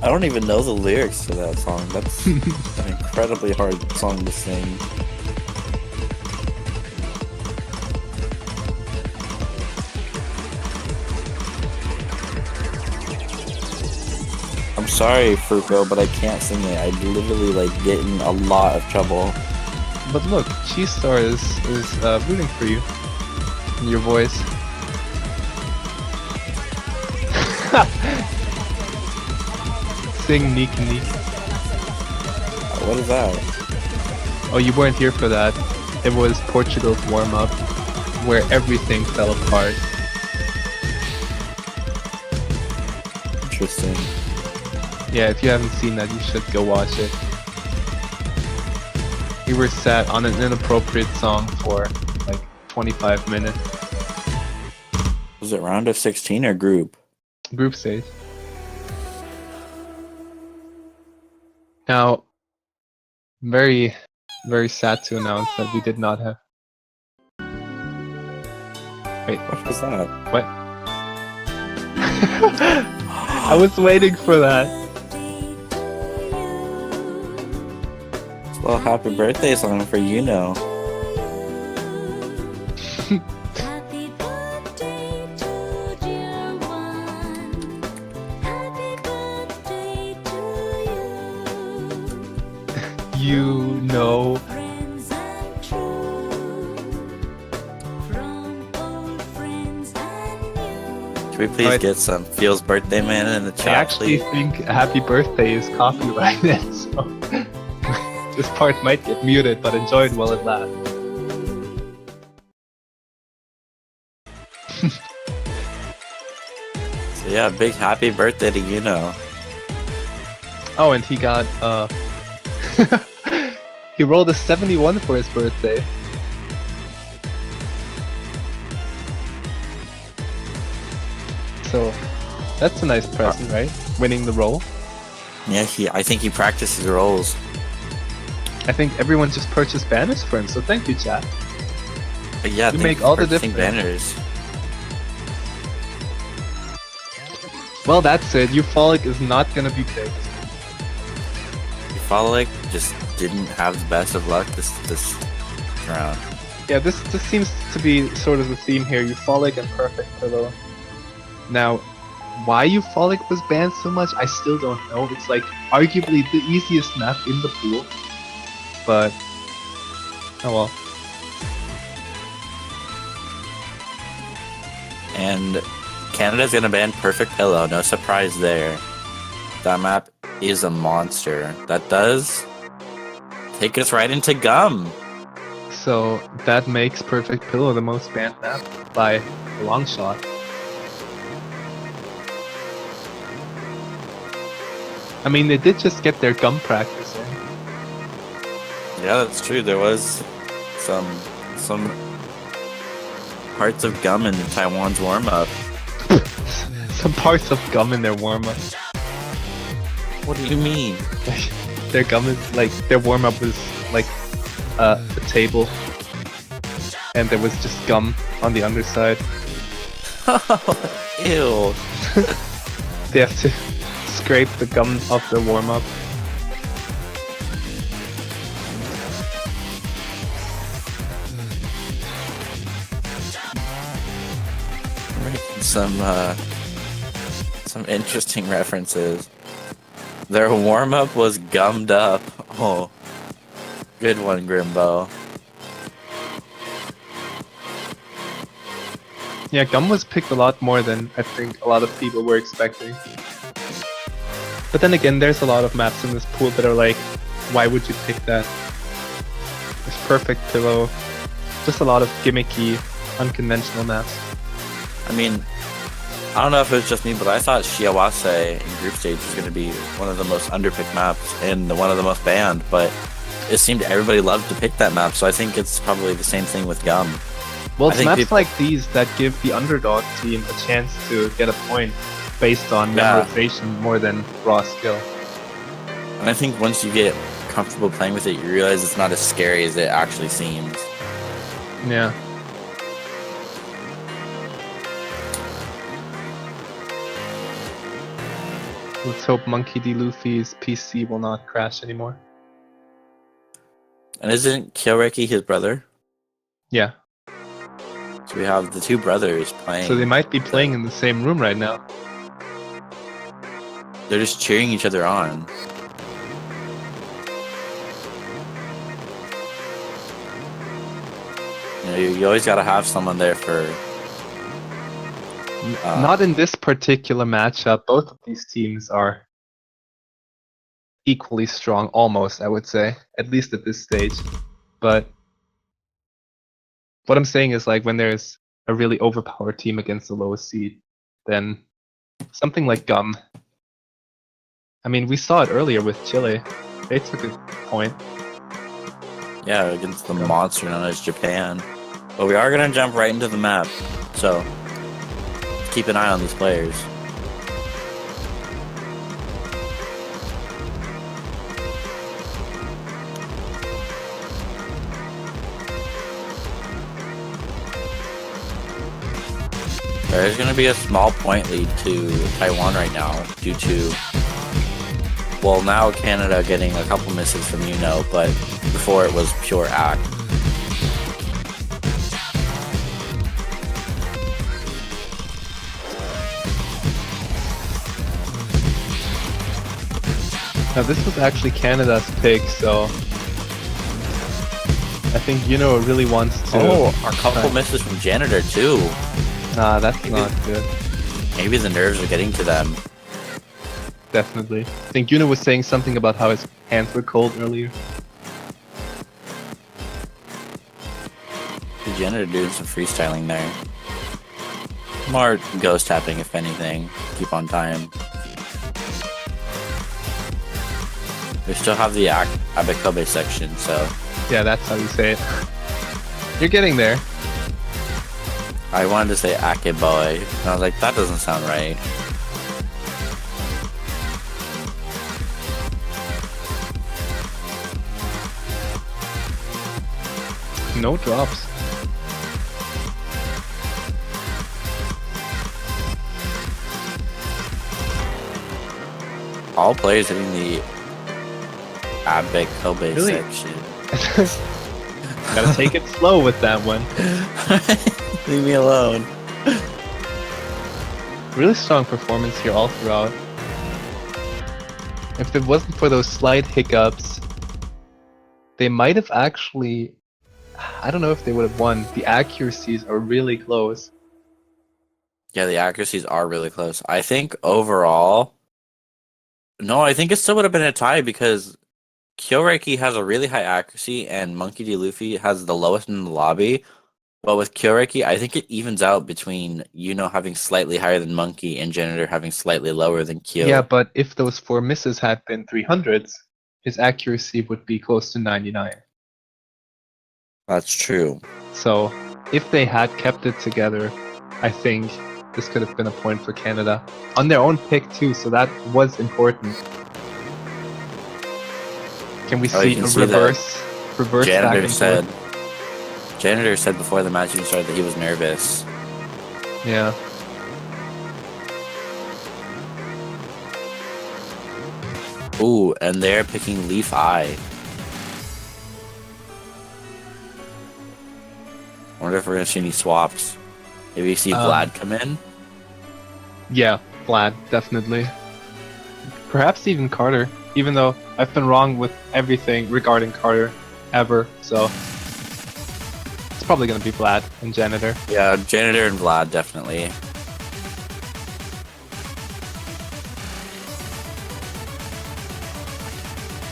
[SPEAKER 2] I don't even know the lyrics to that song. That's an incredibly hard song to sing. I'm sorry, Fruko, but I can't sing it. I literally get in a lot of trouble.
[SPEAKER 4] But look, Cheese Star is rooting for you. In your voice. Sing Neek Neek.
[SPEAKER 2] What is that?
[SPEAKER 4] Oh, you weren't here for that. It was Portugal's warm-up, where everything fell apart.
[SPEAKER 2] Interesting.
[SPEAKER 4] Yeah, if you haven't seen that, you should go watch it. We were sat on an inappropriate song for 25 minutes.
[SPEAKER 2] Was it round of 16 or group?
[SPEAKER 4] Group stage. Now, very, very sad to announce that we did not have. Wait,
[SPEAKER 2] What was that?
[SPEAKER 4] what? I was waiting for that.
[SPEAKER 2] Well, happy birthday song for Yuno.
[SPEAKER 4] You know.
[SPEAKER 2] Can we please get some Feels Birthday Man in the chat,
[SPEAKER 4] I actually
[SPEAKER 2] please?
[SPEAKER 4] think happy birthday is copyrighted, so this part might get muted, but enjoy it while it lasts.
[SPEAKER 2] So yeah, big happy birthday to Yuno.
[SPEAKER 4] Oh, and he got he rolled a 71 for his birthday. So that's a nice present, right? Winning the roll.
[SPEAKER 2] Yeah, I think he practices rolls.
[SPEAKER 4] I think everyone just purchased banners for him, so thank you, chat.
[SPEAKER 2] But yeah,
[SPEAKER 4] You
[SPEAKER 2] thank
[SPEAKER 4] make
[SPEAKER 2] for
[SPEAKER 4] all the
[SPEAKER 2] purchasing
[SPEAKER 4] difference.
[SPEAKER 2] banners.
[SPEAKER 4] Well, that's it. Euphoric is not gonna be picked.
[SPEAKER 2] Euphoric just didn't have the best of luck this round.
[SPEAKER 4] Yeah, this seems to be sort of the theme here. Euphoric and Perfect Pillow. Now, why Euphoric was banned so much, I still don't know. It's like arguably the easiest map in the pool, but oh well.
[SPEAKER 2] And Canada's gonna ban Perfect Pillow, no surprise there. That map is a monster. That does take us right into Gum.
[SPEAKER 4] So that makes Perfect Pillow the most banned map by a long shot. I mean, they did just get their Gum practice in.
[SPEAKER 2] Yeah, that's true. There was some parts of Gum in Taiwan's warm-up.
[SPEAKER 4] Some parts of Gum in their warm-up.
[SPEAKER 2] What do you mean?
[SPEAKER 4] Their Gum is like, their warm-up was like a table, and there was just Gum on the underside.
[SPEAKER 2] Ew.
[SPEAKER 4] They have to scrape the Gum off their warm-up.
[SPEAKER 2] Making some interesting references. Their warm-up was gummed up. Oh, good one, Grimbo.
[SPEAKER 4] Yeah, Gum was picked a lot more than I think a lot of people were expecting. But then again, there's a lot of maps in this pool that are like, why would you pick that? There's Perfect Pillow. Just a lot of gimmicky, unconventional maps.
[SPEAKER 2] I mean, I don't know if it was just me, but I thought Shiawase in group stage was going to be one of the most underpicked maps and one of the most banned, but it seemed everybody loved to pick that map, so I think it's probably the same thing with Gum.
[SPEAKER 4] Well, it's maps like these that give the underdog team a chance to get a point based on memorization more than raw skill.
[SPEAKER 2] And I think once you get comfortable playing with it, you realize it's not as scary as it actually seems.
[SPEAKER 4] Yeah. Let's hope Monkey D. Luffy's PC will not crash anymore.
[SPEAKER 2] And isn't Kyoreki his brother?
[SPEAKER 4] Yeah.
[SPEAKER 2] So we have the two brothers playing.
[SPEAKER 4] So they might be playing in the same room right now.
[SPEAKER 2] They're just cheering each other on. You know, you always gotta have someone there for...
[SPEAKER 4] Not in this particular matchup. Both of these teams are equally strong, almost, I would say. At least at this stage. But what I'm saying is, like, when there's a really overpowered team against the lowest seed, then something like Gum. I mean, we saw it earlier with Chile. They took a point.
[SPEAKER 2] Yeah, against the monster known as Japan. But we are gonna jump right into the map, so keep an eye on these players. There's going to be a small point lead to Taiwan right now due to, well, now Canada getting a couple misses from but before it was pure act.
[SPEAKER 4] Now this was actually Canada's pick, so I think really wants to...
[SPEAKER 2] Oh, a couple misses from Janitor too.
[SPEAKER 4] Nah, that's not good.
[SPEAKER 2] Maybe the nerves are getting to them.
[SPEAKER 4] Definitely. I think Yuno was saying something about how his hands were cold earlier.
[SPEAKER 2] The Janitor doing some freestyling there. More ghost tapping if anything. Keep on time. We still have the Abekobe section, so...
[SPEAKER 4] Yeah, that's how you say it. You're getting there.
[SPEAKER 2] I wanted to say Akeboy, and I was like, that doesn't sound right.
[SPEAKER 4] No drops.
[SPEAKER 2] All players hitting the Abe Kobe
[SPEAKER 4] Really?
[SPEAKER 2] section.
[SPEAKER 4] Gotta take it slow with that one.
[SPEAKER 2] Leave me alone.
[SPEAKER 4] Really strong performance here all throughout. If it wasn't for those slight hiccups, they might have actually... I don't know if they would have won. The accuracies are really close.
[SPEAKER 2] Yeah, the accuracies are really close. I think overall... No, I think it still would have been a tie because Kyoreiki has a really high accuracy and Monkey D. Luffy has the lowest in the lobby. But with Kyoreiki, I think it evens out between having slightly higher than Monkey and Janitor having slightly lower than Kyo.
[SPEAKER 4] Yeah, but if those 4 misses had been 300s, his accuracy would be close to 99.
[SPEAKER 2] That's true.
[SPEAKER 4] So, if they had kept it together, I think this could have been a point for Canada. On their own pick too, so that was important. Can we see
[SPEAKER 2] you can
[SPEAKER 4] a
[SPEAKER 2] see
[SPEAKER 4] reverse back
[SPEAKER 2] Janitor
[SPEAKER 4] and
[SPEAKER 2] said.
[SPEAKER 4] forth?
[SPEAKER 2] Janitor said before the match even started that he was nervous.
[SPEAKER 4] Yeah.
[SPEAKER 2] Ooh, and they're picking Leaf Eye. I wonder if we're gonna see any swaps. Maybe you see Vlad come in.
[SPEAKER 4] Yeah, Vlad, definitely. Perhaps even Carter, even though I've been wrong with everything regarding Carter ever, so it's probably gonna be Vlad and Janitor.
[SPEAKER 2] Yeah, Janitor and Vlad definitely.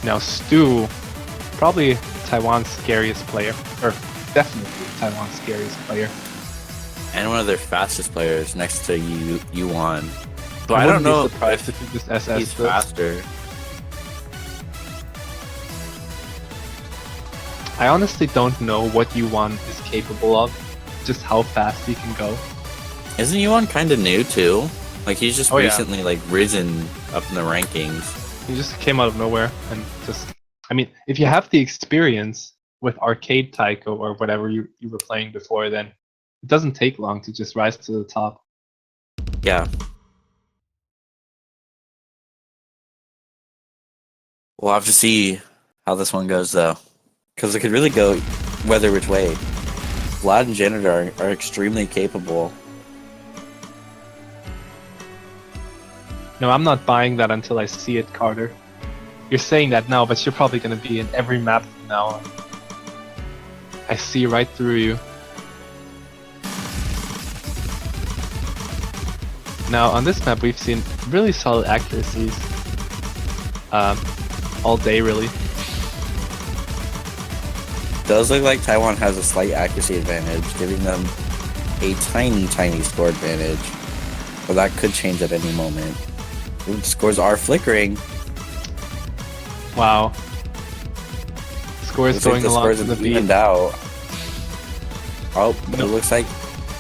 [SPEAKER 4] Now Stu, probably Taiwan's scariest player, or definitely Taiwan's scariest player.
[SPEAKER 2] And one of their fastest players next to Yuan. But I
[SPEAKER 4] wouldn't
[SPEAKER 2] don't
[SPEAKER 4] be
[SPEAKER 2] know
[SPEAKER 4] surprised if he just SS
[SPEAKER 2] he's
[SPEAKER 4] this.
[SPEAKER 2] faster.
[SPEAKER 4] I honestly don't know what Yuan is capable of, just how fast he can go.
[SPEAKER 2] Isn't Yuan kind of new too? Like he's just
[SPEAKER 4] Oh, yeah.
[SPEAKER 2] recently risen up in the rankings.
[SPEAKER 4] He just came out of nowhere and just... I mean, if you have the experience with arcade taiko or whatever you were playing before, then it doesn't take long to just rise to the top.
[SPEAKER 2] Yeah. We'll have to see how this one goes though. Because it could really go whether which way. Vlad and Janitor are extremely capable.
[SPEAKER 4] No, I'm not buying that until I see it, Carter. You're saying that now, but you're probably going to be in every map from now on. I see right through you. Now, on this map, we've seen really solid accuracies. All day, really.
[SPEAKER 2] Does look like Taiwan has a slight accuracy advantage, giving them a tiny score advantage. But that could change at any moment. Ooh, the scores are flickering.
[SPEAKER 4] Wow. Scores
[SPEAKER 2] Looks like
[SPEAKER 4] going
[SPEAKER 2] the
[SPEAKER 4] along
[SPEAKER 2] scores
[SPEAKER 4] to the
[SPEAKER 2] have
[SPEAKER 4] beat.
[SPEAKER 2] evened out. Oh, but
[SPEAKER 4] No.
[SPEAKER 2] it looks like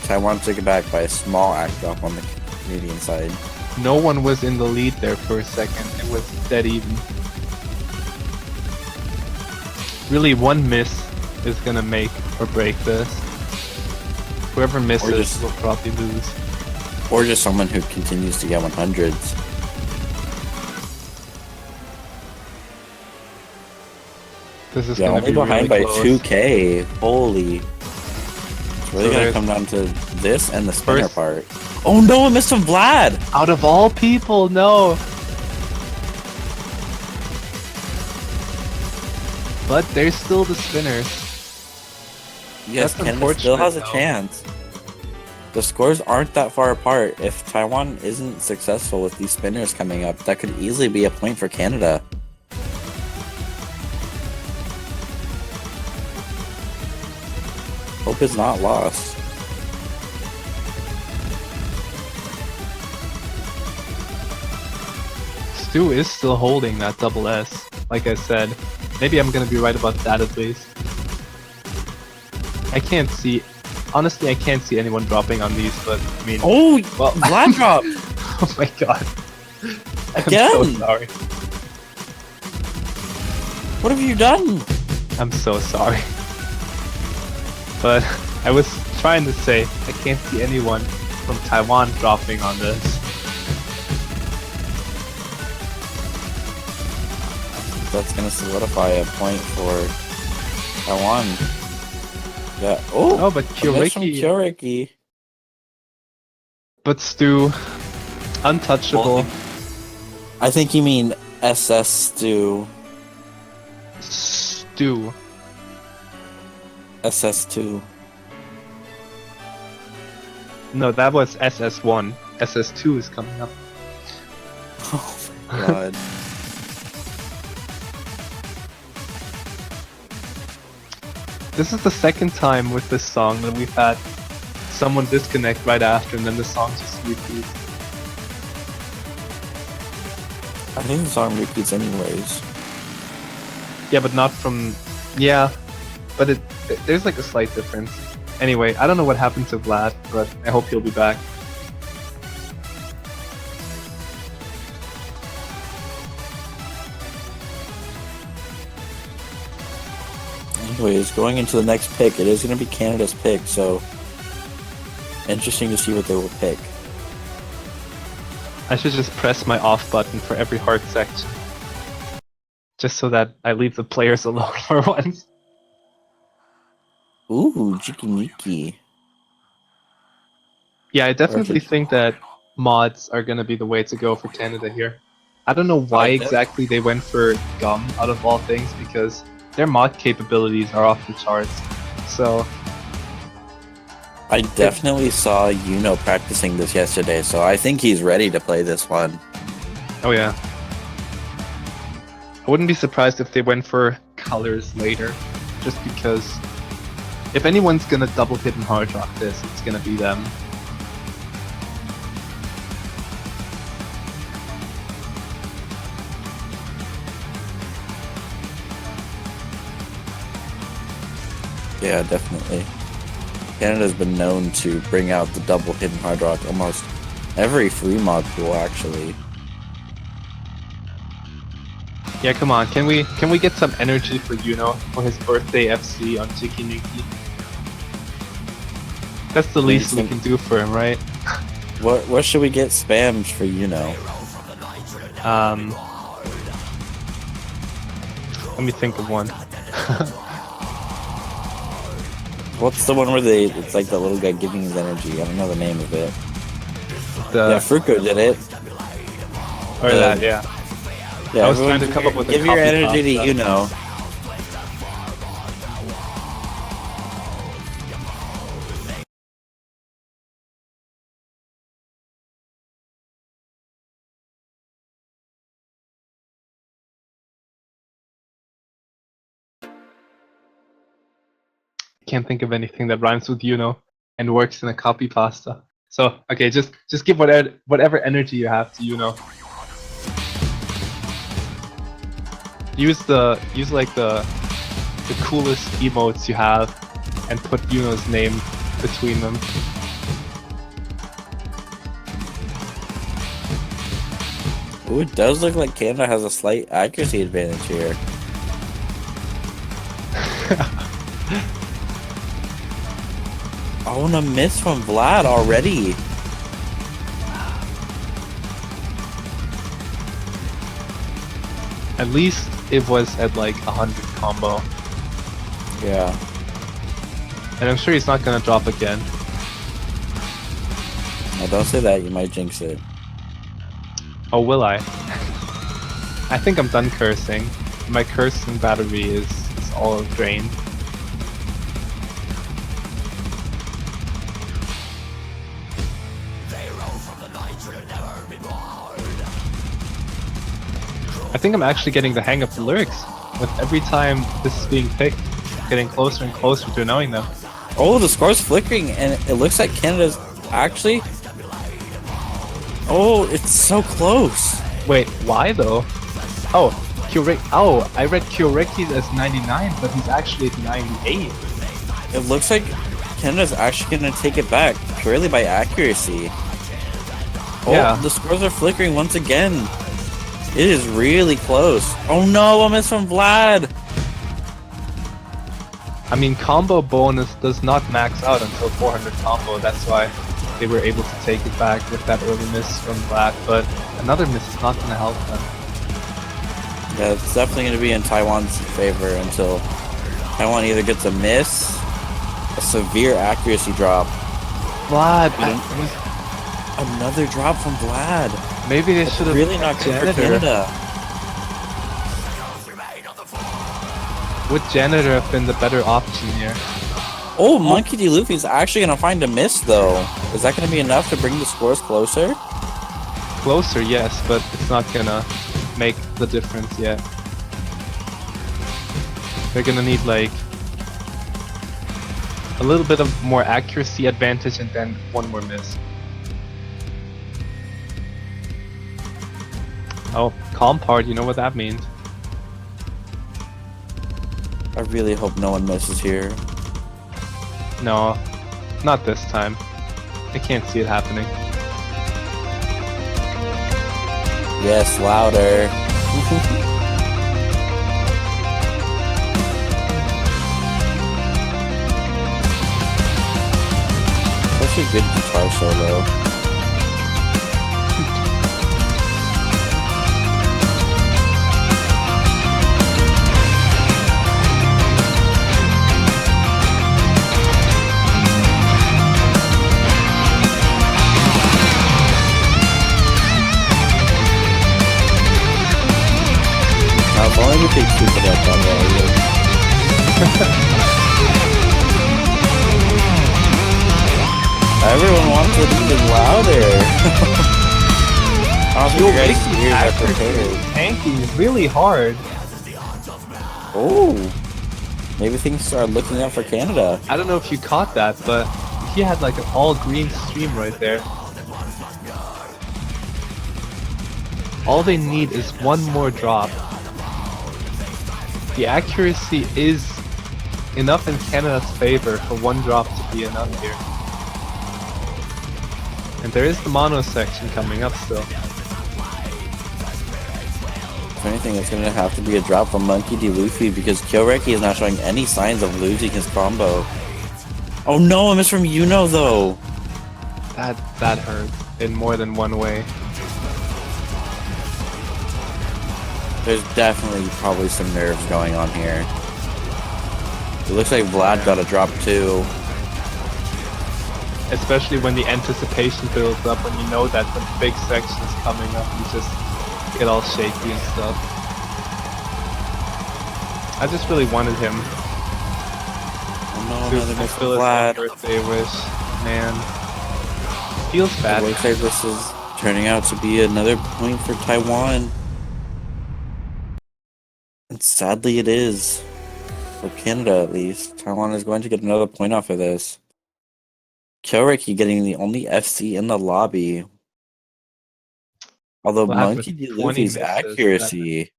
[SPEAKER 2] Taiwan took it back by a small act drop on the Canadian side.
[SPEAKER 4] No one was in the lead there for a second. It was dead even. Really, one miss is gonna make or break this. Whoever misses
[SPEAKER 2] just-
[SPEAKER 4] will probably lose.
[SPEAKER 2] Or just someone who continues to get 100s.
[SPEAKER 4] This is
[SPEAKER 2] Yeah,
[SPEAKER 4] gonna
[SPEAKER 2] only
[SPEAKER 4] be
[SPEAKER 2] behind
[SPEAKER 4] really
[SPEAKER 2] by
[SPEAKER 4] close.
[SPEAKER 2] 2k. Holy. It's really
[SPEAKER 4] So
[SPEAKER 2] gonna
[SPEAKER 4] there's-
[SPEAKER 2] come down to this and the spinner
[SPEAKER 4] First-
[SPEAKER 2] part. Oh no, I missed him, Vlad!
[SPEAKER 4] Out of all people, no! But there's still the spinners.
[SPEAKER 2] Yes,
[SPEAKER 4] That's
[SPEAKER 2] Canada still has a
[SPEAKER 4] unfortunate, though.
[SPEAKER 2] chance. The scores aren't that far apart. If Taiwan isn't successful with these spinners coming up, that could easily be a point for Canada. Hope is not lost.
[SPEAKER 4] Stu is still holding that double S, like I said. Maybe I'm gonna be right about that at least. I can't see... Honestly, I can't see anyone dropping on these, but I mean...
[SPEAKER 2] Oh,
[SPEAKER 4] well,
[SPEAKER 2] Vlad drop!
[SPEAKER 4] oh my god.
[SPEAKER 2] Again?
[SPEAKER 4] I'm so sorry.
[SPEAKER 2] What have you done?
[SPEAKER 4] I'm so sorry. But I was trying to say, I can't see anyone from Taiwan dropping on this.
[SPEAKER 2] that's gonna solidify a point for Taiwan. Yeah. Oh,
[SPEAKER 4] but
[SPEAKER 2] a miss from
[SPEAKER 4] Kyoriki.
[SPEAKER 2] Kyoriki.
[SPEAKER 4] But Stu, untouchable.
[SPEAKER 2] I think you mean SS Stu.
[SPEAKER 4] Stu.
[SPEAKER 2] SS2.
[SPEAKER 4] No, that was SS1. SS2 is coming up.
[SPEAKER 2] Oh my god.
[SPEAKER 4] This is the second time with this song that we've had someone disconnect right after and then the song just repeats.
[SPEAKER 2] I think the song repeats anyways.
[SPEAKER 4] Yeah, but not from... Yeah, but there's like a slight difference. Anyway, I don't know what happened to Vlad, but I hope he'll be back.
[SPEAKER 2] Anyways, going into the next pick, it is going to be Canada's pick, so interesting to see what they will pick.
[SPEAKER 4] I should just press my off button for every hard section. Just so that I leave the players alone for once.
[SPEAKER 2] Ooh, Jikimiki.
[SPEAKER 4] Yeah, I definitely
[SPEAKER 2] Perfect.
[SPEAKER 4] think that mods are gonna be the way to go for Canada here. I don't know why exactly they went for Gum out of all things, because their mod capabilities are off the charts. So
[SPEAKER 2] I definitely saw Yuno practicing this yesterday, so I think he's ready to play this one.
[SPEAKER 4] oh yeah. I wouldn't be surprised if they went for colors later, just because if anyone's gonna double hit and hard rock this, it's gonna be them.
[SPEAKER 2] Yeah, definitely. Canada's been known to bring out the double hidden hard rock almost every free mod pool, actually.
[SPEAKER 4] Yeah, come on, can we get some energy for Yuno for his birthday FC on Chikiniki? That's the least we can do for him, right?
[SPEAKER 2] What should we get spammed for Yuno?
[SPEAKER 4] Let me think of one.
[SPEAKER 2] What's the one where it's like the little guy giving his energy? I don't know the name of it. Yeah, Fruko did it.
[SPEAKER 4] Or that, yeah.
[SPEAKER 2] Yeah,
[SPEAKER 4] I was trying to come up with a
[SPEAKER 2] give your
[SPEAKER 4] copy
[SPEAKER 2] energy to
[SPEAKER 4] pasta.
[SPEAKER 2] Yuno.
[SPEAKER 4] Can't think of anything that rhymes with Yuno and works in a copy pasta. So okay, just give whatever energy you have to Yuno. Use like the coolest emotes you have and put Yuno's name between them.
[SPEAKER 2] Ooh, it does look like Canada has a slight accuracy advantage here. Oh, and a miss from Vlad already.
[SPEAKER 4] At least it was at like 100 combo.
[SPEAKER 2] Yeah.
[SPEAKER 4] And I'm sure he's not gonna drop again.
[SPEAKER 2] Now don't say that, you might jinx it.
[SPEAKER 4] Oh, will I? I think I'm done cursing. My cursing battery is all drained. I think I'm actually getting the hang of the lyrics. With every time this is being picked, getting closer and closer to knowing them.
[SPEAKER 2] Oh, the score's flickering, and it looks like Canada's actually... Oh, it's so close.
[SPEAKER 4] Wait, why though? Oh, Oh, I read Kyoriki as 99, but he's actually at 98.
[SPEAKER 2] It looks like Canada's actually going to take it back, purely by accuracy. Oh,
[SPEAKER 4] Yeah.
[SPEAKER 2] the scores are flickering once again. It is really close. Oh no, a miss from Vlad!
[SPEAKER 4] I mean, combo bonus does not max out until 400 combo, that's why they were able to take it back with that early miss from Vlad, but another miss is not going to help them.
[SPEAKER 2] Yeah, it's definitely going to be in Taiwan's favor until Taiwan either gets a miss, a severe accuracy drop.
[SPEAKER 4] Vlad,
[SPEAKER 2] Another drop from Vlad.
[SPEAKER 4] maybe they should have
[SPEAKER 2] Really not good for Canada.
[SPEAKER 4] Would Janitor have been the better option here?
[SPEAKER 2] Oh, Monkey D. Luffy's actually going to find a miss, though. Is that going to be enough to bring the scores closer?
[SPEAKER 4] Closer, yes, but it's not gonna make the difference yet. They're gonna need like a little bit of more accuracy advantage and then one more miss. Oh, calm part, you know what that means.
[SPEAKER 2] I really hope no one misses here.
[SPEAKER 4] No, not this time. I can't see it happening.
[SPEAKER 2] Yes, louder. Such a good guitar solo. If only we could keep it up on volume. Everyone wants it even louder. I don't think you guys' ears are prepared.
[SPEAKER 4] Tanking really hard.
[SPEAKER 2] Oh, maybe things start looking up for Canada.
[SPEAKER 4] I don't know if you caught that, but he had like an all green stream right there. All they need is one more drop. The accuracy is enough in Canada's favor for one drop to be enough here. And there is the mono section coming up still.
[SPEAKER 2] If anything, it's going to have to be a drop from Monkey D. Luffy because Kyoreki is not showing any signs of losing his combo. Oh no, I missed from Yuno though.
[SPEAKER 4] That hurt in more than one way.
[SPEAKER 2] There's definitely probably some nerves going on here. It looks like Vlad got a drop too.
[SPEAKER 4] Especially when the anticipation builds up, when you know that the big section is coming up, you just get all shaky and stuff. I just really wanted him
[SPEAKER 2] Oh no,
[SPEAKER 4] to
[SPEAKER 2] another miss from
[SPEAKER 4] fulfill his
[SPEAKER 2] Vlad.
[SPEAKER 4] own birthday wish. Man, feels bad.
[SPEAKER 2] It looks like this is turning out to be another point for Taiwan. And sadly it is. For Canada at least. Taiwan is going to get another point off of this. Kyoreki getting the only FC in the lobby. Although
[SPEAKER 4] Vlad
[SPEAKER 2] Monkey
[SPEAKER 4] with
[SPEAKER 2] D.
[SPEAKER 4] 20
[SPEAKER 2] Luffy's
[SPEAKER 4] misses,
[SPEAKER 2] accuracy.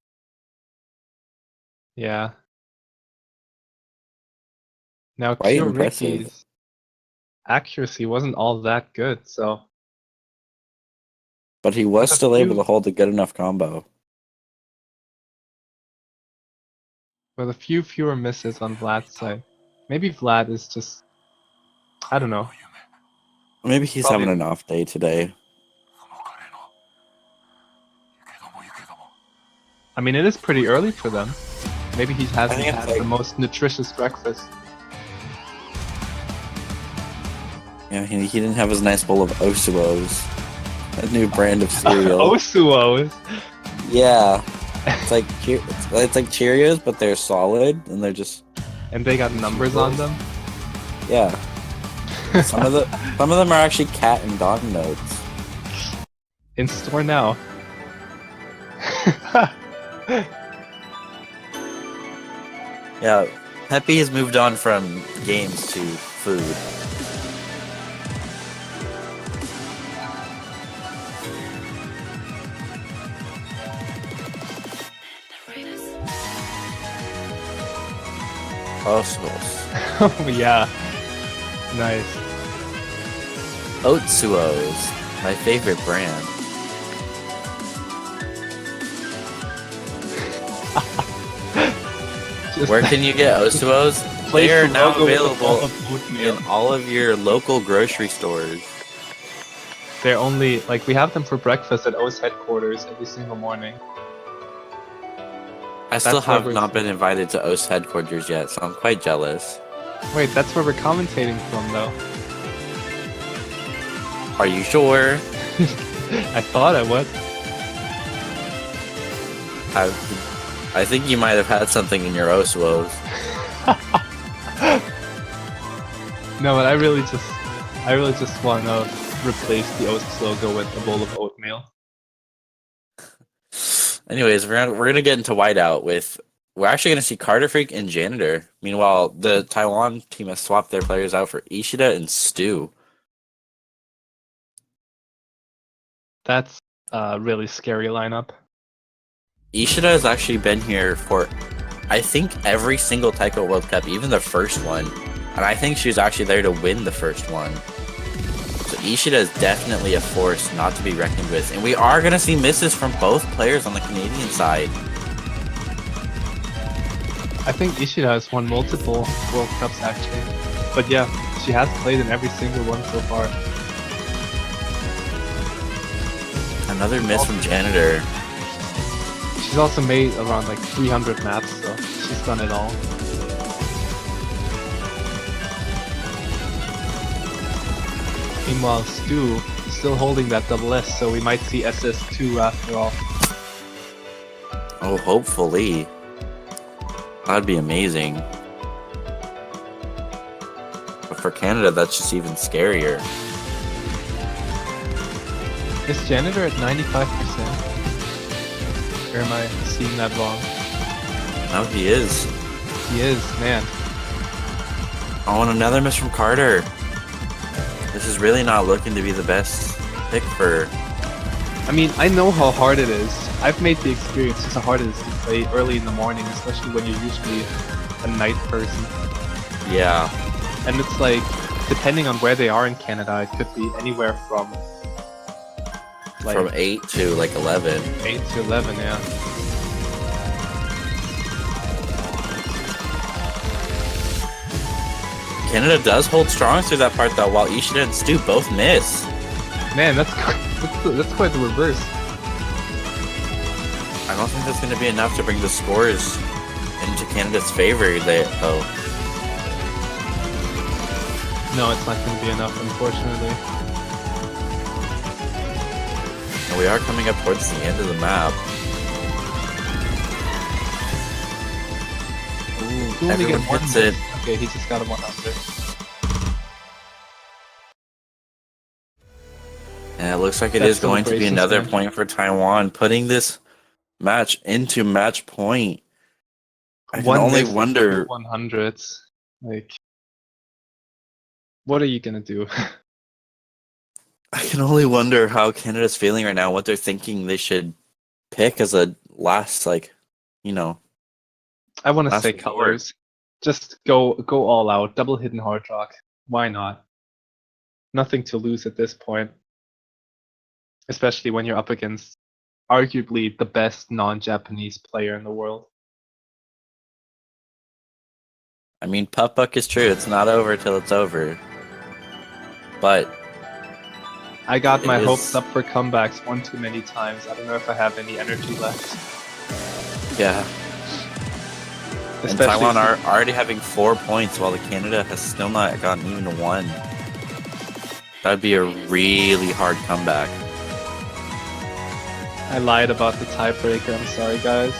[SPEAKER 4] Yeah. Now
[SPEAKER 2] Quite impressive.
[SPEAKER 4] Kyoriki's accuracy wasn't all that good, so
[SPEAKER 2] But he was
[SPEAKER 4] With a
[SPEAKER 2] still able
[SPEAKER 4] few-
[SPEAKER 2] to hold a good enough combo.
[SPEAKER 4] with a few fewer misses on Vlad's side. Maybe Vlad is just, I don't know.
[SPEAKER 2] Maybe he's
[SPEAKER 4] Probably-
[SPEAKER 2] having an off day today.
[SPEAKER 4] I mean, it is pretty early for them. Maybe he hasn't
[SPEAKER 2] think it's
[SPEAKER 4] had
[SPEAKER 2] like-
[SPEAKER 4] the most nutritious breakfast.
[SPEAKER 2] Yeah, he didn't have his nice bowl of Osuos. A new brand of cereal.
[SPEAKER 4] Osuos!
[SPEAKER 2] Yeah. It's like it's like Cheerios, but they're solid and they're just
[SPEAKER 4] And they got numbers on them?
[SPEAKER 2] yeah. Some of them are actually cat and dog notes.
[SPEAKER 4] In store now.
[SPEAKER 2] Yeah, Peppy has moved on from games to food. Osuos.
[SPEAKER 4] Oh yeah. Nice.
[SPEAKER 2] Otsuos, my favorite brand.
[SPEAKER 4] Just
[SPEAKER 2] Where can you get Osuos?
[SPEAKER 4] place
[SPEAKER 2] They are
[SPEAKER 4] the
[SPEAKER 2] now
[SPEAKER 4] logo with a
[SPEAKER 2] available
[SPEAKER 4] bowl of oatmeal.
[SPEAKER 2] in all of your local grocery stores.
[SPEAKER 4] They're only, like, we have them for breakfast at O's headquarters every single morning.
[SPEAKER 2] I still
[SPEAKER 4] That's where
[SPEAKER 2] have
[SPEAKER 4] we're-
[SPEAKER 2] not been invited to OS headquarters yet, so I'm quite jealous.
[SPEAKER 4] Wait, that's where we're commentating from, though.
[SPEAKER 2] Are you sure?
[SPEAKER 4] I thought I would.
[SPEAKER 2] I think you might have had something in your OS woes.
[SPEAKER 4] No, but I really just want to replace the Oats logo with a bowl of oatmeal.
[SPEAKER 2] Anyways, we're gonna get into whiteout with. We're actually gonna see Carter Freak and Janitor. Meanwhile, the Taiwan team has swapped their players out for Ishida and Stu.
[SPEAKER 4] That's a really scary lineup.
[SPEAKER 2] Ishida has actually been here for, I think, every single Taiko World Cup, even the first one. And I think she was actually there to win the first one. So Ishida is definitely a force not to be reckoned with. And we are going to see misses from both players on the Canadian side.
[SPEAKER 4] I think Ishida has won multiple World Cups, actually. But yeah, she has played in every single one so far.
[SPEAKER 2] Another miss from Janitor.
[SPEAKER 4] She's also made around like 300 maps, so she's done it all. Meanwhile, Stu still holding that double S, so we might see SS2 after all.
[SPEAKER 2] Oh, hopefully. That'd be amazing. But for Canada, that's just even scarier.
[SPEAKER 4] Is Janitor at 95%? Or am I seeing that wrong?
[SPEAKER 2] No, he is.
[SPEAKER 4] He is, man.
[SPEAKER 2] Oh, and another miss from Carter. This is really not looking to be the best pick for...
[SPEAKER 4] I mean, I know how hard it is. I've made the experience just how hard it is to play early in the morning, especially when you're usually a night person.
[SPEAKER 2] Yeah.
[SPEAKER 4] And it's like, depending on where they are in Canada, it could be anywhere from like
[SPEAKER 2] From 8 to like 11.
[SPEAKER 4] 8 to 11, yeah.
[SPEAKER 2] Canada does hold strong through that part though, while Ishida and Stu both miss.
[SPEAKER 4] Man, that's quite the reverse.
[SPEAKER 2] I don't think that's going to be enough to bring the scores into Canada's favor though.
[SPEAKER 4] No, it's not going to be enough, unfortunately.
[SPEAKER 2] And we are coming up towards the end of the map. Ooh,
[SPEAKER 4] You only
[SPEAKER 2] everyone
[SPEAKER 4] get one
[SPEAKER 2] hits it.
[SPEAKER 4] Okay, he just got a 100.
[SPEAKER 2] And it looks like it
[SPEAKER 4] That's
[SPEAKER 2] is going to be
[SPEAKER 4] celebrations,
[SPEAKER 2] another
[SPEAKER 4] man.
[SPEAKER 2] point for Taiwan, putting this match into match point. I can
[SPEAKER 4] One
[SPEAKER 2] only
[SPEAKER 4] next to
[SPEAKER 2] wonder.
[SPEAKER 4] 100s. Like, what are you gonna do?
[SPEAKER 2] I can only wonder how Canada's feeling right now. What they're thinking they should pick as a last, like, you know.
[SPEAKER 4] I want to
[SPEAKER 2] Last
[SPEAKER 4] say
[SPEAKER 2] resort.
[SPEAKER 4] colors. Just go all out. Double hidden hard rock. Why not? Nothing to lose at this point. Especially when you're up against arguably the best non-Japanese player in the world.
[SPEAKER 2] I mean, putt buck is true. It's not over till it's over. But
[SPEAKER 4] I got
[SPEAKER 2] It
[SPEAKER 4] my
[SPEAKER 2] is-
[SPEAKER 4] hopes up for comebacks one too many times. I don't know if I have any energy left.
[SPEAKER 2] yeah, and
[SPEAKER 4] Especially
[SPEAKER 2] Taiwan are
[SPEAKER 4] since-
[SPEAKER 2] already having 4 points, while the Canada has still not gotten even one. That'd be a really hard comeback.
[SPEAKER 4] I lied about the tiebreaker. I'm sorry, guys.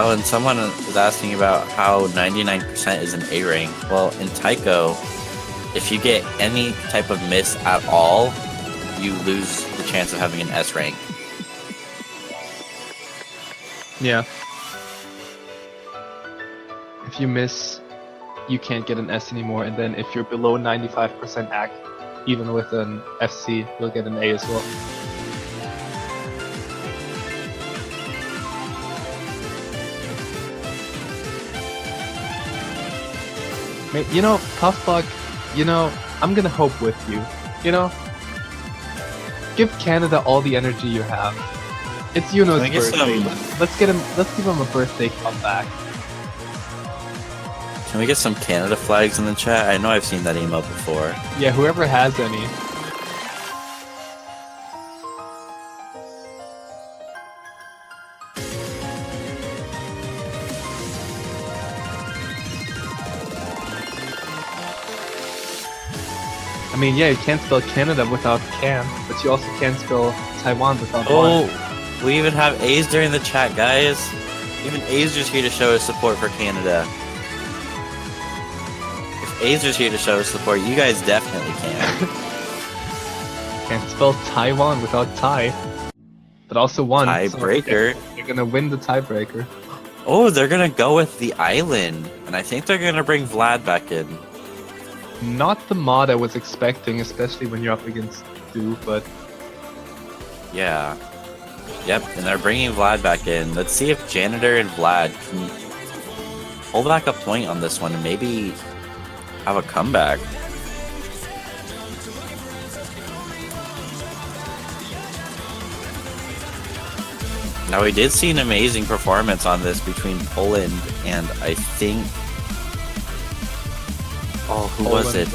[SPEAKER 2] Oh, and someone is asking about how 99% is an A rank. Well, in Taiko, if you get any type of miss at all, you lose the chance of having an S rank.
[SPEAKER 4] Yeah. If you miss, you can't get an S anymore, and then if you're below 95% AC, even with an FC, you'll get an A as well. You know, Puffbug, you know, I'm gonna hope with you. You know? Give Canada all the energy you have. It's Yuno's
[SPEAKER 2] Can we get
[SPEAKER 4] birthday.
[SPEAKER 2] some-
[SPEAKER 4] Let's give him a birthday comeback.
[SPEAKER 2] Can we get some Canada flags in the chat? I know I've seen that email before.
[SPEAKER 4] Yeah, whoever has any. mean, yeah, you can't spell Canada without can, but you also can't spell Taiwan without one.
[SPEAKER 2] Oh, we even have A's during the chat, guys. Even A's just here to show his support for Canada. If A's just here to show his support, you guys definitely can.
[SPEAKER 4] Can't spell Taiwan without tie, but also one.
[SPEAKER 2] Tiebreaker.
[SPEAKER 4] So they're gonna win the tiebreaker.
[SPEAKER 2] Oh, they're gonna go with the island, and I think they're gonna bring Vlad back in.
[SPEAKER 4] Not the mod I was expecting, especially when you're up against Stu, but
[SPEAKER 2] Yeah. Yep, and they're bringing Vlad back in. Let's see if Janitor and Vlad can hold back a point on this one and maybe have a comeback. Now, we did see an amazing performance on this between Poland and I think... Oh, who was it?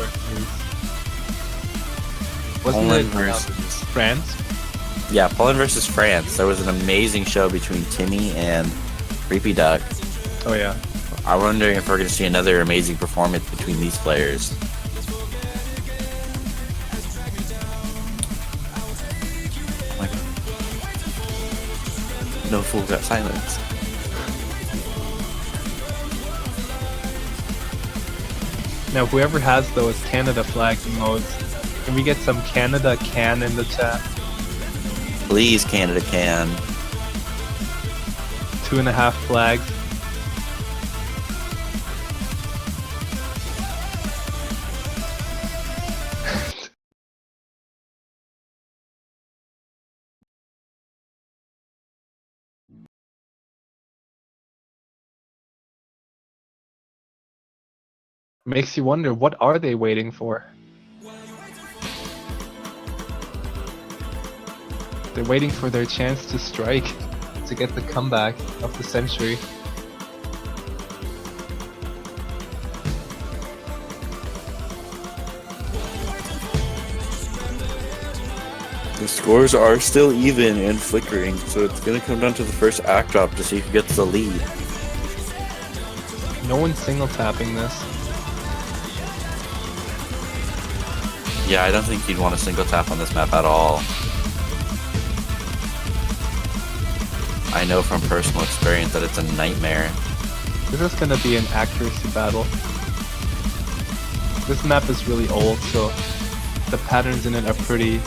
[SPEAKER 4] Wasn't
[SPEAKER 2] Poland
[SPEAKER 4] it
[SPEAKER 2] versus...
[SPEAKER 4] France?
[SPEAKER 2] Yeah, Poland versus France. There was an amazing show between Timmy and Creepy Duck.
[SPEAKER 4] Oh yeah.
[SPEAKER 2] I'm wondering if we're going to see another amazing performance between these players. Oh my god. No fool got silence.
[SPEAKER 4] Now, whoever has those Canada flag emotes, can we get some Canada can in the chat?
[SPEAKER 2] Please, Canada can.
[SPEAKER 4] 2.5 flags. Makes you wonder, what are they waiting for? They're waiting for their chance to strike, to get the comeback of the century.
[SPEAKER 2] The scores are still even and flickering, so it's going to come down to the first act drop to see who gets the lead.
[SPEAKER 4] No one's single tapping this.
[SPEAKER 2] Yeah, I don't think you'd want to single tap on this map at all. I know from personal experience that it's a nightmare.
[SPEAKER 4] This is gonna be an accuracy battle. This map is really old, so the patterns in it are pretty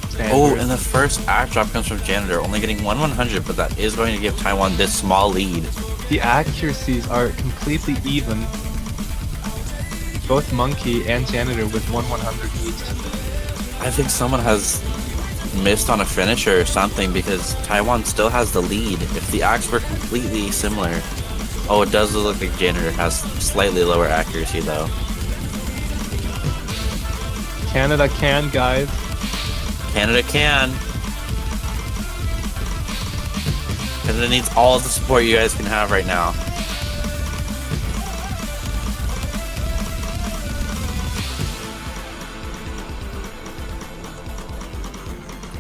[SPEAKER 4] standard.
[SPEAKER 2] Oh, and the first act drop comes from Janitor, only getting 1/100, but that is going to give Taiwan this small lead.
[SPEAKER 4] The accuracies are completely even. Both Monkey and Janitor with 1/100 each.
[SPEAKER 2] I think someone has missed on a finisher or something because Taiwan still has the lead. If the acts were completely similar. Oh, it does look like Janitor has slightly lower accuracy though.
[SPEAKER 4] Canada can, guys.
[SPEAKER 2] Canada can. Canada needs all the support you guys can have right now.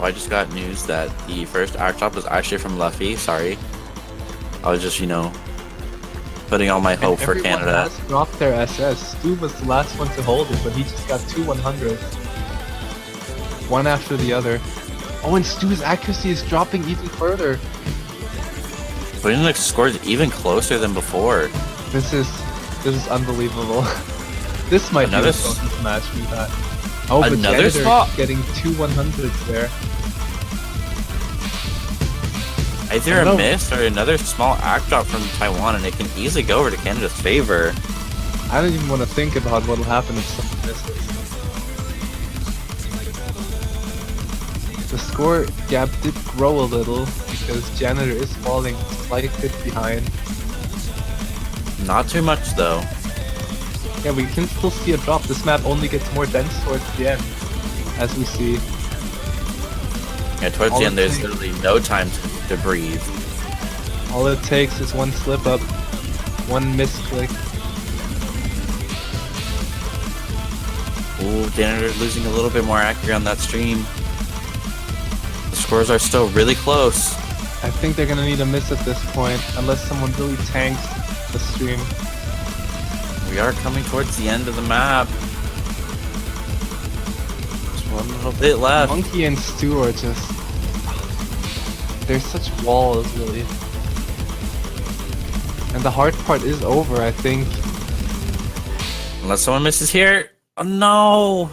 [SPEAKER 2] I just got news that the first act drop was actually from Luffy. Sorry. I was just, putting all my hope for Canada.
[SPEAKER 4] Everyone has dropped their SS. Stu was the last one to hold it, but he just got 2 100s. One after the other. Oh, and Stu's accuracy is dropping even further.
[SPEAKER 2] Putting the scores even closer than before.
[SPEAKER 4] This is unbelievable. This might be the closest match we've had. Oh, but
[SPEAKER 2] Another
[SPEAKER 4] Janitor
[SPEAKER 2] spot?
[SPEAKER 4] getting 2 100s there.
[SPEAKER 2] Either a miss or another small act drop from Taiwan, and it can easily go over to Canada's favor.
[SPEAKER 4] I don't even want to think about what will happen if someone misses. The score gap did grow a little because Janitor is falling a slight bit behind.
[SPEAKER 2] Not too much though.
[SPEAKER 4] Yeah, we can still see a drop. This map only gets more dense towards the end, as we see.
[SPEAKER 2] Yeah, towards the end there's literally no time to breathe.
[SPEAKER 4] All it takes is one slip up, one misclick.
[SPEAKER 2] Ooh, Janitor losing a little bit more accuracy on that stream. The scores are still really close.
[SPEAKER 4] I think they're gonna need a miss at this point, unless someone really tanks the stream.
[SPEAKER 2] We are coming towards the end of the map. One little bit left.
[SPEAKER 4] Monkey and Stu are just... They're such walls, really. And the hard part is over, I think.
[SPEAKER 2] Unless someone misses here. Oh no!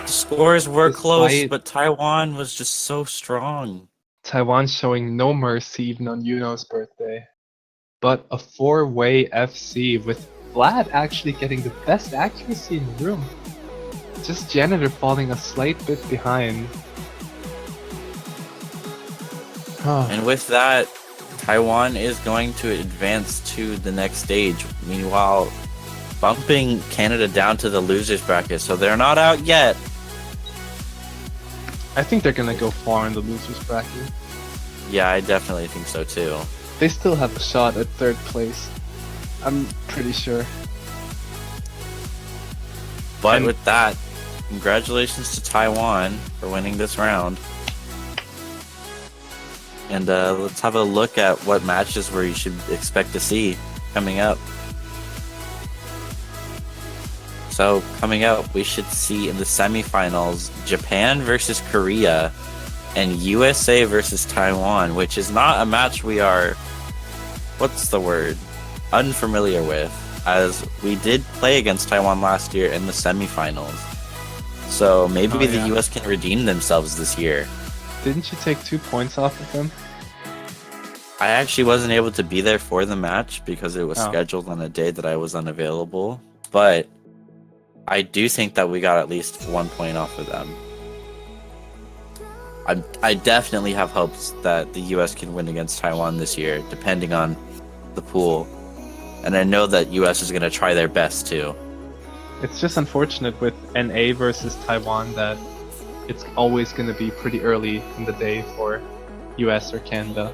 [SPEAKER 2] The scores were close, but Taiwan was just so strong.
[SPEAKER 4] Taiwan showing no mercy even on Yuno's birthday. But a 4-way FC with Vlad actually getting the best accuracy in the room. Just Janitor falling a slight bit behind.
[SPEAKER 2] And with that, Taiwan is going to advance to the next stage. Meanwhile, bumping Canada down to the losers bracket, so they're not out yet.
[SPEAKER 4] I think they're gonna go far in the losers bracket.
[SPEAKER 2] Yeah, I definitely think so too.
[SPEAKER 4] They still have a shot at 3rd place. I'm pretty sure.
[SPEAKER 2] But with that, congratulations to Taiwan for winning this round. And let's have a look at what matches where you should expect to see coming up. So coming up, we should see in the semifinals Japan versus Korea and USA versus Taiwan, which is not a match we are, what's the word, unfamiliar with, as we did play against Taiwan last year in the semifinals. So maybe the US can redeem themselves this year.
[SPEAKER 4] Didn't you take 2 points off of them?
[SPEAKER 2] I actually wasn't able to be there for the match because it was scheduled on a day that I was unavailable, but I do think that we got at least 1 point off of them. I definitely have hopes that the US can win against Taiwan this year, depending on the pool. And I know that US is going to try their best too.
[SPEAKER 4] It's just unfortunate with NA versus Taiwan that it's always going to be pretty early in the day for US or Canada,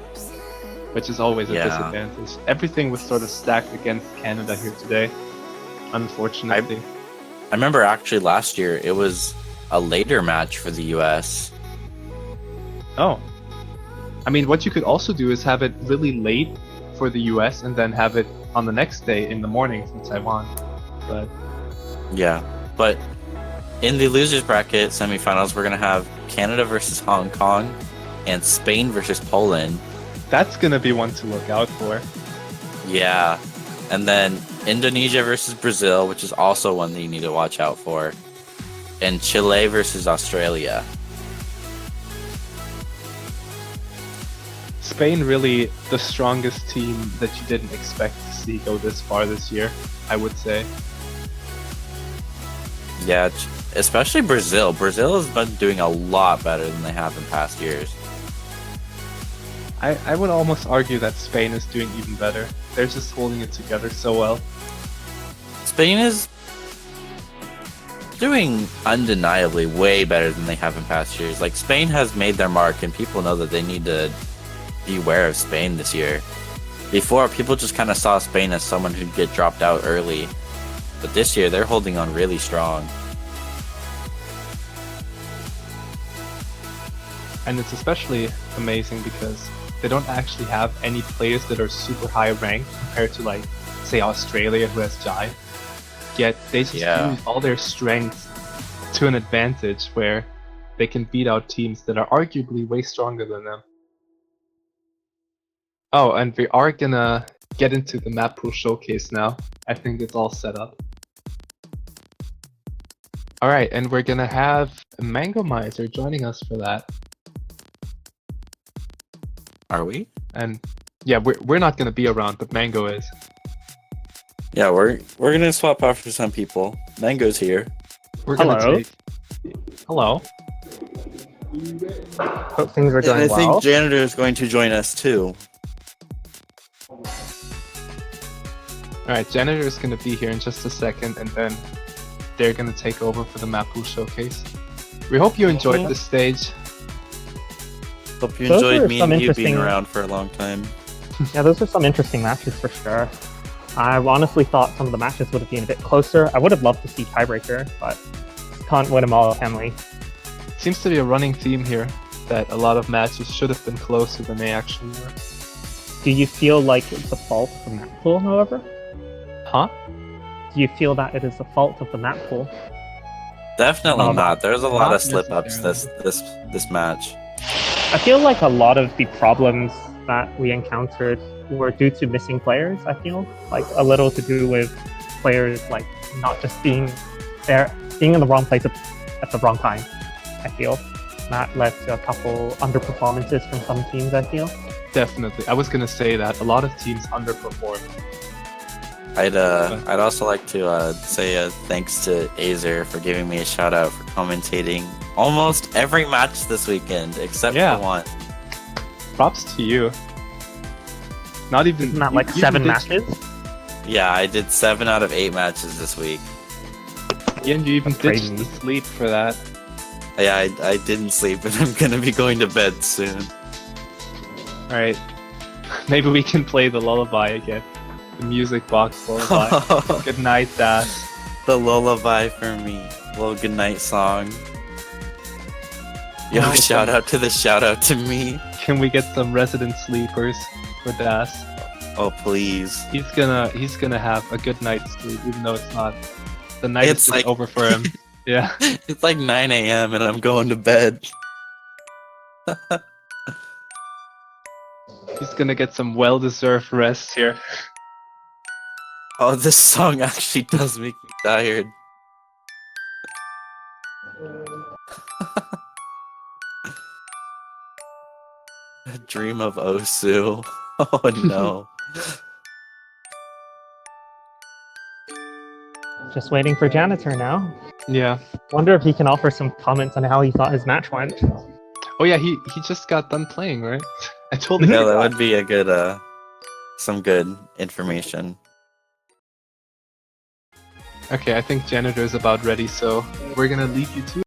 [SPEAKER 4] which is always a disadvantage. Everything was sort of stacked against Canada here today, unfortunately.
[SPEAKER 2] I remember actually last year it was a later match for the US.
[SPEAKER 4] Oh. I mean, what you could also do is have it really late for the US and then have it on the next day in the morning for Taiwan. But
[SPEAKER 2] yeah, but in the losers bracket semifinals, we're going to have Canada versus Hong Kong and Spain versus Poland.
[SPEAKER 4] That's going to be one to look out for.
[SPEAKER 2] Yeah. And then Indonesia versus Brazil, which is also one that you need to watch out for. And Chile versus Australia.
[SPEAKER 4] Spain really the strongest team that you didn't expect to see go this far this year, I would say.
[SPEAKER 2] Yeah, especially Brazil. Brazil has been doing a lot better than they have in past years.
[SPEAKER 4] I would almost argue that Spain is doing even better. They're just holding it together so well.
[SPEAKER 2] Spain is doing undeniably way better than they have in past years. Like, Spain has made their mark, and people know that they need to beware of Spain this year. Before, people just kind of saw Spain as someone who'd get dropped out early. But this year, they're holding on really strong.
[SPEAKER 4] And it's especially amazing because they don't actually have any players that are super high ranked compared to, like, say, Australia, who has Jai. Yet they just use all their strengths to an advantage where they can beat out teams that are arguably way stronger than them. Oh, and we are gonna get into the map pool showcase now. I think it's all set up. Alright, and we're gonna have Mango Miser joining us for that.
[SPEAKER 2] Are we?
[SPEAKER 4] And yeah, we're not gonna be around, but Mango is.
[SPEAKER 2] Yeah, we're gonna swap off for some people. Mango's here.
[SPEAKER 4] We're gonna take... Hello.
[SPEAKER 1] Hope things are going
[SPEAKER 2] I
[SPEAKER 1] well.
[SPEAKER 2] think Janitor is going to join us too.
[SPEAKER 4] Alright, Janitor is gonna be here in just a second, and then they're gonna take over for the map pool showcase. We hope you enjoyed this stage.
[SPEAKER 2] Hope you
[SPEAKER 1] Those
[SPEAKER 2] enjoyed
[SPEAKER 1] were
[SPEAKER 2] me
[SPEAKER 1] some
[SPEAKER 2] and you being
[SPEAKER 1] interesting-
[SPEAKER 2] around for a long time.
[SPEAKER 1] Yeah, those are some interesting matches for sure. I honestly thought some of the matches would have been a bit closer. I would have loved to see tiebreaker, but can't win them all, can we?
[SPEAKER 4] Seems to be a running theme here that a lot of matches should have been closer than they actually were.
[SPEAKER 1] Do you feel like it's the fault of the map pool, however?
[SPEAKER 4] Huh?
[SPEAKER 1] Do you feel that it is the fault of the map pool?
[SPEAKER 2] Definitely
[SPEAKER 1] Um,
[SPEAKER 2] not. There's a lot
[SPEAKER 4] not
[SPEAKER 2] of slip-ups this match.
[SPEAKER 1] I feel like a lot of the problems that we encountered were due to missing players. I feel like a little to do with players like not just being there, being in the wrong place at the wrong time. I feel that led to a couple underperformances from some teams. I feel.
[SPEAKER 4] Definitely. I was gonna say that a lot of teams underperformed.
[SPEAKER 2] I'd also like to say thanks to Azer for giving me a shout out for commentating almost every match this weekend except
[SPEAKER 4] Yeah.
[SPEAKER 2] for one.
[SPEAKER 4] Props to you. Not even
[SPEAKER 1] Isn't that like
[SPEAKER 4] you
[SPEAKER 1] 7
[SPEAKER 4] did-
[SPEAKER 1] matches?
[SPEAKER 2] Yeah, I did 7 out of 8 matches this week.
[SPEAKER 4] Yeah, and you even
[SPEAKER 1] That's
[SPEAKER 4] ditched
[SPEAKER 1] crazy.
[SPEAKER 4] the sleep for that.
[SPEAKER 2] Yeah, I didn't sleep and I'm gonna be going to bed soon.
[SPEAKER 4] Alright. Maybe we can play the lullaby again. The music box lullaby. Good night, Dad.
[SPEAKER 2] The lullaby for me. Little goodnight song. Yo,
[SPEAKER 4] Oh,
[SPEAKER 2] shout out to the shout out to me.
[SPEAKER 4] Can we get some resident sleepers for Das?
[SPEAKER 2] Oh please.
[SPEAKER 4] He's gonna have a good night's sleep, even though it's not. The night
[SPEAKER 2] It's
[SPEAKER 4] is just
[SPEAKER 2] like-
[SPEAKER 4] over for him. Yeah.
[SPEAKER 2] It's like 9 a.m. and I'm going to bed.
[SPEAKER 4] He's gonna get some well-deserved rest here.
[SPEAKER 2] Oh, this song actually does make me tired. Dream of Osu. Oh no.
[SPEAKER 1] Just waiting for Janitor now.
[SPEAKER 4] Yeah.
[SPEAKER 1] Wonder if he can offer some comments on how he thought his match went.
[SPEAKER 4] Oh yeah, he just got done playing, right? I told him.
[SPEAKER 2] Yeah, that would be a good some good information.
[SPEAKER 4] Okay, I think Janitor's about ready, so we're gonna leave you to